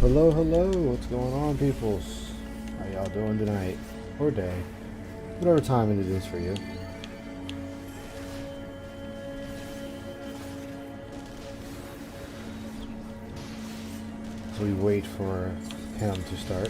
Hello, hello, what's going on, peoples? How y'all doing tonight? Or day? Whatever time it is for you. So we wait for him to start.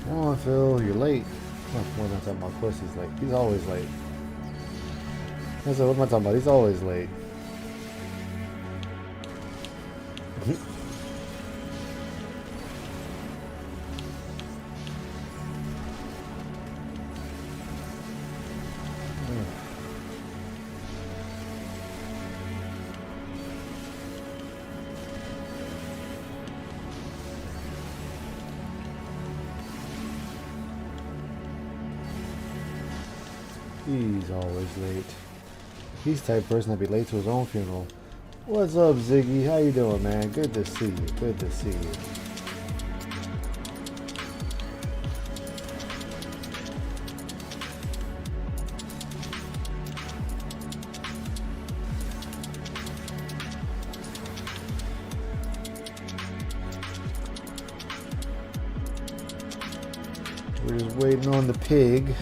Come on, Phil, you're late. Oh, what am I talking about? Of course he's late. He's always late. I said, what am I talking about? He's always late. He's always late. He's the type of person that'd be late to his own funeral. What's up, Ziggy? How you doing, man? Good to see you. Good to see you. We're just waiting on the pig.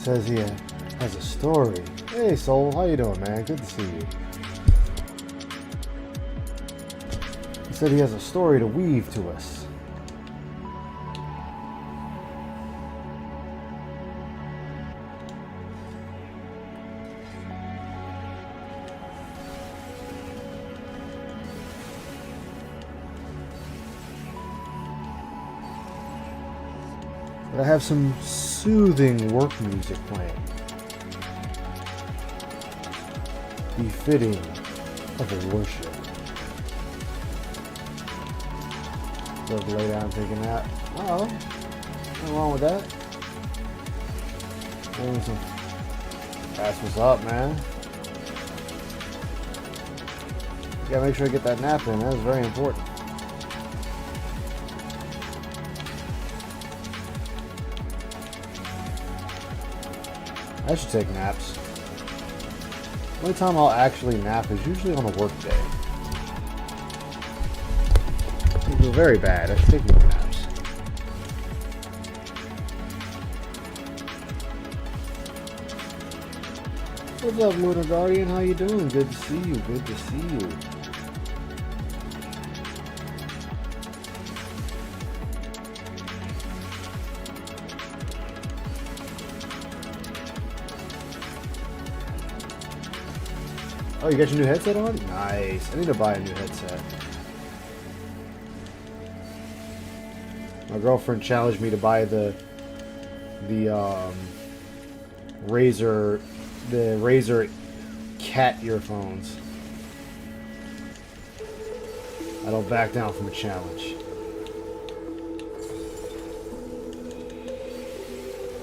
Says he has a story. Hey, Soul, how you doing, man? Good to see you. He said he has a story to weave to us. But I have some soothing work music playing, befitting of a worship. Go to lay down and take a nap. Oh, nothing wrong with that. That's what's up, man. You gotta make sure I get that nap in. That's very important. I should take naps. The only time I'll actually nap is usually on a work day. I feel very bad. I should take more naps. What's up, Lunar Guardian? How you doing? Good to see you. Good to see you. Oh, you got your new headset on? Nice. I need to buy a new headset. My girlfriend challenged me to buy the Razer cat earphones. I don't back down from a challenge.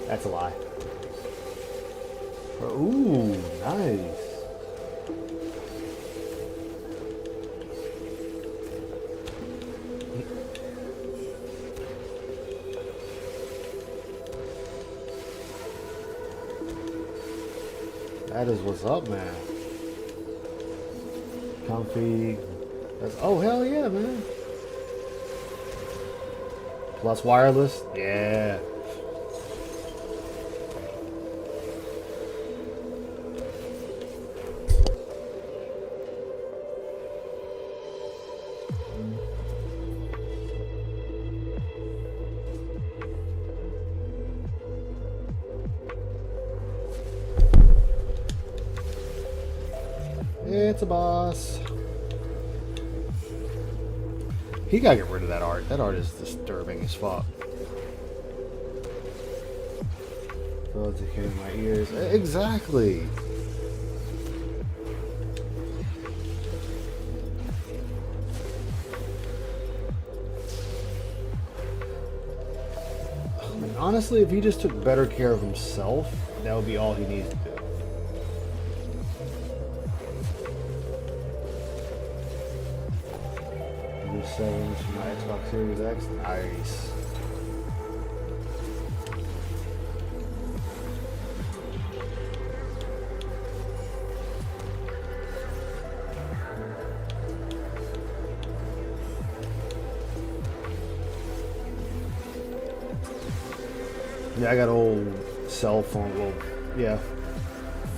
That's a lie. Ooh, nice. That is what's up, man. Comfy. Oh, hell yeah, man. Plus wireless? Yeah. It's a boss. He gotta get rid of that art. That art is disturbing as fuck. Oh, it's in my ears. Exactly. Honestly, if he just took better care of himself, that would be all he needs to do. New settings for my Xbox Series X. Nice. Yeah, I got old cell phone. Well, yeah,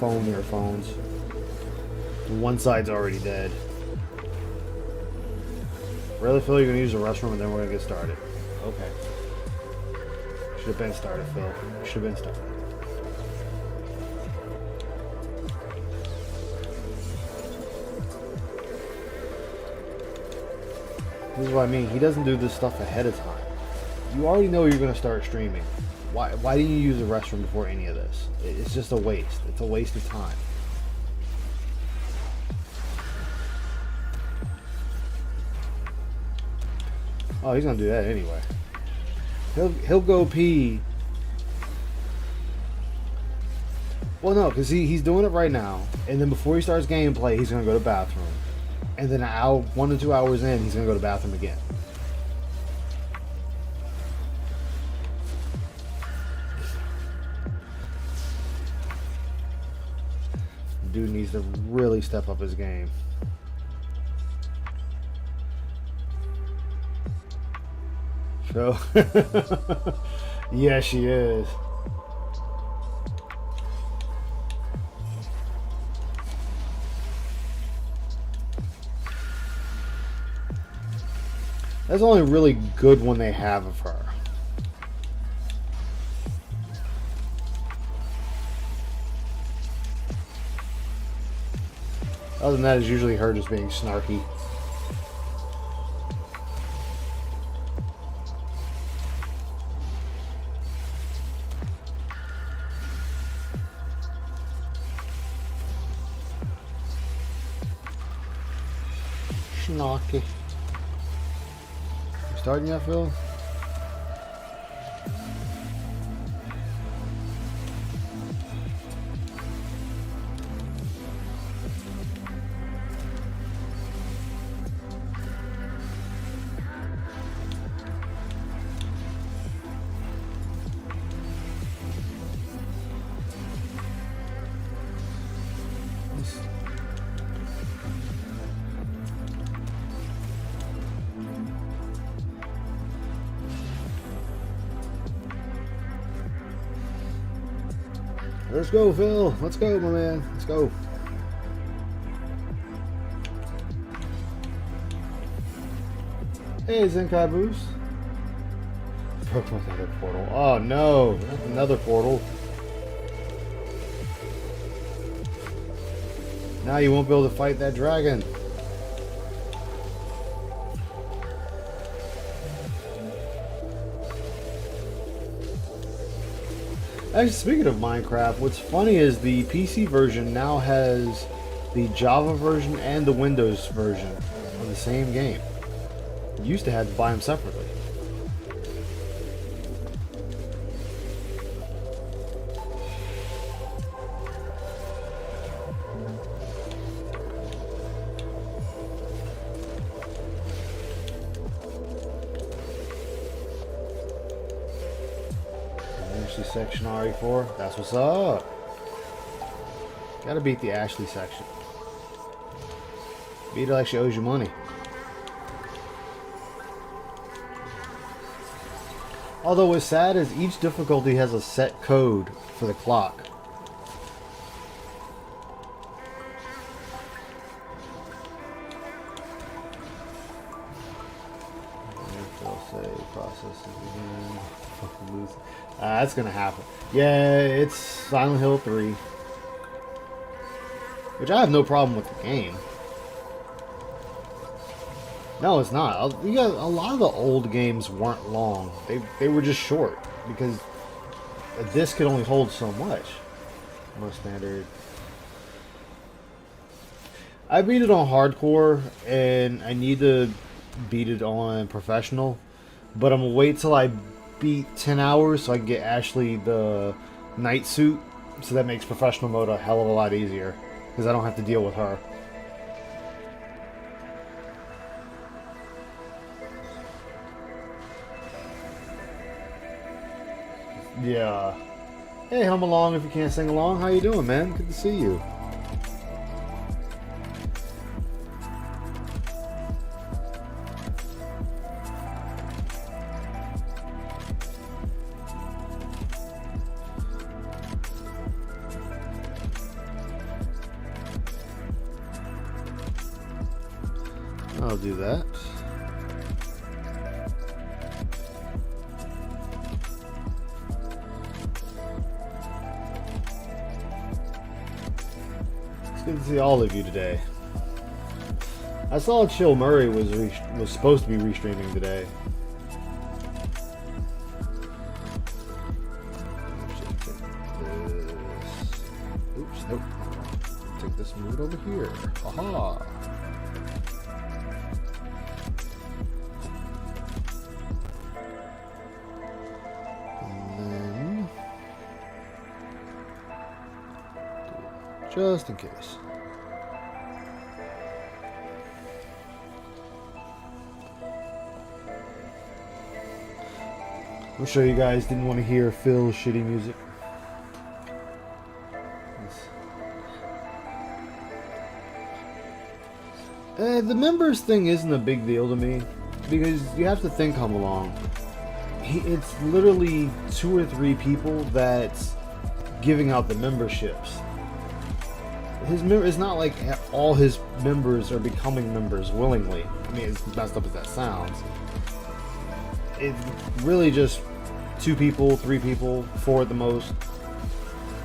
phone earphones. One side's already dead. Really, Phil? You're gonna use the restroom and then we're gonna get started. Okay. Should have been started, Phil. Should have been started. This is what I mean. He doesn't do this stuff ahead of time. You already know you're gonna start streaming. Why didn't you use the restroom before any of this? It's just a waste. It's a waste of time. Oh, he's gonna do that anyway. He'll go pee. Well, no, because he's doing it right now, and then before he starts gameplay, he's gonna go to the bathroom, and then 1 to 2 hours in, he's gonna go to the bathroom again. Dude needs to really step up his game. So, yeah, she is. That's the only really good one they have of her. Other than that, it's usually her just being snarky. Snarky. You starting yet, Phil? Let's go, Phil. Let's go, my man. Let's go. Hey, Zenkai Boost. Broke another portal. Oh, no. Not another portal. Now you won't be able to fight that dragon. Actually, speaking of Minecraft, what's funny is the PC version now has the Java version and the Windows version of the same game. You used to have to buy them separately. Ashley section RE4. That's what's up. Gotta beat the Ashley section. Beat her like she owes you money. Although what's sad is each difficulty has a set code for the clock. That's gonna happen. Yeah, it's Silent Hill 3. Which I have no problem with the game. No, it's not. You got a lot of the old games weren't long. They were just short because a disc could only hold so much. Most standard. I beat it on hardcore and I need to beat it on professional, but I'm gonna wait till I beat 10 hours so I can get Ashley the night suit. So that makes professional mode a hell of a lot easier. Because I don't have to deal with her. Yeah. Hey, hum along if you can't sing along. How you doing, man? Good to see you. I'll do that. It's good to see all of you today. I saw Chill Murray was supposed to be restreaming today. Oops, nope. Take this and move it over here. Haha. Just in case. I'm sure you guys didn't want to hear Phil's shitty music. The members thing isn't a big deal to me because you have to think Come Along. It's literally 2 or 3 people that's giving out the memberships. It's not like all his members are becoming members willingly. I mean, as messed up as that sounds. It's really just 2 people, 3 people, 4 at the most,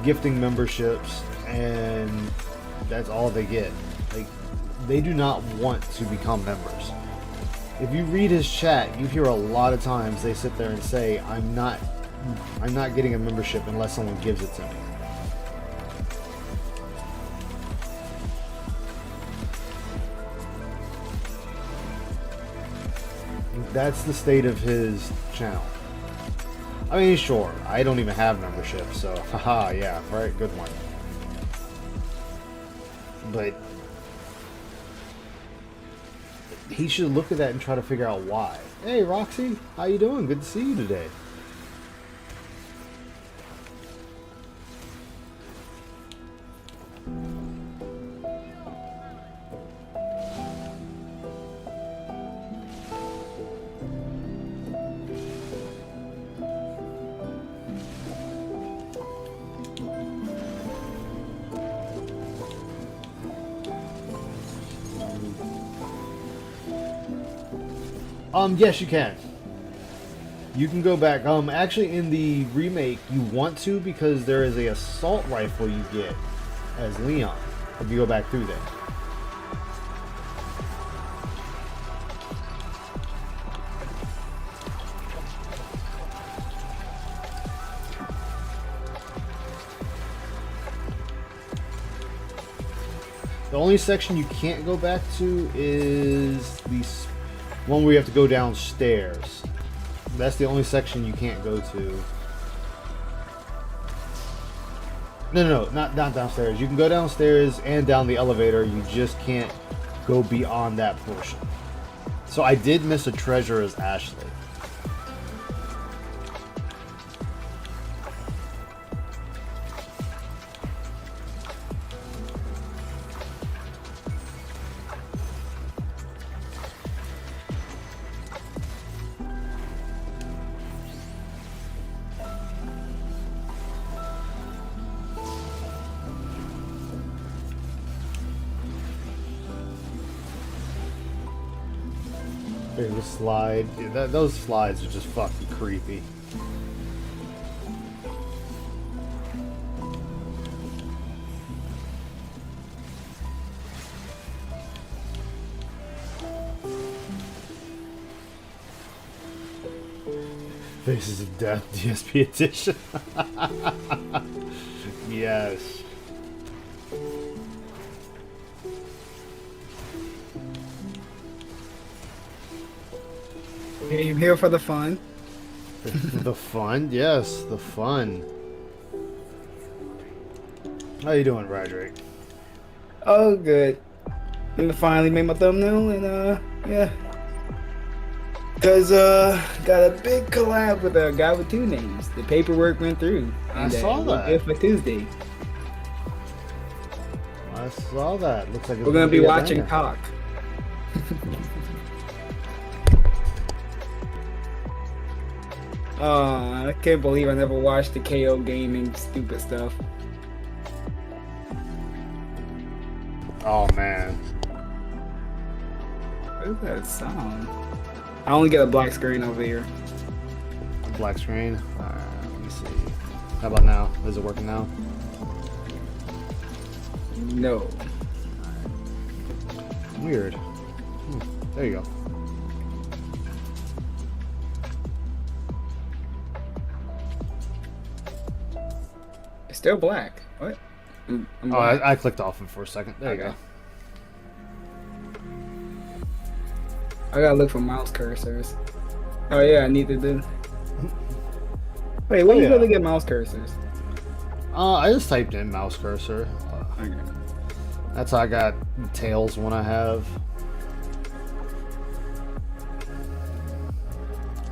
gifting memberships, and that's all they get. Like, they do not want to become members. If you read his chat, you hear a lot of times they sit there and say, I'm not getting a membership unless someone gives it to me. That's the state of his channel. I mean, sure, I don't even have membership, so haha, yeah, right, good one. But he should look at that and try to figure out why. Hey, Roxy, how you doing? Good to see you today. Yes, you can. You can go back. Actually, in the remake, you want to because there is a assault rifle you get as Leon if you go back through there. The only section you can't go back to is the one where you have to go downstairs. That's the only section you can't go to. No, not downstairs. You can go downstairs and down the elevator. You just can't go beyond that portion. So I did miss a treasure as Ashley. There's a slide. Yeah, those slides are just fucking creepy. Faces of Death DSP edition. Yes. I'm here for the fun. The fun, yes, the fun. How you doing, Roderick? Oh, good. And I finally made my thumbnail, and yeah. Cause got a big collab with a guy with 2 names. The paperwork went through. I And, saw we're that. good for Tuesday. I saw that. Looks like it's We're gonna be a watching banger. Cock. I can't believe I never watched the KO gaming stupid stuff. Oh man. What is that sound? I only get a black screen over here. Black screen. Alright, let me see. How about now? Is it working now? No. Weird. There you go. It's still black. What? I'm Oh, black. I clicked off it for a second. There you Okay. go. I gotta look for mouse cursors. Oh yeah, I need to do. Wait, where Oh, you yeah. gonna get mouse cursors? I just typed in mouse cursor. Okay. That's how I got Tails one I have.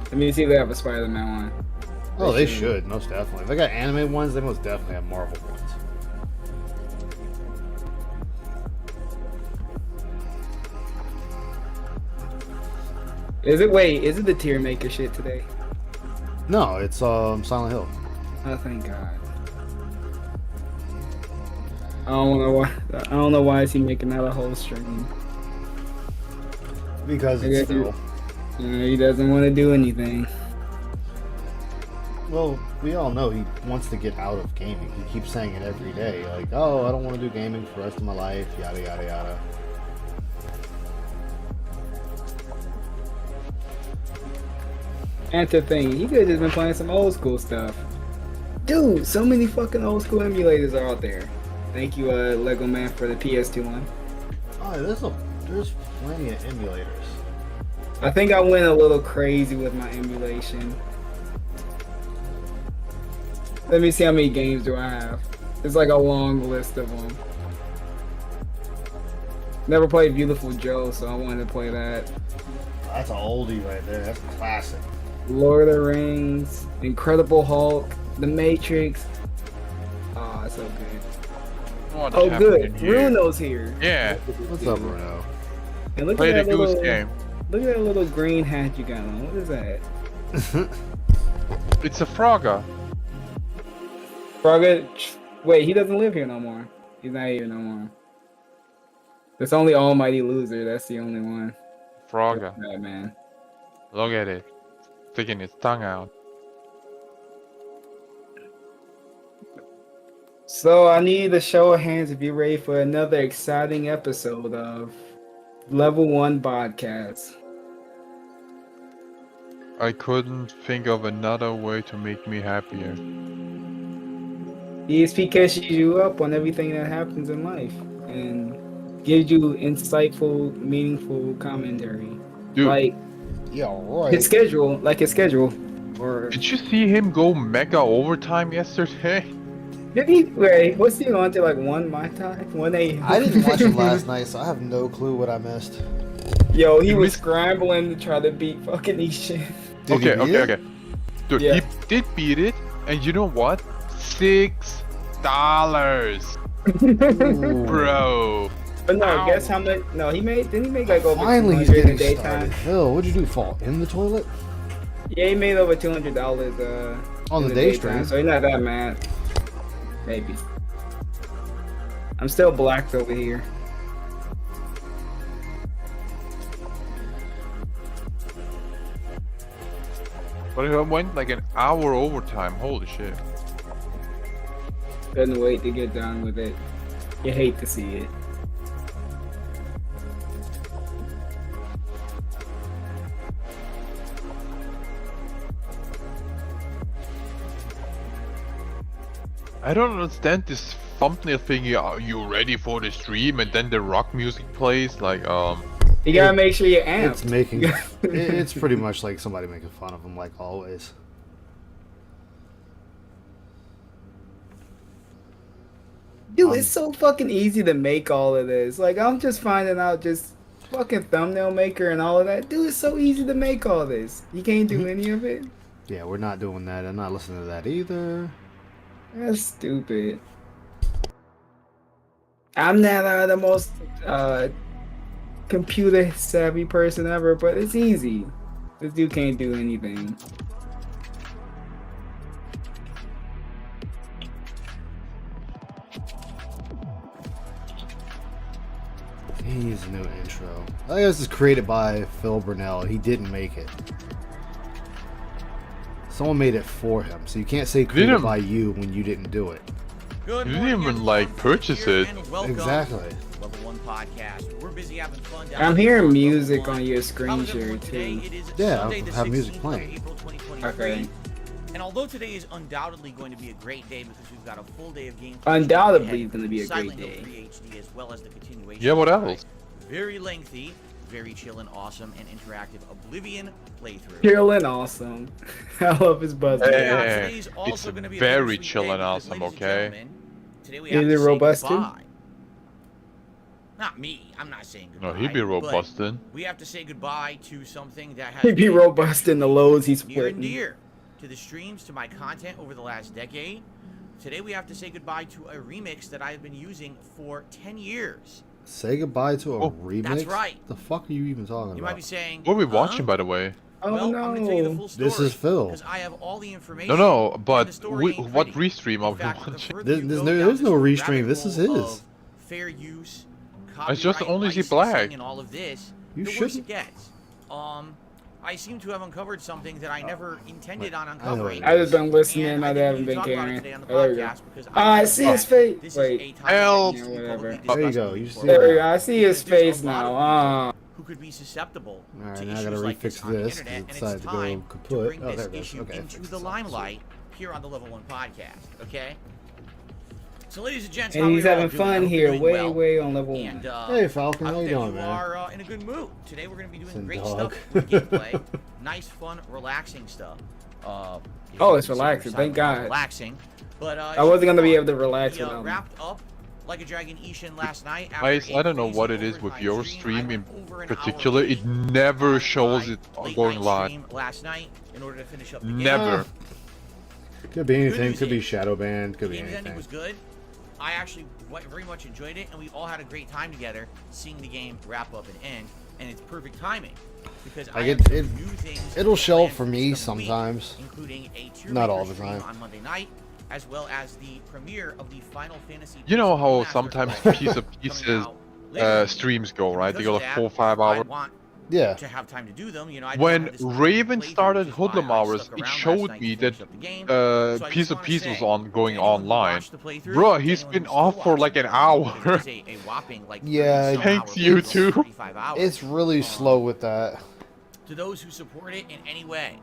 Let me see if they have a Spider-Man one. Oh, they should, most definitely. If they got anime ones, they most definitely have Marvel ones. Is it the tier maker shit today? No, it's Silent Hill. Oh, thank God. I don't know why is he making that a whole stream. Because I it's guess still. He doesn't want to do anything. Well, we all know he wants to get out of gaming. He keeps saying it every day. Like, oh, I don't want to do gaming for the rest of my life, yada, yada, yada. And to think, he could have just been playing some old school stuff. Dude, so many fucking old school emulators are out there. Thank you, Lego Man, for the PS2 one. Oh, there's plenty of emulators. I think I went a little crazy with my emulation. Let me see how many games do I have. It's like a long list of them. Never played Beautiful Joe, so I wanted to play that. That's an oldie right there. That's a classic. Lord of the Rings, Incredible Hulk, The Matrix. Oh, it's so good. What Oh, happened good. here? Bruno's here. Yeah, What's up, Bruno? And look play at the that goose little, game. look at that little green hat you got on. What is that? It's a Frogger. Frogger? Wait, he doesn't live here no more. He's not here no more. It's only Almighty Loser. That's the only one. Frogger. That man. Look at it. Sticking its tongue out. So I need a show of hands if you're ready for another exciting episode of Level 1 Podcast. I couldn't think of another way to make me happier. ESP catches you up on everything that happens in life and gives you insightful, meaningful commentary. Dude, Like Yeah, his schedule, Or did you see him go mega overtime yesterday? did he? Wait, what's he on to? Like 1 my time, 1 a.m. I didn't watch it last night, so I have no clue what I missed. Yo, he You was missed- scrambling to try to beat fucking Ishin. Did he beat it? Okay. Dude, Yeah. he did beat it, and you know what? $6, Ooh. bro. But no, Ow. guess how much? No, he made. Didn't he make like over Finally, he's 200 in the getting daytime? started. Phil, what'd you do? Fall in the toilet? Yeah, he made over $200. On in the day daytime, stream. so he's not that mad. Maybe. I'm still blacked over here. But it went like an hour overtime. Holy shit. Couldn't wait to get done with it. You hate to see it. I don't understand this thumbnail thing. Are you ready for the stream? And then the rock music plays. Like, You gotta make sure you're amped. It's making. It's pretty much like somebody making fun of him, like always. Dude, it's so fucking easy to make all of this. Like, I'm just finding out just fucking thumbnail maker and all of that. Dude, it's so easy to make all this. You can't do any of it? Yeah, we're not doing that. I'm not listening to that either. That's stupid. I'm not the most computer savvy person ever, but it's easy. This dude can't do anything. He needs a new intro. I think this is created by Phil Burnell. He didn't make it. Someone made it for him, so you can't say created by you when you didn't do it. You didn't even like purchase it. Exactly. Level 1 podcast. We're busy having fun down I'm here. hearing music on your screen share too. Yeah, I'll have music playing. Okay. And although today is undoubtedly going to be a great day because we've got a full day of gameplay, Undoubtedly it's gonna be a great Silent Hill day. 3 HD as well as the continuation. Yeah, what else? Very lengthy, very chill and awesome and interactive Oblivion playthrough. Chill and awesome. I love his buzz. Hey, Today's also it's gonna be a very bittersweet chill day and because, awesome, ladies and okay? gentlemen, today we Is have it to say robust too? goodbye. Not me. I'm not saying goodbye. No, he'd be but robust then. We have to say goodbye to something that has He'd be been robust in the lows he's near and splitting. dear to the streams, to my content over the last decade. Today we have to say goodbye to a remix that I've been using for 10 years. Say goodbye to a Oh, remix? that's right. The fuck are you even talking You about? might be saying, What are we huh? watching, by the way? Oh well, no. I'm going to tell you the full story. This is Phil. Because I have all the information. No, no, and but the story ain't what pretty. restream In are we fact, the watching? further you There's go no- down there's no this restream. rabbit This is hole his. of fair use, It's just copyright, only see licensing, black. and all of this, You the worse shouldn't. it gets. I seem to have uncovered something that I never intended on I know uncovering. it I just been listening. And I didn't haven't even been talk about it caring. today on the Oh, there we go. podcast because I know see that his face. this is Wait. a topic Help. that needs to be Yeah, whatever. publicly There you discussed go, moving you see forward. There we go. I see his Because there's face a lot now. of people who could be susceptible Alright, to now I issues gotta like this refix on the this, internet, and 'cause it it's decided to go time to kaput. bring Oh, this there it goes. issue Okay, into fix the this. limelight here on the Level 1 podcast, okay? So ladies and gents, how And are he's you all having doing? I fun hope you're here, doing way, well. way on level And, 1. Hey, Falcon, I how hope you that doing, you man? are in a good mood. Today we're going to be doing Listen, great dog. stuff with gameplay. Nice, fun, relaxing stuff. Oh, it's relaxing, thank God. Relaxing. But I wasn't gonna be able to relax we, without him. wrapped up like a dragon Ishin last night. Guys, I don't know what it is with your stream in particular. It never shows it going live. Last night in order to finish up the game. Never. Could be anything. news Could be is, shadow banned. Could The be game's ending anything. was good. I actually very much enjoyed it, and we all had a great time together seeing the game wrap up and end. And it's perfect timing because I Like, have it- new things it'll show planned for for me this week, sometimes. including a tier Not maker all the stream time. on Monday night, as well as the premiere of the Final Fantasy. You know how Master sometimes Collection piece of coming pieces out later. streams go, And right? They because go of like that, 4 or 5 I hours. want Yeah. to have time to do them. You know, I When don't have this Raven playthrough, started which is why Hoodlum I Hours, stuck it around showed last night me to that finish up the game. So I piece just of wanna piece was say, on going to anyone who online. watched the playthrough, Bruh, to he's anyone been who's still off for like watching, an hour. because it's a whopping like Yeah, 30-some thanks hour you playthrough, too. 35 hours. It's really slow with that. To those who support it in any way,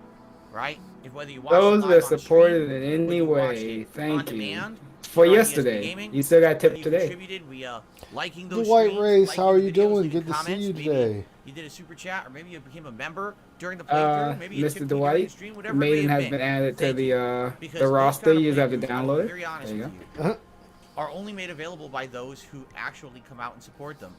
right? If whether you watch Those it that live on support stream, it in whether any you watch way, it thank on you. demand, For here on yesterday, ESP Gaming, you still got whether tipped you today. contributed via liking The those White streams, Race, liking how are the you videos, doing? leaving Good to see comments, you maybe today. You did a super chat, or maybe you became a member during the playthrough. Maybe you Mr. tipped me during the Dwight, stream, whatever it Maiden may has have been added to Thank you. the Because the those roster. kind of You just have to playthroughs, I'll download be it. very honest There you with go. you, Uh-huh. are only made available by those who actually come out and support them.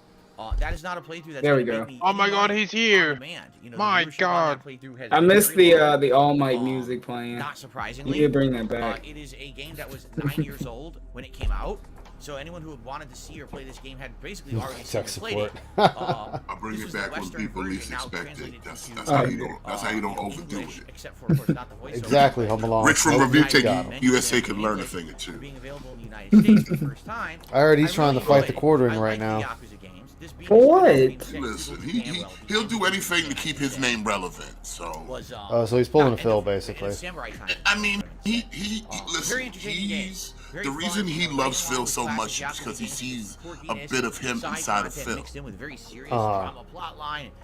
That is not a playthrough that's There we gonna go. make me Oh any my God, money he's here. on demand. You know, the My viewership on God. that playthrough has I been missed very low. the All Might music playing. Not You surprisingly, did bring that back. it is a game that was 9 years old when it came out. So anyone who wanted to see or play this game had basically already seen Tech or played it. support. I bring This it was the back when Western people version, least now expect it. translated That's into, how you don't. That's how you don't English, overdo it. Except for, of course, not the voiceover. Exactly, Home Alone. Rich from Nope, Review got Taking him. USA could learn a thing or two. Being available in the United States for the first time. I heard he's trying to really fight the enjoyed it. quartering I right like now. the Yakuza games. This being For a what? being set Listen, to he'll do anything to keep his name relevant. So was, So he's pulling a and Phil, the- and basically. the samurai time. I mean, he Very listen. entertaining game. He's Very the fun, reason he you know, loves playing Phil along so with much classic is because he Yakuza games, sees a quirkiness, bit of him side inside of content Phil. Mixed in with very serious Uh-huh. drama plot line.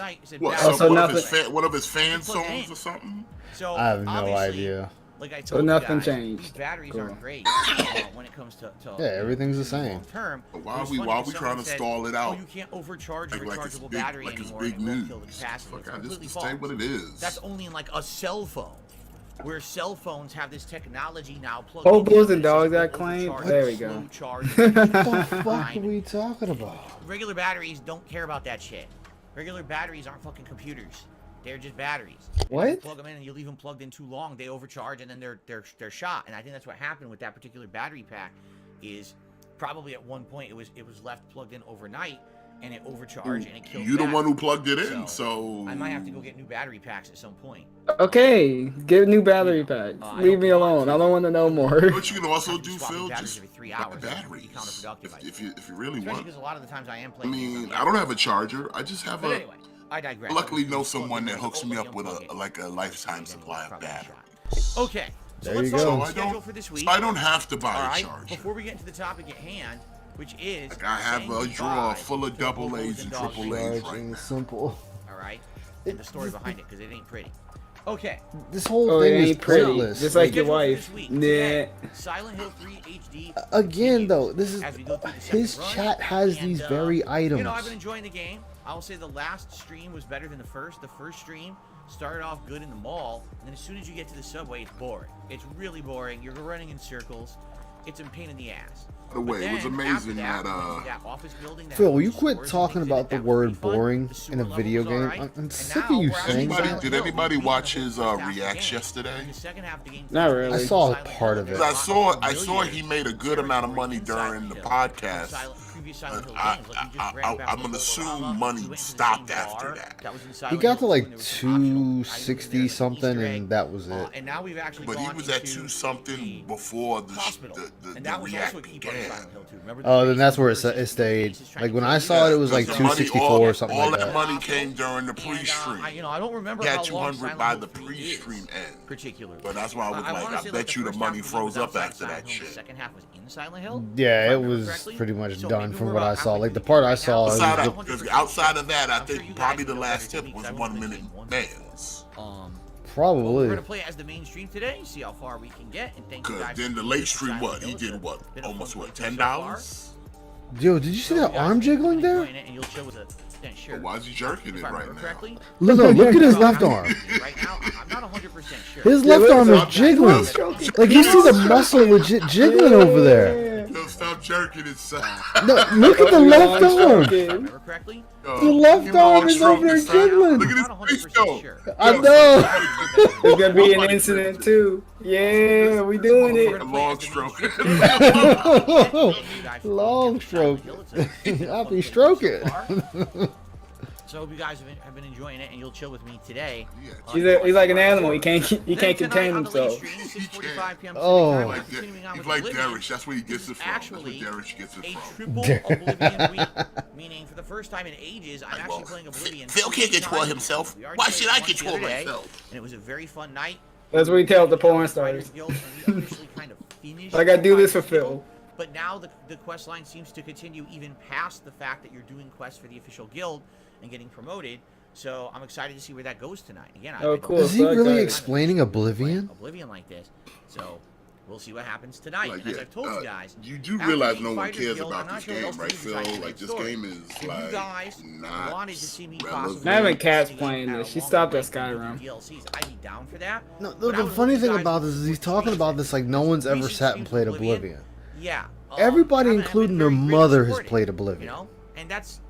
night. It said What? battery so One nothing- of his one of his fan Plug it songs in. or something? So I have no obviously, idea. Like I So told nothing you guys, changed. these batteries Cool. aren't great when it comes to Yeah, everything's the same. long term. But why are we trying to stall it out? Oh, you can't overcharge a Like it's rechargeable big, battery like it's anymore, big and it won't news. kill the capacity. Fuck, It's I completely just false. say what it is. That's only in like a cell phone, where cell phones have this technology now plugged Oh, in. bulls and that says dogs it will that claim? overcharge There and we go. slow charge What the and fuck fine. are we talking about? Regular batteries don't care about that shit. Regular batteries aren't fucking computers. They're just batteries. What? You plug them in and you leave them plugged in too long, they overcharge and then they're shot. And I think that's what happened with that particular battery pack. Is probably at one point it was left plugged in overnight, and it overcharged and it killed. You the that. one who plugged it in, so I might have to go get new battery packs at some point. Okay, get new battery packs. Leave me alone. I don't want to know more. what you can also do, Phil, batteries just every 3 buy hours. batteries if you really want. Because a lot of the times I am I playing. mean, I don't have a charger. I just have But a. anyway, I digress. Luckily, know someone that hooks me up with a lifetime supply of batteries. Okay, so There let's you talk go. about the So schedule for this week. I don't have to All buy a right, charger. before we get into the topic at hand, which is Like I have a drawer full of double A's and triple A's right Charging now. simple. all right, and the story behind it, because it ain't pretty. Okay. This whole Oh, thing it is ain't pretty. pointless. Just like your Schedule for wife. this week. Nah. Today, Silent Hill 3 HD. Again, though, this is as we go through the second his run, chat has and, these very items. You know, I've been enjoying the game. I will say the last stream was better than the first. The first stream started off good in the mall, and then as soon as you get to the subway, it's boring. It's really boring. You're running in circles. It's a pain in the ass. By the way, it was amazing that office building, that Phil, will you whole quit stores talking and they about did the that was word really fun. boring The sewer in a level video was game? alright. I'm And sick now of you we're actually saying playing that. Did Hill. anybody We beat watch the his whole first half of the reacts game. yesterday? In the second half of the game, Not really. I saw Silent part Hill, of it. there's Because a lot I of saw he familiar made a good amount of money territory during inside the Hill. podcast. Previous Silent Hill I- games, like you just I- ran I- back I'm to gonna the assume Lava, money you went into the stopped same after bar that. was in He Silent got to Hill like when there was an optional. I was there 260 as an something, Easter egg. and that was it. And now we've actually But he gone was at into 2 something the before the hospital. the And that was also a react key part of began. Silent Hill 2. Remember the Oh, then race that's where it, versus it stayed. races trying Like to when kill I you? saw it, it was like Because the money, 264 or something all like that that. money came during the And, pre-stream. I don't remember He had how long 200 Silent by Hill the 3 pre-stream is, end. particularly. But that's why I was wanna like, I say, bet you the first money half of froze game was up outside after Silent that Hill, shit. The second half was in Silent Hill. Yeah, if I it remember was correctly. pretty much So done maybe from we're what I about saw. halfway Like the through part game I right saw, now. it Outside was of, because outside of that, I I'm sure you think guys probably know the better last than tip me, was because I've 1 only minute played one. bands. Well, we're probably. gonna play it as the main stream today. See how far we can get, and thank you Cause guys. then for the being late here for stream, Silent what Hill. he It's did, what been a almost fun what playthrough so far. $10. Yo, did you see that arm jiggling there? And you'll chill with a sure. But why is he jerking it If I right remember now? correctly. Look, look at his left arm. Right now, I'm not 100% sure. His Yeah, left look, arm is stop jiggling. jiggling. Like you see the muscle legit jiggling over there. Yo, stop jerking it, son. No, look at the left Long arm. stroking. If I remember correctly. Yo, The left you long arm is stroke over there this, son. jiggling. Look at I'm not his face, 100% yo. sure. I Yo, know. There's gonna be an Somebody incident jerked it. too. Yeah, we doing We're it. gonna play long as the main stroke. stream today. Long stroke. I'll be stroking. So I hope you guys have been enjoying it, and you'll chill with me today. Yeah, He's like an animal. He can't Then contain tonight on the late himself. stream, 6:45 p.m. Oh. Pacific time, like, continuing on he's with like Oblivion. Derek. That's where he gets it from. That's where Actually, Derek gets it a from. triple Oblivion week, meaning for the first time in ages, I'm actually Well, playing Oblivion. Phil can't control himself. We already Why played should it I once the control other day, myself? And it was a very fun night. That's what he tells the porn Fighters stars. Guild, and we officially kind of finished I gotta do this for Fighters Phil. Guild. But now the quest line seems to continue even past the fact that you're doing quests for the official guild and getting promoted. So I'm excited to see where that goes tonight. Again, Oh, I don't cool. Is he So I really got- explaining Oblivion? Oblivion like this. So we'll see what happens tonight. Like, and as yeah, I've told you guys, you do after realize beating no one Fighters cares Guild, I'm about not this sure what game, else to right, do Phil? besides tell Like, the this story. game is, If you like, guys not wanted to see me relevant. possibly Not even Cat's investigate playing at a this. She longer stopped at length than Skyrim. DLCs, I'd be down for that. No, But I the would funny hope you thing guys about would this is he's watch talking about recent- this like no one's ever recent sat and streams played of Oblivion. Yeah. Everybody, I've been including their very great mother, has support it, played Oblivion. You know, and that's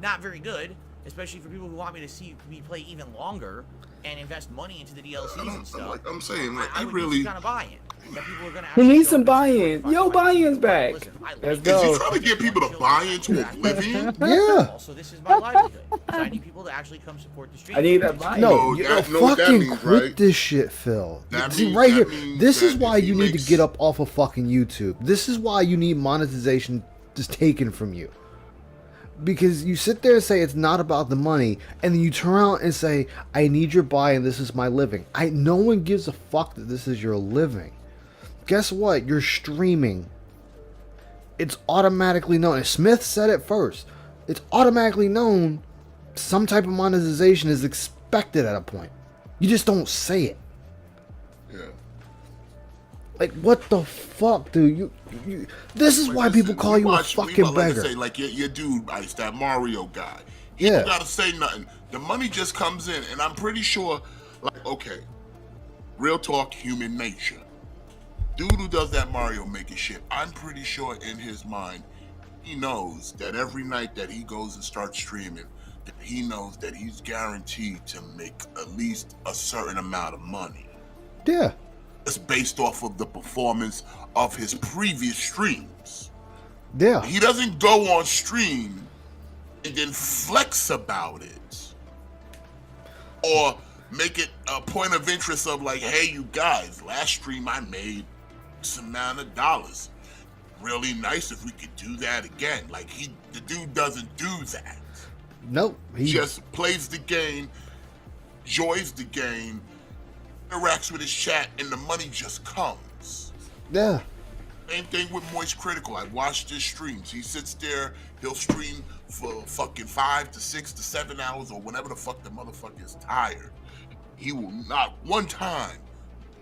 not very good, especially for people who want me to see me play even longer and invest money into the DLCs and stuff. I'm saying, like, I would really. need some kind of buy-in. That people are gonna Who actually needs show some up and buy-in? support Yo, Final Fantasy. buy-in's back. Listen, I like Let's it. go. Is he trying to get people to buy into Oblivion? Yeah. Also, this is my livelihood. So I need people to actually come support the stream. I need that buy-in. No, No, you that- no, what that fucking means, quit right? this shit, Phil. That See, means- right that here, means this is that why if he you need to makes- get up off of fucking YouTube. This is why you need monetization just taken from you. Because you sit there and say it's not about the money, and then you turn around and say, I need your buy and this is my living. No one gives a fuck that this is your living. Guess what? You're streaming. It's automatically known. And Smith said it first. It's automatically known some type of monetization is expected at a point. You just don't say it. Yeah. Like, what the fuck, dude? You this is why people call you a fucking like beggar. I say, like your dude, Ice, that Mario guy. He Yeah. don't gotta say nothing. The money just comes in, and I'm pretty sure, like, okay, real talk, human nature. Dude who does that Mario making shit, I'm pretty sure in his mind, he knows that every night that he goes and starts streaming, that he knows that he's guaranteed to make at least a certain amount of money. Yeah. It's based off of the performance of his previous streams. Yeah. He doesn't go on stream and then flex about it, or make it a point of interest of like, hey, you guys, last stream I made some amount of dollars. Really nice if we could do that again. Like the dude doesn't do that. Nope. He just plays the game, enjoys the game, interacts with his chat, and the money just comes. Yeah. Same thing with Moist Critical. I watched his streams. He sits there, he'll stream for fucking 5 to 6 to 7 hours or whenever the fuck the motherfucker is tired. He will not one time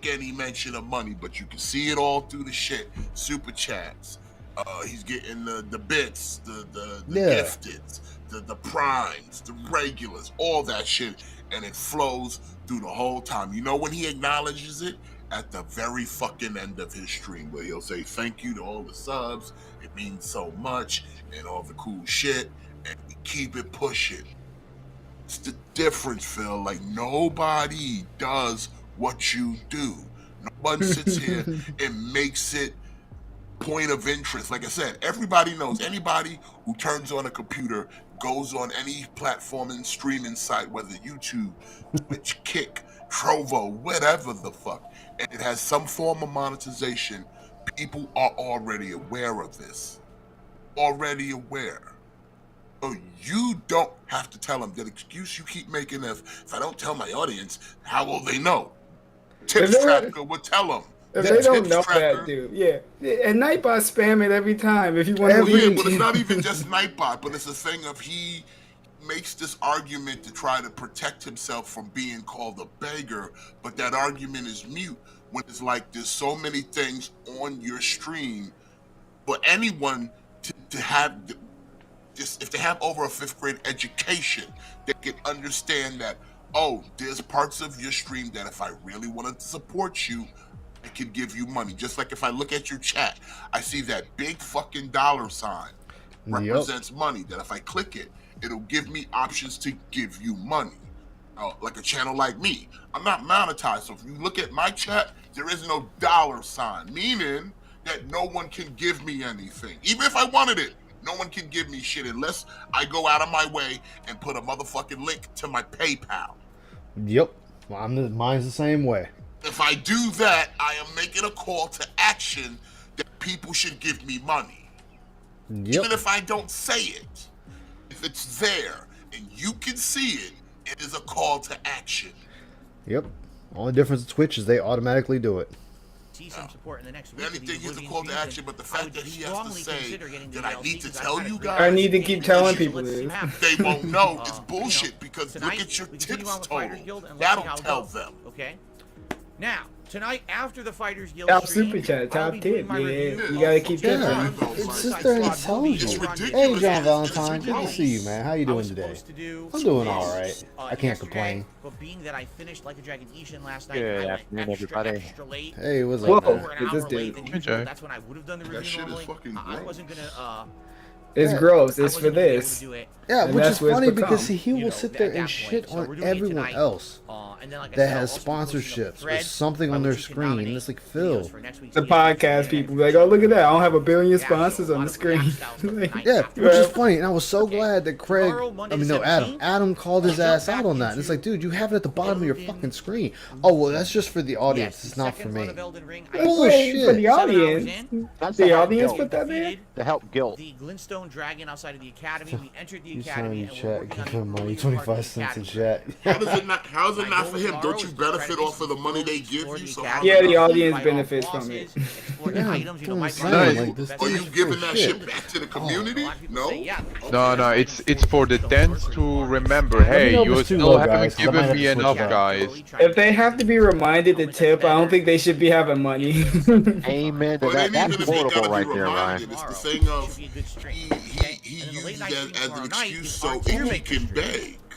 get any mention of money, but you can see it all through the shit. Super chats. He's getting the bits, the gifteds, the primes, the regulars, all that shit, and it flows through the whole time. You know when he acknowledges it? At the very fucking end of his stream, where he'll say thank you to all the subs, it means so much, and all the cool shit, and we keep it pushing. It's the difference, Phil. Like, nobody does what you do. No one sits here and makes it point of interest. Like I said, everybody knows. Anybody who turns on a computer, goes on any platform and streaming site, whether YouTube, Twitch, Kick, Trovo, whatever the fuck, and it has some form of monetization, people are already aware of this. Already aware. So you don't have to tell them. That excuse you keep making if I don't tell my audience, how will they know? Tips Tracker will tell them. If they don't know that, dude, yeah. And Nightbot spam it every time. If you want to read, but it's not even just Nightbot, but it's a thing of he makes this argument to try to protect himself from being called a beggar, but that argument is mute when it's like there's so many things on your stream for anyone to have just if they have over a 5th grade education, they can understand that, oh, there's parts of your stream that if I really wanted to support you, I could give you money. Just like if I look at your chat, I see that big fucking dollar sign represents money, that if I click it, it'll give me options to give you money. Like a channel like me, I'm not monetized, so if you look at my chat, there is no dollar sign, meaning that no one can give me anything. Even if I wanted it, no one can give me shit unless I go out of my way and put a motherfucking link to my PayPal. Yep. Well, mine's the same way. If I do that, I am making a call to action that people should give me money. Yep. Even if I don't say it, if it's there and you can see it, it is a call to action. Yep. Only difference with Twitch is they automatically do it. See some support in the next week. Anything is a call to action, but the fact that he has to say that I need to tell you guys, I need to keep telling people this. They won't know. It's bullshit because look at your tips total. That'll tell them. Okay. Now, tonight, after the Fighters Guild Top stream, super chat, top I'll be 10. doing my Yeah, review you of gotta keep Season that. five. It's just there and tells you. Hey, John Valentine, good to see you, man. How you doing today? I'm doing all right. I can't complain. But being that I finished Like a Dragon Ishin last night, Good I afternoon, went everybody. extra late. Hey, what's Whoa. up, man? Over an It's this hour dude. late than Hey, usual. Jay. That's when I would have done the That review shit is normally. fucking I great. wasn't gonna. It's Yeah. gross. I It's wasn't for gonna be able this. to do it. Yeah, And which that's is what it's funny become. because he You will know, sit at there that and point. shit So on we're doing it everyone tonight. else And then, like I that said, I'll has also be posting up sponsorships or thread something by on their which you can screen. And nominate it's like, videos Phil. for next week's The video. podcast people like, oh, look at that. I don't have 1 billion sponsors on the screen. Yeah, which is funny. And I was so glad that Craig, Tomorrow, Monday the Adam 17th, Adam called his I'll ass jump out back on that. And it's into like, dude, you have it at the bottom of your fucking screen. Oh, well, that's just for the audience. It's not for me. Wait, for the audience. That's The the help audience guild. put that there? To help guilt. The Glintstone Dragon outside of the academy. We entered the He's academy telling you, and we're chat, working give on him the money, early part of 25 the cents in academy. chat. How's it not for him? Don't you benefit off of the money they give you? So how Yeah, the you- audience benefits from it. Yeah, Items, you know, I'm my saying, Nice. like, this Are you dude's giving full that of shit back to the community? No. No, it's for the dance to remember. me Hey, know if you it's too still low, haven't guys, 'cause I might given have me to switch enough, it up. guys. If they have to be reminded to tip, I don't think they should be having money. Amen to But that. it ain't That's even if they quotable gotta right be there, Ryan. reminded. It's the thing of he uses that as an excuse so he can beg.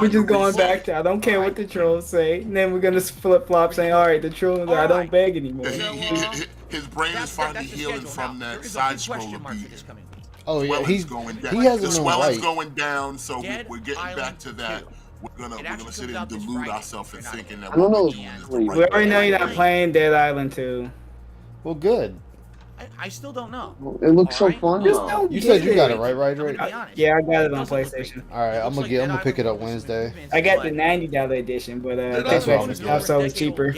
we're just going back to I don't care what the trolls say. And then we're gonna flip flop saying, all right, the trolls I don't Alright. beg anymore. His brain is finally the healing schedule. from Now, that there is a side big question mark scroller for this beat. coming week. Oh yeah, Swelling's going down. he hasn't The been swelling's right. going down, so Dead we're getting back Island to that. 2. We're gonna actually sit comes and out this delude Friday. ourselves in You're not thinking in. that I don't what know we're if doing is the we- right We already way. know you're not playing Dead Island 2. Well, good. I still don't know. It looks so Alright? fun. Just though. don't You said you got it get right, I'm gonna right? be honest. Yeah, I got it on doesn't look great. PlayStation. All right, It I'm looks gonna like get. I'm Dead gonna pick it up Island has some Wednesday. improvements, I got but the $90 edition, but Dead Xbox Island stuff so it's cheaper.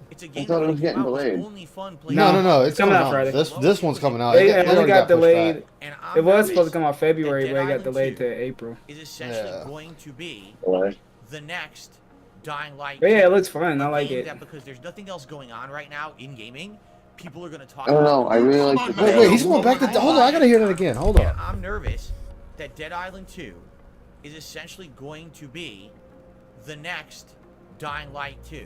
It's a game thought it that was getting came out, delayed. only fun playing. No, it's coming out Friday. This one's coming out. They It only already got pushed delayed. back. And I'm It was nervous supposed to come out February, that but it Dead got Island delayed 2 to April. is essentially Yeah. going to be Boy. the next Dying Light. But yeah, 2. it looks fun. I A like game it. That because there's nothing else going on right now in gaming, people are going to talk I don't about know. I really Come like on, the man. Wait, he's going back to. Hold on, I gotta hear that again. Hold And on. I'm nervous that Dead Island 2 is essentially going to be the next Dying Light 2.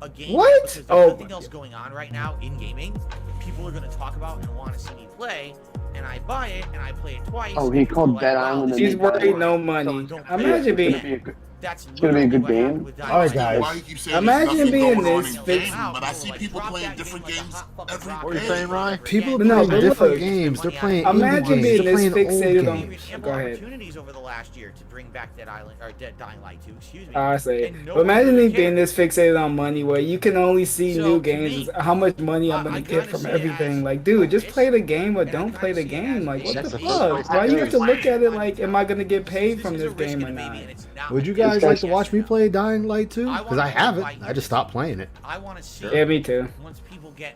A game What? that, because there's Oh nothing my else going on right now in gaming, people are going to talk about and want to see me play, and I buy it and I play it twice. Oh, and he people are called like, Dead wow, Island this and She's is they died. worried, boring, no so money. don't play Imagine it. It's being. gonna be a good. That's gonna be a literally good what happened game. with Dying All right, Light. guys. Why you keep saying Imagine there's nothing being going on this in fix- gaming, but I see people playing different games every What are you saying, day. Ryan? People are No, playing but different look, games. They're playing imagine indie being games. They're this playing old fixated on- games. Ample Go ahead. opportunities over the last year to bring back Dead Island or Dead Dying Light 2, excuse me. I say it. and no But imagine one me really being cared. this fixated on money where you can only see So, new to games, me, how much money I'm I gonna kinda get from see it everything. as Like, dude, just purpose, play the game or and I don't kinda play the see it game. as Like, what That's the the first fuck? place Why I you do have it. to look at it One like, time. am I gonna get paid This from is a this risk game and or a maybe, not? and it's not Would you because guys This like to guy's- watch me play Dying Light 2? I Because wanna I haven't. invite I you just stopped playing it. I want to see Yeah, me too. once people get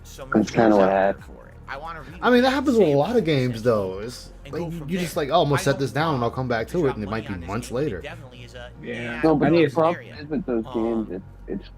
some That's kinda what reviews out there happened. for it. I want to read I mean, that happens with a say lot of about games, this though. It's and like go from you just there. like, oh, I'm gonna I set don't this down and I'll want come back to it, drop and it money might be on this months game, but it later. definitely is a Yeah. No, but I the need to- problem is with those games,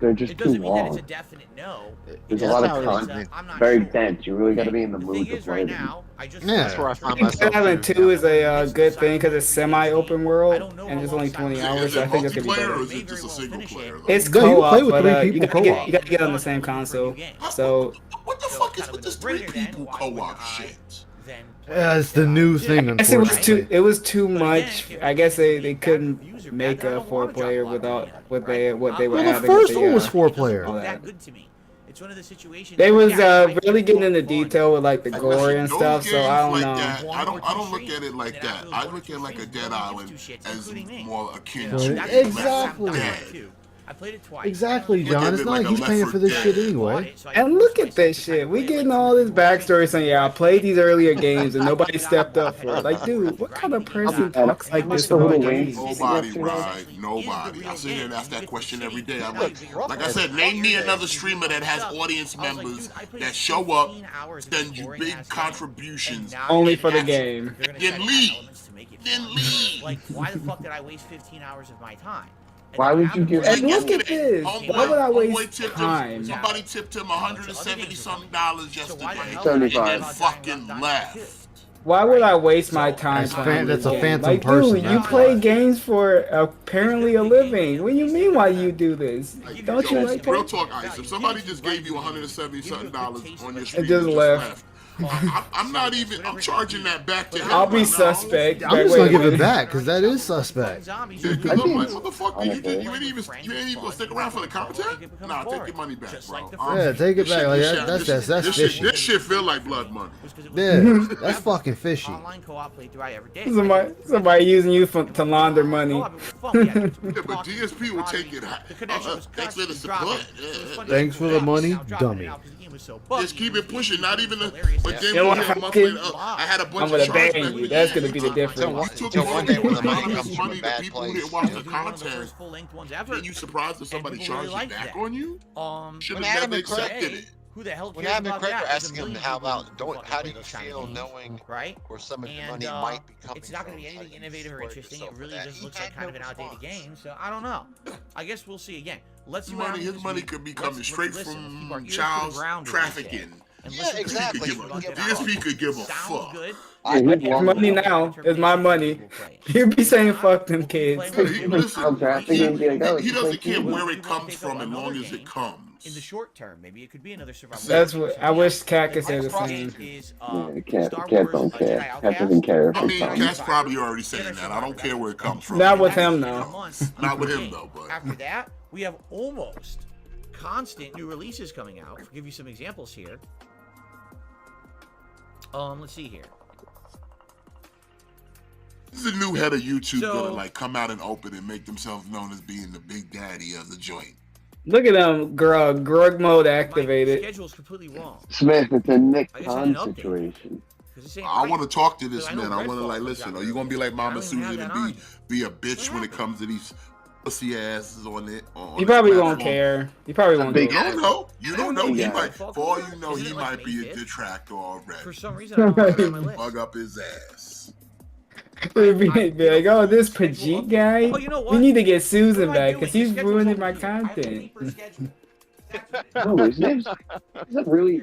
they're just It too doesn't mean that long. it's a definite no. There's It a lot just of means it's content. I'm not Very sure. dense. You really got to be in the The mood thing to is, play right them. now, I just Yeah. That's where I find I think myself Dead Island too. 2 is a good thing because it's semi-open I world don't know and how it's long only Silent 20 Hill hours. Is So it I think it's gonna be multiplayer or better. is it just a single player? though? It's No, you can play co-op, with but three you people gotta get co-op. you gotta get on the same console. So What the So fuck it's is kind with of this a three no-brainer then. people Why wouldn't co-op I shit? then Yeah, it's the new thing, I guess it was unfortunately. too But again, much. if I guess it's they bad couldn't reviews or make bad, then I a don't wanna drop 4-player a lot of without money on it, what they right? were Well, the adding. first with the, one was It doesn't 4-player. look all that that. good to me. It's one of the situations. They where, was yeah, I really get getting it's into fun. detail with like the Like, gore Listen, and those stuff. So games I don't like know. that, One I or don't two look at it like streams, and that. after those I one or look two at like a streams, Dead no one Island gives two shits, as including me. more akin You to know, Right. that's Exactly. Dying Light Dead. 2. I played it twice. Exactly, Look John. at It's it not like like a he's paying Left for 4 this shit Dead. anyway. And look at this shit. We getting all this backstory saying, yeah, I played these earlier games and nobody stepped up for it. Like, dude, what kind of person talks like this about games? Nobody, right? Nobody. I sit here and ask that question every day. I'm like I said, name me another streamer that has audience members that show up, send you big contributions, Only for the game. then leave. Then leave. Like, why the fuck did I waste 15 hours of my time? And Why then would what you happened give was- And me look at this. Why would I waste tipped time? him, somebody tipped him $170 something yesterday, and 75. then fucking left. Why would I waste my time That's playing that's this a game? phantom Like, person, dude, you that's play why. games for apparently a living. What do you mean why you do this? Don't you Yo, like real it? talk, Ice. If somebody just gave you $170 something on your stream And just left. I'm not even. I'm charging that back to him. I'll be right now. suspect. I'm just Wait, gonna give wait. it back because that is suspect. Yeah, 'cause I'm like, what the fuck? You ain't even gonna stick around for the content? Nah, take your money back, bro. Yeah, take it back. Like that's fishy. This shit feel like blood money. Yeah, that's fucking fishy. Online co-op playthrough I ever did. Somebody using you to launder money. Yeah, but DSP will take it. Thanks for the support. Thanks for the money, dummy. Just keep it pushing. Not even the. But then You know we what, had fucking- monthly. I had a bunch I'm of gonna chargebacks ban you. with That's the gonna be the game. difference. You took Till one day when the money anonymous comes from a money to bad people place. who didn't watch the One of the first content. full-length ones ever. Then you surprised if somebody people really charged you liked back that. on you? Should When have Adam never and Craig- accepted it. Who the hell When cares Adam and about Craig that? were There's a asking him million how people about who don't fucking how do play you this kind of feel game, knowing right? where some of your And money might be coming it's not going to be from? How anything do you innovative or square interesting. It yourself really with just that? looks He like had kind of no an outdated response. game. So I don't know. I guess we'll see again. Let's see what happens His this money week. could be coming Let's straight listen. Let's keep our from ears to the child ground with this shit. trafficking. And Yeah, listen to exactly. people You get get DSP out. could give a Sounds fuck. good. Yeah, he's It's wrong. money now. It's my money. You be saying fuck them kids. Listen, Trafficking, be like, oh, he it's doesn't like care you. where it comes from as long as it comes. In the short term, maybe it could be another survival. That's what I wish Cat could say the same. Is, Yeah, cat Star don't Wars, care. Jedi Cat Outcast. doesn't care if I it's mean, something. Cat's probably already saying that. I don't care where it comes from. Not with him, though. Not with him, though, but. After that, we have almost constant new releases coming out. I'll give you some examples here. Let's see here. This is a new head of YouTube So- gonna like come out and open and make themselves known as being the big daddy of the joint. Look at them, Grug mode My activated. schedule's completely wrong. Smith, it's a Nick I guess I need Khan an update. situation. 'Cause this ain't I right. want to talk to this So I know man. I want to Redfall like was listen. out Are you gonna be like I Mama don't even have Susan that and on. be a bitch What when it comes to these pussy asses on it? On He this probably won't platform? care. He probably won't do big You it. don't know. You don't know. He Yeah. might. For all you know, Isn't he it like might be May a 5th? detractor already. For some reason, I don't have it on my list. Bug up his ass. He'd be like, oh, this Pajit guy. Oh, you know We what? need to get What Susan am I back doing? because The he's schedule's ruining over my here. I have a content. paper schedule. No, his name's he's a really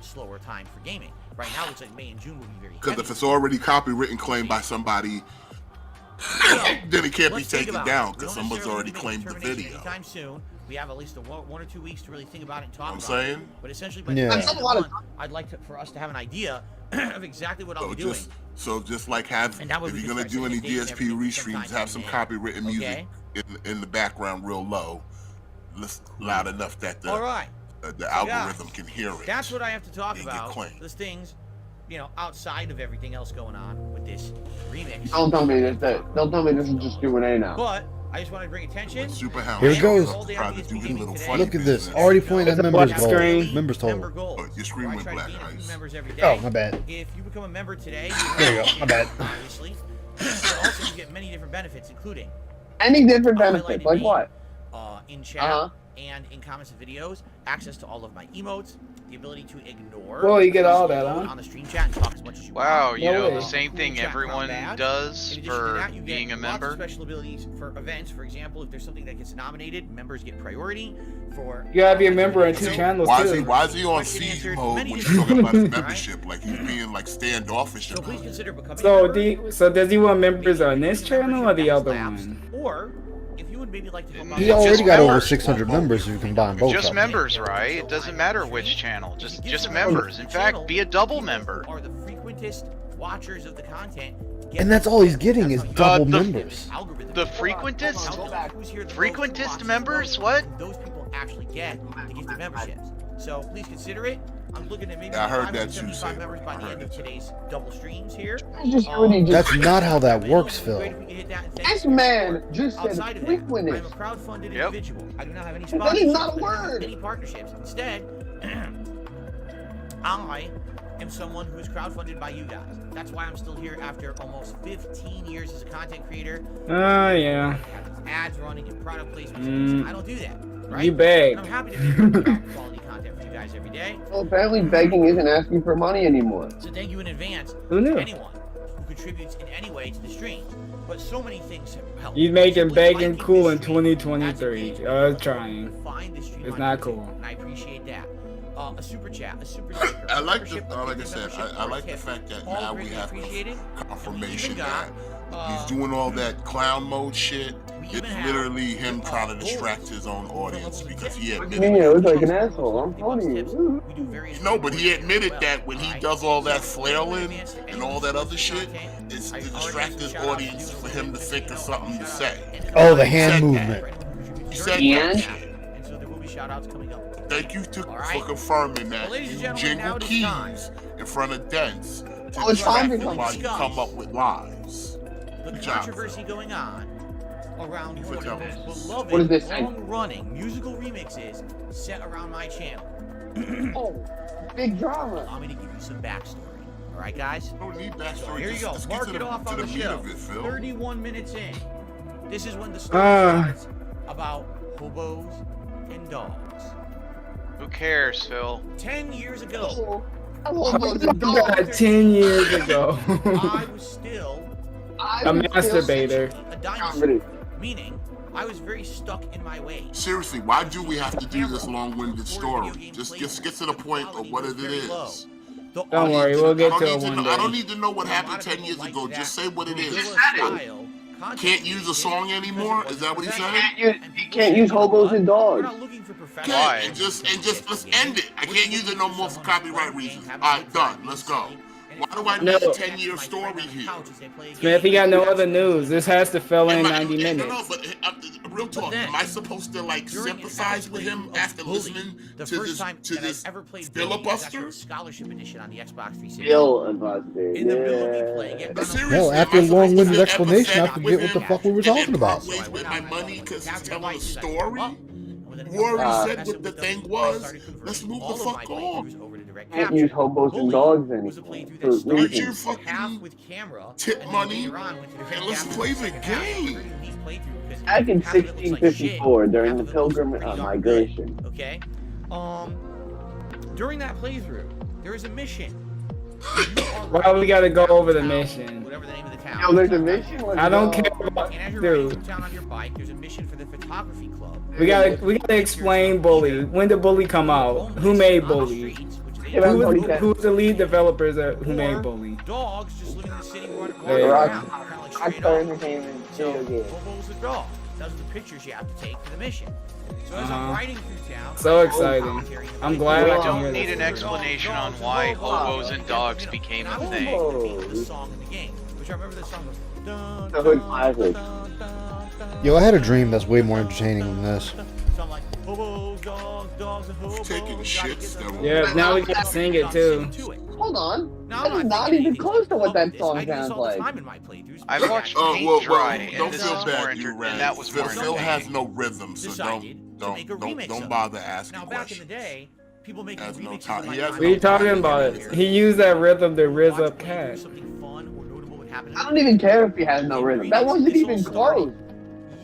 slower time for gaming. Right now, it looks like May and June will be very Because heavy if it's already copywritten claimed by somebody, then it can't be let's think taken about down it. We because don't someone's necessarily already need to make a claimed the determination video. anytime soon. We have at least 1 or 2 weeks to really think about it and talk I'm about saying? it. But essentially, by Yeah. the end That's of a the lot of month, I'd like for us to have an idea of exactly what I'll So be doing. just like have, And that way if we you're can gonna start do any setting a date and DSP everything restreams, sometime have some in May. copywritten music Okay? in the background real low, loud enough that the All right. the algorithm can hear it. That's what I have to talk and get about. claimed. Those things, you know, outside of everything else going on with this remix. Don't tell me this is just Q&A now. But I just want to bring attention. Superhound Here it goes. tried to do his little funny Look at this. business. Already pointing at It's a members black goal. screen. Members Member total. goals. Oh, your screen Where I went try to black, gain a few guys. members every day. Oh, my bad. If you become a member today, There you go. My bad. Obviously. But also you get many different benefits, including Any different highlighted benefits? Like me, what? in chat and in comments and videos, access to all of my emotes, the ability to ignore. Well, you get all that, huh? On the stream chat and talk as much as you Wow, want. you know, way. the same thing Chat everyone combat. does In addition to for that, you get being a lots of member. special abilities for events. For example, if there's something that gets nominated, members get priority. For You gotta be a member on 2 So, channels Why is too. he on Question siege answered mode many when he's different talking about his ways, right? membership? Like he's being like standoffish So about please it. consider becoming So a member. so does he want members Maybe on this increasing channel or membership the has other lapsed. one? Or if you would maybe like to help out He Just already got over members. 600 members if you combine both Just of them. members, right? It doesn't matter which channel. If you give Just someone members. the In channel, fact, be a double people member. who are the frequentest watchers of the content. Get And that's all he's getting is That's how you double the- members. algorithm. The frequentest? How to know who's here the most, Frequentest watches the members? most, What? and those people actually get the gifted memberships. So please consider it. I'm looking at maybe Yeah, I heard that too, 575 Sam. members by I the heard end of that too. today's double streams here. It's just what he just. That's not how that works, It'd be great Phil. if we could hit that, and thank This you for your man support. just said Outside of that, I'm a frequentist. crowdfunded Yep. individual. I do not have any That is sponsors. not a I don't have word. Any partnerships. Instead, I am someone who is crowdfunded by you guys. That's why I'm still here after almost 15 years as a content creator. Yeah. Have these ads running and product placements. Mm. I don't do that. Right? You beg. And I'm happy to be able to put out quality content for you guys every day. Well, apparently begging isn't asking for money anymore. So thank you in advance Who to knew? anyone who contributes in any way to the stream. But so many things have helped. You making Simply begging liking cool the in stream adds 2023. engagement. Trying. Find the stream It's on not YouTube, cool. And I appreciate that. A super chat, a super sticker. I like membership, the, a like I gifted said, membership, I or a like the tip. fact that All now we greatly have appreciated. confirmation And we even that got, he's doing all that clown mode shit. we It's even have, literally him trying to goals distract his own audience because he What do admitted you mean? it. I look like an asshole. I'm telling tips. you. We do various No, but he rewards admitted as that when well, he right? does all that So, flailing advance to and anyone all that who other posts shit, content. it's I to already distract have his some shout-outs audience to do for with him to it. think of something to say. Oh, the He hand said movement. He He said And? that. And so there will be shout-outs coming up. Thank you All right. for confirming that. Well, ladies and You gentlemen, now jingle it is time. keys in front of dents to Oh, it's time distract to him while you discuss come up with lies. The Good job, controversy Phil. going on around You one of the for telling most us. beloved, What does this say? long-running musical remixes set around my channel. Oh, big drama. Allow me to give you some backstory. All right, guys? You don't need So backstory. here you go. Just get Mark to it the, off to on the the meat show. of it, Phil. 31 minutes in. This is when the story starts about hobos and dogs. Who cares, Phil? 10 years ago, Oh, God, 10 years ago. I was still A masturbator. a dinosaur. Meaning, I was very stuck in my ways. Seriously, why do we have to do this long-winded story? Just get to the point of what it is. Don't worry, we'll get to it one I don't day. need to know what happened 10 years ago. Just say what it is. Can't Can't use a song anymore? Is that what he's saying? You can't use hobos and dogs. We're not looking for professional. Why? And just let's end it. I can't use it no more for copyright reasons. Alright, done. Let's go. Why do I need a 10-year story here? Smith, he got no other news. This has to fill in 90 No, minutes. but real talk. then, Am I supposed to like During an sympathize with him episode of after Bully, listening the to first this time to that this I've ever played Bully was actually filibuster? a scholarship edition on the Xbox 360. Bill advised it. In the middle of me playing it, But I'm seriously, Hell, am after I a supposed to long-winded feel explanation, I empathetic forget with what the him fuck we were and then talking about. part ways with my money because he's telling a So I story? went You already said what the thing was. Let's move the fuck on. Can't use hobos and dogs anymore. For Get your reasons. fucking camera, tip money and let's play the game. Back in 1654, during the Pilgrim migration. Okay. During that playthrough, there is a mission. Well, we gotta go over the mission. Whatever the name of the town. Yo, there's a mission? I don't care about, And as you're riding dude. through town on your bike, there's a mission for the photography club. We gotta explain Bully. When did Bully come out? Who made Bully? Who's the lead developers who made Bully? Dogs just living in the city running There. around. Kind of like straight Rockstar up. Entertainment So, video game. hobos and dogs. Those are the pictures you have to take for the mission. So as I'm riding through town, So exciting. I'm glad We I can don't hear need this. an explanation on why hobos and dogs became a thing. The song in the game, which I remember the song was. Dun, The hood dun, classic. dun, dun, dun, Yo, I had a dream that's way more entertaining than this. So I'm like, a hobo. taking Gotta shits get that the were- Yeah, now we can sing it too. Hold on. Now, I'm That's not thinking even anything's close to what wrong with that this. song I do this sounds all the like. time in my playthroughs. I've watched Oh, paint dry, don't and this feel is bad, more you and Raz. that was more Phil has entertaining. no rhythm, so Decided to make a remix don't of bother it. asking Now, back in the questions. day, people making Has no remixes time. of my He has time no What are you out talking there. about? He used that rhythm to riz Watch up playthrough, Cat. something fun or notable would happen in I the don't even care if he has no Remix. rhythm. That wasn't This all even started close.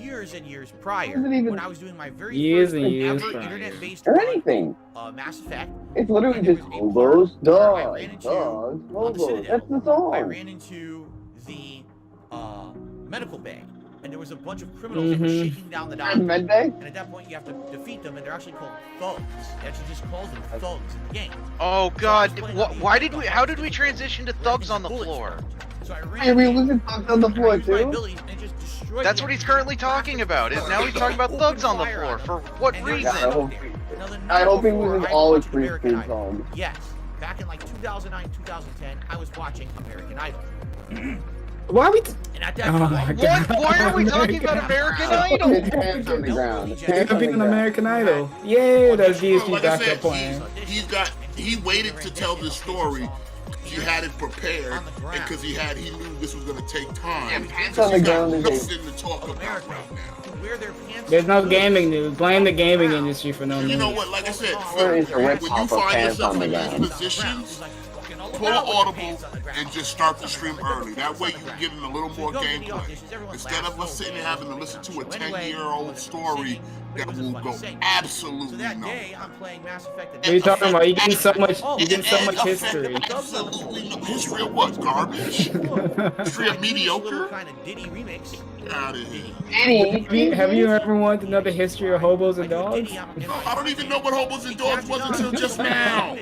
years and years prior, Wasn't even- when I was doing my very Years first and years ever prior. internet-based Or run anything. of Mass Effect. It's literally And there just was a hobos, part where I dogs, ran into, dogs, on the hobos. Citadel, That's the song. I ran into the medical bay, and there was a bunch of criminals that were shaking down the doctor. And Medbay? And at that point, you have to defeat them, and they're actually called thugs. It actually just calls them thugs in the game. Oh god, how did we transition to thugs on the floor? So I ran Hey, we in, losing thugs on the and I floor used my too? abilities and just destroyed That's them. what he's currently talking about. Is now he's talking about thugs on the floor. For what And they're reason? just I out hope there. Now, the I night hope he before, was I always watched free American food Idol. song. Yes, back in like 2009, 2010, I was watching American Idol. Why are we? And at that Oh time, my God. Why are we talking about American Idol? His hands on the ground. His hands on the Being an ground. American Idol. Yay, that's DSP Like I backup said, plan. he waited to tell this story. He had it prepared because he knew this was gonna take time. Hands on the ground is Nothing to talk about America right now. to wear their pants. There's no gaming news. Blame the gaming industry for no You know news. what? Like I said, Where is the when rip you off of find pants yourself on the in these ground? positions, pull an audible and just start the stream early. That way you can get in a little more gameplay. Instead of us sitting here having to listen to a 10-year-old story that will go absolutely So that nowhere. day, I'm playing Mass Effect. What are you talking about? You getting so much. You getting so much history. Absolutely no history of what? Garbage? History of mediocre? Kind of Diddy remix. Get out of here. Have you ever wanted to know the history of hobos and dogs? I don't even know what hobos and dogs was until just now.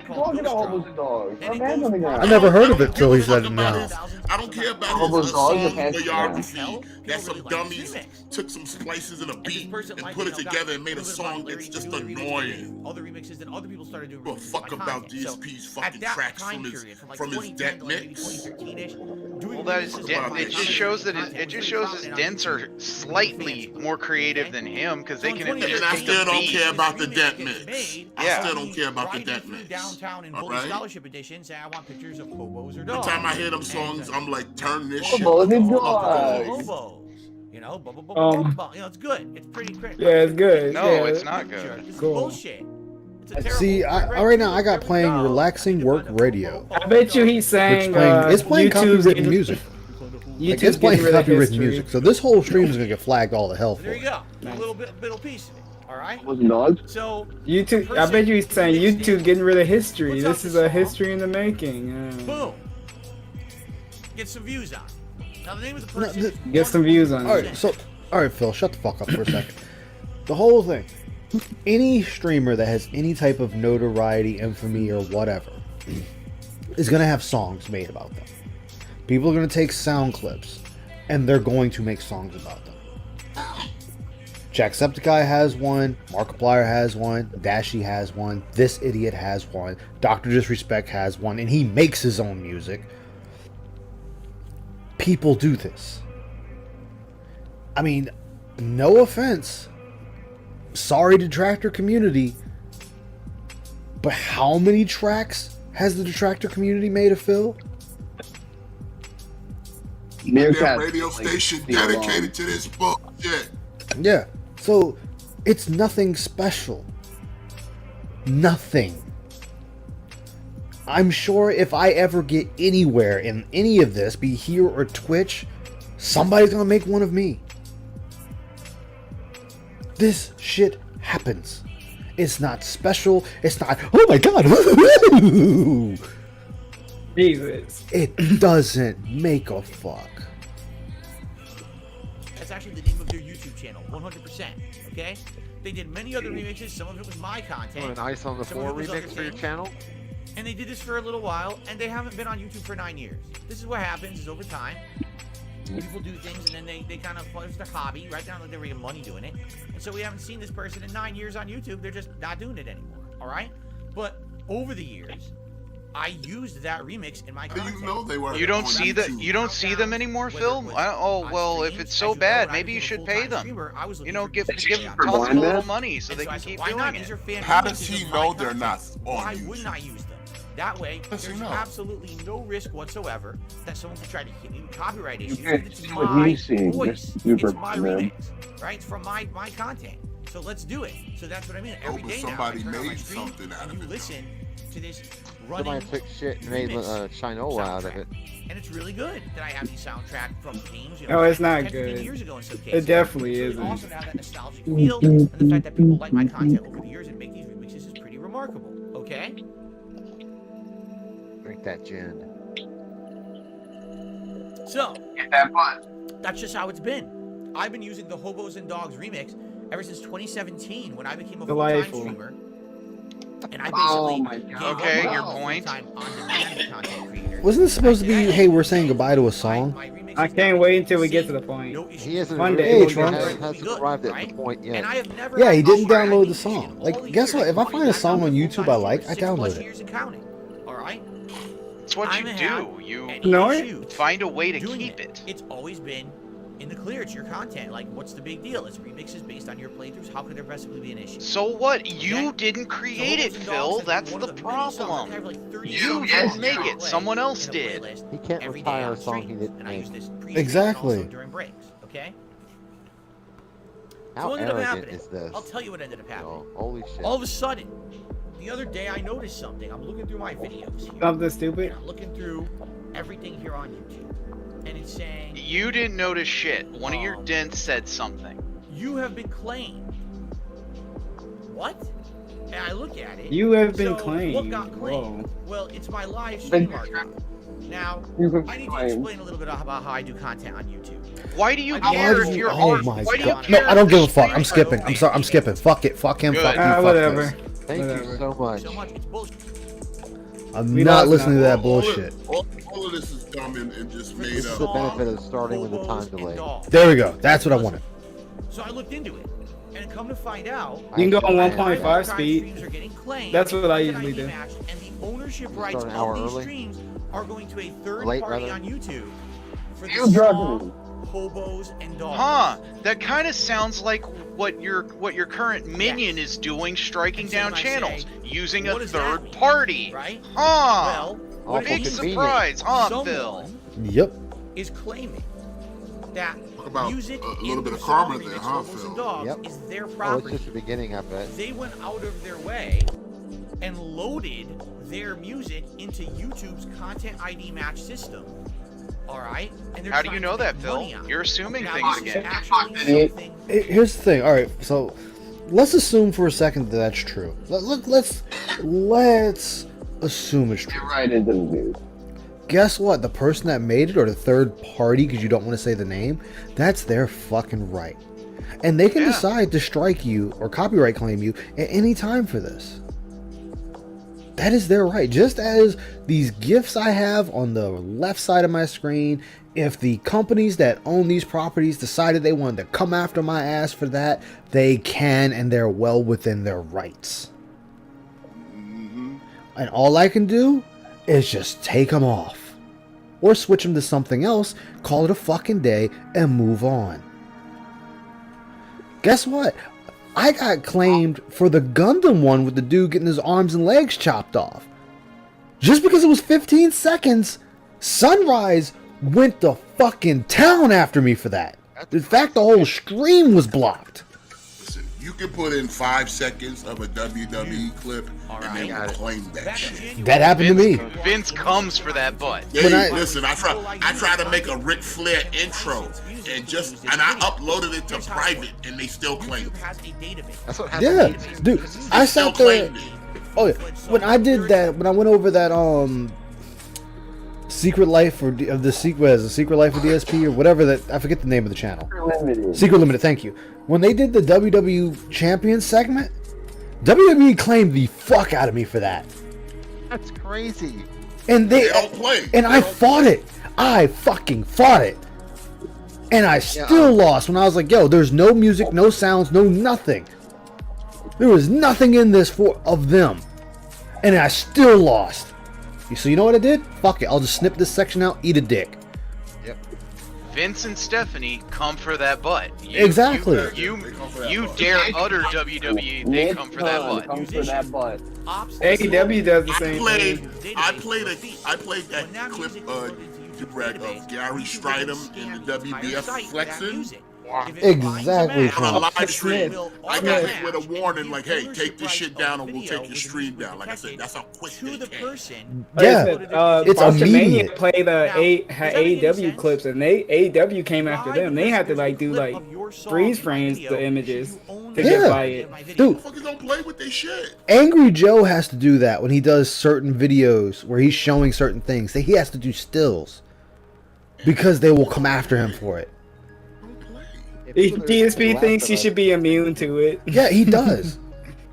Talking about hobos and dogs. Our hands on the ground. I never heard of it till he said it now. I don't care about Hobos, his dogs, song and hands biography. That some really like dummies this remix. took some splices in a beat person and like, put you it know, got together and made a little bit of song popularity that's just to do remixes, annoying. Other remixes, then other people started doing Well, remixes fuck of my about content. So, DSP's at fucking that tracks time from his period, from like from his 2010 dead to like maybe mix. 2013-ish, doing Well, that is remixes of de- my it just content shows that was it just really shows his prominent on dents YouTube. are slightly more creative than him because they So in can at least 2013, I take still the don't beat. care about the This dent remix mix. gets made, I Yeah. still don't care about the riding dent through mix. downtown in All Bully right? Scholarship Edition, saying I want pictures of hobos or Every dogs. time I hear them And, songs, I'm like, turn this shit Hobos and the fuck dogs. off. hobos. You know, you know, it's good. It's pretty great. Yeah, it's good. No, Yeah. it's not good. It's Cool. bullshit. It's a terrible, See, right now I got playing relaxing work radio. I bet you he's saying It's playing YouTube's copywritten getting, music. YouTube's Like, it's playing getting rid of copywritten history. music. So this whole stream is gonna get flagged all the hell So for there you it. go. A little piece of it. All right. Hobos and dogs? So YouTube. I bet you he's saying YouTube's getting rid of history. This is a history in the making. boom. Get some views on. Now the name of the No, person. Get some views on All it. right, so Phil, shut the fuck up for a second. The whole thing. Any streamer that has any type of notoriety, infamy, or whatever is gonna have songs made about them. People are gonna take sound clips, and they're going to make songs about them. Jacksepticeye has one, Markiplier has one, Dashie has one, this idiot has one, Dr. Disrespect has one, and he makes his own music. People do this. I mean, no offense. Sorry, detractor community. But how many tracks has the detractor community made of Phil? That Meerkat, radio like, station the alarm. dedicated to this bullshit. Yeah. So it's nothing special. Nothing. I'm sure if I ever get anywhere in any of this, be here or Twitch, somebody's gonna make one of me. This shit happens. It's not special. It's not, oh my god. Jesus. It doesn't make a fuck. That's actually the name of their YouTube channel, 100%. Okay? They did many other remixes. Some of it was my content. What, an Ice on the Some of Floor it was other remix for your things. channel? And they did this for a little while, and they haven't been on YouTube for 9 years. This is what happens is over time, people do things, and then they kind of, it's their hobby, right? They're not like they're making money doing it. And so we haven't seen this person in 9 years on YouTube. They're just not doing it anymore, all right? But over the years, I used that remix in my How do content. you know they were? You don't on see YouTube? you don't see them anymore, Phil? Oh well, if it's so bad, maybe you should pay them. You know, give them tons of little money so they can keep doing it. How does he know they're not on Why YouTube? wouldn't I use them? That way, Yes, there's you know. absolutely no risk whatsoever that someone could try to hit you copyright issues. can't It's see what my he's seeing, voice. Mr. Super It's my Man. remix, right? It's from my content. So let's do it. So that's what I mean. Every but day now, somebody I turn on my made stream something out and of you it, listen to this running Somebody took shit and made remix Shinola out of soundtrack. it. And it's really good that I have these soundtrack from games. No, it's not 10, 15 good. years ago in some cases. It definitely It's really isn't. awesome to have that nostalgic feel, and the fact that people like my content over the years and make these remixes is pretty remarkable. Okay. Drink that gin. So, Get that butt. that's just how it's been. I've been using the Hobos and Dogs remix ever since 2017 when I became a full-time Delightful. streamer. And I Oh basically my gave God. up Okay, my your role as a point. full-time on-demand content creator. Wasn't this supposed to be, hey, we're saying goodbye to a song? My remixes I can't wait until we see, get to the point. no issues. He hasn't One really day, Hey, Trump. hasn't arrived at the point And yet. I have never Yeah, he had didn't issues. download the I've song. been Like, all these guess years. what? If I find a I've song been on full-time YouTube I like, I 6+ download it. years and counting. All right. It's what I you haven't had do. You any No, issues find a way to doing keep it. It's always been in the clear. It's your content. Like, what's the big deal? It's remixes based on your playthroughs. How could there possibly be an issue? So what? You Okay. didn't So create it, Hobos and Phil. Dogs has been That's one the of many songs. problem. I have like 30 You songs didn't on make play it. Someone else in a did. playlist He can't every day retire on a song he stream. didn't And I use make. this pre-stream Exactly. and also during breaks. Okay. So How what ended up arrogant happening? is this? I'll tell you what ended up happening. Oh, holy shit. All of a sudden, the other day I noticed something. I'm looking through my videos here. Something stupid. And I'm looking through everything here on YouTube. And it's saying, You didn't notice shit. One of your dents said something. you have been claimed. What? And I look at it. You have been so claimed. What got claimed? Whoa. Well, it's my live Been stream archive. Now, You've been I need to claimed. explain a little bit about how I do content on YouTube. Why do you Why care do if you- you're Oh art? my Why do you god. care No, I don't if give a the fuck. I'm streamers skipping. are I'm sorry. I'm skipping. Fuck it. Fuck him. Good. Fuck you. Fuck Whatever. this. Thank Whatever. you so much. So much. It's bullshit. I'm We not lost listening to that All of- bullshit. All of this is dumb and just made This is up. the benefit of starting with a time Hobos and delay. Dogs. There we go. That's what I wanted. So I looked into it, and come to find out, You can go on I- 1.5 archive speed. streams are getting claimed. That's what I that usually ID do. matched, and the ownership You rights start an hour of these early? streams are going to a third Late, party rather? on YouTube for the You drug song me. Hobos and Dogs. Huh? That kind of sounds like what your current minion is doing, striking And so down when I channels say, using what a does that third mean? party. Right? Huh? Well, what Awful it Big means, convenient. surprise, huh, Phil? someone Yep. is claiming that Talk about music a little in bit the of karma song there, remix, huh, Hobos Phil? and Dogs Yep. is their Oh, it's property. just the beginning of it. They went out of their way and loaded their music into YouTube's content ID match system. All right? And they're How do trying you to know make that, Phil? money on it. You're assuming Now, things this is again. actually something. Here's the thing. All right, so let's assume for a second that that's true. Let's assume it's Get true. right into the news. Guess what? The person that made it, or the third party, because you don't want to say the name, that's their fucking right. And they can Yeah. decide to strike you or copyright claim you at any time for this. That is their right. Just as these GIFs I have on the left side of my screen, if the companies that own these properties decided they wanted to come after my ass for that, they can, and they're well within their rights. And all I can do is just take them off. Or switch them to something else, call it a fucking day, and move on. Guess what? I got claimed for the Gundam one with the dude getting his arms and legs chopped off. Just because it was 15 seconds, Sunrise went to fucking town after me for that. In fact, the whole stream was blocked. Listen, you can put in 5 seconds of a WWE clip and they will claim that shit. That happened to me. Vince comes for that butt. When I- Listen, I tried to make a Ric Flair intro and I uploaded it to private and they still claimed YouTube it. has a database. That's what Yeah, happened. dude, I Still sat there. claimed it. Oh yeah, when I did that, when I went over that Secret Life of the Secret Life of DSP or whatever that, I forget the name of the channel. Limited. Secret Limited, thank you. When they did the WWE Champion segment, WWE claimed the fuck out of me for that, That's crazy. and They don't play. and They I don't- fought it. I fucking fought it, and I still lost. When I was like, "Yo, there's no music, no sounds, no nothing. There was nothing in this of them," and I still lost. So you know what I did? Fuck it. I'll just snip this section out. Eat a dick. Vince and Stephanie come for that butt. Exactly. You dare utter WWE, they come for that butt. Come for that butt. AEW does the same thing. I played that clip of Gary Stridham in the WBF flexing. Exactly. On a live stream. Smith. I got hit with a warning like, hey, take this shit down or we'll take your stream down. Like I said, that's how quick they came. Yeah, it's Boston Mania immediate. played AEW clips, and AEW came after them. They had to like do like freeze frames the images to get by it. Dude, Motherfuckers don't play with their shit. Angry Joe has to do that when he does certain videos where he's showing certain things. He has to do stills because they will come after him for it. DSP thinks he should be immune to it. Yeah, he does.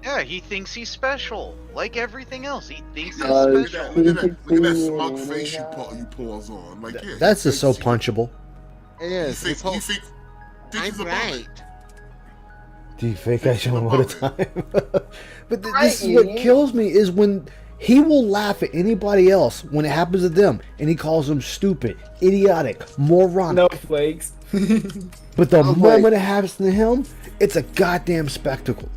Yeah, he thinks he's special. Like everything else, he thinks he's Look special. at that smug face you pause on. Like, yeah, That's just so punchable. It You is. think, It's whole, you think I'm he's above right. it. Do you think I show him all the time? But this Right, is what idiot. kills me is when he will laugh at anybody else when it happens to them, and he calls them stupid, idiotic, moronic. No flakes. But the I'm moment like- it happens to him, it's a goddamn spectacle.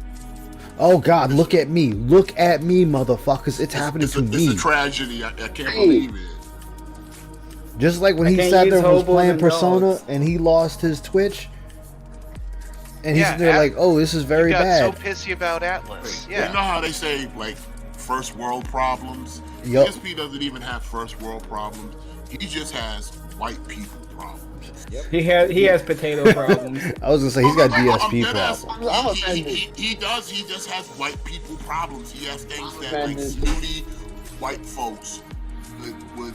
Oh God, look at me, motherfuckers! It's happening It's to a me. tragedy. I can't Hey. believe it. Just like when I he can't sat use there and was hobos playing and Persona dogs. and he lost his Twitch, and he's Yeah, there like, "Oh, this is very He got bad." so pissy about Atlas. You know Yeah. how they say, like, first world problems? Yup. PSP doesn't even have first world problems. He just has white people problems. He has potato problems. I was gonna say he's got I'm DSP dead ass. problems. I'm He offended. does. He just has white people problems. He has things I'm that like offended. snooty white folks would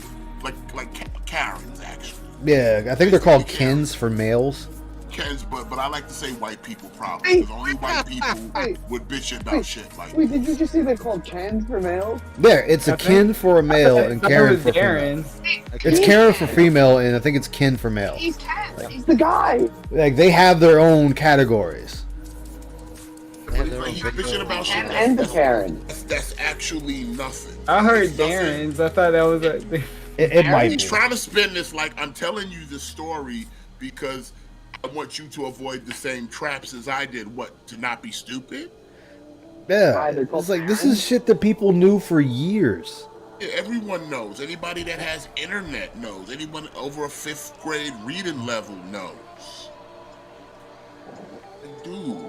like Karens actually. Yeah, I think they're called Kens for males. Ken's, but I like to say white people problems Hey. because only white people Hey. would bitch about shit like Wait, did you just say they're called cans for males? There, it's a I ken think- for a male and I thought it Karen was for female. Darren. It's Karen for female, and I think it's ken for male. He's Ken. He's the guy. Like they have their own categories. Like, he's bitching about shit. And the Karen. That's actually nothing. I heard It's nothing. Darren's. I thought that was a. It might He's be. trying to spin this like I'm telling you the story because I want you to avoid the same traps as I did. What, to not be stupid? Yeah, Why, they're called it's like this Karen? is shit that people knew for years. Yeah, everyone knows. Anybody that has internet knows. Anyone over a 5th grade reading level knows. Dude,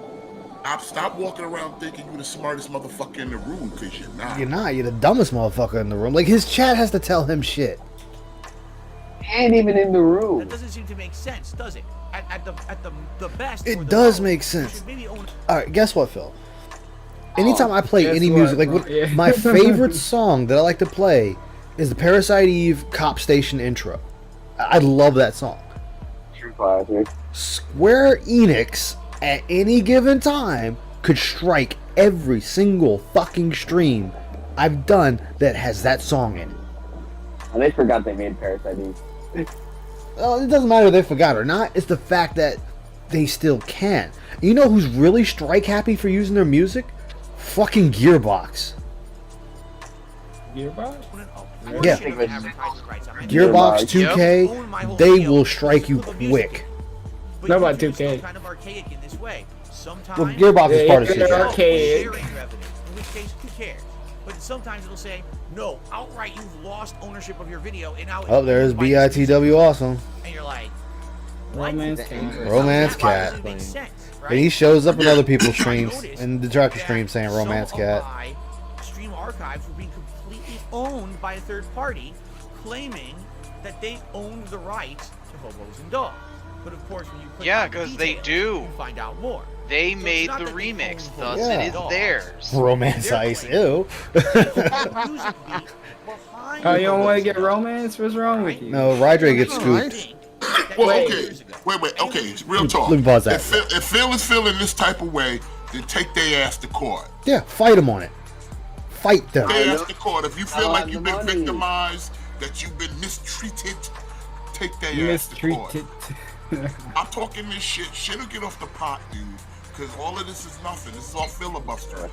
stop walking around thinking you're the smartest motherfucker in the room because you're not. You're not. You're the dumbest motherfucker in the room. Like his chat has to tell him shit. And even in the That room. doesn't seem to make sense, does it? At the best. It or the does most, make you sense. should maybe own- All right, guess what, Phil? Anytime I play Guess any what, music, like bro? what, Yeah. my favorite song that I like to play is the Parasite Eve Cop Station intro. I love that song. True classic. Square Enix at any given time could strike every single fucking stream I've done that has that song in it. And they forgot they made Parasite Eve. Well, it doesn't matter if they forgot or not. It's the fact that they still can. You know who's really strike happy for using their music? Fucking Gearbox. Gearbox? Yeah. Gearbox Gearbox. 2K, they will strike you quick. How about 2K? Kind of archaic in this way. Sometimes Well, Gearbox is Yeah, part of they're CJ. archaic. sharing revenue, in which case, who cares? But sometimes it'll say, no, outright you've lost ownership of your video, and now Oh, there's BITW awesome. And you're like, what? Romance That Cat. Romance doesn't Cat. make sense, right? And he shows up in other people's I streams, noticed in the director that stream saying Romance some of Cat. my stream archives were being completely owned by a third party, claiming that they owned the rights to Hobos and Dogs. But of course, when you click Yeah, on the 'cause they details, do. you find out more. They So it's made not the that they remix, own thus Hobos Yeah. it and is Dogs. theirs. Romance They're Ice, playing ew. the music beat behind Oh, you don't Hobos want to and get Dogs. romance? What's wrong with you? No, Rydre gets I scooped. think that Well, Wait. okay. years ago, Wait. Okay. Real talk. Let me pause that. If Phil is feeling this type of way, then take their ass to court. Yeah, fight him on it. Fight them. Their I ass know. to court. If you feel I like want you've the been money. victimized, that you've been mistreated, take their ass to court. Mistreated. I'm talking this shit. Shit'll get off the pot, dude. Because all of this is nothing. This is all filibuster.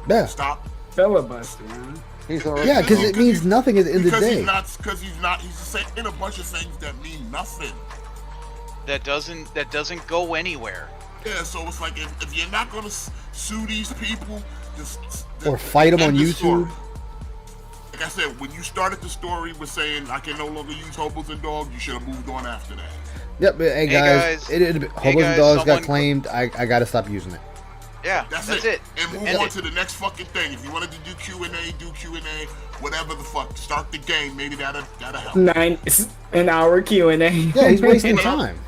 Yeah. Stop. Filibuster, man. He's already. Yeah, because it means nothing at the end of the day. He's saying a bunch of things that mean nothing. That doesn't go anywhere. Yeah, so it's like if you're not gonna sue these people, Or fight them on end the YouTube. story. Like I said, when you started the story with saying I can no longer use hobos and dogs, you should have moved on after that. Yep, but hey guys, Hobos and Dogs got claimed. I gotta stop using it. Yeah, that's it. And move on to the next fucking thing. If you wanted to do Q&A, do Q&A, whatever the fuck. Start the game. Maybe that'll help. An hour Q&A. Yeah, he's wasting time.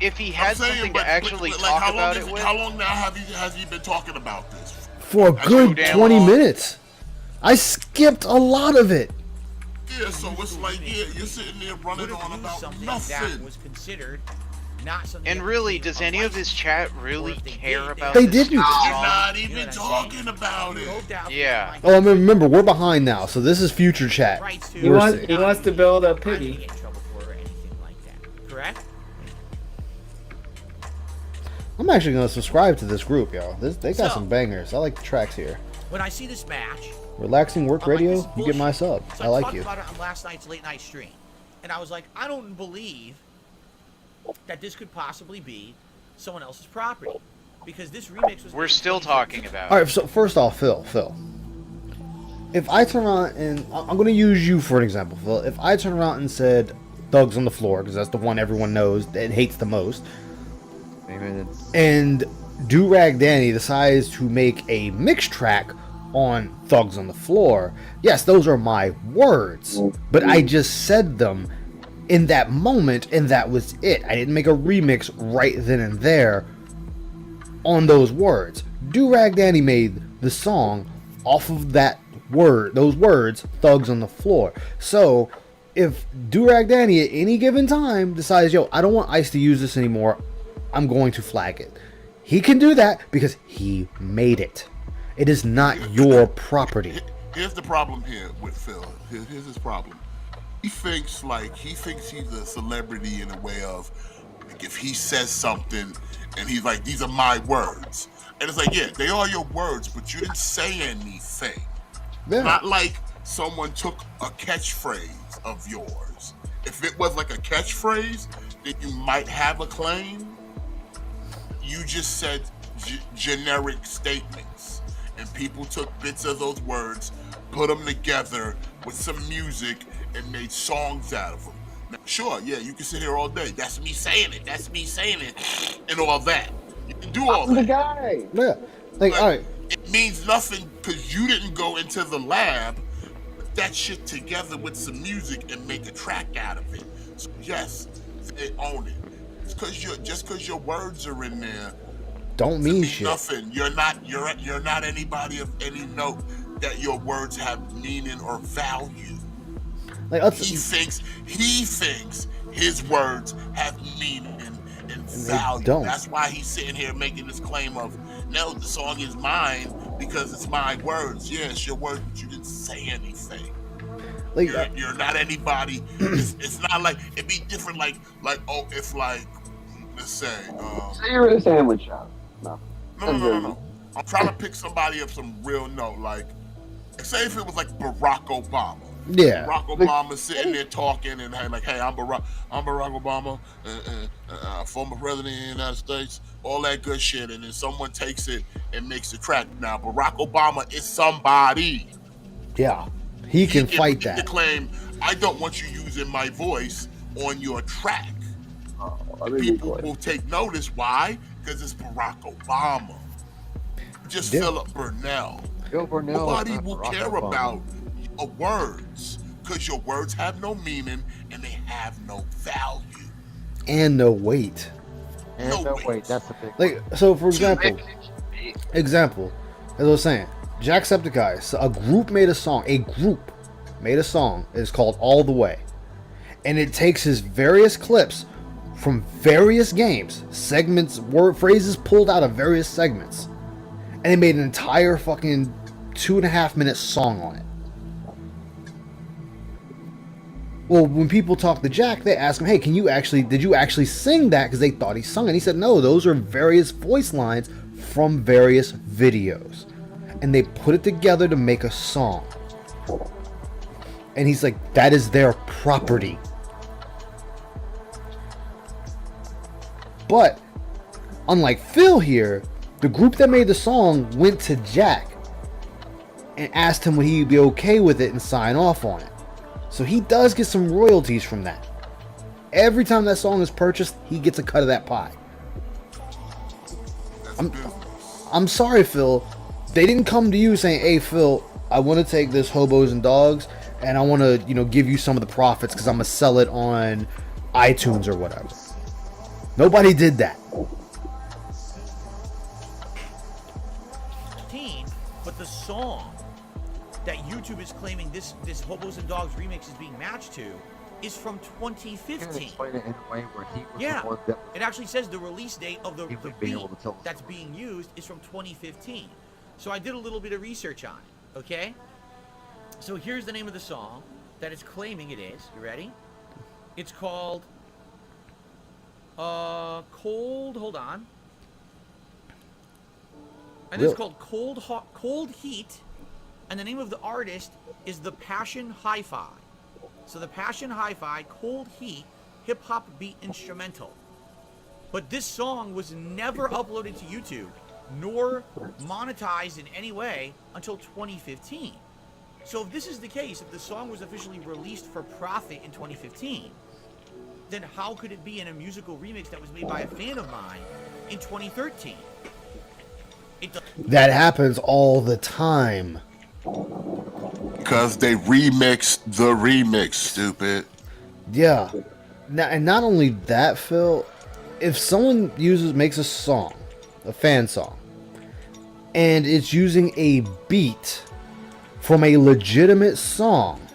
If he had something to actually talk about it with. How long now has he been talking about this? For a good 20 minutes. I skipped a lot of it. Yeah, so it's like, yeah, you're sitting there running on about nothing. That was considered not something. And really, does any of his chat really care about They this? didn't. You're not even talking about it. Yeah. Oh, I mean, remember, we're behind now, so this is future chat. He wants to build a piggy. Correct? I'm actually gonna subscribe to this group, yo. They got some bangers. I like the tracks here. When I see this match, Relaxing work radio, you get my sub. so I like talked you. about it on last night's late night stream, and I was like, I don't believe that this could possibly be someone else's property because this remix was. We're still talking about. All right, so first off, Phil. If I turn around and I'm gonna use you for an example, Phil. If I turn around and said "Thugs on the Floor" because that's the one everyone knows and hates the most, and Do-Rag Danny decides to make a mix track on Thugs on the Floor, yes, those are my words, but I just said them in that moment, and that was it. I didn't make a remix right then and there on those words. Do-Rag Danny made the song off of those words, Thugs on the Floor. So if Do-Rag Danny at any given time decides, yo, I don't want Ice to use this anymore, I'm going to flag it. He can do that because he made it. It is not your property. Here's the problem here with Phil. Here's his problem. He thinks he's a celebrity in a way of, like, if he says something and he's like, these are my words. And it's like, yeah, they are your words, but you didn't say anything. Yeah. Not like someone took a catchphrase of yours. If it was like a catchphrase, then you might have a claim. You just said generic statements, and people took bits of those words, put them together with some music, and made songs out of them. Now, sure, yeah, you can sit here all day. That's me saying it. That's me saying it, and all that. You can do all I'm the that. guy. Yeah, like, all right. It means nothing because you didn't go into the lab, put that shit together with some music and make a track out of it. So yes, they own it. Just because your words are in there, don't mean shit. Nothing. You're not anybody of any note that your words have meaning or value. Like, he thinks his words have meaning and value. Don't. That's why he's sitting here making this claim of, no, the song is mine because it's my words. Yeah, it's your words, but you didn't say anything. Like, you're not anybody. It's not like it'd be different. Like oh, if like let's say. Say you're in a sandwich shop. No. I'm trying to pick somebody up some real note. Like, say if it was like Barack Obama. Yeah. Barack Obama sitting there talking and like, hey, I'm Barack Obama, former president of the United States, all that good shit, and then someone takes it and makes a track. Now, Barack Obama is somebody. Yeah. He can fight he that. Can claim, I don't want you using my voice on your track. People will take notice. Why? Because it's Barack Obama. Just Philip Burnell. Nobody will care about your words because your words have no meaning and they have no value. And no weight. No weight. That's a big like, so for example, as I was saying, Jacksepticeye, so a group made a song. It's called All the Way. And it takes his various clips from various games, segments, word phrases pulled out of various segments. And they made an entire fucking 2.5 minute song on it. Well, when people talk to Jack, they ask him, hey, did you actually sing that? Because they thought he sung it. He said, no, those are various voice lines from various videos. And they put it together to make a song And he's like, that is their property. But, unlike Phil here, the group that made the song went to Jack and asked him would he be okay with it and sign off on it. So he does get some royalties from that. Every time that song is purchased, he gets a cut of that pie. I'm sorry, Phil. They didn't come to you saying, hey, Phil, I want to take this Hobos and Dogs and I want to, give you some of the profits because I'm going to sell it on iTunes or whatever. Nobody did that. But the song that YouTube is claiming this Hobos and Dogs remix is being matched to is from 2015. Explain it in a way where he was yeah, the one that it actually says the release date of the beat that's story. being used is from 2015. So I did a little bit of research on it, okay? So here's the name of the song that it's claiming it is. You ready? It's called Cold, hold on. And it's called Cold Heat, and the name of the artist is The Passion Hi-Fi. So The Passion Hi-Fi, Cold Heat, hip-hop beat instrumental. But this song was never uploaded to YouTube, nor monetized in any way until 2015. So if this is the case, if the song was officially released for profit in 2015, then how could it be in a musical remix that was made by a fan of mine in 2013? That happens all the time. Because they remixed the remix, stupid. Yeah. Now, and not only that, Phil, if someone makes a song, a fan song, and it's using a beat from a legitimate song,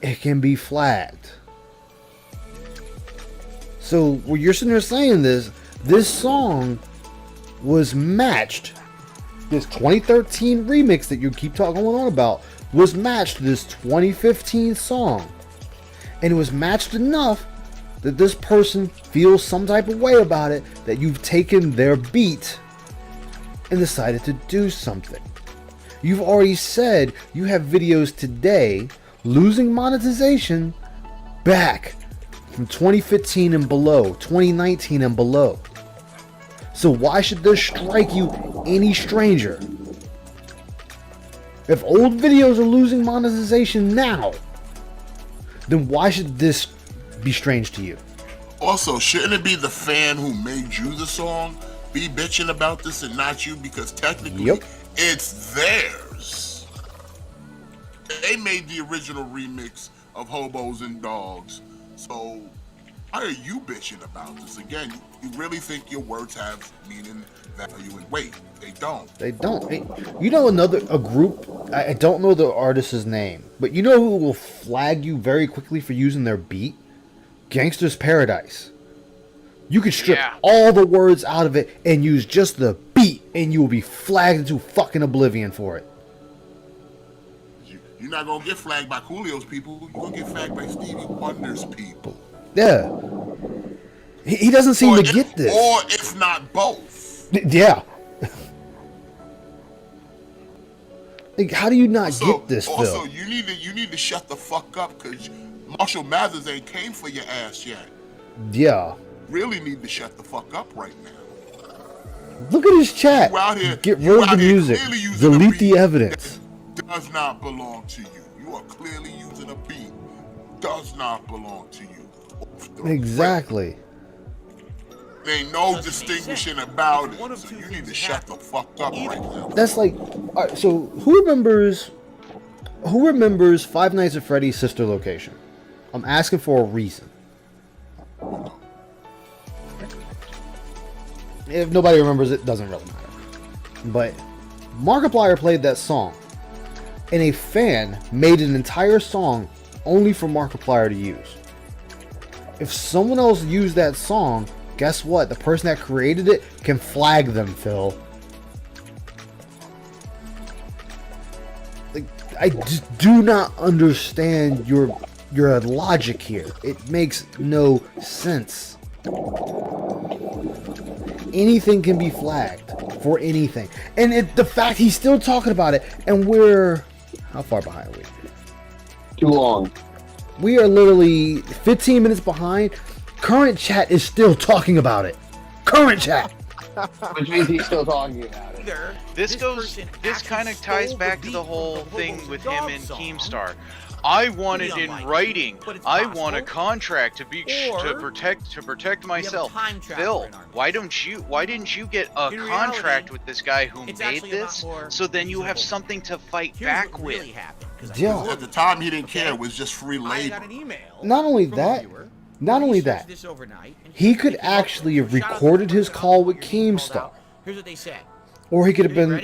it can be flagged. So when you're sitting there saying this song was matched, this 2013 remix that you keep talking on about was matched to this 2015 song, and it was matched enough that this person feels some type of way about it, that you've taken their beat and decided to do something. You've already said you have videos today losing monetization back from 2015 and below, 2019 and below. So why should this strike you any stranger? If old videos are losing monetization now, then why should this be strange to you? Also, shouldn't it be the fan who made you the song be bitching about this and not you? Because technically, it's theirs. They made the original remix of Hobos and Dogs. So why are you bitching about this? Again, you really think your words have meaning, value, and weight. They don't. They don't. You know a group, I don't know the artist's name, but you know who will flag you very quickly for using their beat? Gangsta's Paradise. You could strip all the words out of it and use just the beat, and you will be flagged into fucking oblivion for it. You're not going to get flagged by Coolio's people. You're going to get flagged by Stevie Wonder's people. Yeah. He doesn't seem to get this. Or if not both. Yeah. Like, how do you not get this, Phil? Also, you need to shut the fuck up, because Marshall Mathers ain't came for your ass yet. Yeah. Really need to shut the fuck up right now. Look at his chat. Get rid of the music. Delete the evidence. Does not belong to you. You are clearly using a beat. Does not belong to you. Exactly. There ain't no distinguishing about it. So you need to shut the fuck up right now. That's like, all right, so who remembers Five Nights at Freddy's sister location? I'm asking for a reason. If nobody remembers it, doesn't really matter. But Markiplier played that song, and a fan made an entire song only for Markiplier to use. If someone else used that song, guess what? The person that created it can flag them, Phil. Like, I just do not understand your logic here. It makes no sense. Anything can be flagged for anything, and the fact he's still talking about it, and we're How far behind are we? Too long. We are literally 15 minutes behind. Current chat is still talking about it. Current chat. Which means he's still talking about it. This kind of ties back to the whole thing with him and Keemstar. I want it in writing. I want a contract to protect myself. Phil, why didn't you get a contract with this guy who made this? So then you have something to fight back with. Yeah. At the time, he didn't care. It was just free labor. Not only that, he could actually have recorded his call with Keemstar. Here's what they said. Or he could have been,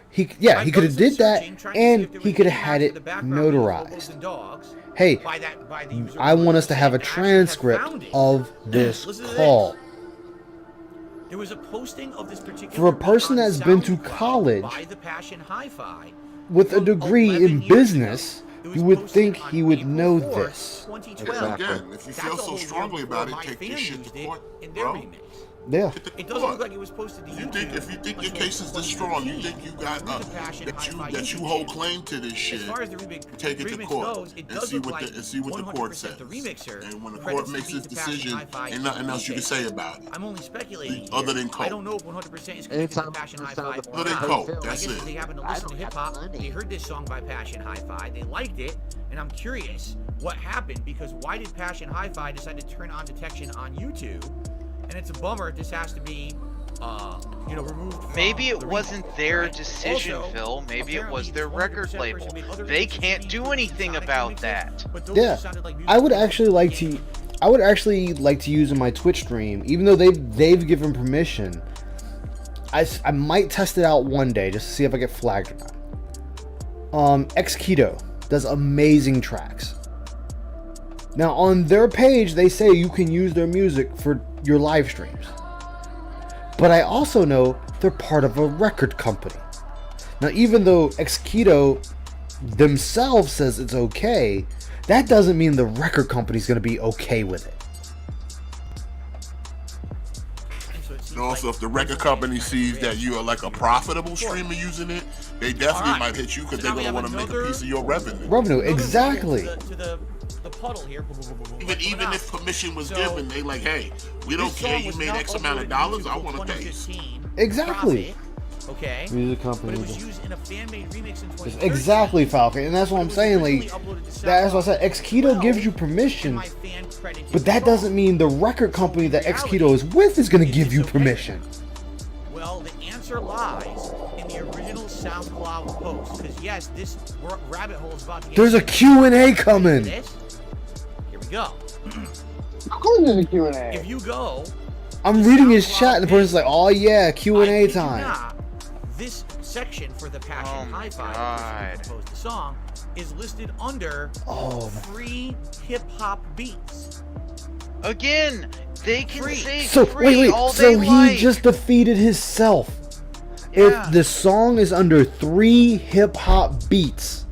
he could have did that, and he could have had it notarized. Hey, I want us to have a transcript of this call. There was a posting of this particular For a person that's been to college with a degree in business, you would think he would know this. Again, if you feel so strongly about it, take this shit to court, bro. Yeah. It doesn't look like it was posted to YouTube. If you think your case is this strong, you think you got that you hold claim to this shit. As far as the remix, take it to court goes, it and does see look what like the court says. And when the court makes its decision, ain't nothing else you can say about it. I'm only speculating. Other than Coke. I don't know if 100% is connected to Passion Hi-Fi. Other than Coke, that's I guess it. they happen to listen to hip hop. They heard this song by Passion Hi-Fi. They liked it, and I'm curious what happened, because why did Passion Hi-Fi decide to turn on detection on YouTube? And it's a bummer. This has to be, removed. Maybe it wasn't their decision, Phil. Maybe it was their record label. They can't do anything about that. Yeah, I would actually like to use in my Twitch stream, even though they've given permission. I might test it out one day just to see if I get flagged or not. Keto does amazing tracks. Now on their page, they say you can use their music for your live streams. But I also know they're part of a record company. Now, even though Keto themselves says it's okay, that doesn't mean the record company's going to be okay with it. And also, if the record company sees that you are like a profitable streamer using it, they definitely might hit you because they're going to want to make a piece of your revenue. Exactly. The puddle here. Even if permission was given, they like, hey, we don't care. You made X amount of dollars. I want to pay. Exactly. Okay. Music company. But it was used in a fan-made remix in 2013. Exactly, Falcon, and that's what I'm saying. Like, that's what I said. Keto gives you permission, but that doesn't mean the record company that Keto is with is going to give you permission. Well, the answer lies in the original SoundCloud post, because yes, this rabbit hole is about to get. There's a Q&A coming. Here we go. Of course there's a Q&A. If you go, I'm reading his chat, and the person's like, "Oh yeah, Q&A time." This section for the Passion Hi-Fi proposed the song is listed under free hip-hop beats. Again, they can say so free all day he just defeated himself. Yeah. If the song is under 3 hip-hop beats,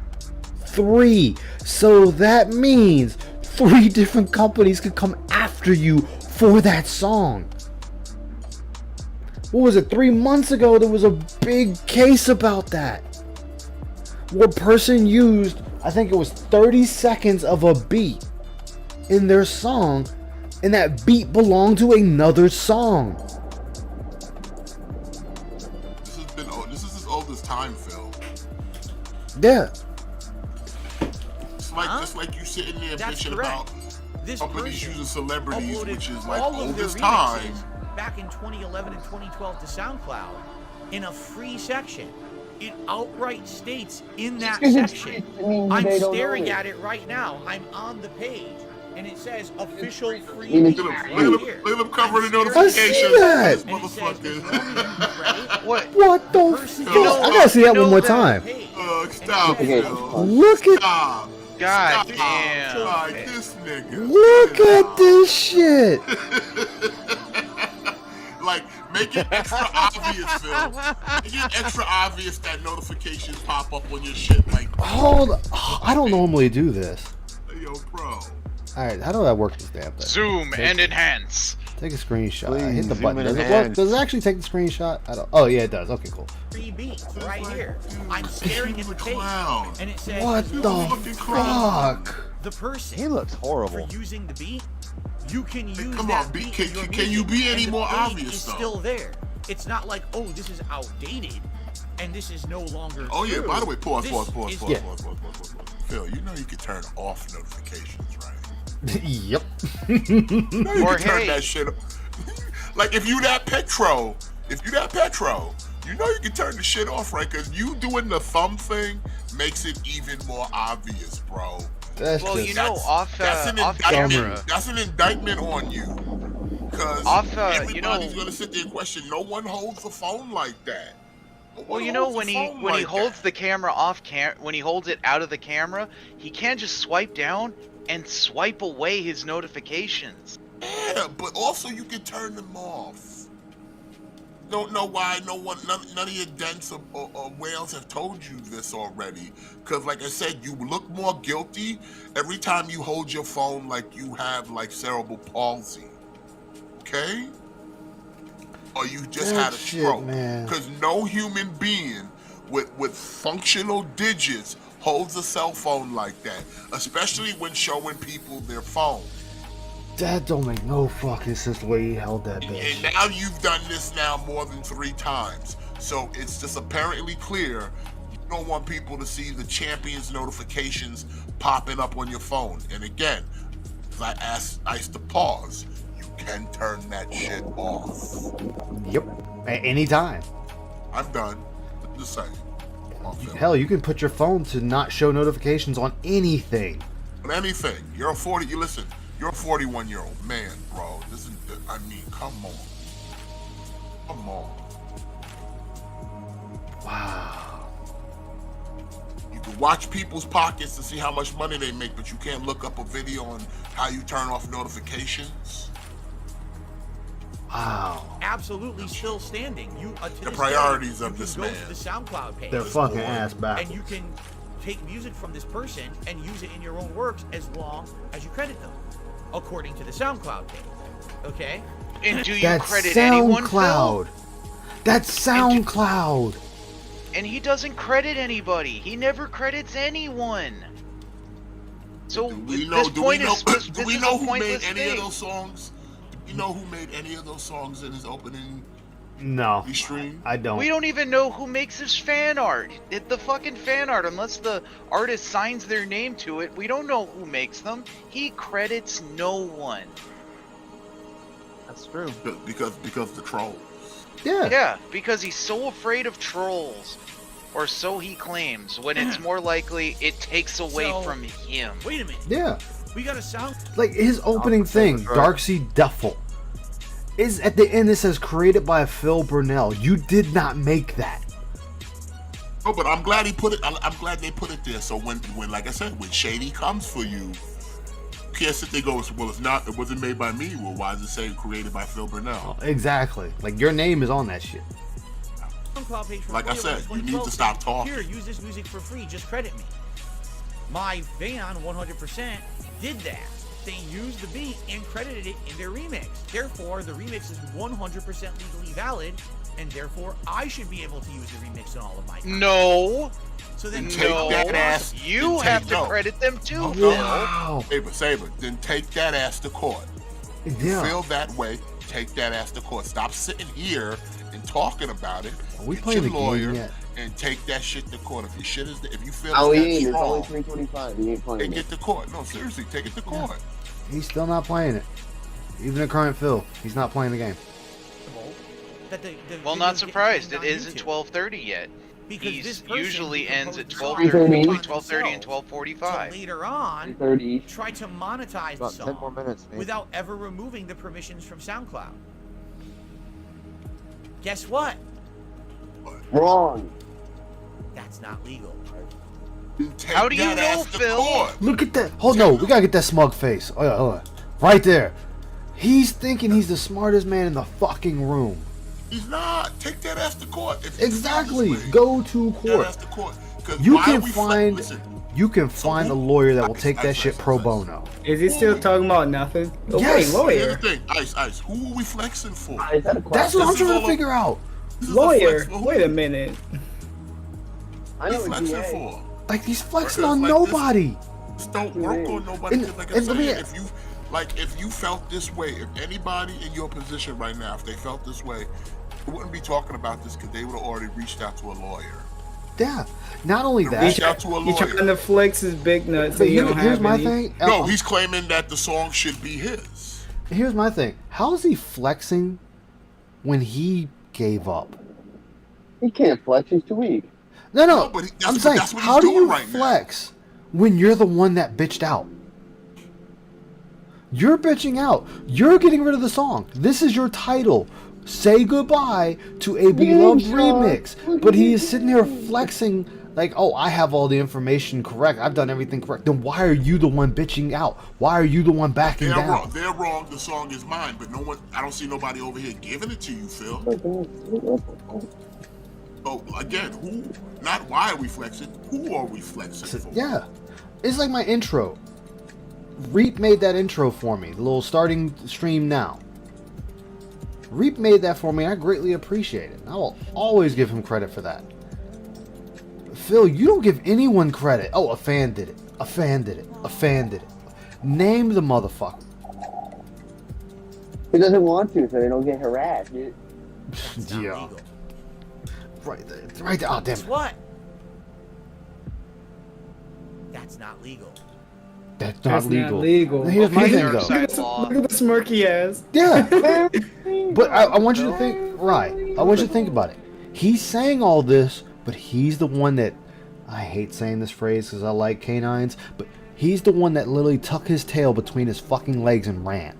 3, so that means 3 different companies could come after you for that song. What was it, 3 months ago, there was a big case about that. Where a person used, I think it was 30 seconds of a beat in their song, and that beat belonged to another song. This is as old as time, Phil. Yeah. Just like you sitting there bitching about companies using celebrities, which is like old as time. Back in 2011 and 2012 to SoundCloud in a free section. It outright states in that section. I'm staring at it right now. I'm on the page, and it says official free. Look at them covering the notifications. I see that. What the fuck? I gotta see that one more time. Stop. Look at. God damn. God, this nigga. Look at this shit. Like, make it extra obvious, Phil. Make it extra obvious that notifications pop up on your shit. Like, hold. I don't normally do this. Yo, bro. All right, how do I work this damn thing? Zoom and enhance. Take a screenshot. Please, Hit the zoom button. in Does it and work? hands. Does it actually take the screenshot? I don't. Oh yeah, it does. Okay, cool. 3 beats right here. I'm staring at the page, Clown. and it says What the fucking clown. fuck? the person He looks for horrible. using the beat. You can use come that on, beat can- in your can you music, be and any the more beat obvious, is though? still there. It's not like, oh, this is outdated, and this is no longer. Oh yeah, true. by the way, pause. This is- Yeah. Phil, you know you can turn off notifications, right? Yep. You know you Or can turn hey. that shit. Like if you that petro, you know you can turn the shit off, right? Because you doing the thumb thing makes it even more obvious, bro. That's Well, just, you know, off That's off an indictment. camera. That's an indictment on you. Because Off, everybody's you know- gonna sit there and question. No one holds the phone like that. No Well, one you know, holds when the he phone when he like holds that. the camera when he holds it out of the camera, he can't just swipe down and swipe away his notifications. Yeah, but also you can turn them off. Don't know why none of your dents or whales have told you this already. Because like I said, you look more guilty every time you hold your phone like you have like cerebral palsy. Okay? Or you just That had a shit, stroke. man. Because no human being with functional digits holds a cell phone like that. Especially when showing people their phone. that don't make no fucking sense the way he held that And bitch. now you've done this now more than 3 times. So it's just apparently clear you don't want people to see the champions notifications popping up on your phone. And again, as I asked Ice to pause, you can turn that shit off. Yep. At any time. I'm done. Just saying. Come on, Phil. Hell, you can put your phone to not show notifications on anything. On anything. You're a 41-year-old man, bro. This is, I mean, come on. Come on. Wow. You can watch people's pockets to see how much money they make, but you can't look up a video on how you turn off notifications. Wow. absolutely still standing. You to The this priorities day, of you this can go man. to the SoundCloud page. They're fucking ass and backwards. you can take music from this person and use it in your own works as long as you credit them, according to the SoundCloud page. Okay? And do you That's credit anyone, SoundCloud. Phil? That's SoundCloud. And he doesn't credit anybody. He never credits anyone. So Do we this know point is this do we is know a who made pointless any of thing. those songs? Do we know who made any of those songs in his opening No, stream? I don't. We don't even know who makes his fan art. The fucking fan art, unless the artist signs their name to it, we don't know who makes them. He credits no one. That's true. Because the trolls. Yeah. Yeah, because he's so afraid of trolls. Or so he claims, when it's more likely it takes away So- from him. Wait a minute. Yeah. We got a sound. Like his opening thing, right. Darksea Duffel, is at the end. It says created by Phil Burnell. You did not make that. Oh, but I'm glad he put it. I'm glad they put it there. So when like I said, when Shady comes for you, you can't sit there and go, well, it's not. It wasn't made by me. Well, why does it say created by Phil Burnell? Exactly. Like your name is on that shit. SoundCloud page from Like I said, you need to 2012. stop talking. Here, use this music for free. Just credit me. My fan 100% did that. They used the beat and credited it in their remix. Therefore, the remix is 100% legally valid, and therefore I should be able to use the remix in all of my content. No, So then Take no, that ass. you Then have take- to no. credit them too, Phil. Wow. Saber, then take that ass to court. Yeah. Feel that way, take that ass to court. Stop sitting here and talking about it. Are we Get playing your the game lawyer yet? and take that shit to court. If your shit is, if you feel Oh, he it's ain't. It's that only strong, 325. He ain't playing take it. it to court. No, seriously, take it to court. He's still not playing it. Even the current Phil, he's not playing the game. that the Well, videos not get surprised. streamed It on isn't YouTube. 12:30 yet. Because He's this person usually ends at decomposed the 12:30, song between on 12:30 and themselves 12:45. to later on 330. try to monetize the About 10 more song minutes, maybe. without ever removing the permissions from SoundCloud. Guess what? Wrong. That's not legal. Then take How do you that know, ass to Phil? court. Look at that. Hold no, we gotta get that smug face. Oh yeah, hold on. Right there. He's thinking he's the smartest man in the fucking room. He's not. Take that ass to court. If you feel Exactly. this way, Go to take that court. ass to court. 'Cause You why can are we find listen, you can find a lawyer that will take that shit pro bono. Is he still talking about nothing? Oh, Yes. wait, Here's lawyer. the thing, Ice. Who are we flexing for? Is that a That's question? what I'm This is trying to all- figure out. This is a Lawyer. flex for who? Wait a minute. I Who know we what flexing DA. for? Like he's flexing Because, on like, this- nobody. This don't work on nobody. And- 'Cause like I and let me- said, if you felt this way, if anybody in your position right now, if they felt this way, they wouldn't be talking about this because they would have already reached out to a lawyer. Yeah. Not only that, Reach out to a He's trying lawyer. to flex his big nuts. but So you don't here's have my any. thing. No, he's claiming that the song should be his. Here's my thing. How is he flexing when he gave up? He can't flex. He's too weak. No, No, but I'm saying, that's what he's how do doing you right now. flex when you're the one that bitched out? You're bitching out. You're getting rid of the song. This is your title. Say goodbye to a beloved Sean. remix. But he is sitting here flexing like, oh, I have all the information correct. I've done everything correct. Then why are you the one bitching out? Why are you the one backing They're down? wrong. They're wrong. The song is mine, but no one. I don't see nobody over here giving it to you, Phil. So again, who? Not why are we flexing? Who are we flexing for? Yeah. It's like my intro. Reap made that intro for me. The little starting stream now. Reap made that for me. I greatly appreciate it. I will always give him credit for that. Phil, you don't give anyone credit. Oh, a fan did it. A fan did it. A fan did it. Name the motherfucker. He doesn't want to, so they don't get harassed. Dude. It's not Yeah. legal. Right there. Right there. Oh, damn Guess it. what? That's not legal. That's not That's legal. not legal. Here's my Okay. thing, though. Dark side Look law. at the smirk he has. Yeah. But I want you to think, right. I want you to think about it. He's saying all this, but he's the one that, I hate saying this phrase because I like canines, but he's the one that literally tucked his tail between his fucking legs and ran.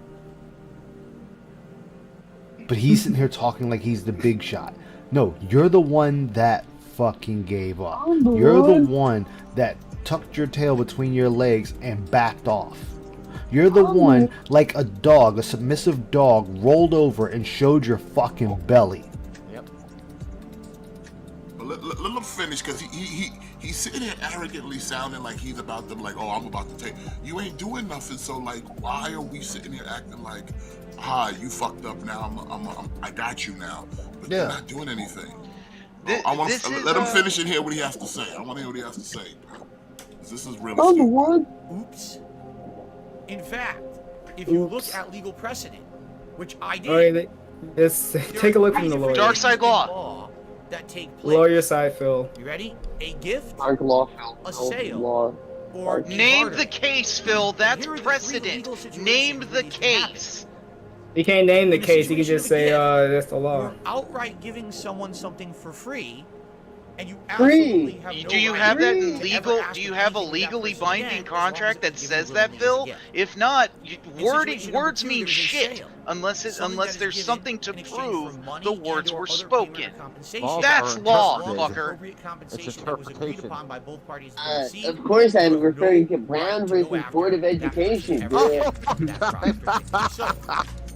But he's sitting here talking like he's the big shot. No, you're the one that fucking gave up. You're the one that tucked your tail between your legs and backed off. You're the one, like a dog, a submissive dog, rolled over and showed your fucking belly. But let him finish, because he's sitting here arrogantly sounding like he's about to, like, oh, I'm about to take. You ain't doing nothing, so, like, why are we sitting here acting like, you fucked up now, I got you now. But you're not doing anything. I want to let him finish and hear what he has to say. I want to hear what he has to say. This is really I'm the stupid. one. Oops. In fact, if you look at legal precedent, which I did, All right, let's take a look from the lawyer. Dark side law. That take place. Lawyer side, Phil. You ready? A gift, Dark law. a sale, Law. or a Name barter. the case, Phil. That's Here are the three precedent. legal situations Name where the these can happen. case. He can't name the In a case. He can situation just of a say, gift, that's the law. You're outright giving someone something for free, and you Free. absolutely have no Do you right have that to in ever legal? ask Do you to have a please give that legally person binding again, as long as contract that it's says given that, willingly Phil? as a gift. If not, situation number words two, mean there's a shit sale. unless Something that is there's given something to in exchange prove for money the and words or were other spoken. payment or compensation. Laws That's are law, interpreted. fucker. Appropriate compensation It's that was agreed interpretation. upon by both parties to Uh, receive. of course, I'm You have referring no to Brown right to versus go after Board of that person Education. ever Yeah. again. That product or thing. So,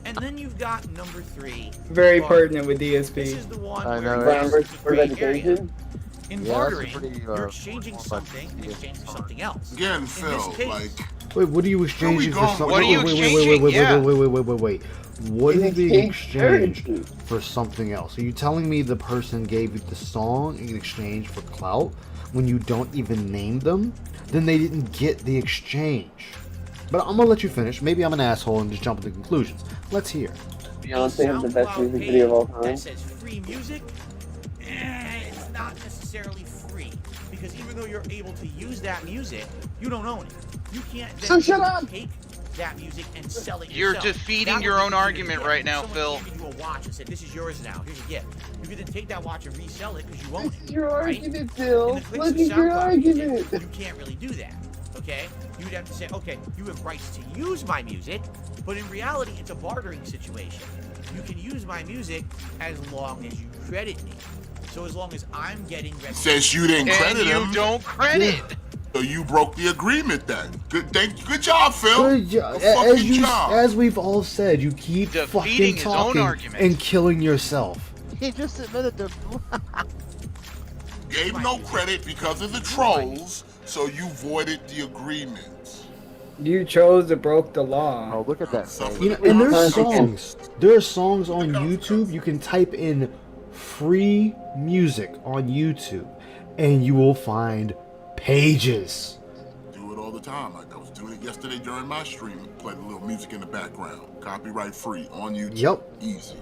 and then you've got number 3. Very barter. pertinent with This DSP. is the one I where know, you Brown have versus this Board of gray area. Education. In Yeah, that's a bartering, pretty, you're exchanging complex something in idea. exchange for something else. Again, In this Phil, case, like, Wait, what are you exchanging for going? something? What are you exchanging? Wait. What In is being exchange exchanged currency. for something else? Are you telling me the person gave you the song in exchange for clout when you don't even name them? Then they didn't get the exchange. But I'm gonna let you finish. Maybe I'm an asshole and just jump to conclusions. Let's hear. Beyonce has the best SoundCloud music page video of all time. that says free music, it's not necessarily free, because even though you're able to use that music, you don't own it. You can't then So shut up! take that music and sell it You're yourself. defeating That your would own be considered a argument gift. right now, Someone Phil. handed you a watch and said, "This is yours now. Here's a gift." You could then take that watch and resell it because you own This it. is your right? argument, In Phil. the case Look of at your SoundCloud music, argument. you can't really do that. Okay? You would have to say, okay, you have rights to use my music, but in reality, it's a bartering situation. You can use my music as long as you credit me. So as long as I'm getting since you didn't And credit you him, don't credit. so you broke the agreement then. Good job, Phil. Good job. Good fucking As job. we've all said, you keep Defeating fucking his own talking argument. and killing yourself. He just admitted to. Gave no credit because of the trolls, So you voided the agreement. You chose to break the law. Oh, look at that So face. for You know, the and there's consequence- songs. There are songs on YouTube. You can type in free music on YouTube, and you will find pages. Do it all the time. Like I was doing it yesterday during my stream. Played a little music in the background. Copyright free on YouTube. Yep. Easy.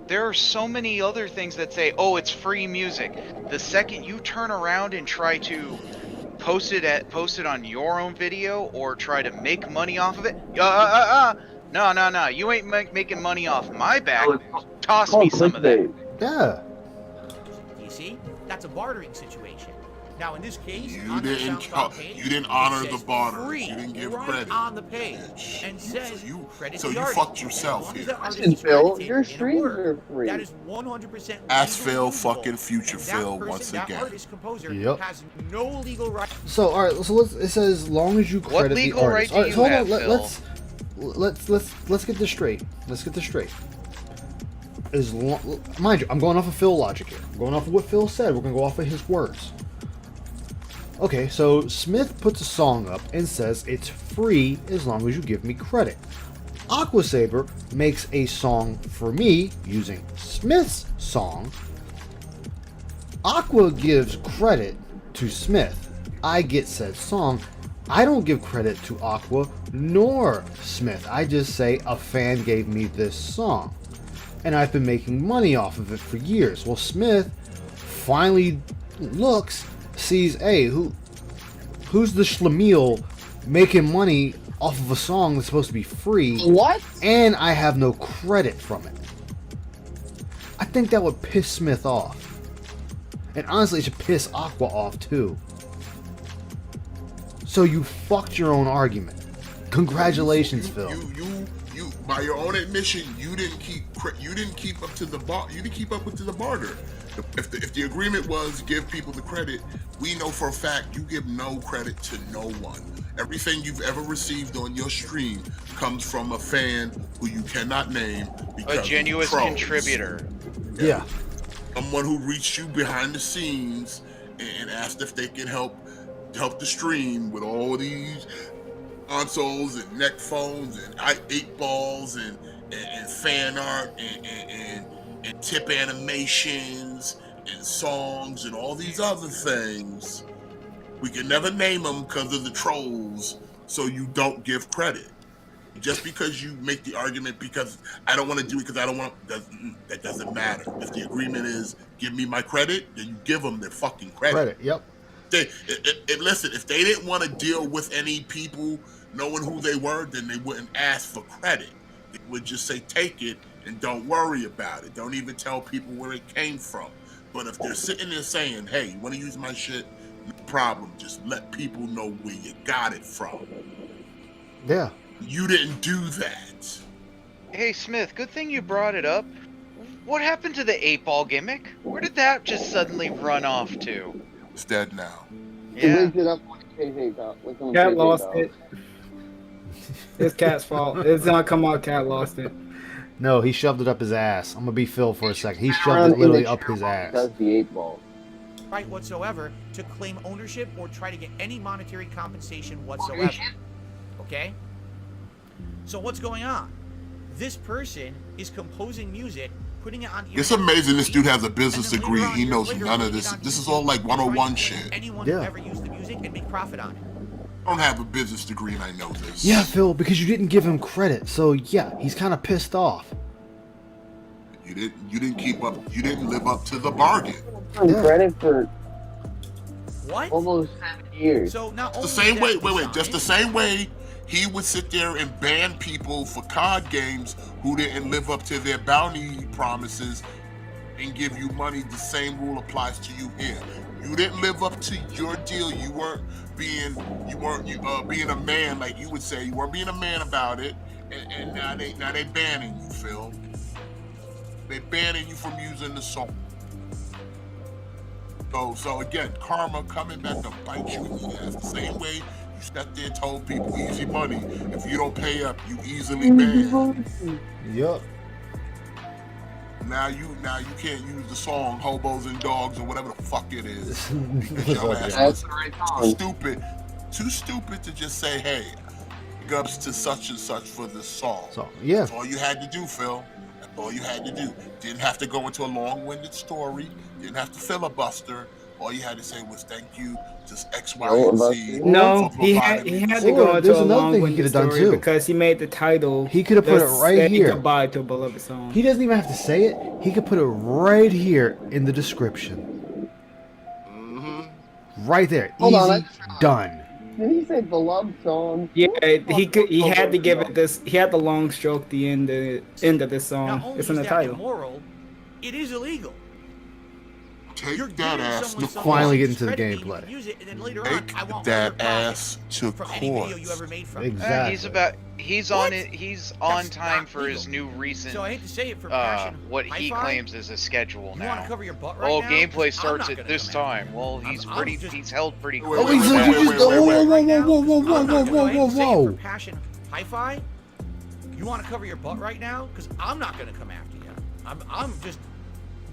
There are so many other things that say, "Oh, it's free music." The second you turn around and try to post it on your own video or try to make money off of it, no, you ain't making money off my back. Toss me some of that. Yeah. You see? That's a bartering situation. Now, in this case, You on the didn't SoundCloud page, you didn't it honor says the barter. free You didn't give right credit. on the page, Bitch. and says credit So the you artist. fucked yourself As long as here. that artist Listen, is Phil, credited your in a streams work, are free. That is 100% Ask legally Phil usable. fucking future That Phil person, once that again. artist, composer Yep. has no legal right. So all right. So it says as long as you What credit the legal right artist. do All right. you So hold have, on. Let's get this straight. Let's get this straight. As long, mind you, I'm going off of Phil logic here. I'm going off of what Phil said. We're gonna go off of his words. Okay, so Smith puts a song up and says it's free as long as you give me credit. Aquasaber makes a song for me using Smith's song. Aqua gives credit to Smith. I get said song. I don't give credit to Aqua nor Smith. I just say a fan gave me this song. And I've been making money off of it for years. Well, Smith finally looks, sees, hey, who's the schlemiel making money off of a song that's supposed to be free? What? And I have no credit from it. I think that would piss Smith off. And honestly, it should piss Aqua off too. So you fucked your own argument. Congratulations, Phil. You by your own admission, you didn't keep up to the barter. If the agreement was give people the credit, we know for a fact you give no credit to no one. Everything you've ever received on your stream comes from a fan who you cannot name because A genuine of trolls. contributor. Yeah. Someone who reached you behind the scenes and asked if they can help the stream with all these consoles and neck phones and 8-balls and fan art and tip animations and songs and all these other things. We can never name them because of the trolls, so you don't give credit. Just because you make the argument because I don't want to do it because I don't want, that doesn't matter. If the agreement is give me my credit, then you give them their fucking credit. Yep. Listen, if they didn't want to deal with any people knowing who they were, then they wouldn't ask for credit. They would just say take it and don't worry about it. Don't even tell people where it came from. But if they're sitting there saying, hey, you want to use my shit? No problem. Just let people know where you got it from. Yeah. You didn't do that. Hey Smith, good thing you brought it up. What happened to the 8-ball gimmick? Where did that just suddenly run off to? It's dead now. He Yeah. raised it up with KK though. Cat lost it. It's Cat's fault. It's not come out. Cat lost it. No, he shoved it up his ass. I'm gonna be Phil for a second. He shoved it literally up his ass. Does the 8-ball. Right whatsoever to claim ownership or try to get any monetary compensation whatsoever. Okay? So what's going on? This person is composing music, putting it on. It's amazing this dude has a business degree. He knows none of this. This is all like 101 shit. Anyone Yeah. who ever used the music and make profit on it. I don't have a business degree and I know this. Yeah, Phil, because you didn't give him credit. So yeah, he's kind of pissed off. You didn't keep up. You didn't live up to the bargain. Yeah. Credit for What? almost 7 years. So not The only same is way. that Wait. Just the design- same way he would sit there and ban people for COD games who didn't live up to their bounty promises and give you money. The same rule applies to you here. You didn't live up to your deal. You weren't being a man, like you would say. You weren't being a man about it, and now they banning you, Phil. They banning you from using the song. So again, karma coming back to bite you in the ass. The same way you sat there and told people easy money. If you don't pay up, you easily banned. Yup. Now you can't use the song "Hobos and Dogs" or whatever the fuck it is because your ass That's was the right too stupid to just say, "Hey, big ups to such and such for this song." So yeah, That's all you had to do, Phil. That's all you had to do. Didn't have to go into a long-winded story. Didn't have to filibuster. All you had to say was thank you to X, Y, and Z. No, for he had providing me to this Or go into there's a another thing he long-winded could've done, story too. because he made the title. He could have put it right say here. Goodbye to a beloved song. He doesn't even have to say it. He could put it right here in the description. Right there. Hold on, Easy, done. Did he say beloved song? Yeah, he had to give it this. He had the long stroke the end of this Not song. only It's in is the that title. immoral, it is illegal. Take You're that giving ass someone to something Finally court. get into the credit, you gameplay. can use it, and then later on, Take I want that 100% ass to from any video you court. ever made from it. Exactly. He's What? on it. He's on That's time not for his legal. new recent So I hate to say it for passion. what he Hi-Fi, claims is a schedule You want now. to cover your butt right Oh, now? gameplay 'Cause I'm starts not at gonna this come after time. you. Well, I'm just- he's held pretty Wait, close. wait, so you just go- whoa, right now, whoa, whoa, 'cause whoa, I'm not whoa, gonna- I hate to say it whoa, for whoa. passion. Hi-Fi, you want to cover your butt right now? Because I'm not going to come after you. I'm just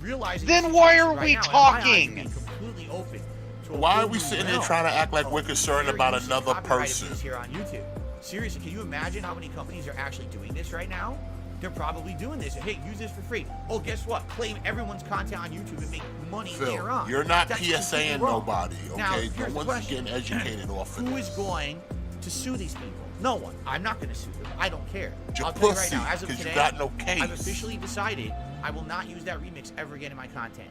realizing. Then the why situation are right we now, and my eyes are talking? being completely open to a Why are whole we new sitting here realm trying to act like of we're concerned fair about use of another copyrighted person? things here on YouTube? Seriously, can you imagine how many companies are actually doing this right now? They're probably doing this. Hey, use this for free. Oh, guess what? Claim everyone's content on YouTube and make money later Phil, on. you're not That's PSAing completely wrong. nobody, Now, okay? here's No the one's question. getting educated off of Who this. is going to sue these people? No one. I'm not going to sue them. I don't care. You're I'll tell you right pussy, now, as of 'cause you today, got no case. I've officially decided I will not use that remix ever again in my content.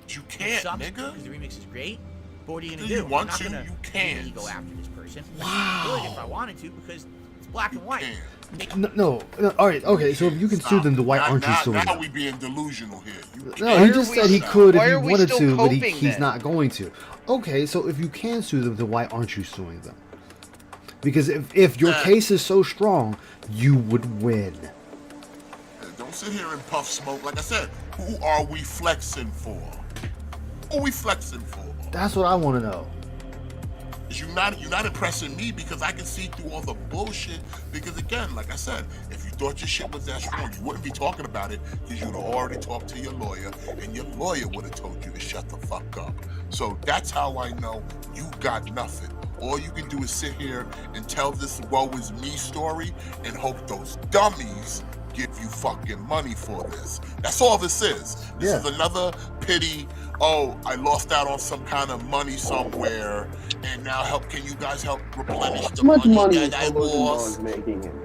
You It can't, sucks nigga. because the remix is great. But what are you gonna Do do? you want I'm not to? gonna You can't. really go after this person. I could if I wanted to because it's black and white. No. All right. Okay. So if you can sue them, then why aren't you suing Now them? we being delusional here. You No, can't. he just said he could if why he are we wanted still to, but coping he's then? not going to. Okay, so if you can sue them, then why aren't you suing them? Because if your case is so strong, you would win. Don't sit here and puff smoke. Like I said, who are we flexing for? Who are we flexing for? That's what I want to know. You're not impressing me because I can see through all the bullshit. Because again, like I said, if you thought your shit was that strong, you wouldn't be talking about it because you'd have already talked to your lawyer, and your lawyer would have told you to shut the fuck up. So that's how I know you got nothing. All you can do is sit here and tell this woe is me story and hope those dummies give you fucking money for this. That's all this is. This is another pity. Oh, I lost out on some kind of money somewhere, and now can you guys help replenish the How much money that is I Hobos and lost? Dogs making him?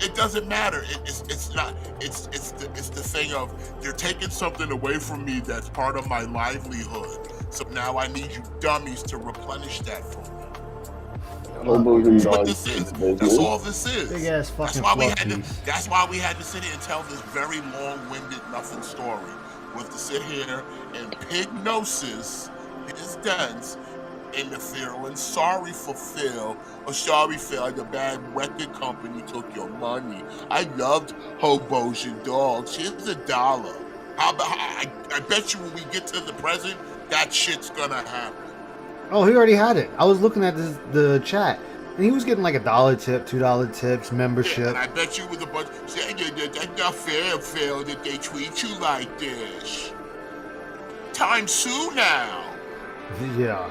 It doesn't matter. It's not. It's the thing of you're taking something away from me that's part of my livelihood. So now I need you dummies to replenish that for me. Hobos and That's what Dogs this is. business. That's all this is. Big ass fucking That's why we fluff had to. piece. That's why we had to sit here and tell this very long-winded nothing story. Was to sit here and pignosis his dents into feeling sorry for Phil, or sorry Phil, the bad record company took your money. I loved Hobos and Dogs. Here's $1. I bet you when we get to the present, that shit's gonna happen. Oh, he already had it. I was looking at the chat, and he was getting like $1 tip, $2 tips, membership. And I bet you with a bunch saying that's not fair, Phil, that they treat you like this. Time soon now. Yeah,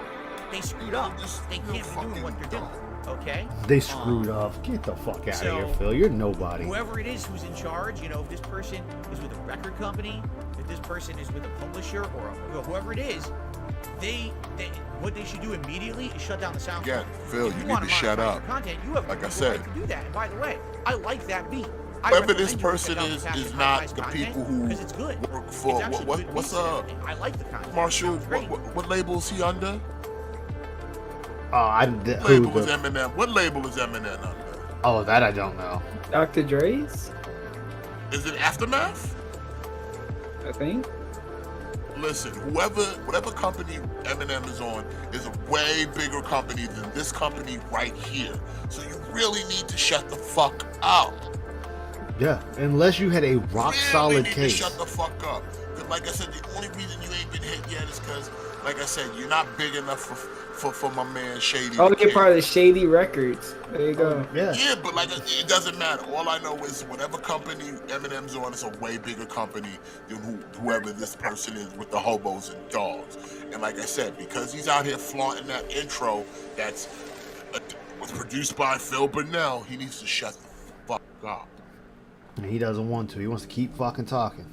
They screwed up. They can't be doing what they're doing. Okay? they screwed up. Get the fuck out of here, Phil. You're nobody. Whoever it is who's in charge, if this person is with a record company, if this person is with a publisher or whoever it is, what they should do immediately is shut down the sound. Yeah, Phil, you need to shut up. Content, you have Like I the said. right to do that. And by the way, I like that beat. Whoever this person is not the people who it's good. work for. It's actually good What's beats and everything. I like the content. Marshall? It's great. What label is he under? What label is Eminem under? Oh, that I don't know. Dr. Dre's, Is it Aftermath? I think. Listen, whatever company Eminem is on is a way bigger company than this company right here. So you really need to shut the fuck up. Yeah, unless you had a rock Really solid need case. to shut the fuck up. like I said, the only reason you ain't been hit yet is because, like I said, you're not big enough for my man Shady. Oh, you're part of Shady Records. There you go. Yeah. Yeah, but like it doesn't matter. All I know is whatever company Eminem's on is a way bigger company than whoever this person is with the hobos and dogs. And like I said, because he's out here flaunting that intro was produced by Phil Burnell, he needs to shut the fuck up. And he doesn't want to. He wants to keep fucking talking.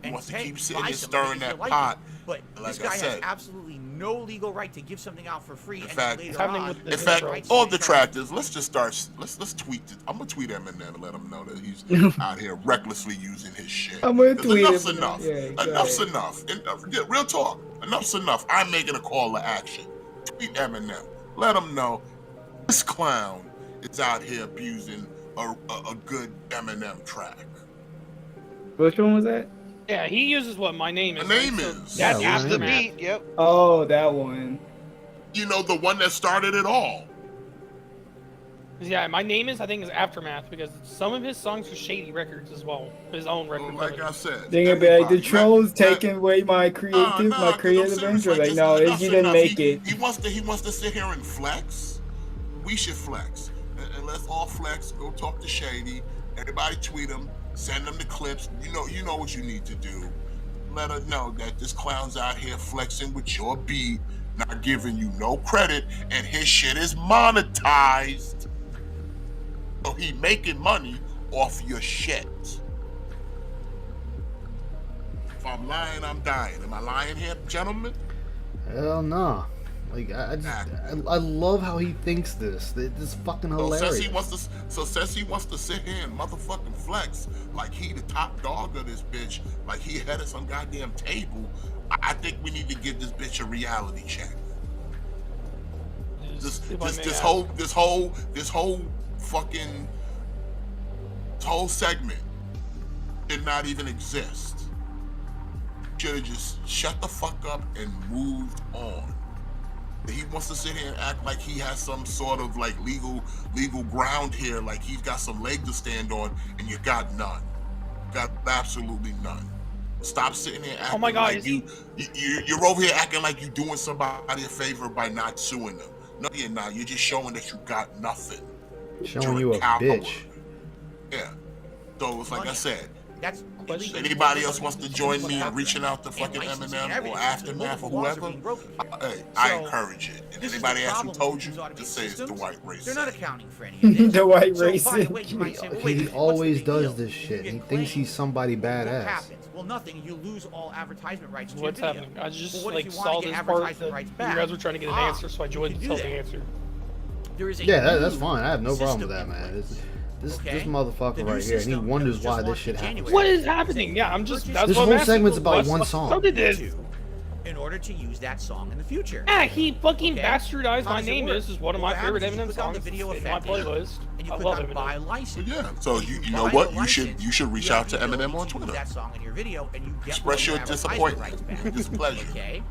He wants to keep sitting buy and something stirring if you that like pot. it. But Like this I guy has said. absolutely no legal right to give something out for free. In And fact- later happening on, with the In fact, rights all to detractors, let's just start. Let's tweet it. I'm gonna tweet Eminem and let him know that he's out here recklessly using his shit. I'm gonna 'Cause tweet enough's him. enough. Yeah, go Enough's ahead. enough. Yeah, real talk. Enough's enough. I'm making a call to action. Tweet Eminem. Let him know this clown is out here abusing a good Eminem track. Which one was that? Yeah, he uses what my name is. My name right? is. That's Yeah, Use the Aftermath. beat. Yep. Oh, that one. You know, the one that started it all. Yeah, my name is, I think, is Aftermath because some of his songs are Shady Records as well. His own record. Like I said. They're gonna be like, the everybody- trolls let- taking away my creative, Nah, my 'cause creative I'm serious, intro. Like, just no, enough's you didn't enough. make it. He wants to sit here and flex. We should flex, and let's all flex. Go talk to Shady. Everybody tweet him. Send them the clips. You know what you need to do. Let her know that this clown's out here flexing with your beat, not giving you no credit, and his shit is monetized. So he making money off your shit. If I'm lying, I'm dying. Am I lying here, gentlemen? Hell no. Like I love how he thinks this. This is fucking So hilarious. says he wants to sit here and motherfucking flex like he the top dog of this bitch, like he head of some goddamn table. I think we need to give this bitch a reality check. This whole segment did not even exist. Should have just shut the fuck up and moved on. He wants to sit here and act like he has some sort of like legal ground here, like he's got some leg to stand on, and you got none. Got absolutely none. Stop sitting there acting like you're over here acting like you're doing somebody a favor by not suing them. No, you're not. You're just showing that you got nothing. Showing you a coward. bitch. Yeah. So it's like I said. That's illegal. Anybody else wants to join me in reaching out to fucking Eminem or Aftermath or whoever? Hey, I encourage it. And anybody else who told you, just say it's the white race. They're not accounting for any of this. The white So, race. by the way, you might say, well, wait, He what's the always big deal? does this You shit. get He thinks claimed. he's somebody What badass. happens? Well, nothing. You lose all advertisement rights to What's your video. happening? I just Well, what if like you wanna saw get this part advertisement that rights you back? guys were trying to get an answer, so I you joined can to do tell the that. answer. There is a Yeah, that's new fine. I have no problem with system that, in man. place. This Okay? motherfucker The new right here, and he system wonders was why just this launched shit in happens. January. What is happening? Yeah, I'm just. That's This what I'm whole asking. segment's about What's- one song. So did this. In order to use that song in the future. Yeah, he fucking Okay? bastardized How My does it Name work? Is one of Well, my what favorite happens is you Eminem click on the songs video in my effect playlist. And you I click love on Eminem. buy license. Yeah. So If you know buy what? the You should license, reach you out have to the ability Eminem on use Twitter. that song in your video, and you get Express your advertisement disappointment, rights back. your displeasure. Okay.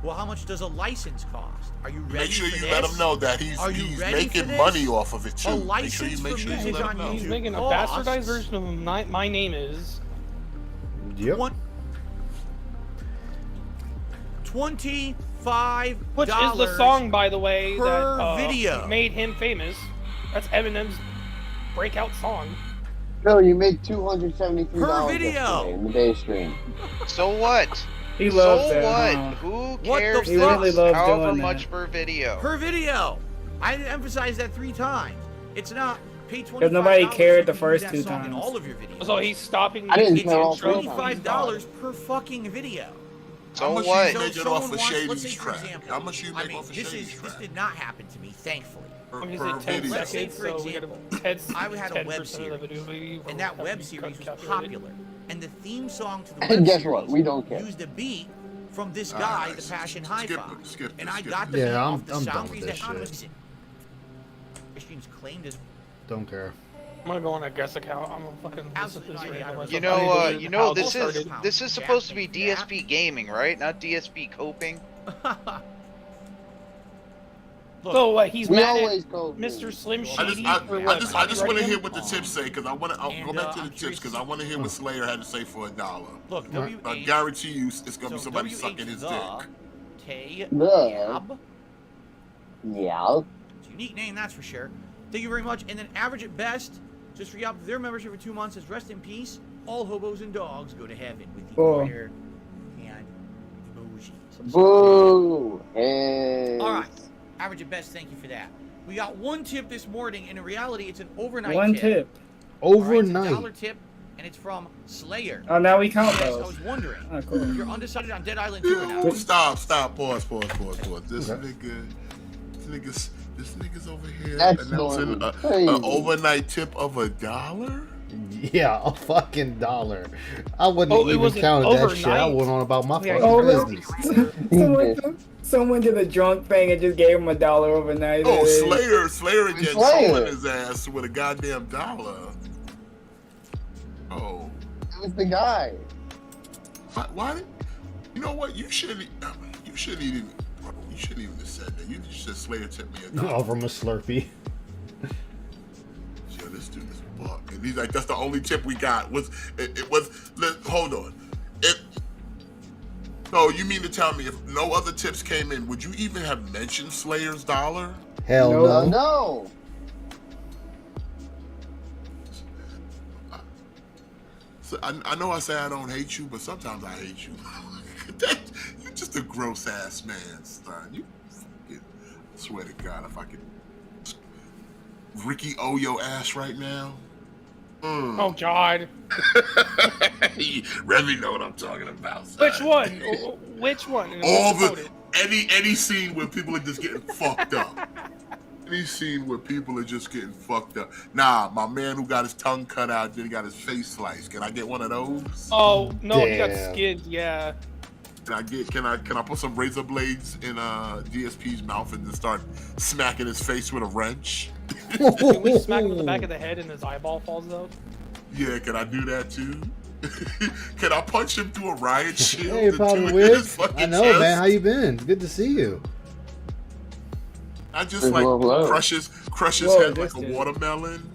Well, how much does a license cost? Are you ready Make sure for you this? let him know that he's Are you ready for making this? money off of it A too. Make sure license you for let music him on know. He's YouTube making a costs bastardized version of My Name Is. Yep. $25 Which is the song, by the way, per that video. made him famous. That's Eminem's breakout song. Phil, you made $273 Per video. yesterday in the day stream. So what? He loves so that. what? Huh? Who What cares? the He really loves however doing much that. per video. Per video. I emphasized that 3 times. It's not pay $25. Because nobody cared the you can first use 2 that song in times. all of your videos. So he's stopping. I didn't his care all intro. 3 times. $25 per fucking video. How So much what? you So make it someone off of wants- let's Shady's say, for track? example, How much you I make mean, off of this Shady's This track? did not happen to me, thankfully. What is Per it, 10 video. Let's say, seconds? for So we got example, 10 I had a 10% web of the series, video. and that web Have to be series was calculated. popular. And the theme song to the web And guess series what? We don't care. used a beat from this All guy, right, the Passion skip Hi-Fi. it, skip it, And I skip got it. the beat Yeah, off the I'm sound done with trees this that Anonymous shit. streams claimed as Don't care. I'm gonna go on a guest account. I'm gonna fucking listen to Absolutely this not, right yeah. now. You know, How this started. is supposed to be DSP gaming, right? Not DSP coping. So what? He's We mad always at go. Mr. Slim I Shady just, for I what? just, I just want to copywriting hear him? what the tips say because I want to. I'll And, go back to I'm the tips curious- because I want to hear what Slayer had to say for $1. Look, I WH. guarantee you, it's gonna be So somebody WH sucking his the dick. Tay The. Yab. Yeah. It's a unique name, that's for sure. Thank you very much. And then average at best, just for y'all, their membership for 2 months says rest in peace. All hobos and dogs go to heaven with the Cool. order and emojis. Boo. Hey. All right, average at best. Thank you for that. We got one tip this morning, and in reality, it's an overnight One tip. tip. All right, it's a Overnight. $1 tip, and it's from Slayer. Oh, now we count Yes, I those. was wondering Oh, cool. if you're undecided on Dead Island 2 or not. Stop. Pause. This Okay. nigga's over here That's announcing normal. an Crazy. overnight tip of $1. Yeah, a fucking $1. I wouldn't Oh, it even wasn't counted that shit. I overnight. went on about my Yeah, fucking oh, no. business. Someone did a drunk thing and just gave him $1 overnight. Oh, Hey. Slayer again, Slayer. trolling his ass with a goddamn $1. Oh, It was the guy. why did? You know what? You shouldn't even have said that. You just said Slayer tipped me $1. Oh, from a Slurpee. Yo, this dude is buck. And he's like, that's the only tip we got. Hold on. So you mean to tell me if no other tips came in, would you even have mentioned Slayer's $1? Hell No. no. No. So I know I say I don't hate you, but sometimes I hate you. You're just a gross ass man, son. You fucking, I swear to God, if I could Ricky O your ass right now. Oh God. Remy know what I'm talking about. Son. Which one? Which one? And All what's the voted? any scene where people are just getting fucked up. Any scene where people are just getting fucked up. Nah, my man who got his tongue cut out, then he got his face sliced. Can I get one of those? Oh no, he got Damn. skinned. Yeah. Can I put some razor blades in DSP's mouth and just start smacking his face with a wrench? Can we smack him in the back of the head and his eyeball falls out? Yeah, can I do that too? Can I punch him through a riot shield? Hey, and Powder do it in Wig. his fucking I know, chest? man. How you been? Good to see you. I just like Whoa. crush his Whoa, head like this a dude. watermelon.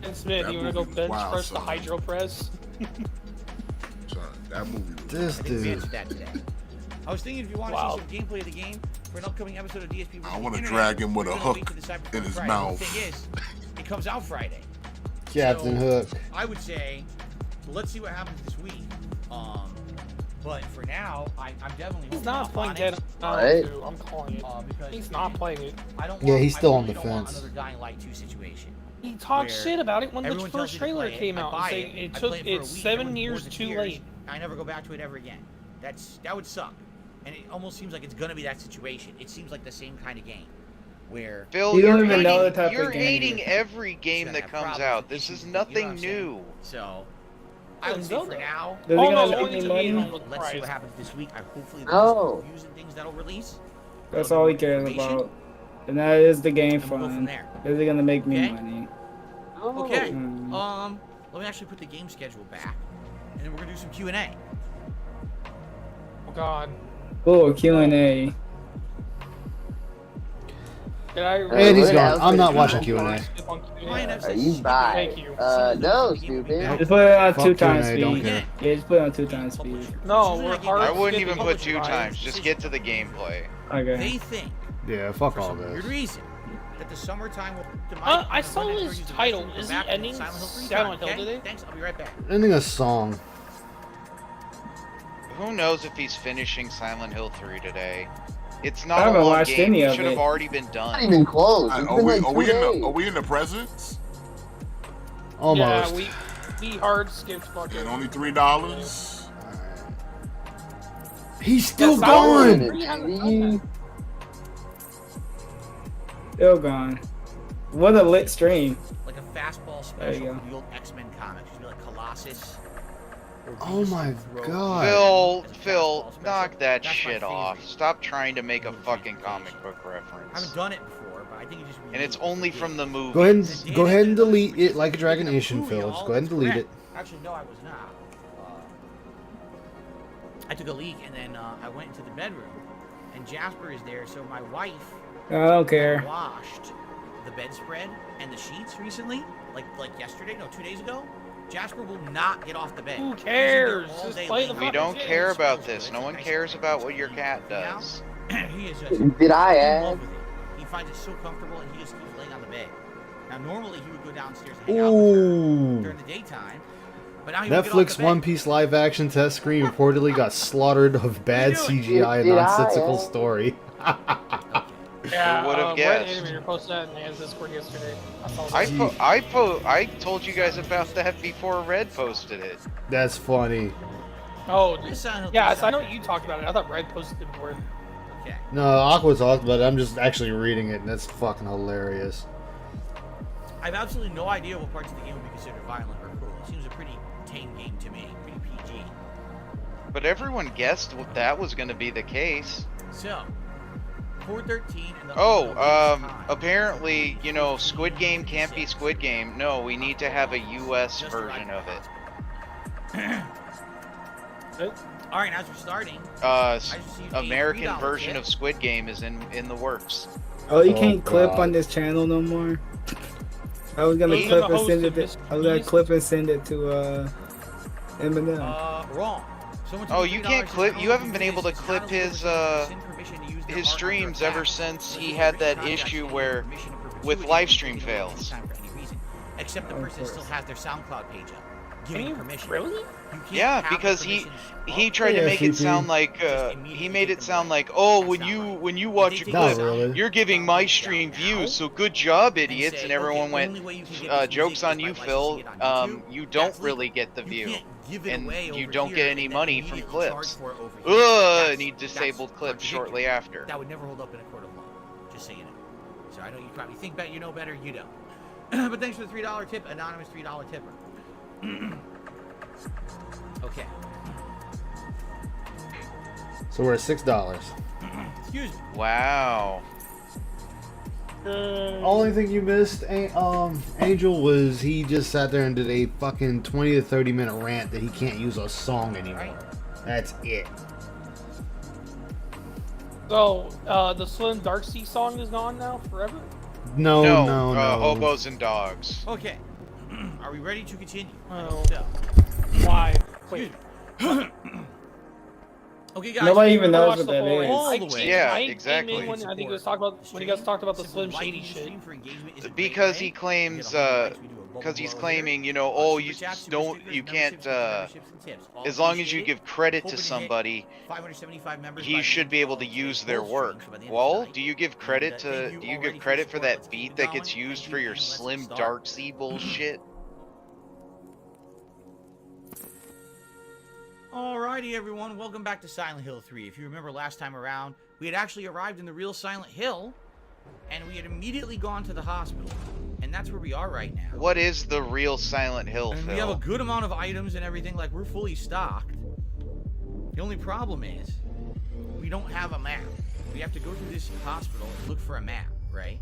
And Smith, That you wanna go movie was bench wild, press the son. hydro press? Son, that movie was This I think we dude. answered that today. I was thinking if you want to Wow. see some gameplay of the game for an upcoming episode of DSP, I wanna Internet, drag him with we're a gonna wait hook to decide before in his Friday. mouth. The thing is, it comes out Friday. Captain So, Hook. I would say, let's see what happens this week. But for now, I'm definitely He's holding not off playing on Dead it, Island 2. I'm calling it. because He's not playing it. I don't. Yeah, Want, he's still I on really the don't want fence. Another Dying Light 2 situation. He talked where shit about it when the everyone tells first you to trailer play it, came I out, buy saying it, it I took play it for a it's week, 7 everyone's years bored to too tears, late. I never go back to it ever again. That would suck. And it almost seems like it's gonna be that situation. It seems like the same kind of game, where Phil, You don't you're even know hating, the type of you're game hating it is. every game gonna that have comes problems out. with This issues is with it, you know what nothing I'm saying? new. So I would say Zelda. for now, Does Oh he no, gonna only make to any be money? on the let's see what price. happens this week. I hopefully No. there's using things that'll release. That's That'll all be he cares information, about. And that is the game and we'll go from fun. there. Is it gonna make me Okay. money? Okay. Hmm. Let me actually put the game schedule back, and then we're gonna do some Q&A. Oh God. Oh, Q&A. Did I And he's what gone. else I'm is not going watching on? Q&A. Skip on Q&A. Mine have Are said you skip bye? Thank you. No, stupid. Just put it on Fuck 2 times Q&A, don't speed. care. Yeah, just put it on 2 times speed. No, we're hard I wouldn't skipping even put publisher 2 rights. times. Just get to the gameplay. Okay. They think, Yeah, fuck for all some weird this. reason, that the summertime will I saw his title. Is he ending Silent Hill today? Thanks, I'll be right back. Ending a song. Who knows if he's finishing Silent Hill 3 today? It's I not a haven't long watched game. any It of should have it. already been Not done. even close. It's Are been we, like are, we 2 in the, days. are we in the presents? Almost. Yeah, we hard skipped fucking. And only $3? He's still Yes, I gone. would. We haven't done Still gone. What a lit stream. Like a fastball There you special go. from the old X-Men comics. Used to be like Colossus. or Oh Venus my Throat. God. Phil, That's knock my that favorite. shit off. Stop trying to make a fucking comic book I reference. haven't done it before, but I think it just. And it's only from the movie. Go ahead and delete it like a Dragon Nation, Phil. Just go ahead and delete it. Actually, no, I was not. I took a leak and then I went into the bedroom and Jasper is there. So my wife I don't care. washed the bedspread and the sheets recently, like yesterday, no, 2 days ago. Jasper will not get off the bed. Who cares? He's in there all Just day play the laying We on don't bed. care It about smells this. good. No It's one nice cares and about what your clean. cat Now, does. he is just Did I in love add? with it. He finds it so comfortable, and he just keeps laying on the bed. Now, normally he would go downstairs and hang out with her Ooh. during the daytime, but now he won't get off Netflix the bed. One Piece live action test screen reportedly got slaughtered of bad What are you CGI and Did I, nonsensical eh? story. Yeah, Who would've Red guessed? Animator posted that in Nan's Discord yesterday. I saw that. I told you guys about that before Red posted it. That's funny. Oh, This Silent Hill yeah, 3 so I know you talked about it. I thought Red posted it before. Okay. No, Aqua talked about it. I'm just actually reading it, and that's fucking hilarious. I have absolutely no idea what parts of the game would be considered violent or cruel. It seems a pretty tame game to me, pretty PG. But everyone guessed that was going to be the case. So, 413 and the Apparently, you know, Squid Game can't be Squid Game. No, we need to have a US version of it. All right, as we're starting, American version of Squid Game is in the works. Oh, you Oh, can't clip God. on this channel no more. I was gonna He's clip the and host send of it. this I was gonna piece. clip and send it to Eminem. wrong. Someone took Oh, the you $3 can't and clip. said, You "Oh, haven't been you able to guys, it's clip not his illegal to send permission to use their his art under streams attack. ever since he Unless had it's that written issue contract where saying permission in with perpetuity, live you stream can do it fails. anytime for any reason, except the Of person course. still has their SoundCloud page up, giving you permission. really? You can't Yeah, have because the he permissions tried to Yeah, make it CP. sound like he made it sound like, oh, when you watch a They take Not clip, the sound really. you're giving my stream now views, so good job, and idiots. say, And everyone okay, went, only way you can get this jokes music on is you, by Phil. licensing it on YouTube. You don't That's really legal. get the You view, can't give it and away you over don't here get any and then money from immediately charge clips. for it over here. And he disabled clips shortly after. That would never hold up in a court of law. Just so you know. So I know you probably think better, you know better, you don't. But thanks for the $3 tip, anonymous $3 tipper. Okay. So we're at $6. Excuse me. Wow. Only thing you missed, Angel, was he just sat there and did a fucking 20 to 30 minute rant that he can't use a song anymore. That's it. So, the Slim Darksea song is gone now forever? No, No, no, no. hobos and dogs. Okay. Are we ready to continue? Oh. So, Why? Wait. okay, guys. Nobody we even will knows watch what the that whole- is. all the I- way. Yeah, I came exactly. in when I think it was talking about when you guys talked about the Slim Shady shit. Because he claims, because he's claiming, you know, oh, you can't, as long as you give credit to somebody, he should be able to use their work. Well, do you give credit for that beat that gets used for your Slim Darksea bullshit? Alrighty, everyone. Welcome back to Silent Hill 3. If you remember last time around, we had actually arrived in the real Silent Hill, and we had immediately gone to the hospital. And that's where we are right now. What is the real Silent Hill, And we have a Phil? good amount of items and everything, like we're fully stocked. The only problem is, we don't have a map. We have to go through this hospital and look for a map, right?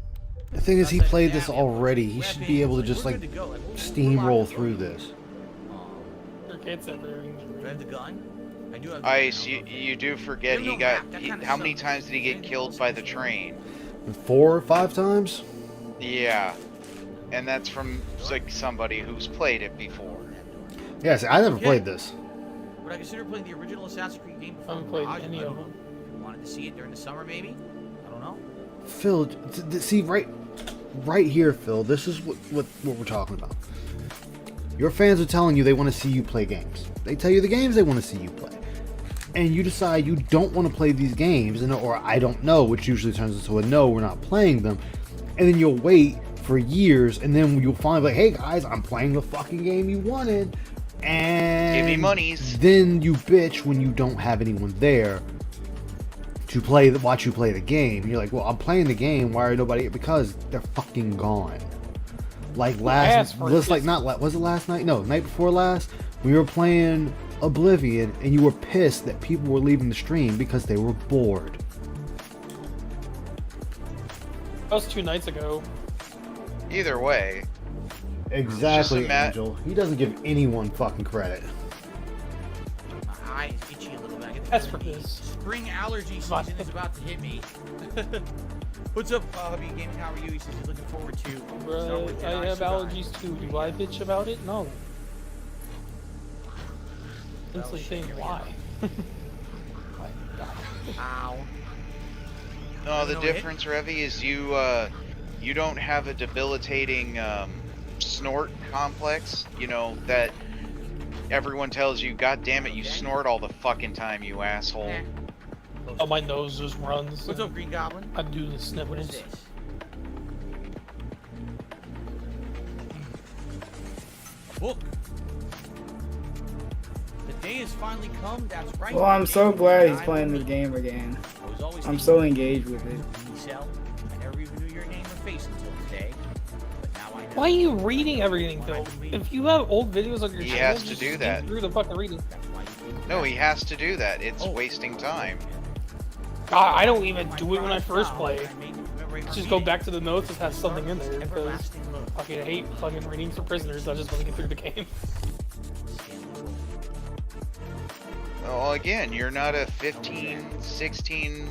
The thing is, he Outside of played that, this we have already. He should be able to just, we're like, good to go. Like, we're steamroll locked through and loaded. this. Your kid said they're Do I have the gun? I do have the Ice, gun. you do forget There's no he got. map. That kinda How many sucks. times did he get killed by the train? 4 or 5 times? Yeah, and that's from like somebody who's played it before. Yes, I never Okay. played this. Would I consider playing the original Assassin's Creed game I before haven't played Mirage? any I of don't know. them. If you wanted to see it during the summer, maybe? I don't know. Phil, see, right here, Phil, this is what we're talking about. Your fans are telling you they want to see you play games. They tell you the games they want to see you play. And you decide you don't want to play these games, or I don't know, which usually turns into a no, we're not playing them. And then you'll wait for years, and then you'll finally be like, hey guys, I'm playing the fucking game you wanted. And Give me monies. then you bitch when you don't have anyone there to watch you play the game. You're like, well, I'm playing the game. Why are nobody? Because they're fucking gone. Like asked for was it. it last night? No, night before last. We were playing Oblivion, and you were pissed that people were leaving the stream because they were bored. That was 2 nights ago. Either way, Exactly, Just Angel. He doesn't give anyone fucking credit. My eye is itchy a little bit. I get the test for this. Spring allergy season is about to hit me. What's up, Hubby Gaming? How are you? He says he's looking forward to. Bruh, I have allergies too. Do I bitch about it? No. Instantly saying why. Ow. No, the difference, Revy, is you don't have a debilitating snort complex. You know that everyone tells you, God damn it, you snort all the fucking time, you asshole. Oh, my nose just runs. What's up, Green Goblin? I do the What is sniffles. this? A book. The day has finally come. That's right. Well, I'm The so day glad when he's I playing will this meet. game again. I was always I'm thinking so engaged with it. Cell. I never even knew your name or face until today. But now I know. Why are you reading everything, Phil? If you have old videos on your He channel, has to just do skip that. through the fucking reading. That's why you gave me No, that. he has to do that. It's wasting time. God, I don't even do it when I first play. I made you commemorate our Just go meeting. back to the notes and have something in there because Everlasting love. fucking hate fucking reading for prisoners. I just want to get through the game. Well, again, you're not a 15, 16,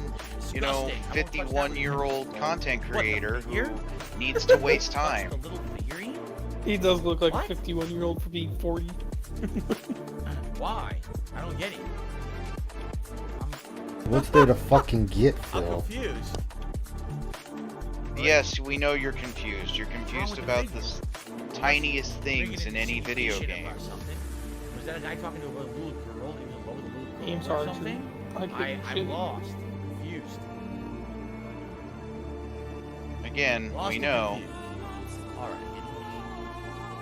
you know, 51-year-old content creator who needs to waste time. The little figurine? He does look like What? a 51-year-old for being 40. Why? I don't get it. What's there to fucking get, I'm Phil? confused. Yes, we know you're confused. You're confused with the about figure? the tiniest things in any video game. Or something. Was that a guy talking to a little girl? He was in love with a little girl Games or are too. something? I'm I'm lost. Confused. Again, Lost we and know. confused. Alright.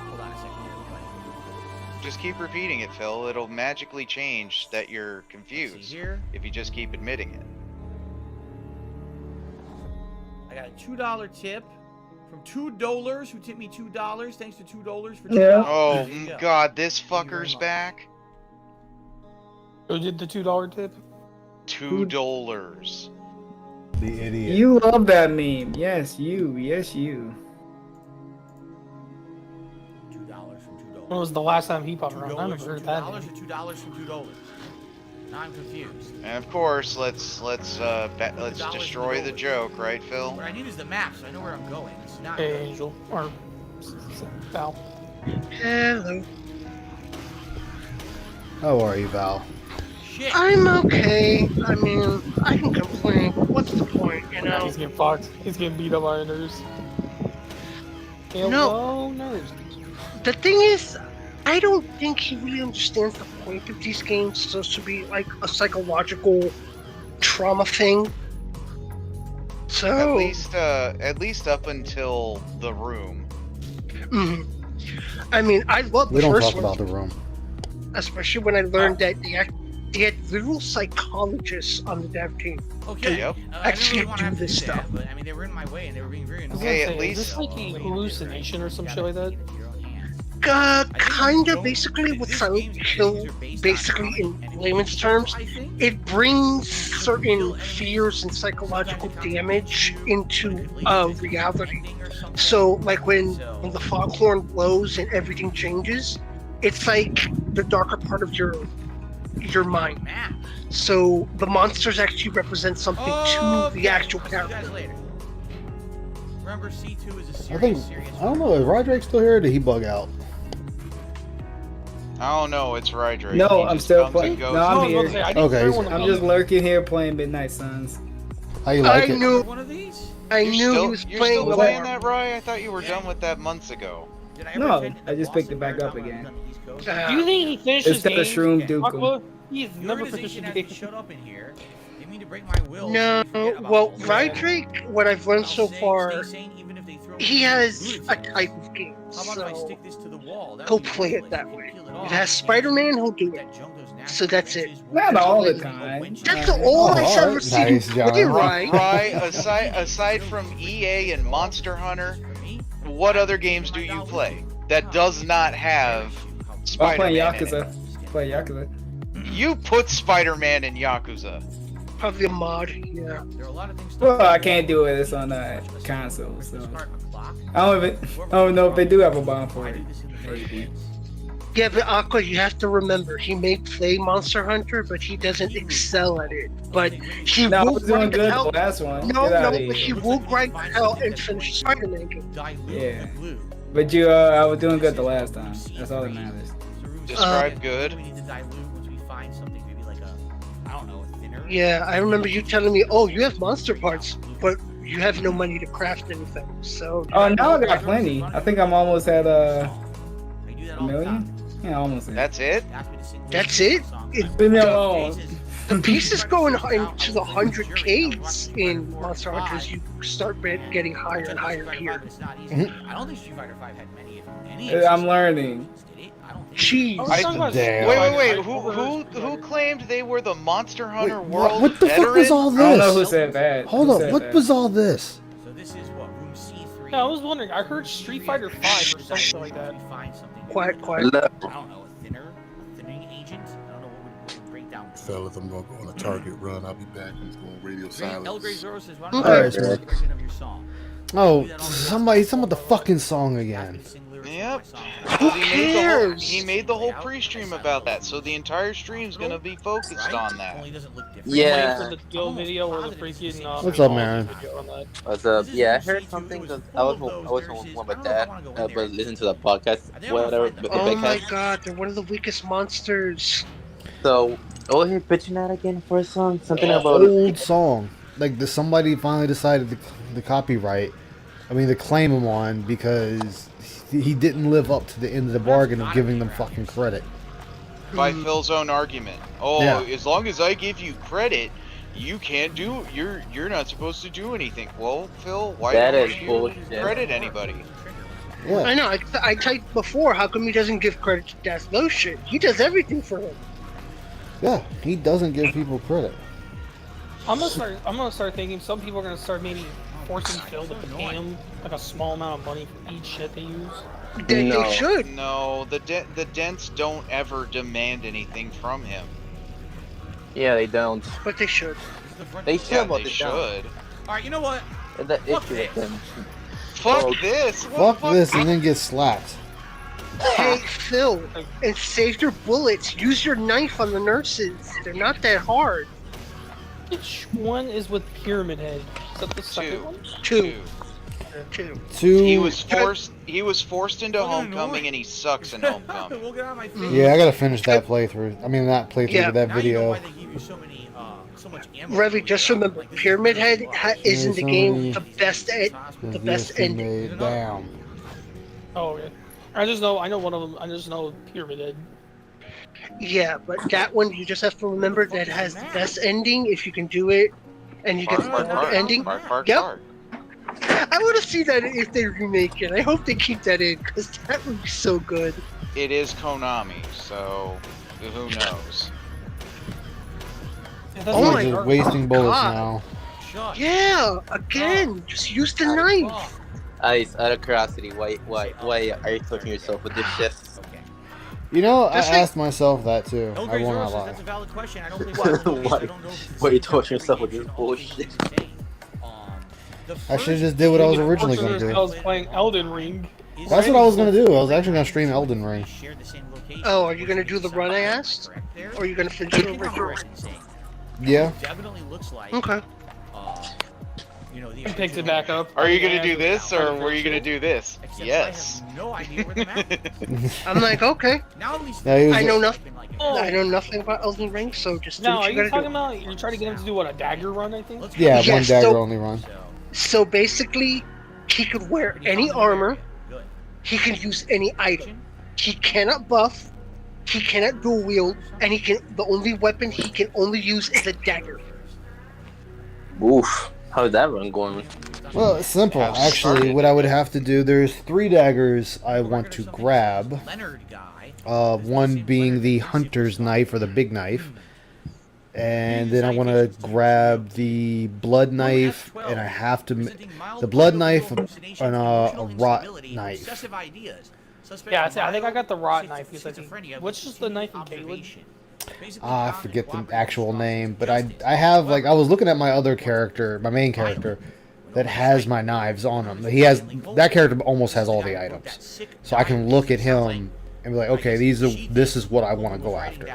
Hold on a second here. Everybody. Just keep repeating it, Phil. It'll magically change that you're See confused here. if you just keep admitting it. I got a $2 tip from $2 who tipped me $2. Thanks to $2 for $2. Yeah. Oh, There you go. God, this Thank you very fucker's much. back? Who did the $2 tip? $2. The idiot. You love that meme. Yes, you. Yes, you. $2 from $2. When was the last time he popped around? I $2 never from heard that. $2 or name. $2 from $2. Now I'm confused. And of course, let's dollars destroy and the the joke, right, Phil? What I need is the map, so I know where I'm going. It's not. Hey, Angel. Or Val. Hello. How are you, Val? Shit. I'm okay. I mean, I can complain. What's the point, you know? He's getting fucked. He's getting beat up by a nurse. Hello, nurse. The thing is, I don't think he really understands the point of these games. It's supposed to be like a psychological trauma thing. So At least up until The Room. mhm. I mean, I love We the don't first talk one, about the room. especially when I learned that they had literal psychologists on the dev team. Okay. Yep. I Actually didn't really want to have do to this do that, stuff. but I mean, they were in my way and they were being very annoying. Okay, at Is least- this like a hallucination or some shit like that? Kinda, basically, what Silent Hill, basically in layman's terms, it brings certain fears and psychological damage into reality. So, like when the foghorn blows and everything changes, it's like the darker part of your mind. So the monsters actually represent something to the actual character. Remember, C2 is a I think, serious. I don't know, is Rydrake still here or did he bug out? I don't know, it's Rydrake. No, He I'm just still comes playing. and goes. No, I'm I was here. gonna say, I didn't Okay, hear so one of I'm them. just lurking here playing Midnight Suns. How you like I it? knew, One of these? I You're knew still, he was you're playing still the playing war. that, Rye? I thought you were done with that months ago. Did I ever No, attend I just picked it back Boston up Marathon again. on the East Coast? Do you think he finished It's his got the game? Shroom Okay. Duke. Aqua? He's The never finished organization the has me game. shut up in here. They mean to break my will. No, so they forget about well, the will. Rydrake, what I've learned I'll so stay far, sane even if they throw me he in has a lunatic. type of game. How about if I So stick this to the wall? That he'll would be play it useless. that You way. can peel If off. it has Spider-Man, he'll do it. That Junko's natural So that's it. wrenches Not won't all let the me go time. winch. That's all I've Alright, ever seen nice, him John. play, right? Rye, aside from EA and Monster Hunter, what other games do you play that does not have I'm playing Spider-Man in it? Yakuza. Play Yakuza. You put Spider-Man in Yakuza. Probably a mod, yeah. There are a lot of things. Well, I can't do it. It's on console, so I don't even know if they do have a bomb for Why it. do this in the first Maybe. place? Yeah, but Aqua, you have to remember, he may play Monster Hunter, but he doesn't excel at it. But he No, I will was doing grind good out. the last one. No, Get out no, of but he here. will grind out and finish Spider-Man game. Yeah. But I was doing good the last time. That's all that matters. Describe good. We need to dilute once we find something, maybe like I don't know, a thinner. Yeah, I remember you telling me, oh, you have monster parts, but you have no money to craft anything. So. Oh, now I got plenty. I think I'm almost at I do that a all the million. time. Yeah, almost. That's it? That's it? Leave me alone. The pieces going into the 100Ks in Monster Hunters, you start getting higher and higher here. I don't think Street Fighter 5 had many, if any. I'm learning. Jeez. Wait. Who claimed they were the Monster Hunter World What the fuck veteran? was all this? I don't know who said that. Hold up, what was all this? So this is what, room C3. Yeah, I was wondering. I heard Street Fighter 5 or something like that. Quiet. I don't know, a thinning agent. I don't know what would break down. Fellas, I'm gonna go on a Target run. I'll be back. I'm just going radio El Grey silence. Zoro says, why All don't you right, sing man. a version of your song? Oh, somebody's talking about the fucking song again. Yep. Who He cares? made the whole pre-stream about that, so the entire stream's gonna be focused on that. Only doesn't look different. Yeah. For the Dill video or the freaking. What's up, Marin? video on that. What's up? Yeah, I heard something. Cause I was home with my dad, but listen to the podcast, whatever. Oh my god, they're one of the weakest monsters. So, what was he pitching at again for a song? Something about Old song. Like somebody finally decided to copyright. I mean, to claim him on because he didn't live up to the end of the bargain of giving them fucking credit. By Phil's own argument. Oh, Yeah. as long as I give you credit, you can't do. You're not supposed to do anything. Well, Phil, why That don't is you bullshit. credit anybody? Yeah. I know, I typed before, how come he doesn't give credit to Death Motion? He does everything for him. Yeah, he doesn't give people credit. I'm gonna start thinking some people are gonna start maybe forcing Phil to pay him like a small amount of money for each shit they use. They should. No, the Dents don't ever demand anything from him. Yeah, they don't. But they should. They should, Yeah, but they they should. don't. Alright, you know what? And the Fuck issue with this. them. Fuck this. Fuck this and then get slapped. Hey, Phil, and save your bullets. Use your knife on the nurses. They're not that hard. Which one is with Pyramid Head? Is that the second Two. one? Two. He was forced into Homecoming, and he sucks in Homecoming. We'll get out of my face. Yeah, I gotta finish that playthrough. I mean, not playthrough, Yeah. but that Now you know video. why they give you so much ammo. Revy, just remember, Pyramid Head is in the game the best ending. Made down. Oh yeah. I know one of them. I just know Pyramid Head. Yeah, but that one you just have to remember that has the best ending if you can do it, and you get the ending. Yep. I want to see that if they remake it. I hope they keep that in because that would be so good. It is Konami, so who knows? Oh my Just God. wasting bullets God. now. Yeah, again, just use the knife. Ice, out of curiosity, why are you torturing yourself with this shit? You know, I Just like- asked myself that too. El I Grey won't Zoro not says lie. that's a valid question. I don't play Wild Games. I don't know if Why are you torturing yourself with this bullshit? I should have just did what I was originally gonna I do. was playing Elden Ring. That's what I was gonna do. I was actually gonna stream Elden Ring. Oh, are you gonna do the run I asked? Or are you gonna finish it over? Yeah. Definitely looks like. Okay. You know, the He picked it back up. Are you gonna do this, or were you gonna do this? Yes. I have no idea where the map is. I'm like, okay. Now at least Yeah, he was- I know nothing. I know nothing about Elden Ring, so just do No, what are you you gotta talking do. about? You're trying to get him to do what, a dagger run? I think. Yeah, one Yes, dagger so- only run. So basically, he could wear any armor. He can use any item. He cannot buff. He cannot dual wield, and the only weapon he can only use is a dagger. Oof. How's that run going? Well, it's simple. Have Actually, started. what I would have to do, there's 3 daggers I want to grab. Leonard guy. One being the hunter's knife or the big knife. And then I want to grab the blood knife, and I have to the blood knife and a rot knife. Yeah, I think I got the rot knife. Because I think, what's just the knife in Caleb? I forget the actual name, but I have, like, I was looking at my other character, my main character, that has my knives on him. That character almost has all the items, so I can look at him and be like, okay, this is what I want to go after.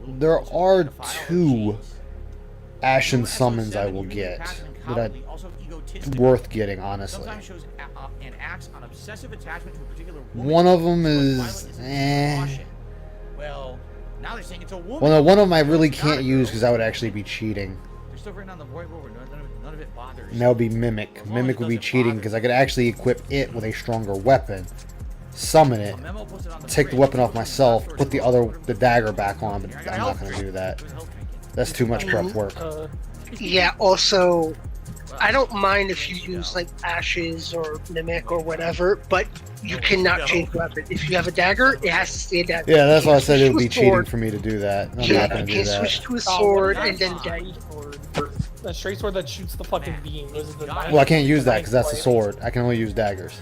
There are 2 Ashen summons I will get that worth getting, honestly. One of them is Well, now they're saying it's a woman. well, no, one of them I really can't use because that would actually be cheating. There's stuff written on the board where none of it bothers. And that would be Mimic. Mimic would be cheating because I could actually equip it with a stronger weapon, summon it, take the weapon off myself, put the dagger back on, but I'm not going to do that. That's too much prep work. Yeah, also, I don't mind if you use like Ashes or Mimic or whatever, but you cannot change weapon. If you have a dagger, it has to stay a dagger. Yeah, that's why I said it would be cheating for me to do that. I'm Yeah, not going to you do can that. switch to a sword and then dagger. A straight sword that shoots the fucking beam. Well, I can't use that because that's a sword. I can only use daggers.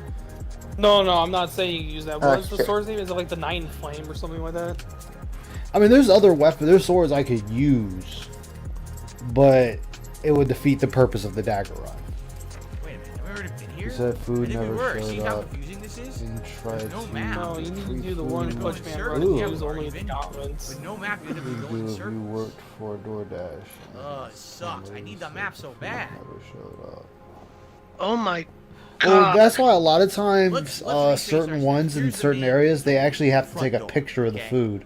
No, I'm not saying you use that. What is the sword's name? Is it like the Knight in Flame or something like that? I mean, there's other weapons. There's swords I could use, but it would defeat the purpose of the dagger run. Wait a minute, have we already been here? You said food never See showed how up. confusing this is? And tried There's no to map. No, you need to do the food one in Punch Man run. Ooh. Use only the comments. With no map, you end up going in You circles. worked for DoorDash. It sucks. I need the map so bad. Never showed up. Oh my Well, god. that's why a lot of times Let's retrace certain our ones steps. in Here's the certain main areas they actually have to front take a door, picture of the okay? food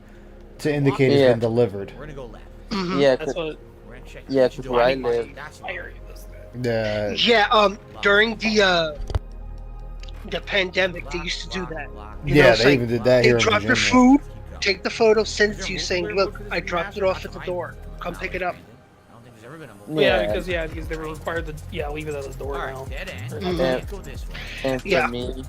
to indicate it's Yeah. been delivered. We're gonna go left. Yeah, That's what. We're gonna check Yeah, each 'cause door. where I live- That's I area does that. Yeah, During the pandemic, they used to do that. You know, yeah, it's they like, even did that They here in drop your Virginia. food, take the photo, send it to you saying, look, I dropped it off at the door. Come pick it up. I don't think there's ever been a Yeah, Yeah. because they were required to leave it at the door now. Alright, dead end. Or- Yeah. Go this way. And for Yeah. me,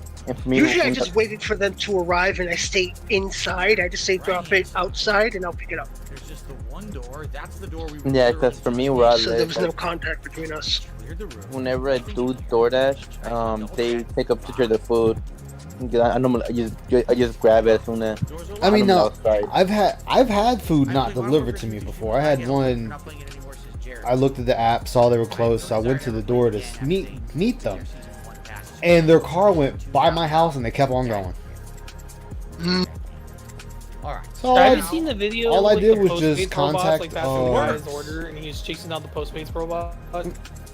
Usually I just waited for them to arrive and I stay inside. I just say drop it outside and I'll pick it up. There's just the one door. That's the door we were Yeah, literally because for me, where I So there live, was no contact between us. cleared the room. whenever I do DoorDash, they take a picture of the food. I normally I just grab it as soon as Doors are I mean, locked. no, outside. I've had food I not don't think delivered Modern to me Warfare 2 before. I had We're one. not playing it anymore since Jared. I looked at the app, saw they were closed, so I went to the door to meet them, and their car went by my house and they kept on going. Alright. So Have you seen the video? all I like, did the was just Postmates robots, contact, like that's the guy's order, and he's chasing down the Postmates robot.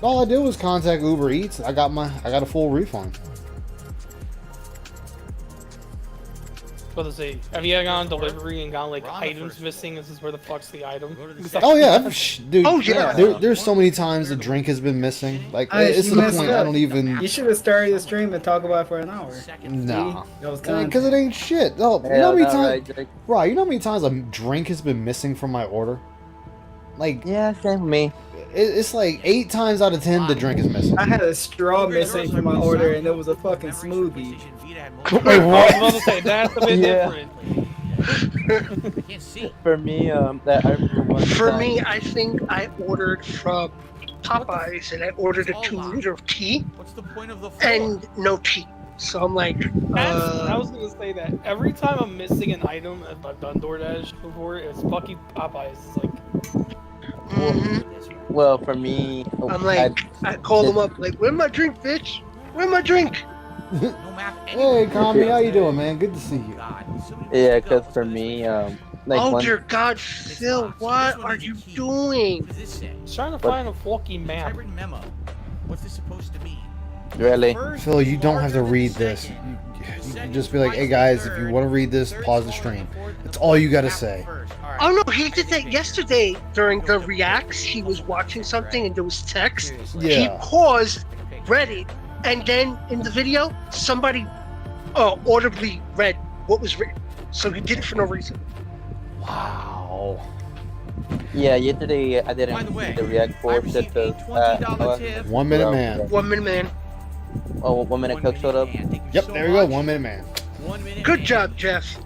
all I did was contact Uber Eats. I got a full refund. What to say? Have you gone on delivery and gone like We're on the items first missing? This is where the fuck's the item? Go to the It's second like- Oh yeah, dude. Oh, yeah. There's so many times the drink has been missing. Like Hey, it's you to the messed point I up. don't even. You should have started the stream and talk about it for an hour. Nah, That was because it ain't shit. No, you know how Hell many no, times, right, Jake? right? You know how many times a drink has been missing from my order? Like Yeah, same with me. it's like 8 times out of 10 the drink is missing. I had a straw missing from my order and it was a fucking smoothie. Wait, I was what? about to say that's a bit Yeah. different. I can't see. For me, that I remember one For time- me, I think I ordered from Popeyes and I ordered a 2-liter of tea What's the point of the floor? and no tea. So I'm like, I was gonna say that every time I'm missing an item, if I've done DoorDash before, it's fucking Popeyes. It's like, mhm. Well, for me, I'm like, I call them up, like, where's my drink, bitch? Where's my drink? No map Hey, anywhere. Kami, how you doing, man? Good to see you. God, so many yeah, people because for go. me, like Oh one, dear God, Phil, what are you doing? What does this say? I'm trying to find a fucking map. Typewritten memo. What's this supposed to mean? really, First Phil, you don't have to larger than read the this. second. You can just be like, hey guys, if you want to read this, pause the stream. That's all you gotta say. Oh no, he did that yesterday during the reacts. He was watching something and there was text. He Yeah. paused, read it, and then in the video, somebody audibly read what was written. So he did it for no reason. Wow. yeah. Yesterday I didn't By the way, see the React I force received that a $20 tip. 1 minute man. 1 minute man. Oh, 1 minute cook showed up. Thank you Yep, so there we go. much. 1 minute man. 1 minute Good man. job, Jeff.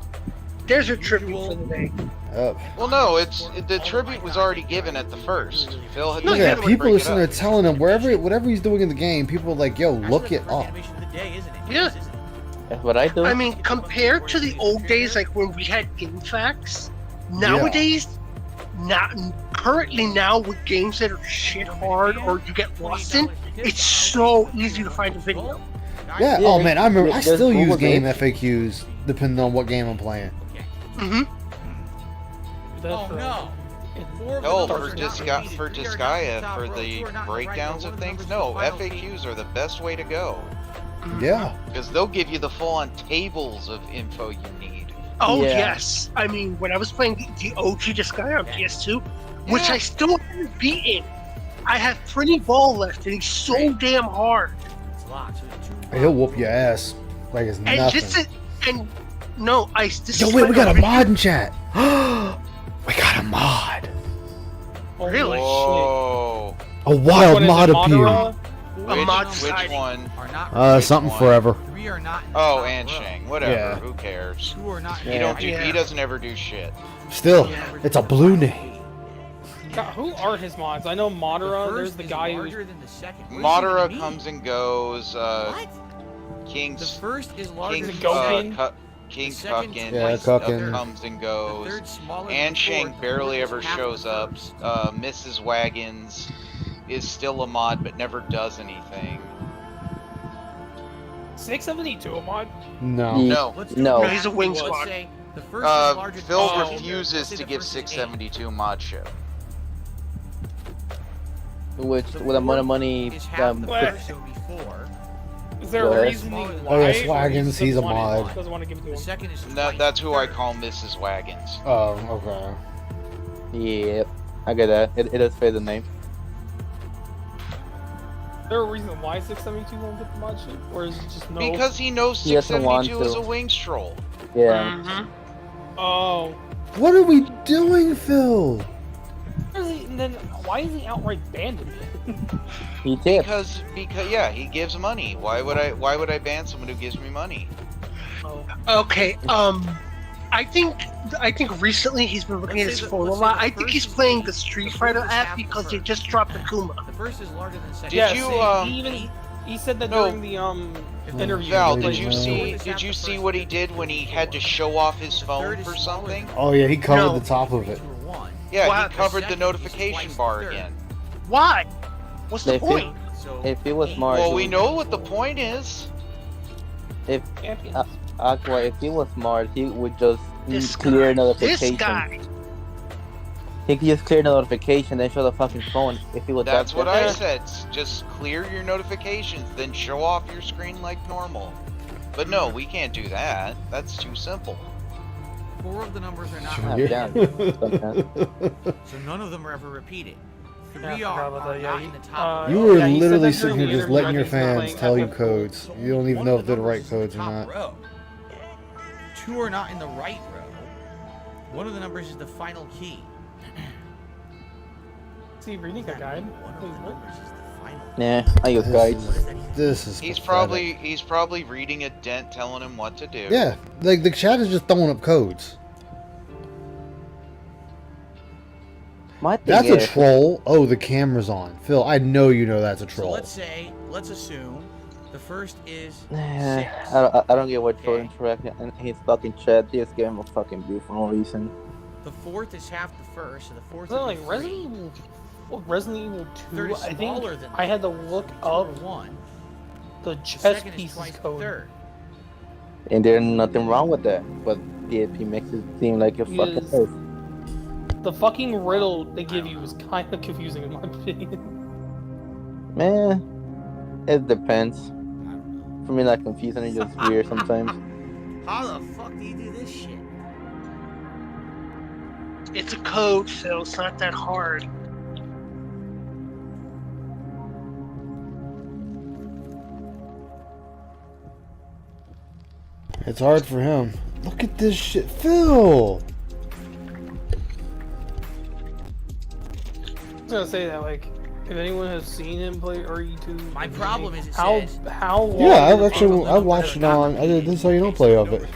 There's your tribute for the day. Up. Well, no, the tribute was already given at the first. Phil had Look to at that. People bring are it sitting there up. telling him whatever he's doing in the game. People are like, yo, look it up. Animation of the day, isn't it? Yeah. Isn't it? That's what I do. I mean, compared to the old days, like when we had game facts, nowadays, not currently now with games that are shit hard or you get lost in, it's so easy to find a video. Yeah. Yeah, Oh man, I remember. I there's still use Google game Maps. FAQs depending on what game I'm playing. Mm-hmm. Oh no. No, for Disgaea, for the breakdowns of things, no, FAQs are the best way to go. Yeah. Because they'll give you the full-on tables of info you need. Oh Yeah. yes, I mean when I was playing the OG Disgaea on PS2, which I still haven't beaten, I have Pretty Ball left, and he's so damn hard. It's locked. So there's two He'll whoop your ass like it's And nothing. this is and no, this Yo, is wait, my we got a original- mod in chat. We got a mod. Really? Whoa. A wild Which one mod is it, appeared. Madara? A mod Which society. one? are not Something one? forever. 3 are not in the Oh, top and row. Shang. Whatever. Yeah. Who cares? 2 are not in He the don't top do. row. He doesn't ever do shit. Still, it's a blue name. God, who are his mods? I know Madara. The There's first the is guy larger who's than the second. What does it Madara mean? comes and goes. What? King's The first is larger King than the Gokin? King The second Kukin Yeah, twice the Kukin. third. comes and The goes. third smaller than And the Shang fourth. barely The ever fourth is half shows the up. first. Mrs. Wagons is still a mod but never does anything. 672 a mod. No. No. Let's do No. it He's a backwards. wing Let's squad. say the first is larger than Phil the second. refuses Let's say to the give first is 8. 672 mod ship. Which The with the amount of fourth money is half the What? first, so it'd be 4. Is there Go a ahead. reasoning why? Oh, yeah, or Swaggins, doesn't he's a want it- mod. Doesn't want to give it to The him. second is That, twice that's the who I third. call Mrs. Wagons. Oh, okay. Yeah, I get that. It does fit the name. Is there a reason why 672 won't get the mod shit? Or is it just no? Because he knows He doesn't want 672 is to. a wings troll. Yeah. Mhm. Oh. What are we doing, Phil? And then why is he outright banned him? He did. Because yeah, he gives money. Why would I ban someone who gives me money? Oh. Okay. I think recently he's been looking at his phone a let's say lot. the I think first he's is- playing the the Street first Fighter is app half the because they first. just dropped Akuma. The first is larger than the second. Did Yeah, you, see, he said that no. during the interview. Val, Like, did you no. see what he did when he had to show off his phone for something? Oh yeah, he covered No. the top of it. Yeah, Wow, he covered the second is notification twice bar the third. again. Why? What's the If it- point? So If he was smart, Well, he we would- know what the point is. If Champions. Aqua, if he was smart, he would just This clear guy. notification. This guy. He could just clear notification, then show the fucking phone. If he was That's that what I simple. said. Just clear your notifications, then show off your screen like normal. But no, we can't do that. That's too simple. 4 of the numbers are not Ah, repeated, damn. so none of them are ever repeated. 3 Yeah, I forgot are, about are that, yeah, not he- in the top. You row. were Yeah, he said literally that sitting during here the just interview, letting I your think he was fans playing tell you Epic. codes. So You don't even one know of if they're the numbers right is codes or top not. row. 2 are not in the right row. One of the numbers is the final key. See, reading a guide. One of the numbers is the final key. Yeah, I use guides. What does that even This is He's pathetic. probably reading a dent telling him what to do. Yeah, like the chat is just throwing up codes. My thing That's is, a troll. Oh, the camera's on. Phil, I know you know that's a So troll. let's assume the first is 6. I don't get what troll Okay. interact in his fucking chat. They just give him a fucking view for no reason. The fourth is half the first, so the fourth So would like be Resident 3. Evil, well, Resident Evil 2. Third is I think smaller than I had to look so up 1. the The chess second is pieces twice the code. third. And there's nothing wrong with that. But DAP makes it seem like a fucking Yes. is. The fucking riddle they give you is kind of confusing in my opinion. Man, it depends. I don't know. For me, not confusing, it's just weird sometimes. How the fuck do you do this shit? It's a code, Phil. It's not that hard. It's hard for him. Look at this shit. Phil! I was gonna say that, like, if anyone has seen him play RE2, My problem is it how says how long? Yeah, I've did it actually take I watched it on. I did this so you don't play of it.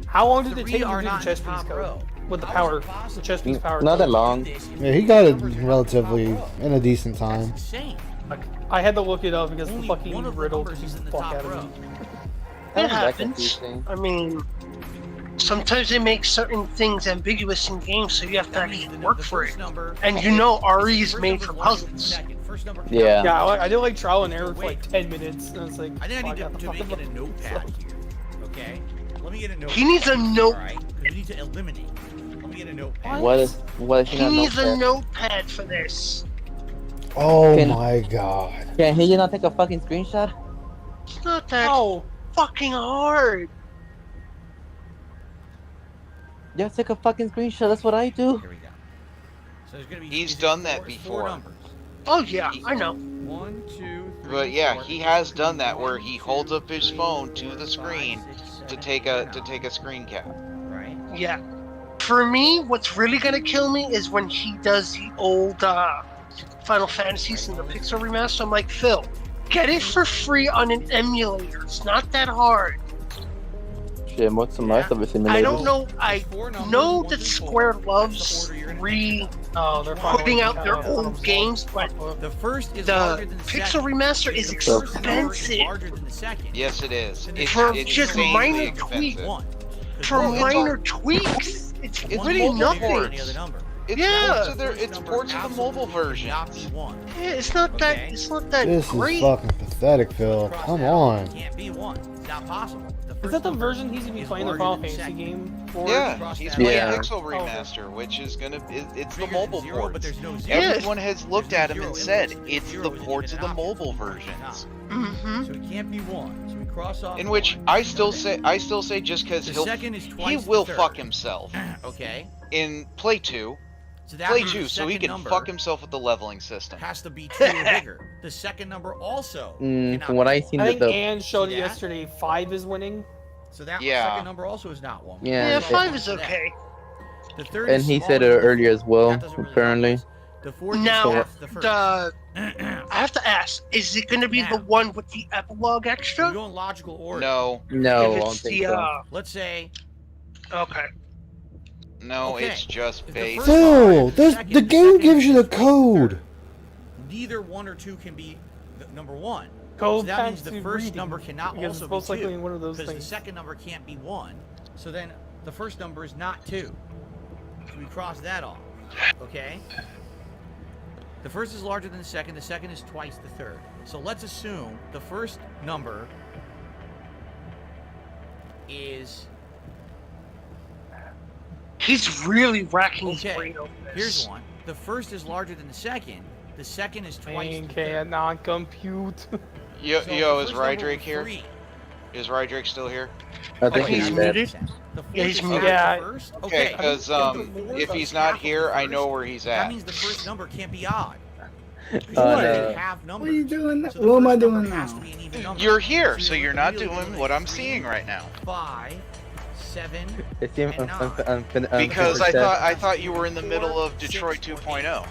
How long did it 3 take you are to do the not in chess the piece top code row. with the How power, is it possible? the chess piece power? Not that code? long. Yeah, he got it relatively in a decent That's time. insane. Like, I had to look it up because the Only fucking one of the riddle numbers is confused in the the fuck top out of row. me. That That happens. confusing. I mean, sometimes they make certain things ambiguous in games, so you have to That means actually the work for it. first number And you know is- RE is first made number's for larger than the puzzles. second. first number. Yeah. Yeah, I did like trial and error for like 10 minutes, and I was like, I think I need fuck, to make it a notepad here. Okay. Let me get a notepad. He needs a note. All right. We need to eliminate. Let me get a notepad. What is He not needs a notepad? notepad for this. Oh Can- my god. Can he not take a fucking screenshot? It's not that oh, fucking hard. Just take a fucking screenshot. That's what I do. Here we go. So there's gonna be. He's is it done that four before. numbers. Oh yeah, I know. 1, 2, 3. But yeah, 4, he has done that 1, where he 2, holds up his 3, phone to 4, the 5, screen 6, to 7, take 8, a screen cap. Right. Yeah. For me, what's really gonna kill me is when he does the old Final Fantasies and the Pixel remaster. I'm like, Phil, get it for free on an emulator. It's not that hard. Shit, most of my stuff is simulators. I don't know. I Four numbers, know 1 that through Square 4. loves That's the order you're gonna oh, they're putting out their finally- old games, but The first is the larger than the Pixel second. remaster is The first number is expensive. larger than the second. Yes, it is. And the It's, For it's just insanely minor expensive. tweaks. One. For Well, it's minor all- tweaks, it's it's really mobile nothing. ports. Any other number. It's Yeah. ports of their, it's ports of the mobile version. Not be 1. Yeah, it's not that. Okay. It's not that This great. is fucking pathetic, Phil. Cross Come that out. on. It can't be 1. It's not possible. Is that the version he's gonna be playing the Final Fantasy game for? Yeah, he's Yeah. playing Yeah. Pixel Remaster, which is gonna it's the Bigger than mobile 0, but ports. there's no 0. Everyone has looked There's at no him and 0 said inputs. it's Zero the isn't ports of even the an mobile option. versions. Mm-hmm. So it can't be 1. So we cross off. In which 1. I still say just because The he'll second is he twice will the fuck third. himself Okay. in Play 2, So that Play means 2, the so he second can number fuck himself with the leveling system. has to be 2 or bigger. The second number also. cannot From what be I one. seen, I the, think the Ann showed See it that? yesterday. 5 is winning. So that Yeah. second number also is not 1. Yeah, Yeah, it- 5 is okay. The third and is he smaller said it than the earlier fourth. as well. That doesn't really Apparently, help us. The fourth Now, is half the first. I have to ask: is it going to be the Now. one with the epilogue We extra? go in logical order. No, no, I If don't it's think the so. Let's say okay. no, Okay. it's just If the basic. first number Phil, is the this, second, the the game second gives you the is twice the code. third. Neither 1 or 2 can be number 1. Go So that back means the to first reading, number cannot because it's also most be likely 2. one of those Because the things. second number can't be 1. So then the first number is not 2. So we cross that off. Okay? The first is larger than the second is twice the third. So let's assume the first number is He's really racking his okay. brain over this. Here's one. The first is larger than the second is twice Man the third. cannot compute. Yo, So yo, the is first number Rydrick was here? 3. Is Rydrick still here? I think Okay, he's he's dead. muted. The fourth Yeah, he's is muted. half Yeah. the first? Okay, because the fourth if is he's half not of the here, I first. know where he's That at. means the first number can't be odd. no. Have numbers. What are you doing now? So the What am I first doing number now? has to be an even number. You're here, So so you're you're not really doing what I'm seeing right now. 5, 7, It seems and 9. Because I 50%. thought you were in the middle of Detroit 2.0.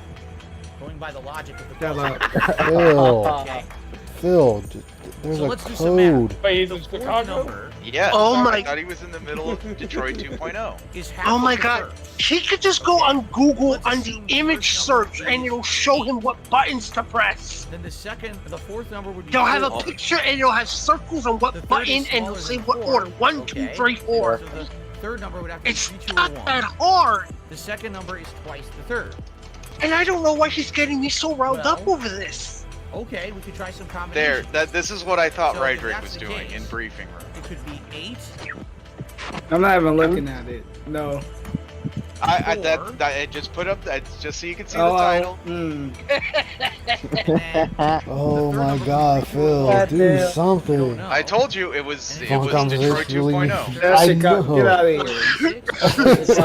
Going by the logic of the Shut process. up. Phil, Okay. Phil, there's So a let's do some math. code. Wait, The is it fourth Chicago? number Yes. Oh I my- thought he was in the middle of Detroit 2.0. is half Oh of my the god. first. He could just go on Google Let's on the assume the image first number search and is it'll show 8. him what buttons to press. Then the fourth number would be They'll have a 4. picture and it'll have circles on The what third button is and it'll smaller say than what 4. order. 1, 2, Okay. 3, 4. So the third number would have to It's be 2 or not 1. that hard. The second number is twice the third. And I don't know why he's getting me so riled up Well- over this. Okay, we could try some There, combinations. this is what I thought So if Rydrick that's was the doing case- in briefing room. It could be 8. I'm not even looking at it. No. I just put up that just so you can see the Oh, title. And then Oh The third my number god, would be Phil, God do damn. we don't something. know. I told you it was Phone Detroit conversation really 2.0. That I shit got, know. get out of here. 6,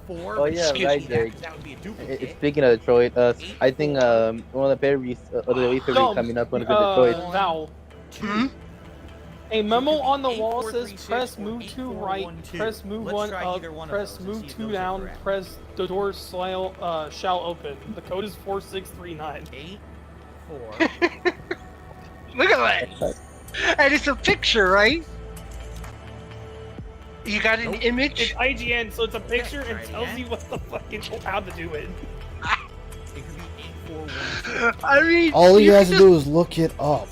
4, Oh, yeah, excuse right, me, Jake. that would be a duplicate. Speaking of Detroit, I think one of the berries, the research No, coming up on the Detroit. Val. Hmm? A memo on the 8, wall 4, says 3, 6, press or move 8, 2 4, right, 1, 2. press move Let's 1 try up, either one of press those and move see if 2 those are down, correct. press the door shall open. The code is 4639. 8, 4. Look at that. And it's a picture, right? You got an It's image? IGN, so it's a picture try and it tells again. you what the fucking how to do it. It could be 8, 4, 1, 2. I mean, All he you has can to do is look it up.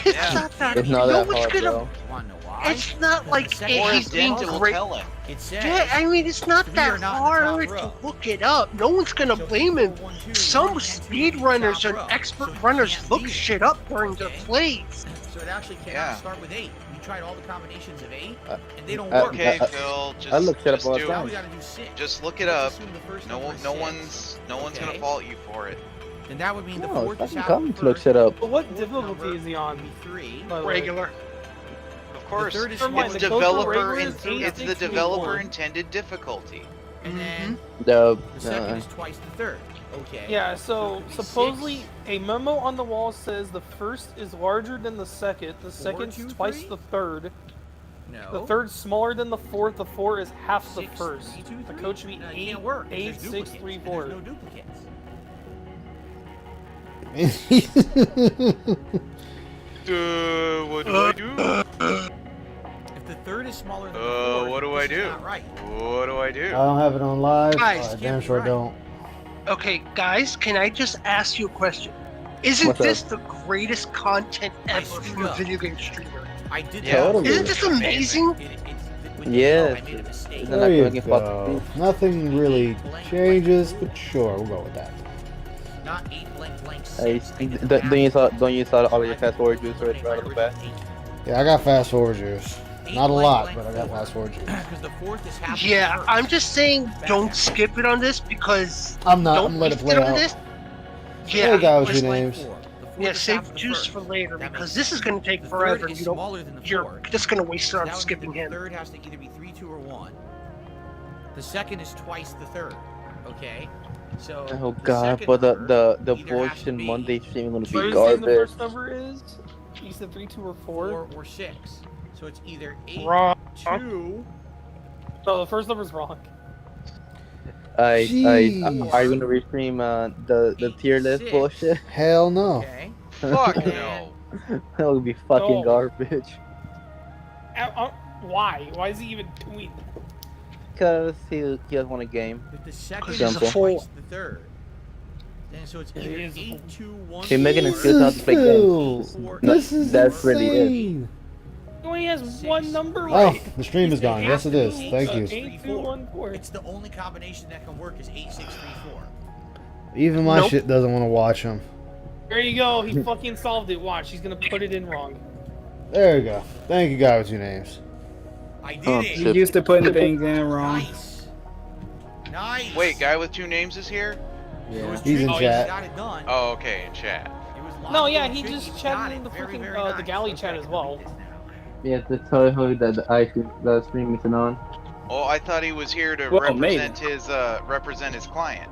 It's Yeah. not that. It's not no that one's hard, gonna. bro. Wanna know why? It's not like Second Or he's his being dent will great. tell him. It says. Yeah, I mean, it's not three that are not in the top hard to row. look it up. No one's gonna blame him. Some speedrunners and expert runners look shit up during their plays. So it actually cannot Yeah. start with 8. We tried all the combinations of 8, Uh, and they don't uh, work. Okay, I- Phil, I look shit up just all the do time. Now we it. gotta do 6. Just look it Let's up. assume the first No number one, is no 6. one's gonna Okay. fault you for it. Then that would mean the No, fourth I is can half come the to look first, shit up. But what fourth difficulty number is he on? would be 3. By the way? Regular. Of course, third is Never mind, it's the code for developer. regular In, is it's 8, the 6, 3, developer 1. intended difficulty. And then The the second is twice the third. Okay. Yeah, So so it would be supposedly 6. a memo on the wall says the first is larger than the second second's 2, twice 3? the third, No. the third's smaller than the fourth, the four is half the 6, first. 3, 2, The 3? code should be No, it 8, can't work. 'cause 8, there's 6, duplicates, 3, and 4. There's no duplicates. What do I do? If the third is smaller than the fourth, What do I this is do? not right. What do I do? I don't have it on live. Guys, Damn can't sure be I don't. Okay, guys, can I just ask you a question? Isn't What's up? this the greatest content I ever screwed from a up. video game streamer? I did Yeah. that. Totally. Isn't this amazing? When Yes. I made a mistake. Isn't that There you making go. Nothing really changes, but sure, we'll go with that. Not 8 blank blank Hey, 6. I did the don't you saw all your math. fast forward juice right off the bat? Yeah, I got fast forward juice. Eight Not a blank lot, blank but I got four. fast forward juice. Because the fourth is half. Yeah, the I'm just saying, don't skip it on this because I'm not. don't I'm letting it waste play it on out. this. Hey, Yeah, guys, just- your names. yeah, save juice for later because this is gonna take forever. You don't. smaller than the You're fourth. just gonna waste it on That would mean skipping the him. third has to either be 3, 2, or 1. The second is twice the third. Okay. So. Oh the god, second but number the either has bullshit to be Monday stream gonna What be are you saying the garbage. first number is? You said 3, 2, or 4? 4 or 6. So it's either 8, Wrong. 2. No, the first number's wrong. Are you Jeez. gonna restream the tier list 6. bullshit? Hell no. Okay. Fuck And no. That would be fucking No. garbage. Why? Why is he even doing? Cause he doesn't want a game. If the second He's is a fool. twice the third. Then so it's He either is a 8, 2, 1. He's making an This excuse not to play games. is No, this is that's really it. insane. He only has one number Oh, right. the stream is gone. Yes, it is. Thank you. 8, 2, 1, 4. It's the only combination that can work is 8, 6, 3, 4. Even my Nope. shit doesn't want to watch him. There you go. He fucking solved it. Watch. He's gonna put it in wrong. There you go. Thank you, guy with 2 names. I did Oh, it. shit. You used to putting things in wrong. Nice. Nice. Wait, guy with 2 names is here? It was He's in tricky. chat. Got it done. Oh, okay, in chat. It was No, logical yeah, and he tricky, just but chatted got in it. the Very, freaking very the nice. galley chat as well. Yeah, to tell him that the stream isn't on. Oh, I thought he was here to Well, maybe. represent his client.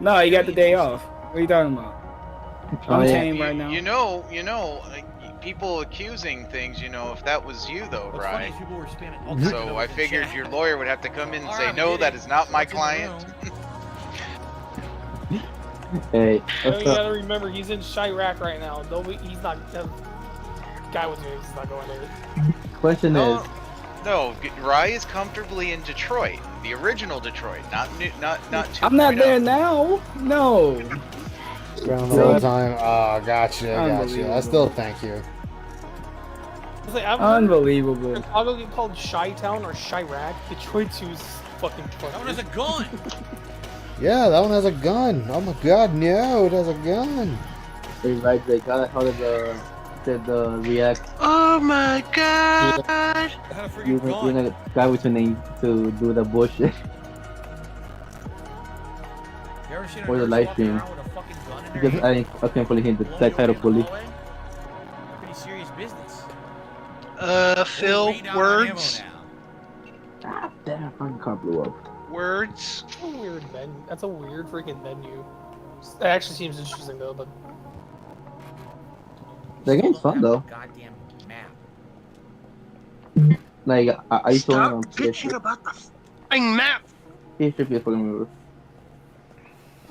No, you got the day off. What are you talking about? I'm yeah. tame right now. You know, people accusing things. If that was you though, What's funny right? is people were spamming all kinds of So numbers I in figured chat. your lawyer would have to come in and say, Alright, we no, did that it. is not my What's in the client. room? Hey, You what's up? gotta remember, he's in Chirac right now. He's not. Guy with me. He's not going there. Question No, is, no, Rye is comfortably in Detroit, the original Detroit, not new, not 2.0. I'm not there now. No. Ground the whole time. Oh, gotcha. I Unbelievable. still thank you. It's like, I've heard Unbelievable. Chicago get called Chi-Town or Chirac. Detroit 2's fucking That one funny. has a gun. Yeah, that one has a gun. Oh my god, no, it has a gun. hey, right, Jake, how did the react? Oh my god! It had a freaking Using gun. a guy with your name to do the bullshit. You ever seen a Or the nurse live walking stream. around with a fucking gun in their Because hand, I can't fully hit the blowing that you title away in the fully. hallway? Pretty serious business. Phil, We're way down on ammo words. now. Ah, damn, fucking car blew up. Words. That's a weird venue. That's a weird freaking venue. It actually seems interesting though, but The game's Still fun don't though. have the goddamn map. Like, I used to own it Stop on bitching PS3. about the f***ing map. PS3 remember.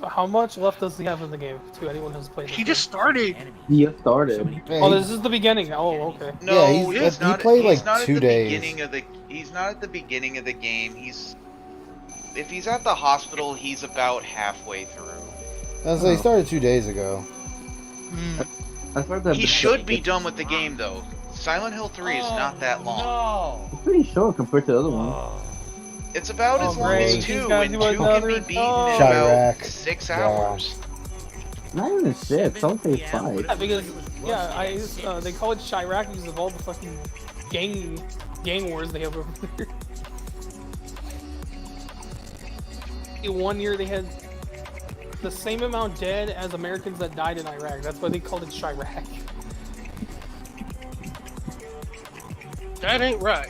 how much left does he have in the game? To anyone who's played. He this just started. Enemy. He just So started. many Yeah, Oh, he- this is the beginning. Oh, okay. No, Yeah, he not, played, he's like, not 2 at the days. Beginning of the, he's not at the beginning of the game. If he's at the hospital, he's about halfway through. He started 2 days ago. I started that. He should be done with the game though. Silent Hill 3 is not that long. No. It's pretty short compared to the other one. Oh. It's about as long great. as He's 2, gotta and do 2 can be another beaten in dog. about Chirac. 6 Wow. hours. Not even 6. I would say 5. Yeah, because they call it Chirac because of all the fucking gang wars they have over there. In 1 year they had the same amount dead as Americans that died in Iraq. That's why they called it Chirac. That ain't right.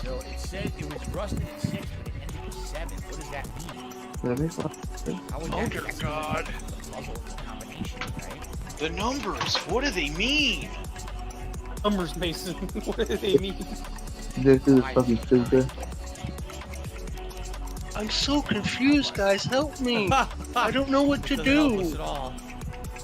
So it said it was rusted at 6, but it ended at 7. What does that mean? How would Oh that dear be? God. The puzzle is a combination, right? The numbers, what do they mean? Numbers, Mason. What do they mean? This is fucking stupid. I'm so confused, guys. Help me. I don't know what to Doesn't help us do. at all.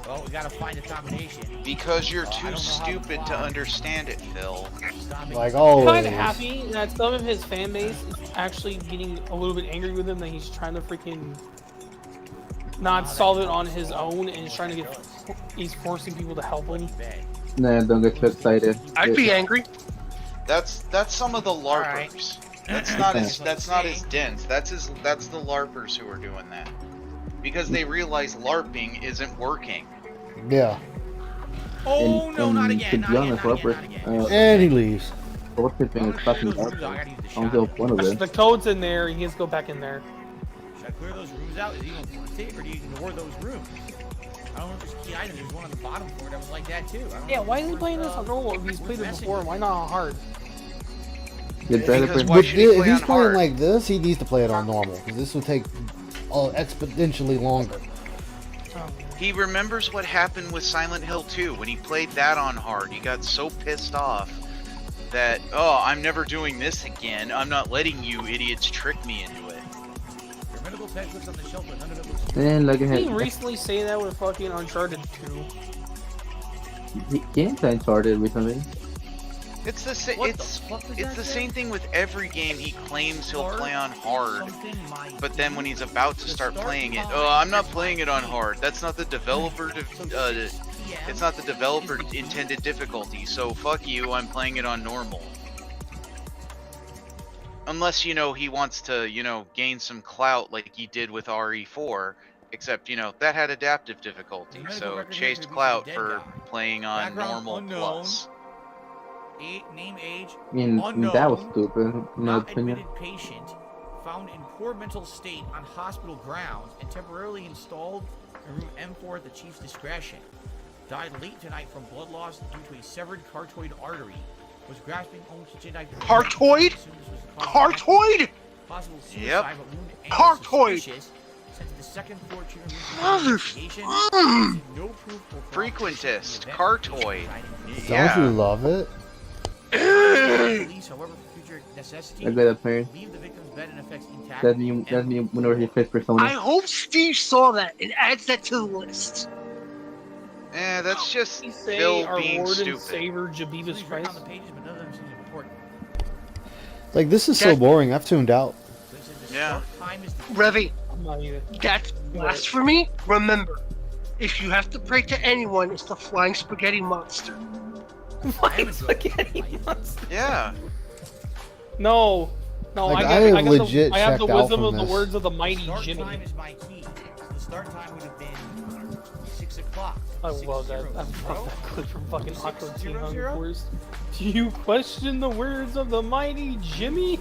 Well, we gotta find a combination. Because you're I too don't know how to stupid to fly. understand it, Phil. Stop it. Like always. Kind of happy that some of his fan base is actually getting a little bit angry with him that he's trying to freaking not solve it on his own and he's trying to he's forcing people to help him. Nah, don't get too excited. I'd be angry. That's some of the LARPers. That's not as dense. That's the LARPers who are doing that. Because they realize LARPing isn't working. Yeah. Oh no, not again, To not be again, honest, not again, Robert, not again. And he leaves. Sword tipping is fucking up. I don't know one of it. The code's in there, he has to go back in there. Should I clear those rooms out? Is it even worth it, or do you ignore those rooms? I don't know if there's key items. There's one on the bottom floor that was like that too. I don't Yeah, know why if is he it's playing worth, this on normal if he's played it messing before? with Why it. not on hard? You'd rather Because play- why should he If play he's on playing hard? like this, he needs to play it on normal. Because this would take exponentially longer. He remembers what happened with Silent Hill 2 when he played that on hard. He got so pissed off that, oh, I'm never doing this again. I'm not letting you idiots trick me into it. Formidable text looks on the shelf, but none of it looks true. And look Did he ahead. recently say that with fucking Uncharted 2? He can't play Uncharted recently. It's the What the fuck does it's that the say? same thing with every game he claims he'll Hard? play on hard. Something might But then when he's about to The start start playing it, time oh, I'm not is playing it on my hard. That's not the developer. It's not the developer intended difficulty. So fuck you. I'm playing it on normal. Unless he wants to gain some clout like he did with RE4. Except that had adaptive difficulty, Medical so record chased here clout dead for guy. playing on Background normal unknown. plus. Name, age, I mean, that was unknown, stupid, in my not opinion. admitted patient, found in poor mental state on hospital grounds and temporarily installed in room M4 at the chief's discretion. Died late tonight from blood loss due to a severed carotid artery. Was grasping only to knife. Cartoid? Cartoid? Possible suicide, Yep. but wound and Cartoid. suspicious. Sent to the second floor treatment room for Mother- investigation. Mm. No proof or Frequentist, corroboration of the cartoid. event. Don't you love it? Police, however, for future necessity, I got a pair. leave the victim's bed and effects intact. That's me whenever he plays Persona. I hope Steve saw that and adds that to the list. That's just He say Phil our being Lord and stupid. Savior Jabibus Something's written on Christ. the pages, but none of them seem important. Like, this is so Okay. boring. I've tuned out. So it says the Yeah. start time is the Revy, I'm not either. that's blasphemy. Remember, if you have to pray to anyone, it's the flying spaghetti monster. Why spaghetti monster? Yeah. No. No, Like, I I have got legit I have the checked out wisdom from of the this. words of the mighty start Jimmy. time is my key. So the start time would have been 6 o'clock. I love that. 6-0, I love that clip from fucking 6-0-0? Aqua Teen Hunger Force. Do you question the words of the mighty Jimmy?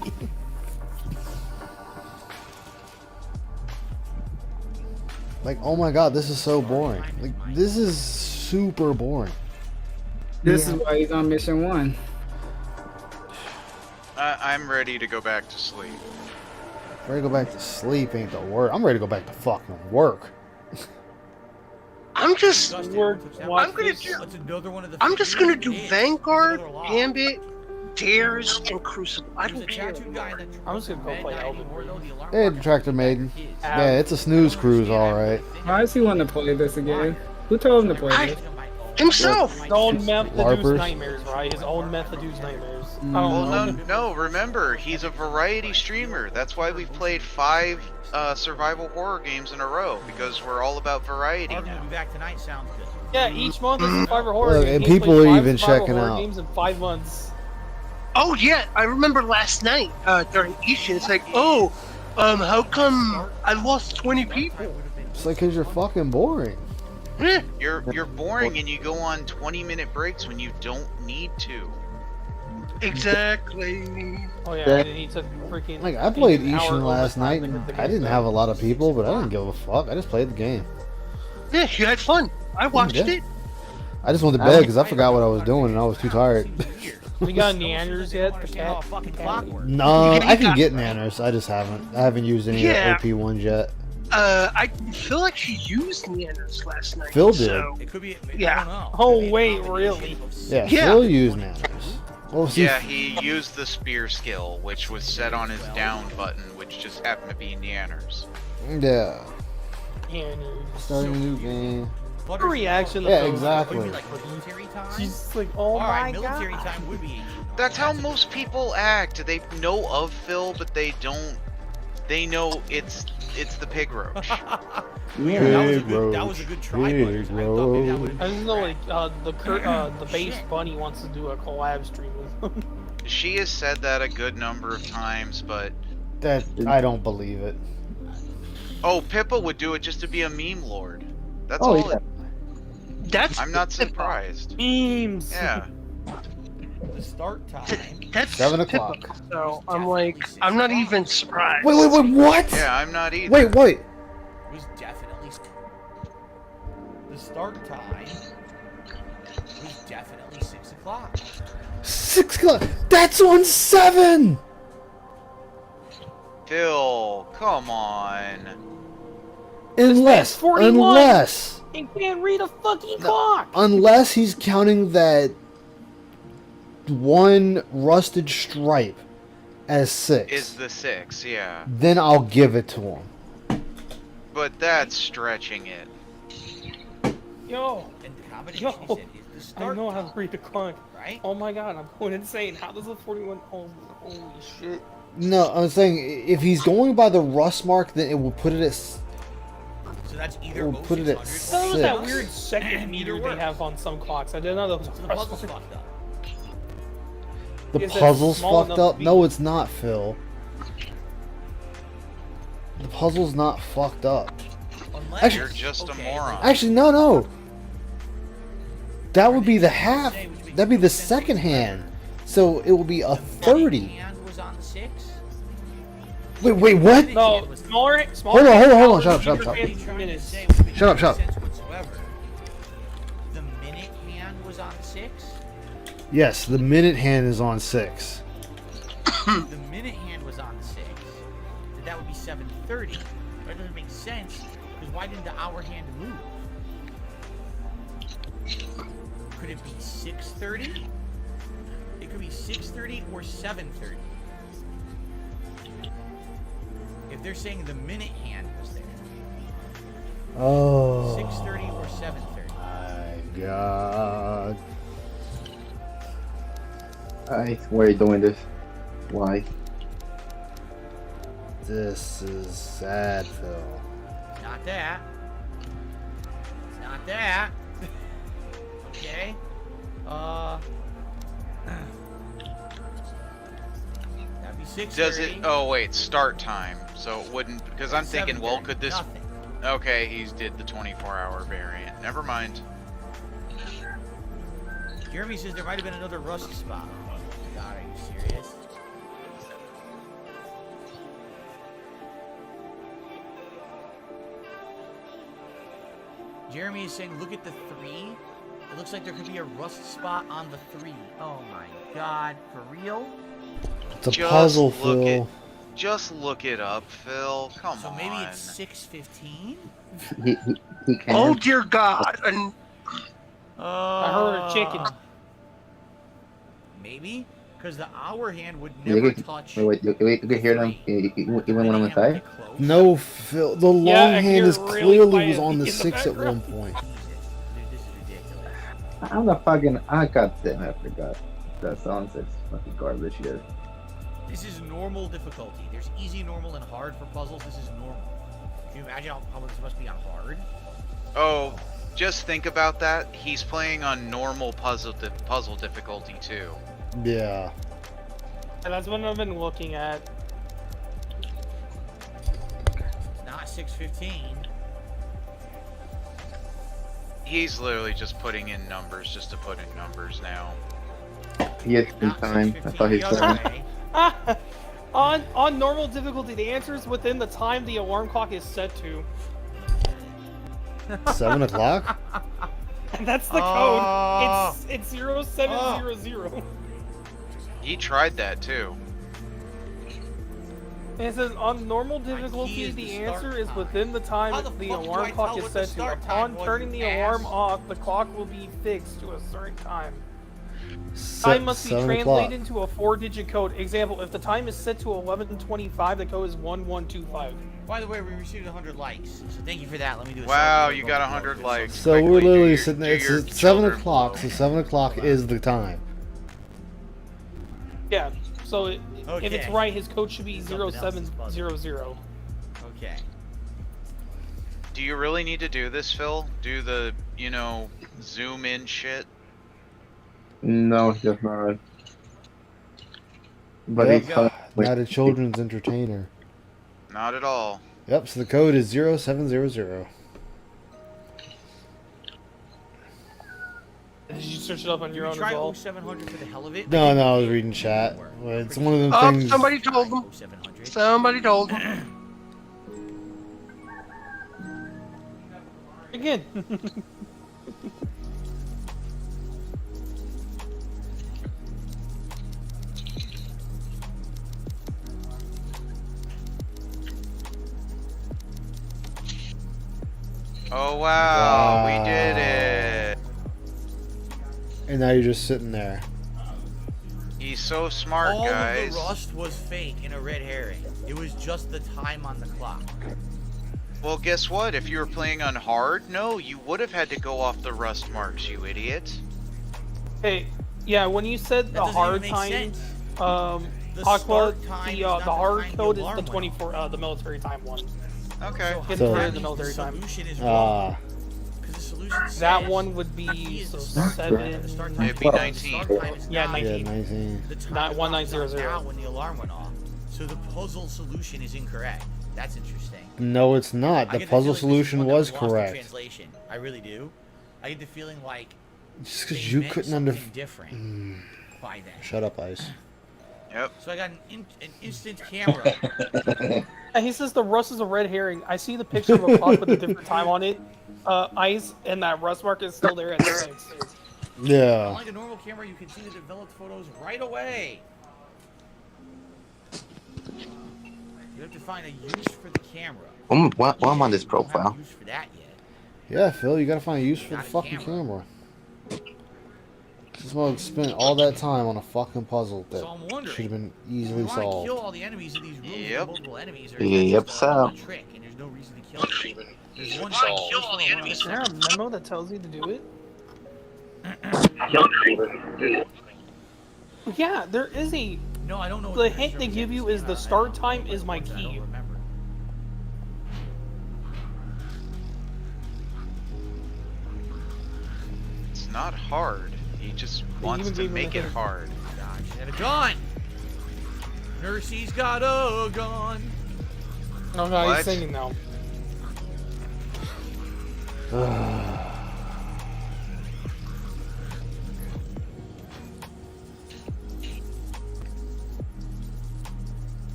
Like, oh my god, this is so boring. Like, this is super boring. This is why he's on mission 1. I'm ready to go back to sleep. Ready to go back to sleep ain't the word. I'm ready to go back to fucking work. I'm just Work, watch I'm gonna this. do- That's another one of the I'm just gonna do It is. Vanguard, Another law. Gambit, Dares, and Crucible. I There's don't a care. tattooed guy that I'm just gonna go bed play died Elden anymore, Ring. though, the alarm Hey, clock Tractor is Maiden. his. Yeah, it's a snooze cruise, alright. Why does he want to play this again? Who told him to play this? Himself! His own meth that LARPers? dude's nightmares, right? His own meth that dude's nightmares. I don't Well, know. no, remember, he's a variety streamer. That's why we've played 5 survival horror games in a row, because we're all about variety Marvin now. will be back tonight. Sounds good. Yeah, each month is a survivor horror Look, game. and He people plays are 5 even survival checking horror out. games in 5 months. Oh yeah, I remember last night during Ishin. It's like, how come I lost 20 people? It's like, cause you're fucking boring. You're boring and you go on 20-minute breaks when you don't need to. Exactly. Oh yeah, and he took freaking. Like, I played an hour Ishin last overtime night, to and get the I game didn't done. have a lot of people, but I didn't give a fuck. I just played the game. Yeah, you had fun. I watched Yeah. it. I just went to bed because I forgot what I was doing, and I was too tired. We got Neanders yet? The cat? No, I can get Nanners. I just haven't. I haven't used any Yeah. OP ones yet. I feel like she used Neanders last night. Phil did. So, It could be. yeah. Oh wait, really? Yeah, Yeah. Phil used Nanners. Well, see, Yeah, he used the spear skill, which was set on his down button, which just happened to be Neanders. yeah. Neanders. Starting a new game. Her reaction. to Yeah, Phil's exactly. Like military time. She's like, oh my Alright, military god. time would be 18. That's how most people act. They know of Phil, but they don't. They know it's the pig roach. Yeah. That was a good try, Butters. I thought maybe that would I just know like the base bunny wants to do a collab stream with him. She has said that a good number of times, but That I don't believe it. Pippa would do it just to be a meme lord. That's Oh, all. yeah. That's I'm not surprised. Memes. Yeah. the start time. That's 7 o'clock. So I'm like, I'm not even surprised. Wait, what? Yeah, I'm not either. Wait. Was definitely the start time was definitely 6 o'clock. 6 o'clock. That's on 7. Phil, come on. Unless, 41. He can't read a fucking clock. unless he's counting that one rusted stripe as 6, Is the 6, yeah. then I'll give it to him. But that's stretching it. Yo, And the combination he said is the I start know how time, to read the clock. right? Oh my god, I'm going insane. How does a 41? Oh, holy shit. No, I'm saying if he's going by the rust mark, then it will put it at. So that's either We'll put it at 0600 That was that 6. weird second meter they have on some clocks. I didn't know that was The puzzle's fucked up. The Is it puzzle's small fucked enough up? to be- No, it's not, Phil. The puzzle's not fucked up. Unless Actually- You're just a okay, moron. Actually, no. That would be the half. That'd be the second hand. So it will be a 30. hand was on the 6. Wait, what? No, smaller. Hold on. Shut up. Minutes. Shut up. The minute hand was on the 6. Yes, the minute hand is on 6. The minute hand was on the 6. Then that would be 7:30. That doesn't make sense because why didn't the hour hand move? Could it be 6:30? It could be 6:30 or 7:30. If they're saying the minute hand was there, Oh. 6:30 or 7:30. My God. Why are you doing this? Why? This is sad, Phil. It's not that. It's not that. Okay. That'd be 6:30. Does it? Oh wait, start time. So it wouldn't, because I'm thinking, well, 7:30, could this? Nothing. Okay, he's did the 24-hour variant. Never mind. Jeremy says there might have been another rust spot. Oh my God, are you serious? Jeremy is saying, look at the 3. It looks like there could be a rust spot on the 3. Oh my God, for real? It's a Just puzzle, look Phil. Just look it up, Phil. Come So on. maybe it's 6:15. He can. Oh dear God! And I heard a chicken. Maybe because the hour hand would You never can- touch. Wait, you can hear them even when I'm inside? No, Phil. The long Yeah, I can hand hear is it really clearly quiet was on the in the 6 at one background. point. Dude, this is ridiculous. I'm the fucking. I got them. I forgot. That sounds like fucking garbage here. This is normal difficulty. There's easy, normal, and hard for puzzles. This is normal. Can you imagine how this must be on hard? Oh, just think about that. He's playing on normal puzzle difficulty too. Yeah. And that's what I've been looking at. Not 6:15. He's literally just putting in numbers just to put in numbers now. He had some time. I thought he said. On normal difficulty, the answer is within the time the alarm clock is set to. 7 o'clock? And that's the code. It's 0700. He tried that too. And it says on normal difficulty, the answer is within the time the alarm clock is set to. Upon turning the alarm off, the clock will be fixed to a certain time. Time must be 7 translated into a 4-digit code. Example, if the time is set to 11:25, the code is 1125. By the way, we received 100 likes, so thank you for that. Let me do a Wow, you got 100 likes. So we're literally sitting there. It's 7 o'clock, so 7 o'clock is the time. Yeah, so if it's Okay. right, his code should be 0700. Okay. Do you really need to do this, Phil? Do the, zoom in shit? No, just not. But Yep. he's kind of Not a children's entertainer. Not at all. Yep, so the code is 0700. Did you search it up on your own as Try well? 0700 for the hell of it. No, I was reading chat. It's one of them Oh, things. somebody told them. 0700. Somebody told them. Again. Oh wow, we did it. And now you're just sitting there. He's so smart, All guys. of the rust was fake and a red herring. It was just the time on the clock. Well, guess what? If you were playing on hard, no, you would have had to go off the rust marks, you idiot. Hey, yeah, when you said That the doesn't hard even make time, sense. The Aqua, start time is the not hard time the code is alarm the went 24, the military time one. Okay. Get So- clear the military time. solution is wrong. Ah, Because the solution says That one would the be key is so the start time. 7. The start time It'd be is 19. The start time is Yeah, 9. yeah, 19. 19. The time Not clock 1900. stopped out when the alarm went off. So the puzzle solution is incorrect. That's interesting. No, it's not. I The get puzzle feeling this is solution one that was lost in correct. Translation. I really do. I get the feeling like Just they because you meant couldn't something different by then. Shut up, Ice. Yep. So I got an instant camera. And he says the rust is a red herring. I see the picture of a clock with a different time on it. Ice, and that rust mark is still there at 6. Yeah. Unlike a normal camera, you can see the developed photos right away. You have to find a use for the camera. While I'm on this You don't have a profile, use for that yet. Yeah, Phil, you gotta find a use for the Got a fucking camera. camera. This mug spent all that time on a fucking puzzle that So I'm wondering, should have been you easily want to solved. kill all the enemies in these rooms with Yep. multiple enemies, or Yep, is that so. just a trick and there's no reason to kill them? There's one trick. Kill all the enemies. Is there a memo that tells you to do it? Yeah, there is a. No, I don't know. The hint they give you is the start time is my I don't key. remember. It's not hard. He just wants even to gave him make a it hint. hard. God, she's got a gun. Nursey's got a gun. Oh no, What? he's singing now.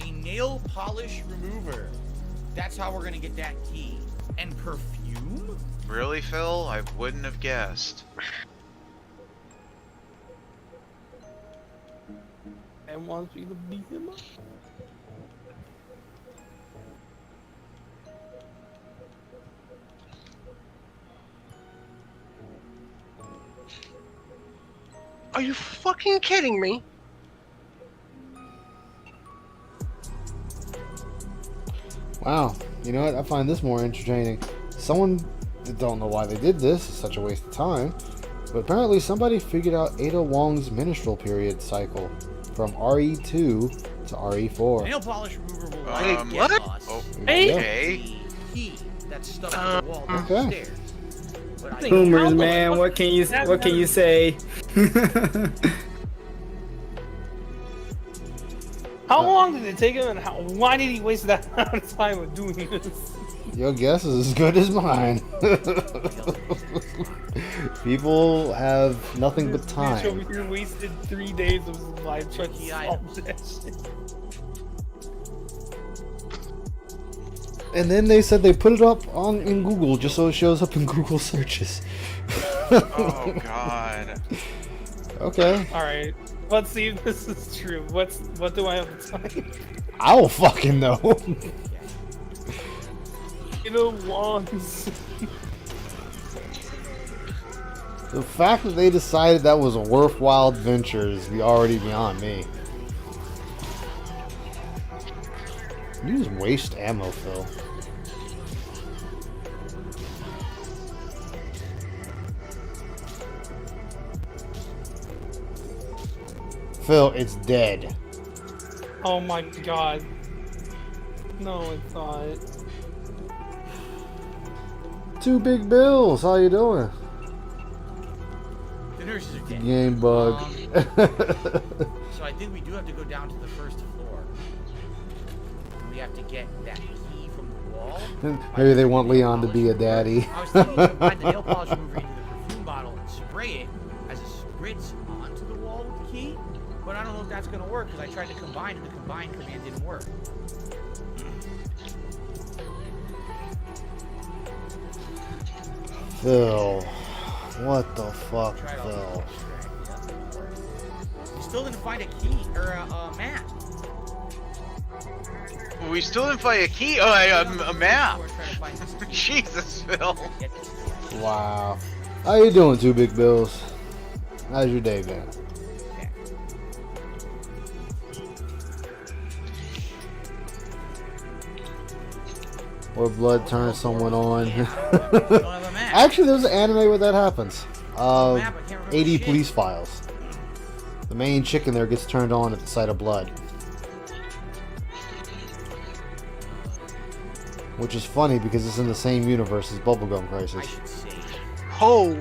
A nail polish remover. That's how we're gonna get that key. And perfume? Really, Phil? I wouldn't have guessed. And wants you to beat him up. Are you fucking kidding me? Wow, you know what? I find this more entertaining. Someone don't know why they did this. It's such a waste of time. But apparently somebody figured out Ada Wong's menstrual period cycle. from RE2 to RE4. Nail polish remover will what? get us Okay. the key that's stuck to the wall Okay. downstairs. But I Boomers, man. What can you say? How long did it take him, and why did he waste that amount of time with doing this? Your guess is as good as mine. People have nothing but Bitch time. over here wasted 3 days of his life trying to solve that shit. And then they said they put it up in Google just so it shows up in Google searches. Oh god. Okay. Alright, let's see if this is true. What do I have to time? I don't fucking know. Once. The fact that they decided that was a worthwhile venture is already beyond me. You just waste ammo, Phil. Phil, it's dead. Oh my god. No, it's not. Two big bills. How you doing? The nurses are dead. Game bug. So I think we do have to go down to the first floor. We have to get that key from the wall. Maybe they want Leon to be a daddy. I was thinking to combine the nail polish remover into the perfume bottle and spray it as a spritz onto the wall with the key. But I don't know if that's going to work because I tried to combine and the combine command didn't work. Phil. What the fuck, Phil? We still didn't find a key or a map. We still didn't find a key. Oh, a map. Jesus, Phil. Wow. How you doing, Two Big Bills? How's your day been? Where blood turns someone on. Actually, there's an anime where that happens. 80 Police Files. The main chick in there gets turned on at the sight of blood. Which is funny because it's in the same universe as Bubblegum Crisis. Oh.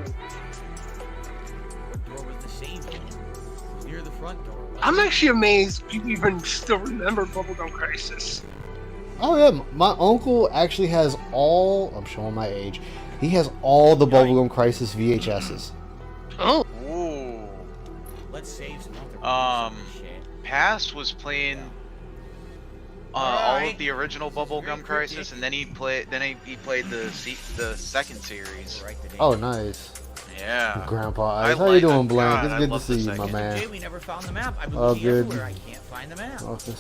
What door was the same door? Near the front door. I'm actually amazed people even still remember Bubblegum Crisis. Oh yeah, my uncle actually has all, I'm showing my age, he has all the Bubblegum Crisis VHSs. Oh. Ooh. Let's save some Past was playing all of the original Bubblegum Crisis, and then he played the second series. Oh, nice. Yeah. Grandpa Eyes. How you doing, Blank? It's good to see you, my man. We never found the map. I Oh, believe good. everywhere. I can't find the map. Okay,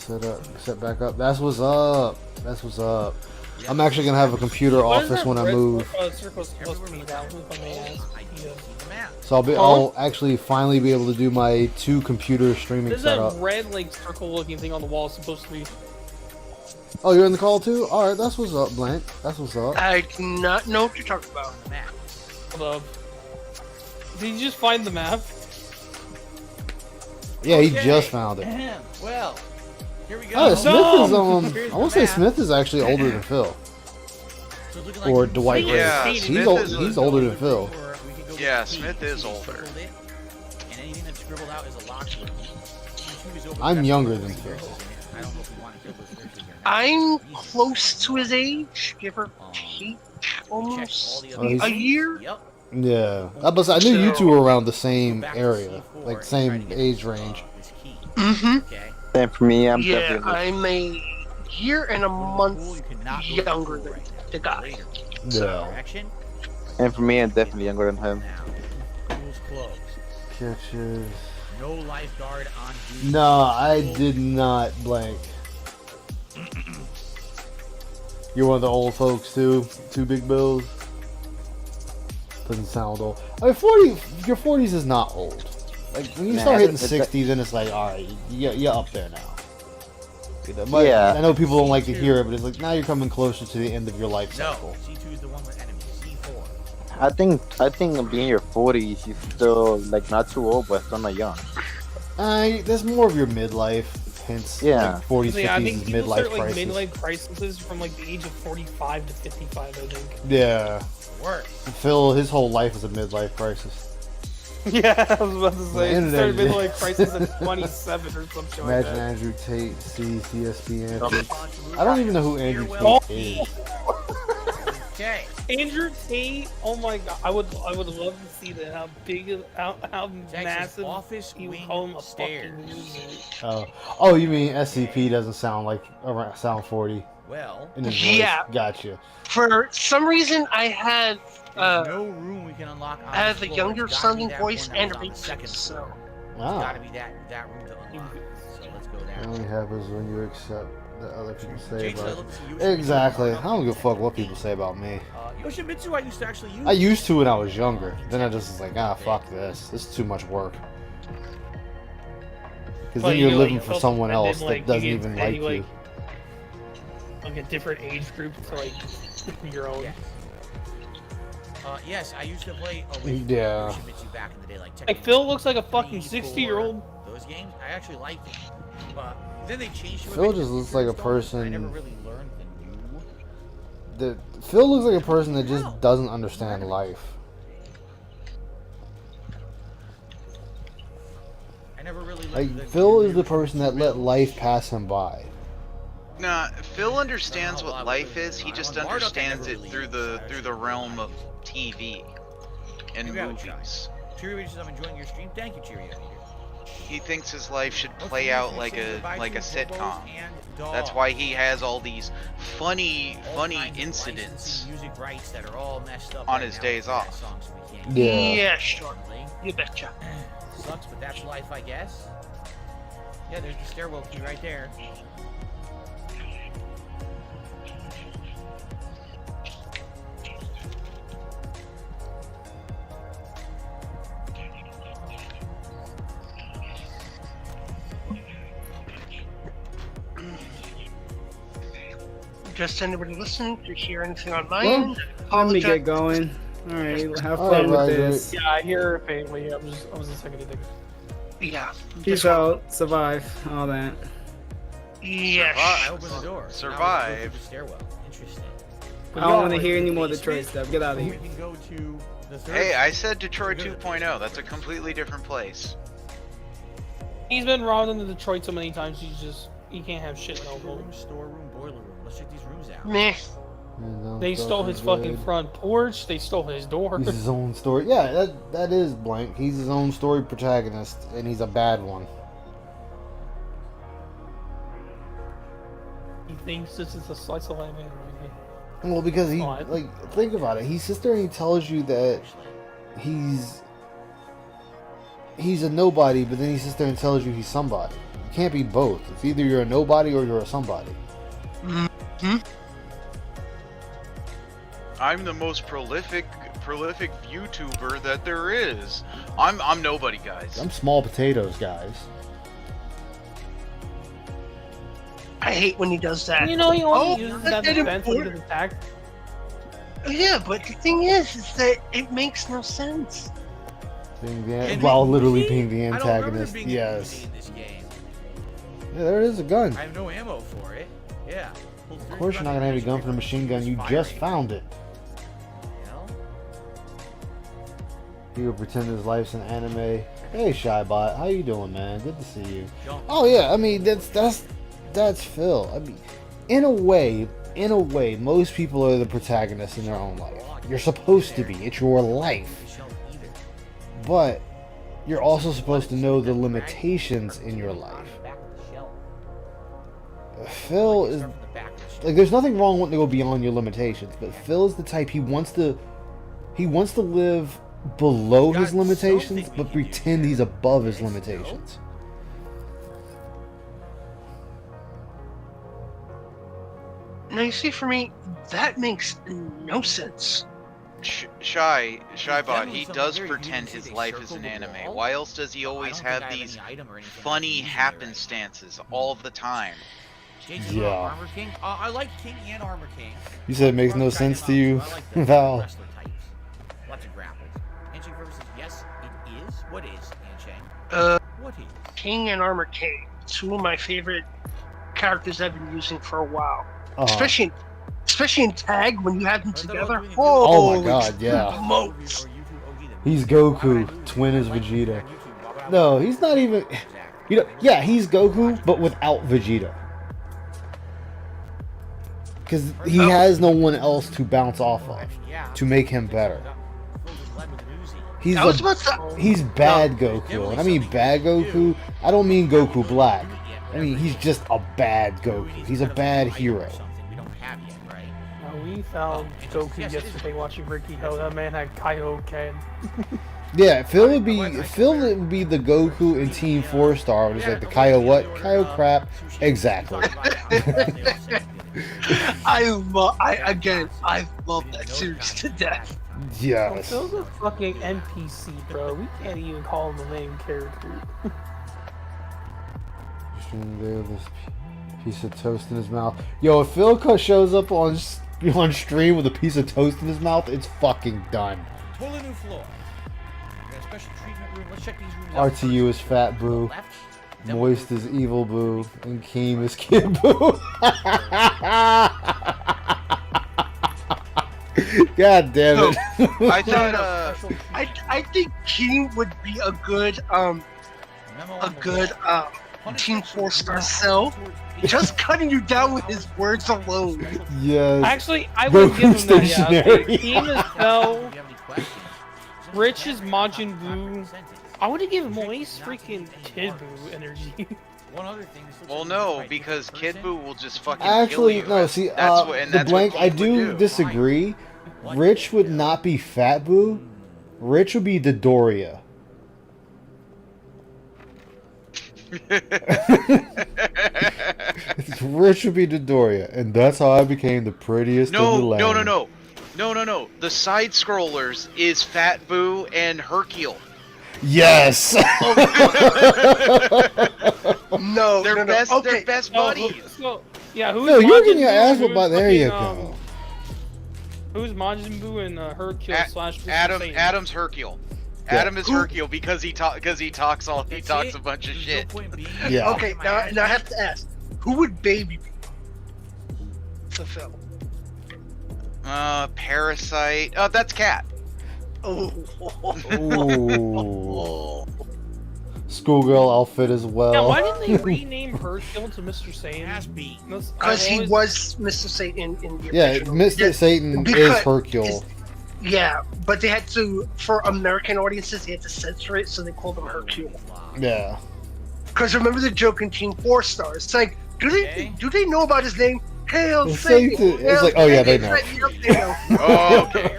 set back up. That's what's up. That's what's up. I'm actually gonna have a computer office when I move. So I'll actually finally be able to do my 2 computer streaming There's setup. that red, like, circle-looking thing on the wall supposed to be. Oh, you're in the call too? Alright, that's what's up, Blank. That's what's up. I do not know what you're talking about. Hold up. Did you just find the map? Yeah, he just found it. Well, here we go. Oh, Smith is Here's I want the to say map. Smith is actually older than Phil. So it's looking Or like Dwight Yeah, Ray. Smith He's older than Phil. Yeah, Smith is older. And anything that's scribbled out is a locked room. I'm younger than Phil. I don't know if we want to kill those nurses here. I'm close to his age, give or take almost a year. Yep. Yeah, I knew you two were around the same area, like same age range. Mm-hmm. Same for me. I'm Yeah, definitely. I'm a year and a month younger than the guy. Yeah. And for me, I'm definitely younger than him. Pool's closed. Catches. No lifeguard on duty. No, I did not blank. You're one of the old folks too. 2 big bills. Doesn't sound old. I mean, 40. Your 40s is not old. Like when you Nah, start hitting it's- 60, then it's like, all right, you're up there now. But Yeah. I know people don't like to hear it, but it's like now you're coming closer to the end of your life No, cycle. C2 is the one with enemies. C4. I think being in your 40s, you're still like not too old, but still not young. That's more of your midlife. Hence, Yeah. like 40s, So, yeah, I 50s think is people midlife start like crisis. midlife crises from like the age of 45 to 55. I think. Yeah. Worse. Phil, his whole life is a midlife crisis. Yeah, I was about to say. He internet started is- midlife crisis at 27 or something like Imagine that. Andrew Tate sees DSP Antics. I don't even know who Andrew Tate is. Okay. Andrew Tate. Oh my god, I would love to see that. How big, how massive. office you would wing call him a stairs. fucking loser. Oh, you mean SCP doesn't sound like sound 40 Well, in his Yeah. voice? Gotcha. For some reason, I had no room we can unlock. On I have this a floor. younger It's gotta be sounding that voice one that and was a on the big second voice, so. floor. It's Wow. gotta be that room to unlock. So let's go there. It only happens when you accept that other people say Jason, I about love to see you. Yoshimitsu. Exactly. I don't give a fuck what people say about me. Yoshimitsu, I used to actually use. I used to when I was younger. Then I just was like, fuck this. This is too much work. Because Well, then you you're know, living you for felt someone offended, else like, that doesn't you even get- like you, you. Like a different age group to like your own. Yes, I used to play Yeah. Yoshimitsu back in the day, Like Phil looks like a fucking 60-year-old. Those games, I actually liked it. But then they changed to Phil just looks like a I never person really learned the new. Phil looks like a person that just doesn't understand life. I never really Like Phil is the person that let life pass him by. Nah, Phil understands what life is. He just understands it through the realm of TV and Maybe I would try. movies. Cheerio, I'm enjoying your stream. Thank you, Cheerio. He thinks his life should play out like a sitcom. That's why he has all these funny incidents Music rights that are all messed up on right his now days for that off. song, so we can't Yeah. Yeah, sure. You betcha. Sucks, but that's life, I guess. Yeah, there's the stairwell key right there. Just anybody listening to hear anything on my Well, end? let me Apologize. get going. All right, have All fun right, with Roger. this. Yeah, I hear it faintly. I was a second to think. Yeah. Peace out, survive, all that. Yes. I opened the door. Survive. Now we can go through the stairwell. Interesting. I don't want to hear any more Detroit stuff. Get out of We here. can go to the third. Hey, I said Detroit 2.0. That's a completely different place. He's been robbed into Detroit so many times. He can't have shit no more. Storeroom, storeroom, boiler room. Let's check these rooms out. Meh. They stole his fucking front porch. They stole his door. He's his own story. Yeah, that is blank. He's his own story protagonist, and he's a bad one. He thinks this is a slice of life. Well, because he What? like think about it. He sits there and he tells you that he's a nobody, but then he sits there and tells you he's somebody. You can't be both. It's either you're a nobody or you're a somebody. Hmm? I'm the most prolific YouTuber that there is. I'm nobody, guys. I'm small potatoes, guys. I hate when he does that. You know, he only Oh, uses that's that defense when he important. gets attacked. Yeah, but the thing is that it makes no sense. Being the, And while the literally NPC? being the I don't remember antagonist. being Yes. in this game. Yeah, there is a gun. I have no ammo for it. Yeah. Of course, you're not gonna have your gun for the machine gun. You just found it. You know? He would pretend his life's an anime. Hey, Shybot, how you doing, man? Good to see you. Oh yeah, I mean that's Phil. I mean, in a way, most people are the protagonists in their own life. You're supposed to be. It's your life. But you're also supposed to know the limitations in your life. Phil is like, there's nothing wrong wanting to go beyond your limitations, but Phil is the type he wants to live below his limitations, but pretend he's above his limitations. Now you see, for me, that makes no sense. Shybot, he does pretend his life is an anime. Why else does he always have these funny happenstances all the time? Yeah. Armor King. I like King and Armor King. You said it makes no sense to you, Val. Wrestler types. Lots of grapples. Handshake versus yes, it is. What is handshake? What is? King and Armor King. Two of my favorite characters I've been using for a while. Especially in tag when you have them together. Oh my god, yeah. Smokes. He's Goku, twin is Vegeta. No, he's not even. You know, yeah, he's Goku, but without Vegeta. Because he has no one else to bounce off of to make him better. He's bad Goku. And I mean bad Goku, I don't mean Goku Black. I mean, he's just a bad Goku. He's a bad hero. We found Goku yesterday watching Ricky Hill. That man had Kaioken. Yeah, Phil would be the Goku in Team 4 Star. It's like the Kaio what? Kaio crap. Exactly. I love that series to death. Yes. Phil's a fucking NPC, bro. We can't even call him the main character. There, this piece of toast in his mouth. Yo, if Phil shows up on stream with a piece of toast in his mouth, it's fucking done. Totally new floor. We got a special treatment room. Let's check these rooms out. RTU is Fat Boo. Moist is Evil Boo. And Keem is Kid Boo. God damn it. I thought I think Keem would be a good Team 4 Star cell. Just cutting you down with his words alone. Yes. Actually, I would give him that. Stationary. Yeah. Team is Cell. Rich is Majin Buu. I would have given Moist freaking Kid Buu energy. One other thing. Well, no, because Kid Buu will just fucking Actually, kill you. no, see, That's the blank, what I Keem do would disagree. Rich would not be Fat Boo. Rich would be Dodoria. Rich would be Dodoria, and that's how I became the prettiest in the land. No. The side scrollers is Fat Boo and Hercule. Yes. No, they're best. Okay. They're best buddies. Yeah, who's No, you're getting Majin your Buu ass and whipped by. who's There you fucking, go. Who's Majin Buu and Hercule slash Mr. Satan? Adam's Hercule. Yeah. Adam is Hercule because he talks a bunch of shit. Yeah. Okay, now I have to ask, who would Baby be? To Phil. Parasite. Oh, that's Cat. Oh. Ooh. Schoolgirl outfit as well. Yeah, why didn't they rename Hercule to Mr. Satan? Because he was Mr. Satan in the Yeah, original. Mr. Satan is Hercule. Yeah, but they had to, for American audiences, they had to censor it, so they called him Hercule. Yeah. Because remember the joke in Team 4 Star? It's like, do they know about his name? Hail Satan. Satan! It's like, oh yeah, they know. Oh, okay.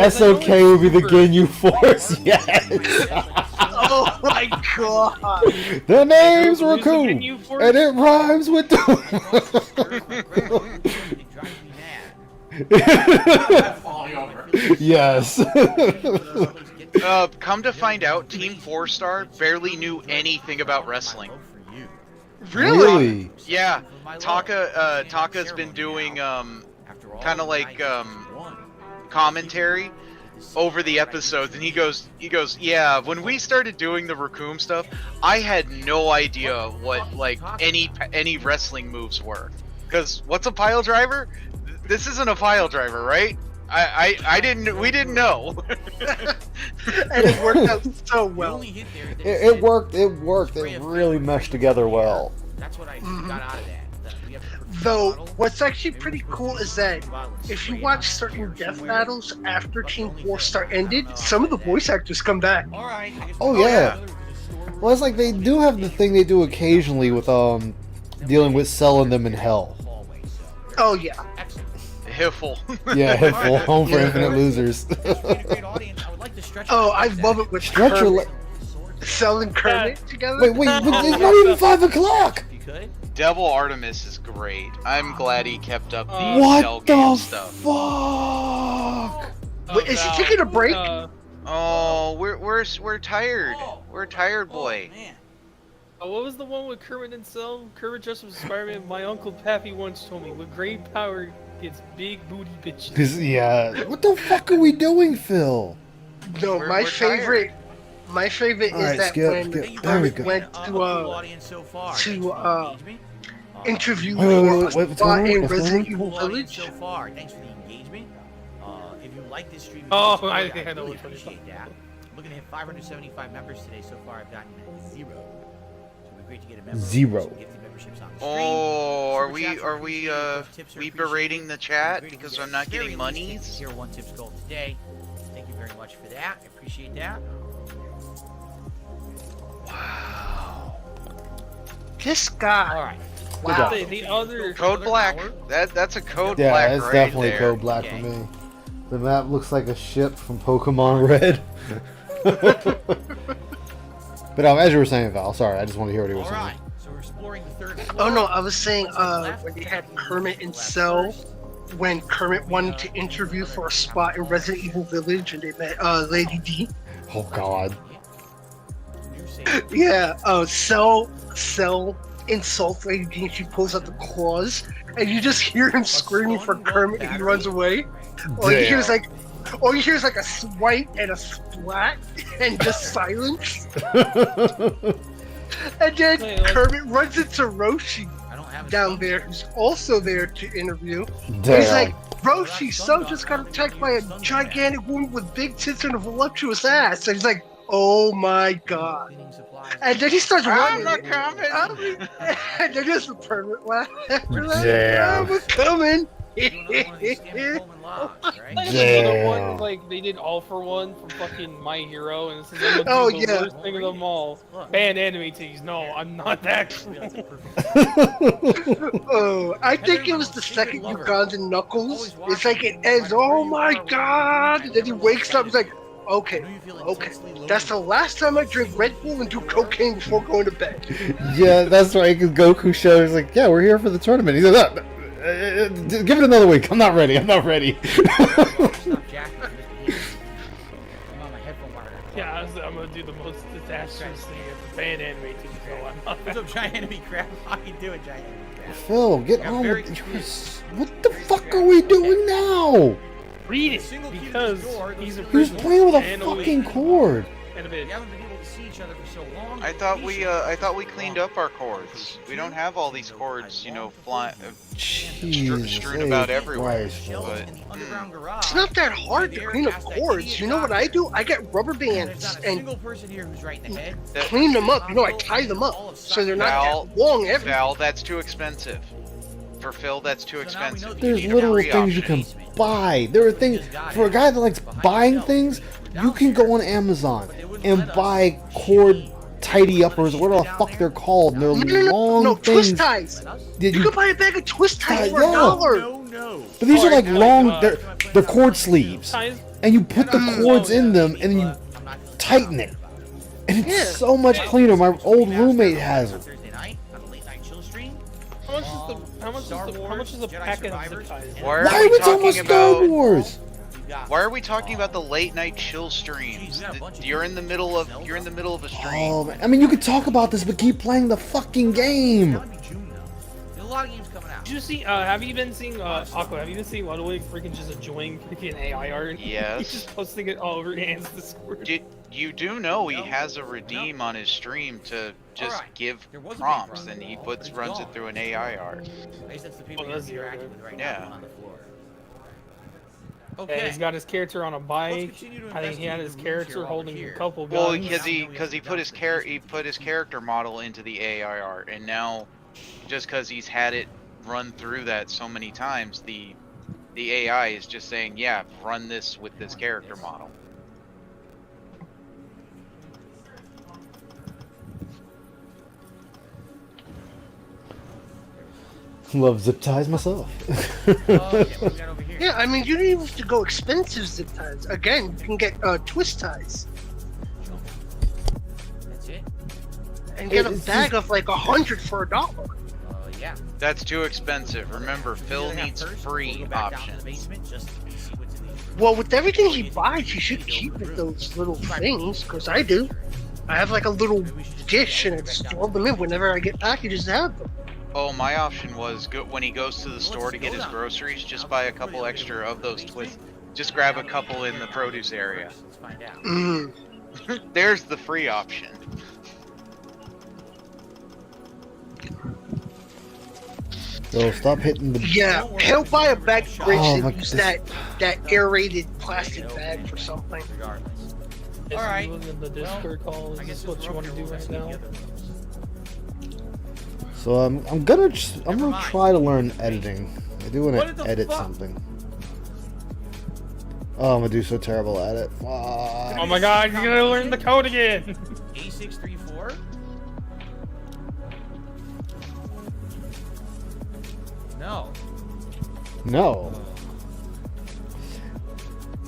SOK would be the Ginyu Force, yes! Oh my god! The name's Raccoon, and it rhymes with Yes. Come to find out, Team 4 Star barely knew anything about wrestling. Really? Yeah, Taka's been doing kind of like commentary over the episodes, and he goes, yeah, when we started doing the Raccoon stuff, I had no idea what like any wrestling moves were. Because what's a pile driver? This isn't a pile driver, right? We didn't know. And it worked out so well. It worked. It really meshed together well. That's what I got out of that. Though, what's actually pretty cool is that if you watch certain death battles after Team 4 Star ended, some of the voice actors come back. Oh yeah. Well, it's like they do have the thing they do occasionally with dealing with selling them in hell. Oh yeah. Hiffle. Yeah, Hiffle. Home for Infinite Losers. Oh, I love it with Kermit. Selling Kermit together. Wait, it's not even 5 o'clock. Devil Artemis is great. I'm glad he kept up the Cell What Game the stuff. fuck? Wait, is he taking a break? Oh, we're tired. We're tired, boy. What was the one with Kermit and Cell? Kermit dressed as Spider-Man. My Uncle Pappy once told me, with great power gets big booty bitches. Yeah. What the fuck are we doing, Phil? No, my favorite My favorite All is right, that skip, when skip. There we Kermit go. went to interview Wait, wait, for wait, wait, a what's spot going on? in What's going on? Resident Evil Cool audience Village. so far. Thanks for the engagement. If you like this stream, Oh, support, I think I know really which one you're appreciate that. I'm looking to hit 575 members today. So far, I've gotten 0. So it'd be great to get a member. 0. Gifted memberships on the stream. Oh, are Super we chats are we appreciated. Those tips are we appreciated. berating the It'd be chat great to because get I'm not at very getting least monies? Tier 1 tips gold today. Thank you very much for that. I appreciate that. Wow. This guy. All right. Wow. The other Code Black. That's a Code Yeah, Black that's right definitely there. Code Black Okay. for me. The map looks like a ship from Pokemon Red. But as you were saying, Val, sorry, I just want to hear what he was All saying. right. So we're exploring the 3rd floor. Oh no, I was saying when they had Kermit and Cell, when Kermit wanted to interview for a spot in Resident Evil Village, and they met Lady D. Oh God. Yeah, Cell insults Lady D, and she pulls out the claws, and you just hear him screaming for Kermit, and he runs away. All you hear is like a swipe and a splat, and just silence. And then Kermit runs into Roshi down there, who's also there to interview. And he's like, Roshi, so just got attacked by a gigantic woman with big tits and a voluptuous ass. And he's like, oh my god. And then he starts running. I'm not coming. And then there's a permit laugh after that. Damn. I'm coming. Like another one, like they did All for One from fucking My Hero, and this is the worst thing of them all. Banned anime titties. No, I'm not that. Oh, I think it was the second Ugandan Knuckles. It's like it ends. Oh my god! And then he wakes up. He's like, okay, that's the last time I drink Red Bull and do cocaine before going to bed. Yeah, that's right. Because Goku shows like, yeah, we're here for the tournament. He's like, give it another week. I'm not ready. I'm not ready. Yeah, I'm gonna do the most disastrous thing at the banned anime titties. No, I'm not. What's up, Giant Enemy Crab? How you doing, Giant Enemy Crab? Phil, get on with yours. What the fuck are we doing now? Read it because he's a He was playing with a and fucking cord. And a We bit. haven't been able to see each other for so long. I thought we cleaned up our cords. We don't have all these cords, you know, strewn about everywhere. But It's not that hard to clean up cords. You know what I do? I get rubber bands and clean them up. You know, I tie them up so they're not that long everywhere. Val, that's too expensive. For Phil, that's too expensive. There's You need a literal free things you option. can buy. There are things for a guy that likes buying things. You can go on Amazon and buy cord tidy uppers, whatever the fuck they're called. And they're long No, things. twist ties. Did You could buy a bag of twist ties for yeah. $1. But these are like long. They're cord sleeves, and you put the cords in them, and then you tighten it, and it's so much cleaner. My old roommate has them. How much is a packet of zip ties? Why Why are we talking about Star Wars? Why are we talking about the late night chill streams? You're in the middle of a stream. Oh, man. I mean, you could talk about this, but keep playing the fucking game. There's a lot of games coming out. Did you see? Have you been seeing Aqua? Have you been seeing Ludwig freaking just enjoying freaking AI art? Yes. He's just posting it all over Dan's Discord. You do know he has a redeem on his stream to just give prompts, and he runs it through an AI art. At least that's the people Oh, you're that's interacting with right Yeah. now on the floor. Yeah, Okay. he's got his character on a bike. continue to I think he had his investigate the rooms character here while holding we're a here. couple Well, guns. because he put his character model into the AI art, and now just because he's had it run through that so many times, the AI is just saying, yeah, run this with this character model. Love zip ties myself. Yeah, I mean, you don't even have to go expensive zip ties. Again, you can get twist ties. That's it. And get a It's bag just- of like 100 for $1. Yeah. That's too expensive. Remember, Phil needs free options. Well, with everything he buys, he should keep with those little things, because I do. I have like a little dish and I store them in whenever I get packages to have them. Oh, my option was when he goes to the store to get his groceries, just buy a couple extra of those twists. Just grab a couple in the produce area. Let's find out. There's the free option. So stop hitting the. Yeah, he'll buy a bag of grapes Oh, and my use goodness. that aerated plastic bag for something. All right. Looking at the Discord call, is this what you want to do right now? So I'm gonna try to learn editing. I do want What to the edit fuck? something. Oh, I'm gonna do so terrible at it. Fuck. Oh my god, you're gonna learn the code again! A634? No. No.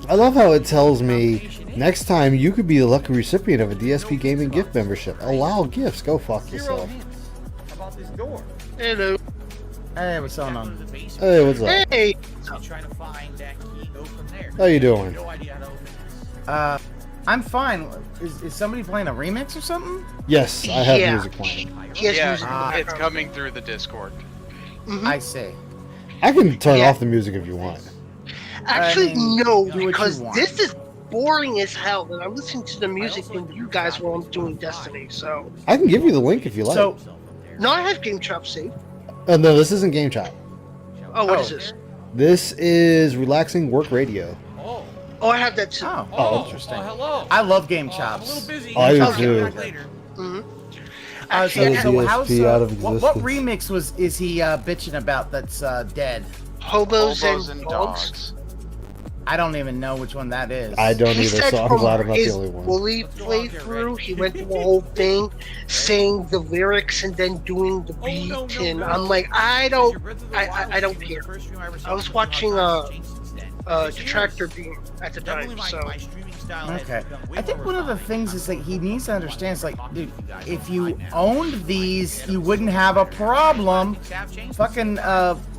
I love how it tells me next time you could be the lucky recipient of a DSP Gaming gift membership. Allow gifts. Go fuck yourself. How about this door? Hello. Hey, what's going on? Hey, what's up? Hey. You're trying to find that key, go from there. How you doing? No idea how to open this. I'm fine. Is somebody playing a remix or something? Yes, I have Yeah. music playing. Yes, Yeah, music in the it's background. coming through the Discord. I see. I can turn Yeah. off the music if you want. Actually, I mean, no, do what you because want. this is boring as hell, and I'm listening to the music when you guys were doing Destiny. So, I can give you the link if you like. So, no, I have Game Chop saved. No, this isn't Game Chat. Oh, what is this? This is relaxing work radio. Oh. Oh, I have that too. oh, interesting. Oh, hello. I love Game I'm a Chops. little busy. I do I'll get too. back later. Mm-hmm. So DSP how's out of what existence. remix is he bitching about that's dead? Hobos, Hobos and and dogs. dogs. I don't even know which one that is. I don't He either, said so I'm from glad I'm not the his only one. fully playthrough, he went through the whole thing, saying the lyrics and then doing the beat, and I'm like, I don't care. I was watching Detractor Beam at the time, so. Okay. I think one of the things is like he needs to understand is like, dude, if you owned these, you wouldn't have a problem. Fucking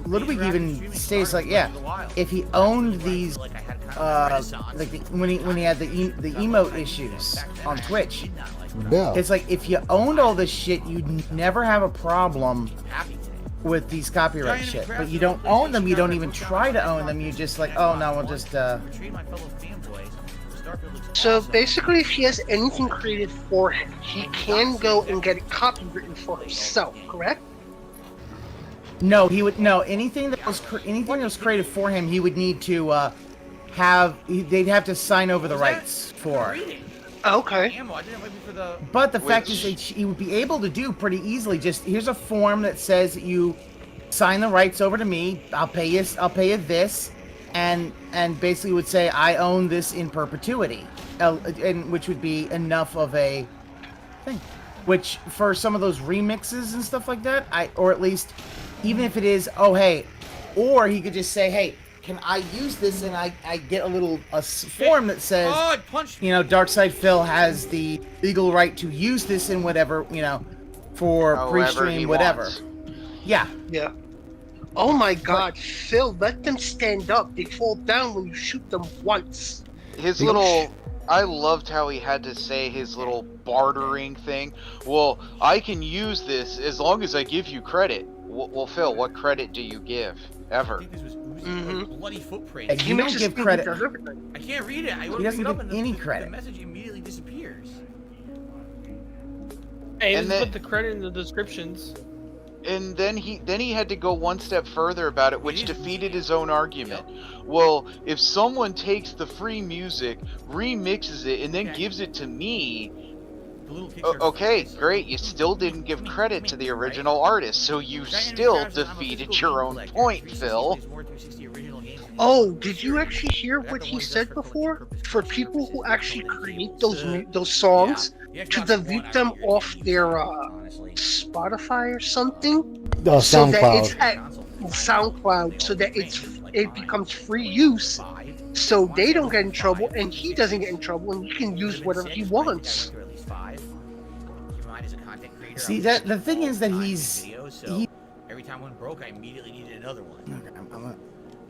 Ludwig even states like, yeah, if he owned these, like when he had the emote issues on Twitch, Yeah. it's like if you owned all this shit, you'd never have a problem with these copyright shit. But you don't own them, you don't even try to own them. You just like, oh no, we'll just So basically, if he has anything created for him, he can go and get it copywritten for himself, correct? No, he would no anything that was created for him. He would need to they'd have to sign over the rights for. Okay. But the fact is that he would be able to do pretty easily. Just here's a form that says that you sign the rights over to me. I'll pay you this, and basically would say I own this in perpetuity, and which would be enough of a thing. Which for some of those remixes and stuff like that, or at least even if it is, oh hey, or he could just say, hey, can I use this? And I get a form that says, Darkside Phil has the legal right to use this in whatever, for pre-stream, whatever. Wants. Yeah. Yeah. Oh my God, Phil, let them stand up. They fall down when you shoot them once. His little... I loved how he had to say his little bartering thing. Well, I can use this as long as I give you credit. Well, Phil, what credit do you give? Ever? Bloody footprint. And you don't give credit. I can't read it. He doesn't give any credit. The message immediately disappears. Hey, And just then- put the credit in the descriptions. And then he had to go one step further about it, which defeated his own argument. Well, if someone takes the free music, remixes it, and then gives it to me, okay, great, you still didn't give credit to the original artist, so you still defeated your own point, Phil. Oh, did you actually hear what he said before? For people who actually create those songs, to delete them off their Spotify or something, so that it's SoundCloud. at SoundCloud, so that it becomes free use, so they don't get in trouble and he doesn't get in trouble, and he can use whatever he wants. See, that the thing is that he Every time one broke, I immediately needed another one. Okay,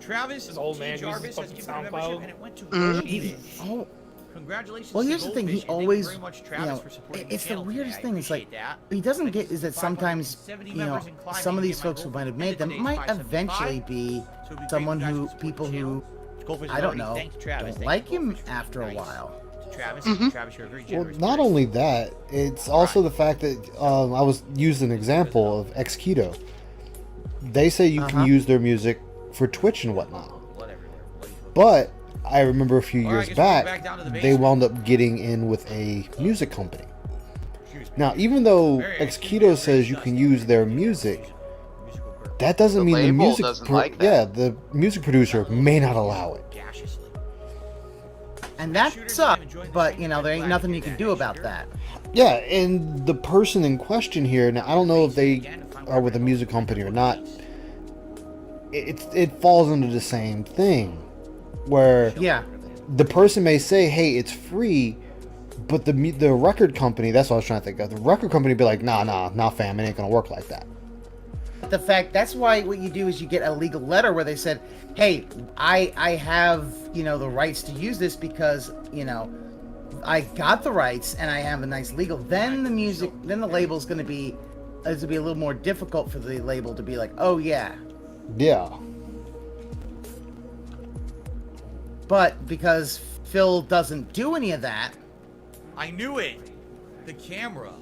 Travis, This old man Jarvis uses has fucking given a membership, SoundCloud. and it went to Mhm. Goldfish. Congratulations. Well, to here's the thing. He Goldfish, and thank you always, very much, Travis, for supporting it's the channel today. weirdest I thing. It's like appreciate that. he doesn't get is that sometimes, 570 members and climbing some of to these get my folks who goal might have for made them today's might 575. eventually be So it'd be great someone if you guys who would support people the who channel. Goldfish I don't already know thanked Travis. don't Thank like you, him Goldfish. after a Nice. while. Travis, Travis, you're a very Well, generous. not only that, it's also the fact that I was using an example of Xketo. They say you can use their music for Twitch and whatnot. But I remember a few years back, they wound up getting in with a music company. Now, even though Xketo says you can use their music, that doesn't mean the music the music producer may not allow it. And that sucks, but you know, there ain't nothing you can do about that. Yeah, and the person in question here, now I don't know if they are with a music company or not. It falls into the same thing, where the person may say, "Hey, it's free," but the record company, that's what I was trying to think of. The record company be like, "Nah, fam, it ain't gonna work like that." The fact that's why what you do is you get a legal letter where they said, "Hey, I have, you know, the rights to use this because, you know, I got the rights and I have a nice legal." Then the label's going to be a little more difficult for the label to be like, "Oh yeah." Yeah. But because Phil doesn't do any of that, I knew it. The camera.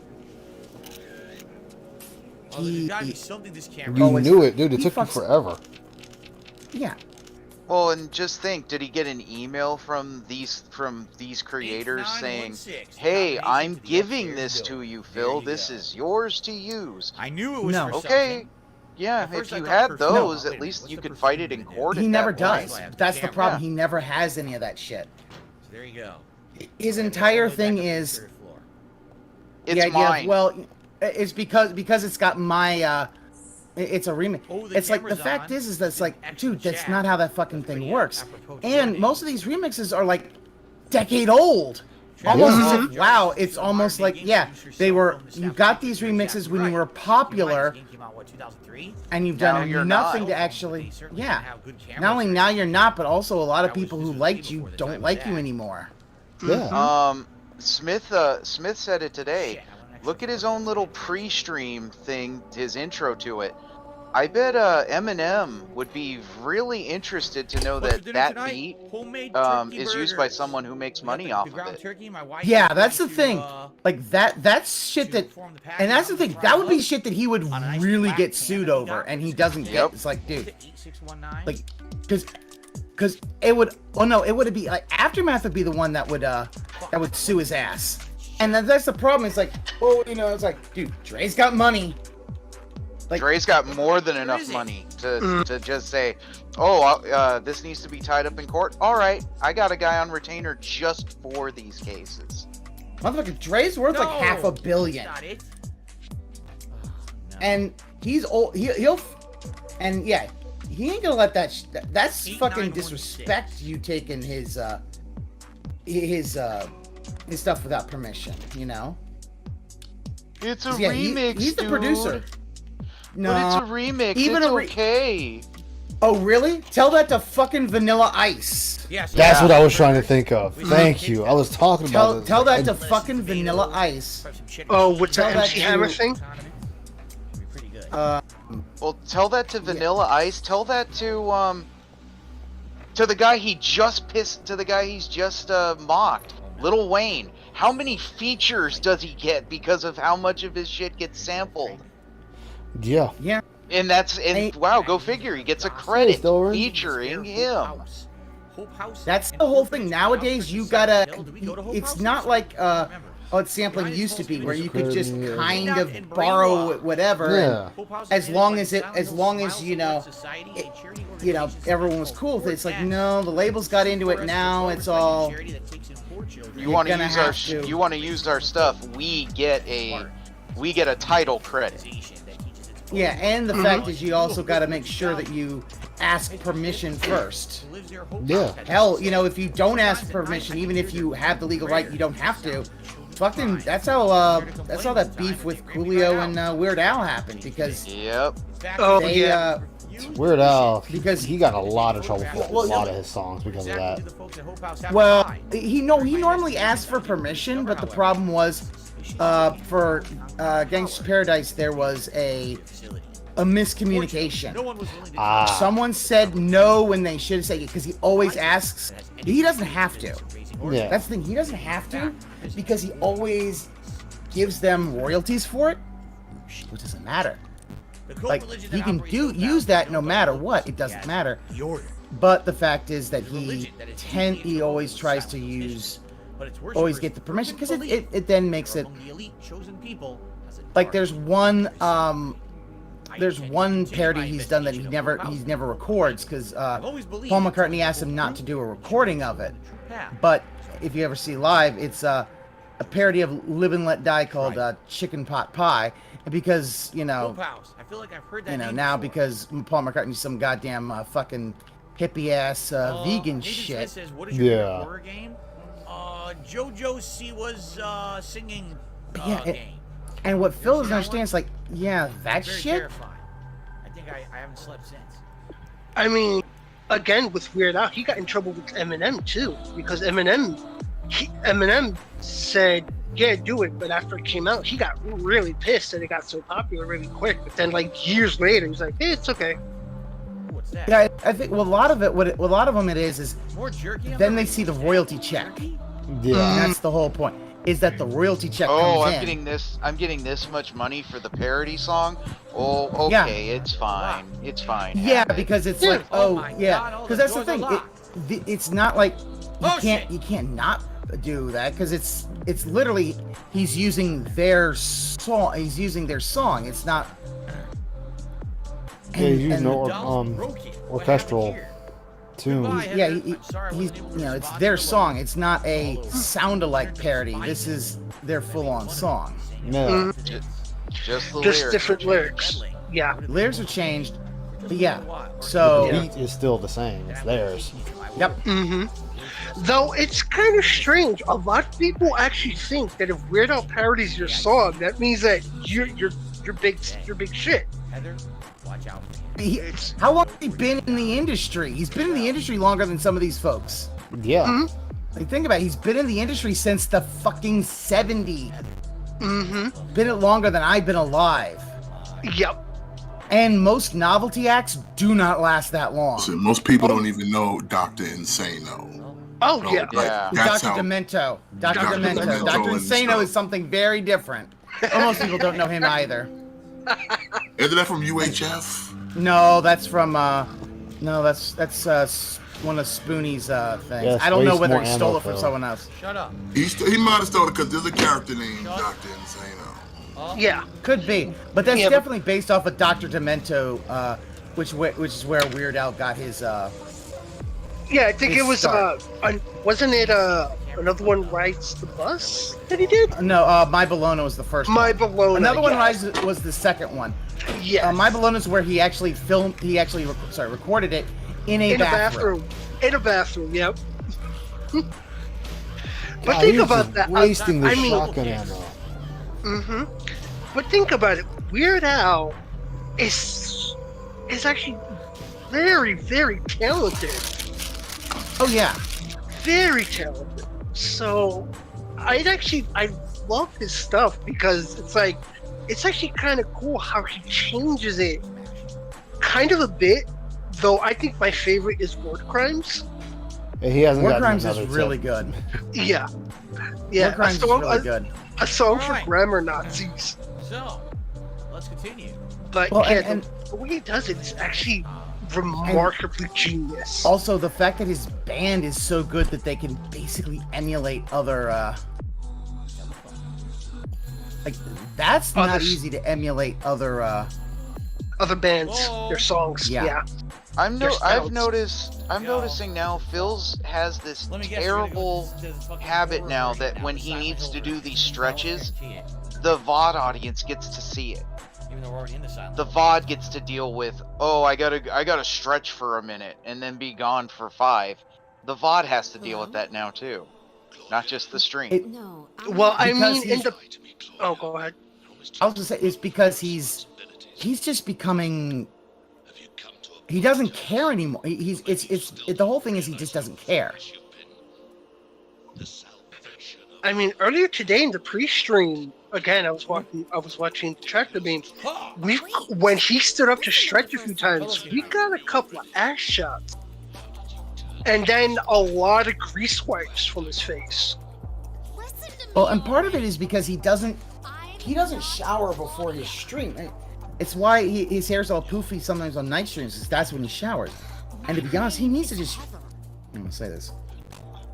Oh, there's gotta be something this camera. You knew it, dude. It took you forever. Yeah. Well, and just think, did he get an email from these creators saying, "Hey, I'm giving this to you, Phil. This is yours to use." I knew it was for okay. Yeah, if you had those, at least you could fight it in court. He never does. That's the problem. He never has any of that shit. So there you go. His entire thing is it's mine. Well, it's because it's got my it's a remake. It's like the fact is that it's like, dude, that's not how that fucking thing works. And most of these remixes are like decade old. Almost as if, wow, it's almost like, yeah, you got these remixes when you were popular, and you've done nothing to actually, not only now you're not, but also a lot of people who liked you don't like you anymore. Yeah. Smith said it today. Look at his own little pre-stream thing, his intro to it. I bet Eminem would be really interested to know that beat is used by someone who makes money off of it. Yeah, that's the thing. Like that's shit that, and that's the thing. That would be shit that he would really get sued over, and he doesn't get. It's like, dude, like, because it would. Oh no, it would be like Aftermath would be the one that would sue his ass. And that's the problem. It's like, oh, you know, it's like, dude, Dre's got money. Like, Dre's got more than enough money to just say, oh, this needs to be tied up in court. All right, I got a guy on retainer just for these cases. Motherfucker, Dre's worth like $500 million. And he's old. He'll, and yeah, he ain't gonna let that. That's fucking disrespect. You taking his stuff without permission, you know? It's a remix, he's the producer. No, but it's a remix. Even it's okay. Oh, really? Tell that to fucking Vanilla Ice. Yes. That's what I was trying to think of. Thank you. I was talking about this. Tell that to fucking Vanilla Ice. Oh, what's that MC Hammer thing? Well, tell that to Vanilla Ice. Tell that to the guy he just pissed. To the guy he's just mocked. Lil Wayne. How many features does he get because of how much of his shit gets sampled? Yeah. Yeah. And wow, go figure. He gets a credit featuring him. That's the whole thing. Nowadays, you gotta. It's not like what sampling used to be, where you could just kind of borrow whatever. Yeah. And as long as you know, everyone was cool with it. It's like, no, the labels got into it. Now it's all. You want to use our stuff? We get a title credit. Yeah, and the fact is, you also got to make sure that you ask permission first. Yeah. Hell, if you don't ask permission, even if you have the legal right, you don't have to. Fucking, that's how that beef with Coolio and Weird Al happened, because Weird Al, because he got a lot of trouble for a lot of his songs because of that. Well, he normally asks for permission, but the problem was for Gangsta's Paradise there was a miscommunication. Someone said no when they should have said it, because he always asks. He doesn't have to. Yeah. That's the thing. He doesn't have to because he always gives them royalties for it, which doesn't matter. Like he can use that no matter what. It doesn't matter. But the fact is that he always tries to use, always get the permission because it then makes it like there's one parody he's done that he never records because Paul McCartney asked him not to do a recording of it. But if you ever see live, it's a parody of Live and Let Die called Chicken Pot Pie, because I feel like I've heard that now because Paul McCartney's some goddamn fucking hippie ass vegan shit. Says, what is your favorite horror game? JoJo Siwa's singing game. And what Phil doesn't understand is like, that Very shit. terrifying. I think I haven't slept since. I mean, again with Weird Al, he got in trouble with Eminem too because Eminem said, "Yeah, do it," but after it came out, he got really pissed that it got so popular really quick. But then, like years later, he's like, "Hey, it's okay." What's that? Yeah, I think a lot of them is More jerky. then they see the royalty check. Yeah. And that's the whole point. Is that the royalty check Oh, comes I'm getting this much money for the parody song. Oh, okay, it's fine. It's fine. Yeah, have it. because it's like, because that's the thing. It's not like you can't not do that because it's literally he's using their song. He's using their song. It's not. Yeah, he's using orchestral tune. Yeah, he's it's their song. It's not a sound-alike parody. This is their full-on song. Yeah. Just the Just lyrics. different lyrics. Yeah. Lyrics are changed, but yeah. So The beat is still the same. It's theirs. Yep. Though it's kind of strange. A lot of people actually think that if Weird Al parodies your song, that means that you're big shit. Heather, watch out. How long has he been in the industry? He's been in the industry longer than some of these folks. Yeah. Like, think about it. He's been in the industry since the fucking 70s. Been it longer than I've been alive. Yep. And most novelty acts do not last that long. So most people don't even know Dr. Insano. Oh, So, yeah. like, that's Dr. how- Demento. Dr. Dr. Demento. Demento Dr. and Insano stuff. is something very different. But most people don't know him either. Isn't that from UHF? No, that's from that's one of Spoonie's things. Yeah, I don't know waste whether more he stole ammo, it from Phil. someone else. Shut up. He might have stolen it because there's a character named Dr. Insano. Yeah. Could be, but that's Yeah, but- definitely based off of Dr. Demento, which is where Weird Al got his. Yeah, I think His it was start. wasn't it another one rides the bus that he did? No, My Bologna was the first My one. Bologna. Another one yeah. Rides was the second one. Yeah. My Bologna is where he actually recorded it in a bathroom. In a bathroom, yep. But God, think he's about just that. wasting the I mean, shotgun ammo. But think about it. Weird Al is actually very, very talented. Oh yeah. Very talented. So I love his stuff because it's actually kind of cool how he changes it kind of a bit. Though I think my favorite is Word Crimes. Yeah, he hasn't War gotten Crimes is another really tip. good. Yeah. War Crimes is really good. A song for Alright. grammar Nazis. So, let's continue. But Well, yeah, and- the way he does it is actually remarkably genius. Also, the fact that his band is so good that they can basically emulate other, like, that's not Others. easy to emulate other, Other bands, their songs, Yeah. yeah. I'm styles. noticing now Phil's has this Let me guess. terrible habit now that when he needs to do these stretches, the VOD audience gets to see it. Even though we're already in the silent. The VOD gets to deal with, oh, I gotta stretch for a minute and then be gone for 5. The VOD has to deal with that now too, not just the stream. It- Well, I Because mean, in he's- the... Oh, go ahead. I was gonna say it's because he's just becoming. He doesn't care anymore. The whole thing is he just doesn't care. I mean, earlier today in the pre-stream, again, I was watching Tractor Beam. When he stood up to stretch a few times, we got a couple of ass shots. And then a lot of grease wipes from his face. Well, and part of it is because he doesn't shower before his stream. It's why his hair's all poofy sometimes on night streams, because that's when he showers. And to be honest, he needs to just... I'm gonna say this.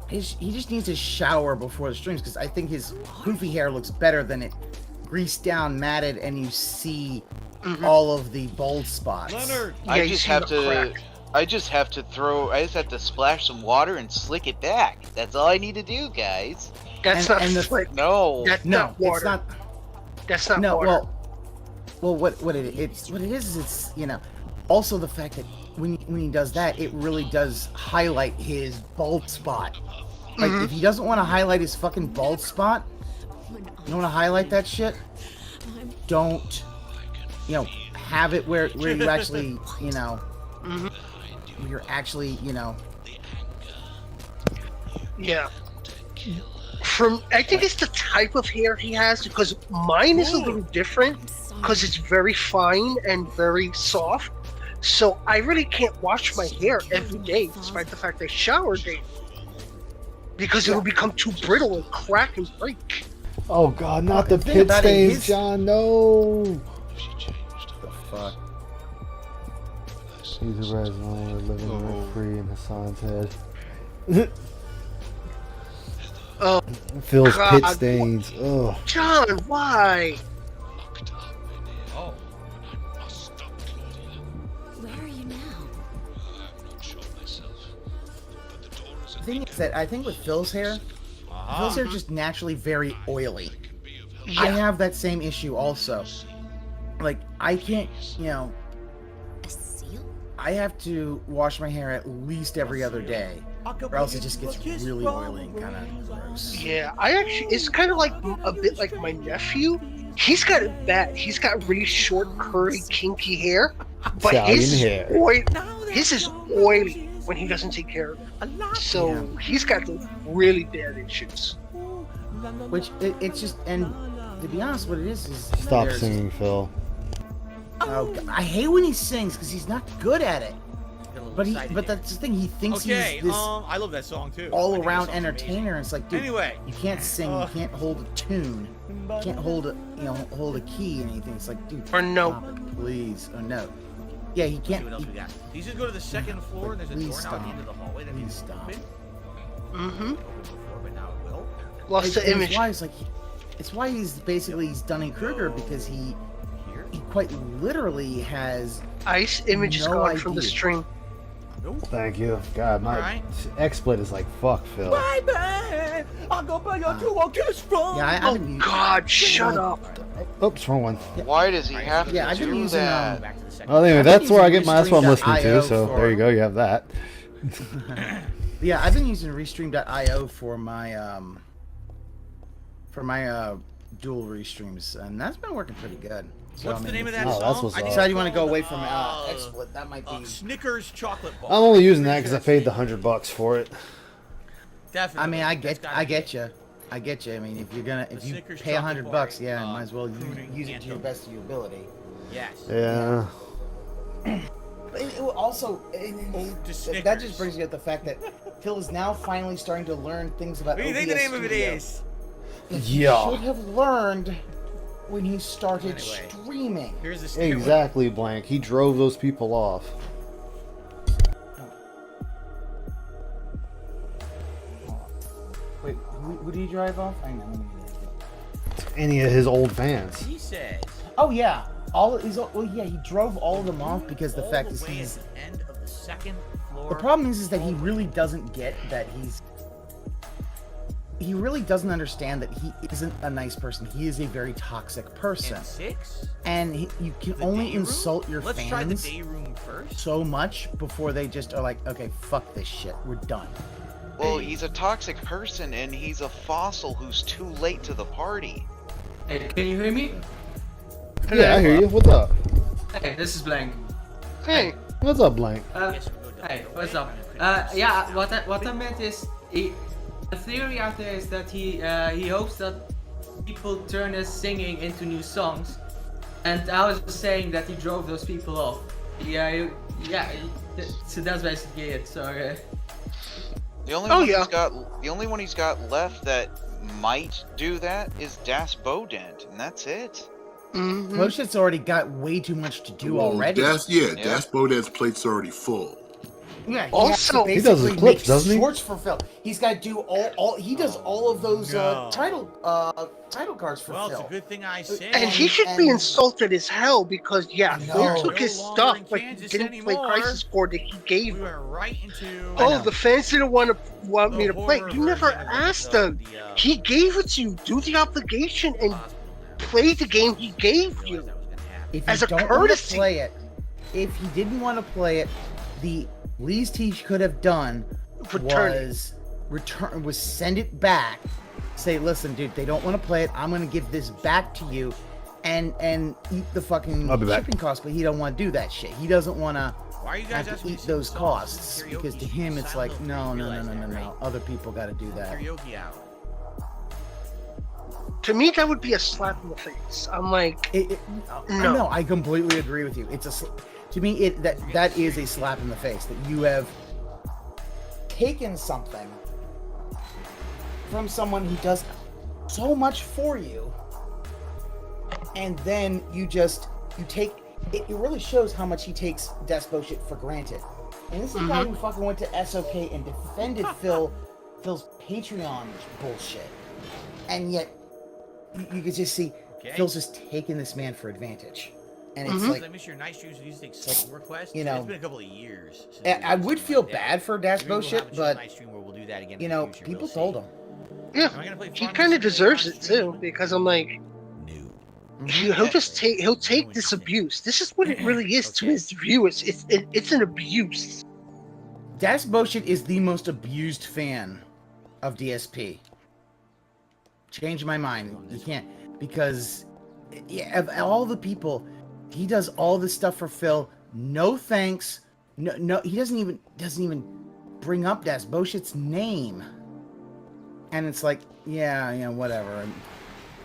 He just needs to shower before the streams, because I think his poofy hair looks better than it greased down, matted, and you see all of the bald spots. Leonard! I just have to splash some water and slick it back. That's all I need to do, guys. That's not slick. No. That's not water. It's not. That's not No, water. well, what it is, it's, you know, also the fact that when he does that, it really does highlight his bald spot. Like, if he doesn't want to highlight his fucking bald spot, you don't want to highlight that shit, don't, you know, have it where you actually, you know, you're actually, you know. Yeah. I think it's the type of hair he has, because mine is a little different, because it's very fine and very soft. So I really can't wash my hair every day, despite the fact I shower daily, because it will become too brittle and crack and break. Oh God, not the pit stains, John. No. The fuck. He's a Reesilent living rent free in Hassan's head. Oh, Phil's God. pit stains. Ugh. John, why? Oh. Where are you now? The thing is that I think with Phil's hair, Phil's hair is just naturally very oily. I have that same issue also. Like, I can't, you know, I have to wash my hair at least every other day, or else it just gets really oily and kind of gross. Yeah, it's kind of like a bit like my nephew. He's got it bad. He's got really short, curly, kinky hair, but his is oily when he doesn't take care of it. So he's got the really bad issues. Which, it's just, and to be honest, what it is Stop singing, Phil. Oh, I hate when he sings because he's not good at it. But that's the thing. He thinks he's this I love that song too. all-around entertainer. And it's like, dude, anyway, you can't sing, you can't hold a tune, you can't hold a key and anything. It's like, dude, or no, stop it, please, or no. Yeah, he can't. What else we got? He's just go to the second floor, and there's a door now at the end of the hallway that he's open. Mm-hmm. But now it will. Lost the image. It's why he's basically Dunning-Kruger, because he quite literally has ice image is gone from the stream. Thank you. God, my XSplit is like, fuck, Phil. Bye. I'll go buy your two kiss from. Yeah, oh God, shut up. Oops, wrong one. Why does he have to do that? Well, anyway, that's where I get my. That's what I'm listening to. So there you go. You have that. Yeah, I've been using Restream.io for my dual restreams, and that's been working pretty good. So, What's the name of that that's song? what's I decided you want to go away from XSplit. That might be Snickers chocolate bar. I'm only using that because I paid the $100 for it. Definitely. I mean, I get you. I mean, if you pay $100, yeah, might as well use it to your best of your ability. Yes. Yeah. It also, that just brings you up the fact that Phil is now finally starting to learn things about What do you think the name of it is? Yeah. Should have learned when he started streaming. Here's the Exactly, Blank. He drove those people off. Wait, who did he drive off? I know. Any of his old fans. He says. Oh yeah, he drove all of them off because the fact is he's. At the end of the second floor. The problem is that he really doesn't get that he really doesn't understand that he isn't a nice person. He is a very toxic person. And you can only insult your Let's fans try the day room first. so much before they just are like, okay, fuck this shit, we're done. Well, he's a toxic person, and he's a fossil who's too late to the party. Hey, can you hear me? Yeah, I hear you. What's up? Hey, this is Blank. Hey. What's up, Blank? Hey, what's up? Yeah, what I meant is, the theory out there is that he hopes that people turn his singing into new songs, and I was just saying that he drove those people off. Yeah, so that's basically it. So. The only Oh, one yeah. he's got left that might do that is Das Bodent, and that's it. Mm-hmm. Boschet's already got way too much to do Well, already. Das Bodet's plate's already full. Yeah, he Also- has He to does his basically clips, make doesn't he? shorts for Phil. He's got to do all he does all of those title cards for Well, Phil. it's a good thing I said. And he should be insulted as hell because, yeah, I Phil know. took his No longer stuff, in but he Kansas didn't play anymore. Crisis Core that he gave We him. went right into. Oh, the fans didn't want me to play. horror You never version of asked the- them. He gave it to you. Do the obligation and play the game he gave you. If as you a don't want courtesy. to play it, if he didn't want to play it, the least he could have done was send it back. Say, listen, dude, they don't want to play it. I'm gonna give this back to you, and eat the fucking I'll be back. shipping cost. But he don't want to do that shit. He doesn't want to Why are you guys have to asking me eat to sing those songs? costs Karaoke because to should him be it's silent like though. no. You realize that, right? Other people got to do that. Karaoke hour. To me, that would be a slap in the face. I'm like, no. No, I completely agree with you. It's to me that is a slap in the face that you have taken something from someone who does so much for you, and then you take it. It really shows how much he takes Das Boschet for granted. And this is a guy who fucking went to SOK and defended Phil's Patreon bullshit, and yet you could just see Phil's just taking this man for advantage. And it's like, I miss your nice streams. You take song requests. you know, It's been a couple of years. I would feel bad for Das Boschet, but you know, people told him. Yeah, he kind of deserves it too because I'm like, he'll take this abuse. This is what it really is to his viewers. It's an abuse. Das Boschet is the most abused fan of DSP. Change my mind. You can't, because of all the people, he does all this stuff for Phil. No thanks. No, he doesn't even bring up Das Boschet's name. And it's like, yeah, whatever.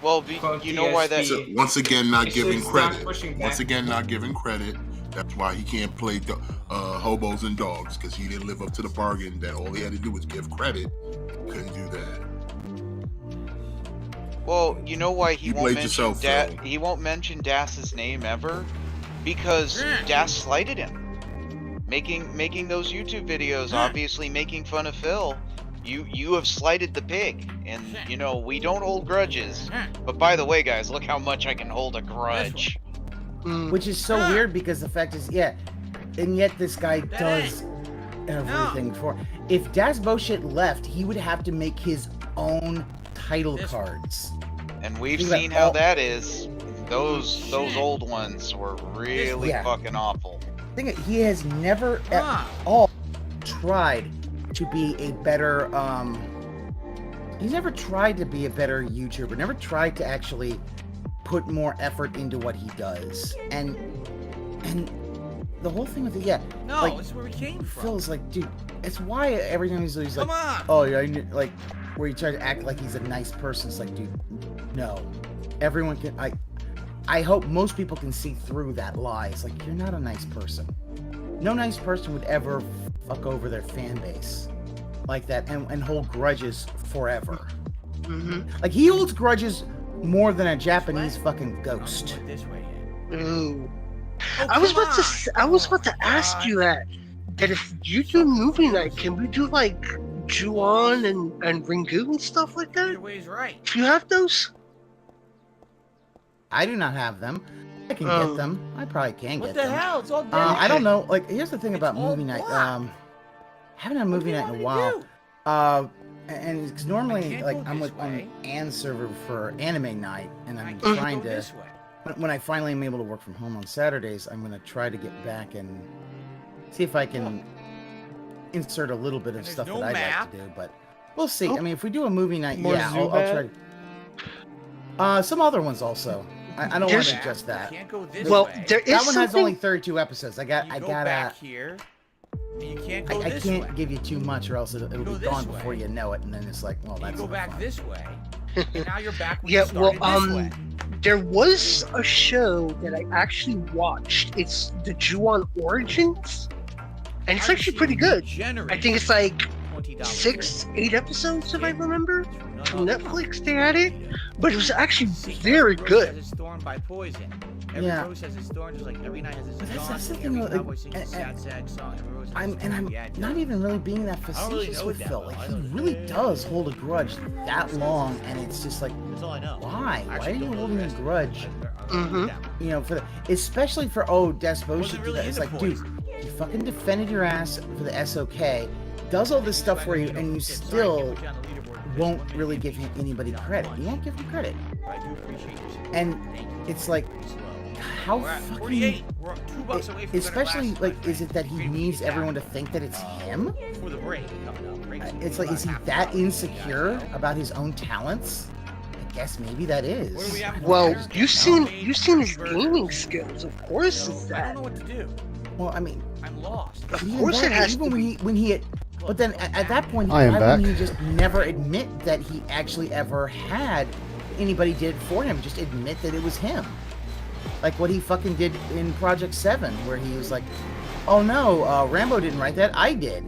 Well, you know why that? So, once again, not giving credit. pushing Once back. again, not giving credit. That's why he can't play hobos and dogs, because he didn't live up to the bargain. That all he had to do was give credit. Couldn't do that. Well, you know why he You won't played mention yourself, Phil. He won't mention Das's name ever, because Das slighted him, making those YouTube videos, obviously making fun of Phil. You have slighted the pig, and you know we don't hold grudges. But by the way, guys, look how much I can hold a grudge. Which is so weird because the fact is, and yet this guy does everything for. If Das Boschet left, he would have to make his own title cards. And we've Think about seen how all- that is. Those old ones were really Yeah. fucking awful. He has never at all tried to be a better. He's never tried to be a better YouTuber. Never tried to actually put more effort into what he does. And the whole thing with it, No, like, this is where we came from. Phil's like, dude, it's why every time he's like, Come on! oh yeah, like, where he tries to act like he's a nice person. It's like, dude, no. Everyone can. I hope most people can see through that lie. It's like, you're not a nice person. No nice person would ever fuck over their fan base like that and hold grudges forever. Like, he holds grudges more than a Japanese fucking ghost. Ooh. I was about to ask you that if you do movie night, can we do like Ju-on and Ringu and stuff like that? Your way's right. Do you have those? I do not have them. I can get them. I probably can What get the them. hell? It's all dead. I don't know. Like, here's the thing about movie night. Haven't had a movie night in a while. And it's normally like I'm with on Anne's server for anime night, and I'm trying to. When I finally am able to work from home on Saturdays, I'm gonna try to get back and see if I can insert a little bit of stuff no that I'd map. like to do. But we'll see. I mean, if we do a movie night, More yeah, I'll try to. Some other ones also. I don't want to just that. You can't go this Well, way. there is That one has something. only 32 episodes. I You gotta. go back here. And you can't go I this can't way. give you too much, or else it'll Go be this gone way. before you know it, and then it's like, well, You that's go not back fun. this way. And now you're back when Yeah, you well, started this way. there was a show that I actually watched. It's the Ju-on Origins, and it's actually pretty good. I think it's like 8 episodes, if I remember, from Netflix. They had it, but it was actually very good. Has its thorn by poison. Every Yeah. rose has its thorn, just like every night has its But dawn. that's the thing, Every like, cowboy sings a sad song. Every rose has I'm its and thorn. I'm Yeah, it not does. even really being that I don't really facetious know with it that Phil. well. Like I he don't- really does hold a grudge that long, and it's just like, That's all I know. why? I Why are actually you don't know holding the a rest of it. grudge? I don't know that. You know, for the, especially for Despo really it's into like, dude, you fucking defended your ass for the SOK, does all this stuff for you, and you still won't really give him anybody credit. You won't give him credit. I do appreciate you. And it's like, how We're at fucking, 48. We're $2 away from especially Gunnar like, is it that he needs everyone to think that it's him? for the break coming up. Break's gonna It's be like, is he about that half an hour. insecure about his own talents? I guess maybe that is. What do we have? Well, you've seen his gaming skills. Of course, it's I that. don't know what to do. Well, I mean, I'm lost. Of even course, that, it has even to be. when he but then at that point, I am why back. wouldn't he just never admit that he actually ever had anybody did for him? Just admit that it was him. Like what he fucking did in Project 7, where he was like, oh no, Rambo didn't write that, I did.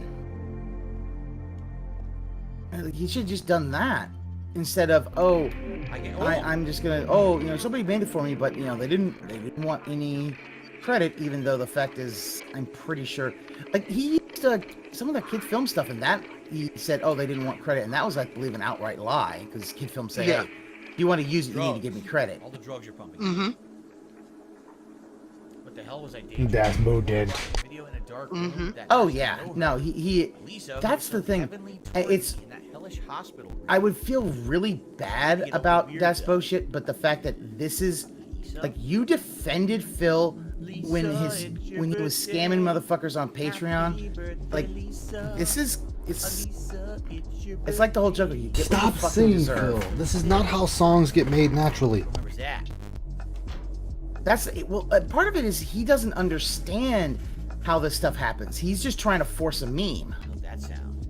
Like, he should have just done that. Instead of, I'm just gonna, somebody made it for me, but, they didn't want any credit, even though the fact is, I'm pretty sure, like, he used some of the kid film stuff, and that, he said, they didn't want credit, and that was, I believe, an outright lie, because kid film say, Yeah. hey, if you want to use it, you need to give me credit. All the drugs you're pumping. Mm-hmm. What the hell was I doing? Dasmo did. Video in a dark room that Oh has yeah, no no, he Lisa, that's who the thing. heavenly It's in that hellish hospital room. I would feel really bad about Daspo shit, but the fact that this is like you defended Phil when he was scamming motherfuckers on Patreon, like this is it's like the whole joke of you get what Stop you fucking singing, deserve. Phil. This is not how songs get made naturally. Remembers that. That's part of it is he doesn't understand how this stuff happens. He's just trying to force a meme. That sound.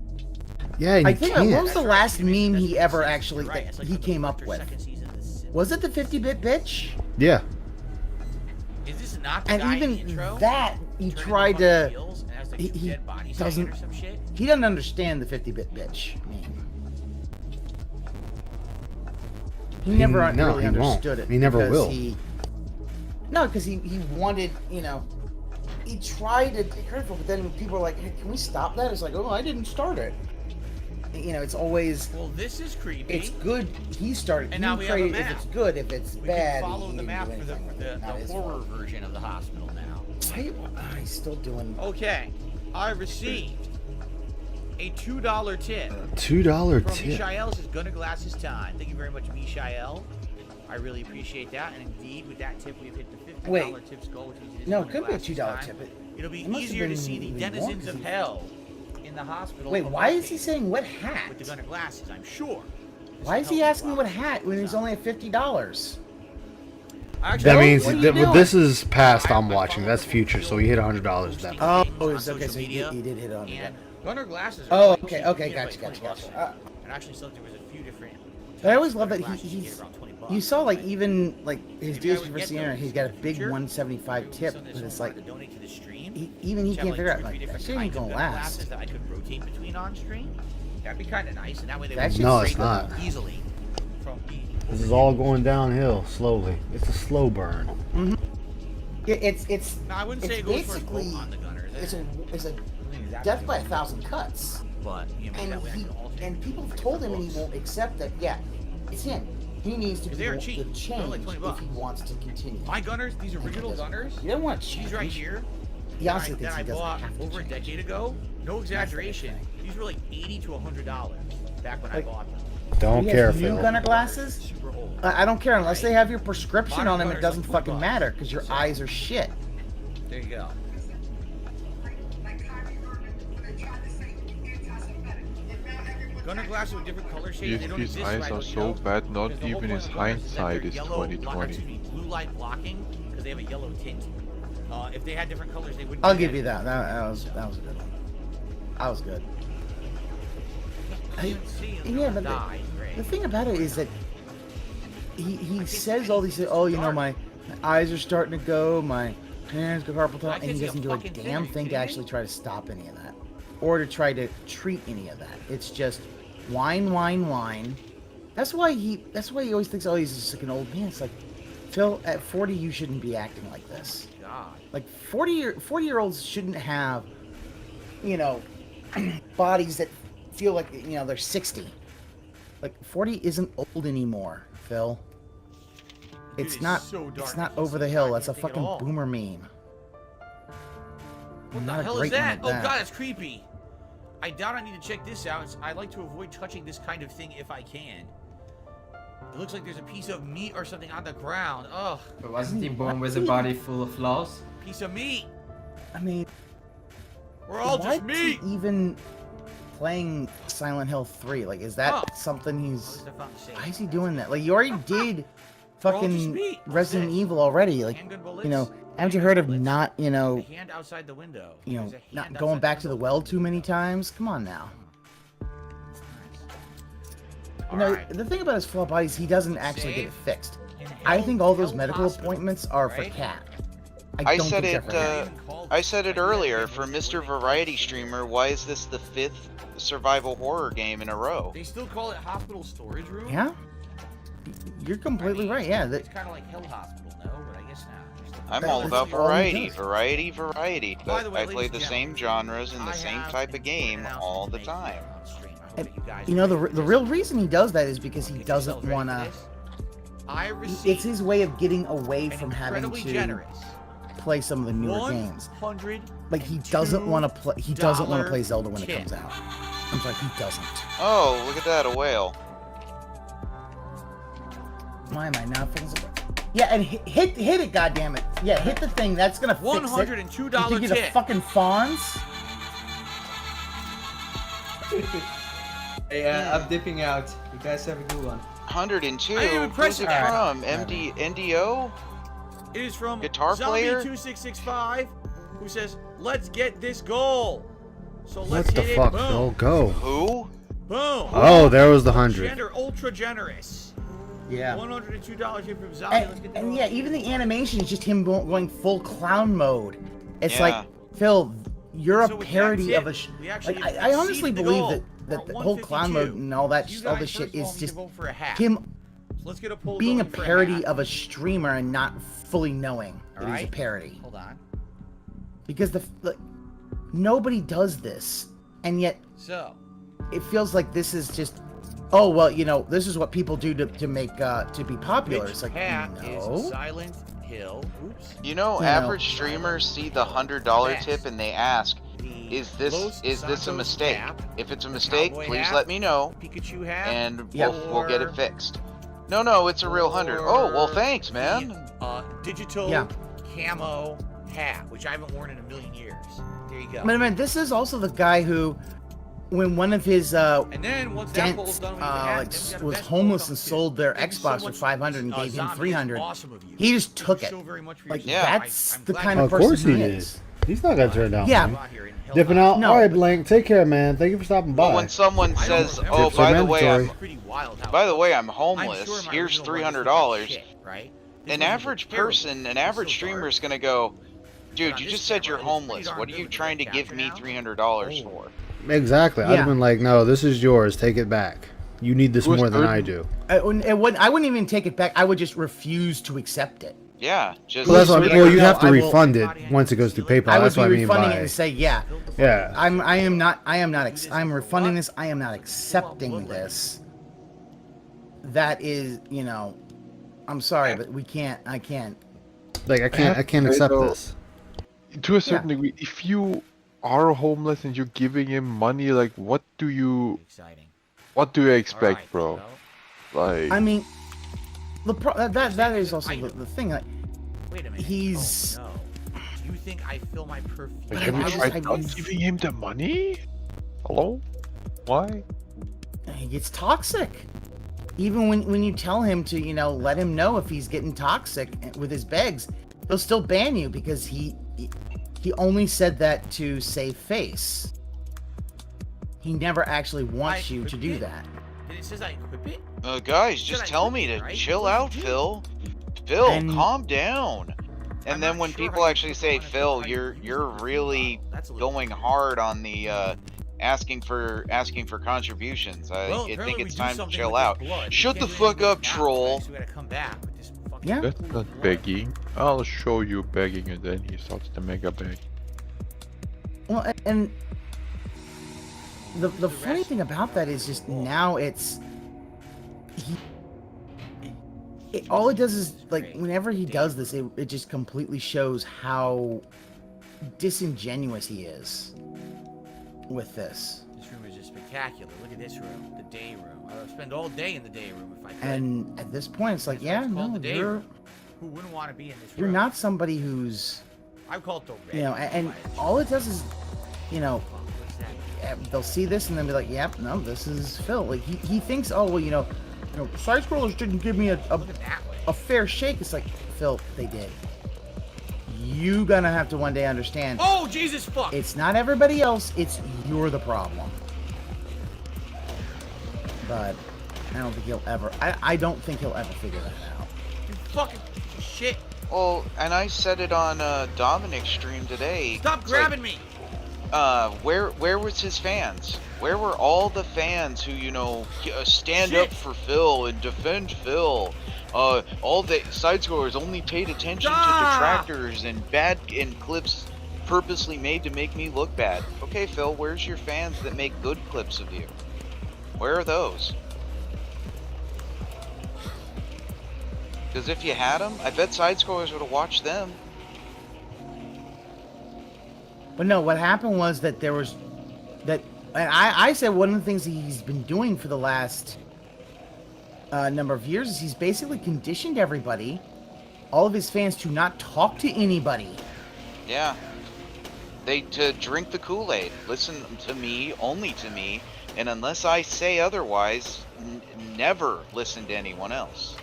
Yeah, and I you think can't. what was the last meme he ever actually that he came up with? Was it the 50-bit bitch? Yeah. Is this not the And guy in the even intro? that he Turning tried the fucking to. wheels and has, like, He, two he dead bodies doesn't. hanging or some shit? He doesn't understand the 50-bit bitch meme. He never really he won't. understood it. He never because will. Because he wanted, he tried to take credit for it, but then people are like, hey, can we stop that? It's like, oh, I didn't start it. It's always. Well, this is creepy. It's good. He started. And he now we have a created, map. if it's good, if it's We bad. can follow he the didn't map do for the, anything with it. Not the his horror fault. version of the hospital now. He's still doing. Okay, I received a $2 tip. $2 from tip. Mishael. Says Gunnar Glass's time. Thank you very much, Mishael. I really appreciate that. And indeed, with that tip, we've hit the $50 Wait. tips goal, which is No, it Gunnar could be a Glass's $2 time. tip. It'll be It must have easier to been see the even denizens more, of 'cause hell in the hospital. Wait, of why our is he faith saying what hat? with the Gunnar Glasses? I'm sure. Why is he asking what hat when he's only at $50? That means what are you that doing? this is past I'm watching. That's future, so he hit $100 that. Oh, on it's okay. social So media. he did hit on And that. Gunnar Glasses. Oh, Are okay, cheap. okay, You can gotcha, get, like, gotcha, $20 gotcha. and actually, so there was a few different. But I always love that Gunnar Glasses you he's. get around $20. You saw like even like his Maybe I deals would for get Sierra, those he's got a in the big future. 175 tip, Something but that it's someone like wanted to donate to the stream. even he Which have, can't like, figure out two or like three that different shit ain't kinds of gonna Gunnar last. Glasses that I could rotate between on stream. That'd be kind of nice, and that way they That would shit's No, it's trade not. them easily. From This is all going downhill slowly. It's a slow burn. Mm-hmm. It's. No, I wouldn't it's say it goes for basically on the Gunners. it's a death by 1,000 cuts. But you know, And that way I he could alternate and people have between told the him and he books. won't accept that. Yeah, it's him. He needs to be They're the cheap. They're change like $20 if he wants to continue. My Gunners, these original Gunners, You don't want to change. these right here, He honestly that thinks I he doesn't bought have to over a change. decade ago. No exaggeration. These were like $80 to $100 back when I Like, bought them. Don't He care, has new Phil. Gunner glasses. Super old. I don't care unless they have your prescription Modern on them. It Gunners doesn't like $20. fucking matter because your eyes are shit. There you go. Gunner glasses with different color shades. They If don't his exist eyes right are now, so bad, not because the whole even point his of Gunners is that hindsight they're is yellow, 2020. blue light blocking because they have a yellow tint. If they had different colors, they wouldn't. I'll do give you that. That was a good one. That was good. Yeah, but the thing about it is that he says all these things. Oh, you know, my eyes are starting to go. My hands go carpal tunnel, and he doesn't do a damn thing to actually try to stop any of that. or to try to treat any of that. It's just whine, whine, whine. That's why he always thinks, oh, he's just like an old man. It's like, Phil, at 40, you shouldn't be acting like this. God. Like 40-year-olds shouldn't have, you know, bodies that feel like, you know, they're 60. Like 40 isn't old anymore, Phil. Dude, It's not. so dark. It's not over the hill. That's a think at fucking all. boomer meme. What the Not a hell is great one that? at Oh that. god, it's creepy. I doubt I need to check this out. I like to avoid touching this kind of thing if I can. It looks like there's a piece of meat or something on the ground. Ugh. But wasn't he born with a body full of flaws? Piece of meat. I mean, We're all why just meat. is he even playing Silent Hill 3? Like, is that Huh. something he's? At least I found the same. Why is he doing that? Like, you already did We're all just fucking meat. What's Resident this? Evil already. Like, Handgun bullets? you know, haven't you heard of Handgun bullets. not, you know, A hand outside the window. you know, There's a not hand going outside back the to the window. well too many times? Come on now. You know, Alright. the thing about his flaw bodies, he doesn't actually get it Save. fixed. In I Hell- think all those Hell medical Hospital, appointments are for right? Cat. I don't said think it. they're for him. I said it earlier for Mr. Variety Streamer. Why is this the 5th survival horror game in a row? They still call it hospital storage room? Yeah, you're completely right. Yeah, It's kind of like Hell Hospital, no? But I guess not. I'm That all is about all he variety, does. variety. By But the way, I play ladies the and same gentlemen, genres and the I same have type an of game important all the announcement to make time. on stream. I hope And, that you guys you know, are the ready for real this. reason he does that is because he Get doesn't yourselves ready want for to. this. I received It's his way of getting away an from having incredibly to generous play some of the newer games. $102 Like he doesn't want to play. He doesn't want to play Zelda when it tip. comes out. I'm sorry, he doesn't. Oh, look at that, a whale. Why am I not fucking? Yeah, and hit it, goddammit. Yeah, hit the thing. That's gonna fix it. $102 You think you're the tip. fucking fawns? Hey, I'm dipping out. You guys have a good one. 102. I am Who's impressed it with that. from? NDO? It is from Guitar player? Zombie2665, who says, "Let's get this goal." So What let's the hit fuck, it. Boom. Phil? Go. Who? Boom. Oh, there was the 100. Ultra generous. Yeah. $102 here from Zombie. Let's get the And goal. yeah, even the animation is just him going full clown mode. It's Yeah. like, Phil, you're So a with that parody tip, of a. we actually Like, I honestly exceeded the believe goal. that We're the at whole clown mode 152. and all that You all guys, this shit first of all, is I'm just gonna vote for a hat. him So let's get a poll being a going for parody hat. of a streamer and not fully knowing that he's a Alright. parody. Hold on. Because nobody does this, and yet So, it feels like this is just, oh well, you know, this is what people do to make to be popular. which It's like, hat no. is Silent Hill? Oops. You know, You know. average streamers see the $100 Yes. tip and they ask, The is this Los a Santos mistake? cap, If it's a the mistake, cowboy please hat, let me know, Pikachu hat, and Yeah. we'll get it fixed. No, it's a real 100. Oh, well, thanks, man. The, digital Yeah. camo hat, which I haven't worn in a million years. There you go. But I mean, this is also the guy who, when one of his And then once that poll's dents done with the hat, like, then we got a was best poll homeless coming and too. sold their Thank you so Xbox for much, 500 and gave him Zombie. It's 300, awesome of you. he just Thank took you it. so very much for your Like support. that's I'm the glad kind you of Of person course he he did. is. He's not gonna turn down. Yeah. money. out here in Hill Dipping House. out. No, All right, but- Blank. Take care, man. Thank you for stopping by. But when someone I don't says, remember. "Oh, Tips are by the way, mandatory. I'm Pretty wild how by the way, I'm I'm homeless. sure my Here's original $300." shit, right? This An wasn't average terrible. person, an It's average still streamer dark. is gonna go, But "Dude, on you this just said camera, you're it's pretty homeless. darn What are good you with the trying to red give capture me now. $300 Oh. for?" Exactly. I'd have Yeah. been like, no, this is yours. Take it back. You need this Who was more than third? I do. I wouldn't even take it back. I would just refuse to accept it. Yeah, just Well, that's what. Like, Well, you no, have to I will- refund it once it goes through PayPal. I would That's be what I mean refunding by. it and say, yeah, Yeah. I'm refunding this. I am not accepting this. That is, you know, I'm sorry, but I can't. Like I can't accept this. To a certain degree, if you are homeless and you're giving him money, like what do you Exciting. expect, Alright, bro? well, Like, I mean, that is also the thing. Like, wait a minute. he's. Oh, no. Do you think I fill my perfume? like, have you I just- tried I not just- giving him the money? Hello? Why? He gets toxic. Even when you tell him to, you know, let him know if he's getting toxic with his begs, he'll still ban you because he only said that to save face. He never actually wants you to do that. Did it says I equip it? Guys, just tell me to chill out, Phil. Phil, And- calm down. And I'm then not when sure people how you actually put say, the "Phil, money you're in the really That's a little going hard on the asking for contributions. Well, I apparently think we it's do time to something chill with this out. blood. Shut We the can't do fuck anything up, with it now, troll. right? So we gotta come back with this fucking Yeah. That's not begging. I'll show you begging, and then he starts to mega beg. Well, and the funny thing about that is just now it's all it does is like whenever he does this, it just completely shows how disingenuous he is with this. This room is just spectacular. Look at this room, the day room. I would spend all day in the day room if I could. And at this point, it's like, yeah, no, the day you're room. Who wouldn't want to be in this you're room? not somebody who's, I would call it the red. you know, and all it does is, you know, they'll see this and then be like, yep, no, this is Phil. Like he thinks, oh well, you know, side scrollers didn't give me a fair shake. It's like, Phil, they did. You gonna have to one day understand. Oh Jesus fuck! It's not everybody else. It's you're the problem. But I don't think he'll ever. I don't think he'll ever figure that out. You fucking shit! Well, and I said it on Dominic's stream today. Stop grabbing me! Where was his fans? Where were all the fans who, you know, stand up for Phil and defend Phil? All the side scrollers only paid attention to detractors and clips purposely made to make me look bad. Okay, Phil, where's your fans that make good clips of you? Where are those? Because if you had them, I bet side scrollers would have watched them. But no, what happened was that there was that, and I said one of the things that he's been doing for the last number of years is he's basically conditioned everybody, all of his fans, to not talk to anybody. Yeah. To drink the Kool-Aid, listen to me, only to me, and unless I say otherwise, never listen to anyone else.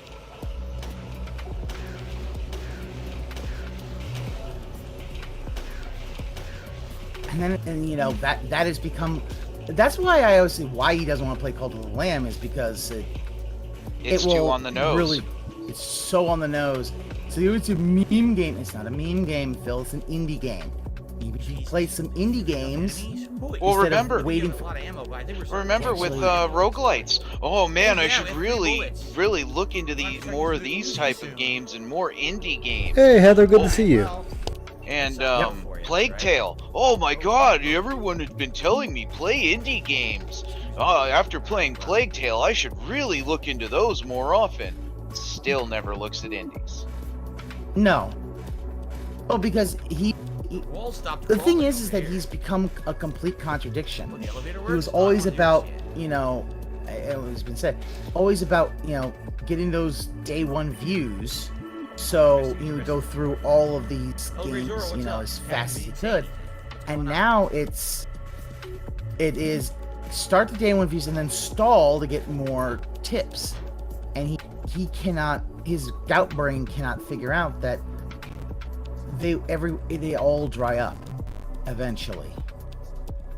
And then, and you know, that has become. That's why I always say why he doesn't want to play Cult of the Lamb is because It's will too on the nose. Really, it's so on the nose. So it's a meme game. It's not a meme game, Phil. It's an indie game. You play some indie games. Well, remember, waiting for, remember with roguelites. Oh man, I should really look into more of these type of games and more indie games. Hey Heather, good to see you. And Plague Tale. Oh my God, everyone had been telling me play indie games. After playing Plague Tale, I should really look into those more often. Still never looks at indies. No. Oh, because the thing is that he's become a complete contradiction. He was always about, you know, it's been said, always about, you know, getting those day one views. So he would go through all of these games, you know, as fast as he could. And now it is start the day one views and then stall to get more tips. And he cannot, his gout brain cannot figure out that they all dry up eventually.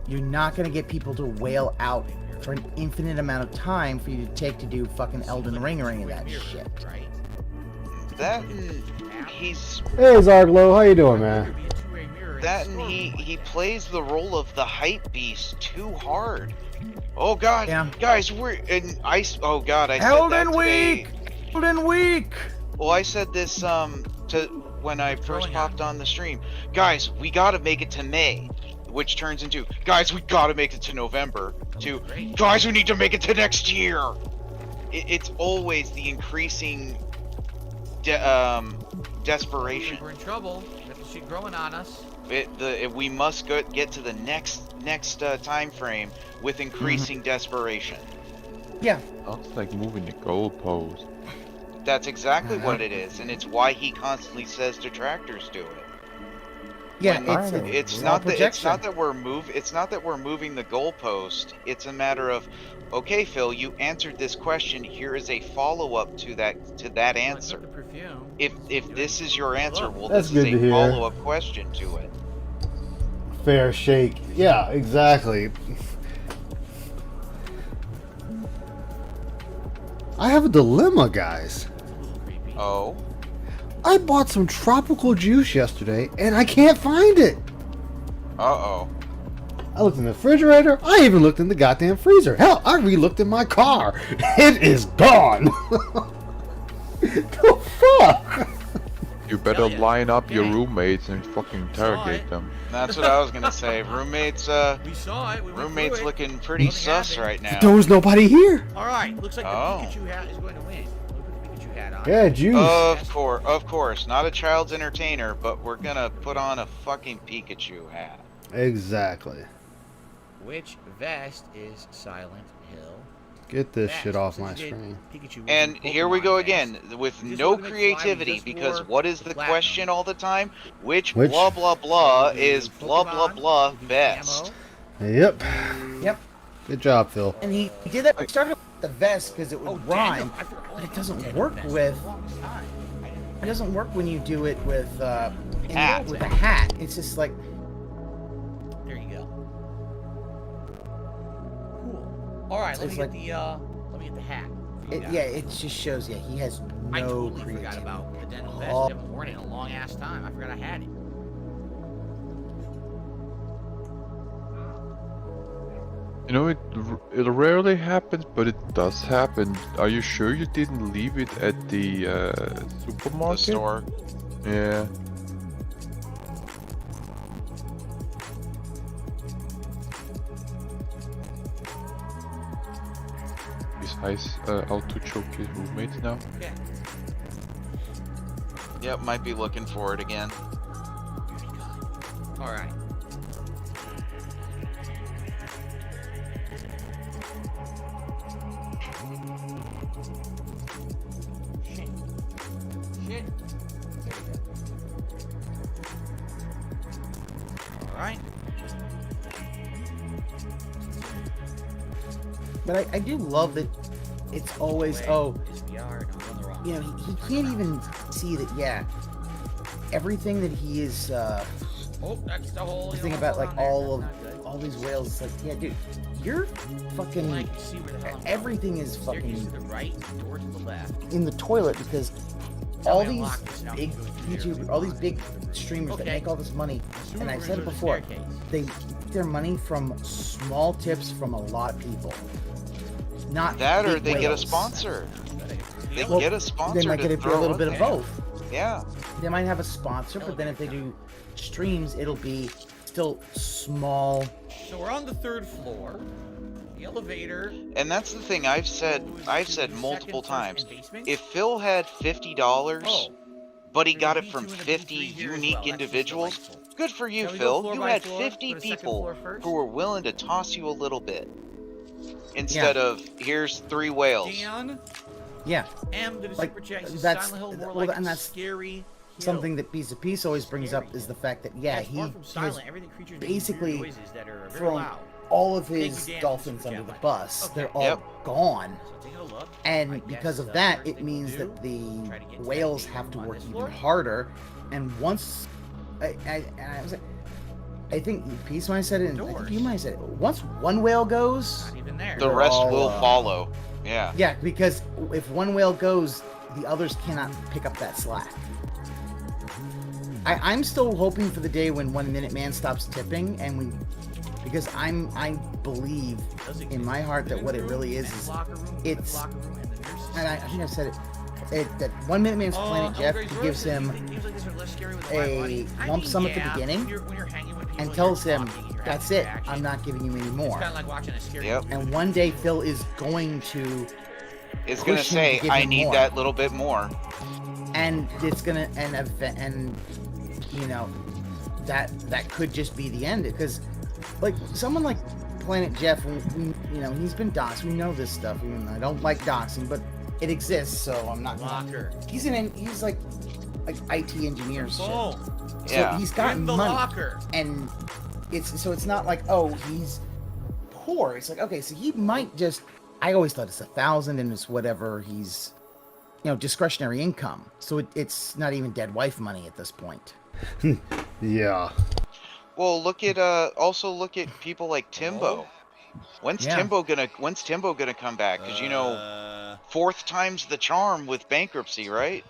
You're not gonna get people to wail out for an infinite amount of time for you to take to do fucking Elden Ring or any of that shit. That and he's... Hey Zarglo, how you doing, man? That and he plays the role of the hype beast too hard. Oh God, guys, we're in ice. Oh God, I said Elden that Week. today. Elden Week. Well, I said this when I first popped on the stream. Guys, we gotta make it to May, which turns into guys, we gotta make it to November. To guys, we need to make it to next year. It's always the increasing desperation. We're in trouble. Got the shit growing on us. We must get to the next time frame with increasing desperation. Yeah. Sounds like moving the goalpost. That's exactly what it is, and it's why he constantly says detractors do it. Yeah, it's not that we're moving the goalpost. It's a matter of, okay, Phil, you answered this question. Here is a follow-up to that answer. If this is your answer, well, this is a follow-up question to it. Fair shake. Yeah, exactly. I have a dilemma, guys. Oh? I bought some tropical juice yesterday, and I can't find it. Uh-oh. I looked in the refrigerator. I even looked in the goddamn freezer. Hell, I re-looked in my car. It is gone. The fuck? You better line up your roommates and fucking interrogate them. That's what I was gonna say. Roommates, We saw it. We went roommates through it. looking pretty sus right now. There was nobody here. All right. Looks like the Oh. Pikachu hat is going to win. Look at the Pikachu hat on. Yeah, juice. Of course. Not a child's entertainer, but we're gonna put on a fucking Pikachu hat. Exactly. Which vest is Silent Hill? Get this Vest. shit off Since my you did screen. Pikachu was And in here we Pokemon go vest. again with This no would make fly creativity just because for what is the platinum. question all the time? Which Which? blah blah blah is blah blah Pokemon, blah we do best? ammo. Yep. Yep. Good job, Phil. And he did that. He started with the vest because it would Oh, rhyme, Daniel, I forgot- but it doesn't Daniel work vest for with. a long time. It doesn't work when you do it with Hat. with a hat. It's just like There you go. Cool. All right. Let It's me like- get the hat. for you guys. yeah. It just shows. Yeah, he has no I totally creativity. forgot about the Daniel vest. Oh. I haven't worn it in a long ass time. I forgot I had it. You know, it rarely happens, but it does happen. Are you sure you didn't leave it at the The supermarket? store. Yeah. Is Ice out to choke his roommates now? Okay. Yep, might be looking for it again. All right. Shit. Shit. There we go. All right. But I do love that it's always Is VR, no, I'm on the wrong. you know he can't even see that everything that he is Oh, that's the whole. think about like all these whales. It's like dude, you're fucking I can see where the hell I'm everything is Staircase fucking to the right, door to the left. in the toilet because Now all I these unlock this, now big we go through here. YouTube, all these big streamers that Okay. make all this money, Assuming and I've we're said it gonna go to the before, staircase. they get their money from small tips from a lot of people. Not That or big they get a whales. sponsor. They Well, get a sponsor. They might to get a throw little in bit of there. both. Yeah. They might have a sponsor, but then if they do streams, it'll be still small. So we're on the 3rd floor. The elevator. And that's the thing I've said multiple times. If Phil had $50, Oh. but he got it B2 from and a 50 B3 here as unique well. That's individuals, delightful. good for you, Shall we go Phil. floor You by had floor? 50 Go to the second people floor first? who were willing to toss you a little bit. Instead of, here's 3 whales. Dan Yeah, M did a like super chat. He says that's Silent Hill more well, like and that's scary hill. something that Piece of Peace always brings up is the fact that It's he far from has silent. Everything creatures make basically weird noises that are very thrown loud. all of Thank his you, Dan, dolphins for the under the super bus. chat. They're all Yep. gone. So taking a look, I And guess because of the that, first it thing we'll means do, that the try to get to that whales gate have to room on work this even floor. harder. And once I think Peace might have said it, and I think you might have said it. Once one whale goes, Not even there. The rest all, will follow. Yeah. yeah, because if one whale goes, the others cannot pick up that slack. I'm still hoping for the day when 1 Minute Man stops tipping, and because I believe in my heart that what it really is it's, and I think I've said it, that 1 Minute Man's Planet Jeff gives him a lump sum at the beginning and tells him, that's it, I'm not giving you any more. Yep. And one day Phil is going to It's gonna push him say, to give I him need more. that little bit more. And it's gonna and you know that could just be the end, because like someone like Planet Jeff, he's been doxxed. We know this stuff. Even though I don't like doxing, but it exists, so I'm not. Locker. He's like IT engineer and shit. Boom. So Yeah. he's got In the money, locker. and it's not like, oh, he's poor. It's like, okay, so he might just. I always thought it's 1,000 and it's whatever he's, discretionary income. So it's not even dead wife money at this point. Yeah. Well, look at people like Timbo. When's Yeah. Timbo gonna come back? Because fourth time's the charm with bankruptcy, right?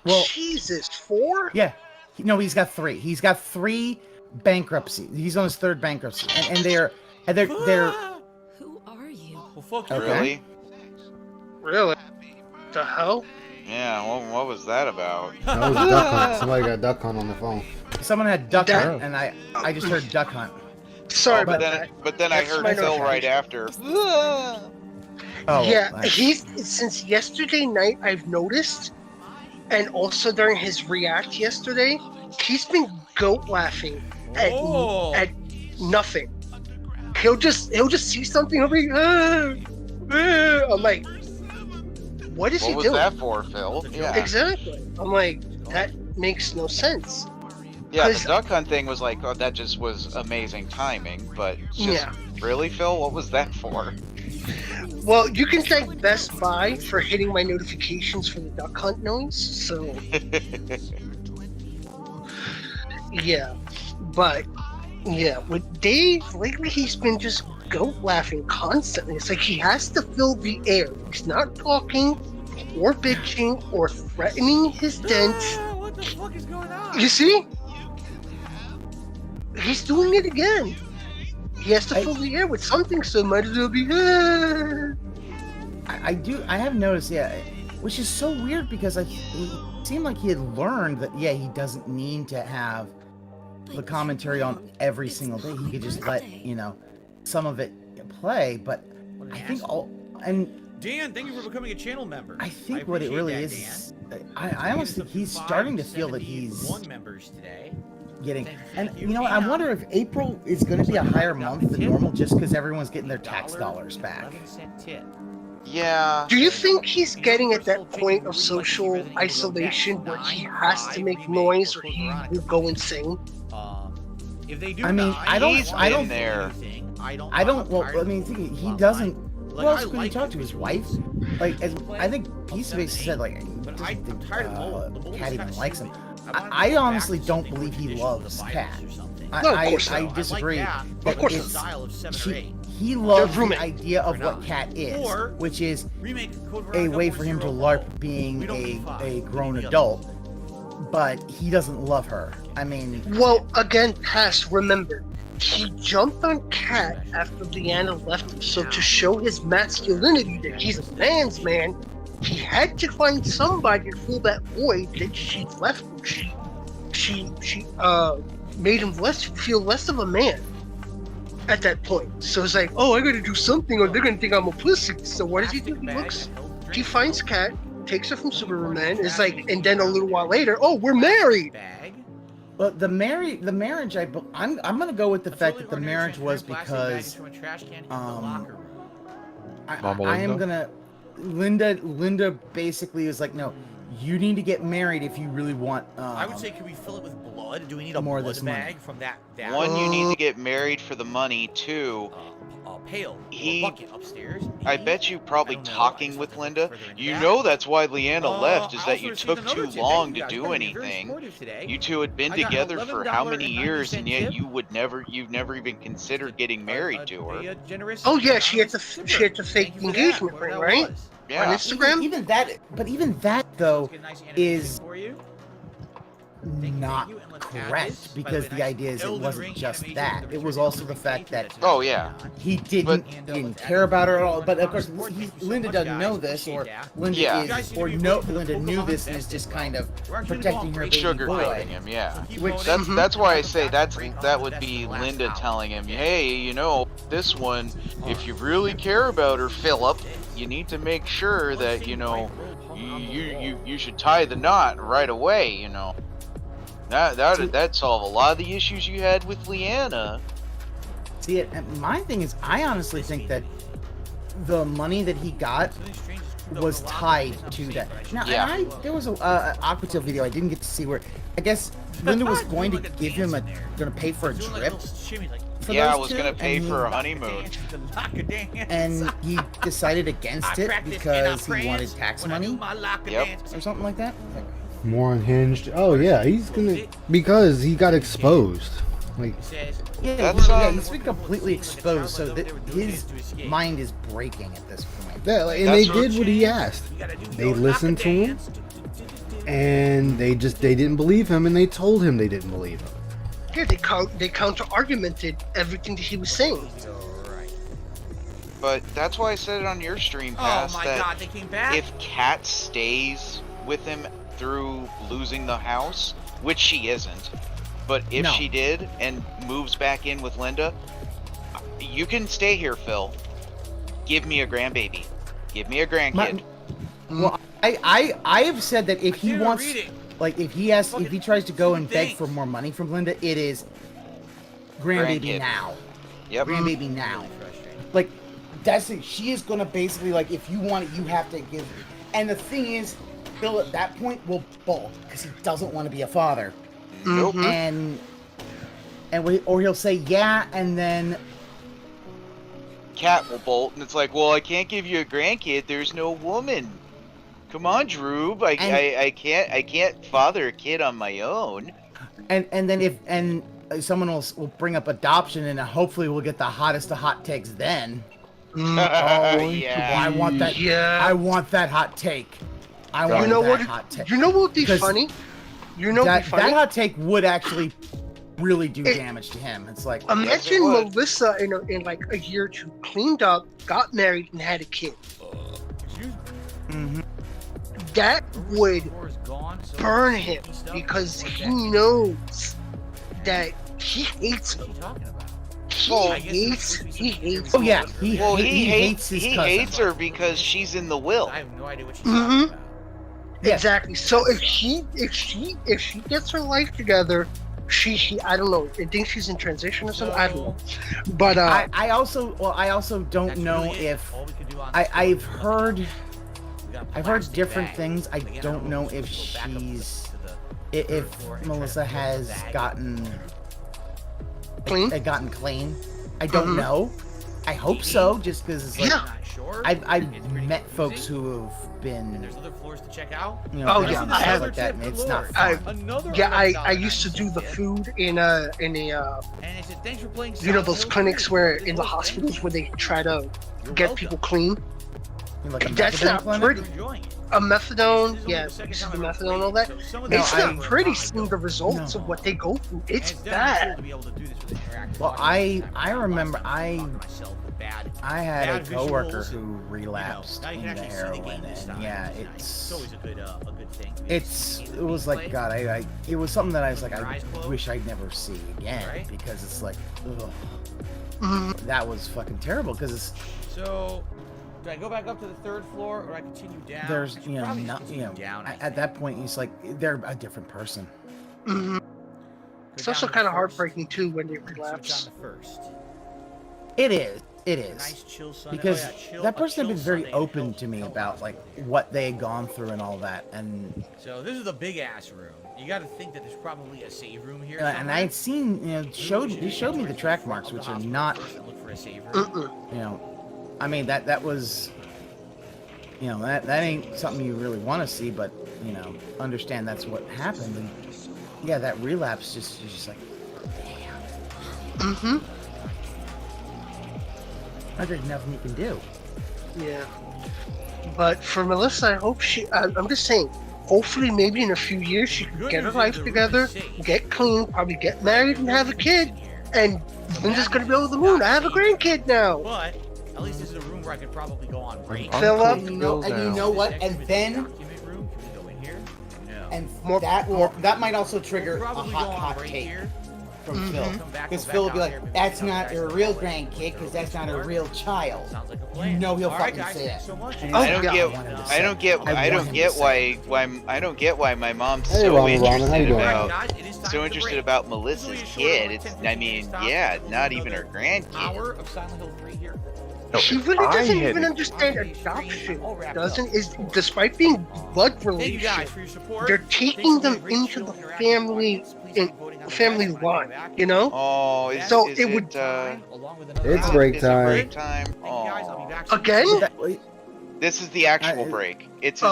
Well, Jesus, 4? yeah. No, he's got 3. He's got 3 bankruptcy. He's on his third bankruptcy, and they're Who are you? Well, fuck Okay. Really? Really? The hell? Yeah. What was that about? That was a duck hunt. Somebody got duck hunt on the phone. someone had duck That- hunt, and I just heard duck hunt. Sorry but about then that. but then I That's heard my Phil right after. Oh, Yeah, nice. he's since yesterday night. I've noticed, and also during his react yesterday, he's been goat laughing Oh. at nothing. He'll just see something. He'll be, I'm like, what is What he was doing? that for, Phil? Yeah. Exactly. I'm like, that makes no sense. Yeah, the 'Cause- duck hunt thing was like, oh, that just was amazing timing. But just, Yeah. really, Phil? What was that for? Well, you can thank Best Buy for hitting my notifications for the duck hunt noise. So yeah, but yeah, with Dave lately, he's been just goat laughing constantly. It's like he has to fill the air. He's not talking or bitching or threatening his dents. What the fuck is going on? You see? He's doing it again. He has to fill the air with something, so might as well be. I have noticed, yeah, which is so weird because it seemed like he had learned that, yeah, he doesn't need to have the commentary on every single day. He could just let, some of it play, but I think Dan, thank you for becoming a channel member. I think what it really is, I almost think he's starting to feel that he's members today. getting, and I wonder if April is going to be a higher month than normal just because everyone's getting their tax dollars back. Yeah. Do you think he's getting at that point of social isolation where he has to make noise or he will go and sing? If they do, I mean, I don't. Well, I mean, he doesn't. Who else could he talk to? His wife? Like, I think Peaceface said, like, Cat even likes him. I honestly don't believe he loves Cat. I disagree. Of course He loves the idea of what Cat is, which is a way for him to LARP being a grown adult, but he doesn't love her. I mean... Well, again, Pass, remember, he jumped on Cat after Leanna left him, so to show his masculinity that he's a man's man, he had to find somebody to fill that void that she left him. She made him feel less of a man at that point. So it's like, oh, I gotta do something or they're gonna think I'm a pussy. So what does he do? He finds Cat, takes her from Superman, is like, and then a little while later, oh, we're married. Well, the marriage, I'm gonna go with the fact that the marriage was because, I am gonna, Linda basically is like, no, you need to get married if you really want. I would say, can we fill it with blood? Do we need a more of blood this bag money. from that? One, you need to get married for the money. Two, pail bucket upstairs. I bet you probably talking with Linda. You know that's why Leanna left, is that you took too long to do anything. You two had been together for how many years, and yet you've never even considered getting married to her. Oh yeah, she had to fake the engagement ring, right? Yeah. On Instagram. Even that though is not correct because the idea is it wasn't just that. It was also the fact that he didn't care about her at all. But of course, Linda doesn't know this, or Linda knew this and is just kind of protecting her baby boy. Him, yeah. That's why I say that would be Linda telling him, hey, this one, if you really care about her, Philip, you need to make sure that you should tie the knot right away. That'd solve a lot of the issues you had with Leanna. See, my thing is, I honestly think that the money that he got was tied to that. Now, there was a Aquatil video I didn't get to see where I guess Linda was going to give him gonna pay for a trip. Yeah, I was gonna pay for a honeymoon. And he decided against it because he wanted tax money. Yep. Or something like that. More unhinged. Oh yeah, he's gonna because he got exposed. Like, he's been completely exposed, so that his mind is breaking at this point. And they did what he asked. They listened to him, and they didn't believe him, and they told him they didn't believe him. Yeah, they counter-argumented everything that he was saying. But that's why I said it on your stream, Oh Pass, my that god, they came back? if Kat stays with him through losing the house, which she isn't, but if No. she did and moves back in with Linda, you can stay here, Phil. Give me a grandbaby. Give me a grandkid. Well, I have said that if he wants, like, if he tries to go and beg for more money from Linda, it is grandbaby Grandkid. now. Yep. Grandbaby now. Like, that's it. She is gonna basically, like, if you want it, you have to give. And the thing is, Phil at that point will bolt because he doesn't want to be a father. Nope. Or he'll say yeah, and then Kat will bolt, and it's like, well, I can't give you a grandkid. There's no woman. Come on, Drew. I can't father a kid on my own. And then someone will bring up adoption, and hopefully we'll get the hottest of hot takes then. Yeah. I want that. Yeah. I want that hot take. I want that hot take. You know what would be funny? You know what would be funny? That hot take would actually really do damage to him. It's like, imagine Melissa in like a year or two cleaned up, got married, and had a kid. That would burn him because he knows that he hates him. He hates. Oh yeah, he hates his cousin. He hates her because she's in the will. I have no idea what she's talking about. Exactly. So if she gets her life together, she I don't know. I think she's in transition or something. I don't know. But I also don't know if I've heard different things. I don't know if if Melissa has gotten clean. I don't know. I hope so, just because it's like I've met folks who have been. There's other floors to check out. You know, I have like that, and it's not fun. I used to do the food in a thanks for playing. You know those clinics where in the hospitals where they try to get people clean. Like that's not pretty. A methadone, this is the methadone and all that. It's not pretty seeing the results of what they go through. It's bad. Well, I remember I had a coworker who relapsed into heroin, and yeah, it's always a good thing. It was like God, it was something that I was like, I wish I'd never see again because it's like, ugh, that was fucking terrible because it's. So. Do I go back up to the third floor, or I continue down? There's, at that point, it's like they're a different person. It's also kind of heartbreaking too when they relapse. It is. Nice chill sun. Because that person had been very open to me about like what they had gone through and all that, and. So this is the big ass room. You got to think that there's probably a save room here. And I had seen, he showed me the track marks, which are not. Look for a save room. I mean that was, that ain't something you really want to see, but understand that's what happened, and yeah, that relapse you're just like, damn. There's nothing you can do. Yeah, but for Melissa, I hope I'm just saying, hopefully, maybe in a few years she can get her life together, get clean, probably get married and have a kid, and Linda's gonna be over the moon. I have a grandkid now. But at least this is a room where I could probably go on break. Fill up. And you know what? And then, Document room. Can we go in here? No. And that might also trigger a hot take from Phil, because Phil will be like, "That's not a real grandkid, because that's not a real child." Sounds like a plan. He'll All right, fucking guys, say thanks that. so much. I don't get why mom's so interested about Melissa's kid. It's, I mean, yeah, not even her grandkid. Hour of Silent Hill 3 here. She really doesn't even understand adoption, despite being blood relation, they're taking them into the family line, Oh, It's break time. Again? This is the actual break. This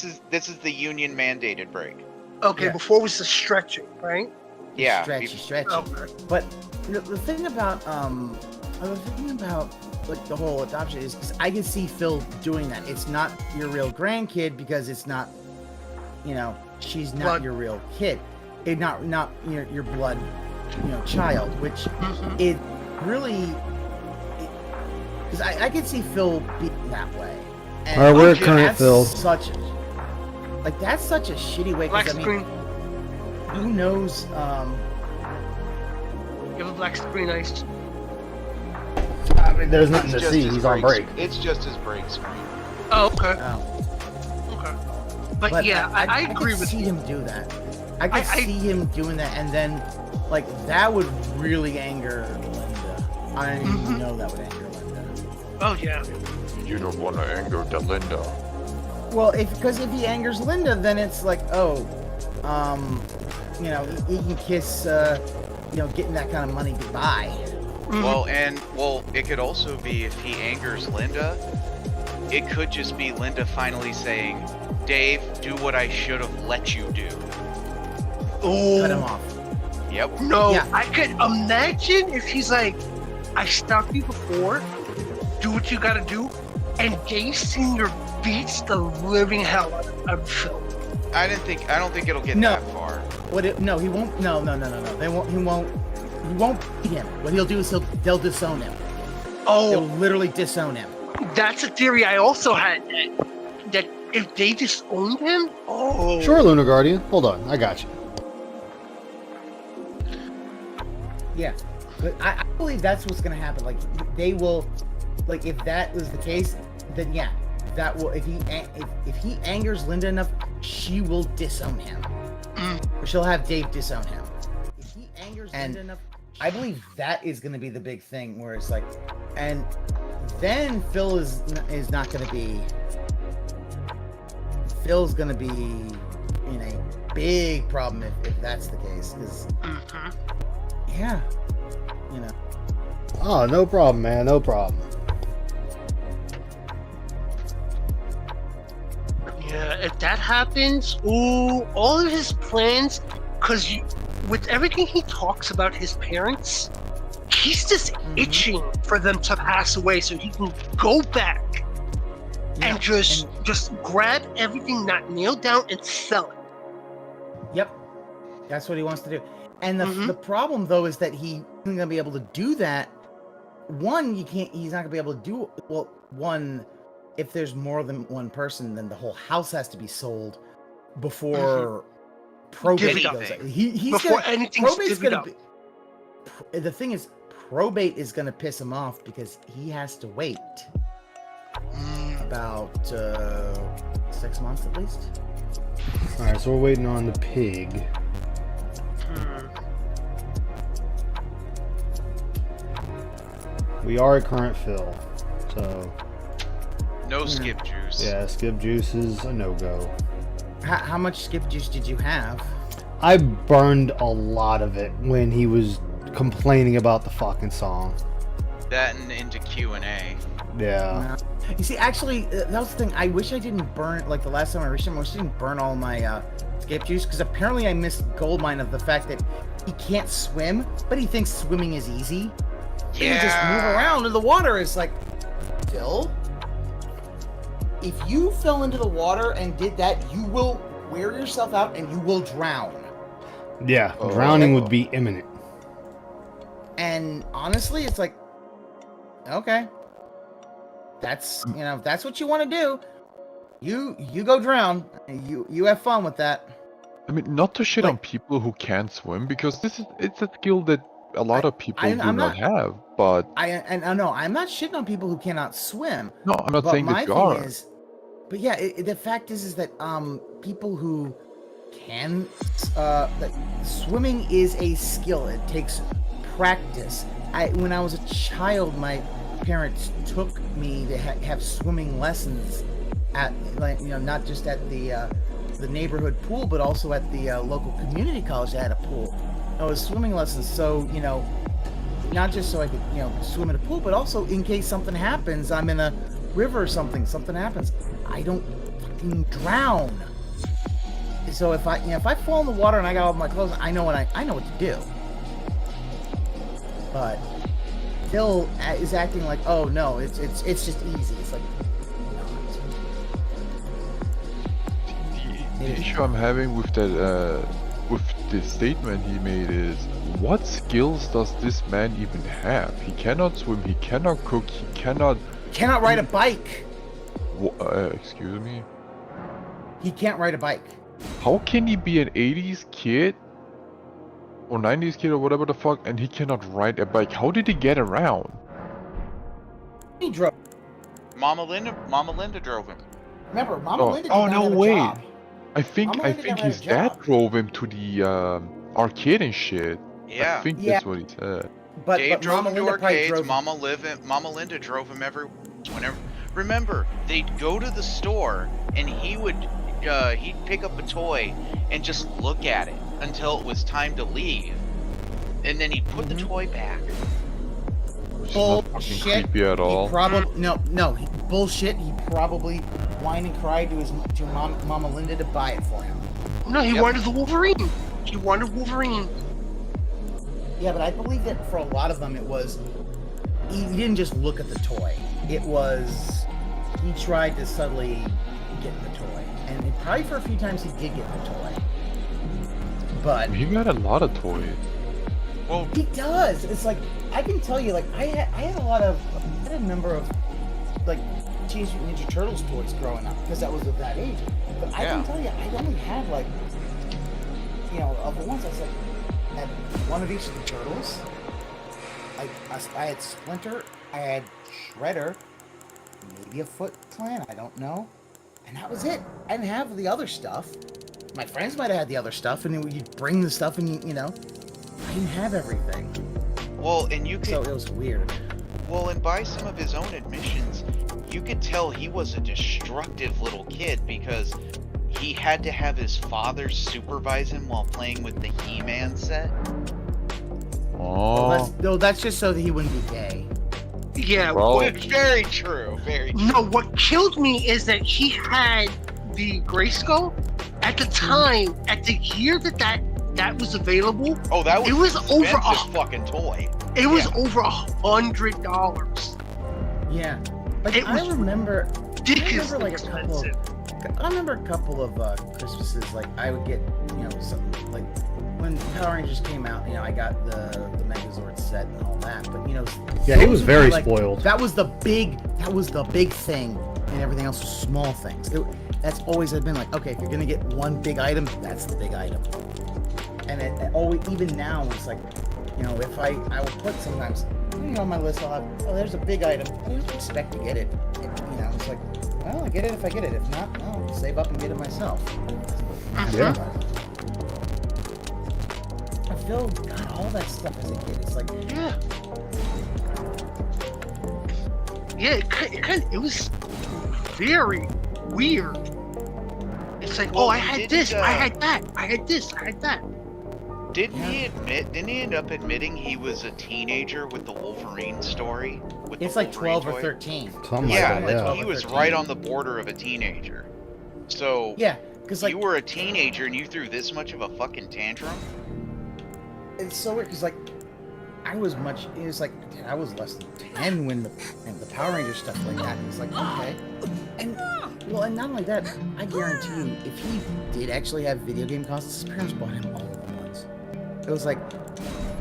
is the union mandated break. Okay, before it was the stretching, right? Yeah. Stretchy. Okay. But the thing about like the whole adoption is because I can see Phil doing that. It's not your real grandkid because it's not, she's not your real kid. It's not your blood child, which it really, because I could see Phil being that way. And All right, we're at current that's Phil. That's such a shitty way. Black Because screen. who knows? You have a black screen, Ice. I mean, there's nothing It's to just see. his He's on break. It's just his break screen. Oh, okay. Oh. Okay. But yeah, I agree could with see you. him do that. I could see him doing that, and then like that would really anger Linda. I know that would anger Linda. Oh yeah. You don't want to anger the Linda. Well, because if he angers Linda, then it's like, he can kiss, getting that kind of money goodbye. Well, it could also be if he angers Linda, it could just be Linda finally saying, Dave, do what I should have let you do. Oh. Cut him off. Yep. No, yeah. I could imagine if he's like, I stopped you before, do what you gotta do, and Dave Sr. beats the living hell out of Phil. I don't think it'll get that far. No, he won't. No. He won't beat him. What he'll do is they'll disown him. Oh. They'll literally disown him. That's a theory I also had, that if they disowned him, Sure, Lunar Guardian. Hold on, I got you. Yeah, but I believe that's what's gonna happen. Like they will, like if that was the case, then yeah, that will. If he angers Linda enough, she will disown him, or she'll have Dave disown him. If he angers Linda enough, I believe that is gonna be the big thing. Where it's like, and then Phil is not gonna be. Phil's gonna be in a big problem if that's the case. Because yeah, Oh, no problem, man. No problem. Yeah, if that happens, all of his plans, because with everything he talks about his parents, he's just itching for them to pass away so he can go back and just grab everything not nailed down and sell it. Yep, that's what he wants to do. And the problem though is that he isn't gonna be able to do that. One, he's not gonna be able to do one. If there's more than one person, then the whole house has to be sold before probate goes. Probate's gonna be. The thing is, probate is gonna piss him off because he has to wait about 6 months at least. All right, so we're waiting on the pig. We are at current fill, so no skip juice. Yeah, skip juice is a no-go. How much skip juice did you have? I burned a lot of it when he was complaining about the fucking song. That and into Q&A. Yeah. You see, actually, that was the thing. I wish I didn't burn, like the last time I reached him, I wish I didn't burn all my skip juice, because apparently I missed goldmine of the fact that he can't swim, but he thinks swimming is easy. Yeah. He just move around in the water. It's like, Phil, if you fell into the water and did that, you will wear yourself out and you will drown. Yeah, drowning would be imminent. And honestly, it's like, okay, that's if that's what you want to do, you go drown. You have fun with that. I mean, not to shit on people who can't swim, because it's a skill that a lot of people do not have. But I know I'm not shitting on people who cannot swim. No, I'm not saying that you are. But yeah, the fact is that people who can that swimming is a skill. It takes practice. When I was a child, my parents took me to have swimming lessons at, not just at the neighborhood pool, but also at the local community college that had a pool. It was swimming lessons, so not just so I could swim in a pool, but also in case something happens, I'm in a river or something happens, I don't fucking drown. So if I fall in the water and I got all my clothes, I know what to do. But Phil is acting like, oh no, it's just easy. It's like the issue I'm having with that with the statement he made is, what skills does this man even have? He cannot swim, he cannot cook, he cannot ride a bike. Excuse me? He can't ride a bike. How can he be an 80s kid or 90s kid or whatever the fuck and he cannot ride a bike? How did he get around? He drove. Mama Linda drove him. Remember, Mama Linda did oh not no, have a wait. job. I think Mama Linda never had his a dad job. drove him to the arcade and shit. Yeah. I think Yeah. that's what he said. Dave drove Mama him to Linda probably arcades. drove Mama Linda drove him whenever. Remember, they'd go to the store and he'd pick up a toy and just look at it until it was time to leave, and then he'd put the toy back. Which is not fucking Bullshit. creepy at all. Bullshit. He probably whined and cried to Mama Linda to buy it for him. No, he wanted the Wolverine. He wanted Wolverine. Yeah, but I believe that for a lot of them, it was he didn't just look at the toy. It was he tried to subtly get the toy, and probably for a few times he did get the toy. But He got a lot of toys. Well, he does. It's like I can tell you, like I had a number of like Teenage Mutant Ninja Turtles toys growing up because I was of that age. But I can tell you, I only had like of the ones I was like. I had one of each of the turtles. I had Splinter, I had Shredder, maybe a Foot Clan, I don't know. And that was it. I didn't have the other stuff. My friends might have had the other stuff, and then you'd bring the stuff, and I didn't have everything. Well, and you could. So it was weird. Well, and by some of his own admissions, you could tell he was a destructive little kid because he had to have his father supervise him while playing with the He-Man set. Oh. That's just so that he wouldn't be gay. Yeah, Very true. Very true. No, what killed me is that he had the Grayskull at the time, at the year that was available. Oh, that was it was over expensive fucking toy. It was over $100. Yeah, like It was I remember ridiculously expensive. I remember a couple of Christmases, like I would get, something like when Power Rangers came out, I got the Megazord set and all that. But yeah, he was very like, spoiled. That was the big thing, and everything else was small things. That's always had been like, okay, if you're gonna get one big item, that's the big item. And it always, even now, it's like, if I will put sometimes, on my list, I'll have, there's a big item. I don't expect to get it. It's like, well, I get it if I get it. If not, I'll save up and get it myself. Yeah. I feel got all that stuff as a kid. It's like, It was very weird. It's like, I had this, I had that, I had this, I had that. Didn't he end up admitting he was a teenager with the Wolverine story? It's like 12 or 13. Something like that, yeah. He was right on the border of a teenager. So yeah, because like you were a teenager and you threw this much of a fucking tantrum. It's so weird because like I was less than 10 when the Power Rangers stuff like that. It was like, okay, and not only that, I guarantee you, if he did actually have video game consoles, his parents bought him all of them once. It was like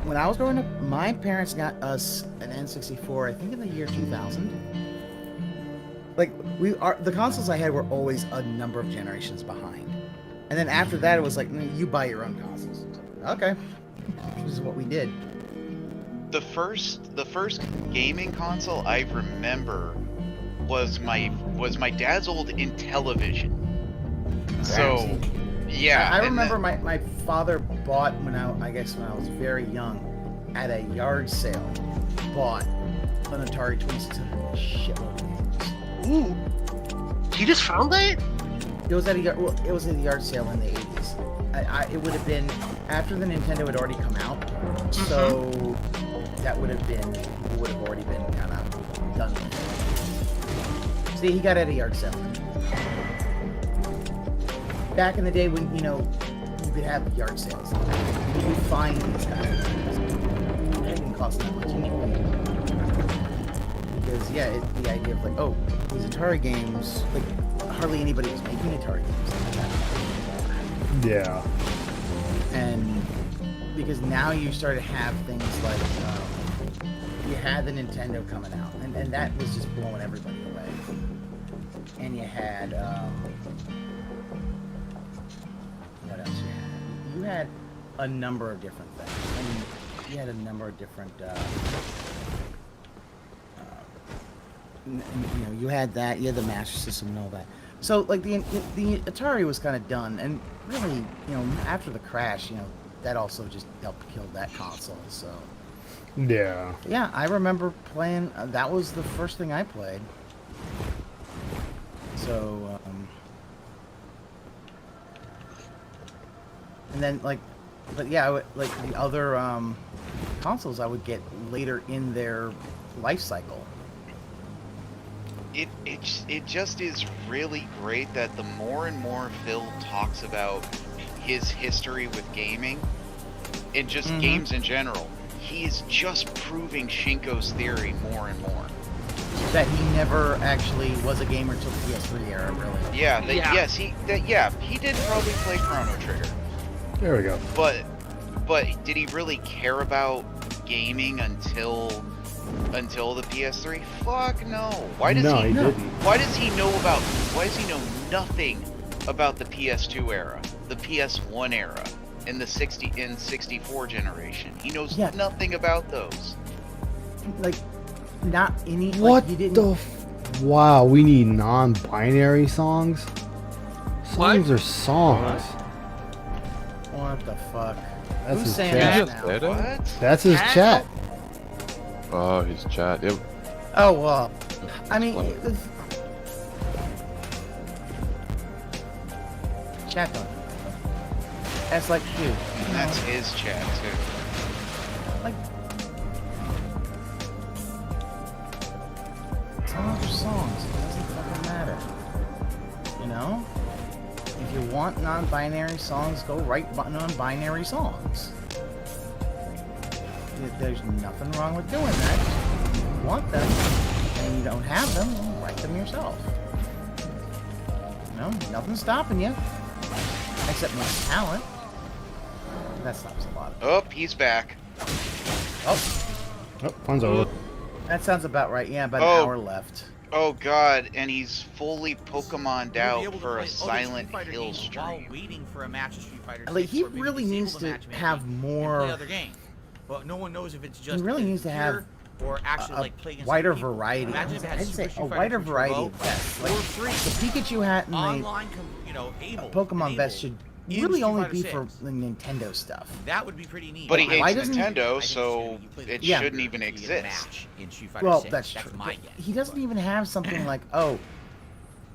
when I was growing up, my parents got us an N64, I think in the year 2000. Like the consoles I had were always a number of generations behind, and then after that it was like, you buy your own consoles. Okay, this is what we did. The first gaming console I remember was my dad's old Intellivision. So yeah, I remember my father bought when I was very young at a yard sale, bought an Atari 2600 shitload of games. Ooh, he just found that? It was at a yard sale in the 80s. It would have been after the Nintendo had already come out, so that would have already been kind of done with it. See, he got it at a yard sale. Back in the day when, you could have yard sales. You could find these guys. It didn't cost that much anyway. Because, the idea of like, these Atari games, like, hardly anybody was making Atari games like that. Yeah. And because now you start to have things like you had the Nintendo coming out, and that was just blowing everybody away. And you had what else you had? You had a number of different things. I mean, you had a number of different. You had that. You had the Master System and all that. So like the Atari was kind of done, and really, after the crash, that also just helped kill that console. So Yeah. yeah, I remember playing. That was the first thing I played. So and then but yeah, like the other consoles I would get later in their life cycle. It just is really great that the more and more Phil talks about his history with gaming and just games in general, he's just proving Shinko's theory more and more. That he never actually was a gamer till the PS3 era, really. Yeah, yes, he did probably play Chrono Trigger. There we go. But did he really care about gaming until the PS3? Fuck no. Why does he know nothing about the PS2 era, the PS1 era, and the 64 generation? He knows nothing about those. Like, not any. What like, you the? Wow, we need non-binary songs. Songs are songs. What the fuck? That's Who's his saying chat. that now? What? That's his chat. Oh, his chat. Yep. Oh well. I mean, chat don't. That's like, dude. And that's his chat too. Like, songs are songs. It doesn't fucking matter. If you want non-binary songs, go write non-binary songs. There's nothing wrong with doing that. If you want them and you don't have them, then write them yourself. Nothing's stopping you. Except my talent. That stops a lot. Oh, he's back. Oh, Fun's over. that sounds about right. Yeah, about an hour left. Oh god, and he's fully Pokemoned out for a Silent Hill stream. While waiting for a match of Street Fighter 6, Like, he really needs to have more. Play other games. But no one knows if it's just He really needs to have or actually play against wider other people. variety. Imagine if it had I'd Super say Street a Fighter wider 2 variety Turbo of best. Like, or free. the Pikachu hat and Online, Pokemon best should in really Street only Fighter be 6. for the Nintendo stuff. That would be pretty neat. But he Why hates doesn't he- Nintendo, so it shouldn't even exist. Well, that's true. But he doesn't even have something like,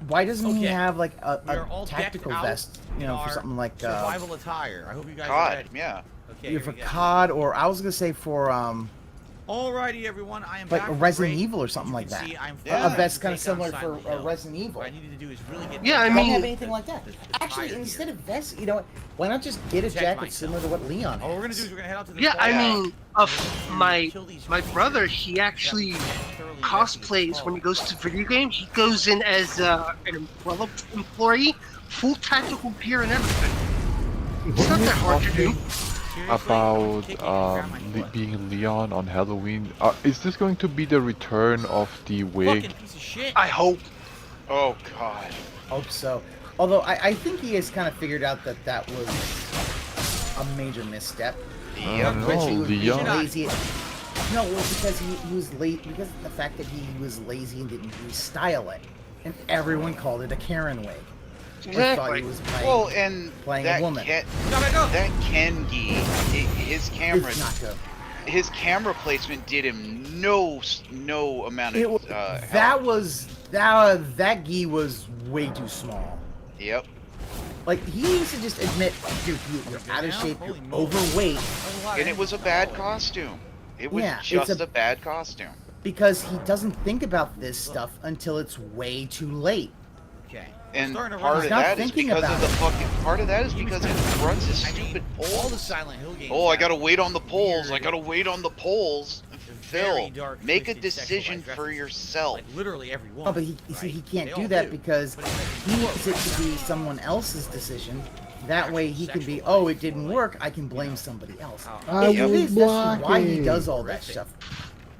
why doesn't he have like a tactical vest, for something like survival attire. I hope you guys are COD, ready. yeah. Okay. for COD, or I was gonna say for Alrighty, everyone. I am like back a from Resident break. Evil or something like As that. you can see, I'm A fine vest to kind of take on similar for Silent Hill. Resident Evil. What I needed to do is really get Yeah, I don't mean- have anything like that. Actually, instead of vests, why not just get a jacket similar to what Leon has? What we're gonna do is we're gonna head out to the Yeah, I farm. mean, my brother, he actually cosplays when he goes to video games. He goes in as an Umbrella employee, full tactical gear and everything. It's not that hard to do. About being Leon on Halloween. Is this going to be the return of the wig? I hope. Oh god. Hope so. Although I think he has kind of figured out that was a major misstep. Yeah, Which he was Leon. lazy. No, well, because he was late. Because of the fact that he was lazy and didn't restyle it, and everyone called it a Karen wig. They thought he was playing a woman. That Kengi, his camera, It's not good. his camera placement did him no amount of That gi was way too small. Yep. Like, he needs to just admit, dude, you're out of shape, you're overweight. And it was a bad costume. It was just a bad costume. Because he doesn't think about this stuff until it's way too late. Okay. And part of that is because of the fucking. Part of that is because it runs his stupid All the polls. Silent Hill games. Oh, I gotta wait on the polls. I gotta wait on the polls. Phil, dark, make a twisted, decision sexualized for yourself. Like literally every one. Oh, but he can't do that because he needs it to be someone else's decision That way he can be, oh, it didn't work, I can blame somebody else. I It was is, that's why he blocking. does all that stuff.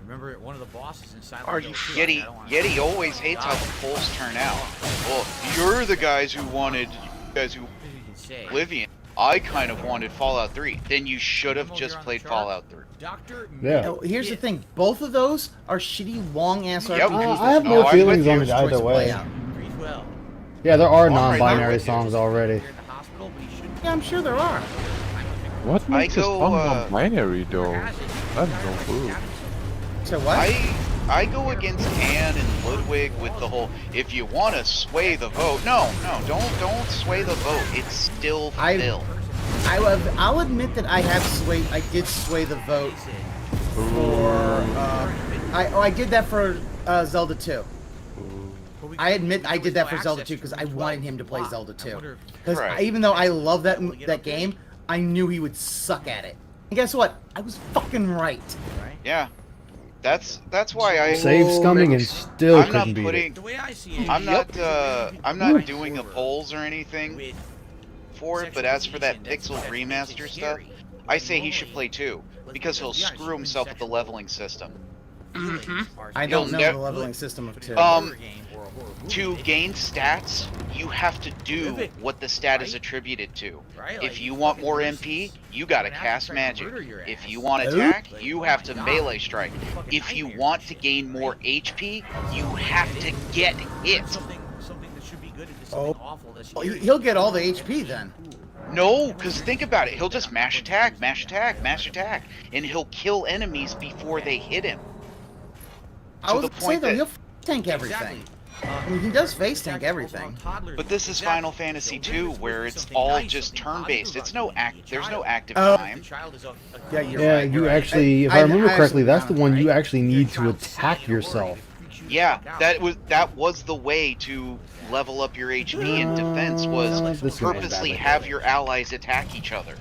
Remember one of the bosses in Silent Are Hill you 2, Yeti I don't wanna- Yeti always hates how the polls turn out. Well, you're the guys who wanted Oblivion. I kind of wanted Fallout 3. Then you should have just played Fallout 3. Yeah. Now, here's the thing, both of those are shitty, long-ass Yep. RPGs. I have No, no I'm feelings with you. on it either Choice to play way. out. Yeah, there are I'm right there non-binary with you. songs already. Yeah, I'm sure there are. What makes this go, song non-binary though? I have no clue. So what? I go against Anne and Ludwig with the whole, if you want to sway the vote. No, don't sway the vote. It's still Phil. I'll admit that I did sway the vote for, I did that for Zelda 2. I admit I did that for Zelda 2 because I wanted him to play Zelda 2. Because even though I love that game, I knew he would suck at it. And guess what? I was fucking right. Yeah. That's why I Save scumming and still I'm couldn't not beat putting, it. The way I see it, I'm not doing the polls or anything for it, but as for that Pixel remaster stuff, I say he should play 2 because he'll screw himself with the leveling system. I don't know the leveling system of 2. To gain stats, you have to do what the stat is attributed to. If you want more MP, you gotta cast magic. If you want attack, you have to melee strike. If you want to gain more HP, you have to get hit. something that should be good into something awful this year. He'll get all the HP then. No, because think about it. He'll just mash attack, mash attack, mash attack, and he'll kill enemies before they hit him. I was gonna say though, he'll tank everything. I mean, he does face tank everything. But this is Final Fantasy II, where it's all just turn-based. It's no there's no active Oh. time. Yeah, you're Yeah, right. you actually, if I remember correctly, that's the one you actually need to attack yourself. Yeah, that was the way to level up your HP and defense was this purposely man's bad. have your allies attack each other.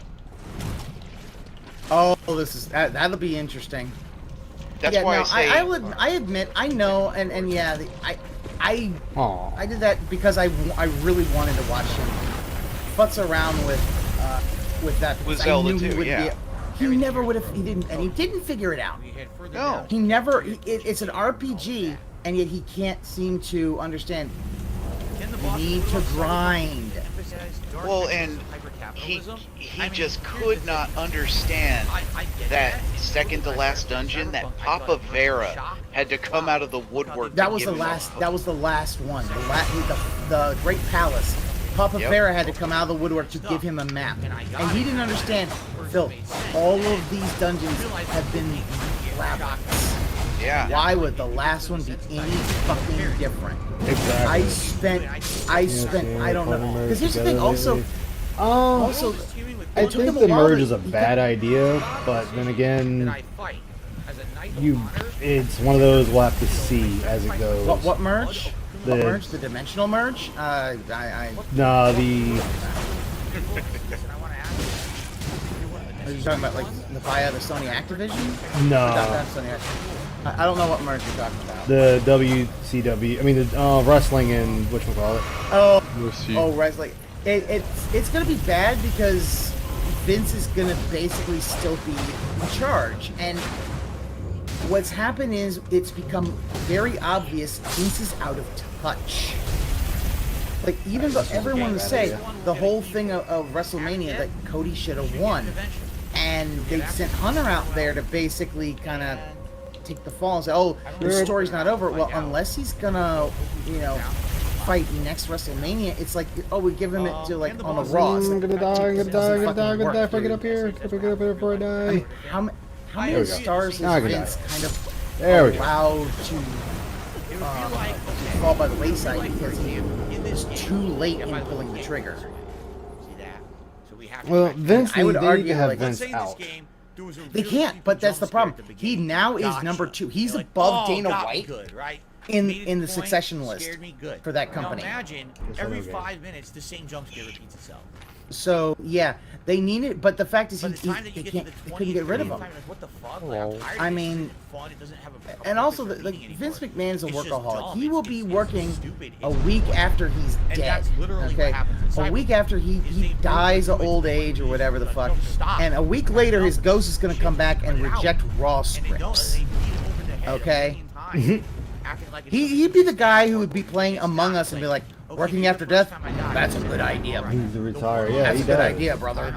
Oh, that'll be interesting. That's yeah, why no, I say I admit, I know, and yeah, I did that because I really wanted to watch him futz around with that. With I Zelda knew he 2, wouldn't yeah. He never would have. He didn't figure it out. No. He never. It's an RPG, and yet he can't seem to understand. You need to grind. Well, and he just could not understand that second to last dungeon that Papa Vera had to come out of the woodwork. That to was give the him last. That was the last one. The Great Palace. Papa Vera had to come out of the woodwork to give him a map, and he didn't understand. Phil, all of these dungeons have been labyrinths. Yeah. Why would the last one be any fucking different? Exactly. I spent. I don't know. Because here's the thing. Also, I it took think him a the while merge to- is a bad idea, but then again, it's one of those we'll have to see as it goes. What merge? The- What merge? The dimensional merge? No, the Are you talking about like the buyout of Sony Activision? No. Or not Sony Activision? I don't know what merge you're talking about. the WCW. I mean the wrestling and whatchamacallit. Wrestling. It's gonna be bad because Vince is gonna basically still be in charge, and what's happened is it's become very obvious Vince is out of touch. Like, even though everyone would say the whole thing of WrestleMania that Cody should have won, and they sent Hunter out there to basically kind of take the fall and say, oh, the story's not over. Well, unless he's gonna, fight next WrestleMania, it's like, oh, we give him it to, like, on the Raw. It's I'm like, gonna die, I'm gonna die, I'm gonna die, I'm gonna die if I get up here. Dude. If I get up here before I die. I mean, how There many we go. stars Now I is can Vince die. kind of There we go. allowed to fall by the wayside because he was too late in pulling the trigger? Well, Vince, I would they need argue to have like Vince out. they can't, but that's the problem. He now is number 2. He's above Dana White in the succession list for that company. Now imagine every 5 minutes the same jump scare repeats itself. So yeah, they need it, but the fact is By the time that they you can't, get to they the couldn't get rid of 20th, him. like, what the fuck? Like, I'm tired I of this. mean, It isn't fun. It doesn't have a and also purpose for like being Vince anymore. McMahon's a It's just workaholic. dumb. He will It's be working stupid. a week after he's And dead. that's literally Okay, what happens in a week Cyberpunk. after he dies of old age or whatever the fuck, and a week later his ghost is gonna come back and reject Raw scripts. Okay. He'd be the guy who would be playing Among Us and be like, working after death? That's a good idea. He's to retire. Yeah, That's he a good does. idea, brother.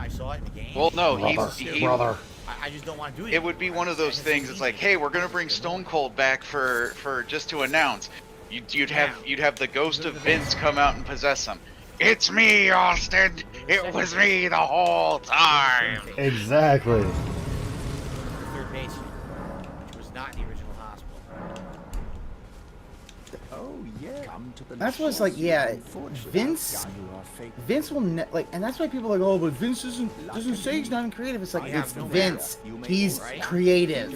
Well, no, Brother. I just don't want to do it. It would be one of those things. It's like, hey, we're gonna bring Stone Cold back for just to announce. You'd have the ghost of Vince come out and possess him. It's me, Austin. It was me the whole time. Exactly. Third baseman, which was not in the original hospital. That's what's like, yeah, Vince will like, and that's why people are like, oh, but Vince doesn't say he's not creative. It's like, it's Vince. He's creative.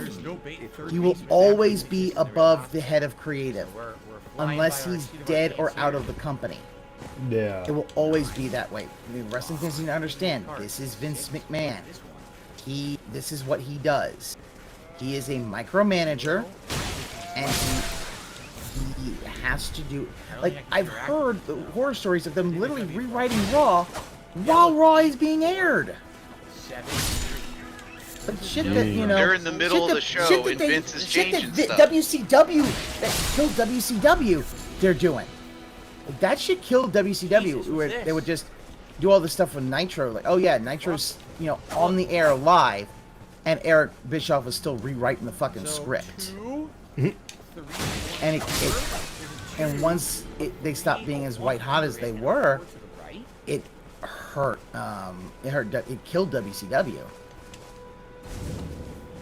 He will always be above the head of creative, unless he's dead or out of the company. Yeah. It will always be that way. I mean, wrestling fans need to understand. This is Vince McMahon. This is what he does. He is a micromanager, and he has to do. Like, I've heard the horror stories of them literally rewriting Raw while Raw is being aired. But shit that, you know, They're in the middle of the show and Vince is changing stuff. WCW, that killed WCW, they're doing. That shit killed WCW, where they would just do all this stuff with Nitro. Like, oh yeah, Nitro's, you know, on the air live, and Eric Bischoff was still rewriting the fucking script. And and once they stopped being as white hot as they were, it hurt. It killed WCW.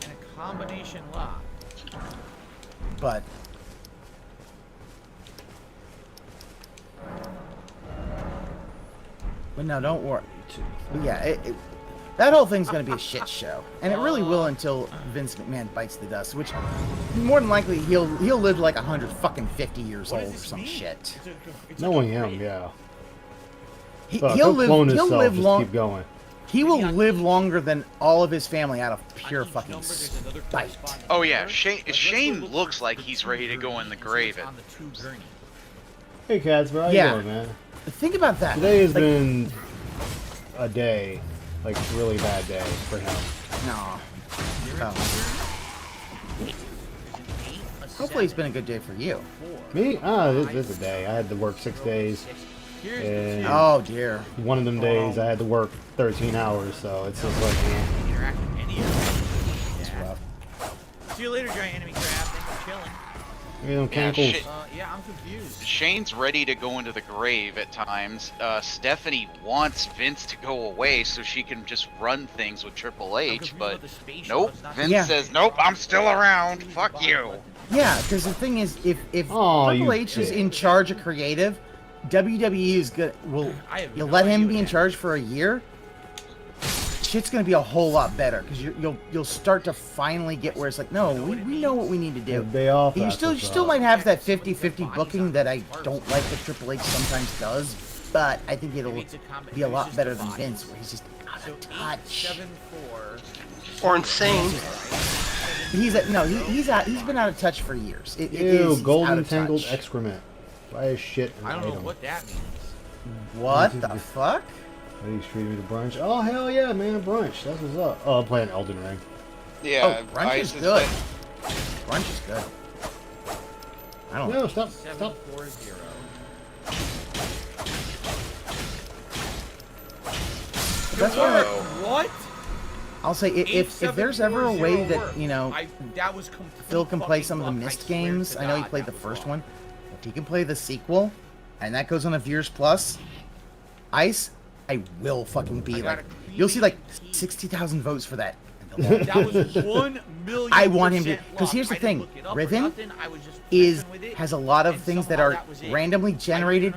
And a combination lock. But no, don't worry. But yeah, that whole thing's gonna be a shit show, and it really will until Vince McMahon bites the dust. Which, more than likely, he'll live like 150 years old or some shit. Knowing him, yeah. He'll live long. Keep going. He will live longer than all of his family out of pure fucking spite. Oh yeah, Shane looks like he's ready to go in the grave. Hey, Casper, how you doing, man? Think about that. Today has been a day, like really bad day for him. No. Hopefully it's been a good day for you. Me? This is a day. I had to work 6 days. And oh dear. One of them days I had to work 13 hours, so it's just like, It's rough. See you later, giant enemy crab. Thanks for chilling. Yeah, I'm confused. Shane's ready to go into the grave at times. Stephanie wants Vince to go away so she can just run things with Triple H, but nope. Vince says, nope, I'm still around. Fuck you. Yeah, because the thing is, if Triple H is in charge of creative, WWE is good. You'll let him be in charge for a year. Shit's gonna be a whole lot better because you'll start to finally get where it's like, no, we know what we need to do. You still might have that 50-50 booking that I don't like that Triple H sometimes does, but I think it'll be a lot better than Vince, where he's just out of touch. Or insane. He's been out of touch for years. Ew, golden tangled excrement. Buy a shit. I don't know what that means. What the fuck? He's treating me to brunch. Oh hell yeah, man, brunch. That's what's up. Oh, I'm playing Elden Ring. Yeah, brunch is good. Brunch is good. I don't. No, stop. 740. That's why. What? I'll say if there's ever a way that that was Phil can play some of the Myst games. I know he played the first one. If he can play the sequel, and that goes on a Veers Plus, Ice, I will fucking be like, you'll see like 60,000 votes for that. That was 1 million. I want him to, because here's the thing, Riven has a lot of things that are randomly generated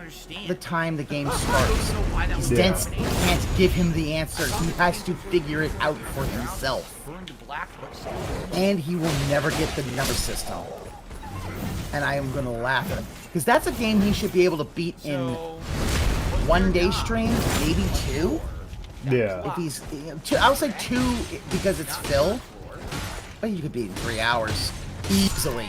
the time the game starts. His Dents can't give him the answer. He has to figure it out for himself. And he will never get the number system. And I am gonna laugh at him, because that's a game he should be able to beat in 1 day stream, maybe 2. Yeah. If he's, I'll say 2 because it's Phil. But you could beat in 3 hours easily.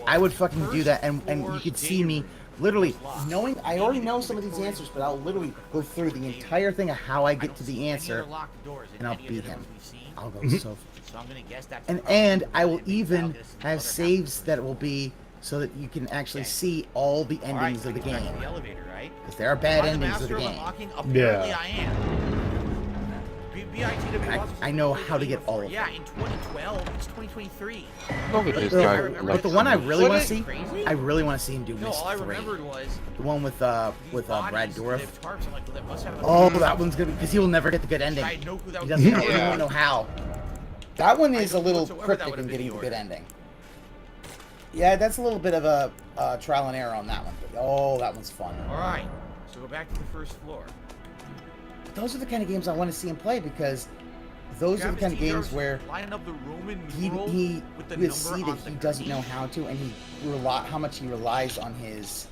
I would fucking do that, and you could see me literally knowing. I already know some of these answers, but I'll literally go through the entire thing of how I get to the answer, and I'll beat him. I'll go so. And I will even have saves that will be so that you can actually see all the endings of the game. Because there are bad endings of the game. Yeah. I know how to get all of them. Yeah, in 2012, it's 2023. Look at this guy. But the one I really want to see, I really want to see him do Myst 3. Remembered was the one with Brad Dourif. Oh, that one's gonna be because he will never get the good ending. He doesn't know, he won't know how. That one is a little cryptic in getting the good ending. Yeah, that's a little bit of a trial and error on that one. But, oh, that one's fun. All right, so go back to the first floor. Those are the kind of games I want to see him play because those are the kind of games where he will see that he doesn't know how to, and how much he relies on his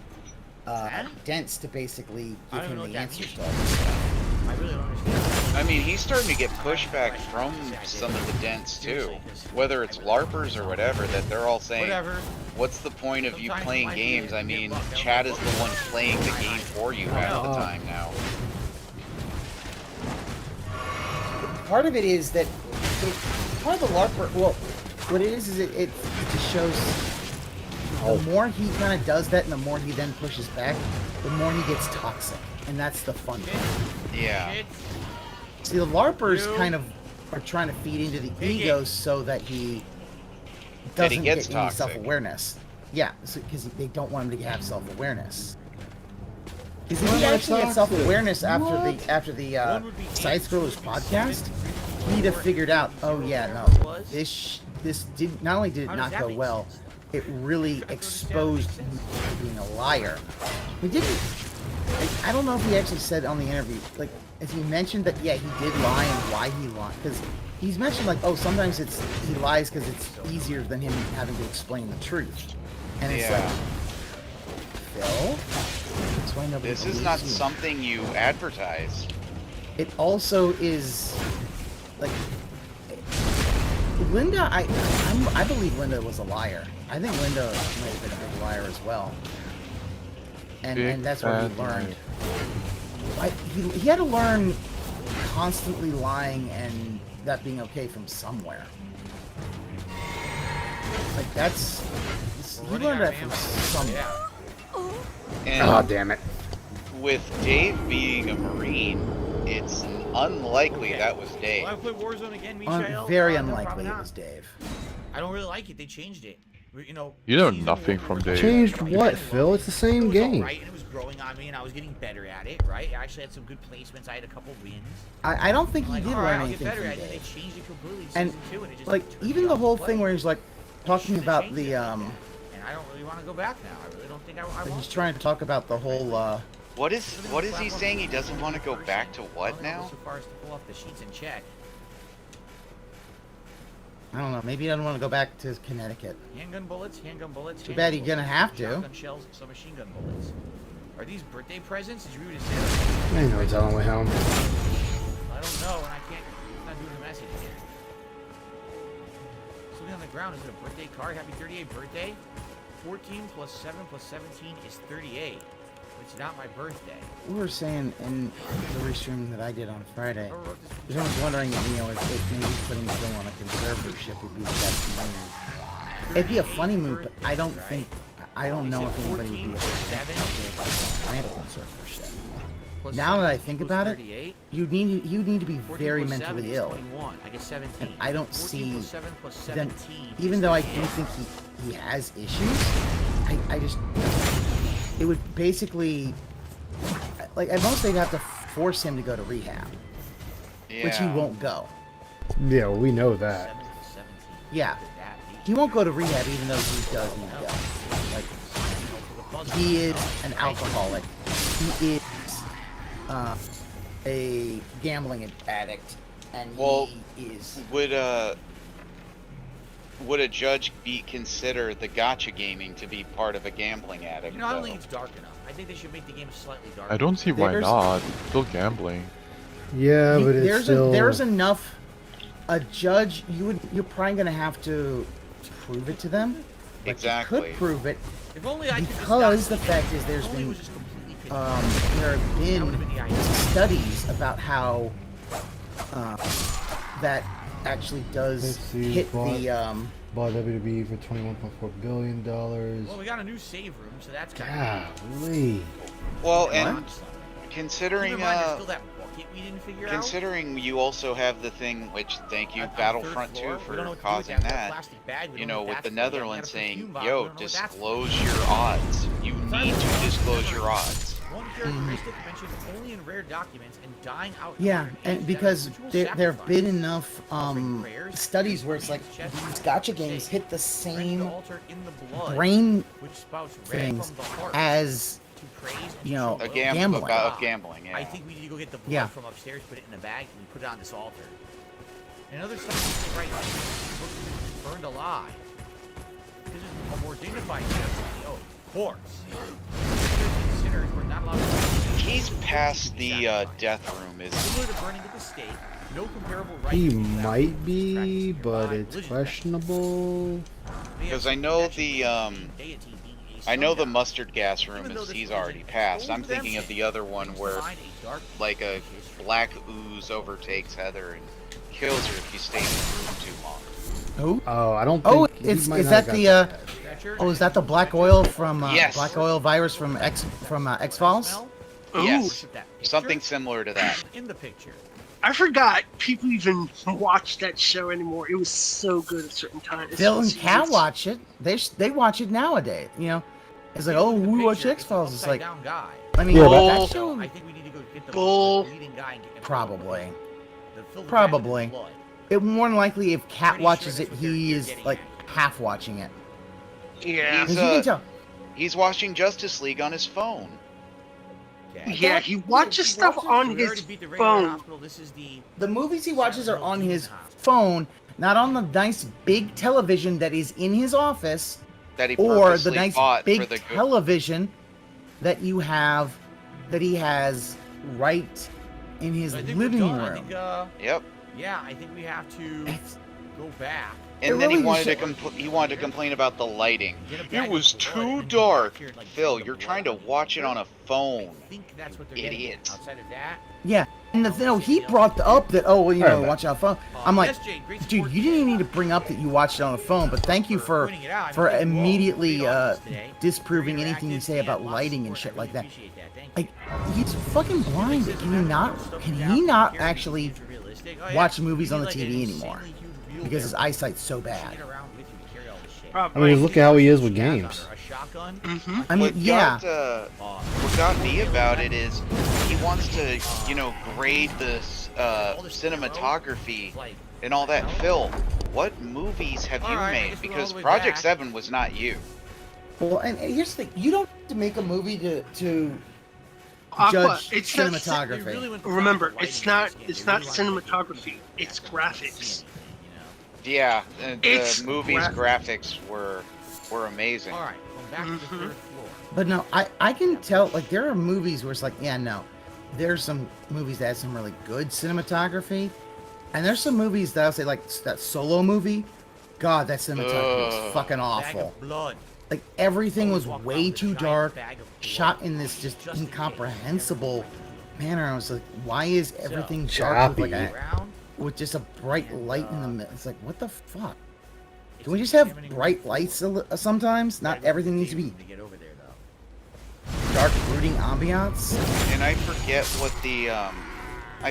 dents to basically give him the answers to all this stuff. I really don't understand. I mean, he's starting to get pushback from some of the dents too. Whether it's LARPers or whatever, that they're all saying, what's the point of you playing games? I mean, Chad is the one playing the game for you half the time now. Part of it is that part of the LARPer, well, what it is it just shows the more he kind of does that and the more he then pushes back, the more he gets toxic. And that's the fun thing. Yeah. See, the LARPers kind of are trying to feed into the egos so that he doesn't get any self-awareness. Yeah, because they don't want him to have self-awareness. Because if he actually had self-awareness after the Side Scrollers podcast, he'd have figured out, oh yeah, no, this did not only did it not go well, it really exposed him to being a liar. He didn't. I don't know if he actually said on the interview, like, if he mentioned that, yeah, he did lie and why he lied, because he's mentioned like, oh, sometimes he lies because it's easier than him having to explain the truth, and it's like, Phil. This is not something you advertise. It also is like Linda. I believe Linda was a liar. I think Linda might have been a big liar as well. And that's what he learned. He had to learn constantly lying and that being okay from somewhere. Like he learned that from somewhere. And damn it. With Dave being a Marine, it's unlikely that was Dave. Want to play Warzone again, Michael? Very unlikely it was Dave. I don't really like it. They changed it. You know nothing from Dave. Changed what, Phil? It's the same game. Right, and it was growing on me, and I was getting better at it. Right, I actually had some good placements. I had a couple wins. I don't think he did learn anything from Dave. They changed it completely. And Season 2, and it just like even the whole thing where he's like talking about the And I don't really want to go back now. I really don't think I want. He's trying to talk about the whole. What is he saying? He doesn't want to go back to what now? So far as to pull off the sheets and check. I don't know. Maybe he doesn't want to go back to Connecticut. Handgun bullets, handgun bullets. Too bad he's gonna have to. Shotgun shells, some machine gun bullets. Are these birthday presents? Did you really say that? I know he's on the way home. I don't know, and I can't. It's not doing the message here. Something on the ground. Is it a birthday card? Happy 38th birthday. 14 plus 7 plus 17 is 38. It's not my birthday. We were saying in the restream that I did on Friday, someone's wondering, if maybe putting Phil on a conservatorship would be the best move. It'd be a funny move, but I don't know if anybody would be a conservatorship. Now that I think about it, you need to be very mentally ill. And I don't see them, even though I do think he has issues, I just... It would basically, like, at most they'd have to force him to go to rehab, which he won't go. Yeah, well, we know that. Yeah, he won't go to rehab even though he does need to go. Like, he is an alcoholic. He is a gambling addict, and he is. Would a judge consider the gacha gaming to be part of a gambling addict? I don't think it's dark enough. I think they should make the game slightly darker. I don't see why not. It's still gambling. Yeah, but it's still... there's enough. A judge, you're probably gonna have to prove it to them. But Exactly. You could prove it If only I could because the fact is there have been studies about how that actually does hit the bought WWE for $21.4 billion. Well, we got a new save room, so that's kind Golly. Well, and considering Never mind, there's still that bucket we didn't figure out. considering you also have the thing, which thank you Battlefront 2 for causing that. You know, with the Netherlands saying, "Yo, disclose your odds. You need to disclose your odds." One characteristic mentioned only in rare documents and dying out. Yeah, and because there have been enough studies where it's like these gotcha games hit the same brain things as gambling. About gambling. Yeah. I think we need to go get the blood from upstairs, put it in a bag, and we put it on this altar. And other stuff right now, burned alive. This is a more dignified death. Oh, of course. We're not allowed to. He's past the death room, isn't he? Similar to burning at the stake, no comparable right. He might be, but it's questionable. Because I know the mustard gas room is he's already passed. I'm thinking of the other one where like a black ooze overtakes Heather and kills her if you stay in the room too long. Who? Oh, I don't think is that the is that the black oil from Yes. black oil virus from X Files? Yes, something similar to that. In the picture. I forgot people even watch that show anymore. It was so good at certain times. Phil and Kat watch it. They watch it nowadays. You know, it's like, oh, we watch X Files. It's like, I mean, that show. I think we need to go get the leading guy and get Probably. It more than likely, if Kat watches it, he is like half watching it. Yeah, you can tell. He's watching Justice League on his phone. Yeah, he watches stuff on his phone. The movies he watches are on his phone, not on the nice big television that is in his office, That he or the purposely nice bought for big the television that you have, that he has right in his living room. I think, Yep. Yeah, I think we have to go back. And then he wanted to complain about the lighting. It was too dark. Phil, you're trying to watch it on a phone. Idiot. Outside of that, Yeah, and he brought up that, watch on a phone. I'm like, dude, you didn't even need to bring up that you watched it on a phone, but thank you for immediately disproving anything you say about lighting and shit like that. Like, he's fucking blind. Can he not actually watch movies on the TV anymore? Because his eyesight's so bad. I mean, look at how he is with games. I mean, yeah. What got me about it is he wants to, grade the cinematography and all that. Phil, what movies have you made? Because Project 7 was not you. Well, and here's the thing: you don't have to make a movie to judge cinematography. Remember, it's not cinematography. It's graphics. Yeah, the movie's graphics were amazing. All right, back to the third floor. But no, I can tell, like, there are movies where it's like, yeah, no. There's some movies that have some really good cinematography. And there's some movies that I'll say, like, that Solo movie. God, that cinematography was fucking awful. Like, everything was way too dark, shot in this just incomprehensible manner. I was like, why is everything dark with just a bright light in the middle? It's like, what the fuck? Can we just have bright lights sometimes? Not everything needs to be dark, brooding ambiance. And I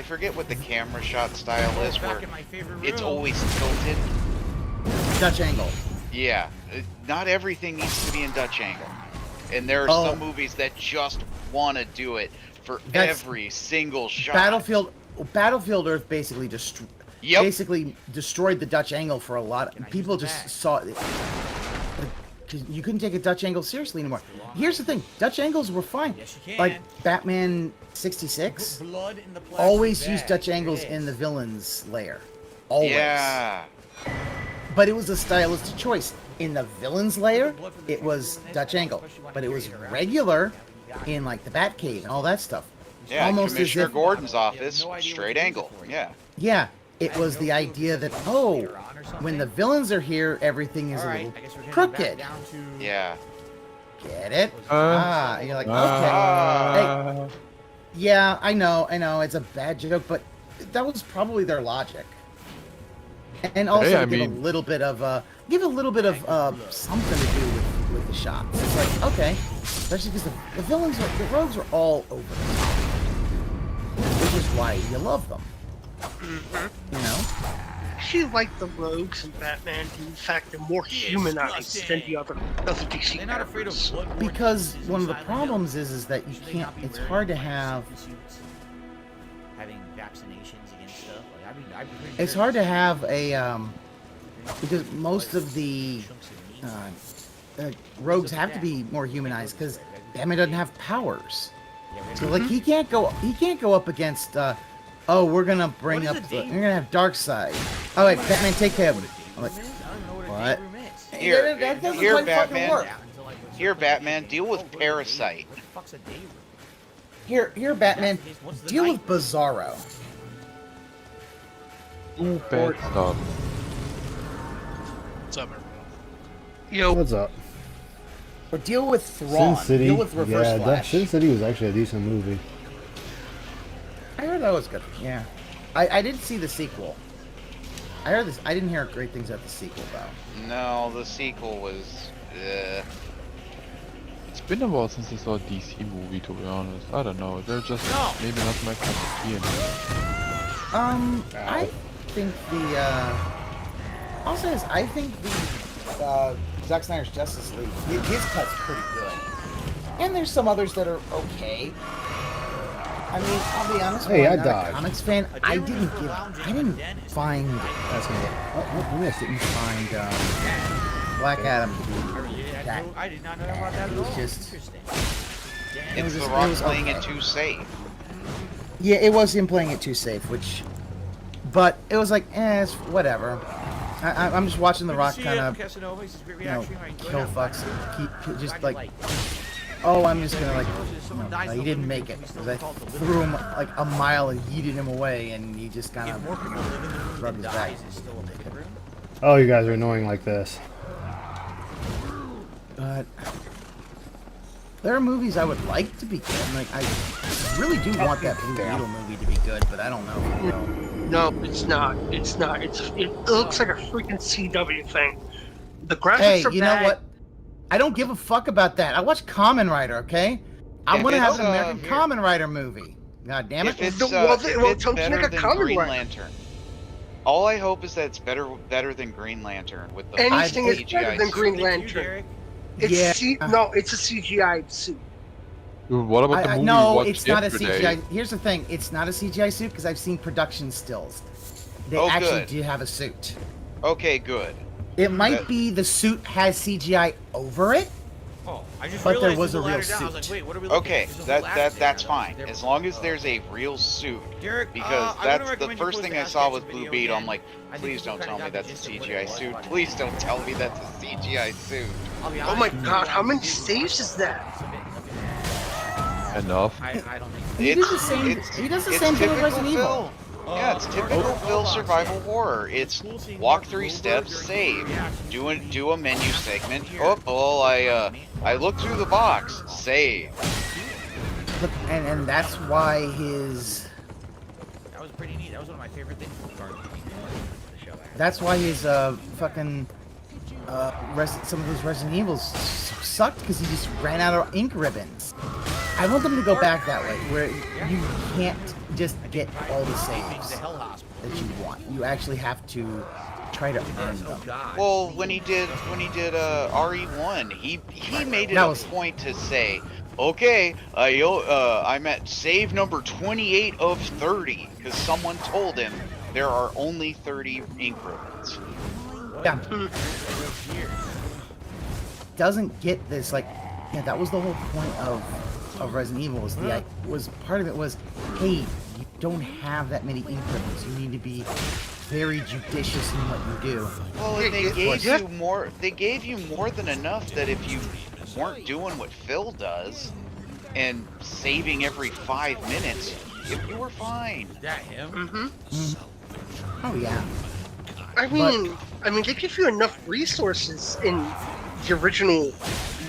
forget what the camera shot style is, where it's always tilted. Dutch angle. Yeah, not everything needs to be in Dutch angle. And there are some movies that just want to do it for every single shot. Battlefield Earth basically destroyed the Dutch angle for a lot. People just saw it. You couldn't take a Dutch angle seriously anymore. Here's the thing: Dutch angles were fine. Like Batman 66 always used Dutch angles in the villain's lair. Always. Yeah. But it was a stylistic choice. In the villain's lair, it was Dutch angle, but it was regular in like the Batcave and all that stuff. Yeah, almost as Commissioner if Gordon's office, straight angle. Yeah. yeah, it was the idea that when the villains are here, everything is a little crooked. Yeah. Get it? You're like, okay. Hey, yeah, I know, it's a bad joke, but that was probably their logic. And also give a little bit of something to do with the shots. It's like, okay, especially because the rogues are all over the top, which is why you love them. You know. I actually like the rogues in Batman. In fact, they're more humanized than the other DC characters. Because one of the problems is that you can't. It's hard to have. Having vaccinations against stuff. Like, It's hard to have a because most of the rogues have to be more humanized because Batman doesn't have powers. So like he can't go up against. We're gonna bring up. You're gonna have Darkseid. Oh wait, Batman, take care of him. I'm like, what? Here, That doesn't here, quite fucking Batman. work. Here, Batman. Deal with Parasite. Here, Batman. Deal with Bizarro. Ooh, bad stuff. What's up, everyone? Yo. What's up? Or deal with Thrawn. Sin City. Deal with Reverse Yeah, Flash. Sin City was actually a decent movie. I heard that was good. Yeah, I did see the sequel. I heard this. I didn't hear great things about the sequel though. No, the sequel was. It's been a while since I saw a DC movie, to be honest. I don't know. They're just maybe not my cup of tea anymore. I think I'll say this. I think the Zack Snyder's Justice League, his cut's pretty good. And there's some others that are okay. I mean, I'll be honest. Hey, I'm I not a died. comics fan. I didn't find. That's gonna get. Didn't find Black Adam to be that. I did not know about that at all. It's The Rock playing it too safe. Yeah, it was him playing it too safe, but it was like, it's whatever. I'm just watching The Rock kind of, kill fucks, keep just like, I'm just gonna like, he didn't make it because I threw him like a mile and yeeted him away, and he just kind of rubbed his back. Oh, you guys are annoying like this. But there are movies I would like to be good. Like I really do want that Blue Beetle movie to be good, but I don't know. No, it's not. It looks like a freaking CW thing. The graphics Hey, are you bad. know what? I don't give a fuck about that. I watch Kamen Rider, okay? I want to have an American Kamen Rider movie. God damn it! If it's better than Green Lantern. All I hope is that it's better than Green Lantern with the Anything is CGI better than suit. Green Lantern. It's it's a CGI suit. Dude, what about the movie we No, watched it's not a yesterday? CGI. Here's the thing: it's not a CGI suit because I've seen production stills. They Oh, actually good. do have a suit. Okay, good. It might be the suit has CGI over it. Oh, I just But there realized was the a real ladder down. I was suit. like, wait, what are we looking Okay, at? There's a whole ladder that's there. fine. As long as there's a real suit. Derek, Because I that's wanna the recommend you first post thing the I saw Ask with Jackson Blue video Beetle. again. I'm like, I think please you don't kinda tell me got the that's a gist of what it CGI was. suit. Please don't tell me that's a CGI suit. I'll be Oh honest my with you, god, how many saves is that? Enough. I don't think He does the same. He does the same thing with Resident Evil. Yeah, it's typical Phil survival horror. It's walk 3 steps, save. Do a menu segment. Oh, well, I looked through the box. Save. But, and that's why his. That was pretty neat. That was one of my favorite things from the show. That's why his fucking some of those Resident Evils sucked because he just ran out of ink ribbons. I want them to go back that way, where you can't just get all the saves that you want. You actually have to try to earn them. Well, when he did RE1, he made it That a was- point to say, okay, I'm at save number 28 of 30 because someone told him there are only 30 ink ribbons. Yeah. Doesn't get this that was the whole point of Resident Evil was part of it was, hey, you don't have that many ink ribbons. You need to be very judicious in what you do. Well, and they gave you more than enough that if you weren't doing what Phil does, and saving every 5 minutes, you were fine. Is that him? Oh yeah. I mean, they give you enough resources in the original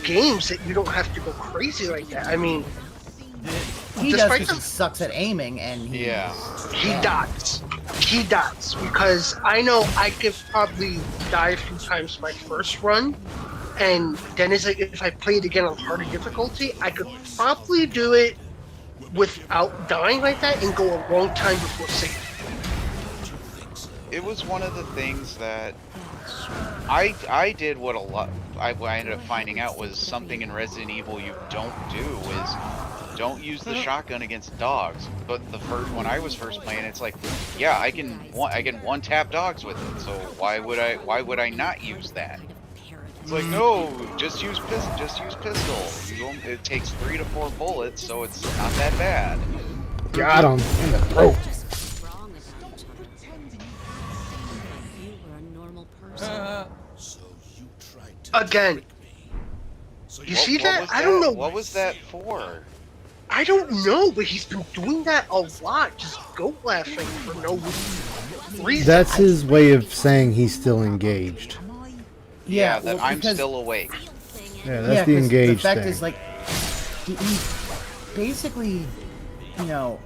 games that you don't have to go crazy like that. I mean, He does because he sucks at aiming, and he does. He does, because I know I could probably die a few times my first run, and then if I played again on harder difficulty, I could probably do it without dying like that and go a long time before saving. It was one of the things that I did what I ended up finding out was something in Resident Evil you don't do is don't use the shotgun against dogs. But when I was first playing, it's like, yeah, I can one tap dogs with it. So why would I not use that? It's like, no, just use pistol. It takes 3 to 4 bullets, so it's not that bad. Got him in the throat. Again, you see that? I don't know. What was that for? I don't know, but he's been doing that a lot, just goat laughing for no reason. That's his way of saying he's still engaged. Yeah, that I'm still awake. Yeah, that's the engaged The fact thing. is, like, he basically, you know,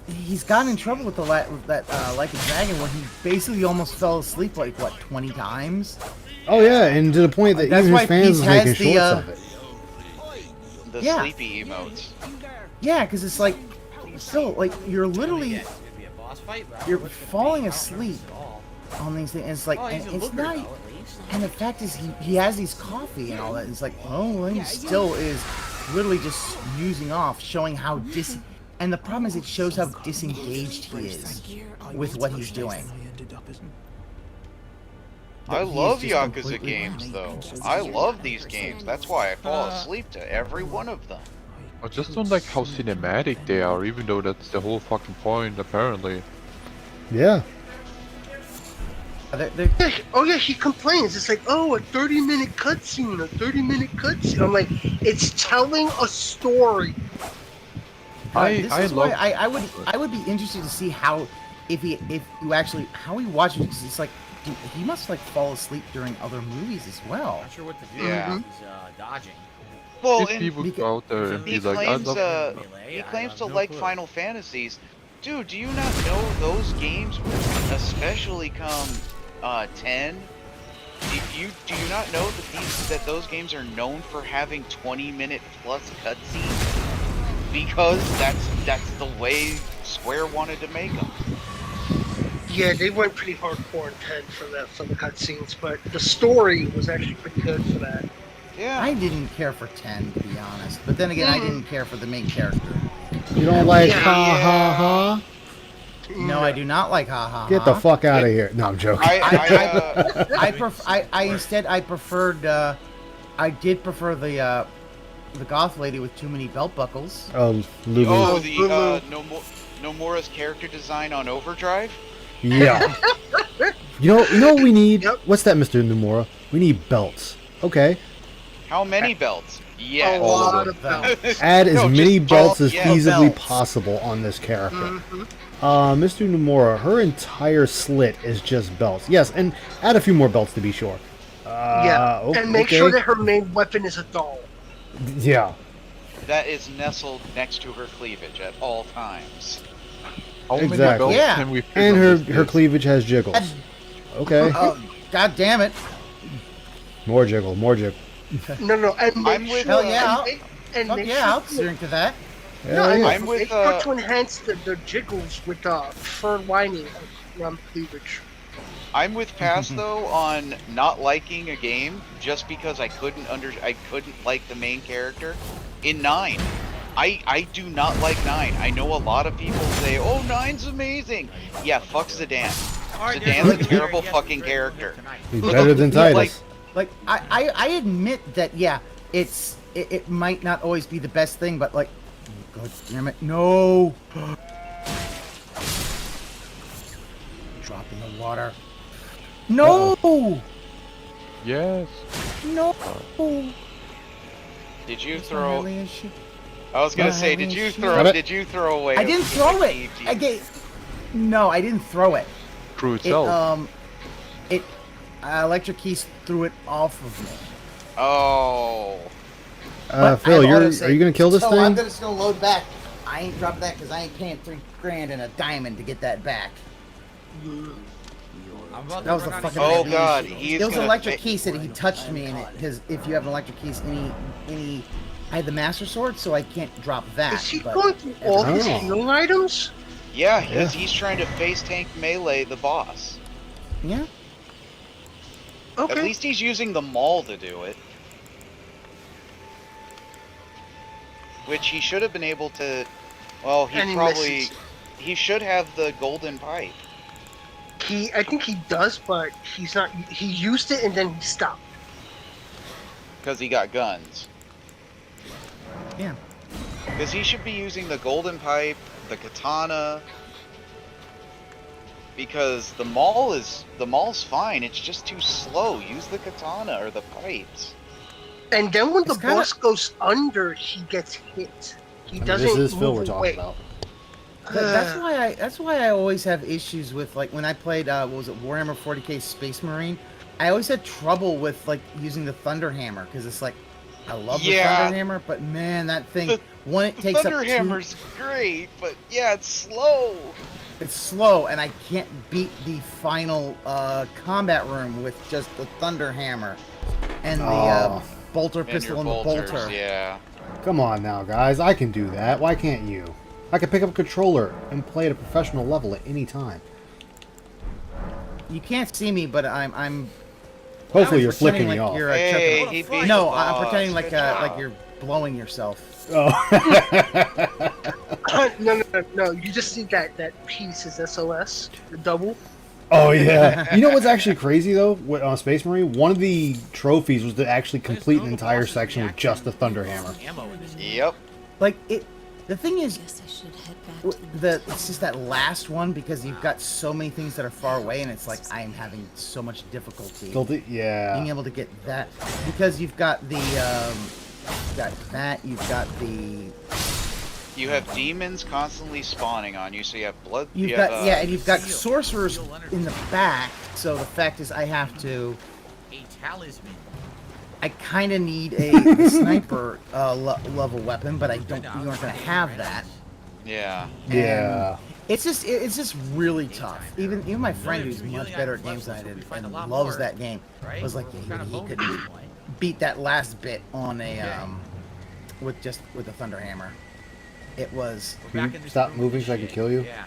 he's gotten in trouble with that Like a Dragon, where he basically almost fell asleep like what 20 times. Oh yeah, and to the point that even his fans was making shorts of it. The Yeah. sleepy emotes. Yeah, because it's like, still, like, you're literally, you're falling asleep on these things. It's like, and it's not. And the fact is, he has these coffee and all that. It's like, oh, he still is literally just using off, showing how And the problem is, it shows how disengaged he is with what he's doing. I love Yakuza games, though. I love these games. That's why I fall asleep to every one of them. I just don't like how cinematic they are, even though that's the whole fucking point, apparently. Yeah. Oh yeah, he complains. It's like, oh, a 30-minute cutscene, a 30-minute cutscene. I'm like, it's telling a story. I would be interested to see how how he watches it, 'cause it's like, dude, he must like fall asleep during other movies as well. Not sure what to do. Yeah. He's dodging. Well, If people go out there and be like, I love he claims to like Final Fantasies. Dude, do you not know those games, especially come 10? Do you not know that those games are known for having 20-minute plus cutscenes? Because that's the way Square wanted to make them. Yeah, they went pretty hardcore in 10 for the cutscenes, but the story was actually pretty good for that. Yeah. I didn't care for 10, to be honest. But then again, I didn't care for the main character. You don't like ha ha ha? No, I do not like ha ha ha. Get the fuck out of here. No, I'm joking. I did prefer the goth lady with too many belt buckles. Oh, Lulu. Oh, Nomura's character design on Overdrive? Yeah. you know what we need? What's that, Mr. Nomura? We need belts. Okay. How many belts? Yeah, a lot of belts. Add as many belts as feasibly belts. possible on this character. Mr. Nomura, her entire slit is just belts. Yes, and add a few more belts to be sure. And make sure that her main weapon is a doll. Yeah. That is nestled next to her cleavage at all times. Exactly. Can we fit And on her cleavage has jiggles. Okay. Oh, god damn it. More jiggle, more jiggle. No, and make sure. Hell yeah. And Fuck make yeah, I'll sure drink to that. Hell yeah. I'm with, make sure to enhance the jiggles with fur lining around cleavage. I'm with Pass though on not liking a game just because I couldn't like the main character. In 9, I do not like 9. I know a lot of people say, "Oh, 9's amazing." Yeah, fuck Zidane. Zidane's a terrible fucking character. He's better than Titus. Like I admit that it might not always be the best thing, but like, god damn it, no. Drop in the water. No. Yes. No. Did you It's not throw? really a shit. I was gonna say, did you throw away? I didn't throw it. No, I didn't throw it. Crew itself. Electric Keys threw it off of me. Oh. Phil, are you gonna kill this thing? I'm just gonna load back. I ain't dropping that because I ain't paying $3 grand and a diamond to get that back. That was the fucking. Oh god, it was electric key said he touched me, and if you have an electric keys, any. I had the master sword, so I can't drop that. Is he going through all his healing items? Yeah, he's trying to face tank melee the boss. Yeah. Okay. At least he's using the maul to do it. Which he should have been able to. Well, he should have the golden pipe. I think he does, but he's not. He used it and then he stopped. Because he got guns. Yeah. Because he should be using the golden pipe, the katana. Because the maul's fine. It's just too slow. Use the katana or the pipes. And then when the boss goes under, he gets hit. He doesn't This is move Phil we're away. talking about. That's why I always have issues with, like, when I played what was it, Warhammer 40k Space Marine. I always had trouble with, like, using the Thunder Hammer because it's like I love the Thunder Hammer, but man, that thing it takes Thunder Hammer's great, but yeah, it's slow. It's slow, and I can't beat the final combat room with just the Thunder Hammer and the bolter pistol and the bolter. Yeah. Come on now, guys. I can do that. Why can't you? I can pick up a controller and play at a professional level at any time. You can't see me, but I'm. Hopefully, you're flicking like me off. You're no, I'm pretending like you're blowing yourself. Oh. No. You just see that piece is SOS, the double. Oh yeah. You know what's actually crazy though? On Space Marine, one of the trophies was to actually complete an entire section with just the Thunder Hammer. Yep. Like it. The thing is, it's just that last one because you've got so many things that are far away, and it's like I'm having so much difficulty. Being able to get that because you've got the, You have demons constantly spawning on you, so you have blood. And you've got sorcerers in the back. So the fact is, I have to. A talisman. I kind of need a sniper level weapon, but you aren't going to have that. Yeah. Yeah. It's just really tough. Even my friend who's much better at games than I did and loves that game was like he couldn't beat that last bit on a with the Thunder Hammer. It was. Can you stop moving so I can kill you? Yeah.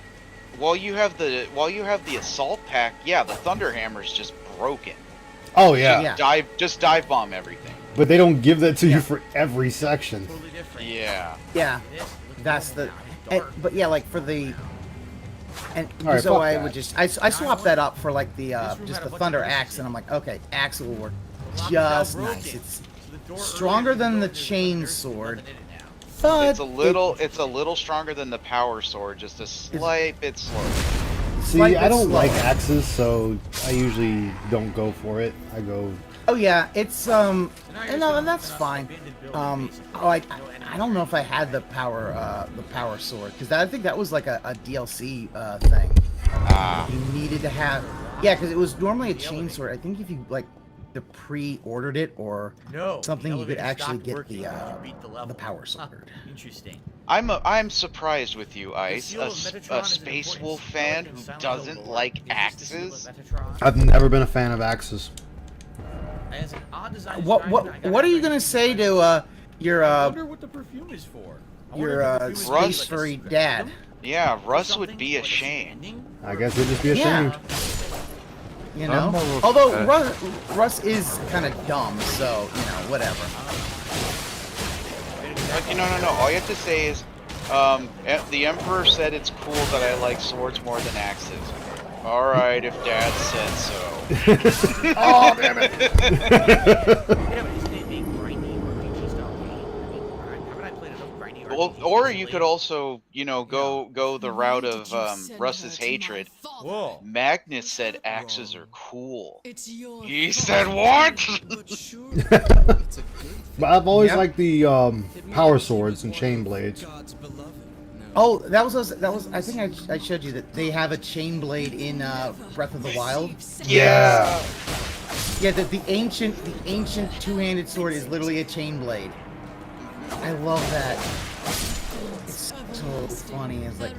While you have the assault pack, yeah, the Thunder Hammer's just broken. Oh yeah. Just dive bomb everything. But they don't give that to you for every section. Yeah. Yeah. That's the. But yeah, like for the. And right, so I that. would just I swapped that up for like the just the Thunder Axe, and I'm like, okay, Axe will work just nice. It's stronger than the chain sword. But it's a little stronger than the power sword, just a slight bit slower. See, I don't like axes, so I usually don't go for it. I go. Oh yeah, it's and that's fine. I don't know if I had the power sword because I think that was like a DLC thing. You needed to have because it was normally a chain sword. I think if you like pre-ordered it or something, you could actually get the power sword. Interesting. I'm surprised with you, Ice, a Space Wolf fan who doesn't like axes. I've never been a fan of axes. What are you gonna say to your I wonder what the perfume is for. your space furry dad? Yeah, Russ would be ashamed. I guess he'd just be ashamed. You know, although Russ is kind of dumb, so you know, whatever. No. All you have to say is, the Emperor said it's cool that I like swords more than axes. All right, if Dad said so. Oh damn it! Well, or you could also, go the route of Russ's hatred. Whoa. Magnus said axes are cool. He said what? But I've always liked the power swords and chain blades. Oh, that was. I think I showed you that they have a chain blade in Breath of the Wild. Yeah. Yeah, the ancient two-handed sword is literally a chain blade. I love that. It's so funny. It's like,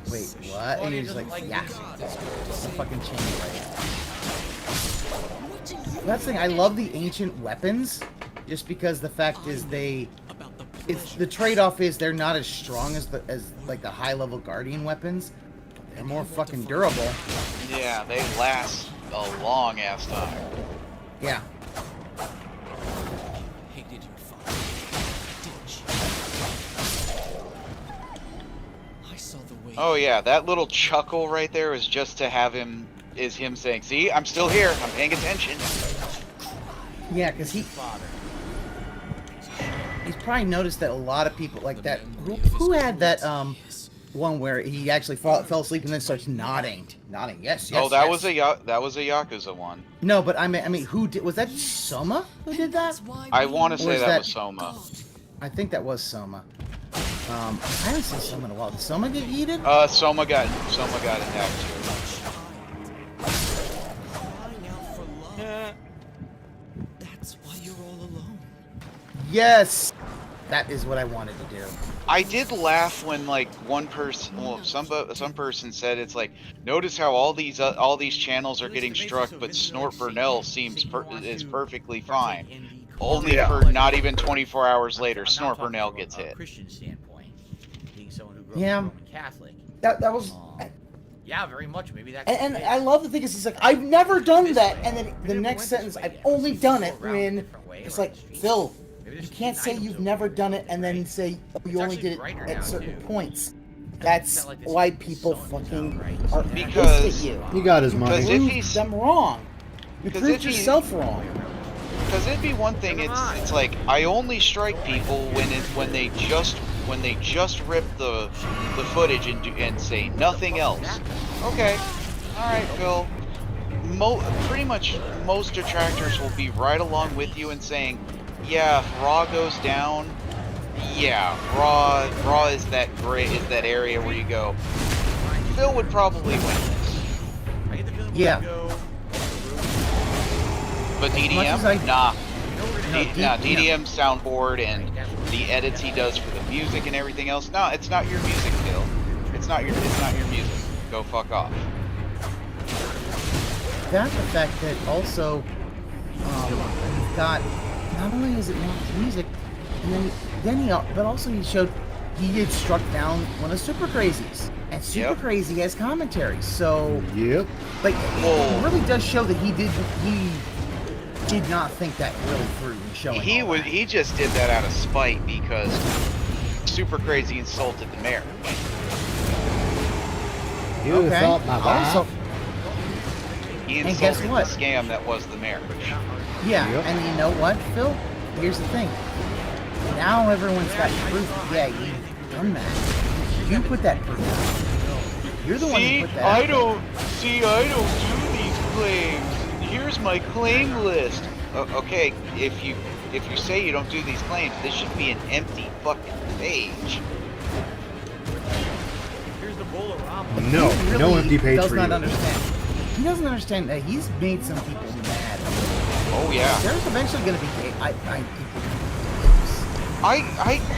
wait, what? And he's like, yeah, it's a fucking chain blade. That's the thing. I love the ancient weapons, just because the fact is the trade-off is they're not as strong as the high-level Guardian weapons. They're more fucking durable. Yeah, they last a long ass time. Yeah. Oh yeah, that little chuckle right there is just to have him saying, "See, I'm still here. I'm paying attention." Yeah, because he's probably noticed that a lot of people like that. Who had that one where he actually fell asleep and then starts nodding? Yes. Oh, that yes. was a Yakuza one. No, but I mean, who did? Was that Soma who did that? I want to say that was Soma. I think that was Soma. I haven't seen Soma in a while. Did Soma get yeeted? Soma got attacked too. That's why you're all alone. Yes, that is what I wanted to do. I did laugh when one person, some person said it's like, notice how all these channels are getting struck, but Snort Burnell is perfectly fine. Only for not even 24 hours later, Snort Burnell gets hit. Christian standpoint, being someone who grew Yeah. up Roman Catholic. That was. Yeah, very much. Maybe that. And I love the thing is he's like, I've never done that, and then the next sentence, I've only done it when it's like, Phil, you can't say you've never done it and then say you only did it at certain points. That's why people fucking are pissed at you. He got his money. Because You proved them wrong. You proved yourself wrong. Because it'd be one thing. It's like I only strike people when they just rip the footage and say nothing else. Okay, all right, Phil. Pretty much most detractors will be right along with you and saying, yeah, if Raw goes down, yeah, Raw is that area where you go, Phil would probably win this. Yeah. But DDM, nah. DDM soundboard and the edits he does for the music and everything else. No, it's not your music, Phil. It's not your music. Go fuck off. That's the fact that also you've got, not only is it not his music, and but also he had struck down one of Super Crazy's, and Super Crazy has commentary. So like it really does show that he did not think that really through in showing. He just did that out of spite because Super Crazy insulted the mayor. You thought my also, he and guess insulted what? the scam that was the marriage. Yeah, and you know what, Phil? Here's the thing. Now everyone's got proof. Yeah, you've done that. You put that proof out. You're the one who put that. I don't do these claims. Here's my claim list. Okay, if you say you don't do these claims, this should be an empty fucking page. Here's the bowl of ramen. No, He no empty page does for not you. understand. He doesn't understand that he's made some people mad. Oh yeah. There's eventually going to be. I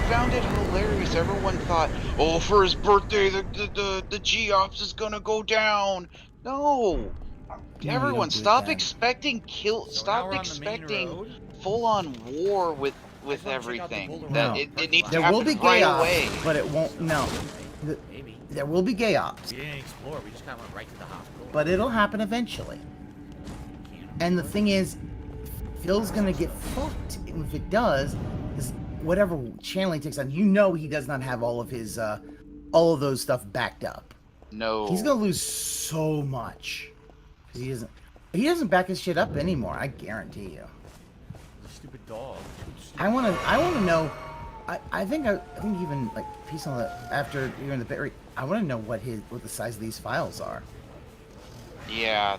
found it hilarious. Everyone thought, oh, for his birthday, the G-Ops is gonna go down. No. Everyone, stop expecting full-on war with everything. It needs to will be happen right away. but it won't. No. There will be gay ops. We didn't explore. We just kind of went right to the hospital. But it'll happen eventually. And the thing is, Phil's gonna get fucked if it does, because whatever channel he takes on, he does not have all of his, all of those stuff backed up. No. He's gonna lose so much. He doesn't back his shit up anymore. I guarantee you. The stupid dog. I wanna know I think even like piece on the after you're in the bit rate, I want to know what the size of these files are. Yeah,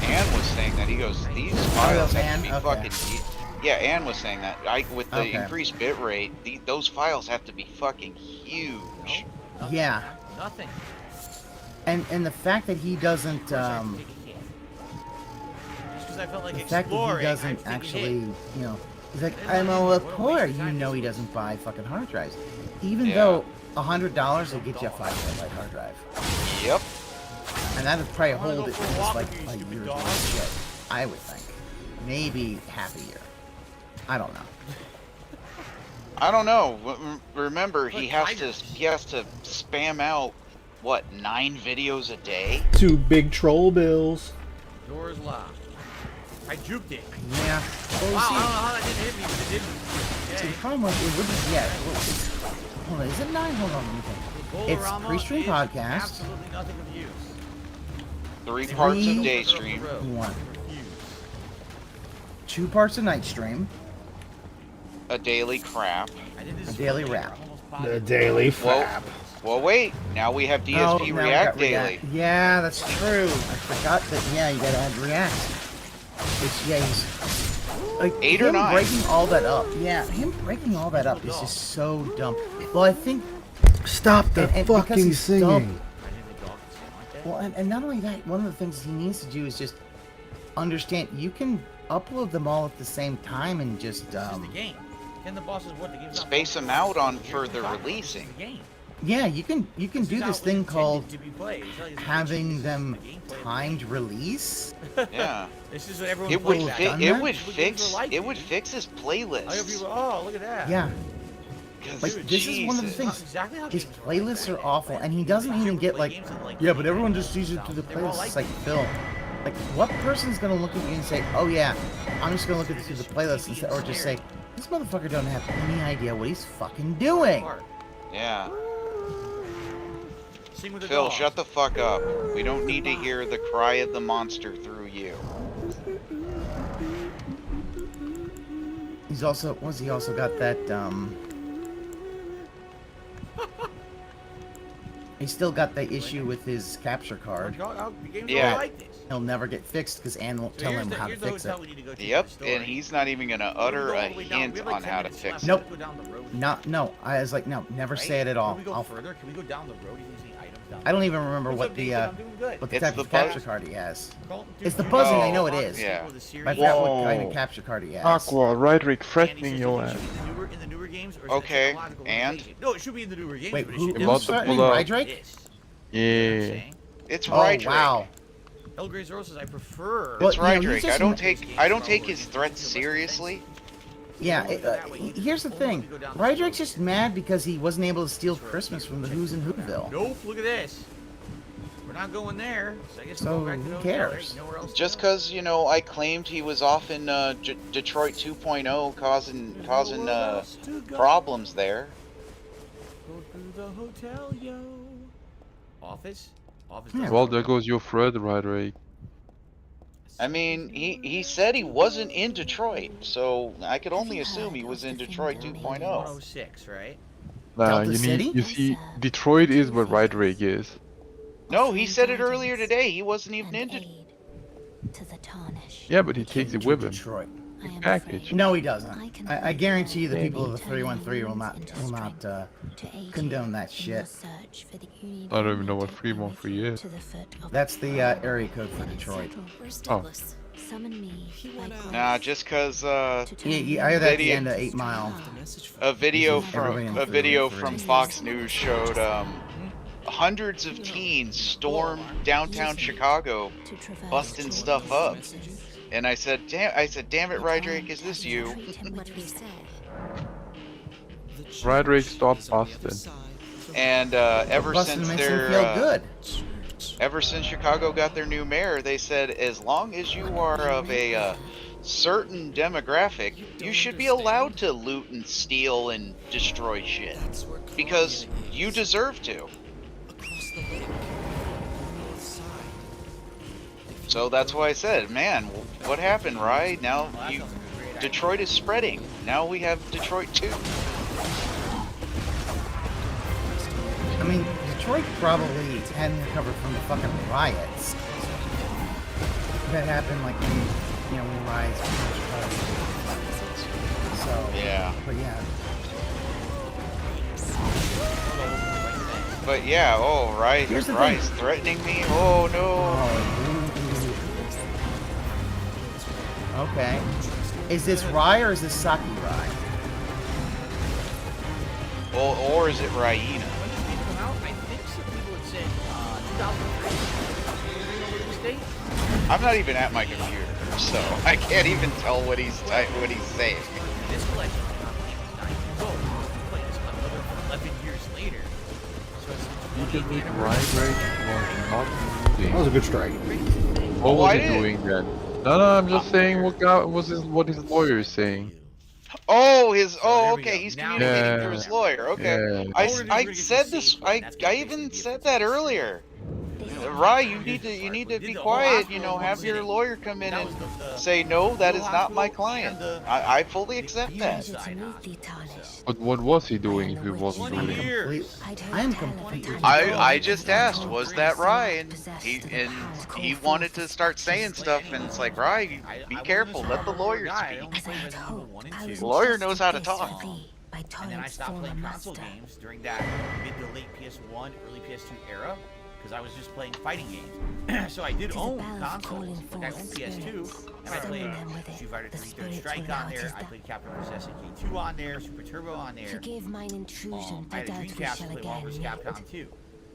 Ann was saying that. He goes, these files have to be okay. fucking. Yeah, Ann was saying that. With the increased bit rate, those files have to be fucking huge. Yeah. Nothing. And the fact that he doesn't Just because I felt like the fact that he doesn't actually, you know, he's like, I'm all poor. You know, he doesn't buy fucking hard drives, even though $100 will get you a 5 TB hard drive. Yep. And that would probably hold it at least like a year or shit. I would think, maybe half a year. I don't know. I don't know. Remember, he has to spam out what 9 videos a day. 2 big troll bills. Door's locked. I juked it. Yeah. Well, Wow, see, I don't know how that didn't hit me, but it didn't. see, the problem was it wouldn't. Yeah. Hold on. Is it 9? Hold on. Let me think. It's pre-stream podcast. Absolutely nothing of use. 3 parts of day stream. 1. 2 parts of night stream. A daily crap. A daily wrap. The daily frap. Well, wait. Now we have DSP now we React got daily. React. Yeah, that's true. I forgot that. Yeah, you gotta add React. It's he's like 8 or 9. Breaking all that up. Yeah, him breaking all that up is just so dumb. Well, I think. Stop the fucking singing. Dumb, well, and not only that, one of the things he needs to do is just understand you can upload them all at the same time and just This is the game. Can the bosses what the game's Space them out on further releasing. yeah, you can do this thing called having them timed release. Yeah. This is what everyone It would it would fix his playlist. Oh, look at that. Yeah. Like Dude, this is one of the Jesus. things. His playlists are awful, and he doesn't even get like, yeah, but everyone just sees it through the playlist. It's like Phil. Like, what person's gonna look at you and say, oh yeah, I'm just gonna look at this through the playlist, instead, or just say, this motherfucker don't have any idea what he's fucking doing. Yeah. Sing with the Phil, dogs. shut the fuck up. We don't need to hear the cry of the monster through you. He also got that he's still got the issue with his capture card. Yeah. He'll never get fixed because Ann won't tell him how to fix it. Yep, and he's not even gonna utter a hint on how to fix it. Nope. No. I was like, no, never say it at all. Can we go further? Can we go down the road? I don't even remember what the It's type the of capture buzz. card he has. It's the buzzing. I know it is. Yeah. But I forgot what kind of capture card he has. Aqua, Rydrick threatening your ass. In the newer games, or is Okay, it technological and? limitation? No, it should be in the newer games. Wait, but it who, should who's About to threatening pull up. Rydrake? Yeah. It's Oh Rydrick. wow. El Grey Zoro says I prefer. Well, It's you know, he's Rydrick. just I don't take his threats seriously. Yeah, here's the thing. Rydrake's just mad because he wasn't able to steal Christmas from the Who's in Whoville. Nope, look at this. We're not going there. So I guess So, we'll go back to who the hotel, cares? right? Nowhere else to Just go. because, you know, I claimed he was off in Detroit 2.0 causing problems there. Go to the hotel, yo. Office? Office Yeah. doesn't Well, work. there goes your thread, Rydrick. I mean, he said he wasn't in Detroit, so I could only assume he was in Detroit 2.0. 106, right? Nah, Delta City? you see, Detroit is where Rydrick is. No, he said it earlier today. He wasn't even in Detroit. Yeah, but he takes it with him. Detroit. His package. No, he doesn't. I guarantee you the people of the 313 will not condone that shit. I don't even know what 313 is. That's the area code for Detroit. Oh. Nah, just cause Yeah, I heard that at the end of 8 Mile. a video Everybody in from the a video 313. from Fox News showed hundreds of teens stormed downtown Chicago, busting stuff up. And I said, damn it, Rydrick, is this you? Rydrick stopped Boston. And ever Busting since makes them their feel good. ever since Chicago got their new mayor, they said as long as you are of a certain demographic, you should be allowed to loot and steal and destroy shit because you deserve to. So that's why I said, man, what happened, right? Now Detroit is spreading. Now we have Detroit too. Detroit probably hadn't recovered from the fucking riots that happened, like when when riots. So Yeah. But yeah. But yeah, oh, Here's the Rye's thing. threatening me. Oh no. Okay. Is this Rye or is this Saki Rye? Or is it Raina? When did it come out? I think some people had said 2003. You know what this date? I'm not even at my computer, so I can't even tell what he's saying. This collection came out when she was 9 years old. We played this another 11 years later. So it's You can read anniversary. Rage was not moving. That was a good strike. What was Why he did- doing then? No, I'm just saying what his lawyer is saying. Oh, there we okay, go. he's Now communicating we through go. his lawyer. Okay, Yeah. I We're gonna get said to this. save point. That's gonna I basically even be said its that extreme. earlier. Rye, you need to be quiet. Have your lawyer come in and say no, that is not my client. I fully accept that. But what was he doing if he wasn't doing it? I am completely. I just asked, was that Rye? And he wanted to start saying stuff, and it's like, Rye, be careful. Let the lawyer speak. The lawyer knows how to talk. And then I stopped playing console games during that mid to late PS1, early PS2 era, because I was just playing fighting games. So I did own consoles. Like I owned PS2, and I played Street Fighter 3 Third Strike on there. I played Captain Vs. SNK 2 on there, Super Turbo on there. Forgive mine intrusion, I had a I doubt we Dreamcast to shall play Marvel vs. again. Capcom 2.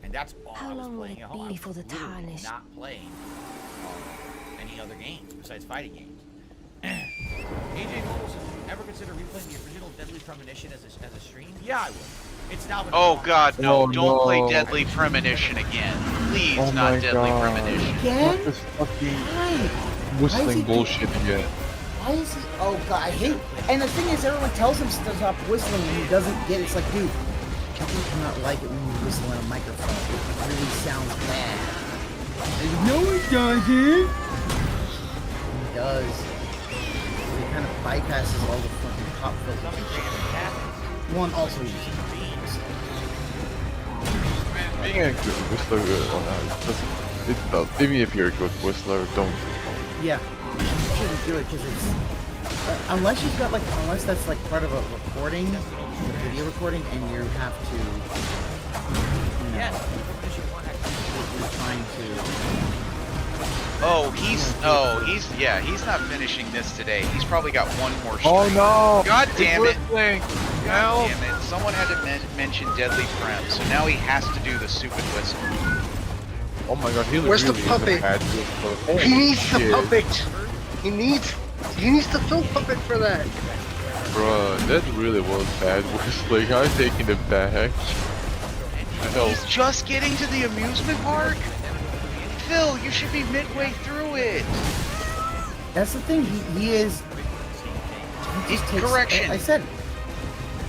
And that's all How I was long will playing it at home. be I was before the literally tarnish- not playing any other games besides fighting games. AJ Moles, ever consider replaying the original Deadly Premonition as a stream? Yeah, I would. It's now been Oh God, no! Oh, Don't play no. Deadly Premonition again, please. Oh Not my Deadly God. Premonition. Again? What this fucking Why? whistling he do- bullshit again? Why is he? Oh god, I hate. And the thing is, everyone tells him to stop whistling, and he doesn't get it. It's like, dude, people do not like it when you whistle in a microphone. It really sounds bad. And no, it doesn't. He does. He kind of bypasses all the fucking pop filters. One also uses. Being a good whistler, even if you're a good whistler, don't. Yeah, you shouldn't do it because it's unless you've got unless that's like part of a recording, a video recording, and you have to, you're trying to. He's not finishing this today. He's probably got one more stream. Oh no! God damn it! Whistling. God damn it! Someone had to mention Deadly Prem, so now he has to do the stupid whistle. Oh my God! He Where's the really puppet? is a bad whistler. He needs the Shit. puppet. He needs the Phil puppet for that. Bruh, that really was bad whistling. I'm taking it back. I know. He's just getting to the amusement park. Phil, you should be midway through it. That's the thing. He is. He just takes, Correction. I said.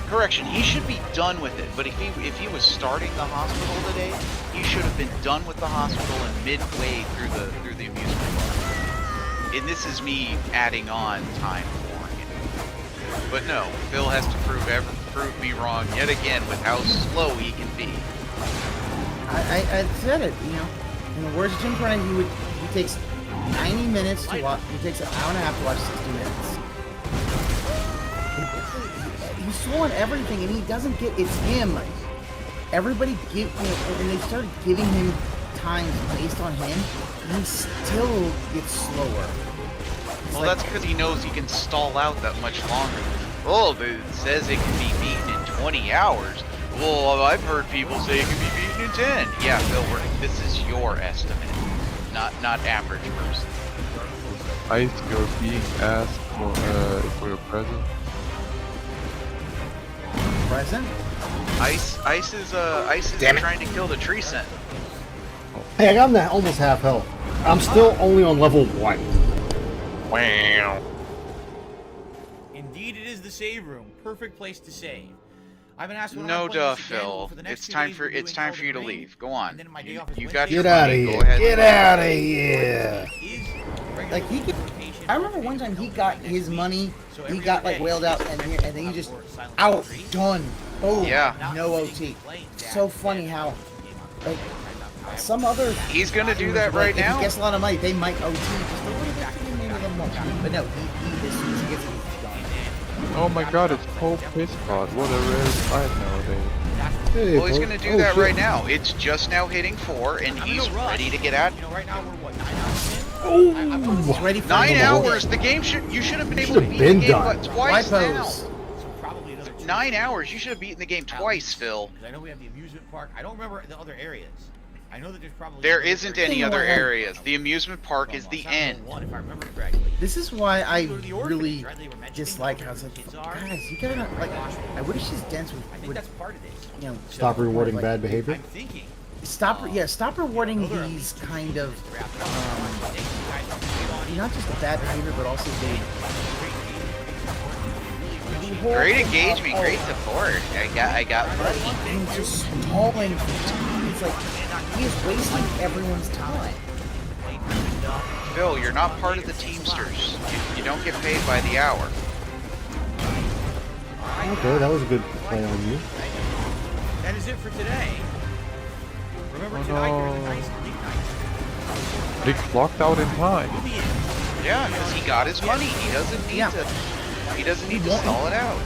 Correction. He should be done with it. But if he was starting the hospital today, he should have been done with the hospital and midway through the amusement park. And this is me adding on time for him. But no, Phil has to prove me wrong yet again with how slow he can be. I said it. In the words of Jim Cornette, he takes 90 minutes to watch. He takes an hour and a half to watch 60 minutes. He's slow on everything, and he doesn't get. It's him. Everybody and they started giving him times based on him, and he still gets slower. Well, that's because he knows he can stall out that much longer. Oh, it says it can be beaten in 20 hours. Well, I've heard people say it can be beaten in 10. Yeah, Phil, this is your estimate, not average person. Ice, you're being asked for your present. Present? Ice is trying to kill the tree sentinel. Hey, I got him at almost half health. I'm still only on level 1. Wow. Indeed, it is the save room. Perfect place to save. I've been asked when No I'm playing this again. Phil. For the next It's 2 time days, for we're it's doing time for you to Elden Ring, leave. Go on. and then my day off is You Wednesday. got your Get out of money. here. Go ahead. Get out of here. Like he could. I remember one time he got his money. He got wailed out, and then he just outdone. Oh, Yeah. no OT. So funny how like some other. He's gonna do that like, right now. If he gets a lot of money, they might OT just a little bit to get maybe a little more. But no, he as soon as he gets it, he's gone. Oh my god, it's Pope Piscot. What a rare sight nowadays. Hey, Well, he's Pope. gonna do Oh, that shit. right now. It's just now hitting 4, and he's ready to get out. You know, right now we're what, 9 hours in? Oh, He's ready for 9 the hours. The game you should have been able to Should've beat been the game done. what, twice Why now. pose? So probably another 2 9 hours. You should have beaten the game twice, Phil. Because I know we have the amusement park. I don't remember the other areas. I know that there's probably There another isn't area. any other areas. The amusement park is the end. One, if I remember correctly. This is why I Go to the really orphanage, right? They were mentioning dislike how how it's like, kids are. guys, you gotta not, like. I wish his dents I think would that's part of this. you know Stop rewarding like, bad behavior. I'm thinking. Stop rewarding these kind of not just the bad behavior, but also the whole Great thing engagement, of, great support. I got money. him just stalling for time. It's like he is wasting everyone's time. Phil, you're not part of the Teamsters. You don't get paid by the hour. Okay, that was a good play on you. That is it for today. Remember tonight there's a nice league night. Rick clocked out in time. Yeah, because he got his money. He doesn't need to. He doesn't need to stall it out.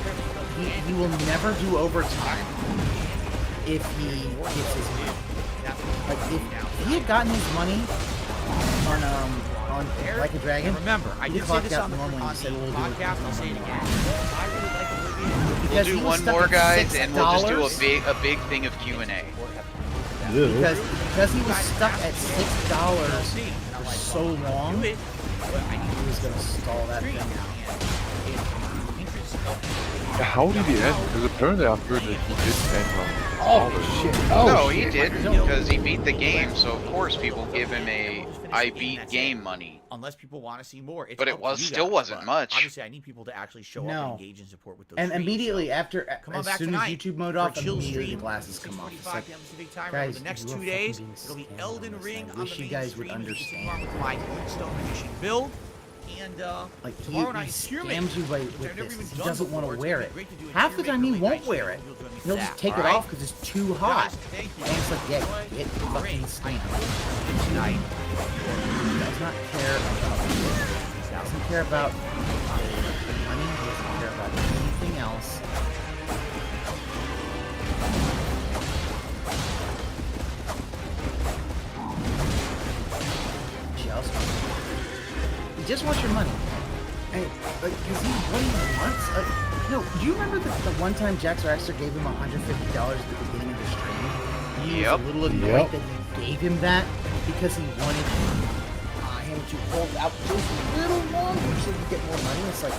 He will never do overtime if he gets his money. Like if he had gotten his money on Like a Dragon, remember, I did say this on the podcast. I'll say it again. I really like Olivia. We'll do one more, guys, and we'll just do a big thing of Q&A. Because he was stuck at $6 for so long, he was gonna stall that thing out. How did he end? Because apparently I've heard that he did end on. Oh shit! Oh No, shit. he didn't, because he beat the game, so of course people give him a I beat game money. Unless people want to see more. It's But up it to was you still guys, wasn't but much. Obviously, I need people to actually show up and engage and support with those And streams, immediately so after, come on as back soon tonight as YouTube mode for a off, chill immediately the stream, glasses come off. It's like, p.m. Pacific time. guys, Over the next you are 2 days, fucking being it'll be scammed Elden on this. Ring I on wish the you main guys would stream. You can see understand. more with my Glintstone Magician build. And Like tomorrow he night, scams you which with I've never this. even He done doesn't want before. to It's wear gonna it. be great to do a Half the cheer time he really won't nice wear and it. you'll join me for He'll that, just take it alright? off because it's too hot. Thank you. And it's like, yeah, get fucking scammed. Tonight. He does not care about he doesn't care about money. He doesn't care about anything else. He just wants your money. And, like, cause what he wants, no, do you remember the one time Jax Raxter gave him $150 at the beginning of the stream? He was a little annoyed that he gave him that because he wanted him to hold out just a little longer so he could get more money. It's like,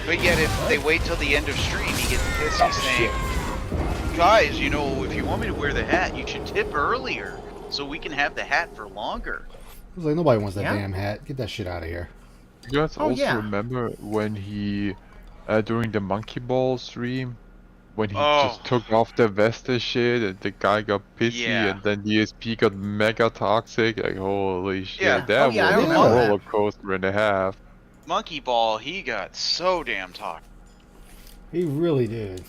But yet, if they wait till the end of stream, he gets pissy saying, guys, you know, if you want me to wear the hat, you should tip earlier so we can have the hat for longer. I was like, nobody wants that Yeah. damn hat. Get that shit out of here. You guys Oh, also yeah. remember when he, during the Monkey Ball stream, when he Oh. just took off the vest and shit, and the guy got pissy, Yeah. and then the ESP got mega toxic? Like, holy shit, Yeah. that Oh, yeah, I was a remember that. roller coaster and a half. Monkey Ball, he got so damn toxic. He really did.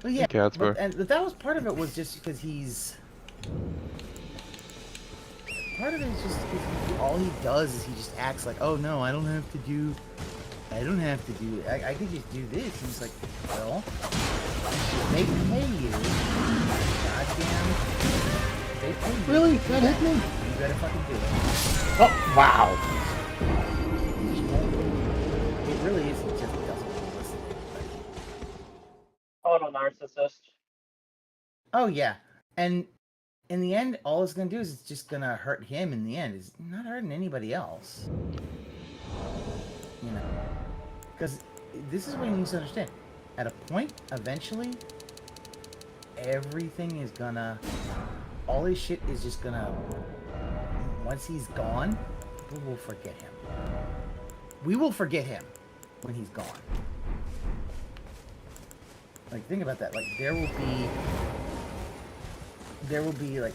well, yeah, Casper. but that was part of it was just because he's. Part of it is just because all he does is he just acts like, oh no, I don't have to do I can just do this. And it's like, well, they pay you. Goddamn. They pay you. Really? That hit me? You better fucking do it. Oh, wow. It really is. He just doesn't want to listen. Total narcissist. Oh yeah, and in the end, all it's gonna do is it's just gonna hurt him. In the end, it's not hurting anybody else. You know, because this is what you need to understand. At a point, eventually, everything is gonna. All his shit is just gonna. Once he's gone, people will forget him. We will forget him when he's gone. Like, think about that. Like, there will be like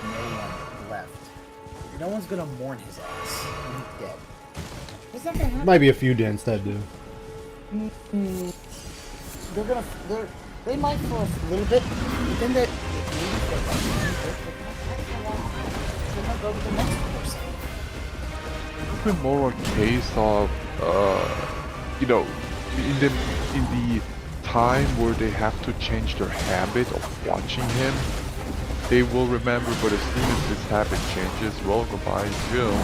no one left. No one's gonna mourn his ass when he's dead. Is that gonna happen? Might be a few dents that do. They might for a little bit, but then Been more a case of, you know, in the time where they have to change their habit of watching him, they will remember. But as soon as this habit changes, well, goodbye, Jill.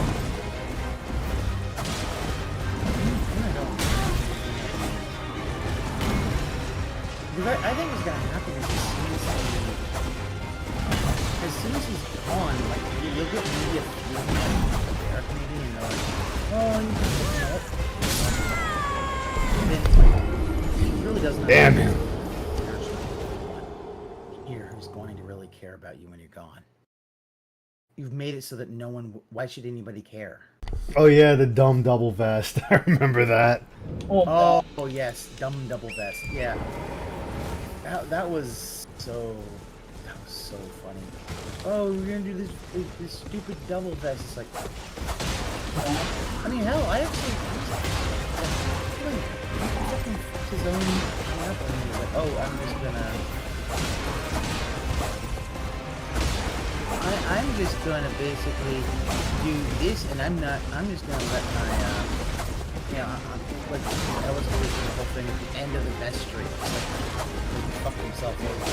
Because I think what's gonna happen is as soon as he's gone, like you'll get media there maybe, and they're like, oh, you know, then he really doesn't. Damn him. Here, who's going to really care about you when you're gone? You've made it so that no one. Why should anybody care? Oh yeah, the dumb double vest. I remember that. Oh yes, dumb double vest. Yeah. That was so funny. Oh, we're gonna do this stupid double vest. It's like, I mean, hell, I actually fucking fucked his own crap, and he's like, oh, I'm just gonna basically do this, and I'm just gonna let my like that was the whole thing at the end of the vest streak. It's like he fucked himself over.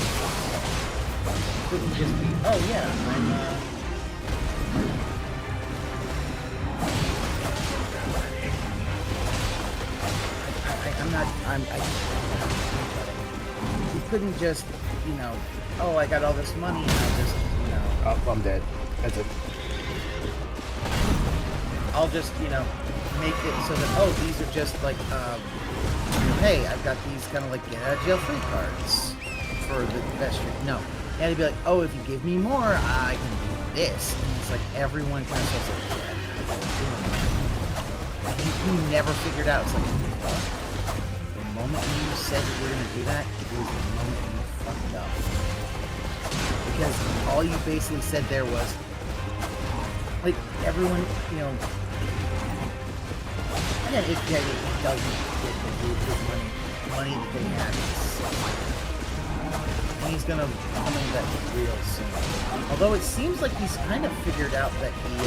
Couldn't just be, oh yeah, you couldn't just, you know, oh, I got all this money and I just, you know. Oh, I'm dead. That's it. I'll just, you know, make it so that, oh, these are just like, hey, I've got these kind of like get out of jail free cards for the vest streak. No. And he'd be like, oh, if you give me more, I can do this. And it's like everyone kind of says, like, he never figured out. It's like, the moment you said that you were going to do that, it was the moment you fucked up. Because all you basically said there was, like, everyone, you know, yeah, it doesn't get the money that they have. And he's gonna come into that real soon. Although it seems like he's kind of figured out that his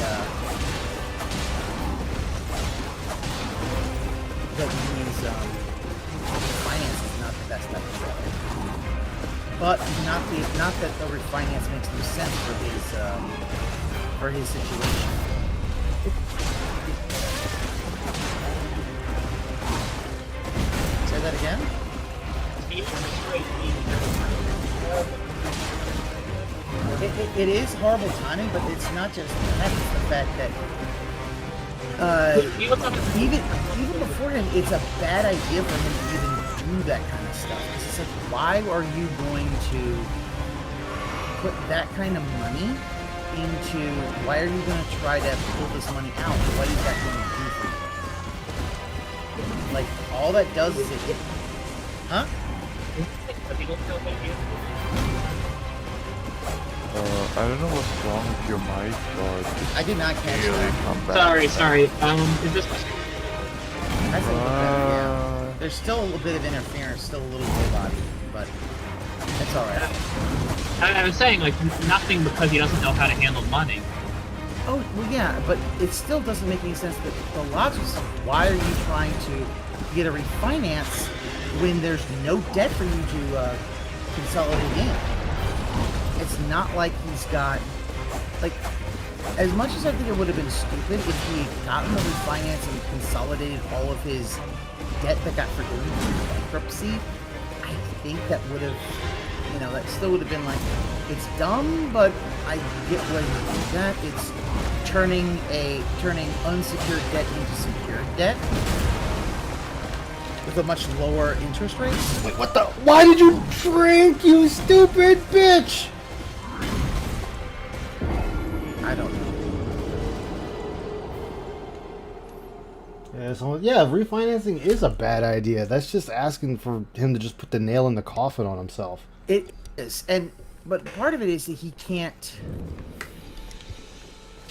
finance is not the best idea. But not that the refinance makes no sense for his situation. Say that again? It is horrible timing, but it's not just that. It's the fact that even beforehand, it's a bad idea for him to even do that kind of stuff. It's just like, why are you going to put that kind of money into? Why are you going to try to pull this money out? What is that going to do for you? Like, all that does is it. Huh? I don't know what's wrong with your mic, but I did not catch that. Sorry. Is this? That's a little bit, yeah. There's still a little bit of interference, still a little bit body, but it's alright. I was saying, like, nothing because he doesn't know how to handle money. Oh, well, yeah, but it still doesn't make any sense that the logic is, why are you trying to get a refinance when there's no debt for you to consolidate in? It's not like he's got, like, as much as I think it would have been stupid if he had gotten the refinance and consolidated all of his debt that got forgiven through bankruptcy, I think that would have, you know, that still would have been like, it's dumb, but I get why you do that. It's turning unsecured debt into secured debt with a much lower interest rate. Wait, what the? Why did you drink, you stupid bitch? I don't know. Yeah, so yeah, refinancing is a bad idea. That's just asking for him to just put the nail in the coffin on himself. It is, but part of it is that he can't.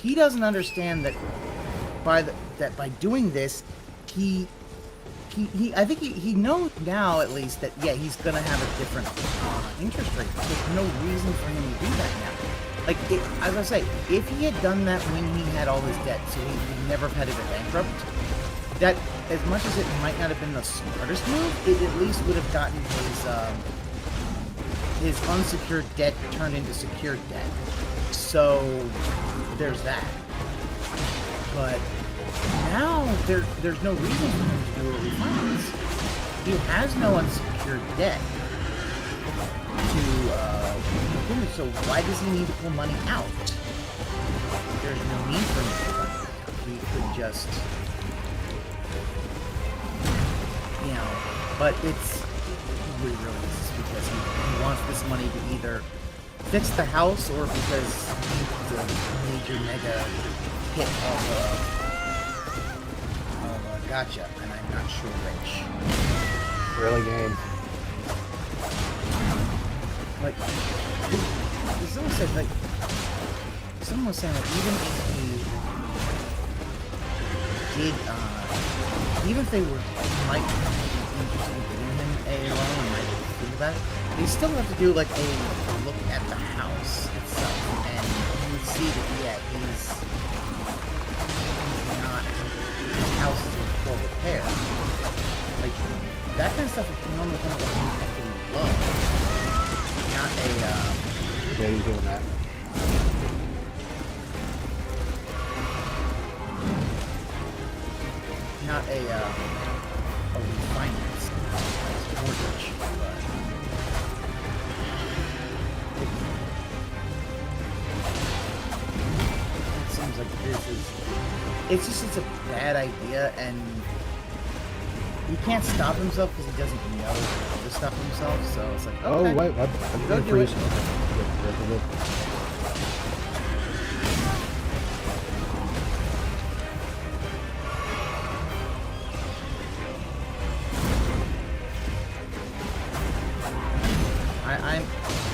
He doesn't understand that by doing this, he I think he knows now at least that yeah he's gonna have a different interest rate. There's no reason for him to do that now. Like as I say, if he had done that when he had all his debt, so he would never have had to go bankrupt. That as much as it might not have been the smartest move, it at least would have gotten his unsecured debt turned into secured debt. So there's that. But now there's no reason for him to do a refinance. He has no unsecured debt to so why does he need to pull money out? There's no need for him to pull money out. He could just but it's really is because he wants this money to either fix the house or because he's a major mega hit of gotcha, and I'm not sure which. Really game. Like, someone said, like, someone was saying, like, even if he did, even if they might be interested in giving him a loan and might think about it, they still have to do, like, a look at the house itself, and you would see that, yeah, he's not, his house is in full repair. Like, that kind of stuff would normally come with a home equity loan. Not a, yeah, he's doing that. Not a refinance. It's mortgage, but... It seems like this is... It's a bad idea, and... He can't stop himself because he doesn't know how to stop himself, so it's like, okay. Oh, wait, I'm go do it.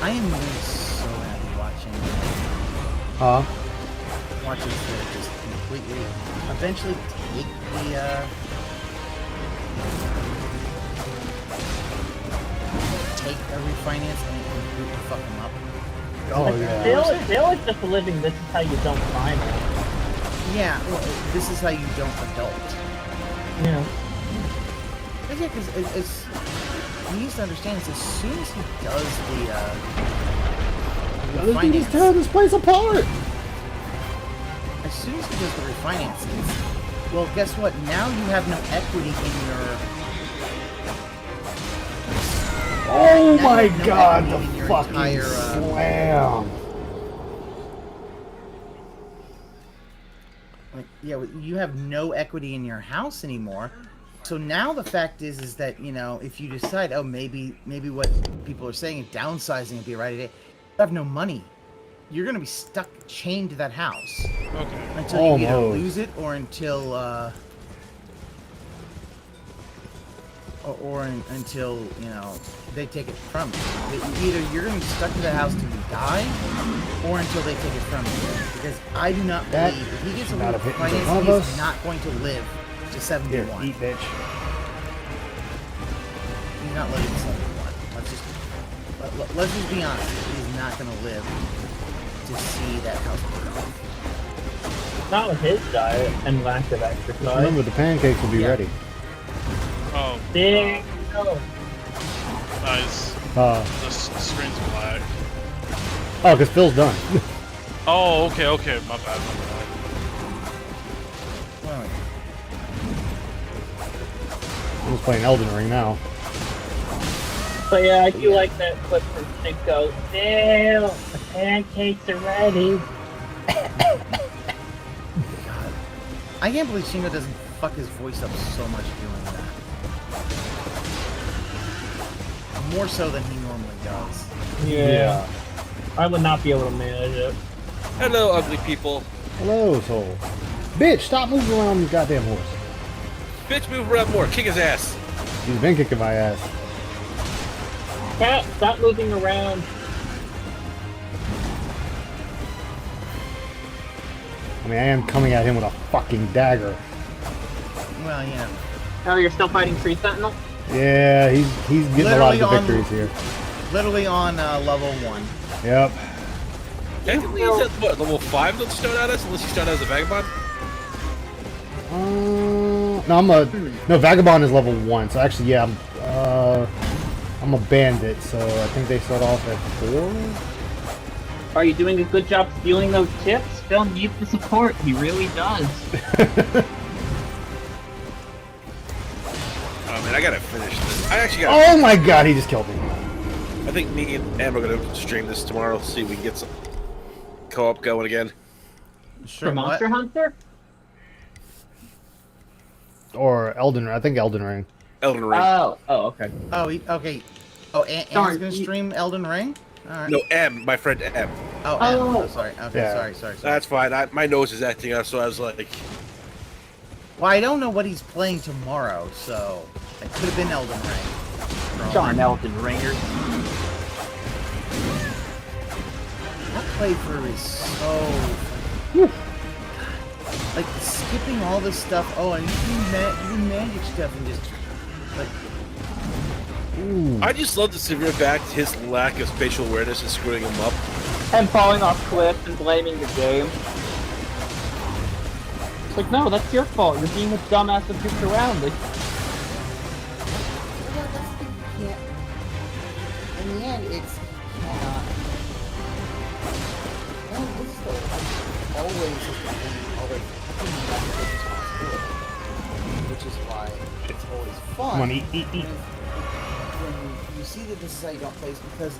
I am really so happy watching watching Phil just completely eventually take a refinance and completely fuck him up. Oh yeah. Phil is just a living. This is how you don't finance. Yeah, well, this is how you don't adult. Yeah. Yeah, because it's he needs to understand this as soon as he does the He's tearing this place apart. As soon as he does the refinances, well, guess what? Now you have no equity in your. Oh my God! The fucking entire, slam. Like, yeah, you have no equity in your house anymore. So now the fact is that, you know, if you decide, oh, maybe what people are saying, downsizing would be a right idea, you have no money. You're going to be stuck, chained to that house. Okay. Until you either lose it or until, until, you know, they take it from you. Either you're going to be stuck to the house till you die, or until they take it from you. Because I do not believe if he gets a little finance, he's not going to live to 71. Here, eat, bitch. He's not living to 71. Let's just be honest. He's not going to live to see that house burn off. Not with his diet and lack of exercise. Remember, the pancakes will be ready. Oh. Big. Nice. The screen's black. Oh, because Phil's done. Oh, okay, my bad. I'm just playing Elden Ring now. But yeah, I do like that clip from Cinco. Damn, the pancakes are ready. God. I can't believe Shingo doesn't fuck his voice up so much doing that. More so than he normally does. Yeah. I would not be able to manage it. Hello, ugly people. Hello, soul. Bitch, stop moving around this goddamn horse. Bitch, move around more. Kick his ass. He's been kicking my ass. Cat, stop moving around. I mean, I am coming at him with a fucking dagger. Well, yeah. Oh, you're still fighting Tree Sentinel? Yeah, he's getting a lot of the victories here. Literally on level 1. Yep. Technically, he's at what, level 5 that start out as, unless you start out as a vagabond? No, Vagabond is level 1, so actually, yeah, I'm a bandit, so I think they start off at 4? Are you doing a good job stealing those tips? Phil needs the support. He really does. Oh man, I gotta finish this. I actually gotta. Oh my god, he just killed me. I think me and Em are gonna stream this tomorrow. See if we can get some co-op going again. For Monster Hunter? Or Elden Ring. I think Elden Ring. Elden Ring. Oh, okay. Oh, okay. Oh, Anne's gonna stream Elden Ring? Alright. No, M, my friend M. Oh, oh, sorry. Okay, Yeah. sorry. That's fine. My nose is acting up, so I was like, Well, I don't know what he's playing tomorrow, so it could have been Elden Ring. Darn Elden Ringers. That playthrough is so... Like, skipping all this stuff. Oh, and you do magic stuff and just... Like... Ooh. I just love the severe fact his lack of spatial awareness is screwing him up. And falling off cliffs and blaming the game. It's like, no, that's your fault. You're being a dumbass with your surroundings. In the end, it's always which is why it's always fun. Come on, eat. When you see that this is how you don't play, it's because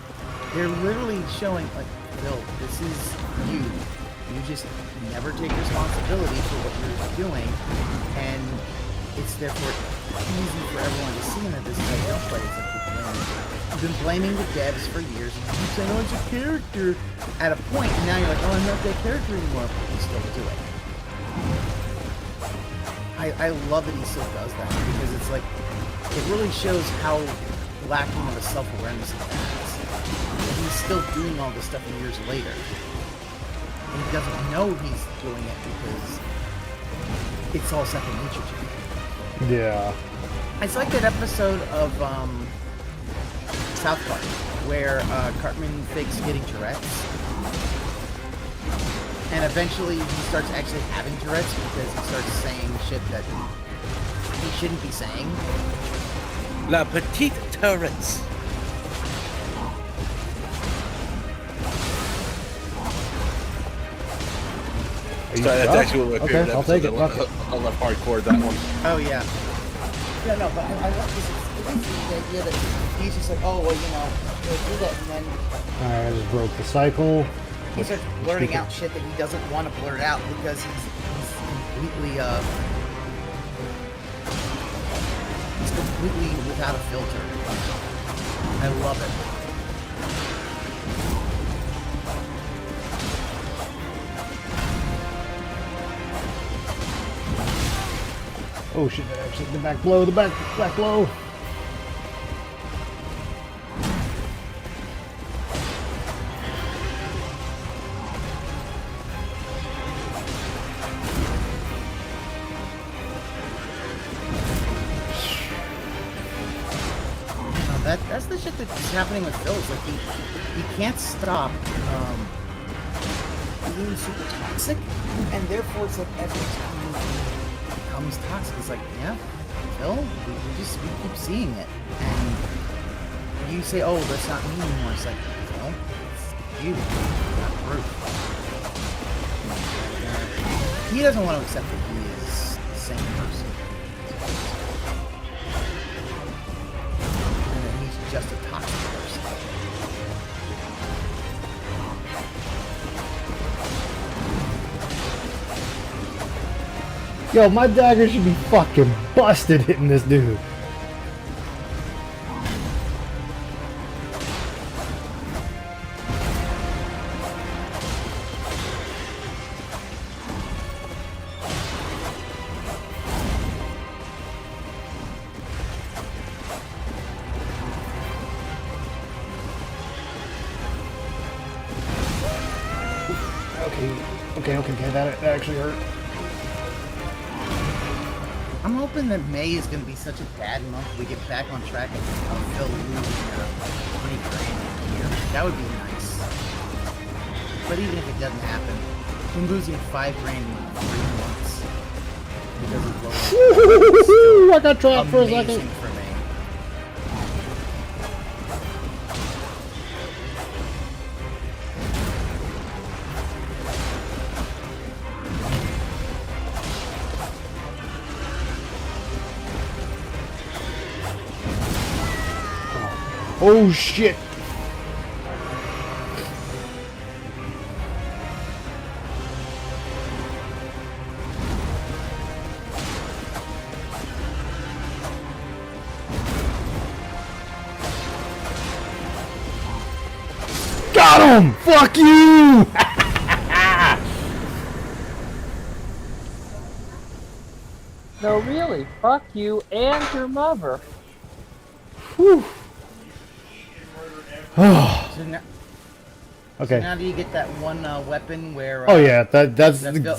they're literally showing, like, Bill, this is you. You just never take responsibility for what you're doing, and it's therefore easy for everyone to see that this is how you don't play. It's like you've been blaming the devs for years, and you say, oh, it's a character at a point, and now you're like, oh, I'm not that character anymore, but you still do it. I love that he still does that, because it's like, it really shows how lacking of a self-awareness he has. And he's still doing all this stuff years later. And he doesn't know he's doing it because it's all second nature to him. Yeah. It's like that episode of South Park where Cartman fakes getting Tourette's. And eventually he starts actually having Tourette's because he starts saying shit that he shouldn't be saying. La petite Tourette's. Sorry, that's actually one of my favorite I'll take it. episodes. I love hardcore that one. Oh yeah. Yeah, no, but I love this. It's the idea that he's just like, oh well, you know, he'll do that, and then Alright, I just broke the cycle. he starts blurting out shit that he doesn't want to blurt out because he's completely without a filter. I love it. Oh shit, that actually, the back blow, back blow. That's the shit that's happening with Phil. It's like he can't stop being super toxic, and therefore it's like every time he becomes toxic, it's like, yeah, Phil, we keep seeing it, and you say, oh, that's not me anymore. It's like, Phil, it's you, not Bruce. He doesn't want to accept that he is the same person. Just a toxic person. Yo, my dagger should be fucking busted hitting this dude. Okay, that actually hurt. I'm hoping that May is going to be such a bad month we get back on track and Phil losing 20 grand a year. That would be nice. But even if it doesn't happen, him losing 5 grand in 3 months because of lower I got trapped for a second. amazing for me. Oh shit! Got him! Fuck you! No, really. Fuck you and your mother. Whew. So now, Okay. So now do you get that one weapon where? Oh yeah, that's let's go.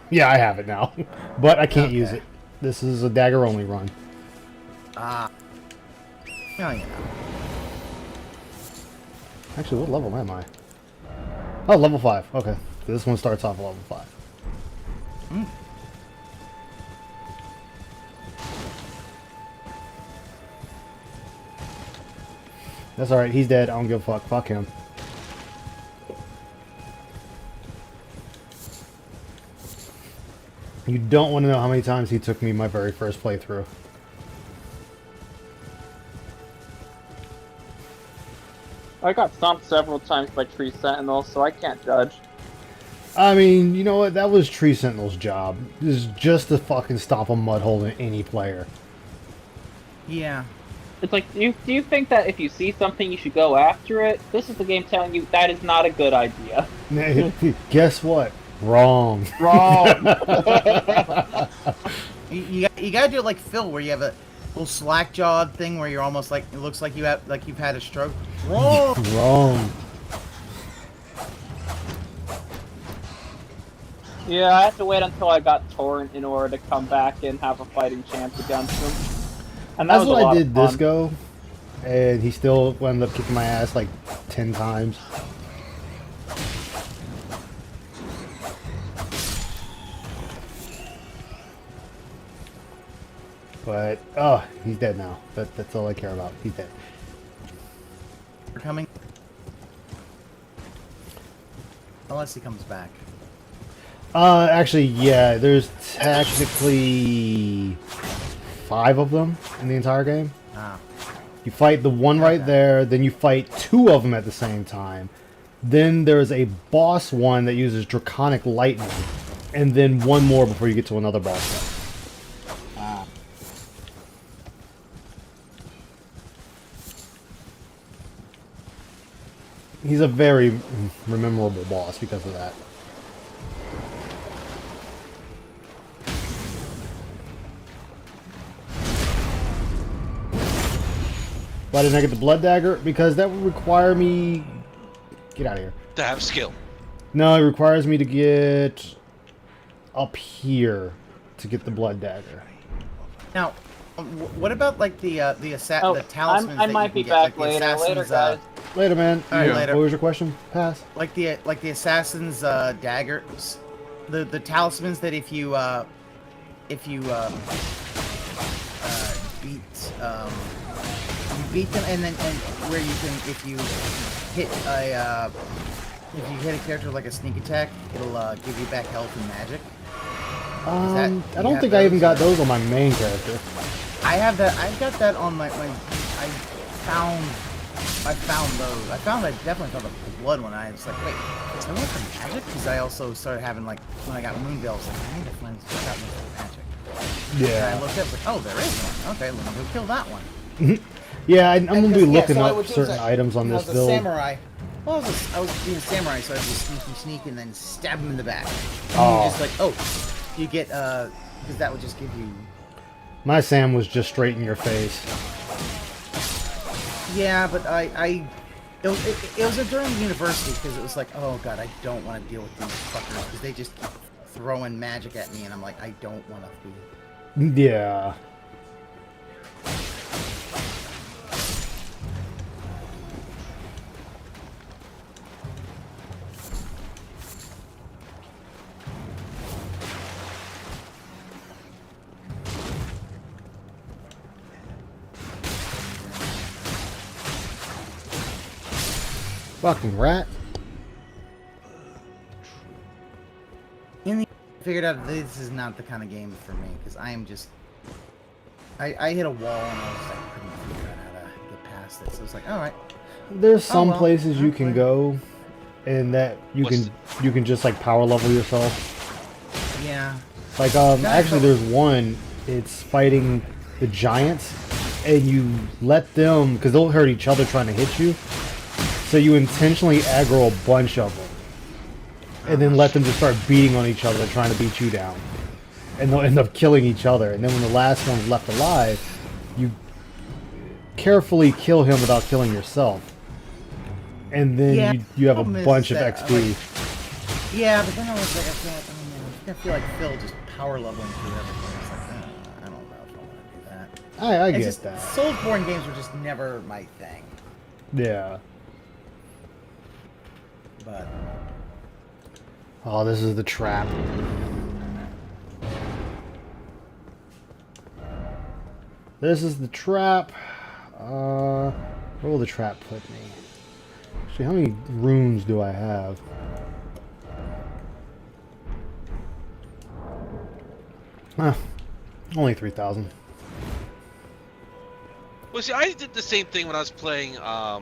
yeah, I have it now, but I can't use Okay. it. This is a dagger only run. Ah. Oh, you know. Actually, what level am I? Oh, level 5. Okay, this one starts off at level 5. Mm. That's alright, he's dead. I don't give a fuck. Fuck him. You don't want to know how many times he took me my very first playthrough. I got stomped several times by tree sentinels, so I can't judge. I mean, you know what? That was Tree Sentinel's job. Is just to fucking stop a mud hole in any player. Yeah. It's like, do you think that if you see something, you should go after it? This is the game telling you that is not a good idea. Guess what? Wrong. Wrong. You gotta do it like Phil, where you have a little slack jawed thing where you're almost like it looks like you've had a stroke. Wrong. Wrong. Yeah, I had to wait until I got Torrent in order to come back and have a fighting chance against him. And that That's was what a lot I of did fun. this go, and he still ended up kicking my ass like 10 times. But, oh, he's dead now. That's all I care about. He's dead. We're coming. Unless he comes back. Actually, yeah, there's technically 5 of them in the entire game. Ah. You fight the one right there, then you fight 2 of them at the same time. Then there's a boss one that uses draconic lightning, and then one more before you get to another boss fight. He's a very memorable boss because of that. Why didn't I get the blood dagger? Because that would require me... Get out of here. To have skill. No, it requires me to get up here to get the blood dagger. Now, what about like the talismans? I that might you be can get, back like the later. Later, assassins, guys. Later, man. All right, later. What was your question? Pass. Like the assassin's daggers, the talismans that if you beat them and where you can if you hit a character with like a sneak attack, it'll give you back health and magic. I don't think I even got those on my main character. I have that. I've got that on my. I found those. I definitely found the blood one. I was like, wait, I want the magic because I also started having like when I got Moonveil, I was like, I need to find what's happening with the magic. Yeah. And I looked up, like, oh, there is one. Okay, let me go kill that one. Yeah, I'm gonna be looking so I up would do certain is items on this I was build. a samurai. Well, I was being a samurai, so I would just sneak and then stab him in the back. And Oh. you just like, you get because that would just give you. My Sam was just straight in your face. Yeah, but it was during university because it was like, oh god, I don't want to deal with these fuckers because they just keep throwing magic at me, and I'm like, I don't want to be. Yeah. Fucking rat. In the figured out this is not the kind of game for me because I am just. I hit a wall and I was like couldn't figure out how to get past it. So it's like, all right. There's some well, places you can go, and that you can just like power level yourself. Yeah. Like actually, there's one. It's fighting the giants, and you let them because they'll hurt each other trying to hit you. So you intentionally aggro a bunch of them, and then let them just start beating on each other, trying to beat you down, and they'll end up killing each other. And then when the last one's left alive, you carefully kill him without killing yourself. And then you have a bunch of XP. Yeah, but then I was like, I feel like Phil just power leveling through everything. It's like, I don't know if I want to do that. I It's get just, that. Soulsborne games were just never my thing. Yeah. But oh, this is the trap. This is the trap. Where will the trap put me? Actually, how many runes do I have? Only 3,000. Well, see, I did the same thing when I was playing a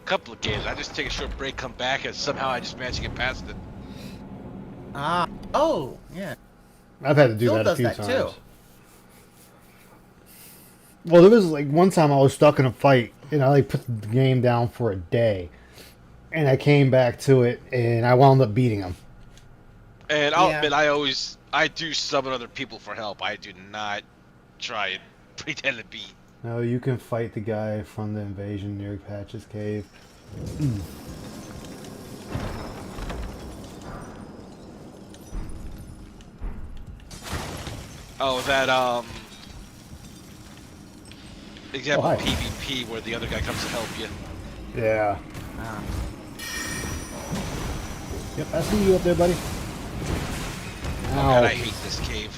couple of games. I just take a short break, come back, and somehow I just managed to get past it. Oh, yeah. I've had to do Phil that a does few that times. too. Well, there was like one time I was stuck in a fight, and I like put the game down for a day, and I came back to it, and I wound up beating him. And I'll admit, I do summon other people for help. I do not try and pretend to be. No, you can fight the guy from the invasion near Patch's cave. Oh, that example hi. PvP where the other guy comes to help you. Yeah. Yep, I see you up there, buddy. Oh god, I hate this cave.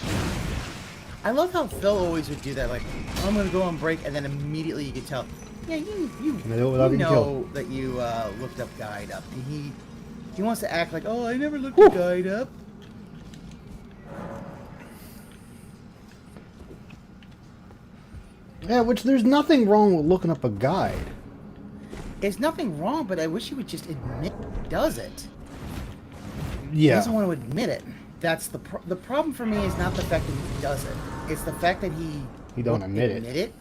I love how Phil always would do that. Like, I'm gonna go on break, and then immediately you can tell. Yeah, you Can I do it without getting know killed? that you looked up guide up, and he wants to act like, oh, I never looked the guide up. Yeah, which there's nothing wrong with looking up a guide. There's nothing wrong, but I wish he would just admit he does it. Yeah. He doesn't want to admit it. That's the problem for me is not the fact that he does it. It's the fact that he don't won't admit it.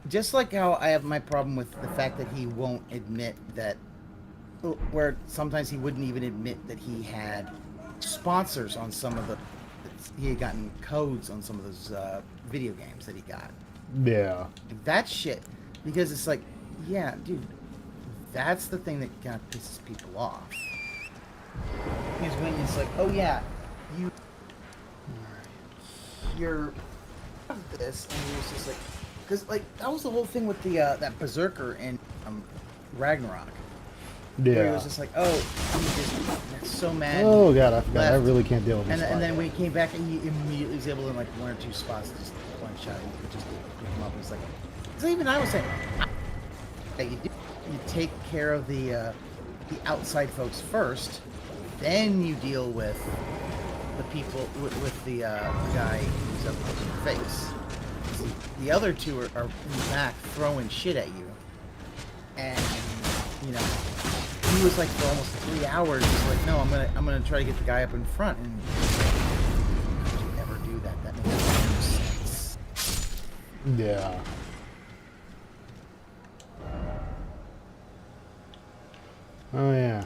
Just like how I have my problem with the fact that he won't admit that, where sometimes he wouldn't even admit that he had sponsors on some of the, he had gotten codes on some of those video games that he got. Yeah. That shit, because it's like, yeah, dude, that's the thing that kind of pisses people off. Is when it's like, oh yeah, you're this, and you're just like, because like that was the whole thing with the that berserker in Ragnarok. Yeah. Where he was just like, oh, he just so mad. Oh god, I forgot. I left. really can't deal with this. And then when he came back, and he immediately was able to, in like one or two spots, just one shot, he could just pick him up. It's like, so even I was saying, that you take care of the outside folks first, then you deal with the people with the guy who's up in your face. The other two are in the back throwing shit at you, and you know. He was like for almost 3 hours, just like, no, I'm gonna try to get the guy up in front, and how could you ever do that? That makes no sense. Yeah. Oh yeah.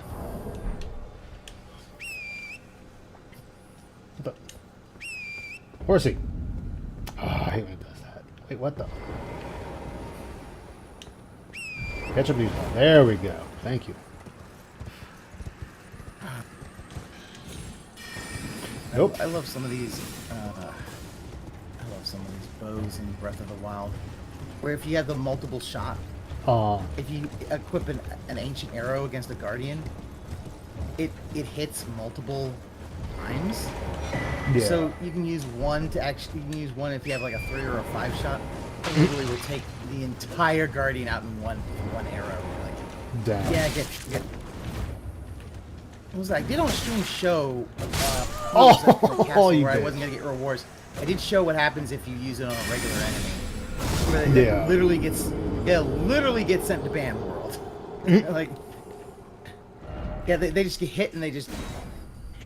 What the? Horsey. Oh, I hate when it does that. Wait, what the? Catch up these ones. There we go. Thank you. Nope. I love some of these some of these bows in Breath of the Wild, where if you have the multiple shot, if you equip an ancient arrow against a guardian, it hits multiple times. Yeah. So you can use one if you have like a 3 or a 5 shot. It literally will take the entire guardian out in one arrow. You're like, damn. yeah, get. What was that? I did on stream show. You where I did. wasn't gonna get rewards. I did show what happens if you use it on a regular enemy. Where it literally gets sent to ban world. Like, yeah, they just get hit and they just.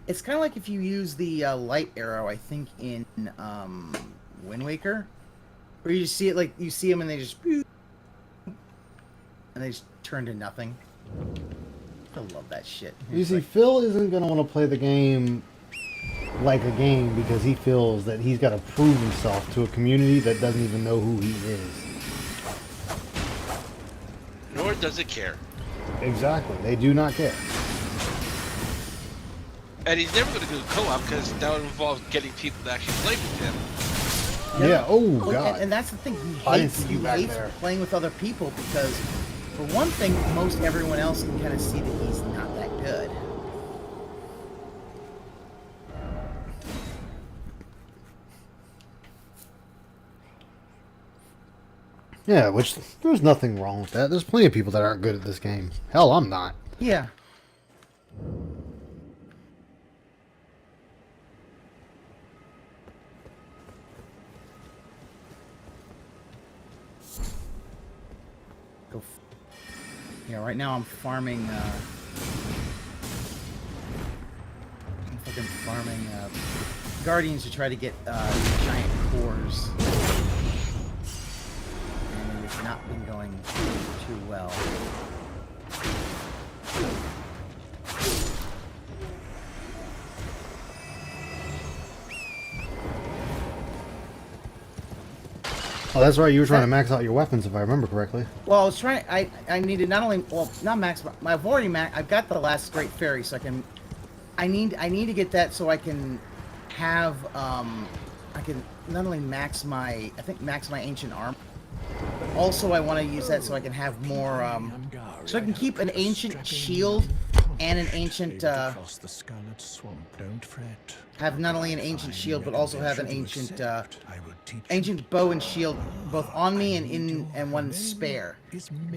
It's kind of like if you use the light arrow, I think in Wind Waker, where you just see it like you see them and they just turn to nothing. I love that shit. You see, Phil isn't going to want to play the game like a game because he feels that he's got to prove himself to a community that doesn't even know who he is. Nor does it care. Exactly. They do not care. And he's never going to do co-op because that would involve getting people to actually play with him. Yeah. Oh, God. And that's the thing. He I didn't hates, see you back there. playing with other people because, for one thing, most everyone else can kind of see that he's not that good. Yeah, which there's nothing wrong with that. There's plenty of people that aren't good at this game. Hell, I'm not. Yeah. Yeah, right now I'm farming, Guardians to try to get, giant cores. And it's not been going too well. Oh, that's right. You were trying to max out your weapons, if I remember correctly. Well, I was trying. I needed not only not max. I've already I've got the last Great Fairy, so I can. I need to get that so I can have I can not only max my ancient armor, but also I want to use that so I can have more so I can keep an ancient shield and an ancient have not only an ancient shield but also have an ancient bow and shield both on me and one spare.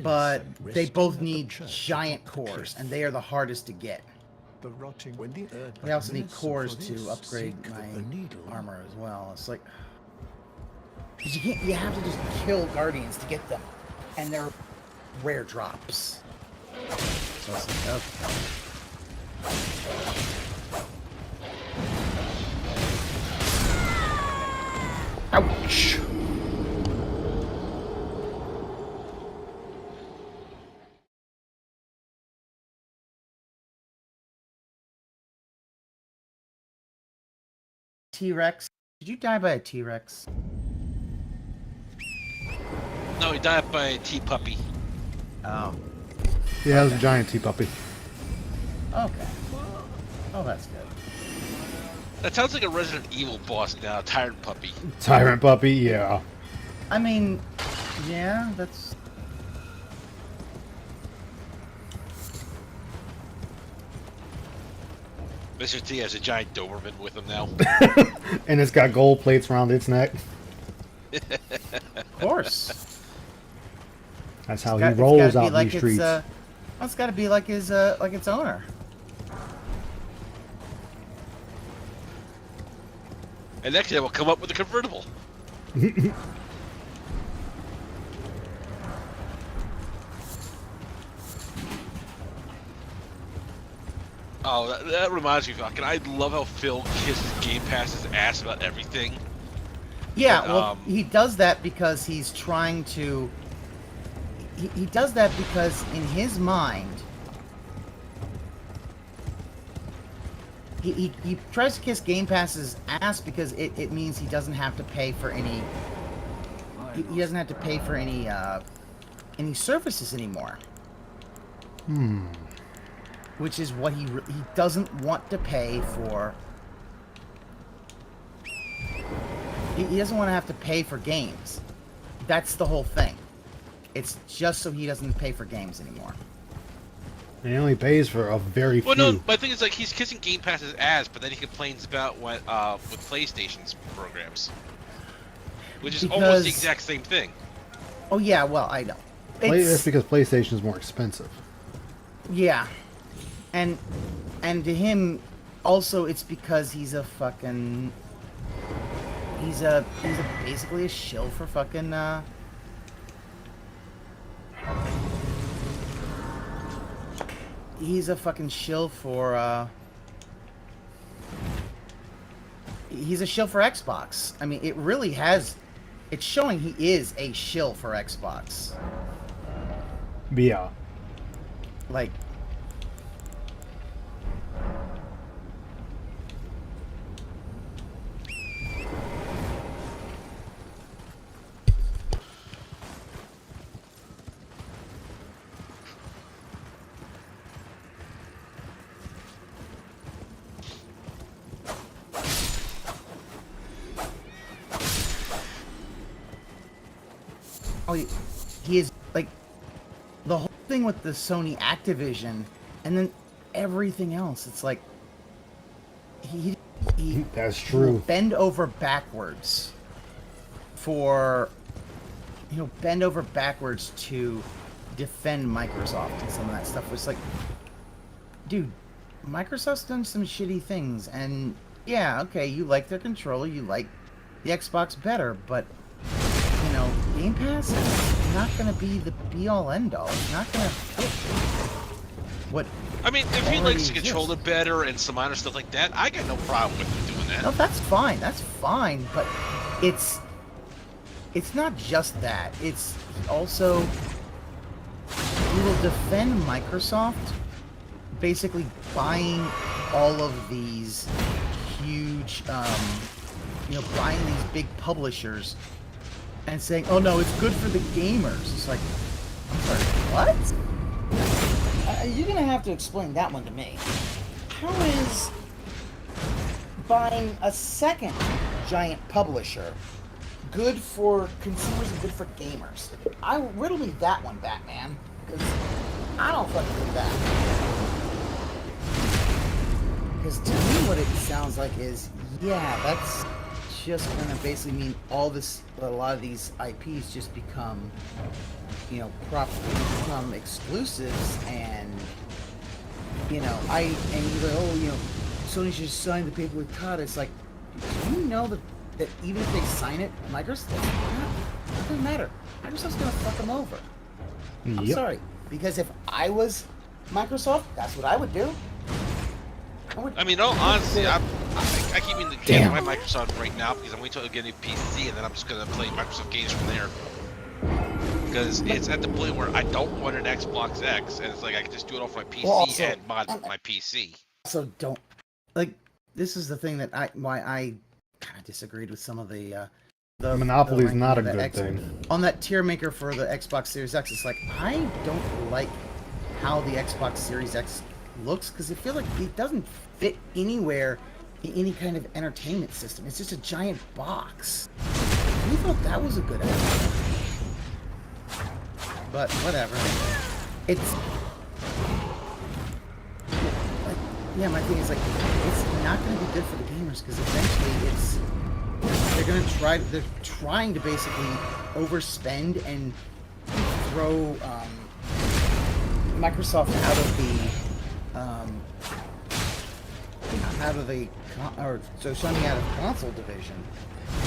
But they both need giant cores and they are the hardest to get. I also need cores to upgrade my armor as well. It's like, because you have to just kill guardians to get them, and they're rare drops. So it's like, okay. Ouch! T-Rex? Did you die by a T-Rex? No, he died by a T-Puppy. Oh. Yeah, it was a giant tea puppy. Okay. Oh, that's good. That sounds like a Resident Evil boss now, Tyrant Puppy. Tyrant puppy, yeah. I mean, yeah, that's... Mr. T has a giant Doberman with him now. And it's got gold plates around its neck. Of course. That's how he rolls out these streets. It's got to be like his, like its owner. And next year we'll come up with a convertible. Oh, that reminds me, fucking, I love how Phil kisses Game Pass's ass about everything. Yeah, And, well, he does that because he's trying to... He does that because, in his mind, he tries to kiss Game Pass's ass because it means he doesn't have to pay for any... He doesn't have to pay for any services anymore. Which is what he doesn't want to pay for He doesn't want to have to pay for games. That's the whole thing. It's just so he doesn't pay for games anymore. And he only pays for a very Well, few. no, my thing is like he's kissing Game Pass's ass, but then he complains about what with PlayStation's programs, which is almost the exact same thing. Oh yeah, well I know. That's because PlayStation is more expensive. Yeah, and to him, also it's because he's a fucking. He's basically a shill for fucking. He's a fucking shill for. He's a shill for Xbox. I mean, it really has. It's showing he is a shill for Xbox. Yeah. Like. Oh, he is like the whole thing with the Sony Activision, and then everything else. It's like he That's true. will bend over backwards for bend over backwards to defend Microsoft and some of that stuff. Was like, dude, Microsoft's done some shitty things, and yeah, okay, you like their controller, you like the Xbox better, but Game Pass is not going to be the be-all, end-all. It's not going to fit what. I mean, if he likes the controller better and some minor stuff like that, I got no problem with him doing that. No, that's fine. That's fine. But it's not just that. It's also he will defend Microsoft basically buying all of these huge, buying these big publishers. And saying, "Oh no, it's good for the gamers." It's like, I'm sorry, what? You're gonna have to explain that one to me. How is buying a second giant publisher good for consumers and good for gamers? Riddle me that one, Batman, because I don't fucking do that. Because to me, what it sounds like is, yeah, that's just gonna basically mean a lot of these IPs just become, become exclusives, and you're like, Sony should sign the paper with COD. It's like, do you know that even if they sign it, Microsoft, it doesn't matter. Microsoft's gonna fuck them over. I'm sorry, because if I was Microsoft, that's what I would do. I mean, honestly, I keep meaning to get my Microsoft right now because I'm waiting until I get a new PC and then I'm just gonna play Microsoft games from there. Because it's at the point where I don't want an Xbox X, and it's like I can just do it off my PC and mod my PC. So this is the thing that why I kind of disagreed with some of the Monopoly is not a good thing. On that tier maker for the Xbox Series X, it's like I don't like how the Xbox Series X looks, because I feel like it doesn't fit anywhere in any kind of entertainment system. It's just a giant box. We thought that was a good idea, but whatever. It's like, yeah, my thing is like, it's not going to be good for the gamers, because eventually they're trying to basically overspend and throw Microsoft out of so Sony out of the console division.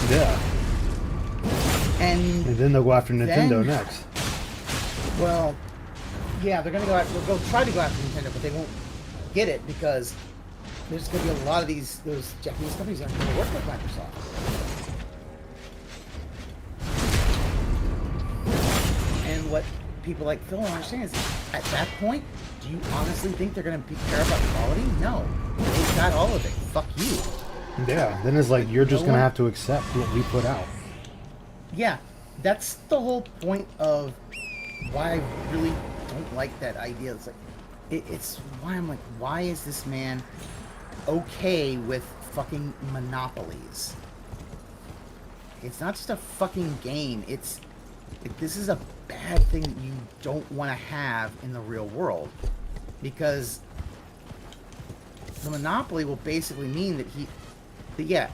Yeah. And then they'll go after Nintendo next. Well, yeah, they'll try to go after Nintendo, but they won't get it because there's going to be a lot of those Japanese companies that aren't going to work with Microsoft. And what people like Phil don't understand is, at that point, do you honestly think they're going to care about quality? No. They've got all of it. Fuck you. Yeah, then it's like you're just going to have to accept what we put out. Yeah, that's the whole point of why I really don't like that idea. It's like, it's why I'm like, why is this man okay with fucking monopolies? It's not just a fucking game. It's this is a bad thing that you don't want to have in the real world, because the monopoly will basically mean that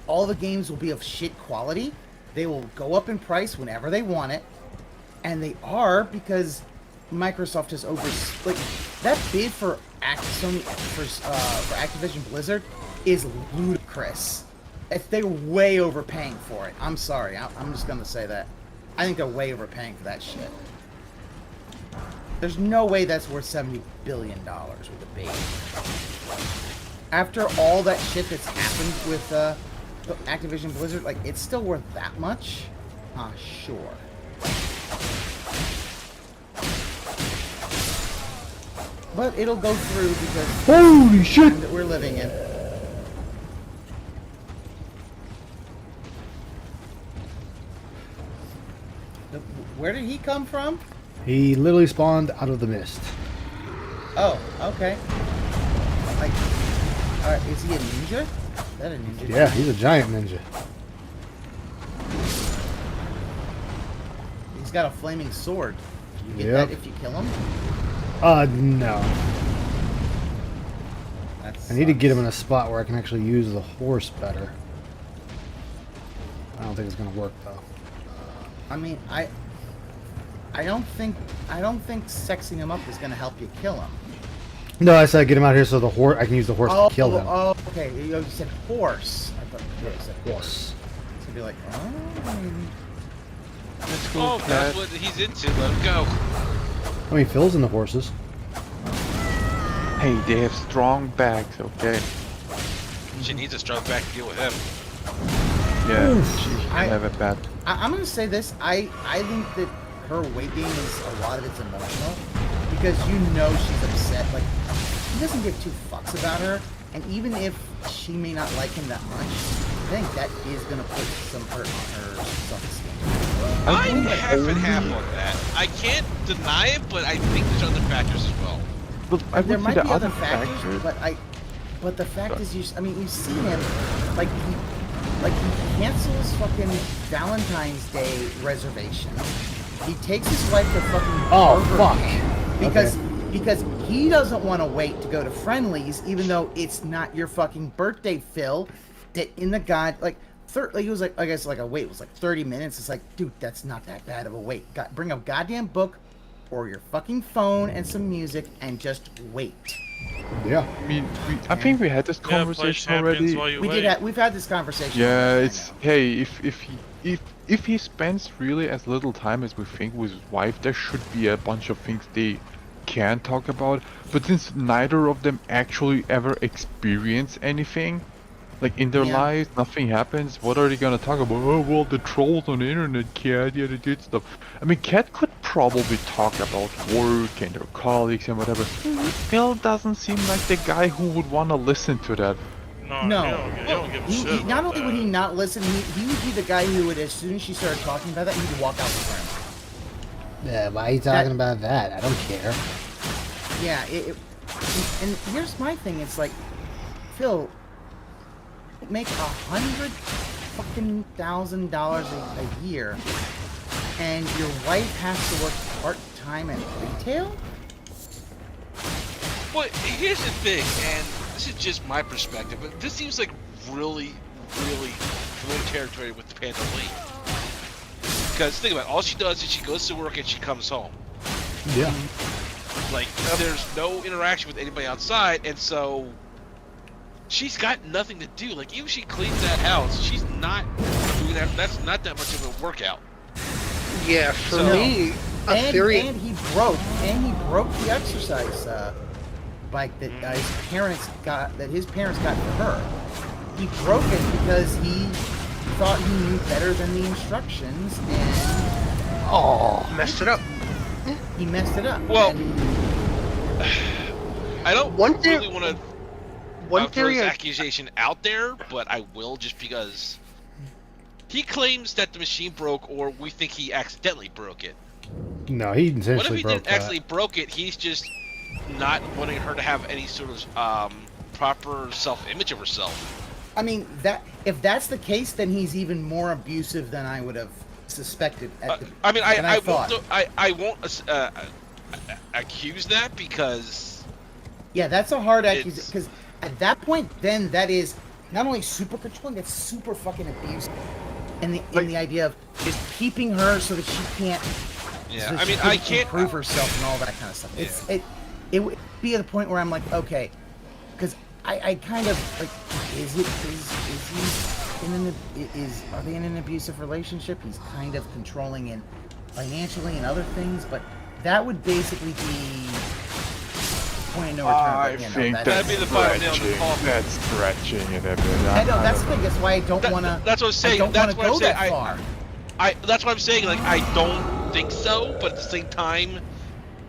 all the games will be of shit quality. They will go up in price whenever they want it, and they are, because Microsoft has that bid for Activision Blizzard is ludicrous. They're way overpaying for it. I'm sorry. I'm just gonna say that. I think they're way overpaying for that shit. There's no way that's worth $70 billion with the bait. After all that shit that's happened with Activision Blizzard, like, it's still worth that much? Sure. But it'll go through because holy shit that we're living in. Where did he come from? He literally spawned out of the mist. Oh, okay. Like, is he a ninja? Is that a ninja? Yeah, he's a giant ninja. He's got a flaming sword. You get Yep. that if you kill him? No. I need to get him in a spot where I can actually use the horse better. I don't think it's gonna work though. I mean, I don't think sexing him up is gonna help you kill him. No, I said get him out here so the horse. I can use the horse to kill him. Oh, okay. You said horse. I thought you said horse. It's gonna be like, Oh, that's what he's into. Let him go. I mean, Phil's in the horses. Hey, they have strong backs, okay? She needs a strong back to deal with him. Yeah, she can have a bad. I'm gonna say this. I think that her weight gain is a lot of it's emotional, because you know she's upset. Like, he doesn't give two fucks about her, and even if she may not like him that much, I think that is gonna put some hurt on her self-esteem. I'm half and half on that. I can't deny it, but I think there's other factors as well. There might be other factors, but the fact is, you've seen him, like he cancels fucking Valentine's Day reservations. He takes his wife to fucking Burger King because he doesn't want to wait to go to Friendly's, even though it's not your fucking birthday, Phil. That in the god, like, he was like, I guess like a wait was like 30 minutes. It's like, dude, that's not that bad of a wait. Bring a goddamn book or your fucking phone and some music and just wait. Yeah. I mean, I think we had this conversation already. We've had this conversation. Yeah, it's hey, if he spends really as little time as we think with his wife, there should be a bunch of things they can talk about. But since neither of them actually ever experience anything, like in their lives, nothing happens. What are they gonna talk about? Oh well, the trolls on the internet, Cat, yeah, they did stuff. I mean, Cat could probably talk about work and their colleagues and whatever. Phil doesn't seem like the guy who would want to listen to that. No. Not only would he not listen, he would be the guy who would, as soon as she started talking about that, he would walk out with her. Yeah, why are you talking about that? I don't care. Yeah, and here's my thing. It's like, Phil, make $100,000 a year, and your wife has to work part-time at retail? But here's the thing, and this is just my perspective, but this seems like really familiar territory with the Panda Lane. Because think about it, all she does is she goes to work and she comes home. Yeah. Like, there's no interaction with anybody outside, and so she's got nothing to do. Like, even if she cleans that house, she's not doing that. That's not that much of a workate. Yeah, for me, a theory. And he broke the exercise bike that his parents got for her. He broke it because he thought he knew better than the instructions, and messed it up. He messed it up. Well, I don't really want to throw this accusation out there, but I will, just because he claims that the machine broke, or we think he accidentally broke it. No, he intentionally What if he broke didn't actually broke it? He's just not wanting her to have any sort of proper self-image of herself. I mean, that if that's the case, then he's even more abusive than I would have suspected. I mean, I thought. I won't accuse that because. Yeah, that's a hard accusation because at that point, then that is not only super controlling, it's super fucking abusive. And the idea of just keeping her so that she can't. Yeah, so I mean, she I can't improve herself and all that kind of stuff. Yeah. It would be at the point where I'm like, okay, because I kind of like, is he are they in an abusive relationship? He's kind of controlling in financially and other things, but that would basically be point of no return. I think that'd be the final nail in the coffin. That's stretching and everything. I know that's the thing. That's why I don't want to. That's what I'm saying. I don't want to go that far. That's what I'm saying. Like, I don't think so, but at the same time,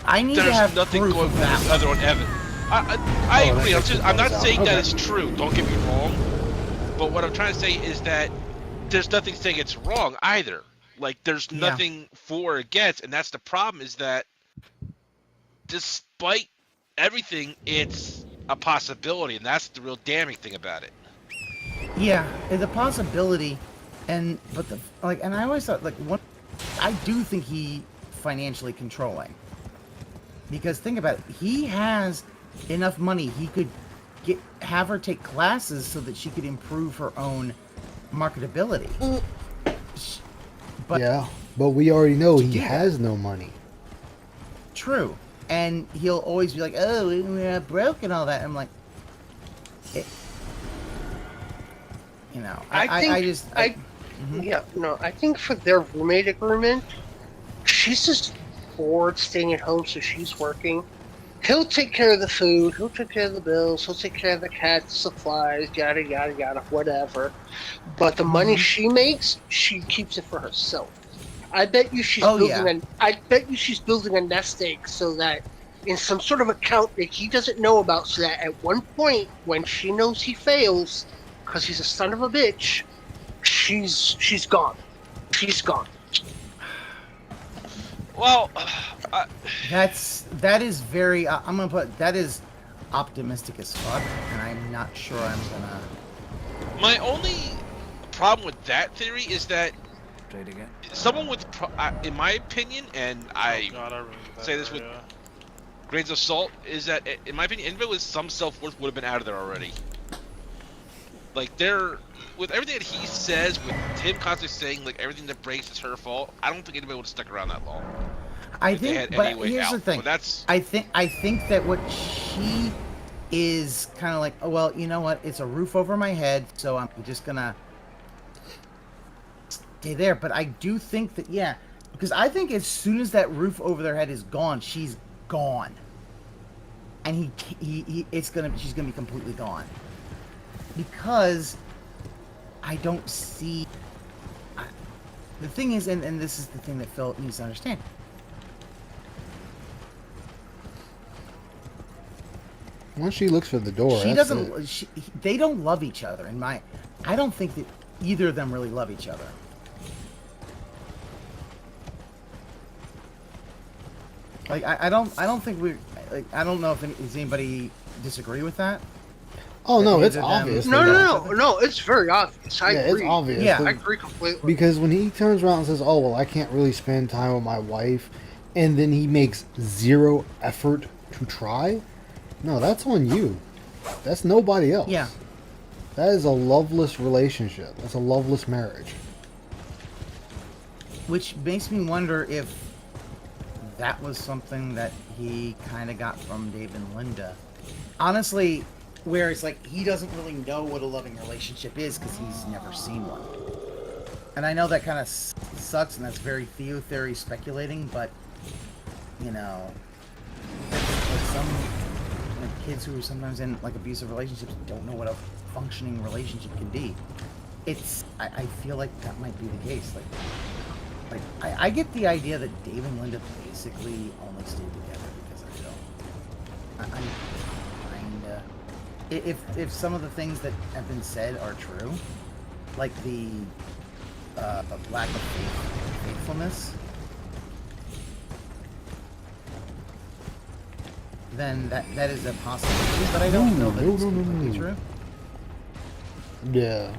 I need there's to have nothing proof going of for that. this other one, Evan. I agree. I'm not saying that it's true. Don't get me wrong. But what I'm trying to say is that there's nothing saying it's wrong either. Like, there's nothing for or against, and that's the problem. Is that despite everything, it's a possibility, and that's the real damning thing about it. Yeah, it's a possibility, and I always thought I do think he financially controlling, because think about it, he has enough money he could have her take classes so that she could improve her own marketability. But we already know he has no money. True. And he'll always be like, oh, we're broke and all that. I'm like, I think for their roommate agreement, she's just bored staying at home, so she's working. He'll take care of the food, he'll take care of the bills, he'll take care of the cat's supplies, yada yada yada, whatever. But the money she makes, she keeps it for herself. I bet you she's she's building a nest egg so that in some sort of account that he doesn't know about, so that at one point when she knows he fails, because he's a son of a bitch, she's gone. She's gone. Well, that is very. I'm gonna put that is optimistic as fuck, and I'm not sure I'm gonna. My only problem with that theory is that someone with, in my opinion, and I say this with grains of salt, is that in my opinion, anybody with some self-worth would have been out of there already. Like, with everything that he says, with him constantly saying like everything that breaks is her fault, I don't think anybody would have stuck around that long. I think, but here's the thing. I think that what she is kind of like, oh well, you know what? It's a roof over my head, so I'm just gonna stay there. But I do think that because I think as soon as that roof over their head is gone, she's gone, and she's gonna be completely gone, because I don't see. The thing is, and this is the thing that Phil needs to understand. Once she looks for the door, she doesn't. They don't love each other. I don't think that either of them really love each other. Like I don't think we. Like, I don't know if does anybody disagree with that. Oh no, it's obvious. No, it's very obvious. I agree. It's obvious. Yeah, I agree completely. Because when he turns around and says, "Oh well, I can't really spend time with my wife," and then he makes zero effort to try. No, that's on you. That's nobody else. Yeah. That is a loveless relationship. That's a loveless marriage. Which makes me wonder if that was something that he kind of got from Dave and Linda. Honestly, where it's like he doesn't really know what a loving relationship is because he's never seen one. And I know that kind of sucks, and that's very theory speculating, but, you know, some kids who are sometimes in like abusive relationships don't know what a functioning relationship can be. I feel like that might be the case. Like I get the idea that Dave and Linda basically only stayed together because of Phil. I'm kinda, if some of the things that have been said are true, like the lack of faithfulness, then that is a possibility, but I don't know that it's completely true. Yeah.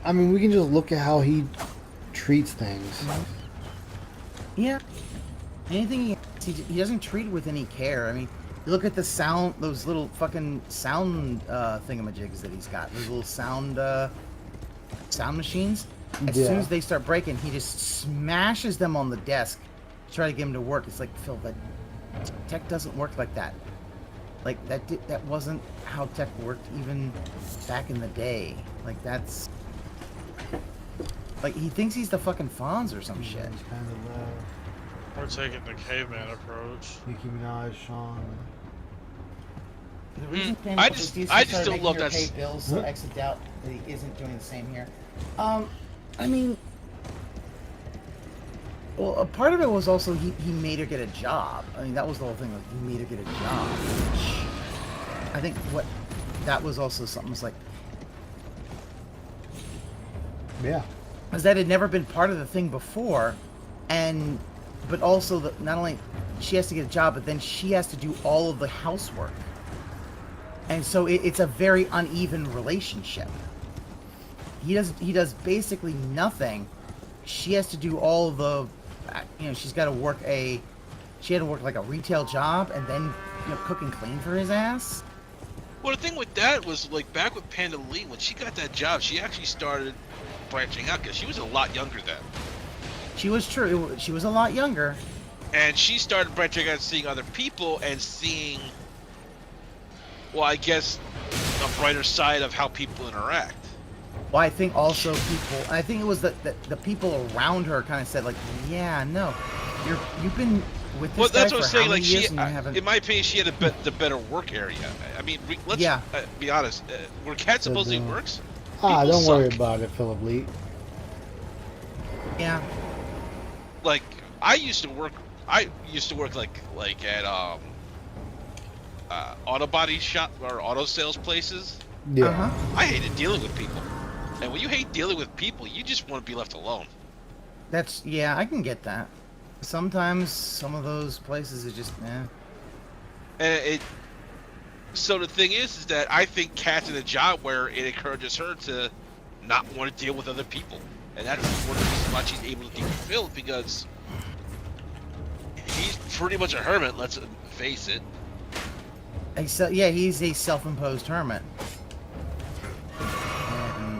I mean, we can just look at how he treats things. Yeah. Anything he doesn't treat it with any care. I mean, you look at the sound, those little fucking sound thingamajigs that he's got. Those little sound machines. As soon as they start breaking, he just smashes them on the desk to try to get them to work. It's like, Phil, that tech doesn't work like that. Like that wasn't how tech worked even back in the day. Like that's like he thinks he's the fucking Fonz or some shit. We're taking the caveman approach. Nicki Minaj, Sean. The reason I just don't love that. Pay bills, so exit doubt that he isn't doing the same here. I mean, well, a part of it was also he made her get a job. I mean, that was the whole thing. Like, he made her get a job. Which I think that was also something was like, yeah, because that had never been part of the thing before, but also not only she has to get a job, but then she has to do all of the housework, and so it's a very uneven relationship. He does basically nothing. She has to do all of the, she's got to work she had to work like a retail job and then cook and clean for his ass. Well, the thing with that was like back with Panda Lee, when she got that job, she actually started branching out because she was a lot younger then. She was true. She was a lot younger. And she started branching out, seeing other people and seeing, well, I guess, a brighter side of how people interact. Well, I think also I think it was the people around her kind of said like, yeah, no, you've been with this guy that's for what I'm saying. how many Like years and you haven't... in my opinion, she had the better work area. I mean, let's be honest. Where Cat supposedly works, don't suck. worry about it, Philip Lee. Yeah. Like I used to work like at auto body shop or auto sales places. Yeah. Uh-huh. I hated dealing with people. And when you hate dealing with people, you just want to be left alone. I can get that. Sometimes some of those places are just, And so the thing is that I think Kat's in a job where it encourages her to not want to deal with other people. And that's one of the reasons why she's able to deal with Phil, because he's pretty much a hermit, let's face it. He's a self-imposed hermit.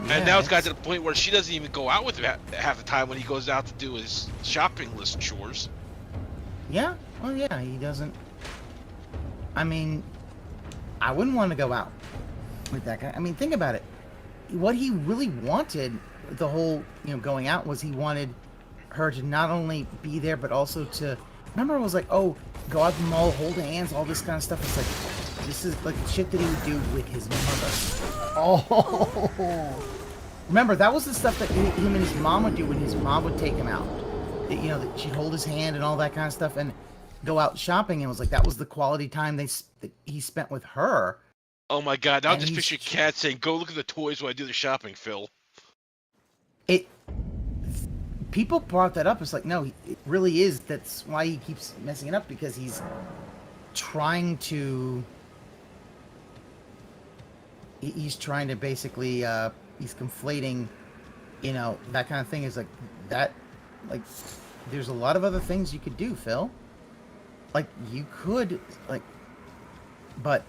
And now it's got to the point where she doesn't even go out with him half the time when he goes out to do his shopping list chores. Yeah, well, yeah, he doesn't. I mean, I wouldn't want to go out with that guy. I mean, think about it. What he really wanted, the whole, going out, was he wanted her to not only be there, but also to. Remember, it was like, oh, go out to the mall, hold hands, all this kind of stuff. It's like, this is like shit that he would do with his mother. Oh. Remember, that was the stuff that him and his mom would do when his mom would take him out. That she'd hold his hand and all that kind of stuff and go out shopping. And it was like, that was the quality time that he spent with her. Oh my God, now just picture Cat saying, go look at the toys while I do the shopping, Phil. People brought that up. It's like, no, it really is. That's why he keeps messing it up, because he's trying to... He's trying to basically... he's conflating, that kind of thing. Is like that, like, there's a lot of other things you could do, Phil. Like, you could, like, but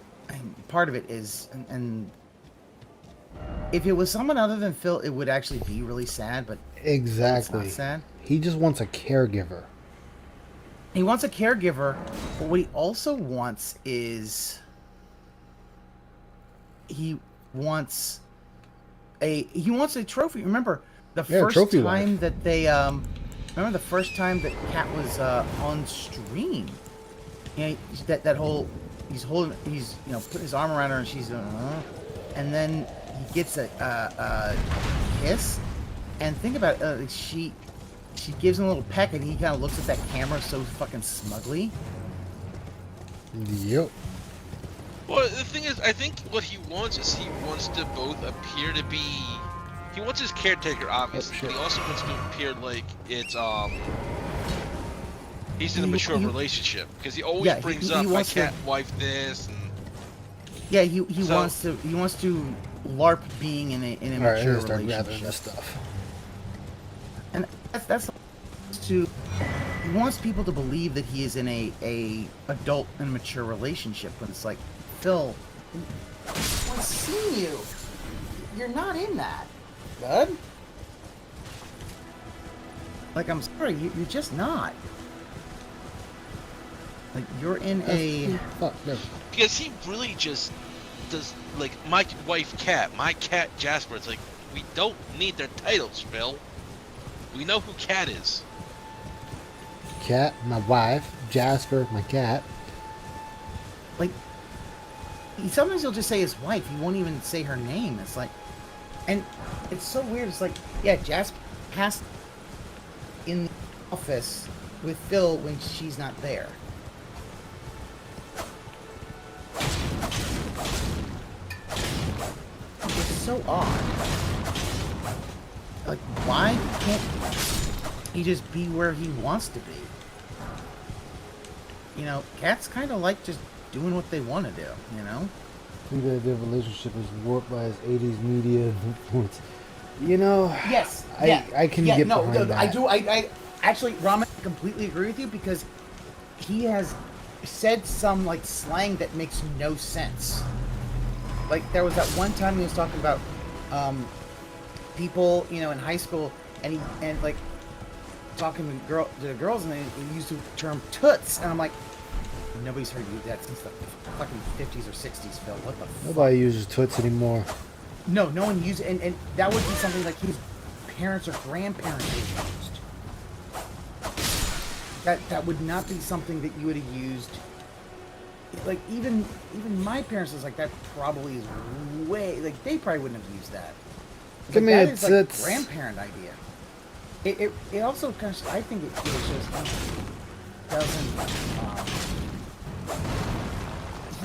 part of it is, and if it was someone other than Phil, it would actually be really sad, but exactly. It's not sad. He just wants a caregiver. He wants a caregiver, but what he also wants is, he wants a trophy. Remember the first time that they remember the first time that Cat was on stream. That whole he's put his arm around her and she's and then he gets a kiss. And think about it, she gives him a little peck and he kind of looks at that camera so fucking smugly. Yep. Well, the thing is, I think what he wants is he wants to both appear to be... He wants his caretaker, obviously, but he also wants to appear like it's, He's in a mature relationship because he always Yeah, brings he up my wants to- cat wife this and Yeah, he So- wants to LARP being in a All right, I mature gotta start gathering relationship. this stuff. And that's to he wants people to believe that he is in a adult and mature relationship when it's like, Phil, I've seen you. You're not in that, bud. Like, I'm sorry, you're just not. Like, you're in a... Fuck, no. because he really just does like my wife Cat, my cat Jasper. It's like we don't need their titles, Phil. We know who Cat is. Cat, my wife. Jasper, my cat. Like, sometimes he'll just say his wife. He won't even say her name. It's like... And it's so weird. It's like, yeah, Jasper has in the office with Phil when she's not there. It's so odd. Like, why can't he just be where he wants to be? You know, cats kind of like just doing what they want to do, you know? I think that their relationship is warped by his 80s media influence. You know, Yes. I can get behind that. I do. I actually, Ramen, I completely agree with you because he has said some like slang that makes no sense. Like there was that one time he was talking about people, you know, in high school, and like talking to the girls, and he used the term toots, and I'm like, nobody's heard you that since the fucking 50s or 60s, Phil. What the fuck? Nobody uses toots anymore. No one used it, and that would be something like his parents or grandparents would have used. That would not be something that you would have used. Like even my parents was like, that probably is way like they probably wouldn't have used that. It's Give like, me that a is like tits. grandparent idea. It also kind of, I think it just doesn't.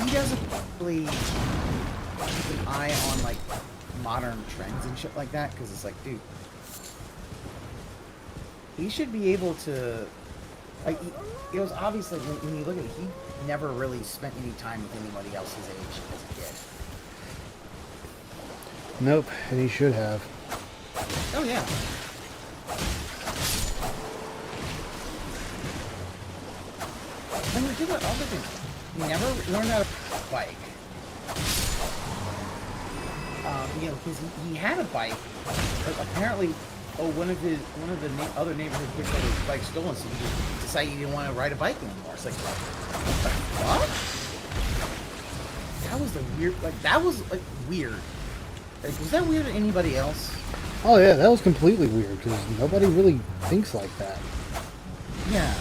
He doesn't really keep an eye on like modern trends and shit like that because it's like, dude, he should be able to. Like, it was obvious like when you look at it, he never really spent any time with anybody else's age as a kid. Nope, and he should have. Oh yeah. And we did that other thing. He never learned how to bike. You know, because he had a bike, but apparently, one of the other neighborhood kids had his bike stolen, so he just decided he didn't want to ride a bike anymore. It's like, what? That was the weird. Like that was like weird. Like, was that weird to anybody else? Oh yeah, that was completely weird because nobody really thinks like that. Yeah.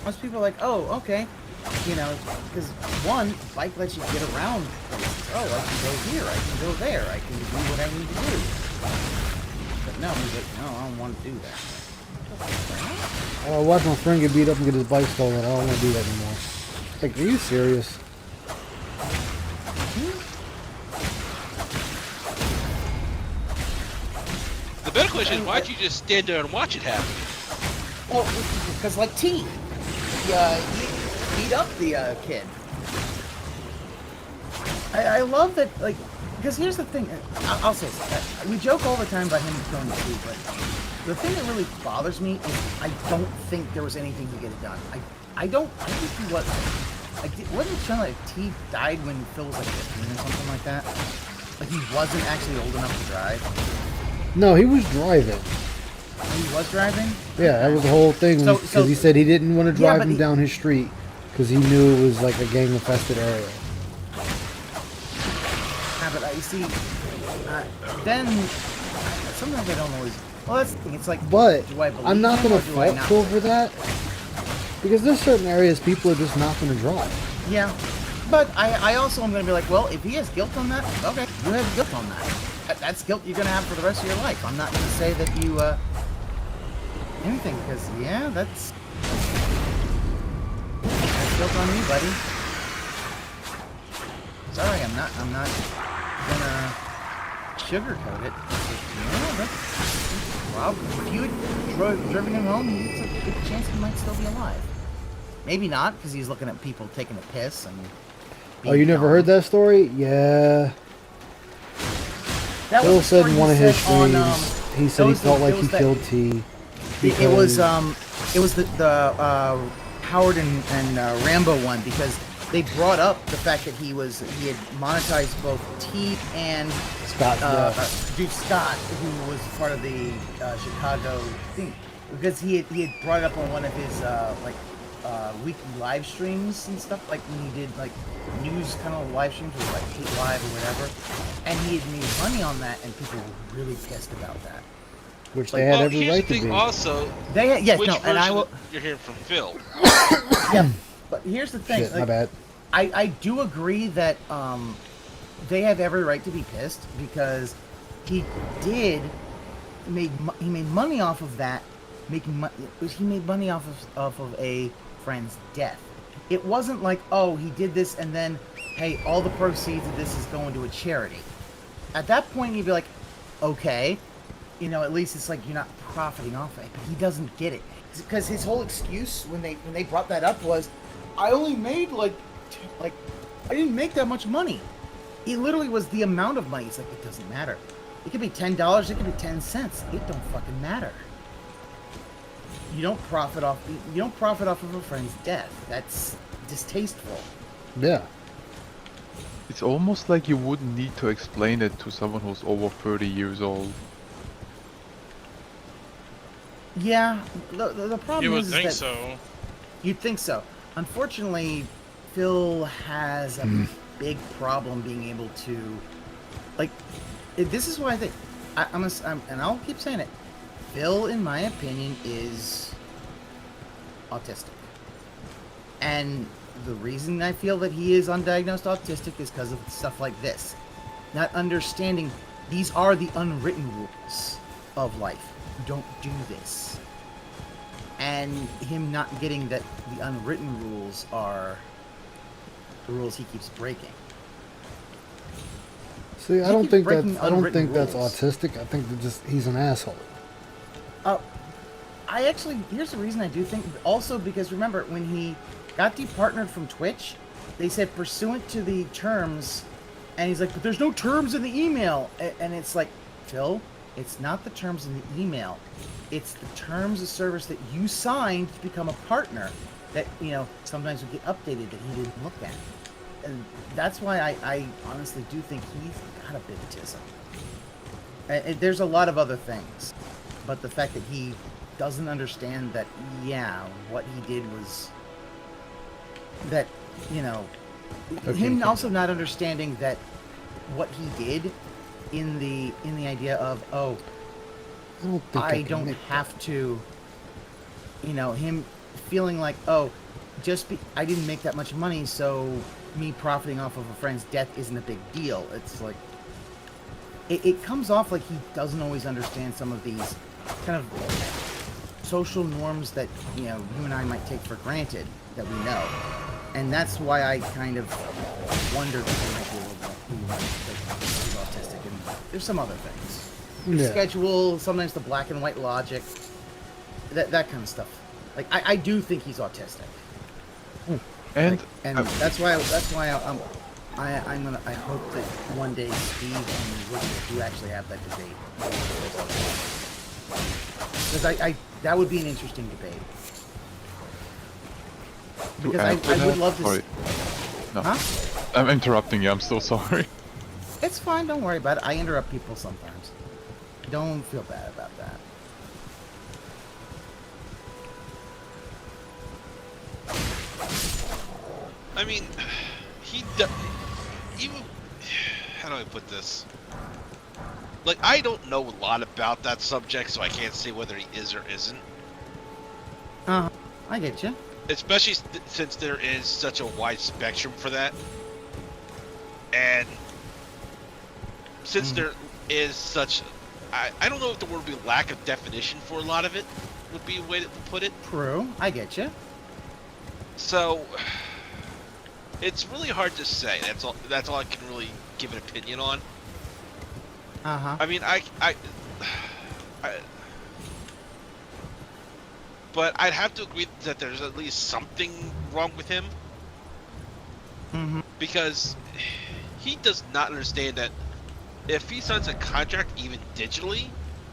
Most people are like, oh, okay. You know, because one, bike lets you get around places. Oh, I can go here, I can go there, I can do what I need to do. But no, he's like, no, I don't want to do that. I watched my friend get beat up and get his bike stolen. I don't want to do that anymore. Like, are you serious? The better question is, why'd you just stand there and watch it happen? Well, because like T, he beat up the kid. I love that, like, because here's the thing. I'll say this. We joke all the time about him going to T, but the thing that really bothers me is I don't think there was anything he could have done. I think he was. Wasn't it shown like T died when Phil was like 15 or something like that? Like he wasn't actually old enough to drive. No, he was driving. He was driving? Yeah, that was the whole thing. Because he said he didn't want to drive him down his street because he knew it was like a gang-infested area. Yeah, but you see, then sometimes I don't always. Well, that's the thing. It's like, But do I believe I'm not him going or to do I fault not? Phil for that because there's certain areas people are just not going to drive. Yeah, but I also am going to be like, well, if he has guilt on that, okay, you have guilt on that. That's guilt you're going to have for the rest of your life. I'm not going to say that you anything because yeah, that's guilt on you, buddy. Sorry, I'm not gonna sugarcoat it. Well, if you had driven him home, it's a good chance he might still be alive. Maybe not, because he's looking at people taking a piss and. Oh, you never heard that story? Yeah. That Phil was said in one of his on, streams, he said he felt like he killed T. It was the Howard and Rambo one, because they brought up the fact that he had monetized both T and Scott, Dude Scott, who was part of the Chicago thing, because he had brought it up on one of his weekly live streams and stuff, like when he did like news kind of live streams with like Hate Live or whatever, and he had made money on that, and people were really pissed about that. Which they had every here's right the to thing be. Also, which version you're hearing from Phil? Yeah, but here's the thing. Shit, my bad. I do agree that they have every right to be pissed, because he made money off of that. He made money off of a friend's death. It wasn't like, oh, he did this and then, hey, all the proceeds of this is going to a charity. At that point, you'd be like, okay, at least it's like you're not profiting off of it. But he doesn't get it, because his whole excuse when they brought that up was, I only made like I didn't make that much money. It literally was the amount of money. It's like, it doesn't matter. It could be $10. It could be 10 cents. It don't fucking matter. You don't profit off of a friend's death. That's distasteful. Yeah. It's almost like you wouldn't need to explain it to someone who's over 30 years old. Yeah, the problem You would is think that so. You'd think so. Unfortunately, Phil has a big problem being able to, like, this is why I think, and I'll keep saying it, Phil, in my opinion, is autistic. And the reason I feel that he is undiagnosed autistic is because of stuff like this. Not understanding these are the unwritten rules of life. You don't do this. And him not getting that the unwritten rules are the rules he keeps breaking. See, I don't think that's autistic. I think that he's an asshole. Here's the reason I do think, also because remember, when he got departnered from Twitch, they said pursuant to the terms, and he's like, but there's no terms in the email. And it's like, Phil, it's not the terms in the email. It's the terms of service that you signed to become a partner that, sometimes would get updated that he didn't look at. And that's why I honestly do think he's got a bit of autism. There's a lot of other things, but the fact that he doesn't understand that, what he did was that, him also not understanding that what he did in the idea of, I don't have to, him feeling like, I didn't make that much money, so me profiting off of a friend's death isn't a big deal. It's like, it comes off like he doesn't always understand some of these kind of social norms that, you and I might take for granted that we know. And that's why I kind of wondered if he might be a little he's autistic, and there's some other things. The schedule, sometimes the black and white logic, that kind of stuff. Like, I do think he's autistic. And that's why I hope that one day Steve and Woody do actually have that debate. Because that would be an interesting debate. Because I would love to. Sorry. No. Huh? I'm interrupting you. I'm so sorry. It's fine. Don't worry about it. I interrupt people sometimes. Don't feel bad about that. I mean, even, how do I put this? Like, I don't know a lot about that subject, so I can't say whether he is or isn't. I get you. Especially since there is such a wide spectrum for that. And since there is such, I don't know if the word would be lack of definition for a lot of it, would be a way to put it. True, I get you. So, it's really hard to say. That's all I can really give an opinion on. I mean, but I'd have to agree that there's at least something wrong with him. Because he does not understand that if he signs a contract even digitally,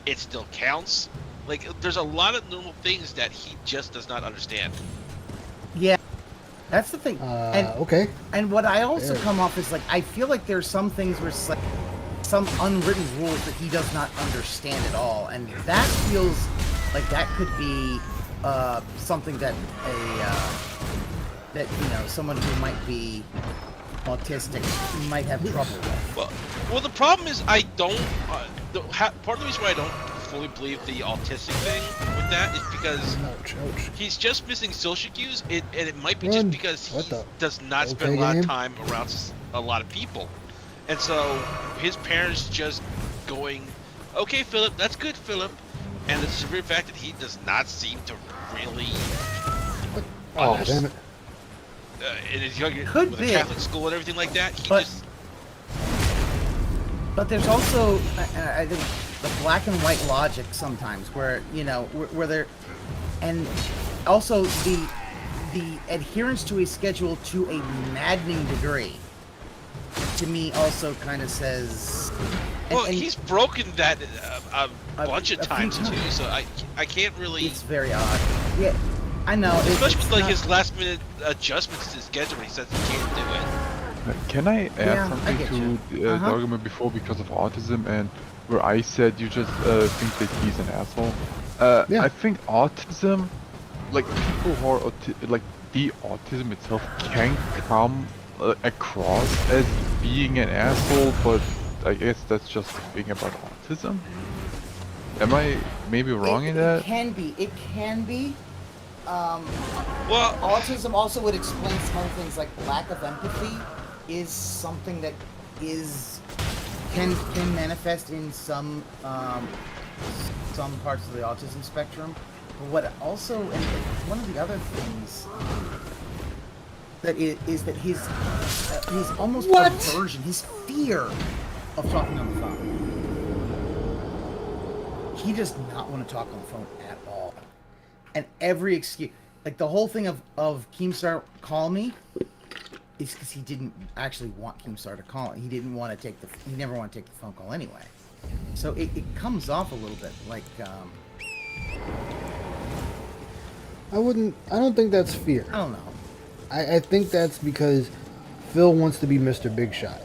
it still counts. Like, there's a lot of normal things that he just does not understand. Yeah, that's the thing. Okay. And what I also Fair. come off is like, I feel like there's some things where it's like some unwritten rules that he does not understand at all, and that feels like that could be something that that someone who might be autistic might have trouble with. Well, the problem is I don't. Part of the reason why I don't fully believe the autistic thing with that is because he's just missing social cues, and it might be just because he does not spend a lot of time around a lot of people, and so his parents just going, "Okay, Philip, that's good, Philip," and the severe fact that he does not seem to really. Oh, damn it. In his younger, Could with be. a Catholic school and everything like that, he just. But there's also, I think, the black and white logic sometimes, where where they're, and also the adherence to a schedule to a maddening degree. To me, also kind of says. Well, he's broken that a bunch of times too, so I can't really. It's very odd. Yeah, I know. Especially with like not... his last minute adjustments to his schedule, he says he can't do it. Can I add something to the argument before because of autism and where I said you just think that he's an asshole? I think autism, like people who are like the autism itself can come across as being an asshole, but I guess that's just the thing about autism. Am I maybe wrong in that? It can be. It can be. Well, autism also would explain some other things like lack of empathy is something that can manifest in some parts of the autism spectrum. But what also, and one of the other things that is that his almost aversion, his fear of talking on the phone. He does not want to talk on the phone at all. And every excuse, like the whole thing of Keemstar call me, is because he didn't actually want Keemstar to call it. He didn't want to he never wanted to take the phone call anyway. So it comes off a little bit like, I don't think that's fear. I don't know. I think that's because Phil wants to be Mr. Big Shot.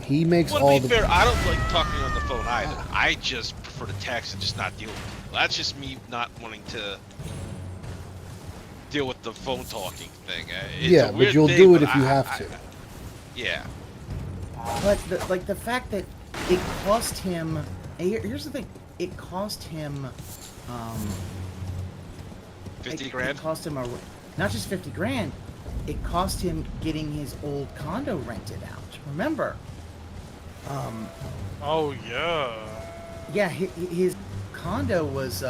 He makes well, all to be the... fair, I don't like talking on the phone either. I just prefer to text and just not deal with it. That's just me not wanting to deal with the phone talking thing. It's yeah, a weird but you'll thing, do it but if you have to. Yeah. But the fact that it cost him... Here's the thing. It cost him... 50 grand? It cost him not just 50 grand. It cost him getting his old condo rented out. Remember? Oh yeah. Yeah, his condo was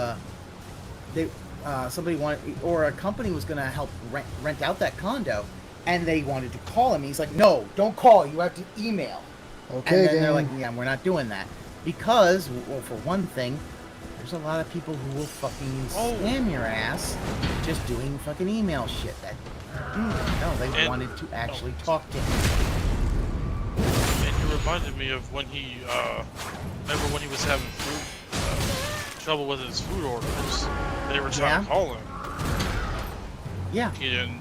somebody wanted, or a company was gonna help rent out that condo, and they wanted to call him. He's like, "No, don't call. You have to email." Okay. And then they're like, "Yeah, we're not doing that because, well, for one thing, there's a lot of people who will fucking spam your ass just doing fucking email shit. That no, they wanted to actually talk to him." And you reminded me of when he, remember when he was having food trouble with his food orders. They were trying to call him. Yeah. He didn't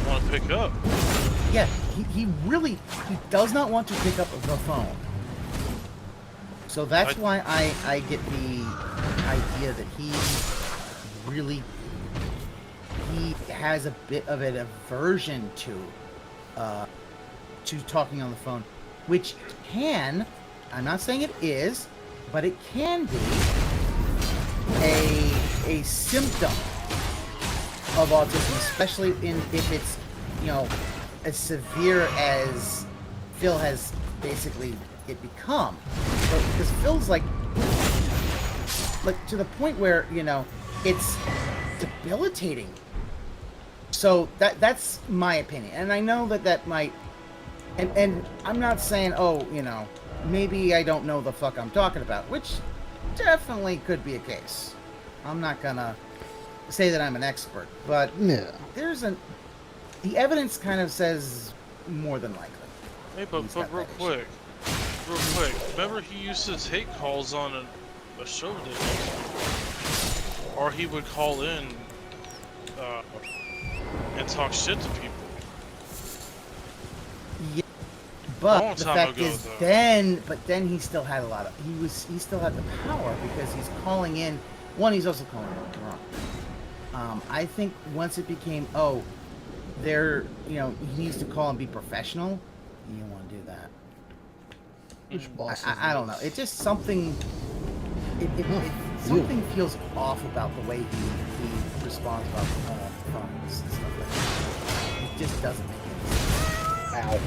want to pick up. Yeah, he does not want to pick up the phone. So that's why I get the idea that he has a bit of an aversion to talking on the phone, which can, I'm not saying it is, but it can be a symptom of autism, especially if it's, as severe as Phil has basically it become. So, because Phil's like to the point where, it's debilitating. So that's my opinion. And I know that might, and I'm not saying, maybe I don't know the fuck I'm talking about, which definitely could be a case. I'm not gonna say that I'm an expert, but Yeah. the evidence kind of says more than likely. Hey, but real quick, remember he used to take calls on a show that or he would call in and talk shit to people. Yeah, but Long the time fact ago, is, though. then he still had he still had the power because he's calling in. One, he's also calling in drunk. I think once it became, he needs to call and be professional. You don't want to do that. Which boss? I don't know. It's just something. Something feels off about the way he responds about phones and stuff like that. It just doesn't make any sense. Ow.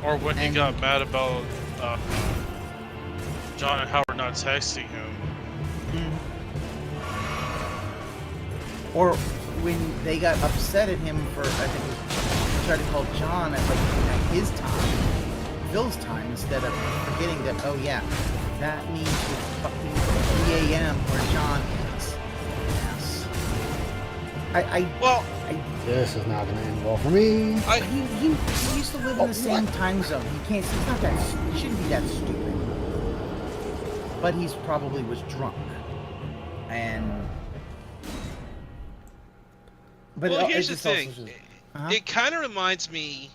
Or when he got mad about John and Howard not texting him. Or when they got upset at him for, I think he tried to call John at his time, Phil's time, instead of forgetting that, oh yeah, that means it's fucking 3 a.m. where John is. Yes. This is not going to end well for me. He used to live in the same time zone. He shouldn't be that stupid. But he's probably was drunk. But well, here's the thing. It kind of reminds me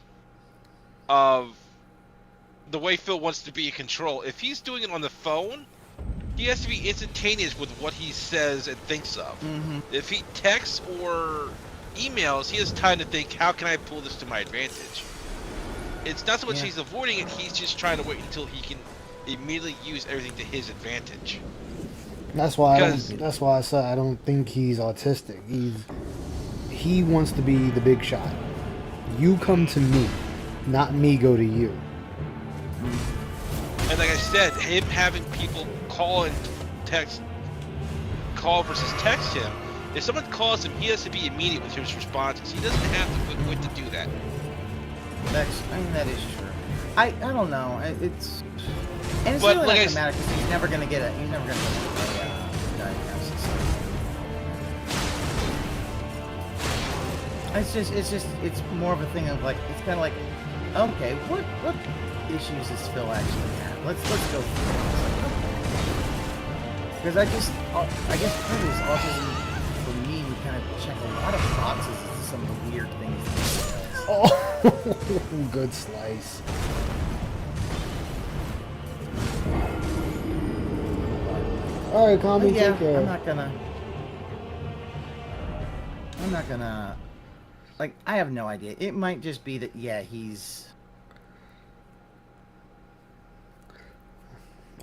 of the way Phil wants to be in control. If he's doing it on the phone, he has to be instantaneous with what he says and thinks of. If he texts or emails, he has time to think, how can I pull this to my advantage? It's not so much he's avoiding it, he's just trying to wait until he can immediately use everything to his advantage. That's why I said I don't think he's autistic. He wants to be the big shot. You come to me, not me go to you. And like I said, him having people call and text, call versus text him. If someone calls him, he has to be immediate with his responses. He doesn't have to wait to do that. That is true. I don't know. It's really like not gonna matter because he's never gonna get a diagnosis. It's more of a thing of like, it's kind of like, okay, what issues does Phil actually have? Let's go through it. Because I guess part of his autism for me would kind of check a lot of boxes as to some of the weird things that he does. Oh, good slice. All right, Combi, take care. I'm not gonna. Like, I have no idea. It might just be that, he's.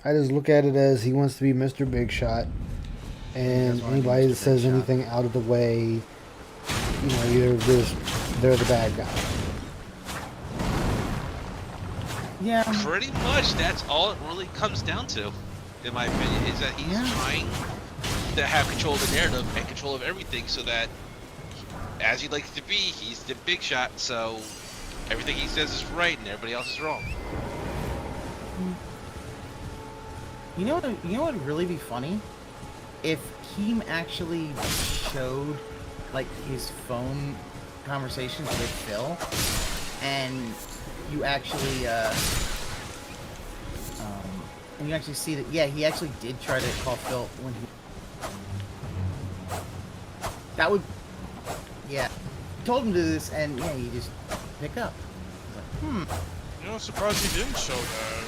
I just look at it as he wants to be Mr. Big Shot, and anybody that says anything out of the way, they're the bad guy. Yeah. Pretty much, that's all it really comes down to, in my opinion, is that he's trying to have control of the narrative and control of everything so that, as he likes to be, he's the big shot, so everything he says is right and everybody else is wrong. You know what would really be funny? If Keem actually showed, like, his phone conversations with Phil, and you actually, see that, he actually did try to call Phil when he... That would... Yeah. Told him to do this, and, he just pick up. Like, I'm surprised he didn't show that.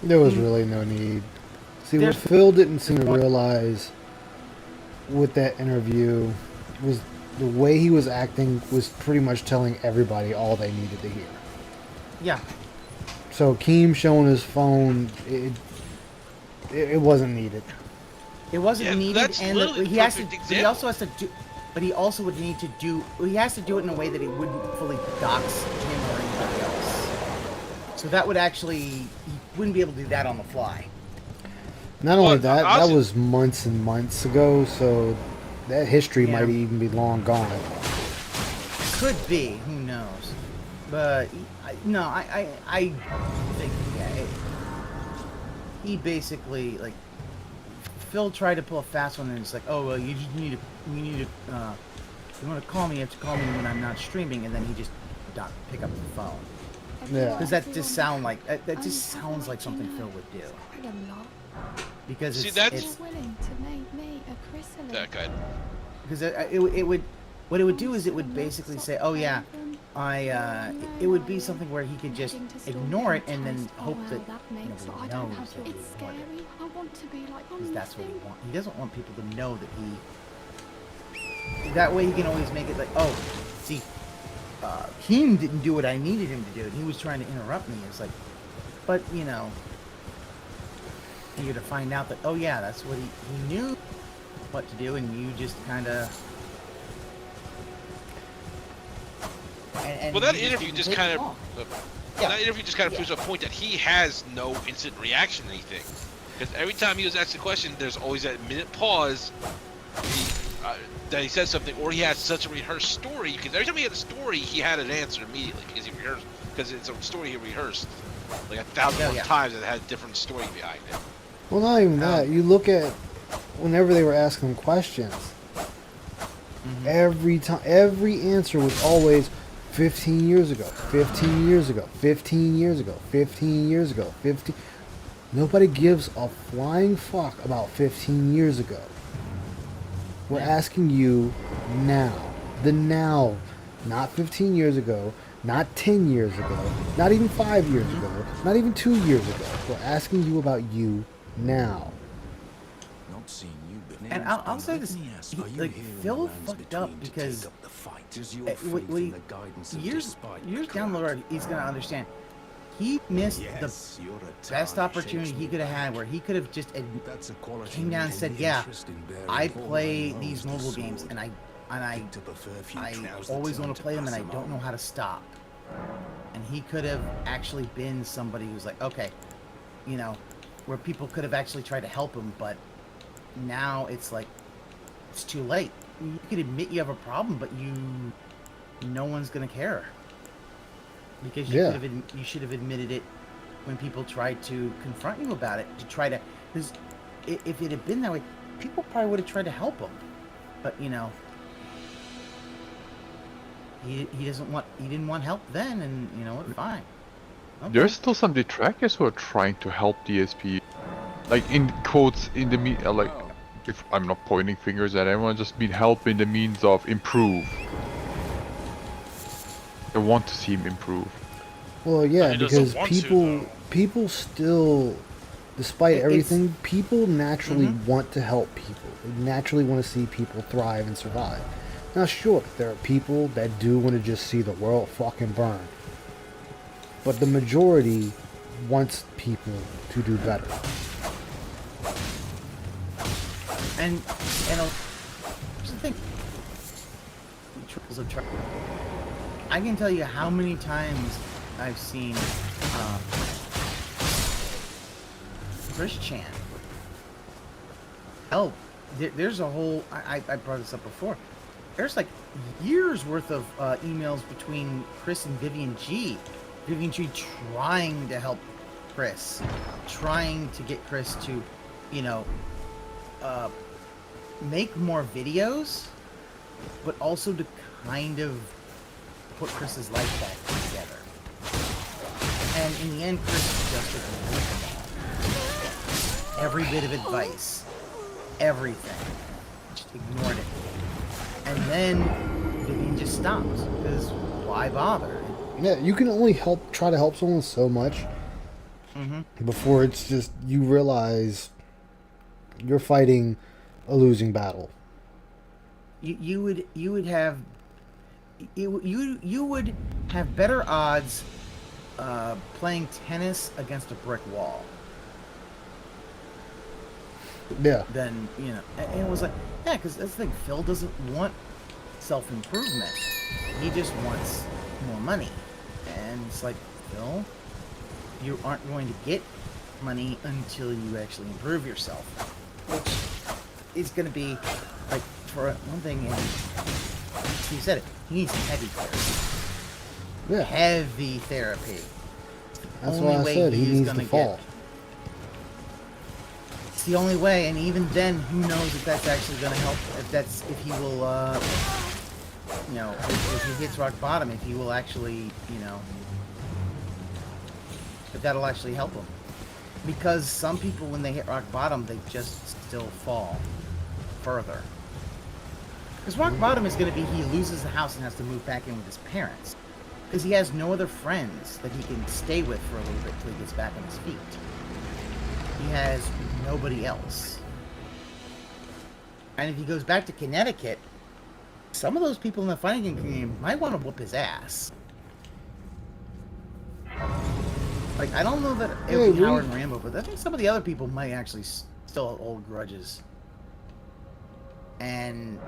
There was really no need. See, what Phil didn't seem to realize with that interview was the way he was acting was pretty much telling everybody all they needed to hear. Yeah. So Keem showing his phone, it wasn't needed. It wasn't needed, that's and literally he has to. perfect But he also has to do. But he also would need to do. He has to do it in a way that he wouldn't fully dox him or anybody else. So that would actually, he wouldn't be able to do that on the fly. Not only that was months and months ago, so that history might even be long gone. Could be. Who knows? But I think he basically like Phil tried to pull a fast one and it's like, oh well, you need to you want to call me, you have to call me when I'm not streaming, and then he just not pick up the phone. Yeah. Because that just sounds like something Phil would do. Because See, it's, that's- it's willing to make me a chrysalis. Yeah, good. because it would what it would do is it would basically say, oh yeah, it would be something where he could just ignore it and then hope that nobody knows that he It's ignored scary. it. I want to be like Because that's what he wants. He doesn't want people to know that he. That way he can always make it like, oh, see, Keem didn't do what I needed him to do, and he was trying to interrupt me. It's like, but you know, you're to find out that, oh yeah, that's what he knew what to do, and you just kind of. Well, that interview just kind of. That interview just kind of proves a point that he has no instant reaction to anything. Because every time he was asked a question, there's always that minute pause. That he says something, or he has such a rehearsed story. Because every time he had a story, he had an answer immediately because he rehearsed. Because it's a story he rehearsed like 1,000 times that had a different story behind it. Well, not even that. You look at whenever they were asking him questions. Every time, every answer was always 15 years ago, 15 years ago, 15 years ago, 15 years ago, 15. Nobody gives a flying fuck about 15 years ago. We're asking you now. The now. Not 15 years ago, not 10 years ago, not even 5 years ago, not even 2 years ago. We're asking you about you now. Not seeing you, but And I'll say this, like Phil fucked up because years down the road, he's gonna understand. He missed the best opportunity he could have had, where he could have just came down and said, "Yeah, I play these mobile games, and I always want to play them, and I don't know how to stop." And he could have actually been somebody who's like, okay, you know, where people could have actually tried to help him, but now it's like it's too late. You could admit you have a problem, but no one's gonna care. Because you should have admitted it when people tried to confront you about it, because if it had been that way, people probably would have tried to help him. But you know, he didn't want help then, and you know what? Fine. Okay. There's still some detractors who are trying to help DSP, like in quotes in the like, if I'm not pointing fingers at anyone, just mean help in the means of improve. I want to see him improve. Well, yeah, because people still, despite everything, people naturally want to help people. They naturally want to see people thrive and survive. Now, sure, there are people that do want to just see the world fucking burn. But the majority wants people to do better. And here's the thing. Trickles of trouble. I can tell you how many times I've seen Chris Chan help. There's a whole. I brought this up before. There's like years worth of emails between Chris and Vivian G. Vivian G trying to help Chris, trying to get Chris to, you know, make more videos, but also to kind of put Chris's life back together. And in the end, Chris just ignored them all. Every bit of advice, everything, just ignored it. And then Vivian just stopped, because why bother? Yeah, you can only try to help someone so much before it's just you realize you're fighting a losing battle. You would have better odds playing tennis against a brick wall. Yeah. Then you know, and it was like, yeah, because that's the thing. Phil doesn't want self-improvement. He just wants more money. And it's like, Phil, you aren't going to get money until you actually improve yourself. Which is going to be, like, for one thing, and Steve said it, he needs heavy players. Yeah. Heavy therapy. That's Only why I way said he is needs gonna to fall. It's the only way, and even then, who knows if that's actually gonna help? If he will, you know, if he hits rock bottom, if he will actually, you know, if that'll actually help him. Because some people, when they hit rock bottom, they just still fall further. Because rock bottom is going to be he loses the house and has to move back in with his parents. Because he has no other friends that he can stay with for a little bit till he gets back on his feet. He has nobody else. And if he goes back to Connecticut, some of those people in the fighting game might want to whoop his ass. Like, I don't know that it would be Howard and Rambo, but I think some of the other people might actually still hold grudges. And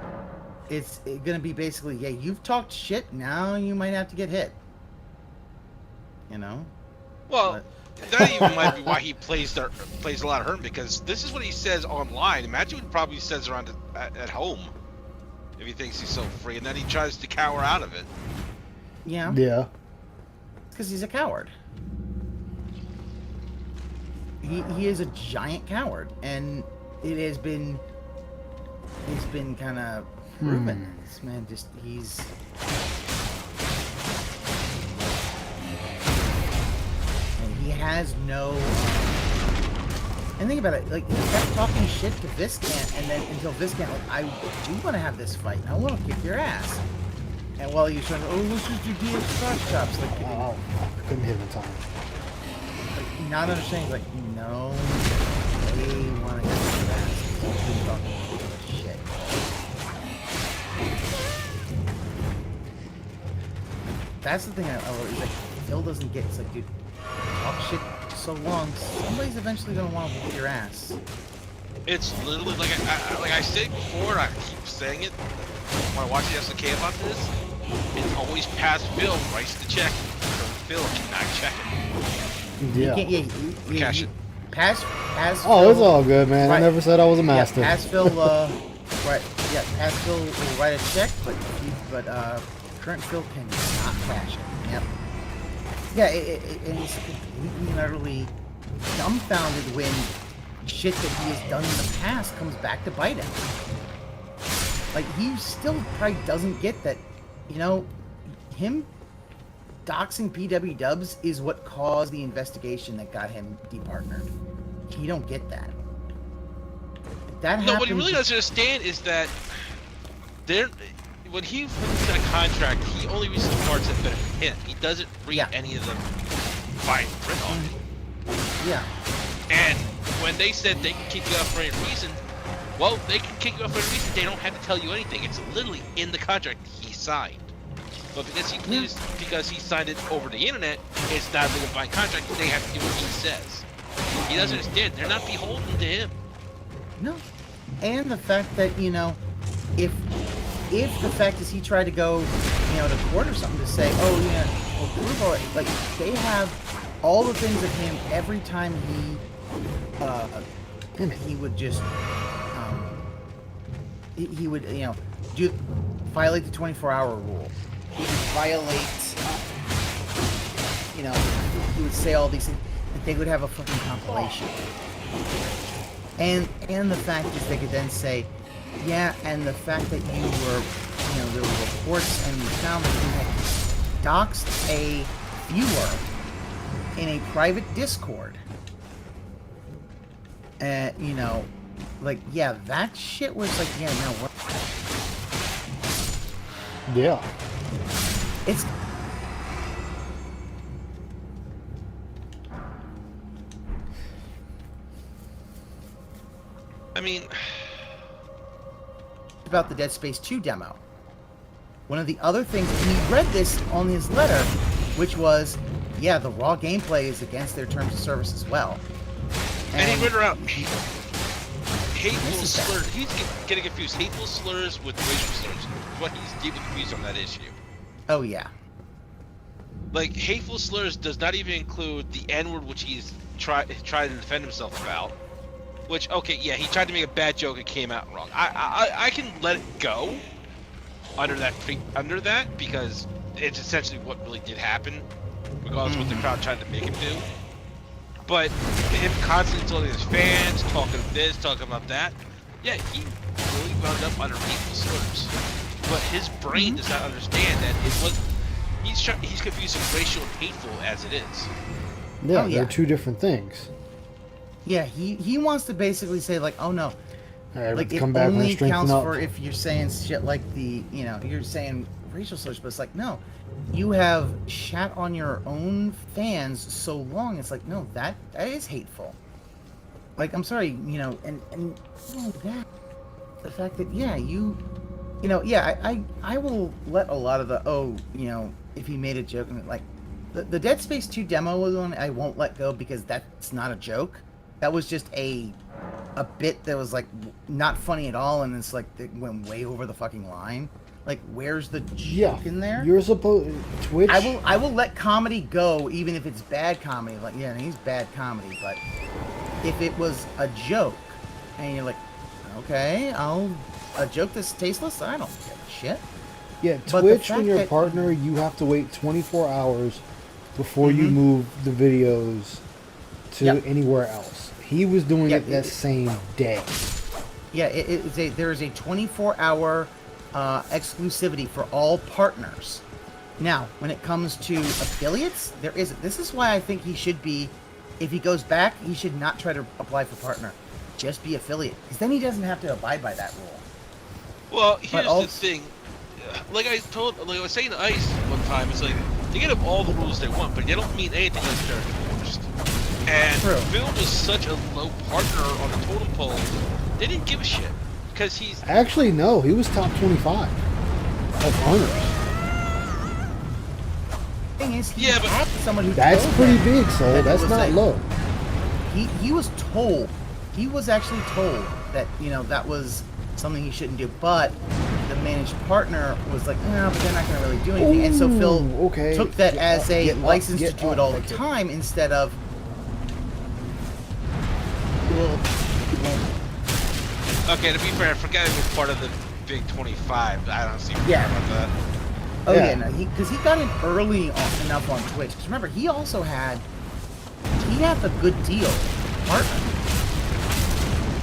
it's gonna be basically, yeah, you've talked shit, now you might have to get hit. You know? Well, that even might be why he plays a lot of Herm, because this is what he says online. Imagine what he probably says around at home if he thinks he's so free, and then he tries to cower out of it. Yeah. Yeah. Because he's a coward. He is a giant coward, and it's been kind of proven. This man he's and he has no and think about it, like, he kept talking shit to Viscant, and then until Viscant, like, we want to have this fight, I want to kick your ass. And while you're trying to, let's just do DX cross chops, like, oh, I couldn't hit him in time. Like, not understanding, like, no, they want to get your ass. Don't talking shit. That's the thing I love, is like, Phil doesn't get, it's like, dude, talk shit so long, somebody's eventually gonna want to whoop your ass. It's literally like I said before, and I keep saying it when I watch the SNK about this. It's always past Phil writes the check. Phil cannot check it. Yeah. Cash it. Pass Oh, Phil, it's all good, man. right. I never said I was a master. Yeah, pass Phil, right? Yeah, pass Phil will write a check, but current Phil cannot cash it. Yep. Yeah, and he's completely and utterly dumbfounded when shit that he has done in the past comes back to bite him. Like, he still probably doesn't get that, you know, him doxing PW Dubs is what caused the investigation that got him departnered. He don't get that. That No, what he really doesn't understand is that when he puts in a contract, he only reads the parts that benefit him. He doesn't read any of them fine print on it. Yeah. And when they said they can kick you out for any reason, well, they can kick you out for any reason. They don't have to tell you anything. It's literally in the contract he signed. But because he signed it over the internet, it's not a legal binding contract. They have to do what he says. He doesn't understand. They're not beholden to him. No. And the fact that, you know, if the fact is he tried to go, you know, to court or something to say, oh yeah, well, prove all it, like, they have all the things of him every time he would just, he would, you know, violate the 24-hour rule. He would violate, you know, he would say all these things, that they would have a fucking compilation. And the fact is they could then say, yeah, and the fact that you were, you know, there were reports and we found that you had doxed a viewer in a private Discord. You know, like, yeah, that shit was like, yeah, no, what? Yeah. It's... I mean... about the Dead Space 2 demo. One of the other things, and he read this on his letter, which was, yeah, the raw gameplay is against their terms of service as well. And he read around hateful slurs. He's getting confused. Hateful slurs with racial slurs. What he's deeply confused on that issue. Oh, yeah. Like, hateful slurs does not even include the N-word, which he's tried to defend himself about. Which, okay, yeah, he tried to make a bad joke and came out wrong. I can let it go under that because it's essentially what really did happen, regardless of what the crowd tried to make him do. But him constantly telling his fans, talking this, talking about that, yeah, he really wound up underneath the slurs. But his brain does not understand that it was. He's confusing racial and hateful as it is. Yeah, they're two different things. Yeah, he wants to basically say like, oh no, like it come back and only strengthen counts up. for if you're saying shit like you're saying racial slurs, but it's like no, you have shat on your own fans so long. It's like no, that is hateful. Like I'm sorry, and that the fact that I will let a lot of the if he made a joke and like the Dead Space 2 demo was one I won't let go because that's not a joke. That was just a bit that was like not funny at all, and it's like it went way over the fucking line. Like, where's the joke in there? You're supposed Twitch. I will let comedy go even if it's bad comedy. Like he's bad comedy, but if it was a joke and you're like, okay, a joke that's tasteless, I don't give a shit. Yeah, But Twitch, the when fact you're a that- partner, you have to wait 24 hours before you move the videos to anywhere else. He was doing it that same day. Yeah, there is a 24-hour exclusivity for all partners. Now, when it comes to affiliates, there isn't. This is why I think he should be, if he goes back, he should not try to apply for partner. Just be affiliate, because then he doesn't have to abide by that rule. Well, here's the thing. Like I was saying to Ice one time, it's like they get up all the rules they want, but they don't mean anything unless they're enforced. And Phil was such a low partner on the totem pole, they didn't give a shit because he's Actually, no, he was top 25 of partners. Thing is, he had someone who That's told pretty him big, Soul. that it That's was not like- low. He was told. He was actually told that that was something he shouldn't do, but the managed partner was like, no, but they're not going to really do anything. And so Phil took that as a license to do it all the time instead of. okay. To be fair, I forgot he was part of the Big 25. I don't see about that. Oh yeah, no, because he got in early enough on Twitch. Because remember, he also had the good deal partner.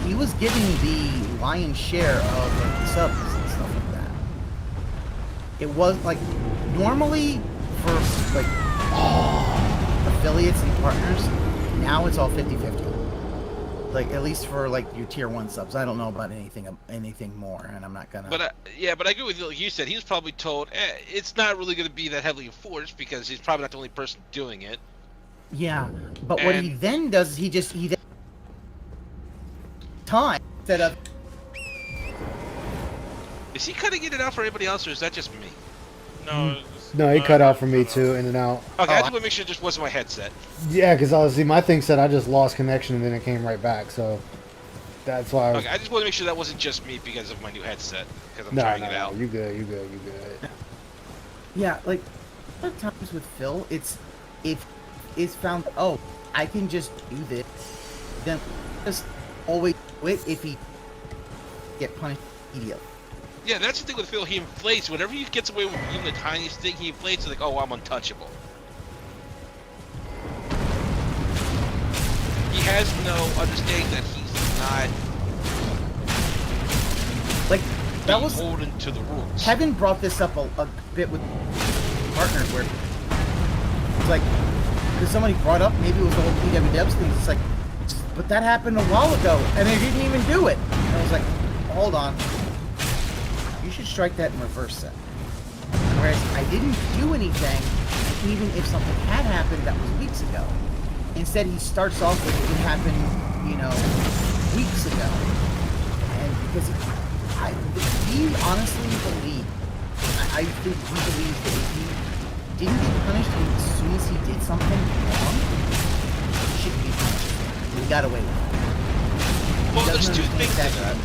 He was giving the lion's share of like, the subs and stuff like that. It was like normally for like affiliates and partners, now it's all 50-50. Like at least for like your tier 1 subs. I don't know about anything more, and I'm not gonna. But I agree with you. Like you said, he was probably told it's not really going to be that heavily enforced because he's probably not the only person doing it. Yeah, but what he then does is he then time instead of. Is he cutting in and out for anybody else, or is that just me? No. No, he cut out for me too, in and out. Okay, I just want to make sure it just wasn't my headset. Yeah, because obviously my thing said I just lost connection and then it came right back, so that's why I was... Okay, I just want to make sure that wasn't just me because of my new headset, because I'm No, trying no, it out. you good. Yeah, like a lot of times with Phil, it's found. Oh, I can just do this. Then just always quit if he get punished immediately. Yeah, that's the thing with Phil. He inflates. Whenever he gets away with even the tiniest thing, he inflates. Like, oh, I'm untouchable. He has no understanding that he's not like that was beholden to the rules. Kevin brought this up a bit with partners where it's like because somebody brought up maybe it was the whole PW Dubs thing. It's like, but that happened a while ago and they didn't even do it. And I was like, hold on. You should strike that and reverse that. Whereas I didn't do anything, even if something had happened that was weeks ago. Instead, he starts off with it happened, weeks ago. And because he honestly believed, I think he believes that if he didn't get punished as soon as he did something wrong, he shouldn't be punished. He got away with it. Well, there's two things to that.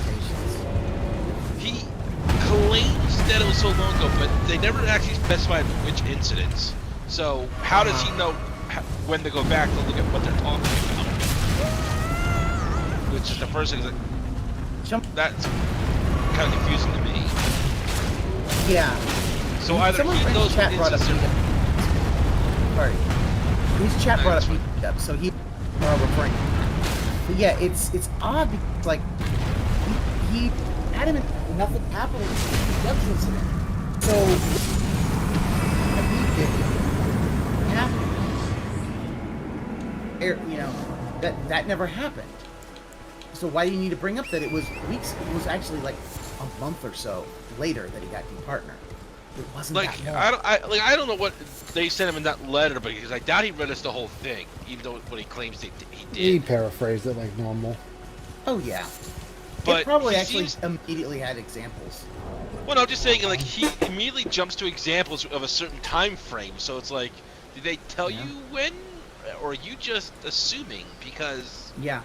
He claims that it was so long ago, but they never actually specified which incidents. So how does he know when to go back to look at what they're talking about? Which is the first thing that's kind of confusing to me. Yeah. So either Someone he in knows chat what brought up instance Sorry. His chat brought up up, so he referring. But yeah, it's odd because like he adamant nothing happened in the Dubs incident. So he did happen. You know, that never happened. So why do you need to bring up that it was weeks? It was actually like a month or so later that he got departnered. It wasn't like that long. I don't know what they sent him in that letter, but because I doubt he read us the whole thing, even though what he claims he did. He paraphrased it like normal. Oh yeah. But it probably he actually seems- immediately had examples. Well, no, I'm just saying, like, he immediately jumps to examples of a certain time frame. So it's like, did they tell you when, or are you just assuming? Because yeah,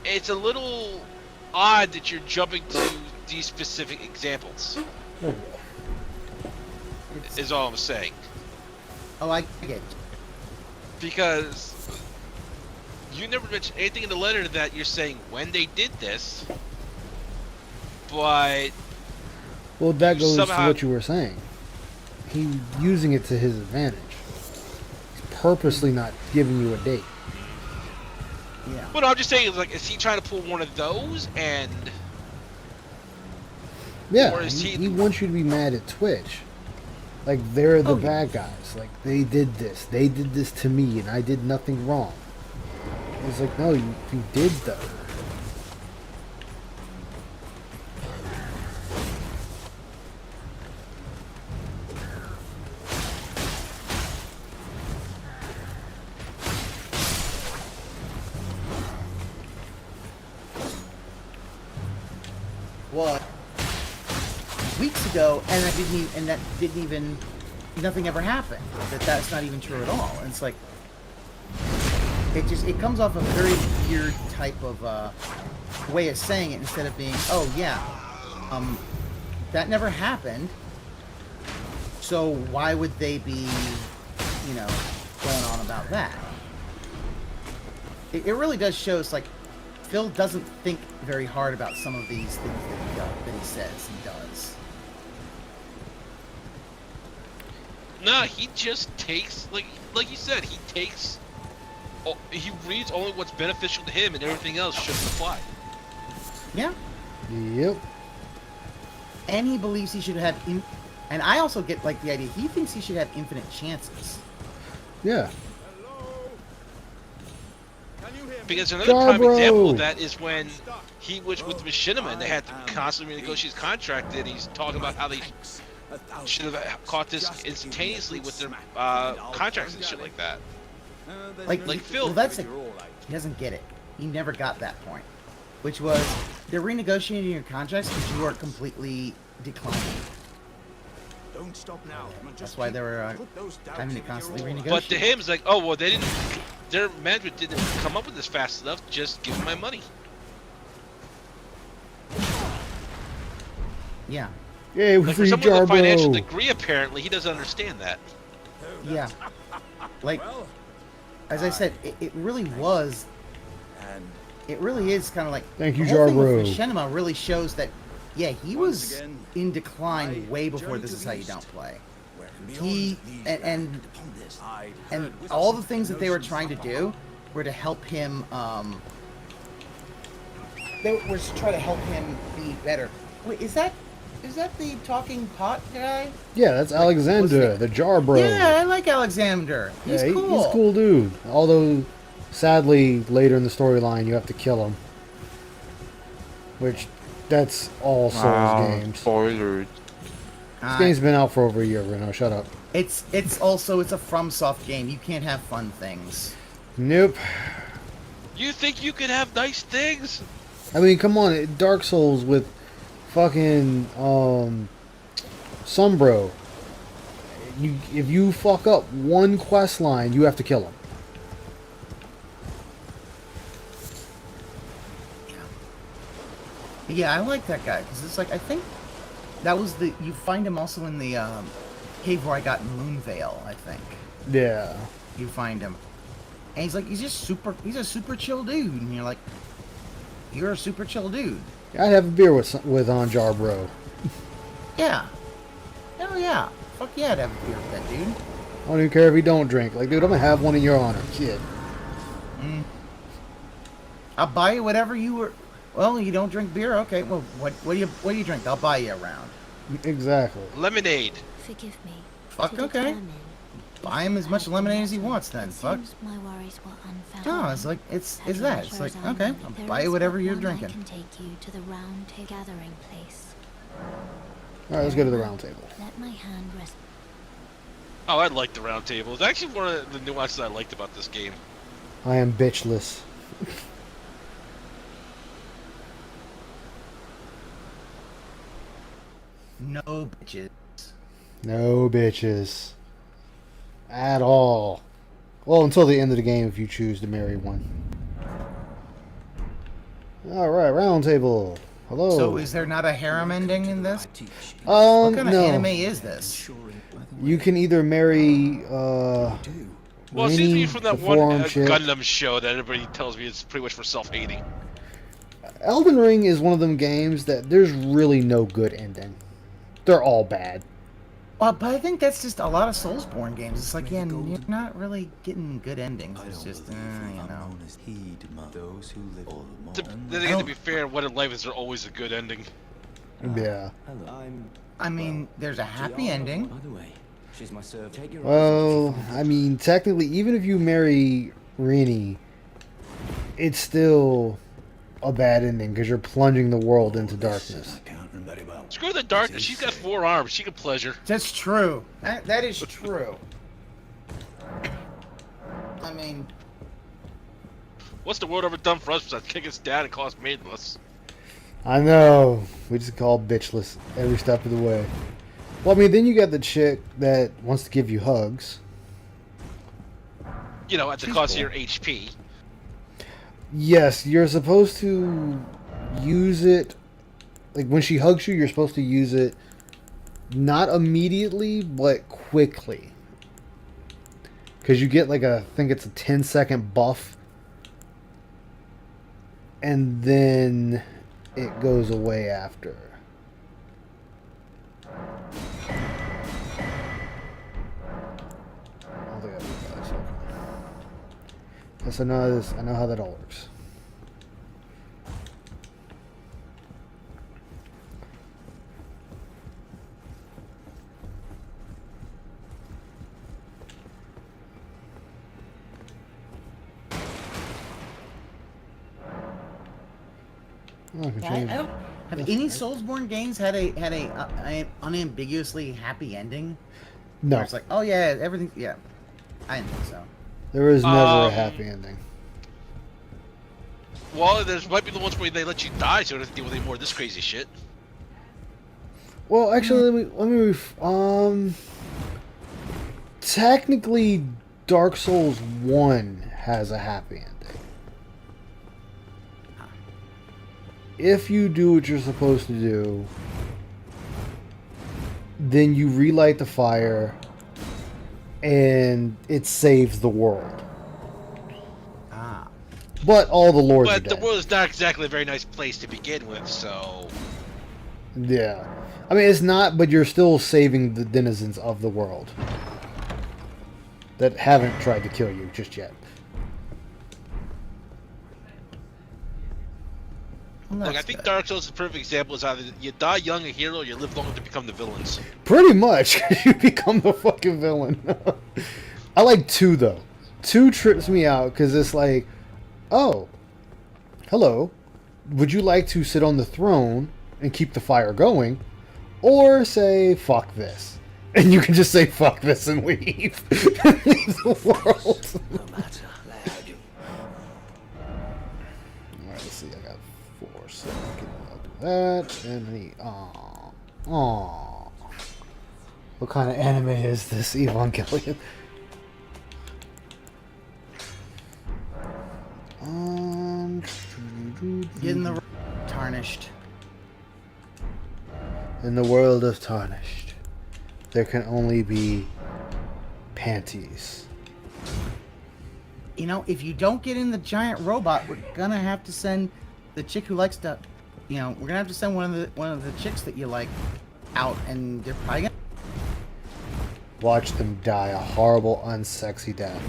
it's a little odd that you're jumping to these specific examples. Is all I'm saying. Oh, I get it. Because you never mentioned anything in the letter that you're saying when they did this, but Well, that goes somehow- to what you were saying. He's using it to his advantage. He's purposely not giving you a date. Yeah. Well, no, I'm just saying, like, is he trying to pull one of those and? Yeah, Or is he wants you to be mad at Twitch. Like, they're the bad guys. Like, they did this. They did this to me, and I did nothing wrong. It's like, no, you did though. What? Weeks ago, and that didn't even, nothing ever happened. That's not even true at all. And it's like, it comes off a very weird type of way of saying it instead of being, oh yeah, that never happened. So why would they be, you know, going on about that? It really does show. It's like Phil doesn't think very hard about some of these things that he says and does. Nah, he just takes, like you said, he takes. He reads only what's beneficial to him, and everything else shouldn't apply. Yeah. Yep. And he believes he should have, and I also get like the idea. He thinks he should have infinite chances. Yeah. Because another prime Jarbro. example of that is when he was with Machinima and they had to constantly renegotiate his contract, and he's talking about how they should have caught this instantaneously with their contracts and shit like that. Like Phil. Well, that's he doesn't get it. He never got that point, which was they're renegotiating your contracts because you are completely declining. Don't stop now. That's why they were having to constantly renegotiate. But to him, it's like, oh well, they didn't. Their management didn't come up with this fast enough. Just give me my money. Yeah. Yeah, Like for someone with a financial degree, apparently he doesn't understand that. Yeah. Like, as I said, it really was. It really is kind of like. Thank you, the whole thing with Jarbro. Machinima really shows that, yeah, he was in decline way before This Is How You Don't Play. He and all the things that they were trying to do were to help him. They were to try to help him be better. Wait, is that the talking pot guy? Yeah, that's Alexander, the Jarbro. Yeah, I like Alexander. He's Yeah, cool. he's a cool dude. Although, sadly, later in the storyline, you have to kill him. Which, that's all Souls games. Spoilers. This game's been out for over a year, Reno. Shut up. It's also a FromSoft game. You can't have fun things. Nope. You think you could have nice things? I mean, come on, Dark Souls with fucking Sombro. If you fuck up one quest line, you have to kill him. Yeah, I like that guy because it's like I think that was you find him also in the cave where I got Moonveil. I think. Yeah. You find him, and he's a super chill dude, and you're like, you're a super chill dude. I'd have a beer with Jarbro. Yeah. Yeah, Oh yeah, fuck yeah, I'd have a beer with that dude. I don't even care if you don't drink. Like, dude, I'm gonna have one in your honor. Shit. I'll buy you whatever you were. Well, you don't drink beer, okay? Well, what do you drink? I'll buy you a round. Exactly. Lemonade. Forgive me. Fuck, okay. Buy him as much lemonade as he wants, then. Fuck. My worries were unfounded. No, it's like it's that. It's like okay, I'll buy you whatever you're drinking. I can take you to the round gathering place. All right, let's go to the round table. Let my hand rest. Oh, I like the round table. It's actually one of the nuances I liked about this game. I am bitchless. No bitches. No bitches. At all. Well, until the end of the game if you choose to marry one. Alright, round table. Hello. So is there not a harem ending in this? What kind of no. anime is this? You can either marry, Well, it seems to be from that one Gundam show that everybody tells me it's pretty much for self-hating. Elden Ring is one of them games that there's really no good ending. They're all bad. Well, but I think that's just a lot of Soulsborne games. It's like, yeah, you're not really getting good endings. It's just, you know. Then again, to be fair, What in Life is there always a good ending? Yeah. I mean, there's a happy ending. Well, I mean, technically, even if you marry Rini, it's still a bad ending because you're plunging the world into darkness. Screw the darkness. She's got 4 arms. She can pleasure. That's true. That is true. I mean, what's the world ever done for us besides kick us down and call us maidenless? I know. We just call bitchless every step of the way. Well, I mean, then you got the chick that wants to give you hugs. You know, at the cost of your HP. Yes, you're supposed to use it. Like, when she hugs you, you're supposed to use it not immediately, but quickly. Because you get, like, I think it's a 10-second buff. And then it goes away after. I don't think I did that, so. Yes, I know how that all works. Have any Soulsborne games had a unambiguously happy ending? No. Where it's like, oh yeah, everything. Yeah, I didn't think so. There is never a happy ending. Well, there might be the ones where they let you die, so you don't have to deal with any more of this crazy shit. Well, actually, let me technically, Dark Souls 1 has a happy ending. If you do what you're supposed to do, then you relight the fire, and it saves the world. Ah. But all the lords are But the dead. world is not exactly a very nice place to begin with, so... Yeah. I mean, it's not, but you're still saving the denizens of the world that haven't tried to kill you just yet. Look, I think Dark Souls is a perfect example. Is either you die young a hero, or you live long to become the villains. Pretty much, you become the fucking villain. I like 2, though. 2 trips me out, because it's like, oh, hello, would you like to sit on the throne and keep the fire going, or say, fuck this? And you can just say, fuck this, and leave. Leave the world. Alright, let's see, I got 4, so I'll do that, and the, aww. What kind of anime is this, Evangelion? Getting the tarnished. In the world of Tarnished, there can only be panties. You know, if you don't get in the giant robot, we're gonna have to send the chick who likes to, you know, we're gonna have to send one of the chicks that you like out, and they're probably gonna Watch them die a horrible, unsexy death.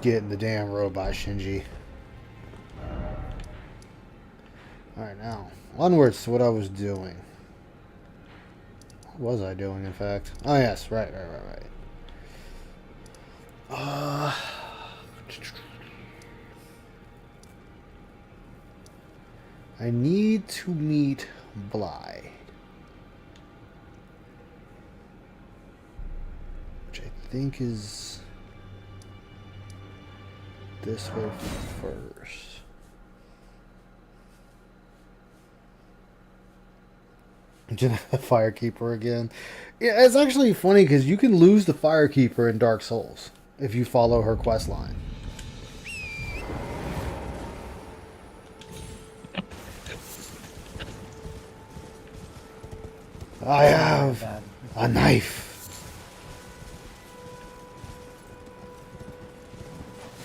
Get in the damn robot, Shinji. Alright, now, onwards to what I was doing. What was I doing, in fact? Oh, yes, right. I need to meet Bly. Which I think is this way first. The Firekeeper again. Yeah, it's actually funny because you can lose the Firekeeper in Dark Souls if you follow her quest line. I have a knife.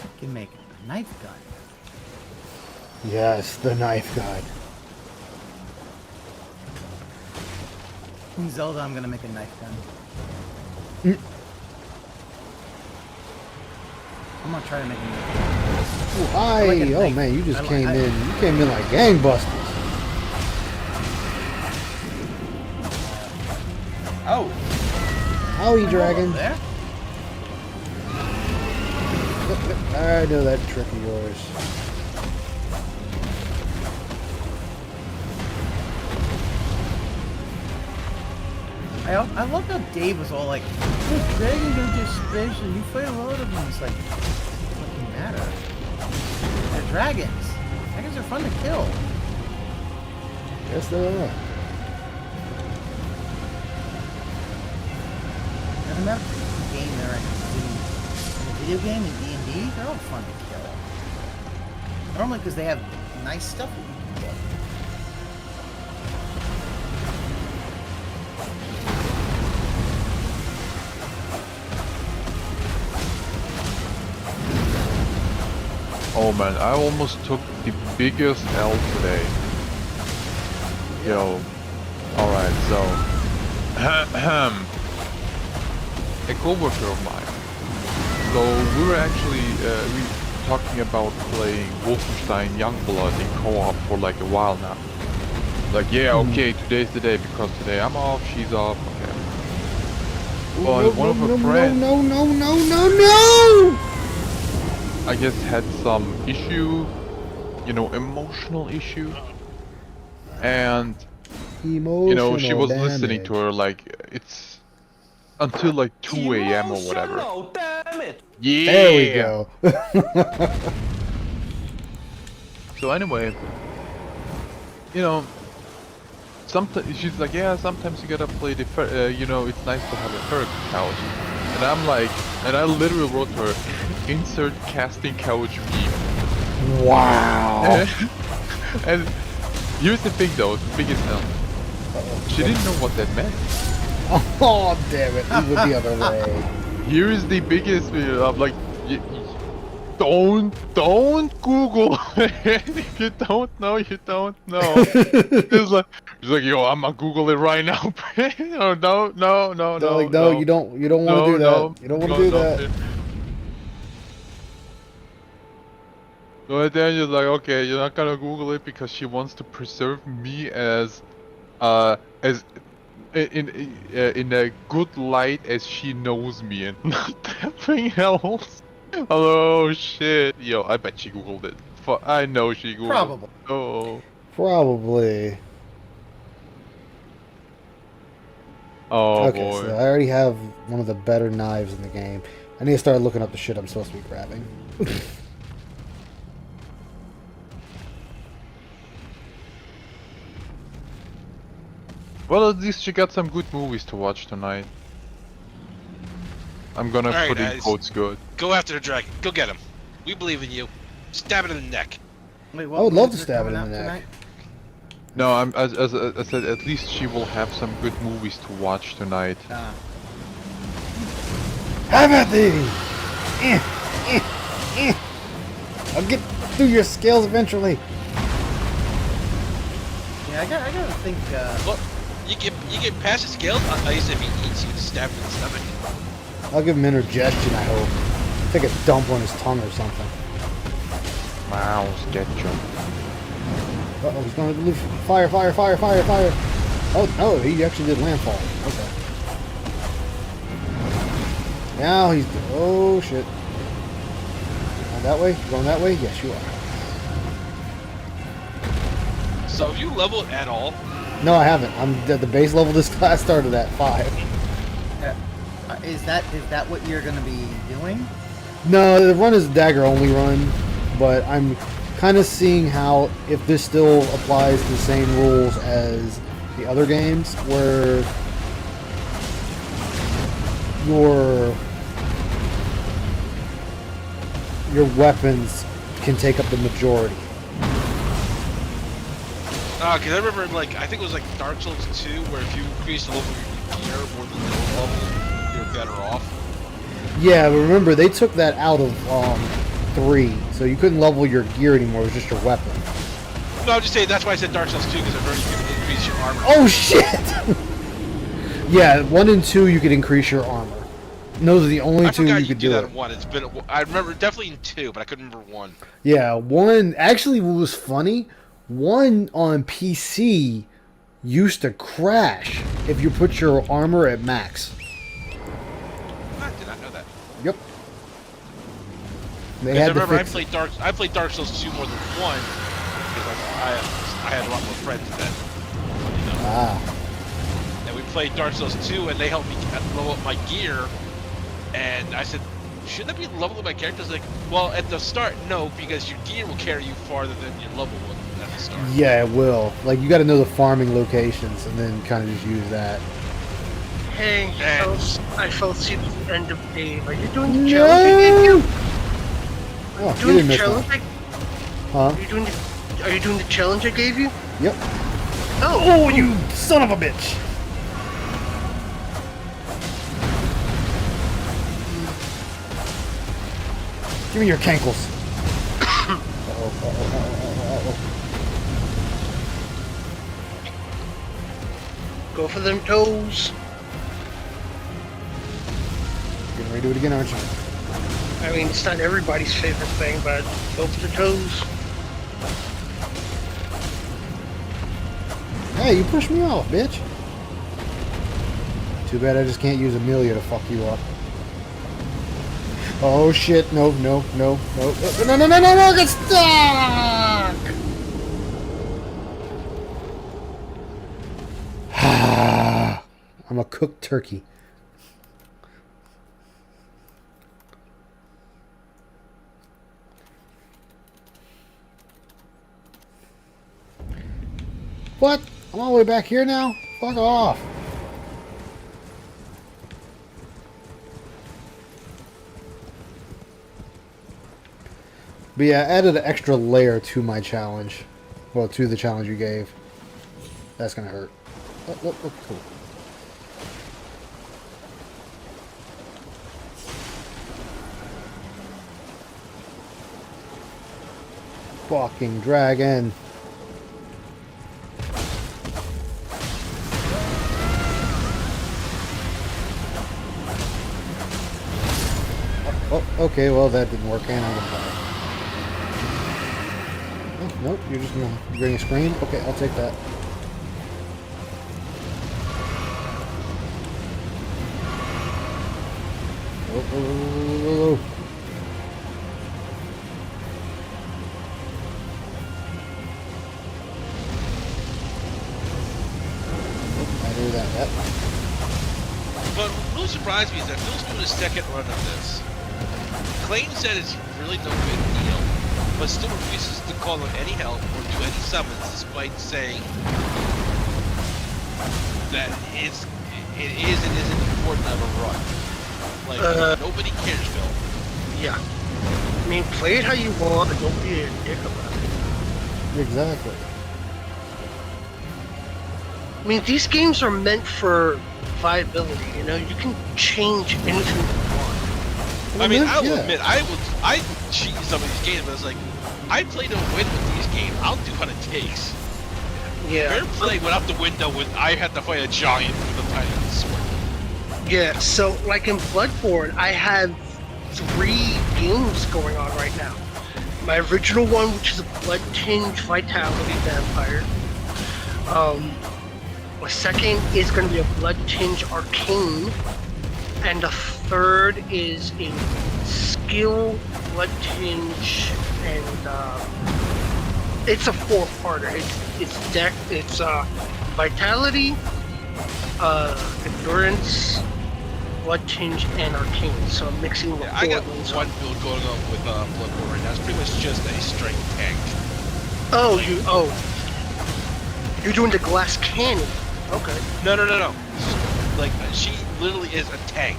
You can make a knife gun. Yes, the knife gun. In Zelda, I'm gonna make a knife gun. I'm gonna try to make a knife gun. Ooh, hi! Like a oh knife. man, you just came in. You came in like gangbusters. Oh. Howie, dragon. There? I know that trick of yours. I love how Dave was all like, "The dragons are just special. You fight a lot of them." It's like, it doesn't fucking matter. They're dragons. Dragons are fun to kill. Yes, they are. Doesn't matter if it's a game they're in a video game and D&D, they're all fun to kill. Normally because they have nice stuff that you can kill. Oh man, I almost took the biggest L today. Yo, alright, so a co-worker of mine. So we were actually talking about playing Wolfenstein Youngblood in co-op for like a while now. Like, yeah, okay, today's the day because today I'm off, she's off, okay. But one of her friends, No! I guess, had some issue, you know, emotional issue, and you know, she was listening to her like it's until like 2 a.m. or whatever. Damn it. Yeah. There we go. So anyway, you know, sometimes she's like, yeah, sometimes you gotta play the, you know, it's nice to have a therapy couch. And I'm like, and I literally wrote to her, insert casting couch meme. Wow. And here's the thing though, the biggest L. She didn't know what that meant. Oh, damn it. He went the other way. Here's the biggest fear. I'm like, don't Google. You don't know, you don't know. She's like, yo, I'm gonna Google it right now. No. They're like, no, you don't want to do that. You don't want to do that. So then you're like, okay, you're not gonna Google it because she wants to preserve me as in a good light as she knows me and nothing else. Oh shit, yo, I bet she Googled it. I know she Googled. Probably. Oh. Probably. Oh okay, boy. so I already have one of the better knives in the game. I need to start looking up the shit I'm supposed to be grabbing. Well, at least she got some good movies to watch tonight. I'm gonna Alright, put in guys. quotes good. Go after the dragon. Go get him. We believe in you. Stab it in the neck. Wait, I would love to stab it in the neck. No, as I said, at least she will have some good movies to watch tonight. Have at thee! I'll get through your scales eventually. Yeah, I gotta think. Well, You get past his skills. I used to if he eats, you stab him in the stomach. I'll give him indigestion, I hope. Take a dump on his tongue or something. Mouse get jump. Uh-oh, he's going to lose. Fire, fire, fire, fire, fire. Oh, no, he actually did landfall. Okay. Now he's... Oh, shit. Going that way? Going that way? Yes, you are. So have you leveled at all? No, I haven't. I'm at the base level this class started at 5. Is that what you're gonna be doing? No, the run is a dagger only run, but I'm kind of seeing how if this still applies the same rules as the other games, where your weapons can take up the majority. Because I remember, like, I think it was like Dark Souls 2, where if you increase the level of your gear more than the level, you're better off. Yeah, but remember, they took that out of 3, so you couldn't level your gear anymore, it was just your weapon. No, I'm just saying, that's why I said Dark Souls 2, because I've heard you can increase your armor. Oh, shit! Yeah, 1 and 2 you could increase your armor. And those are the only two you could do that it. in 1. It's been, I remember definitely in 2, but I couldn't remember 1. Yeah, 1, actually what was funny, 1 on PC used to crash if you put your armor at max. I did not know that. Yep. They Because I had to remember fix it. I played Dark Souls 2 more than 1, because I had a lot more friends then. You know? Ah. And we played Dark Souls 2, and they helped me level up my gear. And I said, shouldn't that be leveling my characters? Like, well, at the start, no, because your gear will carry you farther than your level will at the start. Yeah, it will. Like, you got to know the farming locations and then kind of just use that. Hey, I fell asleep at the end of Dave. Are you doing the challenge I gave you? Oh, you doing didn't the miss challenge? one. Huh? Are you doing the challenge I gave you? Yep. Oh, you son of a bitch! Give me your cankles. Go for them toes. Getting ready to do it again, aren't you? I mean, it's not everybody's favorite thing, but go for the toes. Hey, you pushed me off, bitch. Too bad I just can't use Amelia to fuck you up. Oh shit, no, no, no, no, no, no, no, no, no, get stuck! I'm a cooked turkey. What? I'm all the way back here now? Fuck off. But yeah, I added an extra layer to my challenge. Well, to the challenge you gave. That's gonna hurt. Oh, cool. Fucking dragon. Oh, okay, well that didn't work, and I'm gonna die. Oh, nope, you're just gonna bring a screen? Okay, I'll take that. Oh. I do that. What really surprised me is that Phil's doing his second run of this. Claims that it's really no big deal, but still refuses to call on any help or do any summons despite saying that it is and isn't important of a run. Like, nobody cares, Phil. Yeah. I mean, play it how you want, and don't be a dick about it. Exactly. I mean, these games are meant for viability, you know? You can change anything you want. I mean, I will admit, I cheat in some of these games, but it's like, I play to win with these games. I'll do what it takes. Yeah. Fair play went out the window when I had to fight a giant with a tiny sword. Yeah, so like in Bloodborne, I have 3 games going on right now. My original one, which is a Blood Tinge Vitality Vampire. My second is going to be a Blood Tinge Arcane. And the third is a Skill Blood Tinge, and it's a 4-parter. It's Vitality, Endurance, Blood Tinge, and Arcane. So I'm mixing the 4 I got of those one up. build going on with Bloodborne right now. It's pretty much just a strength tank. You're doing the glass cannon. Okay. No. Like, she literally is a tank.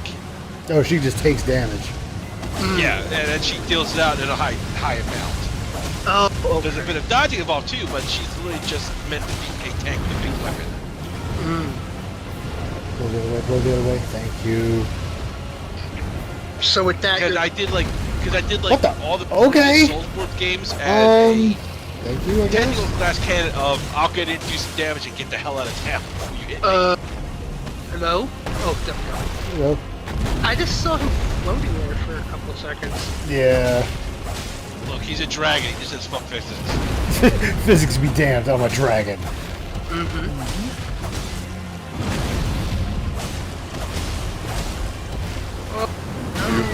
Oh, she just takes damage. Yeah, and then she deals it out in a high amount. Oh, okay. There's a bit of dodging involved too, but she's literally just meant to be a tank with a big weapon. Go the other way, go the other way. Thank you. So with that, Because I did like What the? all the Okay. Soulsborne games as a Thank you, I technical guess. glass cannon of I'll get in, do some damage, and get the hell out of town before you hit me. Hello? Oh, there we go. Hello. I just saw him floating there for a couple of seconds. Yeah. Look, he's a dragon. He just says fuck physics. Physics be damned, I'm a dragon. You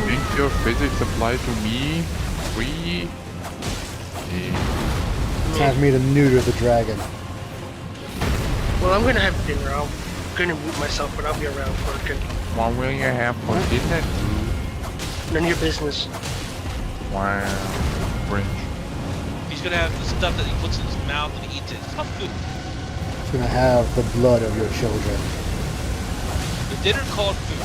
think your physics apply to me? Time for me to neuter the dragon. Well, I'm gonna have dinner. I'm gonna mute myself, but I'll be around working. What will you have for dinner? None of your business. Wow. French. He's gonna have the stuff that he puts in his mouth and he eats it. It's not food. It's gonna have the blood of your children. The dinner called food.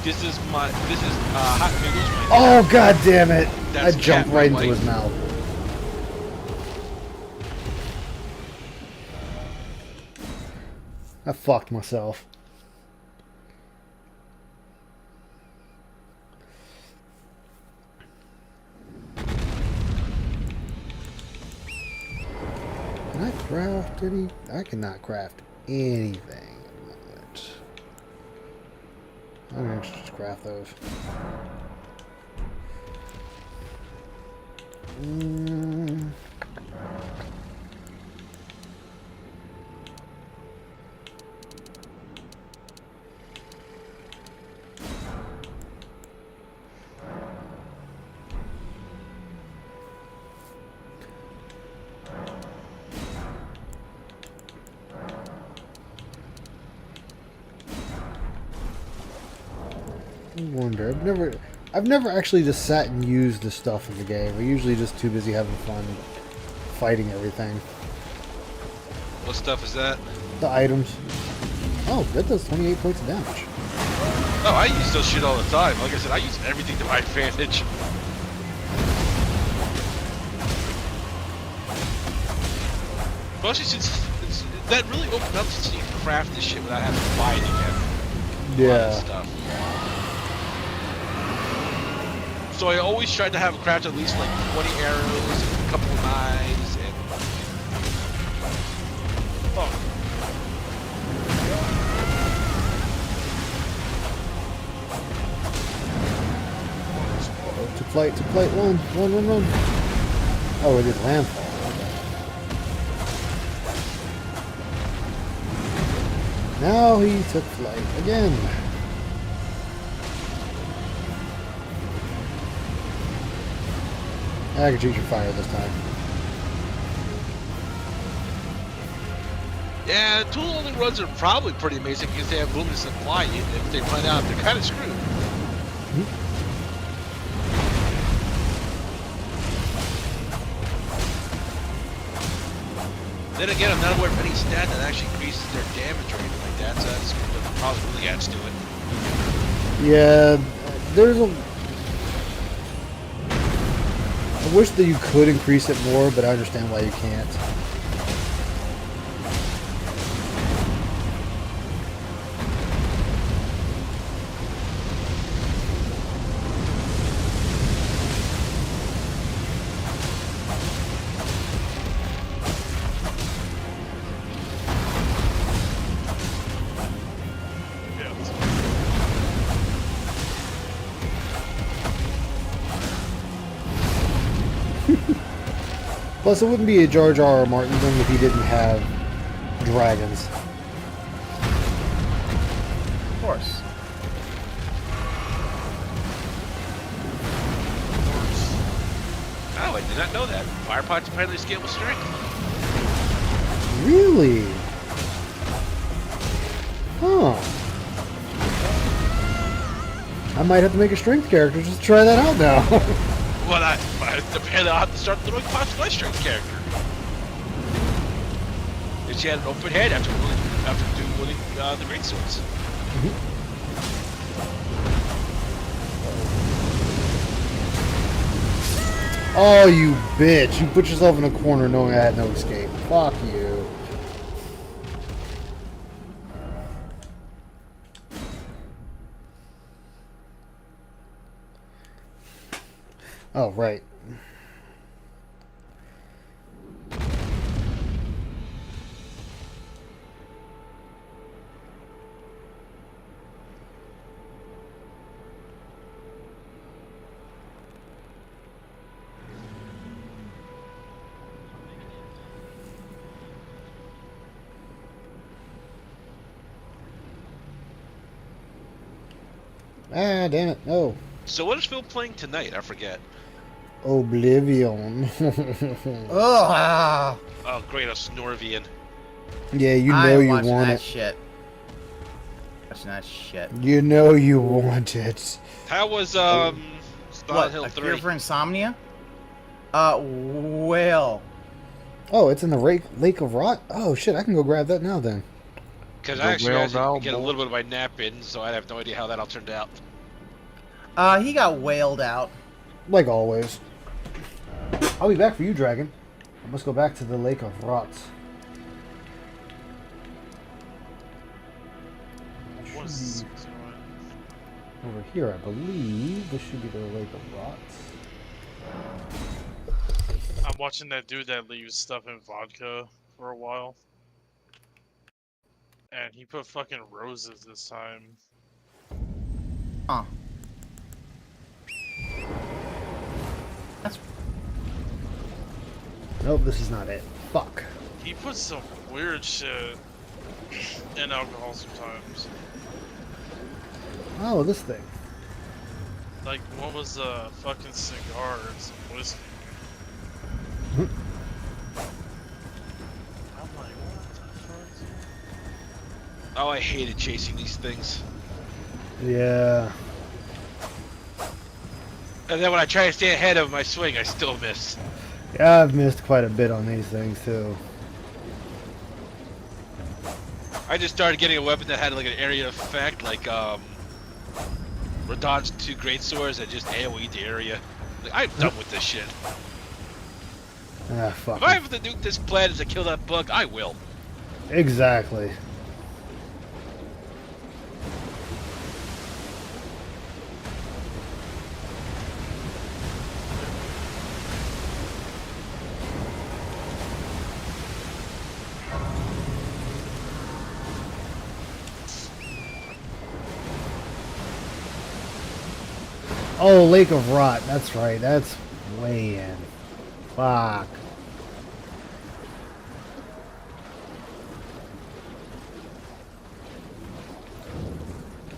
This is hot noodles. Oh, god damn it! That's I jumped cat right into white. his mouth. I fucked myself. Can I craft any? I cannot craft anything at the moment. I'm gonna just craft those. I wonder. I've never actually just sat and used the stuff in the game. We're usually just too busy having fun fighting everything. What stuff is that? The items. Oh, that does 28 points of damage. Oh, I use those shit all the time. Like I said, I use everything to my advantage. Especially since that really opened up so you can craft this shit without having to buy it again. Yeah. Stuff. So I always tried to have craft at least like 20 arrows, and a couple of knives, and To flight, run. Oh, it did landfall. Okay. Now he took flight again. I can shoot your fire this time. yeah, tool only runs are probably pretty amazing because they have limited supply. If they run out, they're kind of screwed. Then again, I'm not aware of any stat that actually increases their damage or anything like that, so that's what probably really adds to it. Yeah, there's a... I wish that you could increase it more, but I understand why you can't. Plus, it wouldn't be a Jar Jar or Martin thing if he didn't have dragons. Of course. Oh, I did not know that. Fire pods apparently scale with strength. Really? Huh. I might have to make a strength character just to try that out now. Well, apparently I'll have to start throwing pots my strength character. If she had an open head after doing the great swords. Oh, you bitch. You put yourself in a corner knowing I had no escape. Fuck you. Oh, right. Ah, damn it. No. So what is Phil playing tonight? I forget. Oblivion. Oh, Oh, great, a Snorvian. Yeah, you I know ain't you watching want that it. shit. Watching that shit. You know you want it. How was What? Silent Hill A 3? Cure for Insomnia? Well. Oh, it's in the Lake of Rot? Oh, shit, I can go grab that now then. Because The I actually whale managed to now, get a boy. little bit of my nap in, so I have no idea how that all turned out. He got whaled out. Like always. I'll be back for you, Dragon. I must go back to the Lake of Rot. What's Over here, I believe. This should be the Lake of Rot. I'm watching that dude that leaves stuff in vodka for a while. And he put fucking roses this time. Huh. That's... Nope, this is not it. Fuck. He puts some weird shit in alcohol sometimes. Oh, this thing. Like, what was a fucking cigar and some whiskey? I'm like, what the fuck? Oh, I hated chasing these things. Yeah. And then when I try to stay ahead of my swing, I still miss. Yeah, I've missed quite a bit on these things, too. I just started getting a weapon that had like an area effect, like Radon's 2 great swords that just AoE'd the area. Like, I'm done with this shit. Ah, fuck. If I have to nuke this planet to kill that bug, I will. Exactly. Oh, Lake of Rot. That's right. That's way in. Fuck.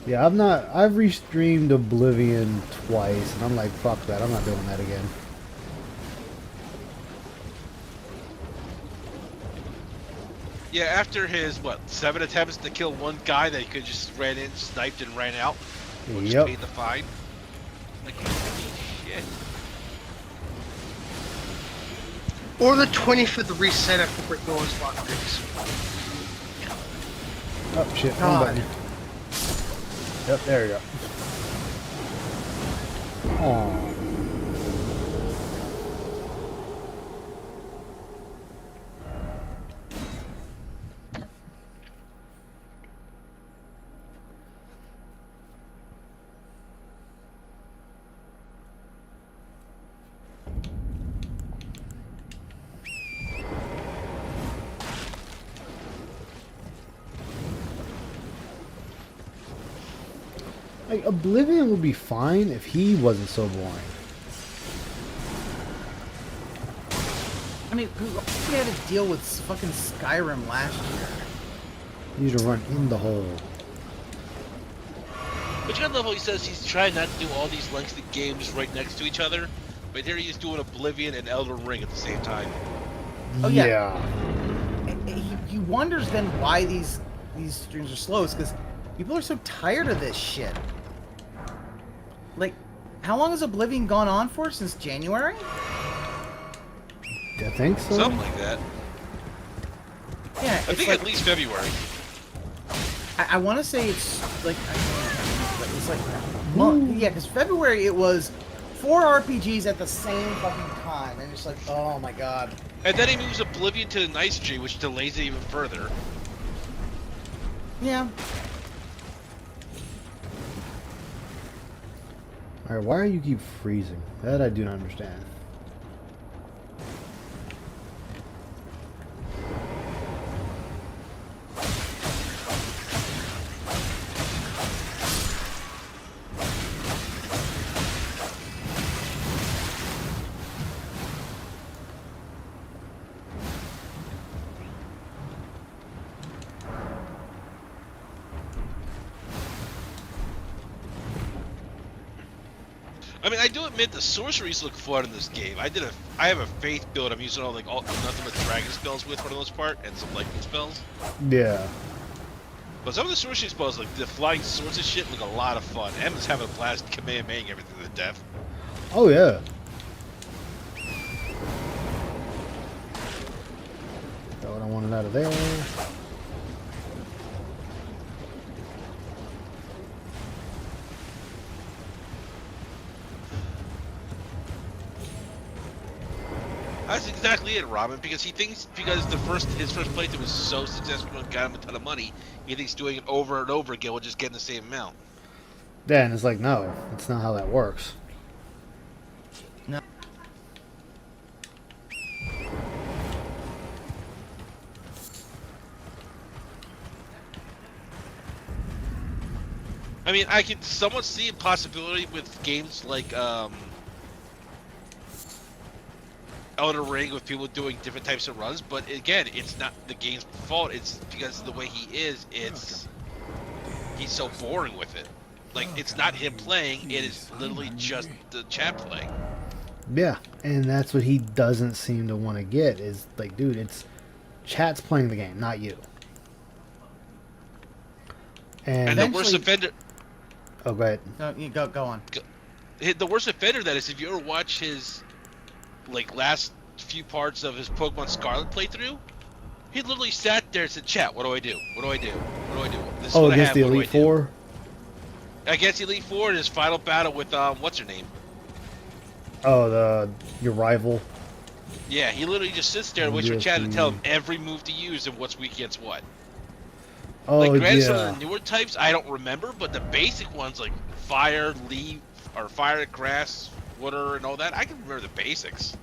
Yeah, I've restreamed Oblivion twice, and I'm like, fuck that. I'm not doing that again. Yeah, after his, 7 attempts to kill one guy that he could just ran in, sniped, and ran out, which Yep. paid the fine. Like, holy shit. Or the 25th reset after Brick Noah's lockpicks. Oh, shit. Wrong God. button. Yep, there you go. Aww. Like, Oblivion would be fine if he wasn't so boring. I mean, who had to deal with fucking Skyrim last year? You need to run in the hole. But you gotta love how he says he's trying not to do all these lengthy games right next to each other, but here he's doing Oblivion and Elden Ring at the same time. Oh yeah. He wonders then why these streams are slow. It's because people are so tired of this shit. Like, how long has Oblivion gone on for? Since January? I think so. Something like that. Yeah, I think like, at least February. I want to say it's like it's like yeah, because February it was 4 RPGs at the same fucking time, and it's like, oh my god. And then he moves Oblivion to the Night Tree, which delays it even further. Yeah. Alright, why are you keep freezing? That I do not understand. I mean, I do admit the sorceries look fun in this game. I have a faith build. I'm using all nothing but dragon spells with for the most part, and some lightning spells. Yeah. But some of the sorcery spells, like the flying swords and shit, look a lot of fun. Emma's having a blast Kamehamehaing everything to death. Oh yeah. Got what I wanted out of there. That's exactly it, Robin, because he thinks his first playthrough was so successful and got him a ton of money, he thinks doing it over and over again will just get the same amount. Yeah, and it's like, no, that's not how that works. No. I mean, I can somewhat see a possibility with games like Elden Ring with people doing different types of runs, but again, it's not the game's fault. It's because of the way he is. He's so boring with it. Like, it's not him playing. It is literally just the chat playing. Yeah, and that's what he doesn't seem to want to get. Is like, dude, it's chat's playing the game, not you. And the worst offender. Oh, go ahead. Go on. The worst offender that is, if you ever watch his last few parts of his Pokemon Scarlet playthrough, he literally sat there and said, "Chat, what do I do? What do I do? What do I do? This is what I have. Against the what do I Elite do?" Four? Against the Elite Four in his final battle with what's her name? Oh, your rival. Yeah, he literally just sits there and waits for chat to tell him every move to use and what's weak against what. Oh, granted, some of the newer types I don't remember, but the basic ones like fire, leaf, or fire, grass, water, and all that, I can remember the basics.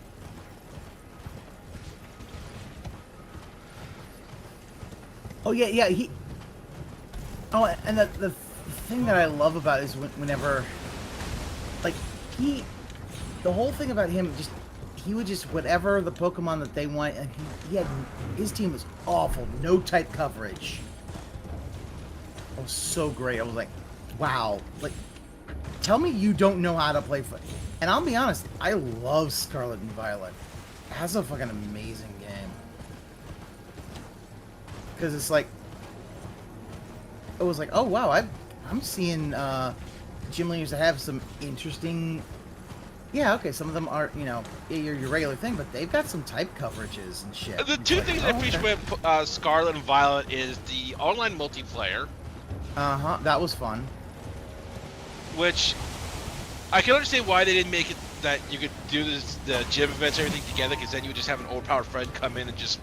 Oh yeah. Oh, and the thing that I love about it is whenever, like, the whole thing about him, he would just whatever the Pokemon that they want, and his team was awful, no type coverage. It was so great. I was like, wow, like, tell me you don't know how to play foot. And I'll be honest, I love Scarlet and Violet. That's a fucking amazing game. Because it's like, it was like, oh wow, I'm seeing gym leaders that have some interesting. Yeah, okay, some of them are, your regular thing, but they've got some type coverages and shit. The two things I appreciate with Scarlet and Violet is the online multiplayer. That was fun. Which, I can understand why they didn't make it that you could do the gym events and everything together, because then you would just have an overpowered friend come in and just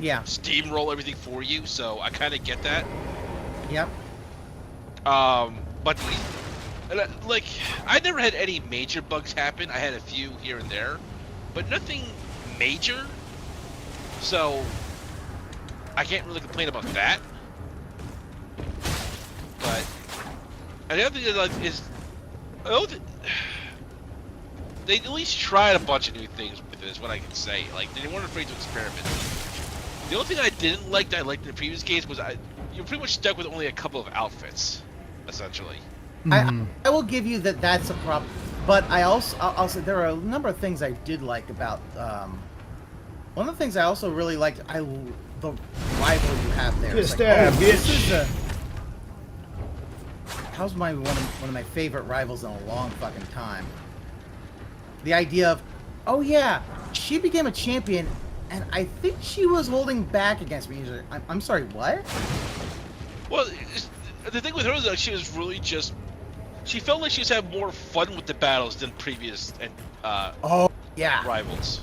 steamroll everything for you, so I kind of get that. Yep. But like, I never had any major bugs happen. I had a few here and there, but nothing major, so I can't really complain about that. But and the other thing is they at least tried a bunch of new things with it, is what I can say. Like, they weren't afraid to experiment. The only thing I didn't like that I liked in the previous games was you're pretty much stuck with only a couple of outfits, essentially. I will give you that that's a problem, but I'll say there are a number of things I did like about. One of the things I also really liked, the rival you have there. Just It's bitch. This is how's one of my favorite rivals in a long fucking time. The idea of, oh yeah, she became a champion, and I think she was holding back against me. I'm sorry, what? Well, the thing with her is that she was really just. She felt like she was having more fun with the battles than previous rivals.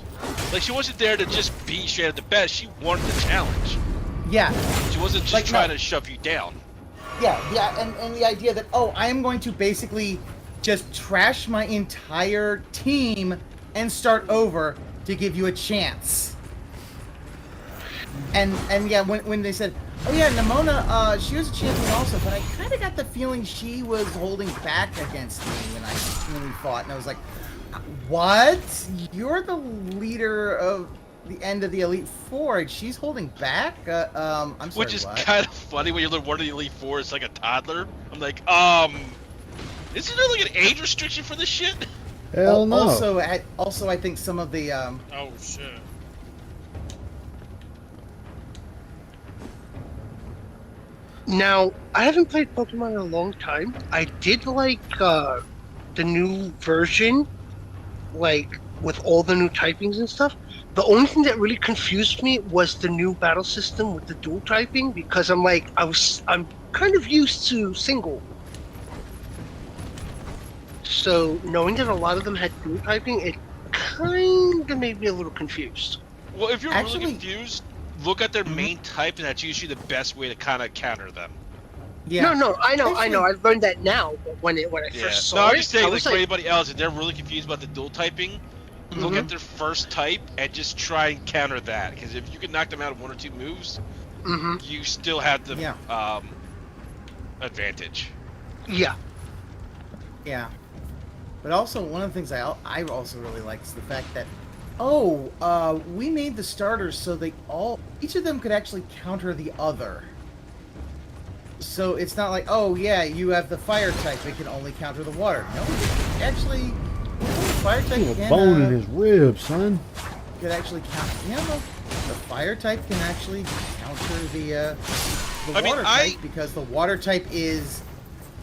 Like, she wasn't there to just be straight at the best. She wanted the challenge. Yeah. She wasn't just trying to shove you down. Yeah, and the idea that, oh, I am going to basically just trash my entire team and start over to give you a chance. And yeah, when they said, oh yeah, Nimona, she was a champion also, but I kind of got the feeling she was holding back against me when we fought, and I was like, what? You're the leader of the end of the Elite Four, and she's holding back? I'm sorry, Which is what? kind of funny when you learn one of the Elite Four is like a toddler. I'm like, isn't there like an age restriction for this shit? Hell no. Also, I think some of the Oh shit. Now, I haven't played Pokemon in a long time. I did like the new version, like with all the new typings and stuff. The only thing that really confused me was the new battle system with the dual typing, because I'm kind of used to single. So knowing that a lot of them had dual typing, it kind of made me a little confused. Well, if you're really confused, look at their main type, and that's usually the best way to kind of counter them. Yeah. No, I know. I learned that now, but when I first saw it, I'm just saying, I like, was for anybody else, if they're really confused about the dual typing, look at their first type and just try and counter that. Because if you can knock them out of one or two moves, you still have the advantage. Yeah. Yeah. But also, one of the things I also really like is the fact that, we made the starters so each of them could actually counter the other. So it's not like, oh yeah, you have the fire type, it can only counter the water. No, actually, fire type a can, bone in his ribs, son. could actually counter. Yeah, no, the fire type can actually counter the water type, because the water type is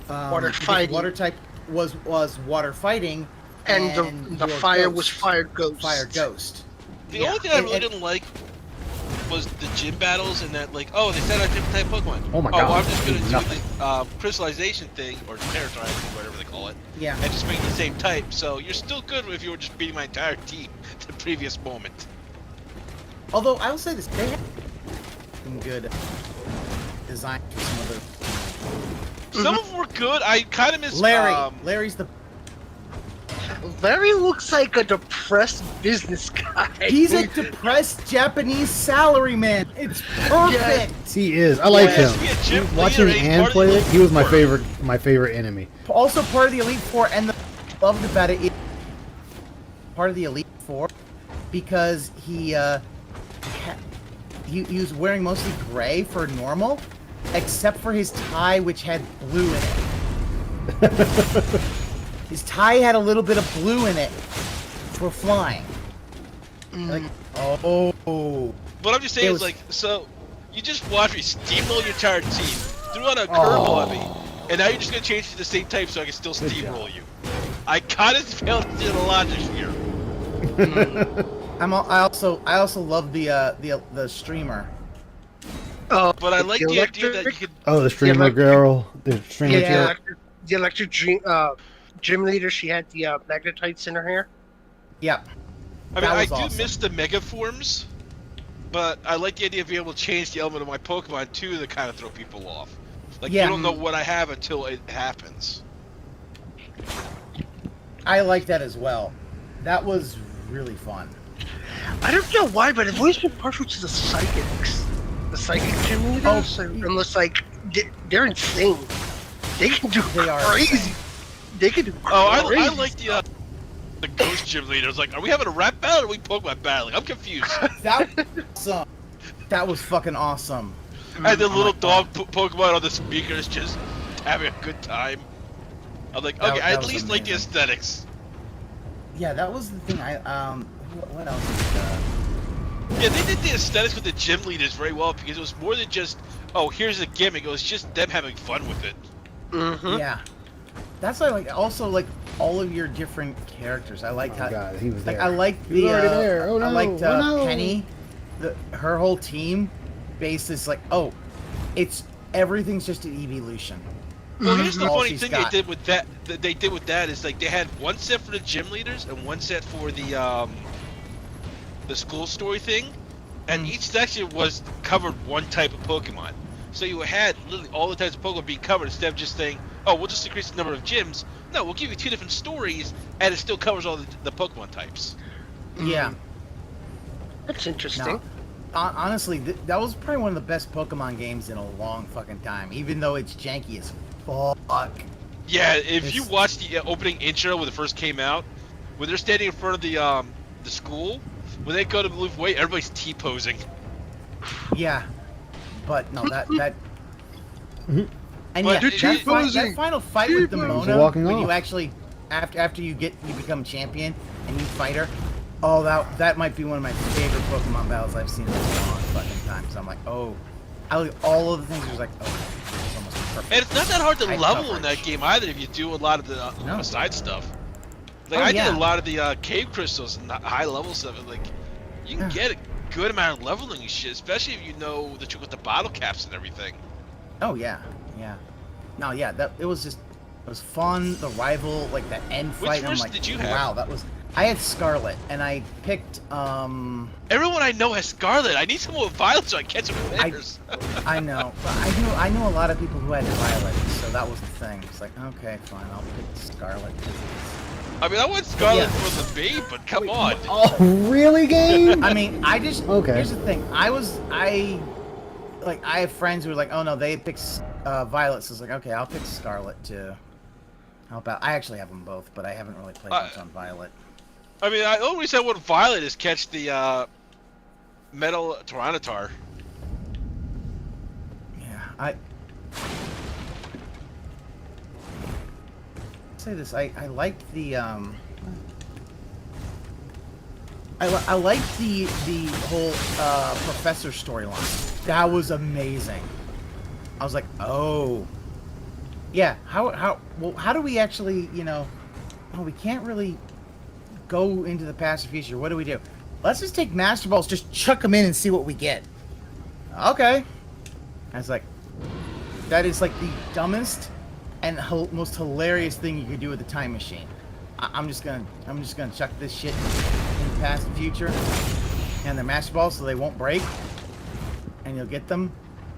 water fighting. Water type was water fighting, and the fire was fire ghost. Fire ghost. The only thing I really didn't like was the gym battles, and that, like, they set out different type Pokemon. Oh my god. Well, I'm just gonna do the crystallization thing, or terrorizing, whatever they call it. Yeah. And just make the same type, so you're still good if you were just beating my entire team the previous moment. Although I will say this, they have some good design for some of the. Some of them were good. I kind of miss Larry's the. Larry looks like a depressed business guy. He's a depressed Japanese salaryman. It's perfect. He is. I like him. Watching Ann play it, he was my favorite enemy. Also part of the Elite Four, and the loved about it is part of the Elite Four because he was wearing mostly gray for normal, except for his tie, which had blue in it. His tie had a little bit of blue in it for flying. Like, What I'm just saying is, like, so you just watch me steamroll your entire team, threw out a curveball at me, and now you're just gonna change to the same type so I can still steamroll you. I kind of failed to see the logic here. I also love the streamer. But I like the idea that you could. Oh, the streamer girl. The streamer girl. The electric gym leader. She had the magnetites in her hair. Yeah. I mean, I do miss the mega forms, but I like the idea of being able to change the element of my Pokemon too to kind of throw people off. Like, you don't know what I have until it happens. I like that as well. That was really fun. I don't know why, but I've always been partial to the psychics. The psychic gym leaders, unless, like, they're insane. They can do crazy. They can do crazy. I like the the ghost gym leader. I was like, are we having a rap battle or are we Pokemon battling? I'm confused. That was awesome. That was fucking awesome. And the little dog Pokemon on the speakers just having a good time. I'm like, okay, I at least like the aesthetics. Yeah, that was the thing. What else? Yeah, they did the aesthetics with the gym leaders very well because it was more than just, oh, here's a gimmick. It was just them having fun with it. Yeah, that's why also like all of your different characters. I liked how. God, he was like there. I liked He was already there. Oh, I no. liked Oh, no. Penny, her whole team, based is like, oh, it's everything's just an evolution. Well, here's the All funny she's thing got. they did with that. They did with that is like they had one set for the gym leaders and one set for the school story thing, and each section was covered one type of Pokemon. So you had literally all the types of Pokemon being covered instead of just saying, oh, we'll just increase the number of gyms. No, we'll give you 2 different stories, and it still covers all the Pokemon types. Yeah. That's interesting. No, honestly, that was probably one of the best Pokemon games in a long fucking time, even though it's janky as fuck. Yeah, if you watch the opening intro when it first came out, when they're standing in front of the school, when they go to move away, everybody's T-posing. Yeah, but no, that Mm-hmm. and But yeah, they're that final fight with the T-posing. Mona, Walking when off. you actually after you become champion and you fight her, oh that might be one of my favorite Pokemon battles I've seen in a long fucking time. So I'm like, oh, I like all of the things. It was like, oh, it's almost perfect. And it's not that hard to High level in coverage. that game either if you do a lot of the side stuff. Like Oh, I yeah. did a lot of the cave crystals and high level stuff. And, like you can get a good amount of leveling and shit, especially if you know the trick with the bottle caps and everything. Oh yeah, yeah. No, yeah, it was fun. The rival, like that end Which fight. I'm version like, did you have? wow, that was. I had Scarlet, and I picked. Everyone I know has Scarlet. I need someone with Violet so I can catch them with theirs. I know, but I knew a lot of people who had Violet, so that was the thing. It's like, okay, fine, I'll pick Scarlet. I mean, I want Scarlet Yeah. for the babe, but come on. Oh, really, game? I mean, I just. Okay. Here's the thing. I have friends who are like, oh no, they picked Violet, so it's like, okay, I'll pick Scarlet to help out. I actually have them both, but I haven't really played much on Violet. I mean, the only reason I want Violet is catch the Metal Tyranitar. Yeah, say this. I liked the I liked the whole professor storyline. That was amazing. I was like, oh, yeah. How do we actually, we can't really go into the past or future. What do we do? Let's just take Master Balls, just chuck them in and see what we get. Okay. I was like, that is like the dumbest and most hilarious thing you could do with a time machine. I'm just gonna chuck this shit in the past and future, and they're Master Balls, so they won't break, and you'll get them.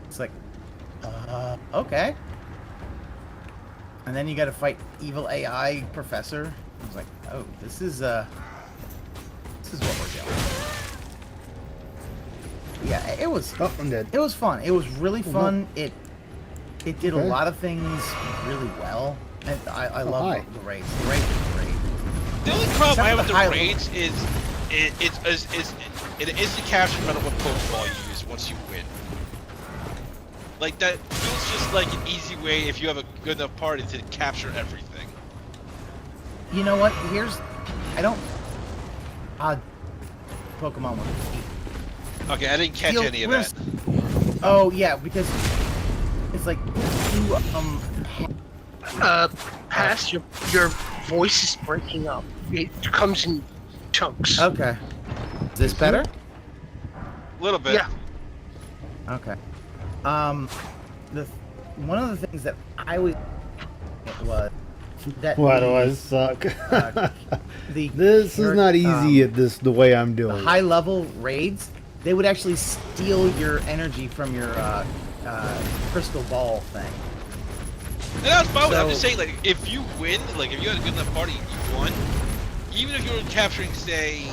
It's like, okay. And then you got to fight evil AI professor. I was like, oh, this is what we're doing. Yeah, it was. Oh, I'm dead. It was fun. It was really fun. It did a Okay. lot of things really well. And I love hi. the raids. The raids were great. The only problem Except I have for with the the high raids is it instant capture no matter what Pokeball you use once you win. Like that feels just like an easy way if you have a good enough party to capture everything. You know what? I don't. Pokemon with Okay, I didn't catch Feel- any of where's- that. Oh yeah, because it's like you Pass, your voice is breaking up. It comes in chunks. Okay. Is this better? A little bit. Yeah. Okay. One of the things that I was was that Why do the- I suck? this is not easy at the way I'm doing. The high level raids, they would actually steal your energy from your crystal ball thing. And that's fine. I'm just So- saying, like, if you win, like, if you had a good enough party, you won. Even if you were capturing, say,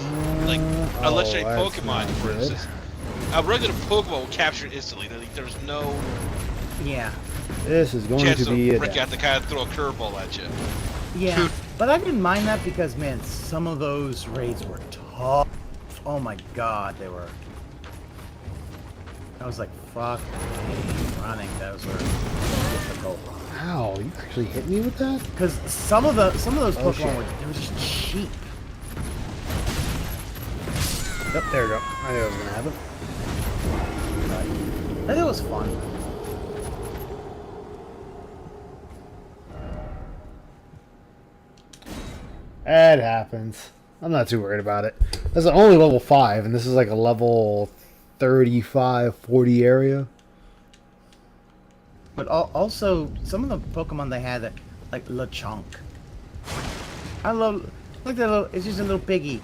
like, a legendary that's Pokemon, not for good. instance, a regular Pokemon will capture it instantly. Like, there's no Yeah. This is going chance to be to a break out to kind of throw a curveball at you. Yeah. But I didn't mind that because, man, some of those raids were tough. Oh my god, they were. I was like, fuck me running. Those were difficult. Ow, you actually hit me with that? Because some of those Pokemon shit. were just cheap. Yep, there we go. I knew I was gonna have it. I think it was fun. It happens. I'm not too worried about it. That's only level 5, and this is like a level 35, 40 area. But also, some of the Pokemon they had, like Lechonk. I love, like that little, it's just a little piggy.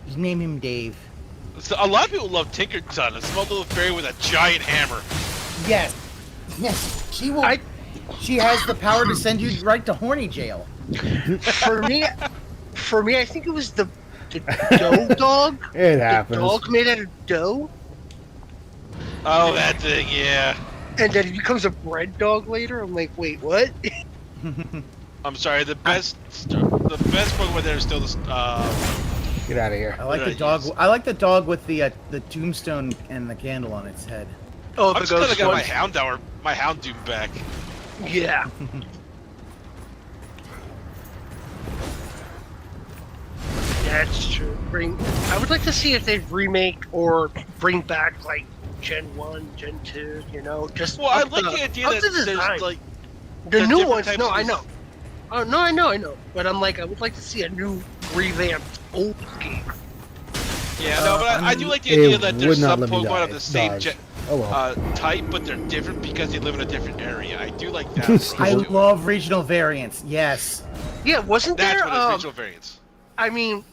Just name him Dave. So a lot of people love Tinkerton, a small little fairy with a giant hammer. Yes. Yes. She will. She has the power to send you right to horny jail. For me, I think it was the dough dog. It happens. The dog made out of dough. Oh, that thing, yeah. And then he becomes a bread dog later. I'm like, wait, what? I'm sorry. The best Pokemon there is still the. Get out of here. I like the dog. I like the dog with the tombstone and the candle on its head. Oh, I'm just gonna get my Houndoom back. Yeah. That's true. I would like to see if they remake or bring back like Gen 1, Gen 2. You know, just. Well, I like the idea that there's like the new different ones. types No, of I know. Oh no, I know. But I'm like, I would like to see a new revamped old game. Yeah, no, but I do like the idea that there's some let me Pokemon of the same dodge. type, but they're different because they live in a different area. I do like that. I love regional variants. Yes. Yeah, wasn't That's there? what is regional variants. I mean,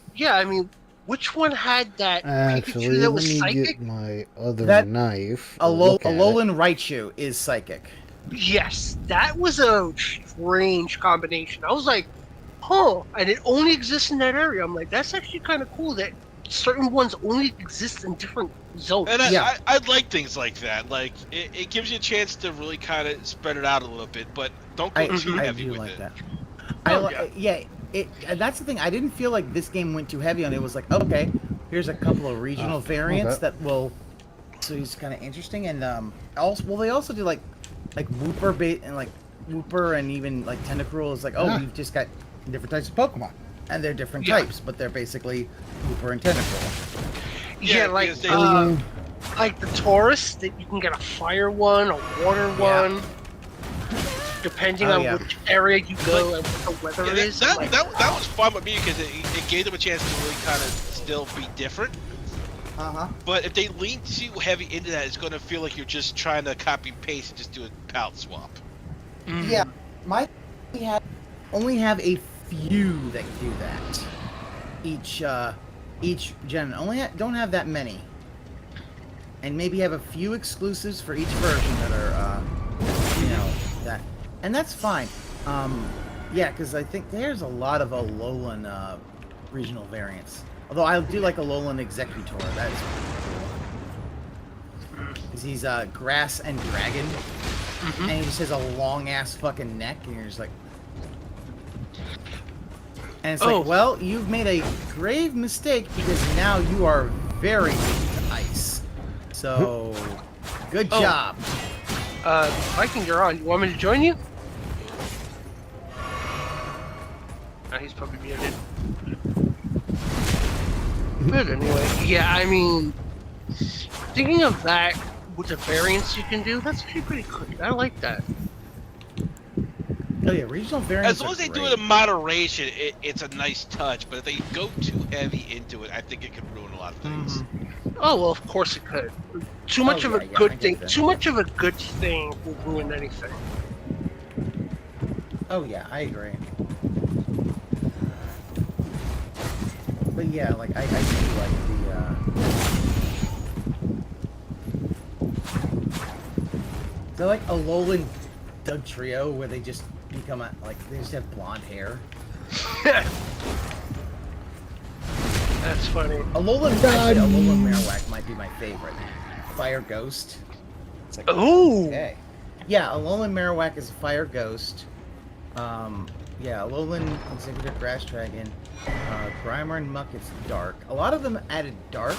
which one had that Actually, Pikachu that let was me psychic? get my other That- knife. Alolan Raichu is psychic. Yes, that was a strange combination. I was like, huh, and it only exists in that area. I'm like, that's actually kind of cool that certain ones only exist in different zones. And I like things like that. Like, it gives you a chance to really kind of spread it out a little bit, but don't go too heavy with it. That. And that's the thing. I didn't feel like this game went too heavy on it. It was like, okay, here's a couple of regional variants that will. So it's kind of interesting, and they also do like Wooper bait and like Wooper and even like Tentacruel is like, we've just got different types of Pokemon, and they're different types, but they're basically Wooper and Tentacruel. Yeah, like the Taurus, that you can get a fire one, a water one, depending on which area you go and what the weather is. That was fun with me because it gave them a chance to really kind of still be different. But if they lean too heavy into that, it's going to feel like you're just trying to copy and paste and just do a palette swap. Yeah, only have a few that do that. Each gen don't have that many, and maybe have a few exclusives for each version that are that, and that's fine. Yeah, because I think there's a lot of Alolan regional variants. Although I do like Alolan Executor, that is cool. Because he's grass and dragon, and he just has a long ass fucking neck, and you're just like, and it's like, well, you've made a grave mistake because now you are very weak to ice. So, good job. Viking, you're on. You want me to join you? He's probably muted. Good, anyway. Yeah, I mean, thinking of that with the variants you can do, that's actually pretty cool. I like that. Oh yeah, regional variants. As long as they do it in moderation, it's a nice touch. But if they go too heavy into it, I think it could ruin a lot of things. Oh well, of course it could. Too much of a good thing. Too much of a good thing will ruin anything. Oh yeah, I agree. But yeah, like I do like the like Alolan Doug Trio where they just become they just have blonde hair. That's funny. Alolan Marowak might be my favorite. Fire Ghost. It's like, ooh. Okay. Yeah, Alolan Marowak is a Fire Ghost. Yeah, Alolan, Executor, Grass Dragon, Grimer, and Muck, it's dark. A lot of them added dark,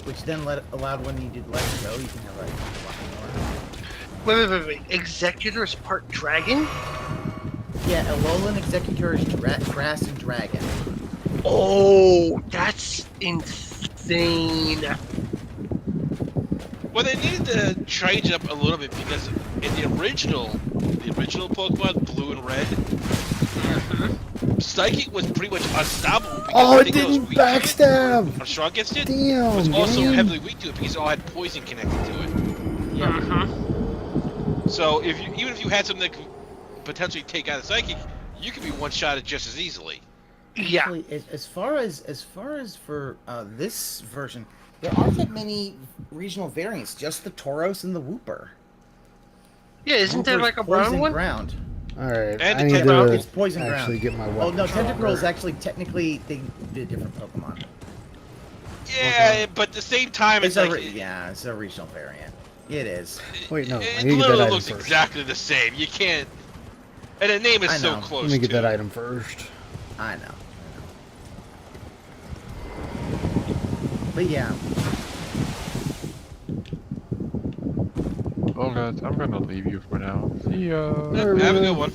which then allowed when you did Let It Go, you can have like a lot more. Wait. Executor is part dragon? Yeah, Alolan Executor is grass and dragon. Oh, that's insane. Well, they needed to change it up a little bit because in the original Pokemon, Blue and Red, Psychic was pretty much unstoppable. Oh, it didn't backstab! Or strong against it. Damn, It was also man. heavily weak to it because it all had poison connected to it. Yeah. So even if you had something that could potentially take out a Psychic, you could be one-shotted just as easily. Yeah. Actually, as far as for this version, there aren't that many regional variants. Just the Tauros and the Wooper. Yeah, isn't there Wooper's like a brown poison one? ground. All right, And I the need Tentacruel. to It's poison actually ground. get my weapon. Oh no, Tentacruel is stronger. actually technically they did a different Pokemon. Yeah, but at the same time, it's like it's a regional variant. It is. Wait, no, I it need to get that literally item looks first. exactly the same. You can't, and the name is I so know. close. Let me get too. that item first. I know. But yeah. Well, guys, I'm gonna leave you for now. See ya. Have a good one.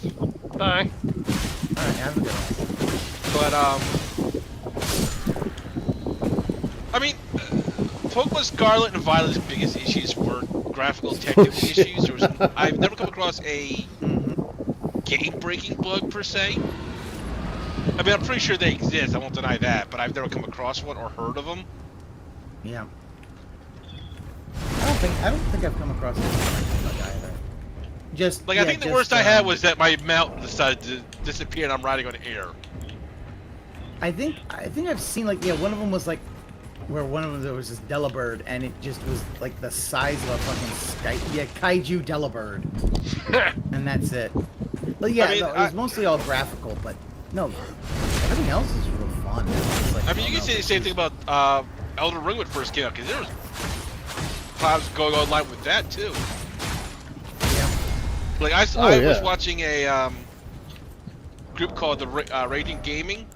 Bye. Alright, have a good one. But I mean, Pokemon Scarlet and Violet's biggest issues were graphical technical issues. I've never come across a game-breaking bug per se. I mean, I'm pretty sure they exist. I won't deny that, but I've never come across one or heard of them. Yeah. I don't think I've come across anything like either. Just Like, I think the worst I had was that my mountain decided to disappear and I'm riding on air. I think I've seen like one of them was like where one of them there was this Delibird and it just was like the size of a fucking kaiju Delibird. And that's it. But yeah, I mean, no, it was mostly all graphical, but no, everything else is real fun. It's like, I mean, you can say the same thing about Elden Ring when it first came out, because there was clouds going online with that too. Yeah. Like I was watching a group called the Raging Gaming,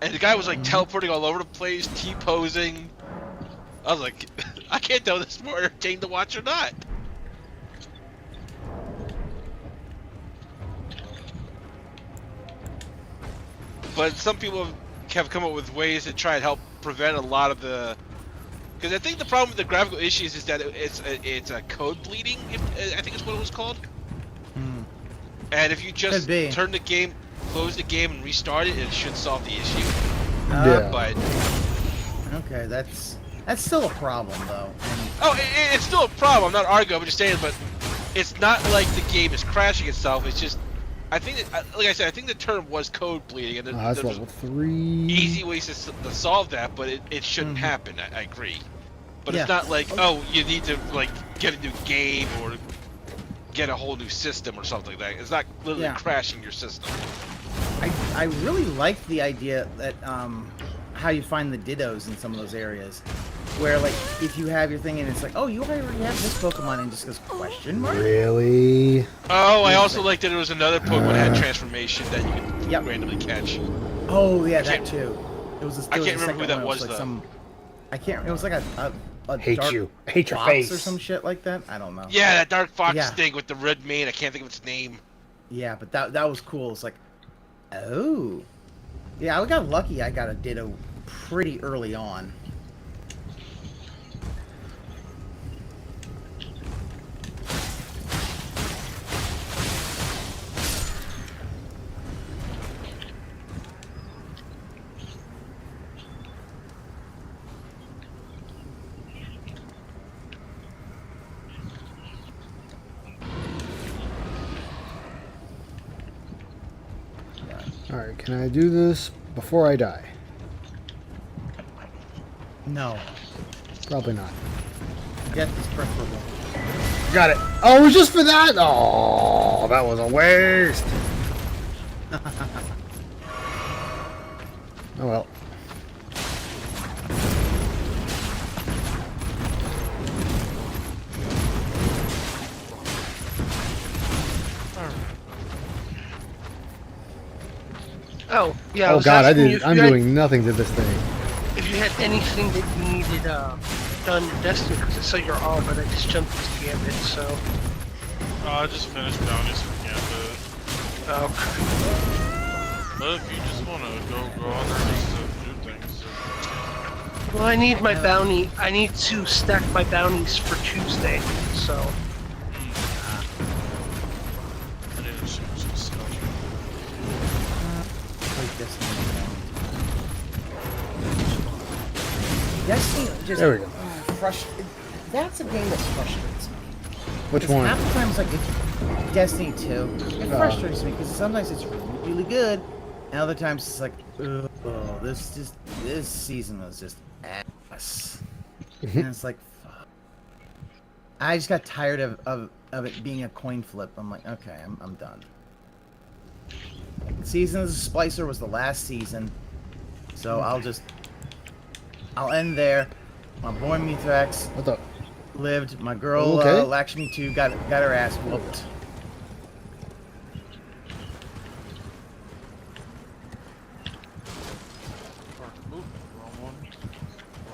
and the guy was like teleporting all over the place, T-posing. I was like, I can't tell if this is more entertaining to watch or not. But some people have come up with ways to try and help prevent a lot of the. Because I think the problem with the graphical issues is that it's a code bleeding. I think is what it was called. And if you just turn the game, close the game, and restart it, it should solve the issue. Yeah. But okay, that's still a problem though. it's still a problem. I'm not arguing. I'm just saying, but it's not like the game is crashing itself. It's just, I think, like I said, I think the term was code bleeding, and That's there's level 3. easy ways to solve that, but it shouldn't happen. I agree. But it's not like, oh, you need to like get a new game or get a whole new system or something like that. It's not literally crashing your system. I really like the idea that how you find the Dittos in some of those areas, where like if you have your thing and it's like, oh, you already have this Pokemon, and just goes question mark. Really? Oh, I also liked that there was another Pokemon that had transformation that you could randomly catch. Oh yeah, that too. It was. I can't remember who that was like though. I can't. It was like a Hate dark you. I hate your fox face. or some shit like that. I don't know. Yeah, that dark fox Yeah. thing with the red mane. I can't think of its name. Yeah, but that was cool. It's like, oh, yeah. I got lucky. I got a Ditto pretty early on. Alright, can I do this before I die? No. Probably not. Death is preferable. Got it. Oh, it was just for that? Oh, that was a waste. Oh well. Yeah. I Oh was god, asking you if I'm you had- doing nothing to this thing. If you had anything that you needed done in Destiny, because I saw you're all, but I just jumped into Gambit, so. I just finished bounties for Gambit. Okay. But if you just want to go on there just to do things. Well, I need my bounty. I need to stack my bounties for Tuesday, so. I need to change some stuff. Destiny just There we go. That's a game that frustrates me. Which 'Cause one? Half the time it's like it's Destiny 2. It frustrates me because sometimes it's really good, and other times it's like, oh, this season was just ass. And it's like, fuck. I just got tired of it being a coin flip. I'm like, okay, I'm done. Season of the Splicer was the last season, so I'll end there. My boy Mithrax lived. My girl Okay. Lakshmi 2 got her ass whooped.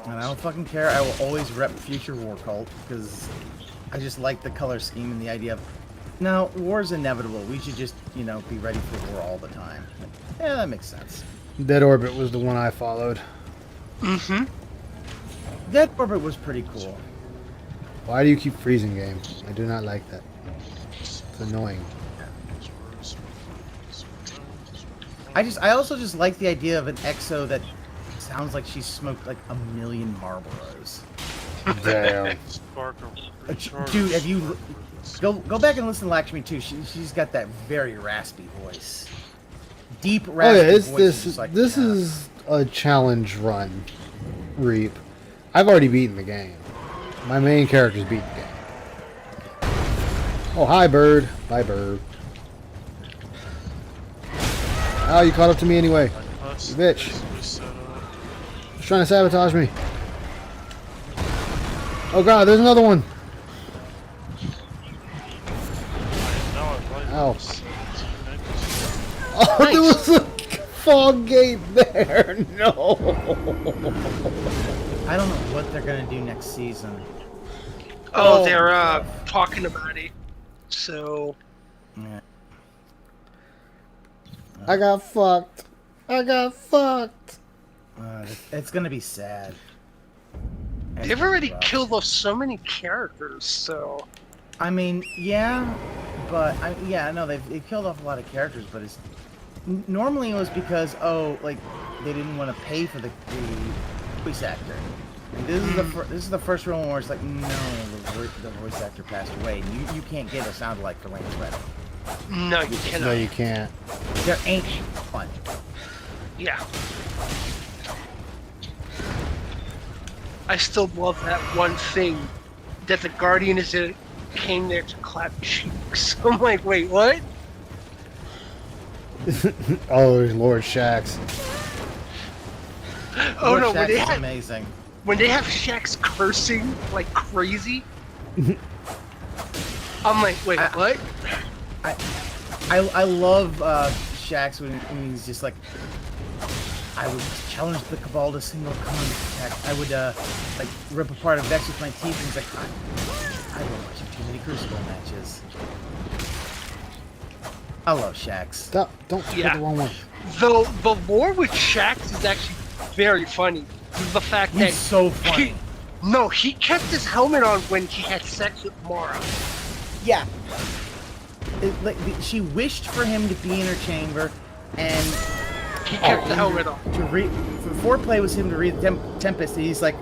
And I don't fucking care. I will always rep Future War Cult because I just like the color scheme and the idea of, no, war is inevitable. We should just, be ready for war all the time. Yeah, that makes sense. Dead Orbit was the one I followed. Mm-hmm. Dead Orbit was pretty cool. Why do you keep freezing, game? I do not like that. It's annoying. I also just like the idea of an EXO that sounds like she smoked like 1,000,000 Marlboros. Damn. Dude, have you go back and listen to Lakshmi too? She's got that very raspy voice, deep raspy Oh yeah, voice. this is a challenge run, Reap. I've already beaten the game. My main character's beaten the game. Oh hi, bird. Bye, bird. Oh, you caught up to me anyway. You bitch. He's trying to sabotage me. Oh god, there's another one. Ow. Oh, there was a fog gate there. No. I don't know what they're gonna do next season. Oh, they're talking about it. So. Yeah. I got fucked. I got fucked. It's gonna be sad. They've already killed off so many characters, so. I mean, yeah, but they've killed off a lot of characters, but it's normally it was because they didn't want to pay for the voice actor. And this is the first real one where it's like, no, the voice actor passed away, and you can't get a sound alike for Lance Reddick. No, you cannot. No, you can't. There ain't one. Yeah. I still love that one thing that the Guardian came there to clap cheeks. I'm like, wait, what? Oh, there's Lord Shax. Oh Lord no, Shax is amazing. When they have Shax cursing like crazy, I'm like, wait, what? I love Shax when he's just like, I would challenge the Cabal to single contact. I would rip apart a Vex with my teeth. And he's like, I've been watching too many Crucible matches. I love Shax. Don't take the wrong one. Though the lore with Shax is actually very funny. The fact that He's so funny. He kept his helmet on when he had sex with Mara. Yeah. She wished for him to be in her chamber, and he kept the helmet on. For foreplay was him to read Tempest, and he's like,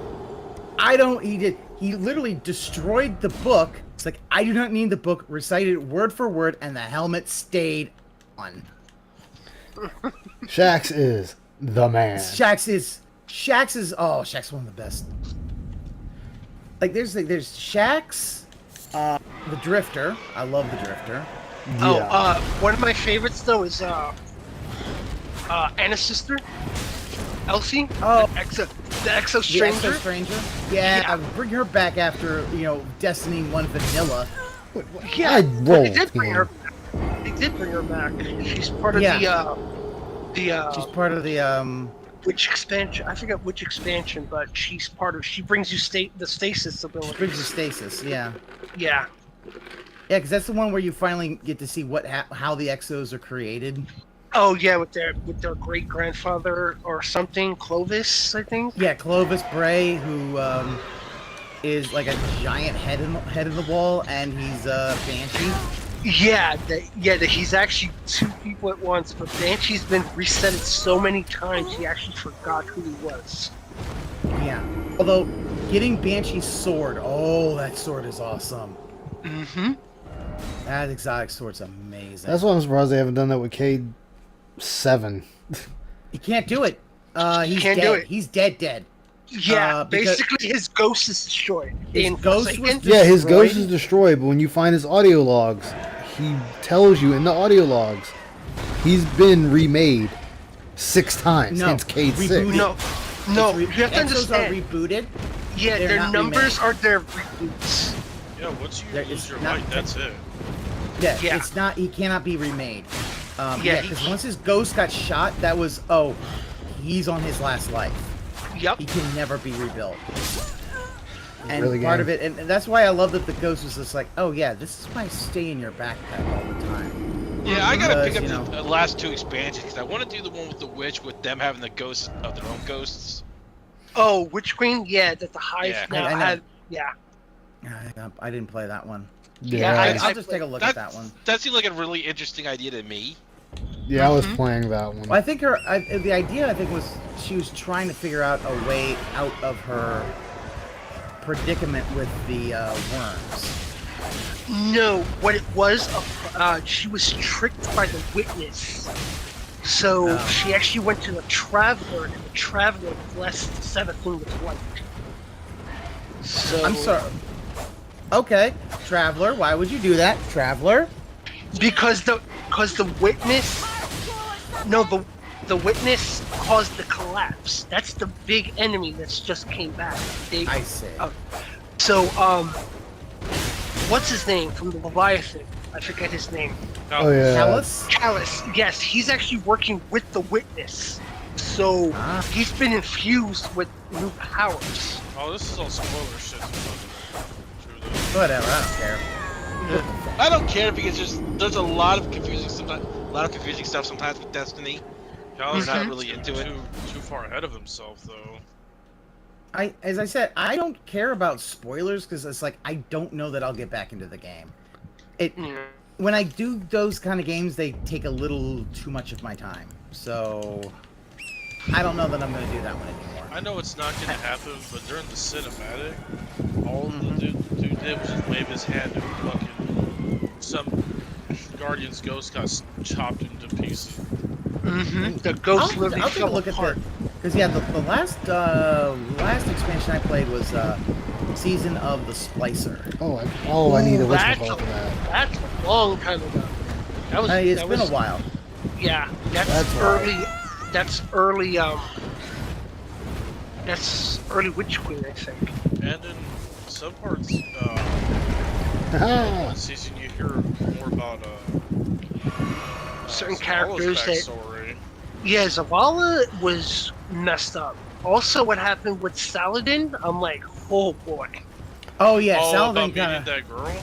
he literally destroyed the book. It's like, I do not need the book, recited it word for word, and the helmet stayed on. Shax is the man. Shax is one of the best. Like there's Shax, the Drifter. I love the Drifter. Yeah. One of my favorites though is Anna's sister, Elsie. Oh, the Exo Stranger. The Exo Stranger. Yeah, I would bring her back after Destiny 1 Vanilla. Yeah, I rolled. They did bring her back. She's part of the The She's part of the which expansion? I forget which expansion, but she's part of. She brings you the stasis abilities. Brings you stasis. Yeah. Yeah. Yeah, because that's the one where you finally get to see how the exos are created. Oh yeah, with their great grandfather or something, Clovis, I think. Yeah, Clovis Bray, who is like a giant head in the wall, and he's Banshee. Yeah, that he's actually two people at once, but Banshee's been resetted so many times he actually forgot who he was. Yeah. Although getting Banshee's sword, oh, that sword is awesome. Mm-hmm. That exotic sword's amazing. That's why I'm surprised they haven't done that with K7. You can't do it. He's can't dead. do it. He's dead. Yeah, because basically his ghost is destroyed. His ghost was Yeah, his destroyed. ghost is destroyed, but when you find his audio logs, he tells you in the audio logs he's been remade 6 times since K6. No, you have to Exos understand. are rebooted. Yeah, They're their not numbers remade. are their reboots. Yeah, once you There lose is your not- light, that's it. Yeah, Yeah. it's not. He cannot be remade. Yeah, Yeah, because once his ghost got shot, that was he's on his last life. Yep. He can never be rebuilt. And Really part game. of it, and that's why I love that the ghost was just like, oh yeah, this is why I stay in your backpack all the time. Yeah, I gotta pick Because, up the last 2 expansions because I want to do the one with the witch with them having the ghosts of their own ghosts. Oh, Witch Queen? Yeah, that the Hive Yeah. now I know. had. Yeah. I didn't play that one. Yeah, I'll just take a look at that one. That seemed like a really interesting idea to me. Yeah, I was playing that one. Well, I think the idea was she was trying to figure out a way out of her predicament with the worms. No, what it was, she was tricked by the witness. So she actually went to the Traveler, and the Traveler blessed Savathun with light. So I'm sorry. Okay, Traveler, why would you do that, Traveler? Because the witness, the witness caused the collapse. That's the big enemy that's just came back. I see. So what's his name from the Leviathan? I forget his name. Oh yeah. Callus. Yes, he's actually working with the witness. So he's been infused with new powers. Oh, this is all spoiler shit. Whatever, I don't care. I don't care because there's a lot of confusing stuff sometimes with Destiny. Y'all You're not really into it. Too far ahead of himself, though. As I said, I don't care about spoilers because it's like I don't know that I'll get back into the game. When I do those kind of games, they take a little too much of my time. So I don't know that I'm going to do that one anymore. I know it's not gonna happen, but during the cinematic, all the dude did was just wave his hand and fucking some Guardian's ghost got chopped into pieces. The ghost I'll take a look at that. Because yeah, the last expansion I played was Season of the Splicer. I need a whistle for that. That's a long time ago. It's been a while. Yeah, that's early. That's early. That's early Witch Queen, I think. And in some parts, one season you hear more about certain Zavala's characters that. backstory. Yeah, Zavala was messed up. Also, what happened with Saladin? I'm like, oh boy. Oh yeah, Oh, Saladin about meeting kind of. that girl?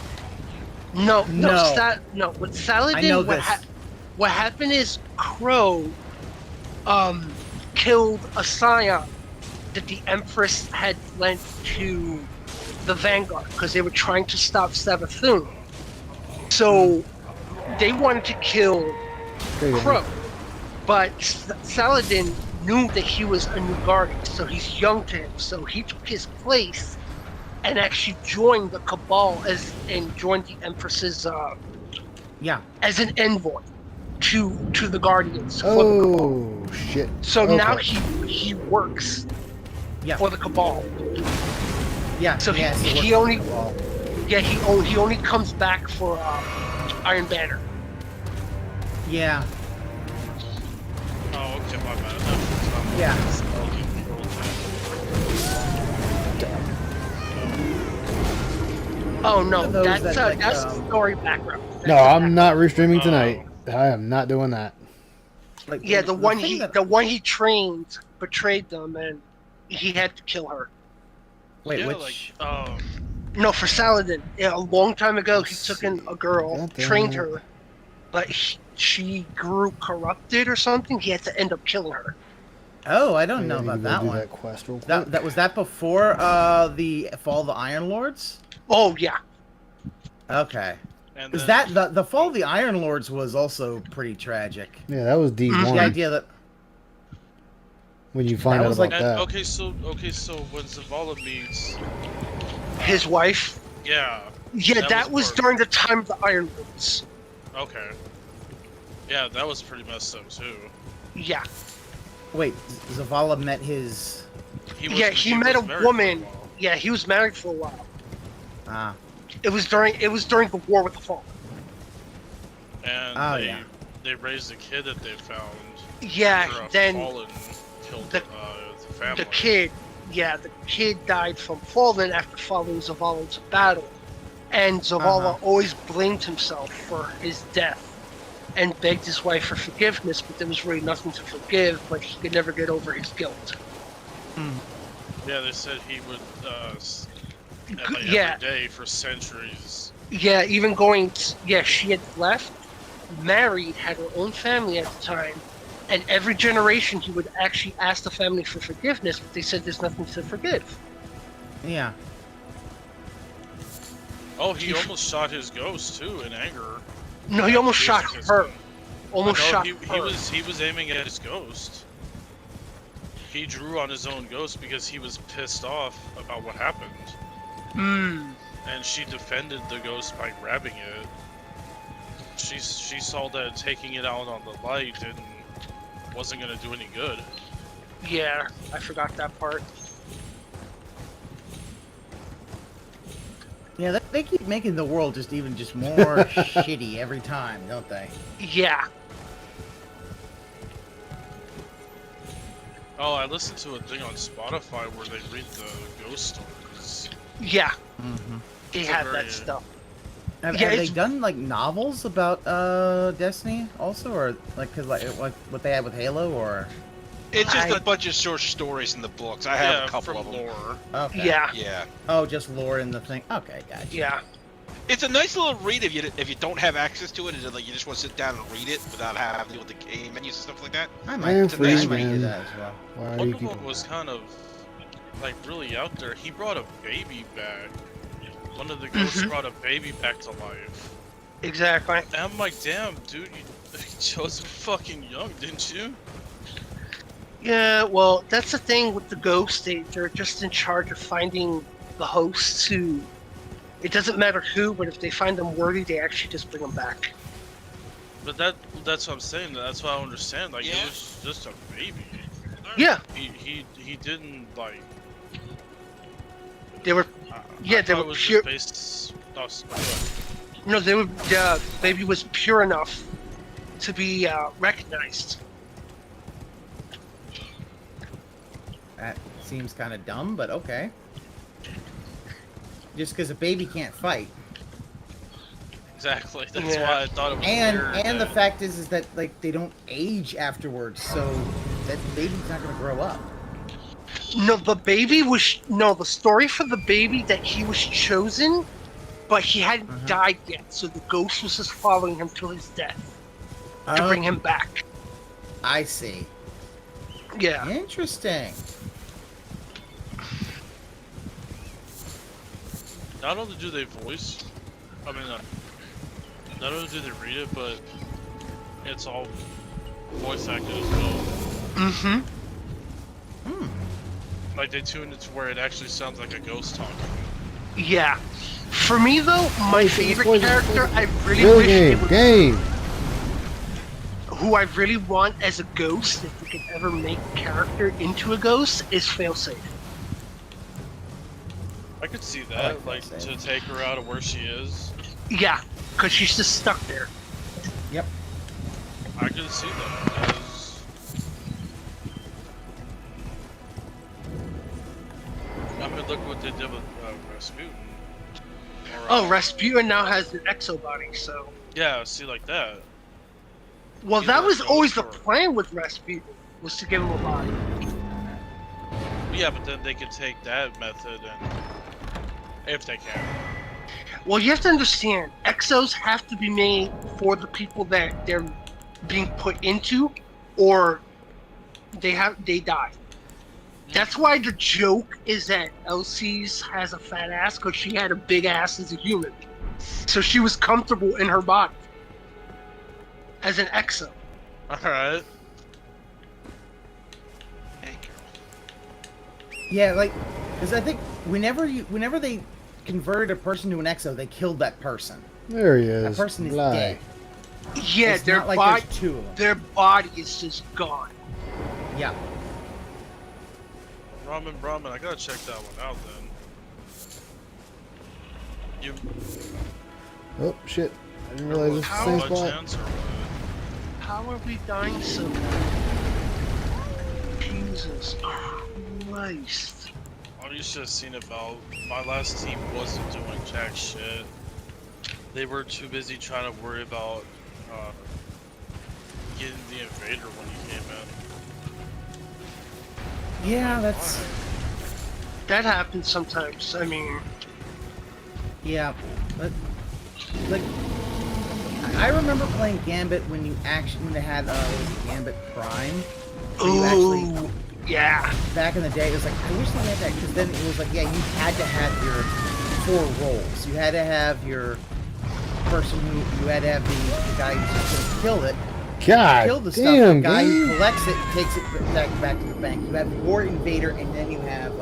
No. With Saladin, I know this. What happened is Crow, killed a scion that the Empress had lent to the Vanguard because they were trying to stop Savathun. So they wanted to kill Crow, but Saladin knew that he was a new guardian, so he's young to him. So he took his place and actually joined the Cabal and joined the Empress's as an envoy to the Guardians. For the Cabal. Shit. So now he works for the Cabal. Yeah. So yes, he only he only comes back for Iron Banner. Yeah. Oh, okay, my bad. Yeah. Oh no, Those that's that, like, that's story background. No, I'm not restreaming tonight. I am not doing that. Like, Yeah, the one thing he that- the one he trained betrayed them, and he had to kill her. Wait, Yeah, which? No, for Saladin. Yeah, a long time ago, he took in a girl, trained her, but she grew corrupted or something. He had to end up killing her. Oh, I don't I know need to about go that do one. that quest real quick. That was that before the Fall of the Iron Lords? Oh yeah. Okay. And Is then- that the Fall of the Iron Lords was also pretty tragic. Yeah, that was D1. The idea that when you find that out was about like- that. Okay, so when Zavala meets His wife. yeah. Yeah, that was part- during the time of the Iron Lords. Okay. Yeah, that was pretty messed up too. Yeah. Wait, Zavala met his. He He met a was married woman. Yeah, he was married for a while. Ah. It was during the war with the Fallen. And Oh, they yeah. they raised a kid that they found. Yeah, after a then Fallen killed the family. the kid died from Fallen after following Zavala to battle, and Zavala always blamed himself for his death, and begged his wife for forgiveness, but there was really nothing to forgive. But he could never get over his guilt. Yeah, they said he would like, Yeah. every day for centuries. Yeah, even going. She had left, married, had her own family at the time, and every generation he would actually ask the family for forgiveness, but they said there's nothing to forgive. Yeah. Oh, he almost shot his ghost too in anger. No, he almost shot His- her. Almost No, shot he her. he was aiming at his ghost. He drew on his own ghost because he was pissed off about what happened. And she defended the ghost by grabbing it. She saw that taking it out on the light wasn't gonna do any good. Yeah, I forgot that part. Yeah, they keep making the world just more shitty every time, don't they? Yeah. Oh, I listened to a thing on Spotify where they read the ghost stories. Yeah. They It's have very- that stuff. Have Yeah, they it's- done like novels about Destiny also, or like like what they had with Halo, or? It's just a bunch of short stories in the books. I have Yeah, a couple from of them. lore. Okay. Yeah. Yeah. Oh, just lore in the thing. Okay, gotcha. Yeah. It's a nice little read if you don't have access to it, and like you just want to sit down and read it without having to deal with the game menus and stuff like that. I It's a nice might do read. that as well. Why do One you of keep them was kind of like really out there. He brought a baby back. One of the ghosts brought a baby back to life. Exactly. And I'm like, damn, dude, you chose fucking young, didn't you? Yeah, well, that's the thing with the ghosts. They're just in charge of finding the hosts who... It doesn't matter who, but if they find them worthy, they actually just bring them back. But that's what I'm saying. That's what I understand. Like, it was just a baby. Yeah. He didn't, like... They were... I they thought were it was pure... just based... No, they were... The baby was pure enough to be recognized. That seems kind of dumb, but okay. Just because a baby can't fight. Exactly. That's why I thought it was weird. And the that- fact is that like they don't age afterwards, so that baby's not gonna grow up. No, the baby was... No, the story for the baby that he was chosen, but he hadn't died yet, so the ghost was just following him till his death to bring him back. I see. Yeah. Interesting. Not only do they voice, I mean, not only do they read it, but it's all voice acted as well. Mm-hmm. Like they tune it to where it actually sounds like a ghost talking. Yeah. For me, though, my favorite character, I really Real wish game, it would... game. Who I really want as a ghost, if we could ever make a character into a ghost, is Failsafe. I could see that, like to take her out of where she is. Yeah, because she's just stuck there. Yep. I could see that. Because... I mean, look what they did with Rasputin. Oh, Rasputin now has an exo body, so... Yeah, see, like that. Well, that was always the plan with Rasputin, was to give him a body. Yeah, but then they could take that method and if they can. Well, you have to understand, exos have to be made for the people that they're being put into, or they die. That's why the joke is that Elsie's has a fat ass, because she had a big ass as a human. So she was comfortable in her body as an exo. Alright. Yeah, like, because I think whenever they converted a person to an exo, they killed that person. There he is. That person is Lie. dead. Yeah, It's their not like body, there's two of them. their body is just gone. Yeah. Ramen, I gotta check that one out then. You. Oh shit! I didn't realize it's the same spot. How are we dying so bad? Jesus Christ. Oh, you should have seen it, Val. My last team wasn't doing jack shit. They were too busy trying to worry about getting the invader when he came in. Yeah, that's... That happens sometimes. I mean... Yeah, but... Like... I remember playing Gambit when you actually... When they had, what was it, Gambit Prime? Ooh, yeah. Back in the day, it was like, I wish they had that, because then it was like, yeah, you had to have your 4 roles. You had to have your person who... You had to have the guy who's just gonna kill it. God Kill the stuff. damn, The guy who dude. collects it and takes it back to the bank. You have War Invader, and then you have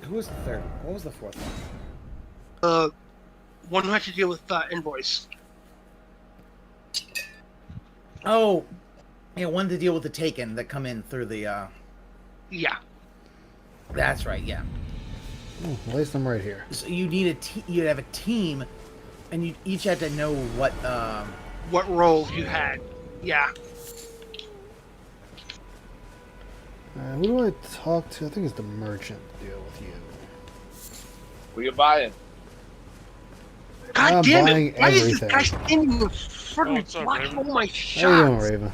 who was the third? What was the fourth one? One who had to deal with invoice. Oh, yeah, one to deal with the Taken that come in through the. Yeah. That's right. Yeah. Oh, at least I'm right here. So you need you have a team, and you each had to know what role you had. Yeah. Who do I talk to? I think it's the merchant to deal with you. What are you buying? God I'm damn buying it! Why is this everything. guy standing in front of me blocking all my How shots? you doing, Raven?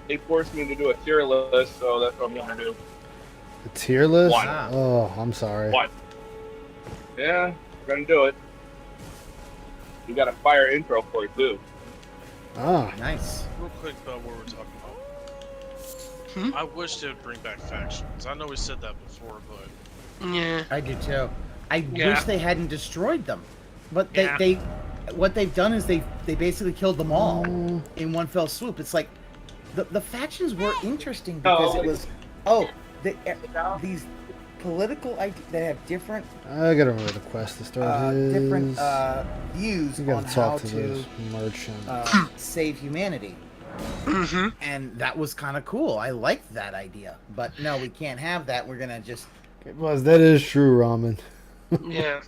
They forced me to do a tier list, so that's what I'm gonna do. The tier list? What? Oh, I'm sorry. What? Yeah, we're gonna do it. You got a fire intro for it too. Ah, nice. Real quick about what we're talking about. I wish they would bring back factions. I know we said that before, but yeah, I do too. I Yeah. wish they hadn't destroyed them, but Yeah. what they've done is they basically killed them all in one fell swoop. It's like the factions were interesting because it was these political ideas that have different I gotta remember the quest to start his. different views You gotta on talk how to to this merchant. save humanity. And that was kind of cool. I liked that idea, but no, we can't have that. We're gonna just. That is true, Ramen. Yeah.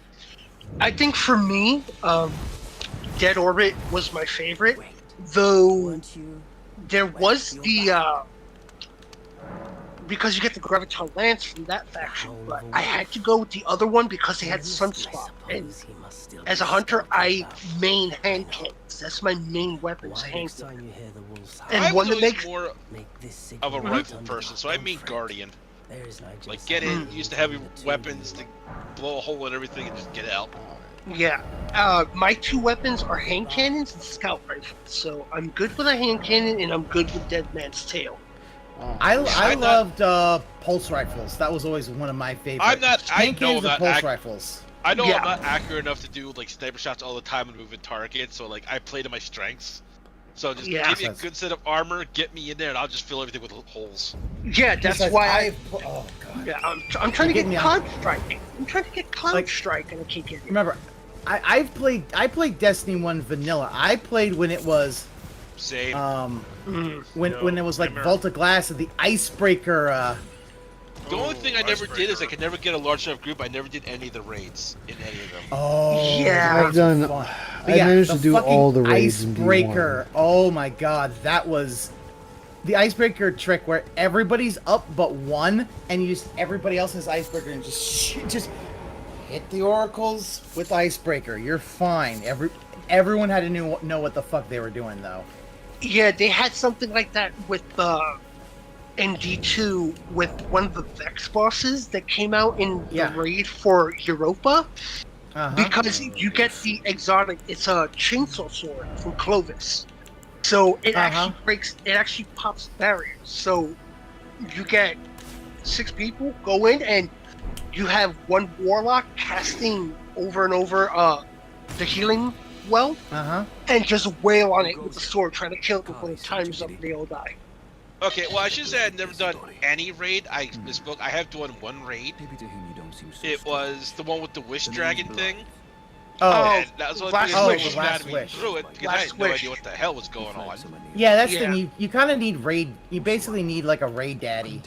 I think for me, Dead Orbit was my favorite, though there was the because you get the Graviton Lance from that faction, but I had to go with the other one because they had Sunspot. And as a hunter, I main hand cannons. That's my main weapon, is hand cannon. And I one was that always makes more of a rifle person, so I mean Guardian. Like get in, use the heavy weapons to blow a hole in everything and just get out. Yeah. My 2 weapons are hand cannons and scout rifles. So I'm good with a hand cannon and I'm good with Dead Man's Tail. I loved pulse rifles. That was always one of my favorites. I'm not. I Hand know cannons and that. pulse rifles. I know Yeah. I'm not accurate enough to do like sniper shots all the time and moving targets. So like I play to my strengths. So just Yeah. give me a good set of armor, get me in there, and I'll just fill everything with holes. Yeah, that's Besides, why oh god. Yeah, I'm trying to You're get getting Cloud Strike. I'm trying to get Cloud Strike and I can't get it. Remember, I played Destiny 1 vanilla. I played when it was Same. when it was like Vault of Glass and the Icebreaker. The only thing I never did is I could never get a large enough group. I never did any of the raids in any of them. Oh, yeah. I've done. But I managed the to do fucking all the raids in Icebreaker. Oh my god, that was the Icebreaker trick where everybody's up but one, and you just everybody else has Icebreaker and just hit the oracles with Icebreaker. You're fine. everyone had to know what the fuck they were doing, though. Yeah, they had something like that with in D2 with one of the Vex bosses that came out in the raid for Europa. Because you get the exotic, it's a chainsaw sword from Clovis. So it actually breaks, it actually pops barriers. So you get 6 people, go in, and you have one warlock casting over and over the healing well, and just wail on it with the sword, trying to kill it before the time's up and they all die. Okay, well, I should say I've never done any raid. I misspoke. I have done one raid. It was the one with the wish dragon thing. And that was the only thing that was mad at me through it because I had no idea what the hell was going on. Yeah, that's the thing. You kind of need raid. You basically need like a raid daddy.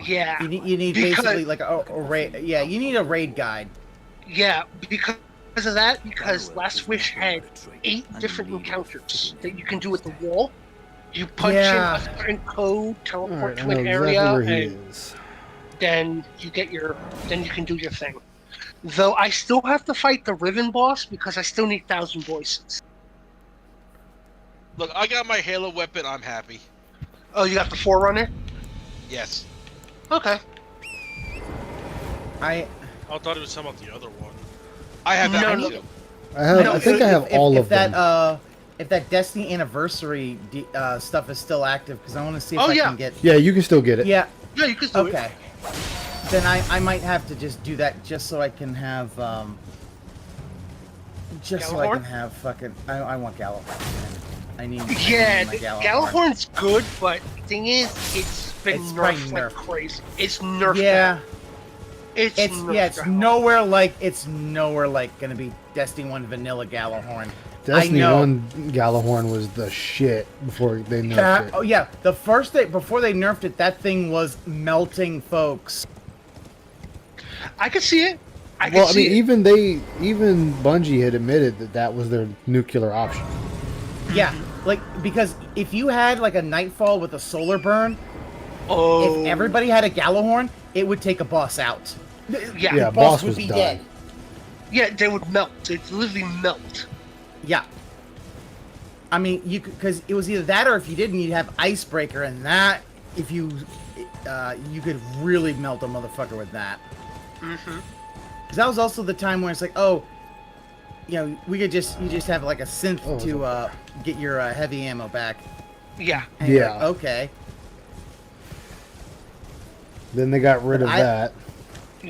Yeah. You need basically like a raid. Yeah, you need a raid guide. Yeah, because of that. Because Last Wish had 8 different encounters that you can do with the wall. You punch in a certain code, teleport to an area, and then you get then you can do your thing. Though I still have to fight the Riven boss because I still need 1,000 voices. Look, I got my Halo weapon. I'm happy. Oh, you got the Forerunner? Yes. Okay. I thought it was talking about the other one. I have that one too. I think I have all of them. If that Destiny anniversary stuff is still active, because I want to see if I can get. Yeah, you can still get it. Yeah. Yeah, you can still. Okay. Then I might have to just do that just so I can have so I can have fucking I want Gallahorn. I need Yeah, my Gallahorn's good, but the thing is, it's been nerfed like crazy. It's nerfed. Yeah. It's nerfed it's nowhere like gonna be Destiny 1 vanilla Gallahorn. Destiny 1 Gallahorn was the shit before they nerfed it. Oh yeah, the first day before they nerfed it, that thing was melting, folks. I could see it. Well, I mean, even Bungie had admitted that was their nuclear option. Yeah, like because if you had like a Nightfall with a solar burn, if everybody had a Gallahorn, it would take a boss out. Yeah, the boss would be dead. Yeah, they would melt. They'd literally melt. Yeah. I mean, you could, because it was either that or if you didn't, you'd have Icebreaker, and that if you could really melt a motherfucker with that. Mm-hmm. Because that was also the time where it's like, oh, you know, you just have like a synth to get your heavy ammo back. Yeah. And you're like, okay. Then they got rid of that.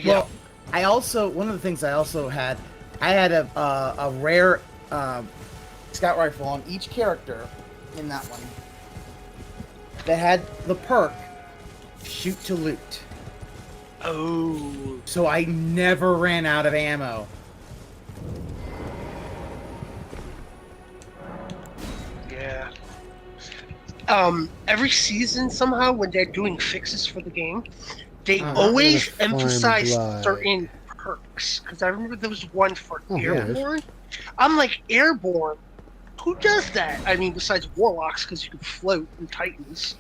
Well, I also one of the things I also had, I had a rare scout rifle on each character in that one that had the perk shoot to loot. Oh. So I never ran out of ammo. Yeah. Every season somehow when they're doing fixes for the game, they always emphasize certain perks. Because I remember there was one for Airborne. I'm like, Airborne? Who does that? I mean, besides Warlocks, because you can float and Titans.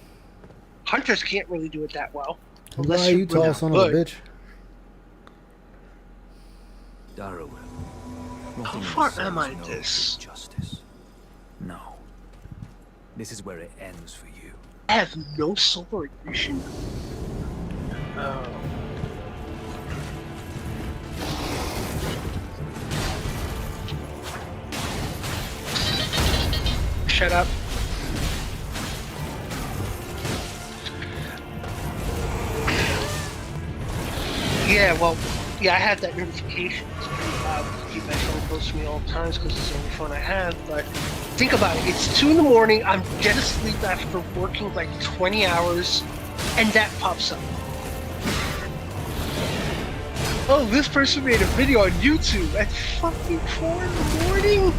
Hunters can't really do it that well. Why you tall son of a bitch? How far am I in this? Justice. No. This is where it ends for you. I have no solar ignition. Oh. Shut up. Yeah, well, yeah, I had that notification. It's pretty loud. Keep my phone close to me all the times because it's the only phone I have. But think about it. It's 2 in the morning. I'm dead asleep after working like 20 hours, and that pops up. Oh, this person made a video on YouTube at fucking 4 in the morning?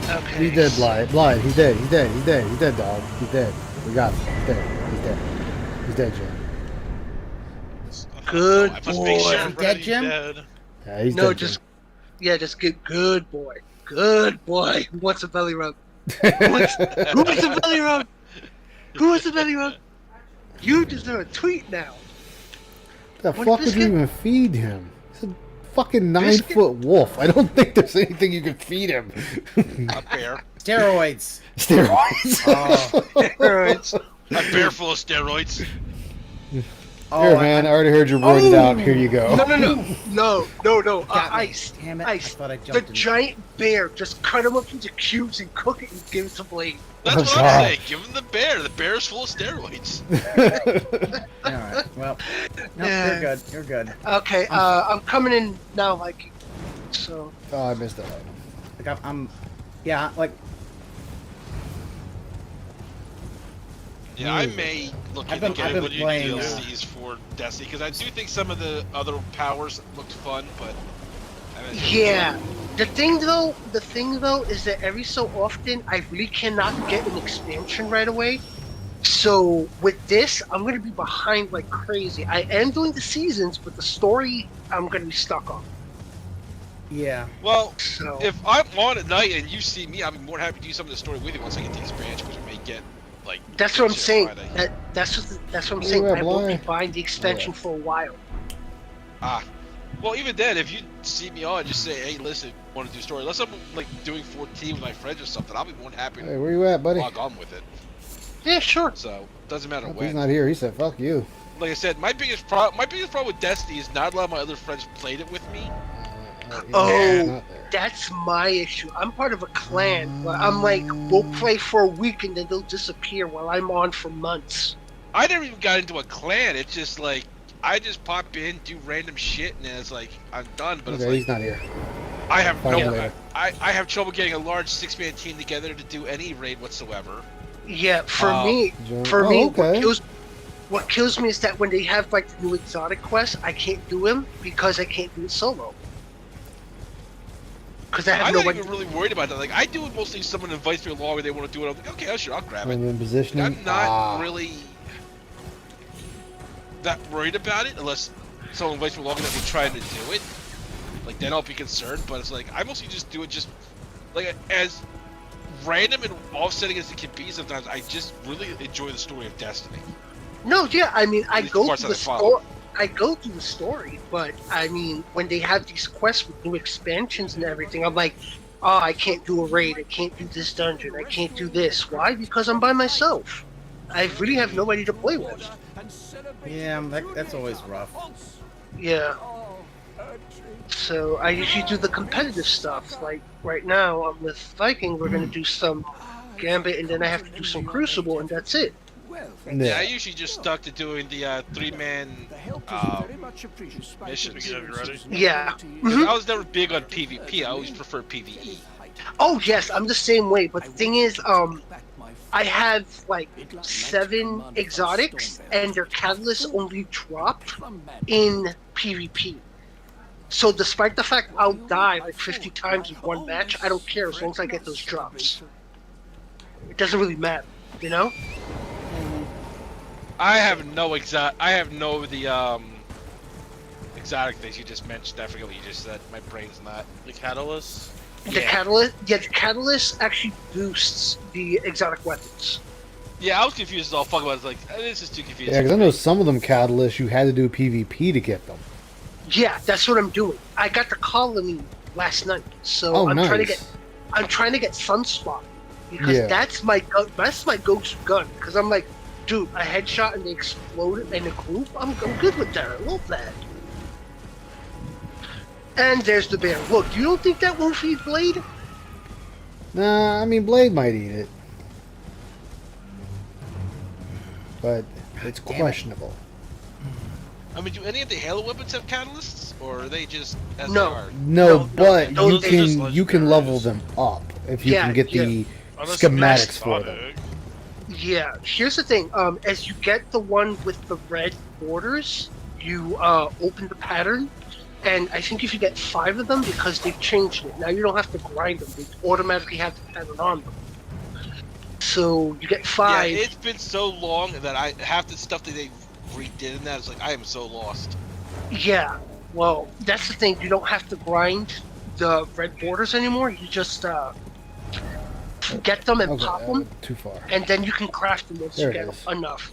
Okay. He's dead, Blythe. He's dead, dog. He's dead. We got him. He's dead. He's dead, Jim. Good boy. Is dead, Jim? Yeah, he's no, dead, just just good boy. Good boy. Who wants a belly rub? Who wants a belly rub? Who wants a belly rub? You deserve a tweet now. The fuck would you even feed him? He's a fucking 9-foot wolf. I don't think there's anything you can feed him. A bear. Steroids. Steroids. Oh. Steroids. A bear full of steroids. Here, man. I already heard you wrote it out. Here you go. No. Ice. Damn it. Ice. I thought I The jumped in. giant bear. Just cut him up into cubes and cook it and give it to Blade. That's what I'm saying. Give him the bear. The bear's full of steroids. All right. Well, no, you're good. You're good. Okay. I'm coming in now, Mikey. So. Oh, I missed that. Like yeah, like. Yeah, I may look into getting one of your playing, DLCs for Destiny because I do think some of the other powers looked fun, but Yeah. The thing though is that every so often I really cannot get an expansion right away. So with this, I'm gonna be behind like crazy. I am doing the seasons, but the story I'm gonna be stuck on. Yeah. Well, if I'm on at night and you see me, I'd be more than happy to do some of the story with you once I get the expansion, which I may get like. That's what I'm saying. Friday. That's what I'm saying. I will be buying the extension for a while. Well, even then, if you see me on, just say, "Hey, listen, want to do a story?" Unless I'm like doing 14 with my friends or something, I'll be more than happy. Hey, where you at, buddy? To log on with it. Yeah, sure. So doesn't matter He's when. not here. He said, "Fuck you." Like I said, my biggest problem with Destiny is not a lot of my other friends played it with me. Oh, that's my issue. I'm part of a clan, but I'm like, we'll play for a week and then they'll disappear while I'm on for months. I never even got into a clan. It's just like I just pop in, do random shit, and then it's like I'm done. But Okay, it's like he's not here. I have Find him later. I have trouble getting a large 6-man team together to do any raid whatsoever. Yeah, for me, what kills me is that when they have like the new exotic quests, I can't do them because I can't do it solo. Because I have I'm nobody. not even really worried about that. Like I do it mostly if someone invites me along and they want to do it. I'm like, okay, sure, I'll grab it. And then positioning. I'm not really that worried about it unless someone invites me along and they're trying to do it. Like then I'll be concerned. But it's like I mostly just do it just like as random and offsetting as it can be. Sometimes I just really enjoy the story of Destiny. No, yeah, I mean, I least go the parts through that the I follow. story. I go through the story, but I mean, when they have these quests with new expansions and everything, I'm like, oh, I can't do a raid. I can't do this dungeon. I can't do this. Why? Because I'm by myself. I really have nobody to play with. Yeah, that's always rough. Yeah. So I usually do the competitive stuff. Like right now, I'm with Viking. We're gonna do some Gambit, and then I have to do some Crucible, and that's it. Yeah, I usually just stuck to doing the 3-man missions. Yeah. I was never big on PvP. I always prefer PvE. Oh yes, I'm the same way. But the thing is, I have like 7 exotics, and their catalysts only drop in PvP. So despite the fact I'll die like 50 times in one match, I don't care as long as I get those drops. It doesn't really matter, you know? I have no exotic things you just mentioned. I forget what you just said. My brain's not. The catalyst. The catalyst actually boosts the exotic weapons. Yeah, I was confused as all fuck about it. Like, this is too confusing. Yeah, because I know some of them catalysts you had to do PvP to get them. Yeah, that's what I'm doing. I got the colony last night, so Oh, I'm nice. trying to get Sunspot because Yeah. that's my go-to gun. Because I'm like, dude, a headshot and they explode in a group. I'm good with that. I love that. And there's the bear. Look, you don't think that won't feed Blade? Nah, I mean Blade might eat it, but it's questionable. I mean, do any of the Halo weapons have catalysts, or are they just as No. they are? No, but those you can level them up if you can get the schematics for them. Yeah. Here's the thing. As you get the one with the red borders, you open the pattern. And I think if you get 5 of them, because they've changed it, now you don't have to grind them. They automatically have the pattern on them. So you get 5. Yeah, it's been so long that half the stuff that they redid in that is like I am so lost. Yeah. Well, that's the thing. You don't have to grind the red borders anymore. You just get them and pop them. Too far. And then you can craft them once There you it get is. enough.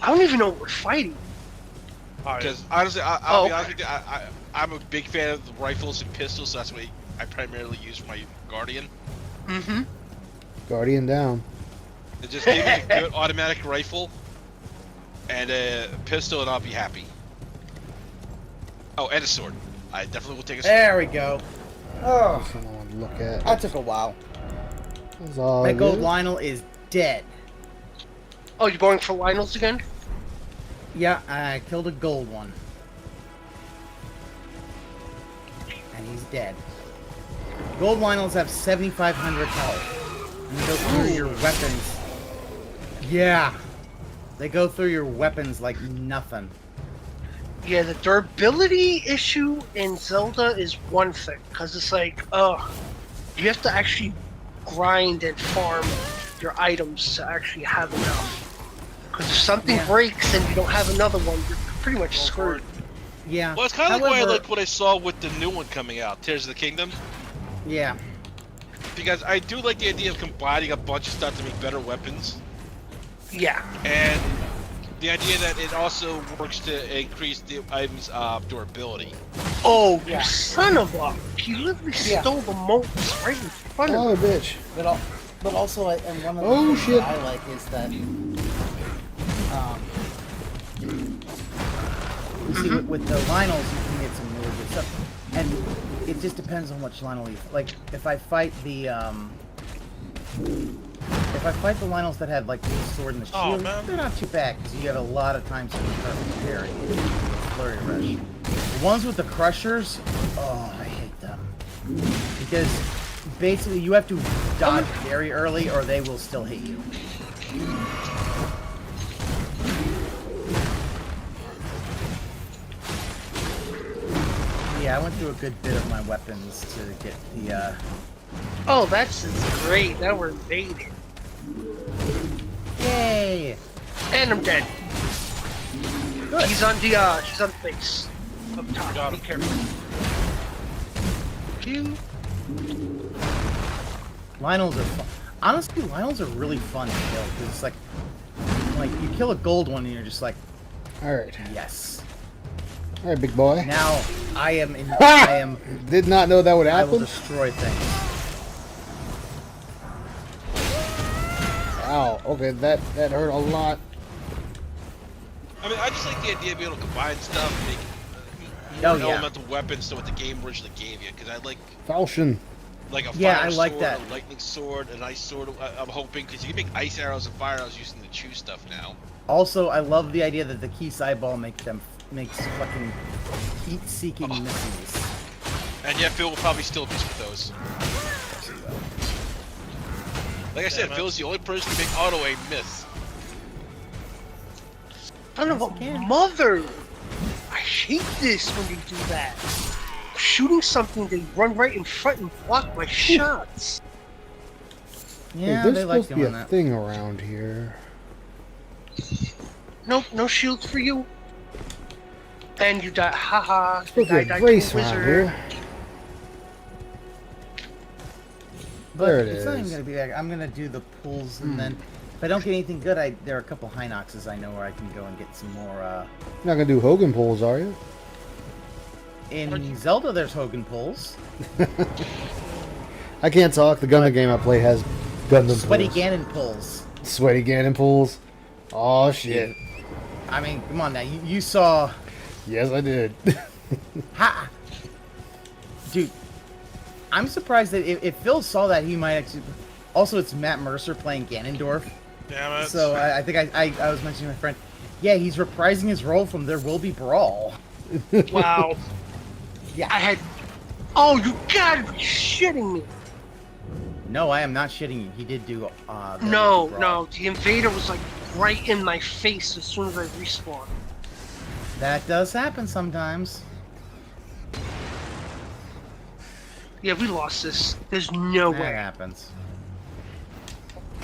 I don't even know what we're fighting. Because honestly, I'll be honest with you, I'm a big fan of the rifles and pistols, so that's what I primarily use for my Guardian. Mm-hmm. Guardian down. And just give me a good automatic rifle and a pistol, and I'll be happy. Oh, and a sword. I definitely will take a sword. There we go. Oh, Someone to look at. that took a while. That's all My it gold is. Lionel is dead. Oh, you're going for Lionels again? Yeah, I killed a gold one. And he's dead. Gold Lionels have 7,500 health. And they go through your weapons. Yeah. They go through your weapons like nothing. Yeah, the durability issue in Zelda is one thing, because it's like, you have to actually grind and farm your items to actually have enough. Because if something breaks and you don't have another one, you're pretty much screwed. Yeah. Well, it's kind of like why I like what I saw with the new one coming out, Tears of the Kingdom. Yeah. Because I do like the idea of combining a bunch of stuff to make better weapons. Yeah. And the idea that it also works to increase the item's durability. Oh, you son of a... He literally stole the motes right in front of Oh, me. bitch. But also, and one of the Oh, things shit. that I like is that, you see, with the Lionels, you can get some really good stuff. And it just depends on which Lionel you... Like, if I fight the, Lionels that have, like, the sword and the shield, they're not too bad, because you have a lot of times to parry. Flurry rush. The ones with the crushers, oh, I hate them. Because basically you have to dodge very early or they will still hit you. Yeah, I went through a good bit of my weapons to get the, Oh, that's great. Now we're invaded. Yay! And I'm dead. Good. She's on the base. Up top. Be careful. Pew. Lionels are fun. Honestly, Lionels are really fun to kill because it's like you kill a gold one and you're just like, all right, yes. All right, big boy. Now I am in. Ha! I am. Did not know that would happen. I will destroy things. Ow. Okay, that hurt a lot. I mean, I just like the idea of being able to combine stuff, make elemental weapons to what the game originally gave you. Because I like Falchion. like a Yeah, fire I like sword, that. a lightning sword, an ice sword. I'm hoping because you can make ice arrows and fire arrows using the chew stuff now. Also, I love the idea that the Keith's eyeball makes fucking heat-seeking missiles. And yeah, Phil will probably still abuse with those. Like I said, Phil's the only person to make auto aim miss. Son of a mother! I hate this when they do that. Shooting something, they run right in front and block my shots. Yeah, hey, they there's like supposed to be doing a that. thing around here. Nope, no shields for you. And you die. Haha. Supposed to be a race around here. But There it it's not even is. gonna be like I'm gonna do the pulls and then if I don't get anything good, there are a couple Hinoxes I know where I can go and get some more. You're not gonna do Hogan pulls, are you? In Zelda, there's Hogan pulls. I can't talk. The Gundam game I play has Gundam Sweaty pulls. Ganon pulls. Sweaty Ganon pulls. Oh shit. I mean, come on now. You saw. Yes, I did. Ha! Dude, I'm surprised that if Phil saw that, he might actually. Also, it's Matt Mercer playing Ganondorf. Damn it. So I think I was mentioning to my friend. Yeah, he's reprising his role from There Will Be Brawl. Wow. Yeah. I had. Oh, you gotta be shitting me. No, I am not shitting you. He did do. There No, Will Be Brawl. no. The invader was like right in my face as soon as I respawned. That does happen sometimes. Yeah, we lost this. There's no That way. happens.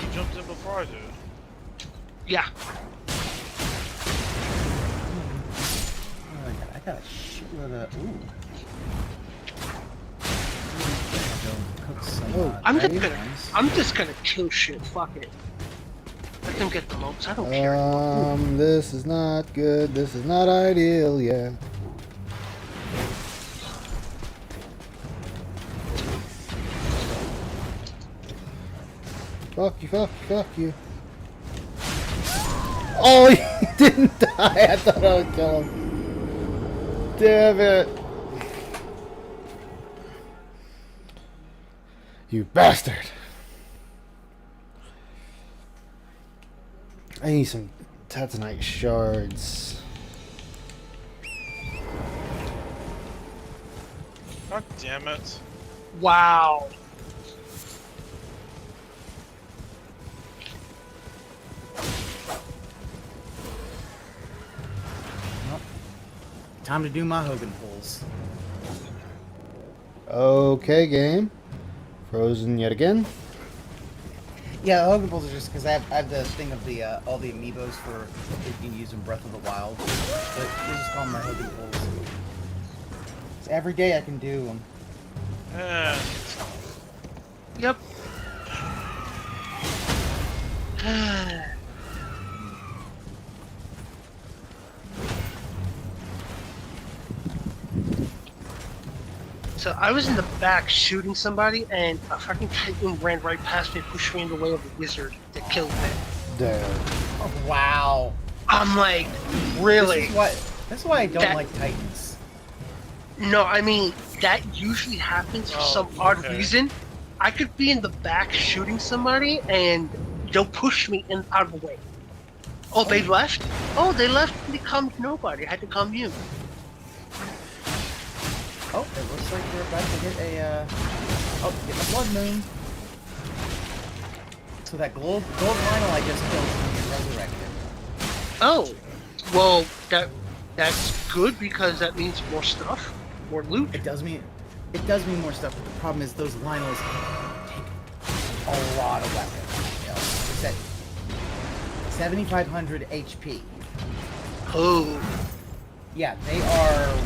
You jumped in before I did. Yeah. Oh, I got a shitload of. Ooh. I'm just gonna kill shit. Fuck it. Let them get the moats. I don't care. This is not good. This is not ideal. Yeah. Fuck you, fuck you, fuck you. Oh, he didn't die. I thought I would kill him. Damn it. You bastard. I need some Tatanite shards. God damn it. Wow. Time to do my Hogan pulls. Okay, game. Frozen yet again. Yeah, the Hogan pulls are just because I have the thing of the all the amiibos for you can use in Breath of the Wild. But they just call them my Hogan pulls. So every day I can do them. Yep. So I was in the back shooting somebody, and a fucking Titan ran right past me, pushed me in the way of a wizard that killed me. Damn. Oh, wow. I'm like, really? That's why I don't like Titans. No, I mean, that usually happens for some odd reason. I could be in the back shooting somebody, and they'll push me in out of the way. Oh, they left? Oh, they left and they calmed nobody. I had to calm you. Oh, it looks like we're about to hit a, get the blood moon. So that gold vinyl I just killed can be resurrected. Oh, well, that's good because that means more stuff, more loot. It does mean more stuff, but the problem is those Lionels take a lot of weapons. You know, it's at 7,500 HP. Oh. Yeah, they are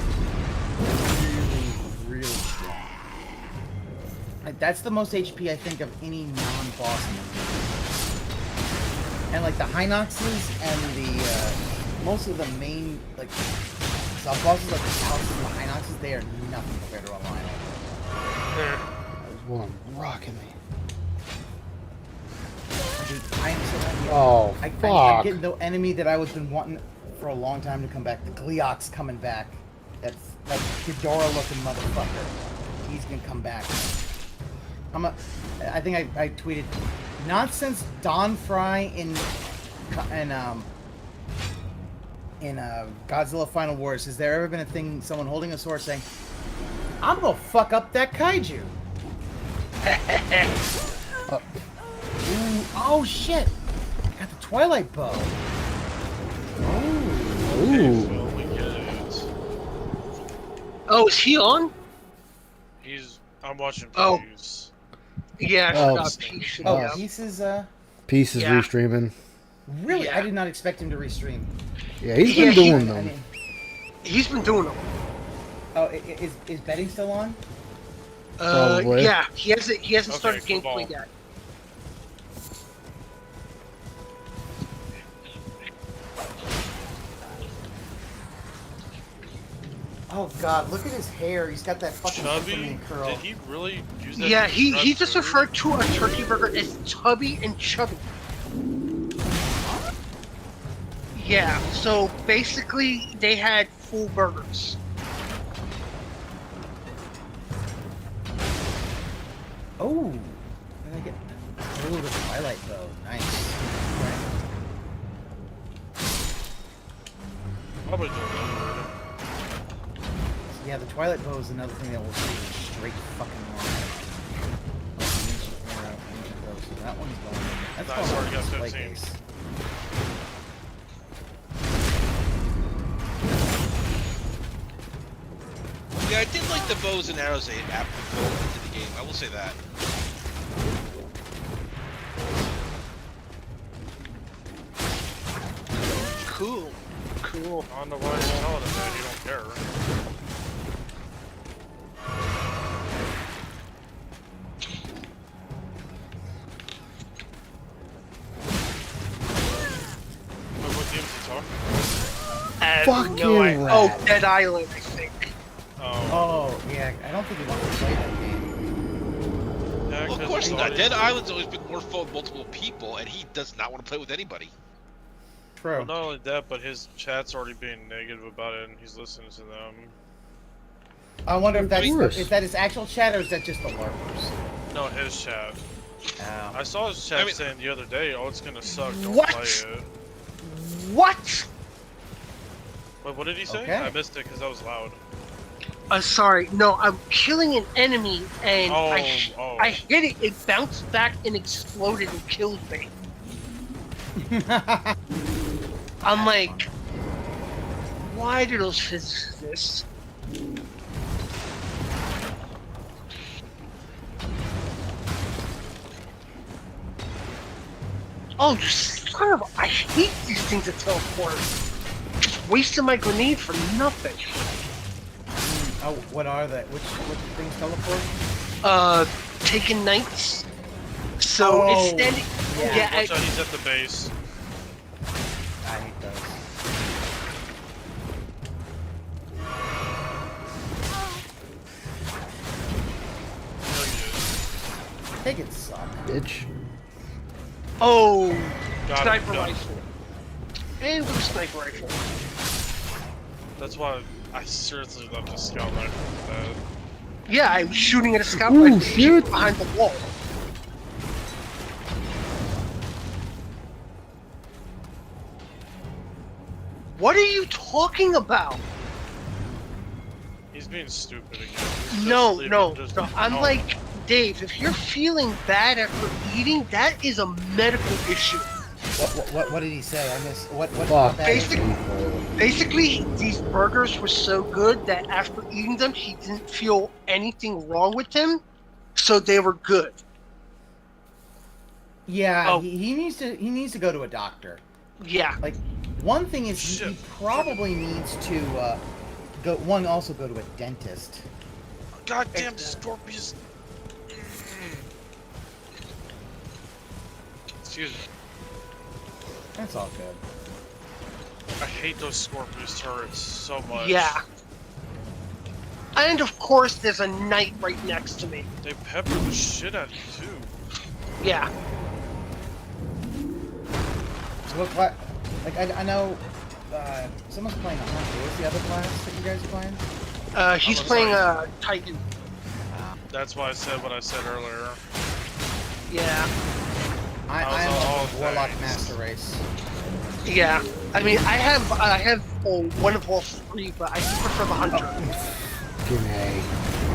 really strong. Like, that's the most HP I think of any non-boss in the game. And like the Hinoxes and the most of the main like sub-bosses like the Calixes and the Hinoxes, they are nothing compared to a Lionel. That was one rocking me. Dude, I am so happy. Oh, I'm fuck. getting the enemy that I was been wanting for a long time to come back. The Gleox coming back. That's like Ghidorah looking motherfucker. He's gonna come back. I think I tweeted, not since Don Fry in Godzilla Final Wars has there ever been a thing, someone holding a sword saying, I'm gonna fuck up that kaiju. Ooh, oh shit! I got the Twilight Bow. Ooh. Oh, is he on? I'm watching Oh. previews. Yeah, I forgot Peace. Yeah. Peace is Peace is restreaming. Really? I did not expect him to restream. Yeah, he's been doing them. He's been doing them. Oh, is betting still on? Probably. Yeah, he hasn't started Okay, cool gameplay yet. Oh god, look at his hair. He's got that fucking Chubby? Superman curl. Did he really use that? Yeah, to he describe just food? referred to a turkey burger as tubby and chubby. Yeah, so basically they had full burgers. Oh, I get the Twilight Bow. Nice. Probably delivered. Yeah, the Twilight Bow is another thing that will save you straight fucking line. So that one's going in. That's Nice, going already on got display 15. case. Yeah, I did like the bows and arrows they added into the game. I will say that. Cool. Cool. On the line, tell it, man. You don't care. talking I have Fucking no idea. rat. Oh, Dead Island, I think. about. Oh, yeah. I don't think he wants to play that game. Yeah, Well, of 'cause course it's not. always- Dead Island's always been more fun with multiple people, and he does not want to play with anybody. True. Well, not only that, but his chat's already being negative about it, and he's listening to them. I wonder if that's course. is that his actual chat or is that just the lurkers? No, his chat. Oh. I saw his chat saying the other day, "Oh, it's gonna suck. Don't What? play it." What? Wait, what did he say? Okay. I missed it because that was loud. Sorry. No, I'm killing an enemy, and Oh, I oh. hit it. It bounced back and exploded and killed me. I'm like, why do those physicists? Oh, you son of a... I hate these things that teleport. Just wasting my grenade for nothing. Oh, what are they? Which things teleport? Taken knights. So Oh, it's standing... yeah. Watch out, he's at the base. I hate those. They can suck. Bitch. Oh, Got sniper him. rifle. And with a sniper rifle. That's why I seriously left a scout rifle for that. Yeah, I was shooting at a scout Ooh, rifle shit. behind the wall. What are you talking about? He's being stupid again. Just No, leave no, it. Just- no. I'm no. like, Dave, if you're feeling bad after eating, that is a medical issue. What did he say? I missed. What? Fuck. Basically, these burgers were so good that after eating them, he didn't feel anything wrong with him, so they were good. Yeah, Oh. he needs to go to a doctor. Yeah. Like, one thing is he probably needs to go to a dentist. Goddamn scorpions. Excuse me. That's all good. I hate those Scorpius turrets so much. Yeah. And of course, there's a knight right next to me. They pepper the shit out of you too. Yeah. So what? Like I know someone's playing a hunter. What's the other class that you guys are playing? He's I'm playing sorry. Titan. That's why I said what I said earlier. Yeah. I'm all a Warlock things. Master Race. Yeah. I mean, I have one of all three, but I prefer the hunter.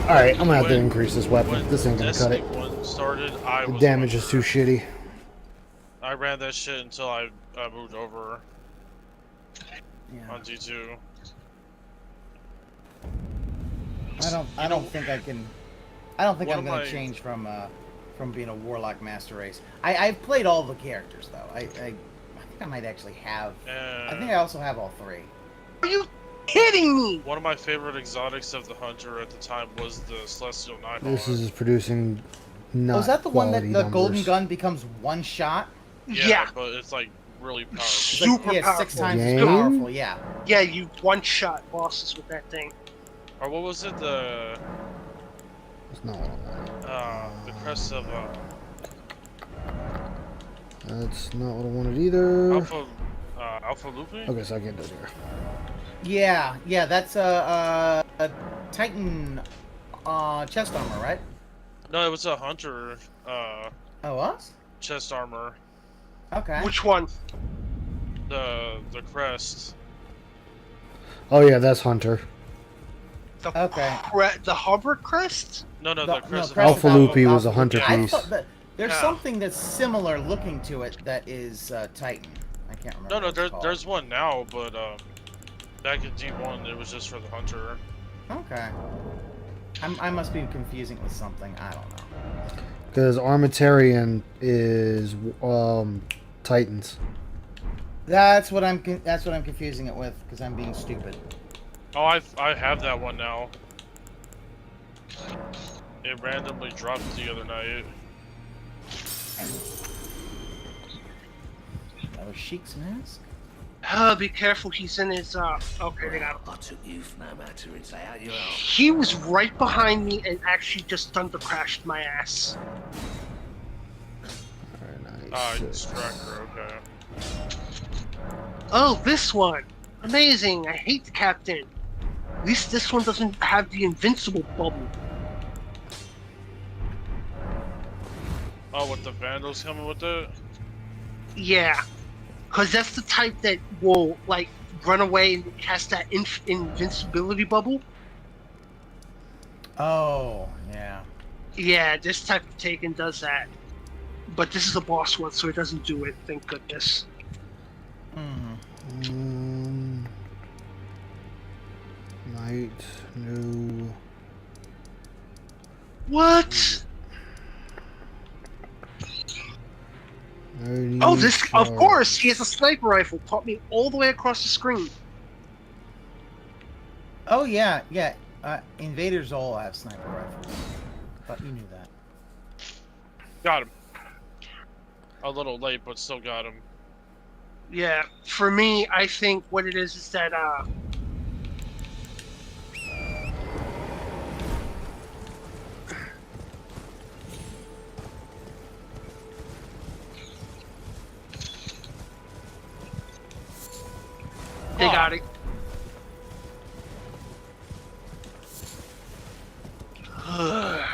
Alright, I'm gonna have to increase this weapon. When This ain't gonna cut Destiny it. 1 started, I The was damage is too shitty. I ran that shit until I moved over on G2. I don't think I can. I don't think One I'm of gonna my- change from being a Warlock Master Race. I've played all the characters though. I think I might actually have. I think I also have all three. Are you kidding me? One of my favorite exotics of the hunter at the time was the Celestial Nighthawk. This is producing not Oh, is that the one that quality the golden numbers. gun becomes one shot? Yeah, but it's like really powerful. It's like, Super yeah, powerful. 6 times Game? as powerful. Yeah. Yeah, you one-shot bosses with that thing. Or what was it? The That's not what I wanted. the crest of That's not what I wanted either. Alpha Lupi? Okay, so I can't do it here. Yeah, that's a Titan chest armor, right? No, it was a hunter. Oh, was? Chest armor. Okay. Which one? The crest. Oh yeah, that's Hunter. The Hover Crest? No, The- the no, crest. Crest Alpha of Loopy Alpha- was a Hunter I piece. thought that there's Yeah. something that's similar looking to it that is Titan. I can't remember. No, what it's called. there's one now, but back in D1 it was just for the hunter. Okay. I must be confusing it with something. I don't know. Because Armitarian is Titans. That's what I'm confusing it with because I'm being stupid. Oh, I have that one now. It randomly dropped the other night. That was Sheik's mask. Be careful, he's in his, okay, they got him. I took you for no matter, it's out your ass. He was right behind me and actually just thunder crashed my ass. Striker, okay. Oh, this one! Amazing, I hate the captain. At least this one doesn't have the invincible bubble. Oh, with the Vandals coming with it? Yeah. Because that's the type that will, like, run away and has that invincibility bubble. Oh, yeah. Yeah, this type of Taken does that. But this is a boss one, so it doesn't do it, thank goodness. Night, new... What? Oh, this, of course, he has a sniper rifle. Caught me all the way across the screen. Oh, yeah, yeah. Invaders all have sniper rifles. Thought you knew that. Got him. A little late, but still got him. Yeah, for me, I think what it is that, they got it. Not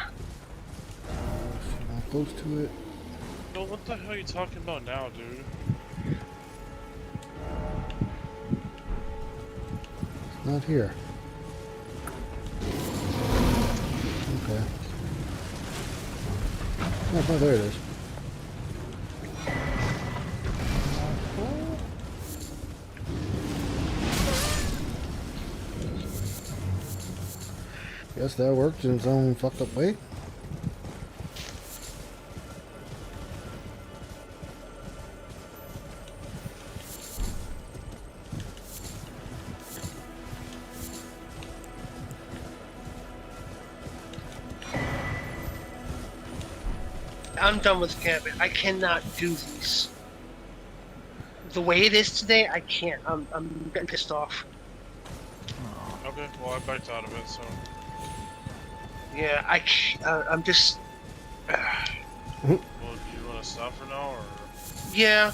close to it. Well, what the hell are you talking about now, dude? It's not here. Okay. Oh, there it is. Guess that worked in its own fucked up way. I'm done with camping. I cannot do these. The way it is today, I can't. I'm getting pissed off. Okay, well I backed out of it, so... Yeah, I'm just... Well, do you want to stop for now, or...? Yeah.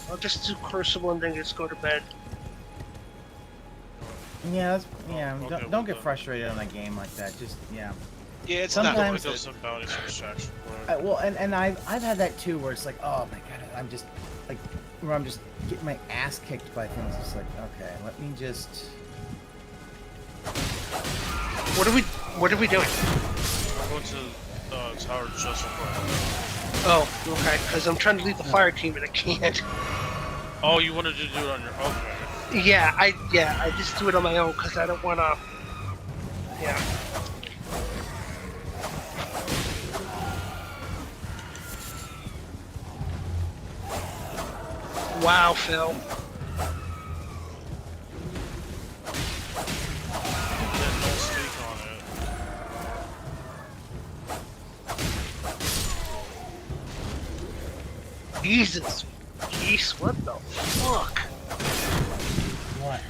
I'll just do Crucible and then just go to bed. Yeah, don't get frustrated on a game like that. Just, yeah. Yeah, it's sometimes not worth some bounties for distraction. well, and I've had that too, where it's like, oh my god, I'm just like, where I'm just getting my ass kicked by things. It's like, okay, let me just. What are we doing? I'm going to the tower just real quick. Oh, okay. Because I'm trying to leave the fire team and I can't. Oh, you wanted to do it on your own? Okay. Yeah, I just do it on my own because I don't want to. Yeah. Wow, Phil. Jesus. Jeez, what the fuck? What?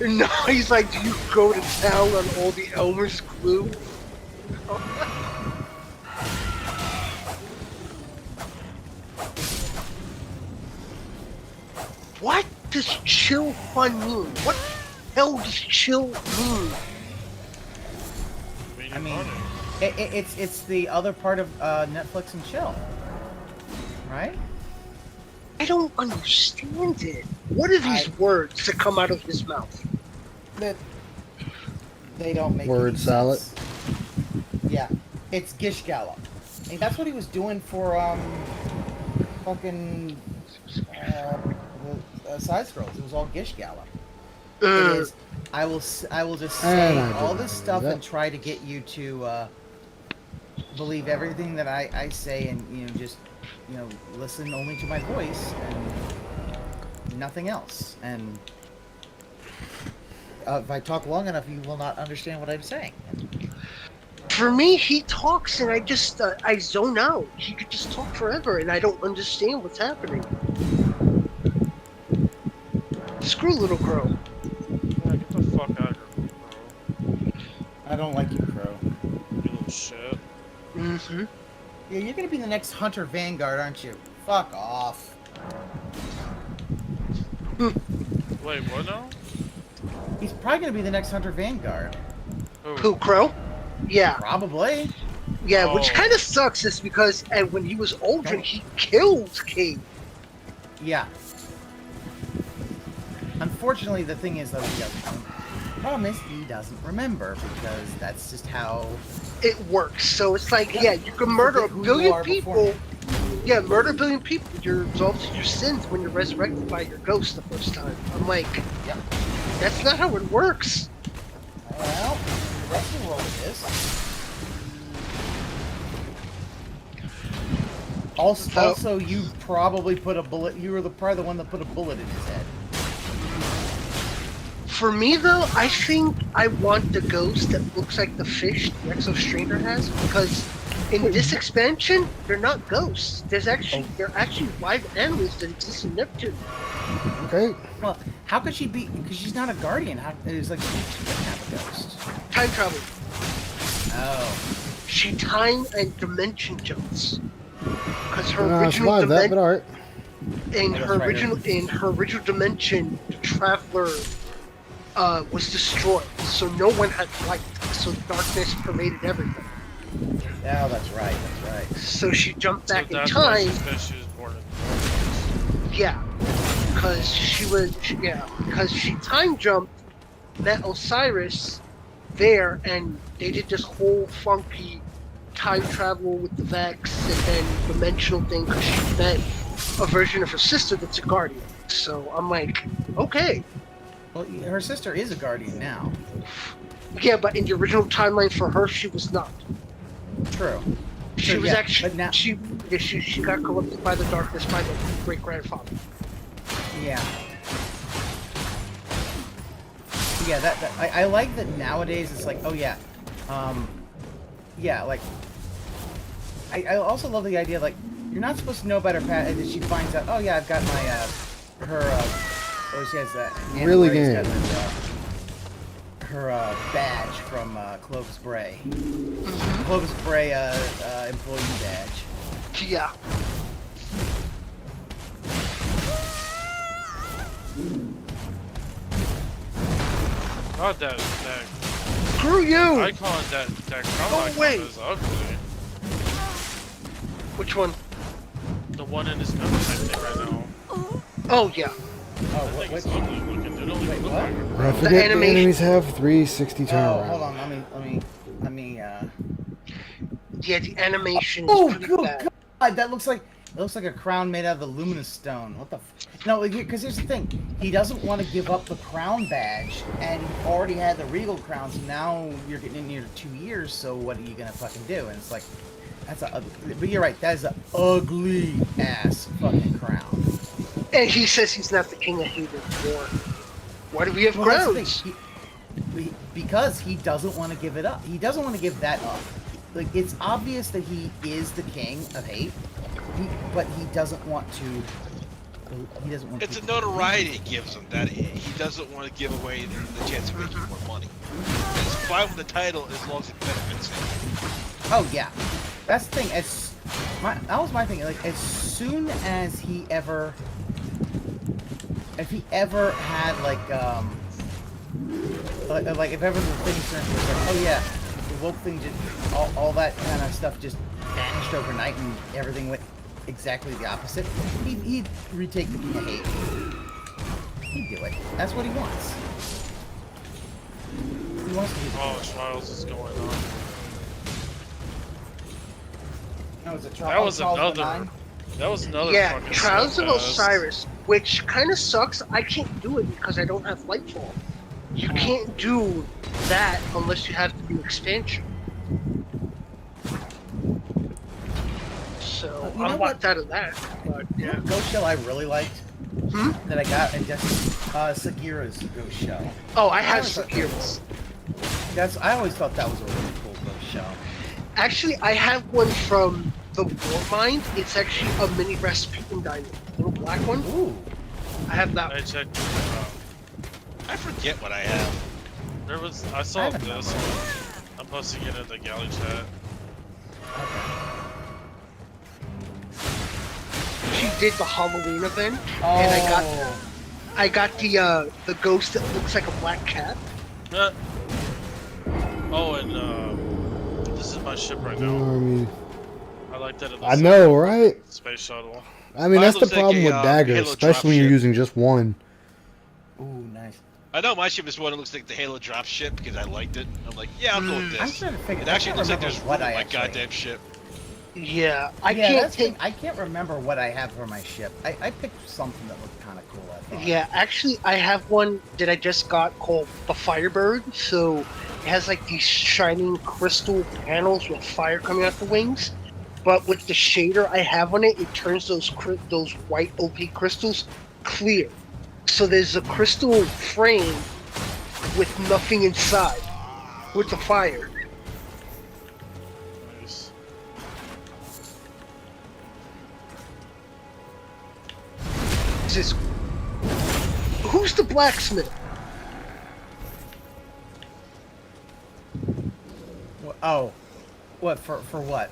No, he's like, do you go to town on all the Elmer's glue? What does chill fun mean? What the hell does chill mean? I mean, it's the other part of Netflix and chill, right? I don't understand it. What are these words that come out of his mouth? That they don't make word any salad. sense. Yeah, it's Gish Gallop. And that's what he was doing for fucking side scrolls. It was all Gish Gallop. It is. I will just say all this stuff and try to get you to believe everything that I say, and just listen only to my voice and nothing else. And if I talk long enough, you will not understand what I'm saying. For me, he talks and I just I zone out. He could just talk forever and I don't understand what's happening. Screw Little Crow. Yeah, get the fuck out of here, bro. I don't like you, Crow. You little shit. Mm-hmm. Yeah, you're gonna be the next Hunter Vanguard, aren't you? Fuck off. Wait, what now? He's probably gonna be the next Hunter Vanguard. Who, Crow? Yeah. Probably. Yeah, which Oh. kind of sucks is because when he was older, he killed King. Yeah. Unfortunately, the thing is, though, he doesn't. Problem is, he doesn't remember because that's just how it works. So it's like, yeah, you can murder a billion people. Yeah, murder a billion people. You're absolved of your sins when you're resurrected by your ghost the first time. I'm like, yep. That's not how it works. Well, the rest of the world it is. Also, you probably put a bullet. You were probably the one that put a bullet in his head. For me, though, I think I want the ghost that looks like the fish the Exo Stranger has, because in this expansion, they're not ghosts. They're actually live animals that exist in Neptune. Okay. Well, how could she be? Because she's not a guardian. It's like she doesn't have a ghost. Time travel. Oh. She time and dimension jumps. Because her I original survived that, but alright. in her original dimension, the Traveler was destroyed, so no one had light, so darkness pervaded everything. Yeah, that's right. That's right. So she jumped back in That's why time. she was born in Yeah, because because she time jumped, met Osiris there, and they did this whole funky time travel with the Vex and then dimensional thing because she met a version of her sister that's a guardian. So I'm like, okay. Well, her sister is a guardian now. Yeah, but in the original timeline for her, she was not. True. She was yeah, actually but now, she got corrupted by the darkness by the great grandfather. Yeah. Yeah, that I like that nowadays. It's like, oh yeah, yeah, like I also love the idea like you're not supposed to know about her past, and she finds out, oh yeah, I've got my oh she has that Really Ray's good. got her badge from Clovis Bray. Clovis Bray employee badge. Yeah. God, that Screw you! icon, that crown icon is ugly. Which one? The one in his gun thing right now. Oh yeah. I think it's ugly looking. They don't even look like a I forget the enemies have 360 turnaround. Oh, hold on, let me Yeah, the animation Oh, is pretty good bad. God, that looks like a crown made out of the luminous stone. What the? No, because here's the thing. He doesn't want to give up the crown badge, and he already had the regal crown. So now you're getting in near 2 years. So what are you gonna fucking do? And it's like, but you're right. That is an ugly ass fucking crown. And he says he's not the king of hate anymore. Why do we have Well, that's the crowns? thing. Because he doesn't want to give it up. He doesn't want to give that up. Like, it's obvious that he is the king of hate, but he doesn't want to. He doesn't want. It's a notoriety it gives him that he doesn't want to give away the chance of making more money. He's fine with the title as long as it benefits him. Oh yeah, that's the thing. That was my thing. Like, as soon as he ever, if he ever had like if ever the thing turned to like, oh yeah, the woke thing just all that kind of stuff just vanished overnight and everything went exactly the opposite, he'd retake the king of hate. He'd do it. That's what he wants. He wants to do Trials is going on. No, it's a That was another. That was another. Yeah, fucking Trials of slugfest. Osiris, which kind of sucks. I can't do it because I don't have Lightfall. You can't do that unless you have the new expansion. So You know I'm locked out of that. But yeah. Ghost Shell I really liked that I got and just Sagira's Ghost Shell. Oh, I have Sagira's. I always thought that was a really cool Ghost Shell. Actually, I have one from the Warmind. It's actually a mini Rasputin diamond, little black one. Ooh. I have that. I checked it out. I forget what I have. I saw this one. I'm posting it in the galley chat. She did the Halloween event, and I got the ghost that looks like a black cat. Oh, and this is my ship right now. I like that. I know, right? Space shuttle. I mean, that's the problem with daggers, Halo especially when you're dropship. using just one. Ooh, nice. I know my ship is one that looks like the Halo drop ship because I liked it. I'm like, yeah, I'll go with this. I'm trying to figure. It actually looks like there's room what in I my actually. goddamn ship. Yeah, I can't remember what I have for my ship. I picked something that looked kind of cool. I thought. Yeah, actually, I have one that I just got called the Firebird. So it has like these shining crystal panels with fire coming out the wings. But with the shader I have on it, it turns those white OP crystals clear. So there's a crystal frame with nothing inside, with the fire. Nice. Who's the blacksmith? Oh, what for what?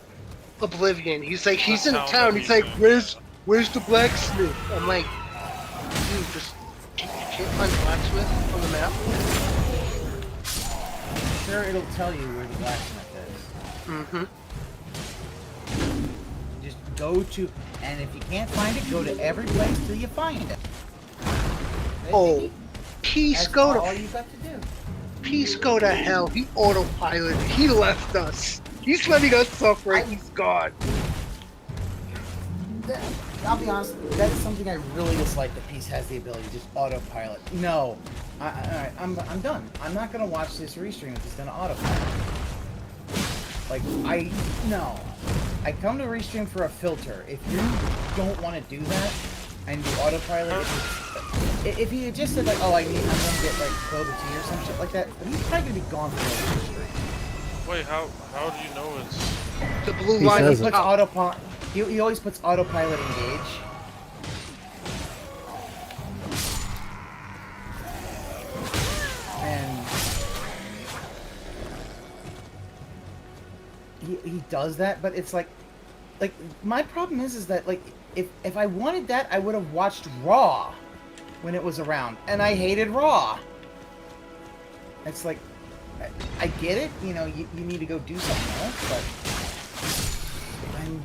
Oblivion. He's like, he's in town. He's like, where's the blacksmith? I'm like, dude, just you can't find the blacksmith on the map. Sure, it'll tell you where the blacksmith is. Mm-hmm. Just go to, and if you can't find it, go to every place till you find it. Oh, peace That's go to. all you got to do. Peace go to hell. He autopiloted. He left us. He's letting us suffer. He's gone. I'll be honest, that's something I really dislike that Peace has the ability to just autopilot. No. Alright, I'm done. I'm not gonna watch this restream if it's gonna autopilot. Like, no. I come to restream for a filter. If you don't want to do that, and you autopilot, if he had just said like, oh, I'm gonna get like Clover Tea or some shit like that, he's probably gonna be gone for the restream. Wait, how do you know it's the blue He line? says He it. puts He always puts autopilot engage. And he does that, but it's like my problem is that like if I wanted that, I would have watched Raw when it was around, and I hated Raw. It's like I get it, you know, you need to go do something else, but I'm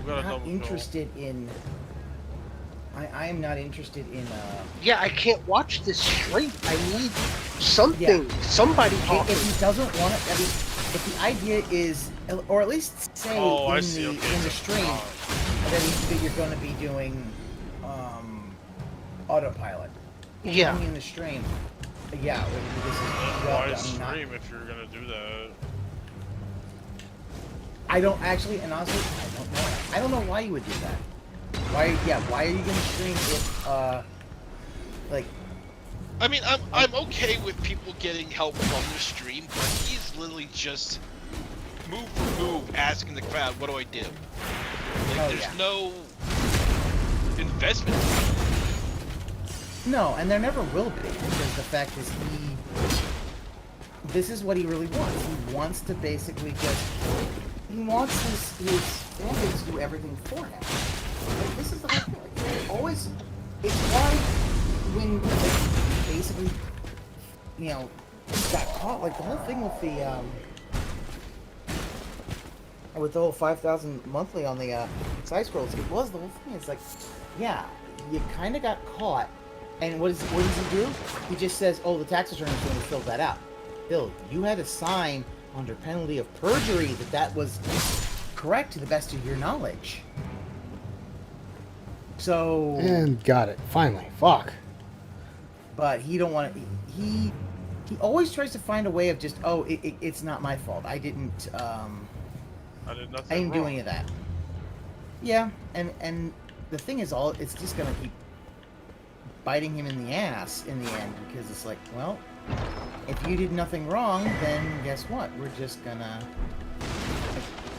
not interested in. I am not interested in. Yeah, I can't watch this straight. I need something. Yeah. Somebody. If he doesn't want it, I mean, if the idea is, or at least say in the stream that you're going to be doing autopilot. Yeah. In the stream. Yeah. why stream if you're gonna do that? I don't actually, and honestly, I don't know. I don't know why you would do that. Why are you gonna stream if, like... I mean, I'm okay with people getting help from the stream, but he's literally just move for move asking the crowd, what do I do? Like, there's no investment. No, and there never will be, because the fact is this is what he really wants. He wants to basically he wants his family to do everything for him. Like, this is the whole thing. It's why when, like, basically, you know, got caught, like, the whole thing with the whole 5,000 monthly on the side scrolls, the whole thing is like, yeah, you kind of got caught, and what does he do? He just says, oh, the tax return is going to fill that out. Bill, you had to sign under penalty of perjury that was correct to the best of your knowledge. So... And got it. Finally. Fuck. But he don't want to... He always tries to find a way of just, oh, it's not my fault. I didn't, I did nothing I didn't do wrong. any of that. Yeah, and the thing is, it's just going to keep biting him in the ass in the end, because it's like, well, if you did nothing wrong, then guess what? We're just gonna...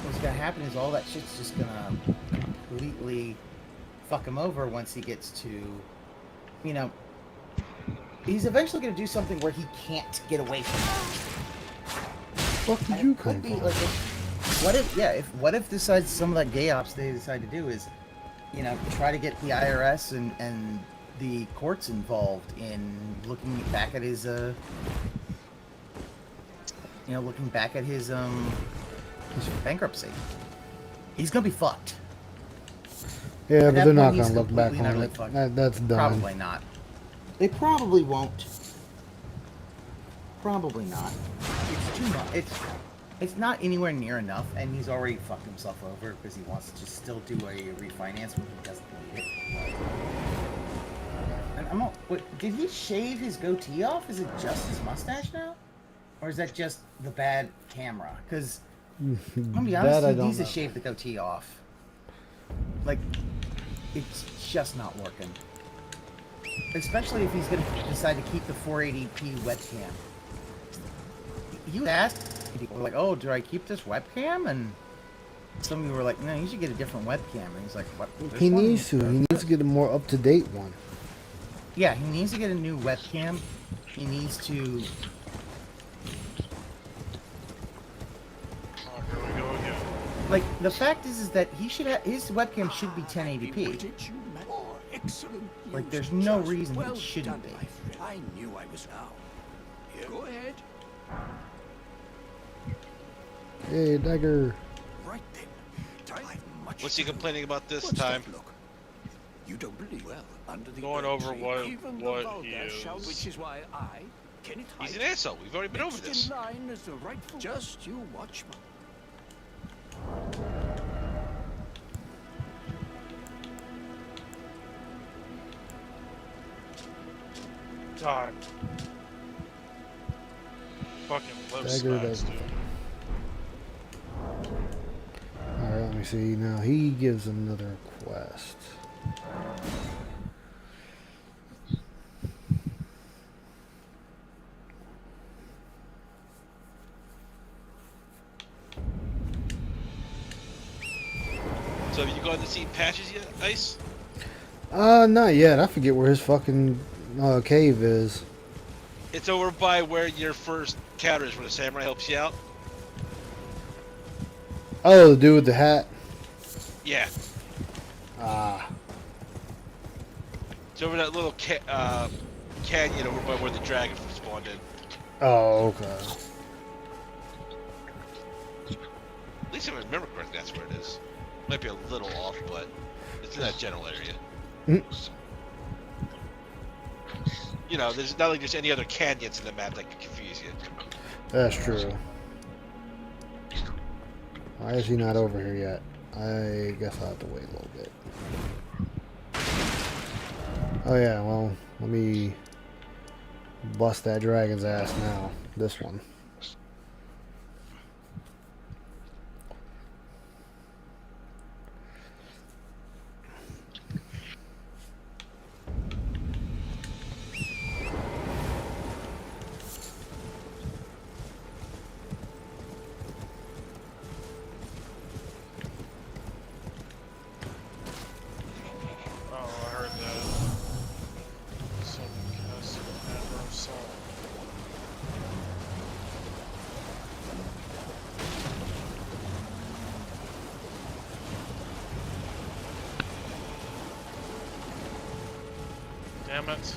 What's gonna happen is all that shit's just gonna completely fuck him over once he gets to, you know, he's eventually going to do something where he can't get away from it. What did you come from? Like, what if decides some of that gay ops they decide to do is, you know, try to get the IRS and the courts involved in looking back at his bankruptcy. He's gonna be fucked. Yeah, At but that they're not point, he's gonna look back completely on and it. utterly fucked. That's done. Probably not. They probably won't. Probably not. It's too much. It's not anywhere near enough, and he's already fucked himself over because he wants to still do a refinance when he doesn't need it. And did he shave his goatee off? Is it just his mustache now? Or is that just the bad camera? Because, I'm gonna be honest, he needs to shave the goatee off. Like, it's just not working. Especially if he's gonna decide to keep the 480p webcam. You asked people, like, oh, do I keep this webcam? And some of you were like, no, you should get a different webcam. And he's like, what? He needs to. He needs to get a more up-to-date one. Yeah, he needs to get a new webcam. He needs to... Oh, here we go again. Like, the fact is that he should have... His webcam should be 1080p. Like, there's no reason it shouldn't be. I knew I was now. Go ahead. Hey, Dagger. Right then. What's he complaining about this time? You don't believe well under the Going over what he which is why I, Kenneth He's an asshole. We've already been over this. line as the rightful. Just you watch. God. Fucking lip Dagger smacks, dude. Alright, let me see. Now he gives another quest. So have you gone to see Patches yet, Ice? Not yet. I forget where his fucking cave is. It's over by where your first counter is, where the samurai helps you out. Oh, the dude with the hat? Yeah. Ah. It's over that little canyon over by where the dragon spawned in. Oh, okay. At least if I remember correctly, that's where it is. Might be a little off, but it's in that general area. You know, there's not like there's any other canyons in the map that could confuse you. That's true. Why is he not over here yet? I guess I'll have to wait a little bit. Oh yeah, well, let me bust that dragon's ass now. This one. Damn it.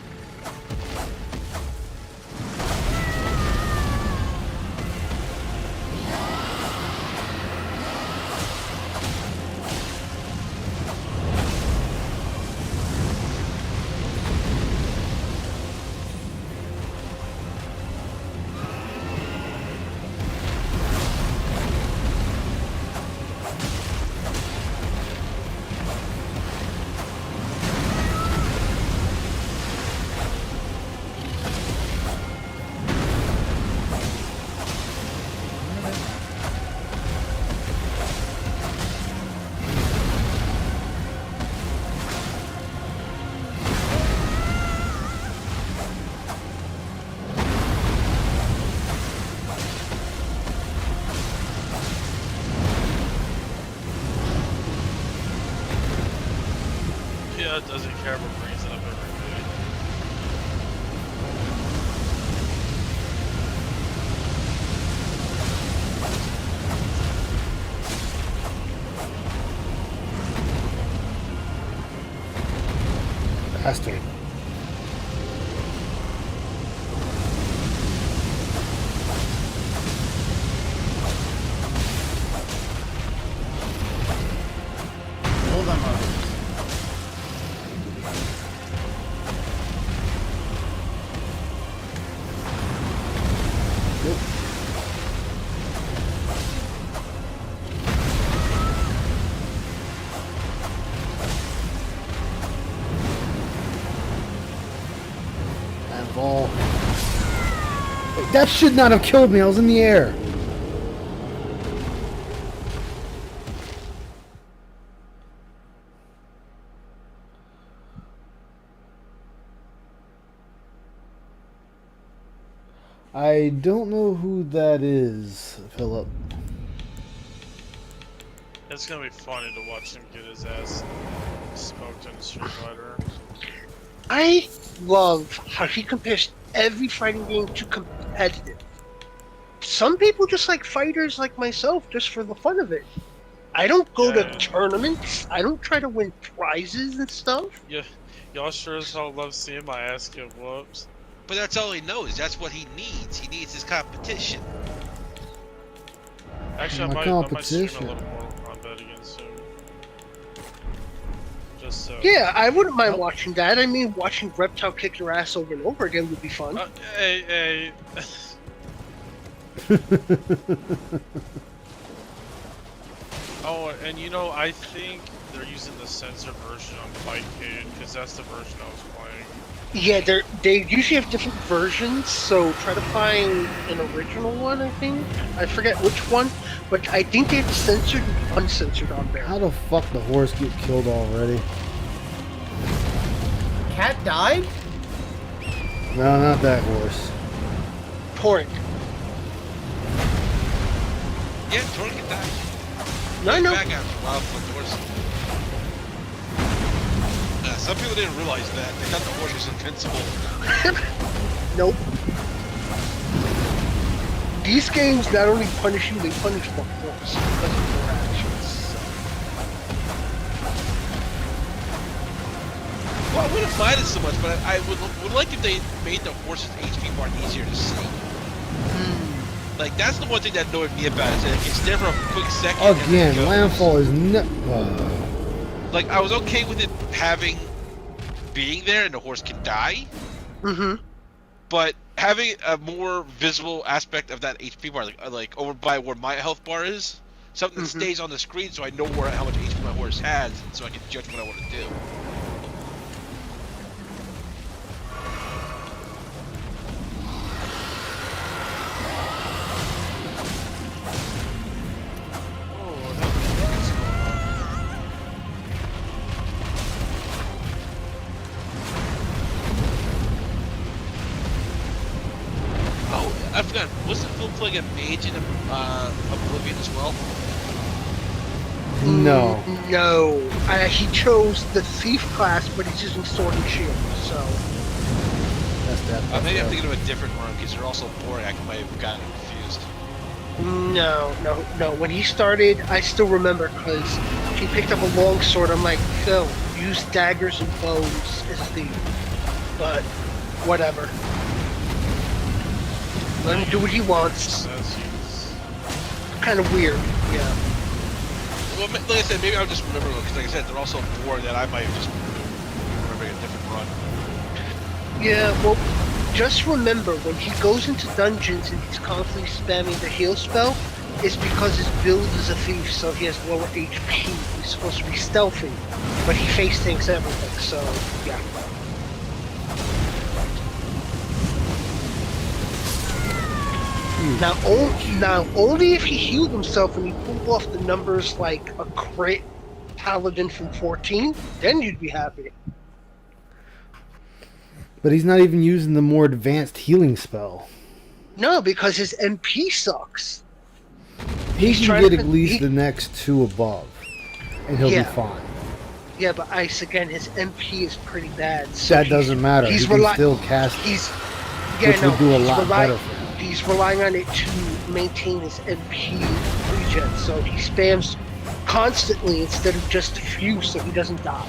Yeah, it doesn't care about brings it up every day. Pester. Hold on, Mark. And fall. Wait, that should not have killed me. I was in the air. I don't know who that is, Philip. It's gonna be funny to watch him get his ass smoked in the Street Fighter. I love how he compares every fighting game to competitive. Some people just like fighters like myself just for the fun of it. I don't go to tournaments. I don't try to win prizes and stuff. Yeah, y'all sure as hell love seeing my ass get whooped. But that's all he knows. That's what he needs. He needs his competition. Actually, My I might stream a competition. little Mortal Kombat again soon. Just so. Yeah, I wouldn't mind watching that. I mean, watching Reptile kick your ass over and over again would be fun. Hey. Oh, and you know, I think they're using the censored version on Fightcade because that's the version I was playing. Yeah, they usually have different versions, so try to find an original one, I think. I forget which one, but I think they have censored and uncensored on there. How the fuck the horse get killed already? Cat died? No, not that horse. Torrent. Yeah, Torrent can die. No, no. Back after a while for the horse. Some people didn't realize that. They thought the horse was invincible. Nope. These games not only punish you, they punish the horse because of their actions. Well, I wouldn't mind it so much, but I would like if they made the horse's HP bar easier to see. Like, that's the one thing that annoyed me about it. Like, it's there for a quick second. Again, landfall is no. Like, I was okay with it being there and the horse can die. Mm-hmm. But having a more visible aspect of that HP bar, like over by where my health bar is, something that stays on the screen so I know how much HP my horse has, and so I can judge what I want to do. I forgot, wasn't Phil playing a mage in Oblivion as well? No. No. He chose the thief class, but he's using sword and shield, so. That's that. Maybe I'm thinking of a different one because they're also boring. I might have gotten confused. No. When he started, I still remember because he picked up a long sword. I'm like, Phil, use daggers and bows as thief. But, whatever. Let him do what he wants. Kind of weird, yeah. Well, like I said, maybe I'll just remember because, like I said, they're also boring that I might have just remembering a different run. Yeah, well, just remember when he goes into dungeons and he's constantly spamming the heal spell, it's because his build is a thief, so he has lower HP. He's supposed to be stealthy, but he face tanks everything, so yeah. Now only if he healed himself and he pulled off the numbers like a crit paladin from 14, then you'd be happy. But he's not even using the more advanced healing spell. No, because his MP sucks. He can get at least the next two above, and he'll be fine. Yeah, but Ice, again, his MP is pretty bad. So That doesn't matter. He can still cast it, which would do a lot better for him. He's relying on it to maintain his MP regen, so he spams constantly instead of just a few so he doesn't die.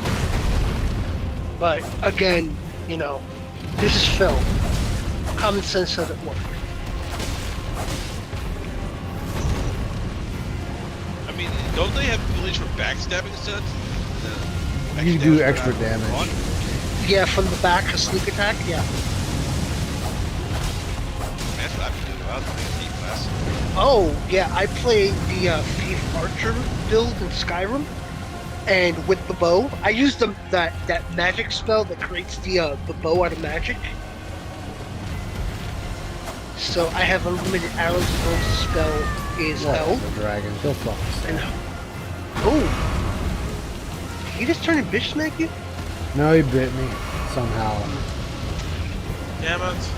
But again, you know, this is film. Common sense doesn't work. I mean, don't they have abilities for backstabbing sets? You do extra damage. Yeah, from the back, a sneak attack. Yeah. That's what I've been doing. I was playing Thief class. Oh, yeah, I played the Thief Archer build in Skyrim, and with the bow, I used that magic spell that creates the bow out of magic. So I have unlimited arrows. The spell is held. The dragon. He'll fucking And oh, he just turned and bitch smack you? No, he bit me somehow. Damn it.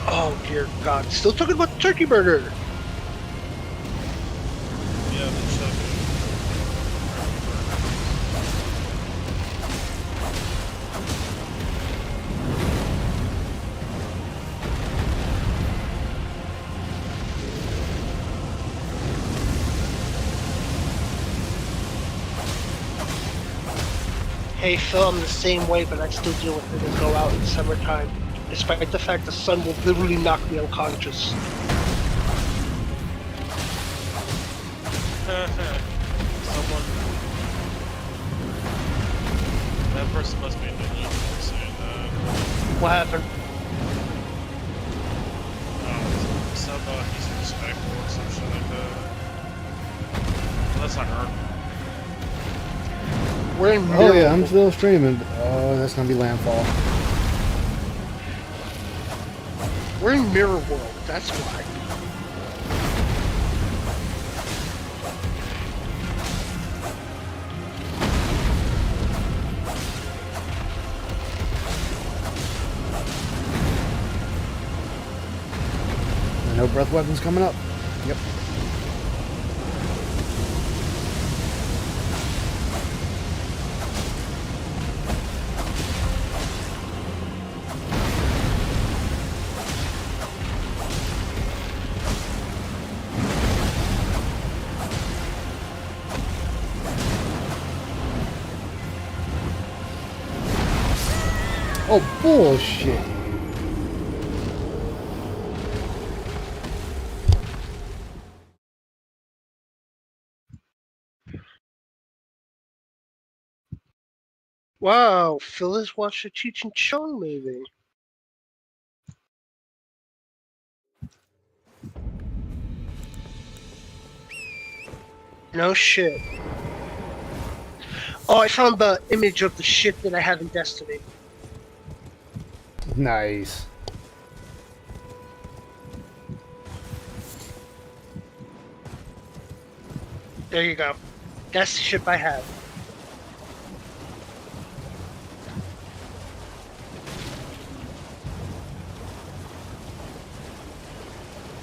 Oh dear God! Still talking about the turkey burger. Yeah, the chuck. Hey Phil, I'm the same way, but I still deal with it and go out in summertime, despite the fact the sun will literally knock me unconscious. Someone. That person must be a ninja for saying that. What happened? He's respectful or some shit like that. Well, that's not her. We're in Oh yeah, I'm still streaming. Oh, that's gonna be landfall. We're in Mirror World, that's why. No breath weapons coming up. Yep. Oh, bullshit. Wow, Phyllis watched a Cheech and Chong movie. No shit. Oh, I found the image of the shit that I have in Destiny. Nice. There you go. That's the ship I have.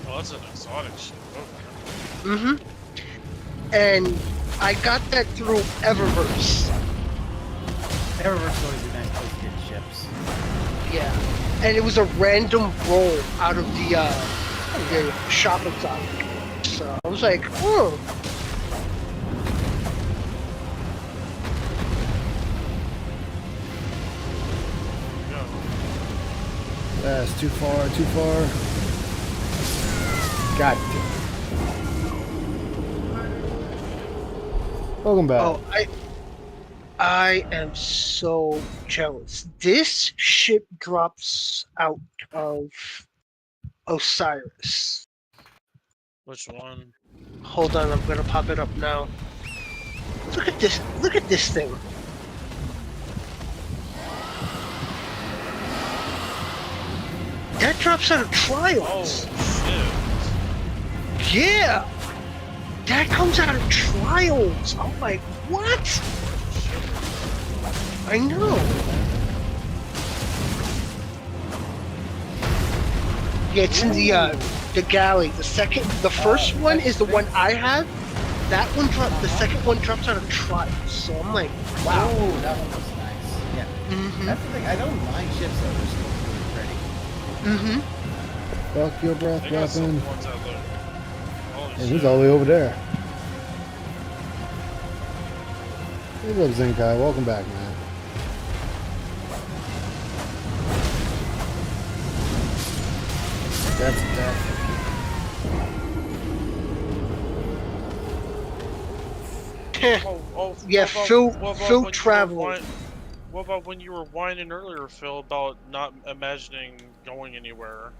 Oh, that's an exotic shit. Okay. Mm-hmm. And I got that through Eververse. Eververse is always a nice place to get ships. Yeah. And it was a random roll out of the shop exotic. So I was like, oh. That's too far, too far. God damn. Welcome back. Oh, I am so jealous. This ship drops out of Osiris. Which one? Hold on, I'm gonna pop it up now. Look at this! Look at this thing! That drops out of Trials! Oh, shit! Yeah! That comes out of Trials! I'm like, what? I know! Yeah, it's in the galley. The first one is the one I have. That one the second one drops out of Trials. So I'm like, wow. Oh, that one was nice. Yeah. Mm-hmm. That's the thing. I don't mind ships that are still really pretty. Mm-hmm. Fuck your breath They got some weapon. ones that look. Holy And shit. he's all the way over there. What's up, Zenkai? Welcome back, man. That's death. Yeah, Phil when traveled. What about when you were whining earlier, Phil, about not imagining going anywhere?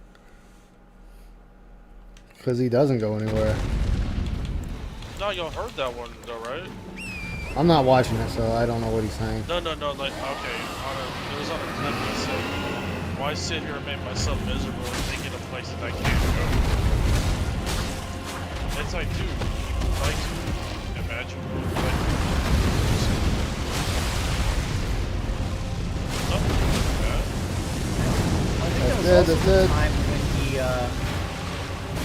Because he doesn't go anywhere. No, y'all heard that one though, right? I'm not watching it, so I don't know what he's saying. No, like, okay, it was on a clip that said, why sit here and make myself miserable and thinking of places I can't go? It's like, dude, you like to imagine what you like to do. Nothing like that. I think that was also the time when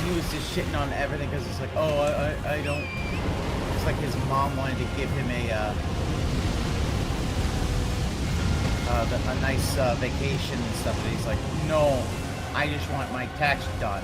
he was just shitting on everything because it's like, oh, I don't. It's like his mom wanted to give him a nice vacation and stuff, and he's like, no, I just want my tax done.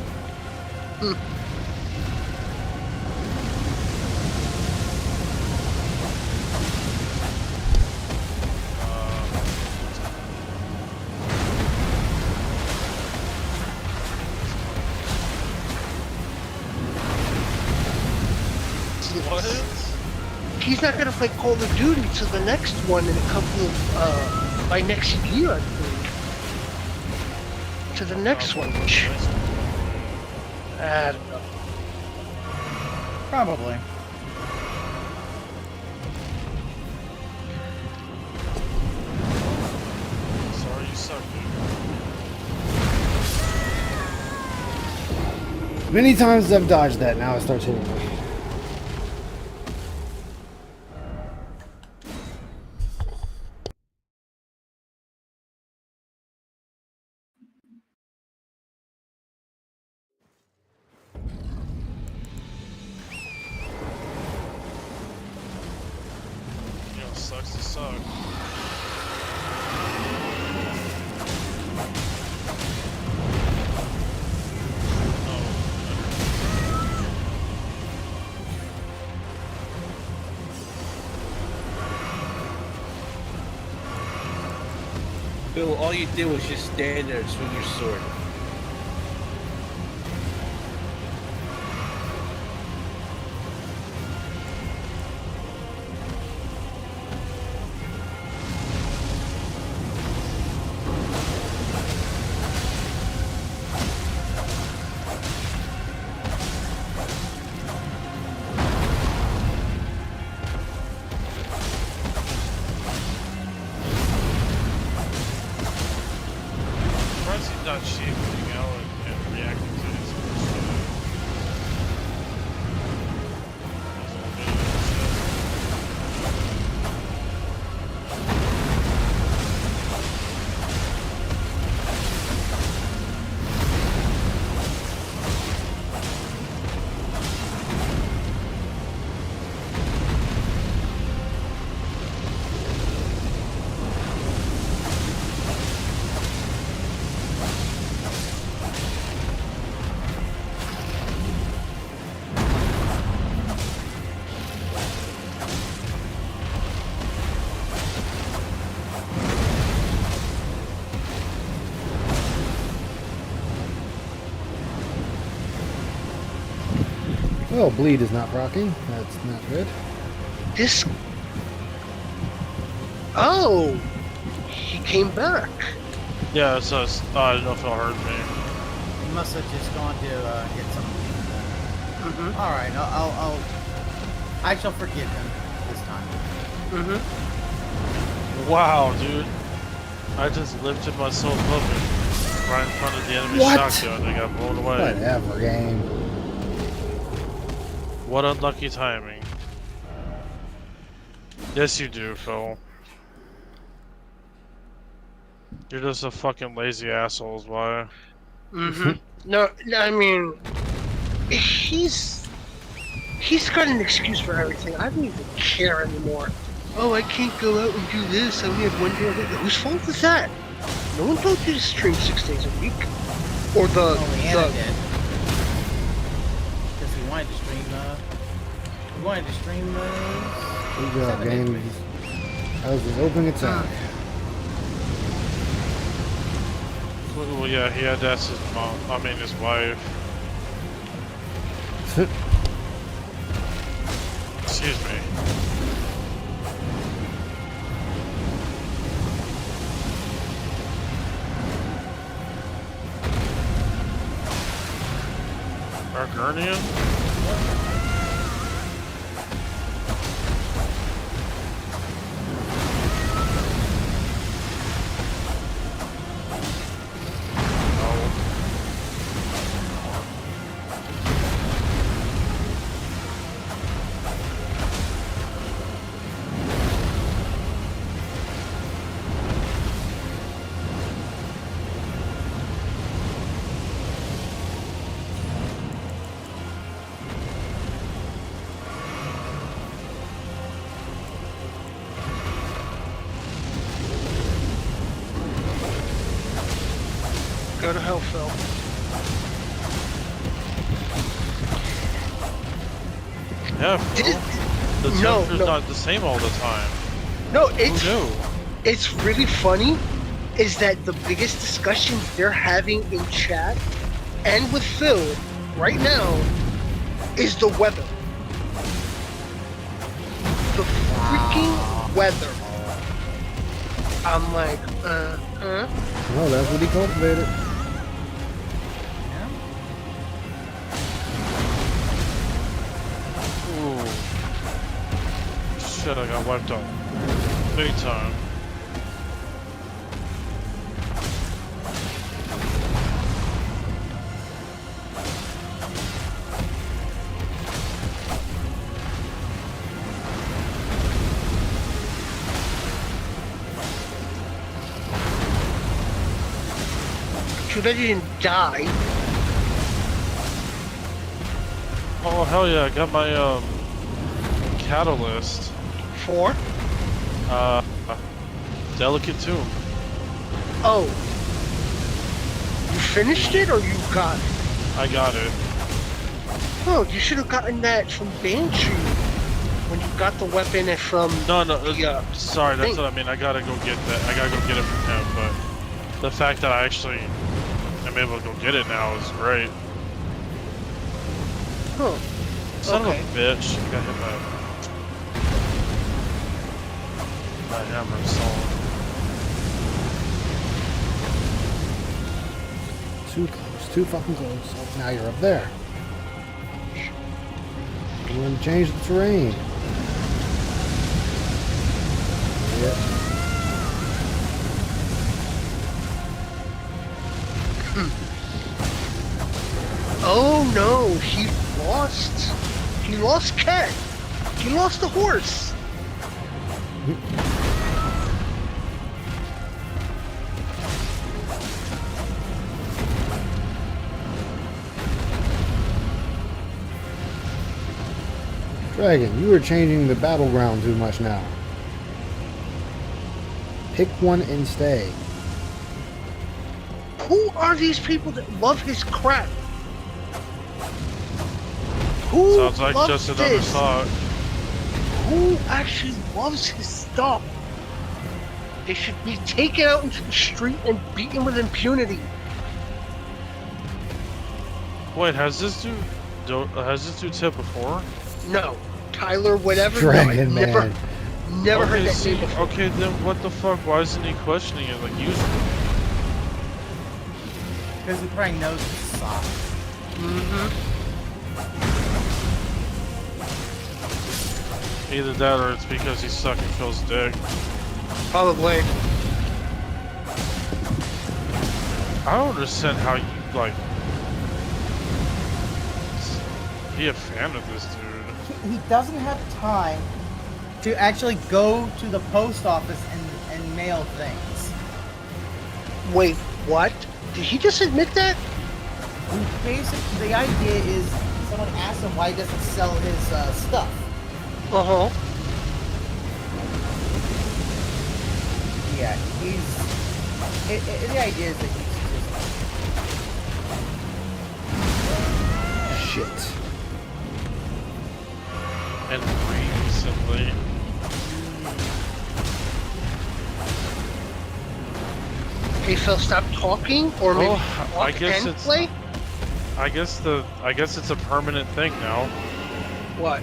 What? He's not gonna play Call of Duty till the next one in a couple of by next year, I think. To the next one, which I don't know. Probably. Sorry you suck, dude. Many times I've dodged that, now it starts hitting me. You know, sucks to suck. Bill, all you did was just stand there and swing your sword. Surprised he's not shaping out and reacting to his first Well, bleed is not rocking. That's not good. This. Oh, he came back. Yeah, so I don't know if it'll hurt me. He must have just gone to get some. All right, I shall forgive him this time. Wow, dude. I just lifted myself up and right in front of the enemy What? shotgun and I got blown away. Whatever, game. What unlucky timing. Yes, you do, Phil. You're just a fucking lazy asshole, is why. No, I mean, he's got an excuse for everything. I don't even care anymore. Oh, I can't go out and do this. I only have one day a week. Whose fault is that? No one told you to stream 6 days a week. Or the. Leanna did. Because he wanted to stream. He wanted to stream. Good job, 7 days a game. week. That was his opening attack. Well, yeah, he had to ask his mom. I mean, his wife. Excuse me. Argonian? Go to hell, Phil. Yeah, Phil. The temperature's not the same all the time. No, Who knew? it's really funny is that the biggest discussions they're having in chat and with Phil right now is the weather. The freaking weather. I'm like, Well, that's what he cultivated. Ooh. Shit, I got wiped out. Big time. too bad you didn't die. Oh hell yeah, I got my catalyst. For? Delicate Tomb. Oh. You finished it or you got it? I got it. Oh, you should have gotten that from Banshee. When you got the weapon from sorry, that's what I mean. I gotta go get that. I gotta go get it from him, but the fact that I actually am able to go get it now is great. Huh. Son of a bitch. I got hit by hammer assault. Too close, too fucking close. Oh, now you're up there. You want to change the terrain. Yep. Oh no, he lost. He lost Cat. He lost the horse. Dragon, you are changing the battleground too much now. Pick one and stay. Who are these people that love his crap? Who Sounds like loves just another this? thought. Who actually loves his stuff? They should be taken out into the street and beaten with impunity. Wait, has this dude hit before? No, Tyler, whatever. Dragon no, never, Man. never heard Okay, that see, name before. okay, then what the fuck? Why isn't he questioning it like usual? Because he probably knows it sucks. Either that or it's because he's sucking Phil's dick. Probably. I don't understand how you, like, be a fan of this dude. He doesn't have time to actually go to the post office and mail things. Wait, what? Did he just admit that? Basically, the idea is someone asked him why he doesn't sell his stuff. Uh-huh. Yeah, the idea is that he's Shit. And recently. Hey Phil, stop talking, or maybe Oh, I talk guess and it's. play. I guess it's a permanent thing now. What?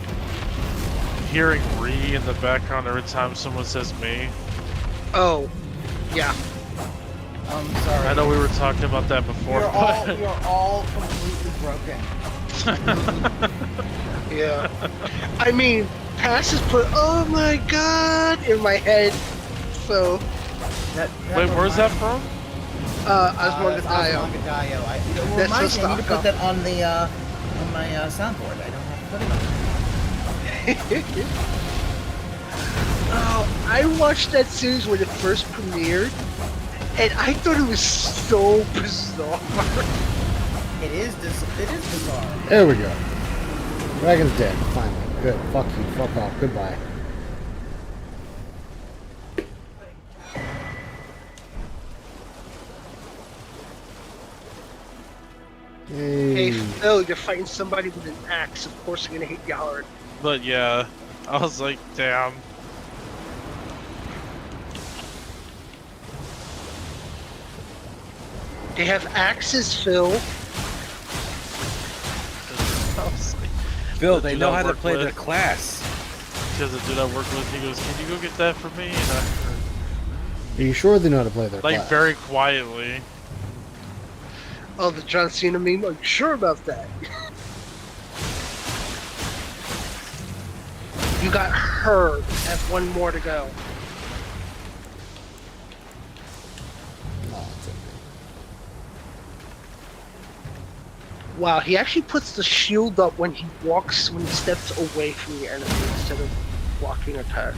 Hearing Ree in the background every time someone says me. Oh, yeah. I'm sorry. I know we were talking about that before. You're all completely broken. Yeah. I mean, Pass has put "Oh my God" in my head. So. Wait, where's that from? Osmonga Dio. Dio. That's Reminds me, I need to Sostaka. put that on the on my soundboard. I don't have to put it on. Oh, I watched that series when it first premiered, and I thought it was so bizarre. It is bizarre. There we go. Dragon's dead. Finally. Good. Fuck you. Fuck off. Goodbye. Hey Phil, you're fighting somebody with an axe. Of course, they're gonna hit you hard. But yeah, I was like, damn. They have axes, Phil. Phil, they know how to play their class. Because the dude I work with, he goes, "Can you go get that for me?" And Are you sure they know how to play their like class? very quietly. Oh, the John Cena meme? Are you sure about that? You got her. Have one more to go. Wow, he actually puts the shield up when he steps away from the enemy instead of blocking attacks.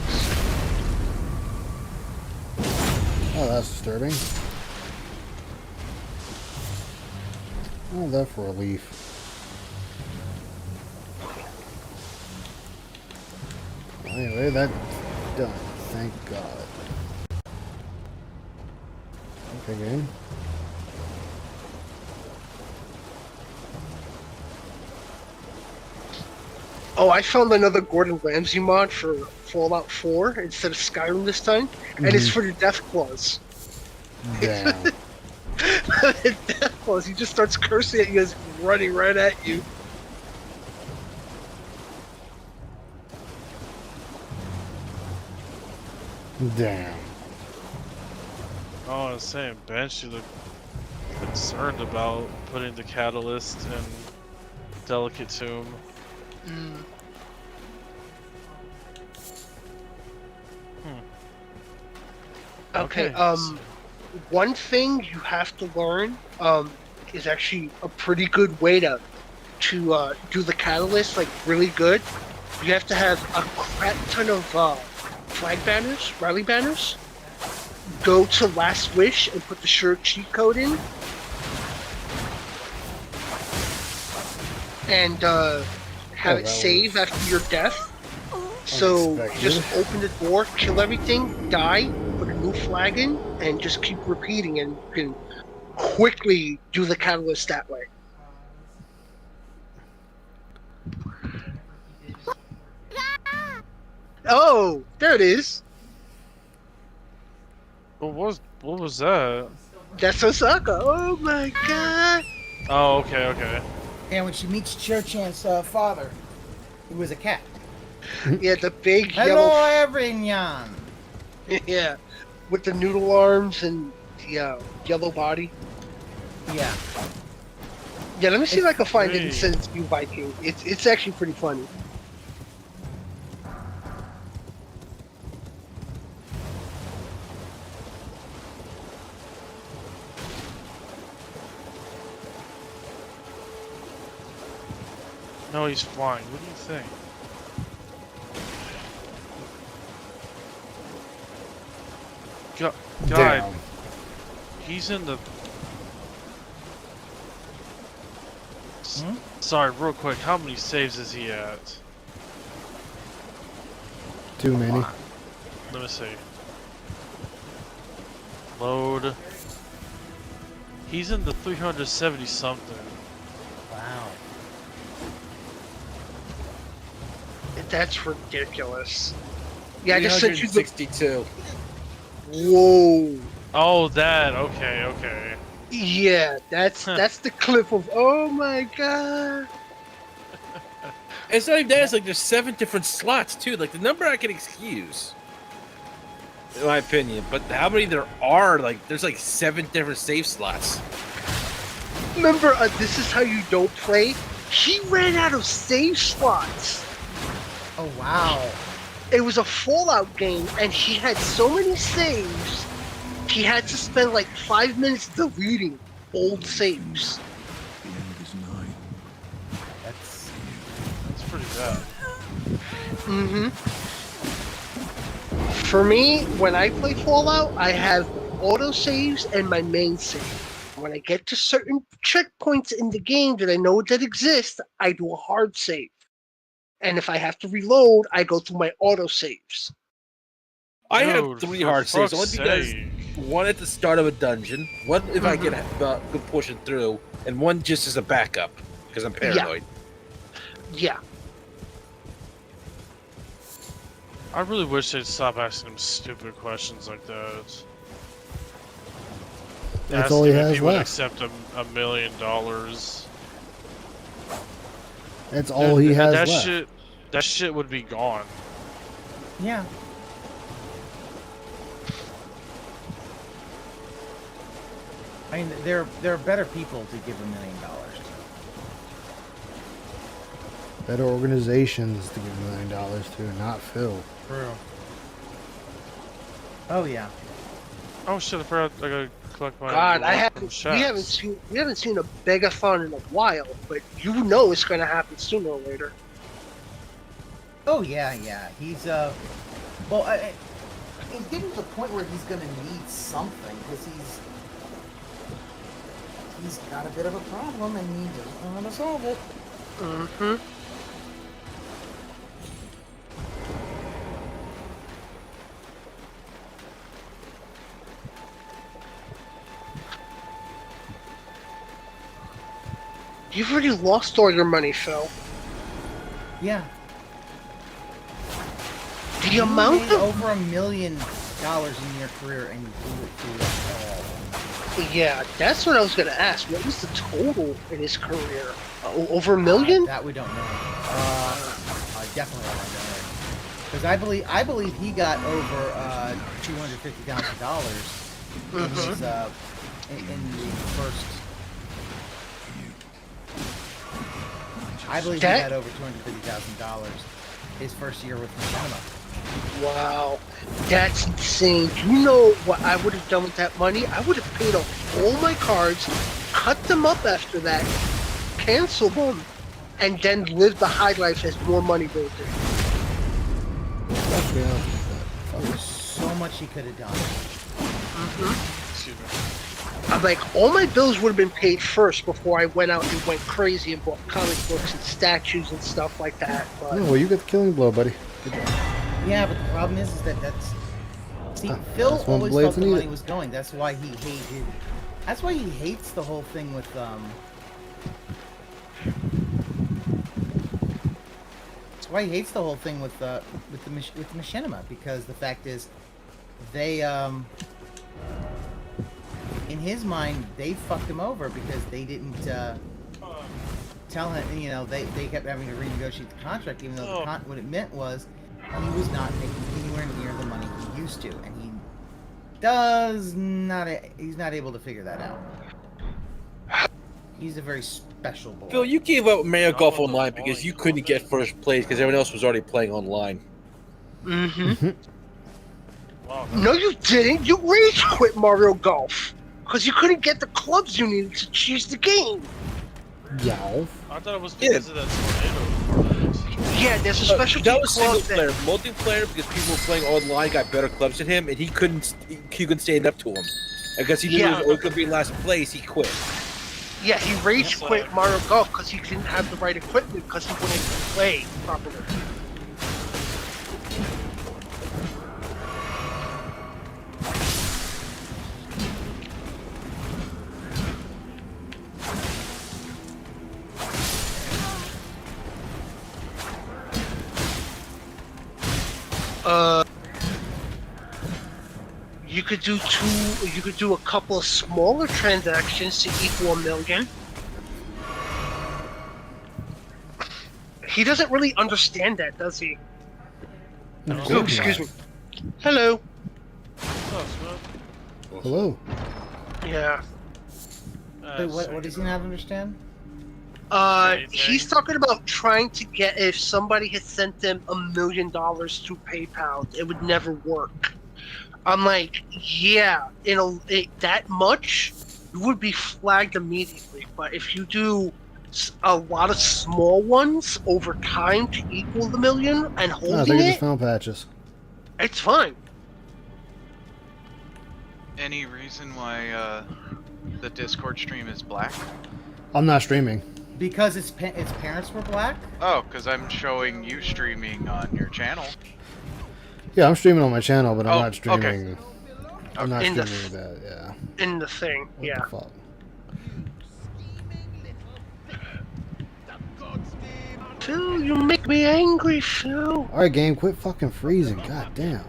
Oh, that's disturbing. Oh, that for a leaf. Anyway, that's done. Thank God. Okay, game. Oh, I found another Gordon Ramsay mod for Fallout 4 instead of Skyrim this time, and it's for the Death Claws. Damn. The Death Claws, he just starts cursing at you as he's running right at you. Damn. Oh, I was saying, Banshee looked concerned about putting the catalyst in Delicate Tomb. Okay, one thing you have to learn is actually a pretty good way to do the catalyst like really good. You have to have a crap ton of flag banners, rally banners. Go to Last Wish and put the shirt cheat code in, and have it save after your death. So just open the door, kill everything, die, put a new flag in, and just keep repeating, and you can quickly do the catalyst that way. Oh, there it is. What was that? That's Osaka. Oh my God. Oh, okay. And when she meets Cher-chan's father, who was a cat. Yeah, the big Hello, yellow. everyone. Yeah, with the noodle arms and the yellow body. Yeah. Yeah, let me see if I can find it and send it to you, Viking. It's actually pretty funny. No, he's flying. What do you think? God, Damn. he's in the. Sorry, real quick. How many saves is he at? Too many. Let me see. Load. He's in the 370 something. Wow. That's ridiculous. Yeah, I just sent you the. 362. Whoa. Oh, that. Okay, okay. Yeah, that's the clip of oh my god. It's not even that. It's like there's 7 different slots too. Like the number I can excuse, in my opinion, but how many there are? Like there's like 7 different save slots. Remember, this is how you don't play. He ran out of save slots. Oh wow! It was a Fallout game, and he had so many saves. He had to spend like 5 minutes deleting old saves. That's pretty bad. Mm-hmm. For me, when I play Fallout, I have auto saves and my main save. When I get to certain checkpoints in the game that I know that exist, I do a hard save. And if I have to reload, I go through my auto saves. I have Dude, 3 for hard saves, only fuck's because sake. one at the start of a dungeon, one if I get a good portion through, and one just as a backup because I'm paranoid. Yeah. I really wish they'd stop asking him stupid questions like that. That's Ask all he him if has he would left. accept $1 million. That's all he has that left. That shit would be gone. Yeah. I mean, there are better people to give $1 million to. Better organizations to give $1 million to, not Phil. True. Oh yeah. Oh shit! I forgot. I gotta collect my. God, reward from we haven't seen a begathon in a while, but you know it's gonna happen sooner or later. Oh yeah, yeah. He's well, it's getting to the point where he's gonna need something because he's got a bit of a problem and he doesn't know how to solve it. Mm-hmm. You've already lost all your money, Phil. Yeah. The amount made of over $1 million in your career and you blew it through all. Yeah, that's what I was gonna ask. What was the total in his career? Over $1 million? That we don't know. Definitely don't know. Because I believe he got over $250,000 in his in the first. I believe he got over $250,000 his first year with Machinima. Wow, that's insane. Do you know what I would have done with that money? I would have paid off all my cards, cut them up after that, canceled them, and then lived the high life as more money goes in. There's so much he could have done. Excuse me. I'm like, all my bills would have been paid first before I went out and went crazy and bought comic books and statues and stuff like that. But Oh, well, you got the killing blow, buddy. Good job. Yeah, but the problem is that Phil that's one always blade felt to the need money it. was going. That's why he hated. That's why he hates the whole thing with That's why he hates the whole thing with Machinima, because the fact is, they in his mind they fucked him over because they didn't tell him. You know, they kept having to renegotiate the contract, even though what it meant was he was not making anywhere near the money he used to, and he's not able to figure that out. He's a very special boy. Phil, you gave up Mario Golf Online because you couldn't get first place because everyone else was already playing online. Mm-hmm. No, you didn't. You rage quit Mario Golf because you couldn't get the clubs you needed to choose the game. Yeah. I thought it was because of that tornado part. Yeah, there's a special that was club single player. Multiplayer, because people were playing online got better clubs than him, and he couldn't stand up to him. Because he knew he was always going to be in last place, he quit. Yeah, he rage quit Mario Golf because he didn't have the right equipment because he wouldn't play properly. You could do a couple of smaller transactions to equal $1 million. He doesn't really understand that, does he? Oh, excuse me. Hello. Hello. Yeah. Wait, what does he not understand? He's talking about trying to get, if somebody had sent them $1 million through PayPal, it would never work. I'm like, yeah, that much, you would be flagged immediately. But if you do a lot of small ones over time to equal the $1 million and I holding think I it, just found patches. it's fine. Any reason why the Discord stream is black? I'm not streaming. Because its parents were black? Oh, because I'm showing you streaming on your channel. Yeah, I'm streaming on my channel, but I'm Oh, not streaming. okay. I'm not In the streaming that. Yeah. In the thing, yeah. The fuck? Phil, you make me angry, Phil. All right, game, quit fucking freezing. God damn.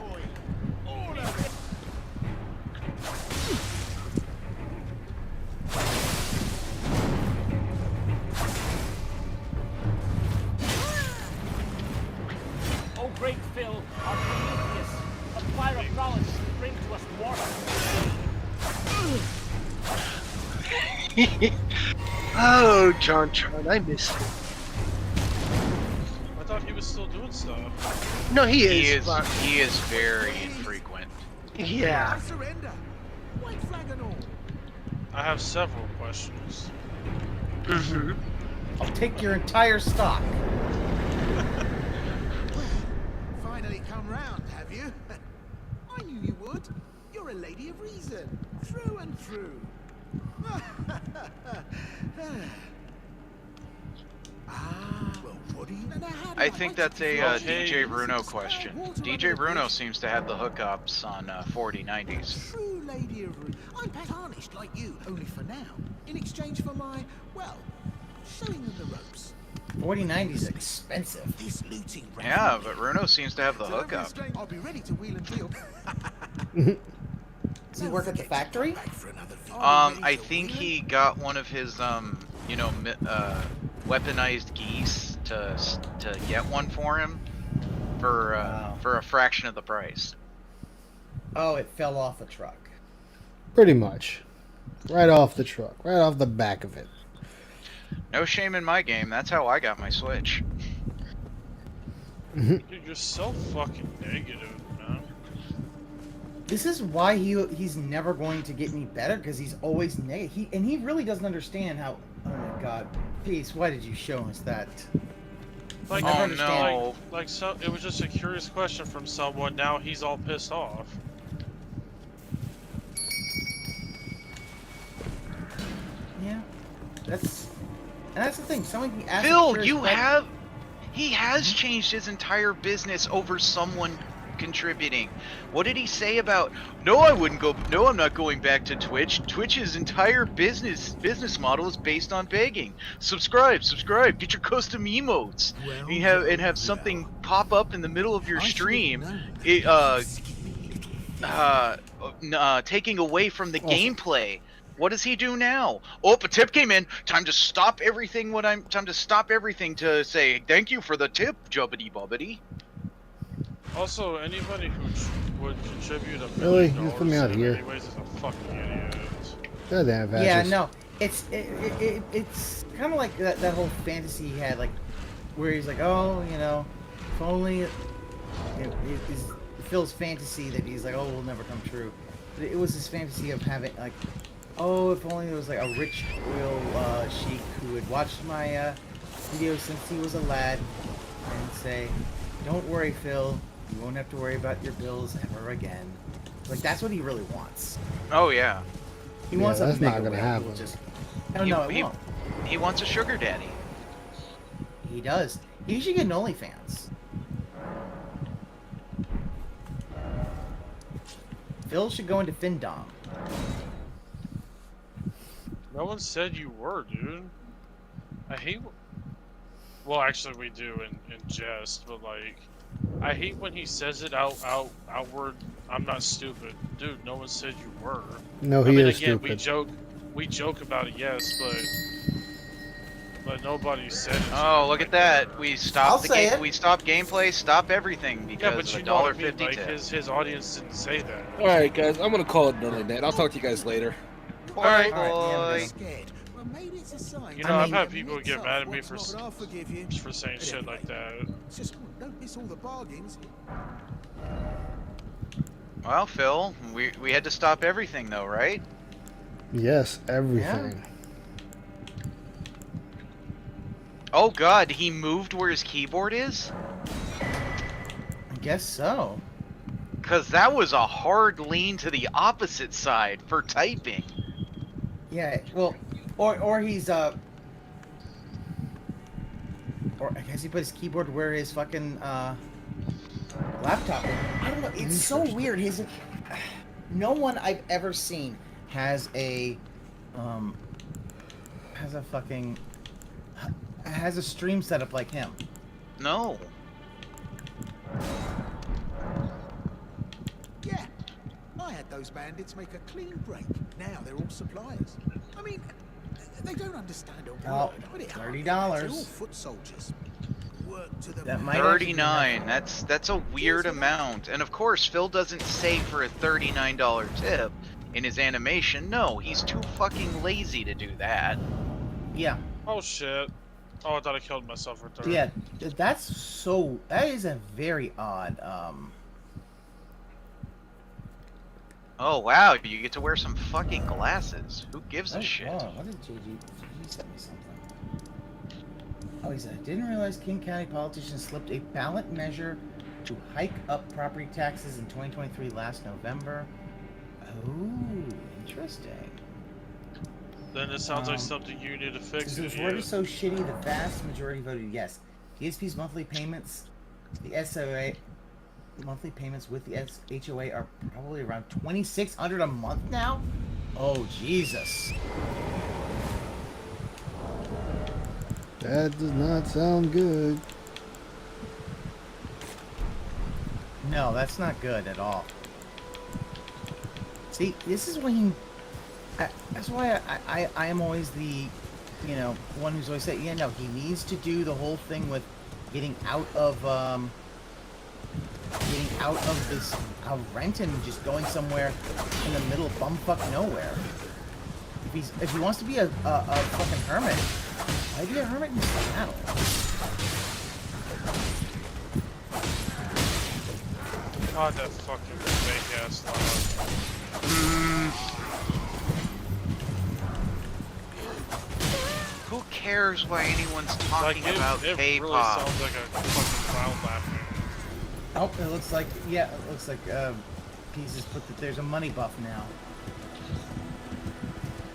Oh, great Phil, our Prometheus, a fire of knowledge should bring to us water. Oh, John, I miss him. I thought he was still doing stuff. No, he He is. But... He is very infrequent. Yeah. I have several questions. Mm-hmm. I'll take your entire stock. Finally come round, have you? I knew you would. You're a lady of reason, true and true. Well, what do you know? I think that's a DJ Bruno question. DJ Bruno seems to have the hookups on 4090s. True lady of reason. I'm tarnished like you, only for now. In exchange for my, well, showing them the ropes. 4090 is expensive. This looting. Yeah, but Bruno seems to have the hookup. I'll be ready to wheel and deal. Does he work at the factory? I think he got one of his weaponized geese to get one for him for a fraction of the price. Oh, it fell off a truck. Pretty much. Right off the truck. Right off the back of it. No shame in my game. That's how I got my Switch. Dude, you're so fucking negative, man. This is why he's never going to get any better, because he's always negative. He really doesn't understand how. Oh my God, Peace, why did you show us that? Like, oh no! Like so, it was just a curious question from someone. Now he's all pissed off. Yeah, that's the thing. Someone can ask. Phil, he has changed his entire business over someone contributing. What did he say about? No, I'm not going back to Twitch. Twitch's entire business model is based on begging. Subscribe, get your custom emotes, and have something pop up in the middle of your stream. Taking away from the gameplay. What does he do now? Oh, a tip came in. Time to stop everything. Time to stop everything to say thank you for the tip, Jubbity Bobbity. Also, anybody who would contribute $1 Really? million You just put me out here. anyways is a fucking idiot. Goddamn patches. Yeah, no, it's kind of like that whole fantasy he had, like where he's like, oh, if only is Phil's fantasy that he's like, oh, will never come true. But it was his fantasy of having like, oh, if only there was like a rich oil sheik who had watched my videos since he was a lad and say, don't worry, Phil, you won't have to worry about your bills ever again. Like, that's what he really wants. Oh yeah. He wants that's a not gonna happen. Won't. He wants a sugar daddy. He does. He should get an OnlyFans. Phil should go into Findom. No one said you were, dude. I hate. Well, actually, we do in jest, but like, I hate when he says it outward I'm not stupid, dude. No one said you were. No, I he mean, is again, stupid. we joke about it, yes, but nobody said it. Oh, look at that! We I'll stopped the say game. it. We stopped gameplay. Stop everything Yeah, because but of a you know what I $1.50 mean. Like tip. his audience didn't say that. All right, guys, I'm gonna call it done like that. I'll talk to you guys later. All right, Alright, boy. Scared. Well, maybe it's a sign. You know, I I've mean- had people get mad at me for What's not, but I'll forgive you. saying But shit like that. It's just don't miss all the bargains. Well, Phil, we had to stop everything though, right? Yes, everything. Oh God, he moved where his keyboard is? I guess so. Cause that was a hard lean to the opposite side for typing. Yeah, well, or he's or I guess he put his keyboard where his fucking laptop is. I don't know. It's so weird. No one I've ever seen has a stream setup like him. No. Yeah, I had those bandits make a clean break. Now they're all suppliers. I mean, they don't understand a word. Oh, but it $30. They're all foot soldiers. Work to the That might 39. That's a weird amount. And of course, Phil doesn't say for a $39 tip in his animation. No, he's too fucking lazy to do that. Yeah. Oh shit. Oh, I thought I killed myself for 30. Yeah, that is a very odd Oh wow, you get to wear some fucking glasses. Who gives a shit? Oh, what did JG sent me something? Oh, he said, I didn't realize King County politicians slipped a ballot measure to hike up property taxes in 2023 last November. Oh, interesting. Then it sounds like something you need to fix. Since the word is so shitty, the vast majority voted yes. DSP's monthly payments, the SOA monthly payments with the HOA are probably around $2,600 a month now. Oh Jesus! That does not sound good. No, that's not good at all. See, this is when that's why I am always the, one who's always saying, yeah, no, he needs to do the whole thing with getting out of this rent and just going somewhere in the middle of bumfuck nowhere. If he wants to be a fucking hermit, why be a hermit in Seattle? God, that fucking fake ass dog. Who cares why anyone's talking about It K-pop? really sounds like a fucking clown laughing. Oh, it looks like Pieces put that there's a money buff now.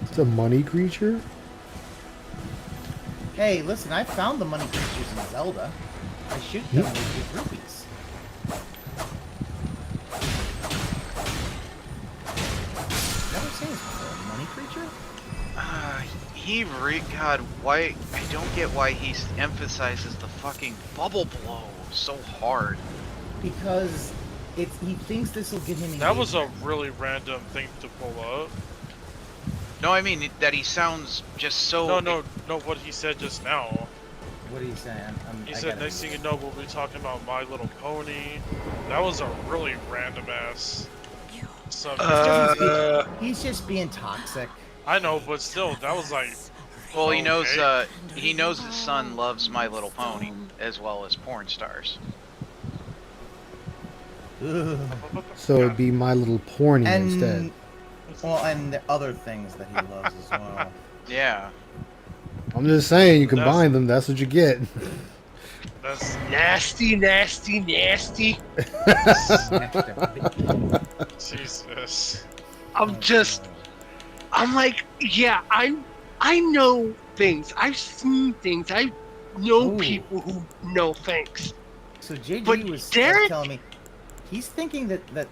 It's a money creature? Hey, listen, I found the money creatures in Zelda. I shoot them with rupees. Never seen this before. A money creature? God, why? I don't get why he emphasizes the fucking bubble blow so hard. Because he thinks this will get him. That was a really random thing to pull up. No, I mean that he sounds just so. No, what he said just now. What are you saying? He said next thing you know we'll be talking about My Little Pony. That was a really random ass subject. He's just being toxic. I know, but still, that was like. Well, he knows. okay. He knows his son loves My Little Pony as well as porn stars. So it'd be My Little Porny And, instead. Well, and the other things that he loves as well. Yeah. I'm just saying, you combine them, that's what you get. That's nasty. Jesus. I'm like, yeah, I know things. I've seen things. I know people who know things. So JG But was Derek- telling me he's thinking that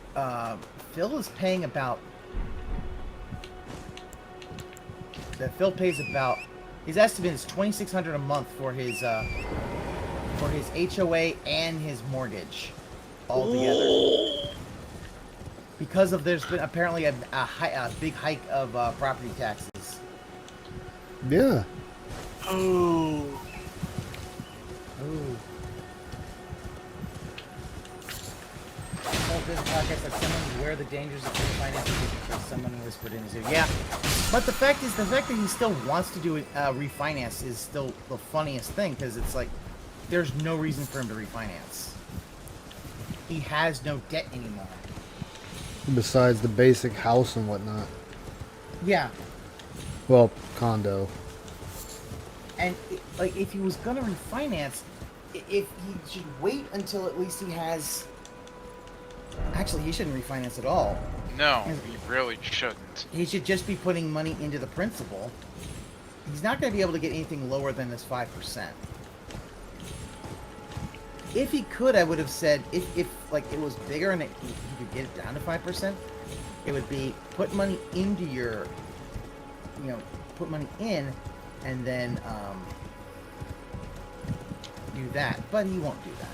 Phil is paying about. That Phil pays about. His estimate is $2,600 a month for his HOA and his mortgage all together. because of there's been apparently a big hike of property taxes. Yeah. Oh. Ooh. This podcast like someone aware of the dangers of refinancing because someone whispered in his ear. Yeah, but the fact that he still wants to do refinance is still the funniest thing because it's like there's no reason for him to refinance. He has no debt anymore. Besides the basic house and whatnot. Yeah. Well, condo. And like, if he was gonna refinance, if he should wait until at least he has. Actually, he shouldn't refinance at all. No, he really shouldn't. He should just be putting money into the principal. He's not going to be able to get anything lower than this 5%. If he could, I would have said, if like it was bigger and he could get it down to 5%, it would be put money into your, put money in, and then do that. But he won't do that.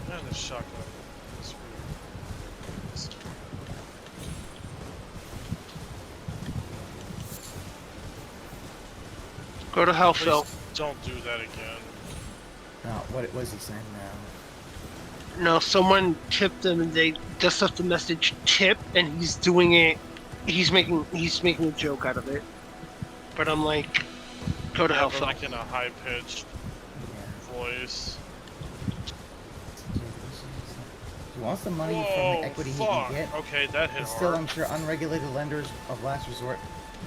Man, this shotgun is weird. Go to hell, Please Phil. don't do that again. No, what was he saying now? No, someone tipped him and they just left the message tip, and he's doing it. He's making a joke out of it. But I'm like, go to hell, but Phil. like in a high pitched voice. He wants the money from the equity he can get. Okay, that hit But still, hard. I'm sure unregulated lenders of last resort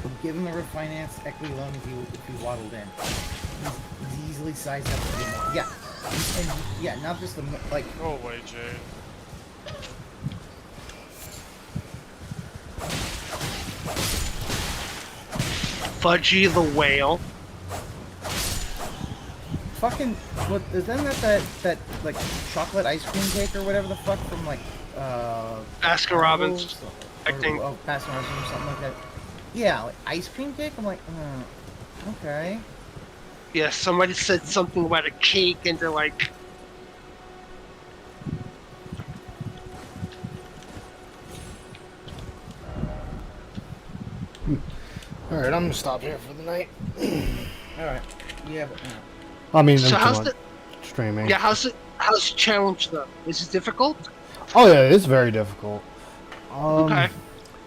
would give him a refinance equity loan if he waddled in. He's easily sized up to get more. Yeah, and yeah, not just the like. Go away, Jade. Fudgy the whale. Fucking what? Isn't that like chocolate ice cream cake or whatever the fuck from like Baskin Robbins, I or, think. Oh, Baskin Robbins or something like that. Yeah, like ice cream cake. I'm like, okay. Yeah, somebody said something about a cake, and they're like, All right, I'm gonna stop here for the night. All right. Yeah. But, I mean, so how's until the streaming. yeah? How's the challenge though? Is it difficult? Oh yeah, it's very difficult. Okay.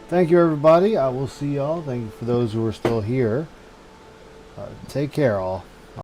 Thank you, everybody. I will see y'all. Thank you for those who are still here. Take care, all.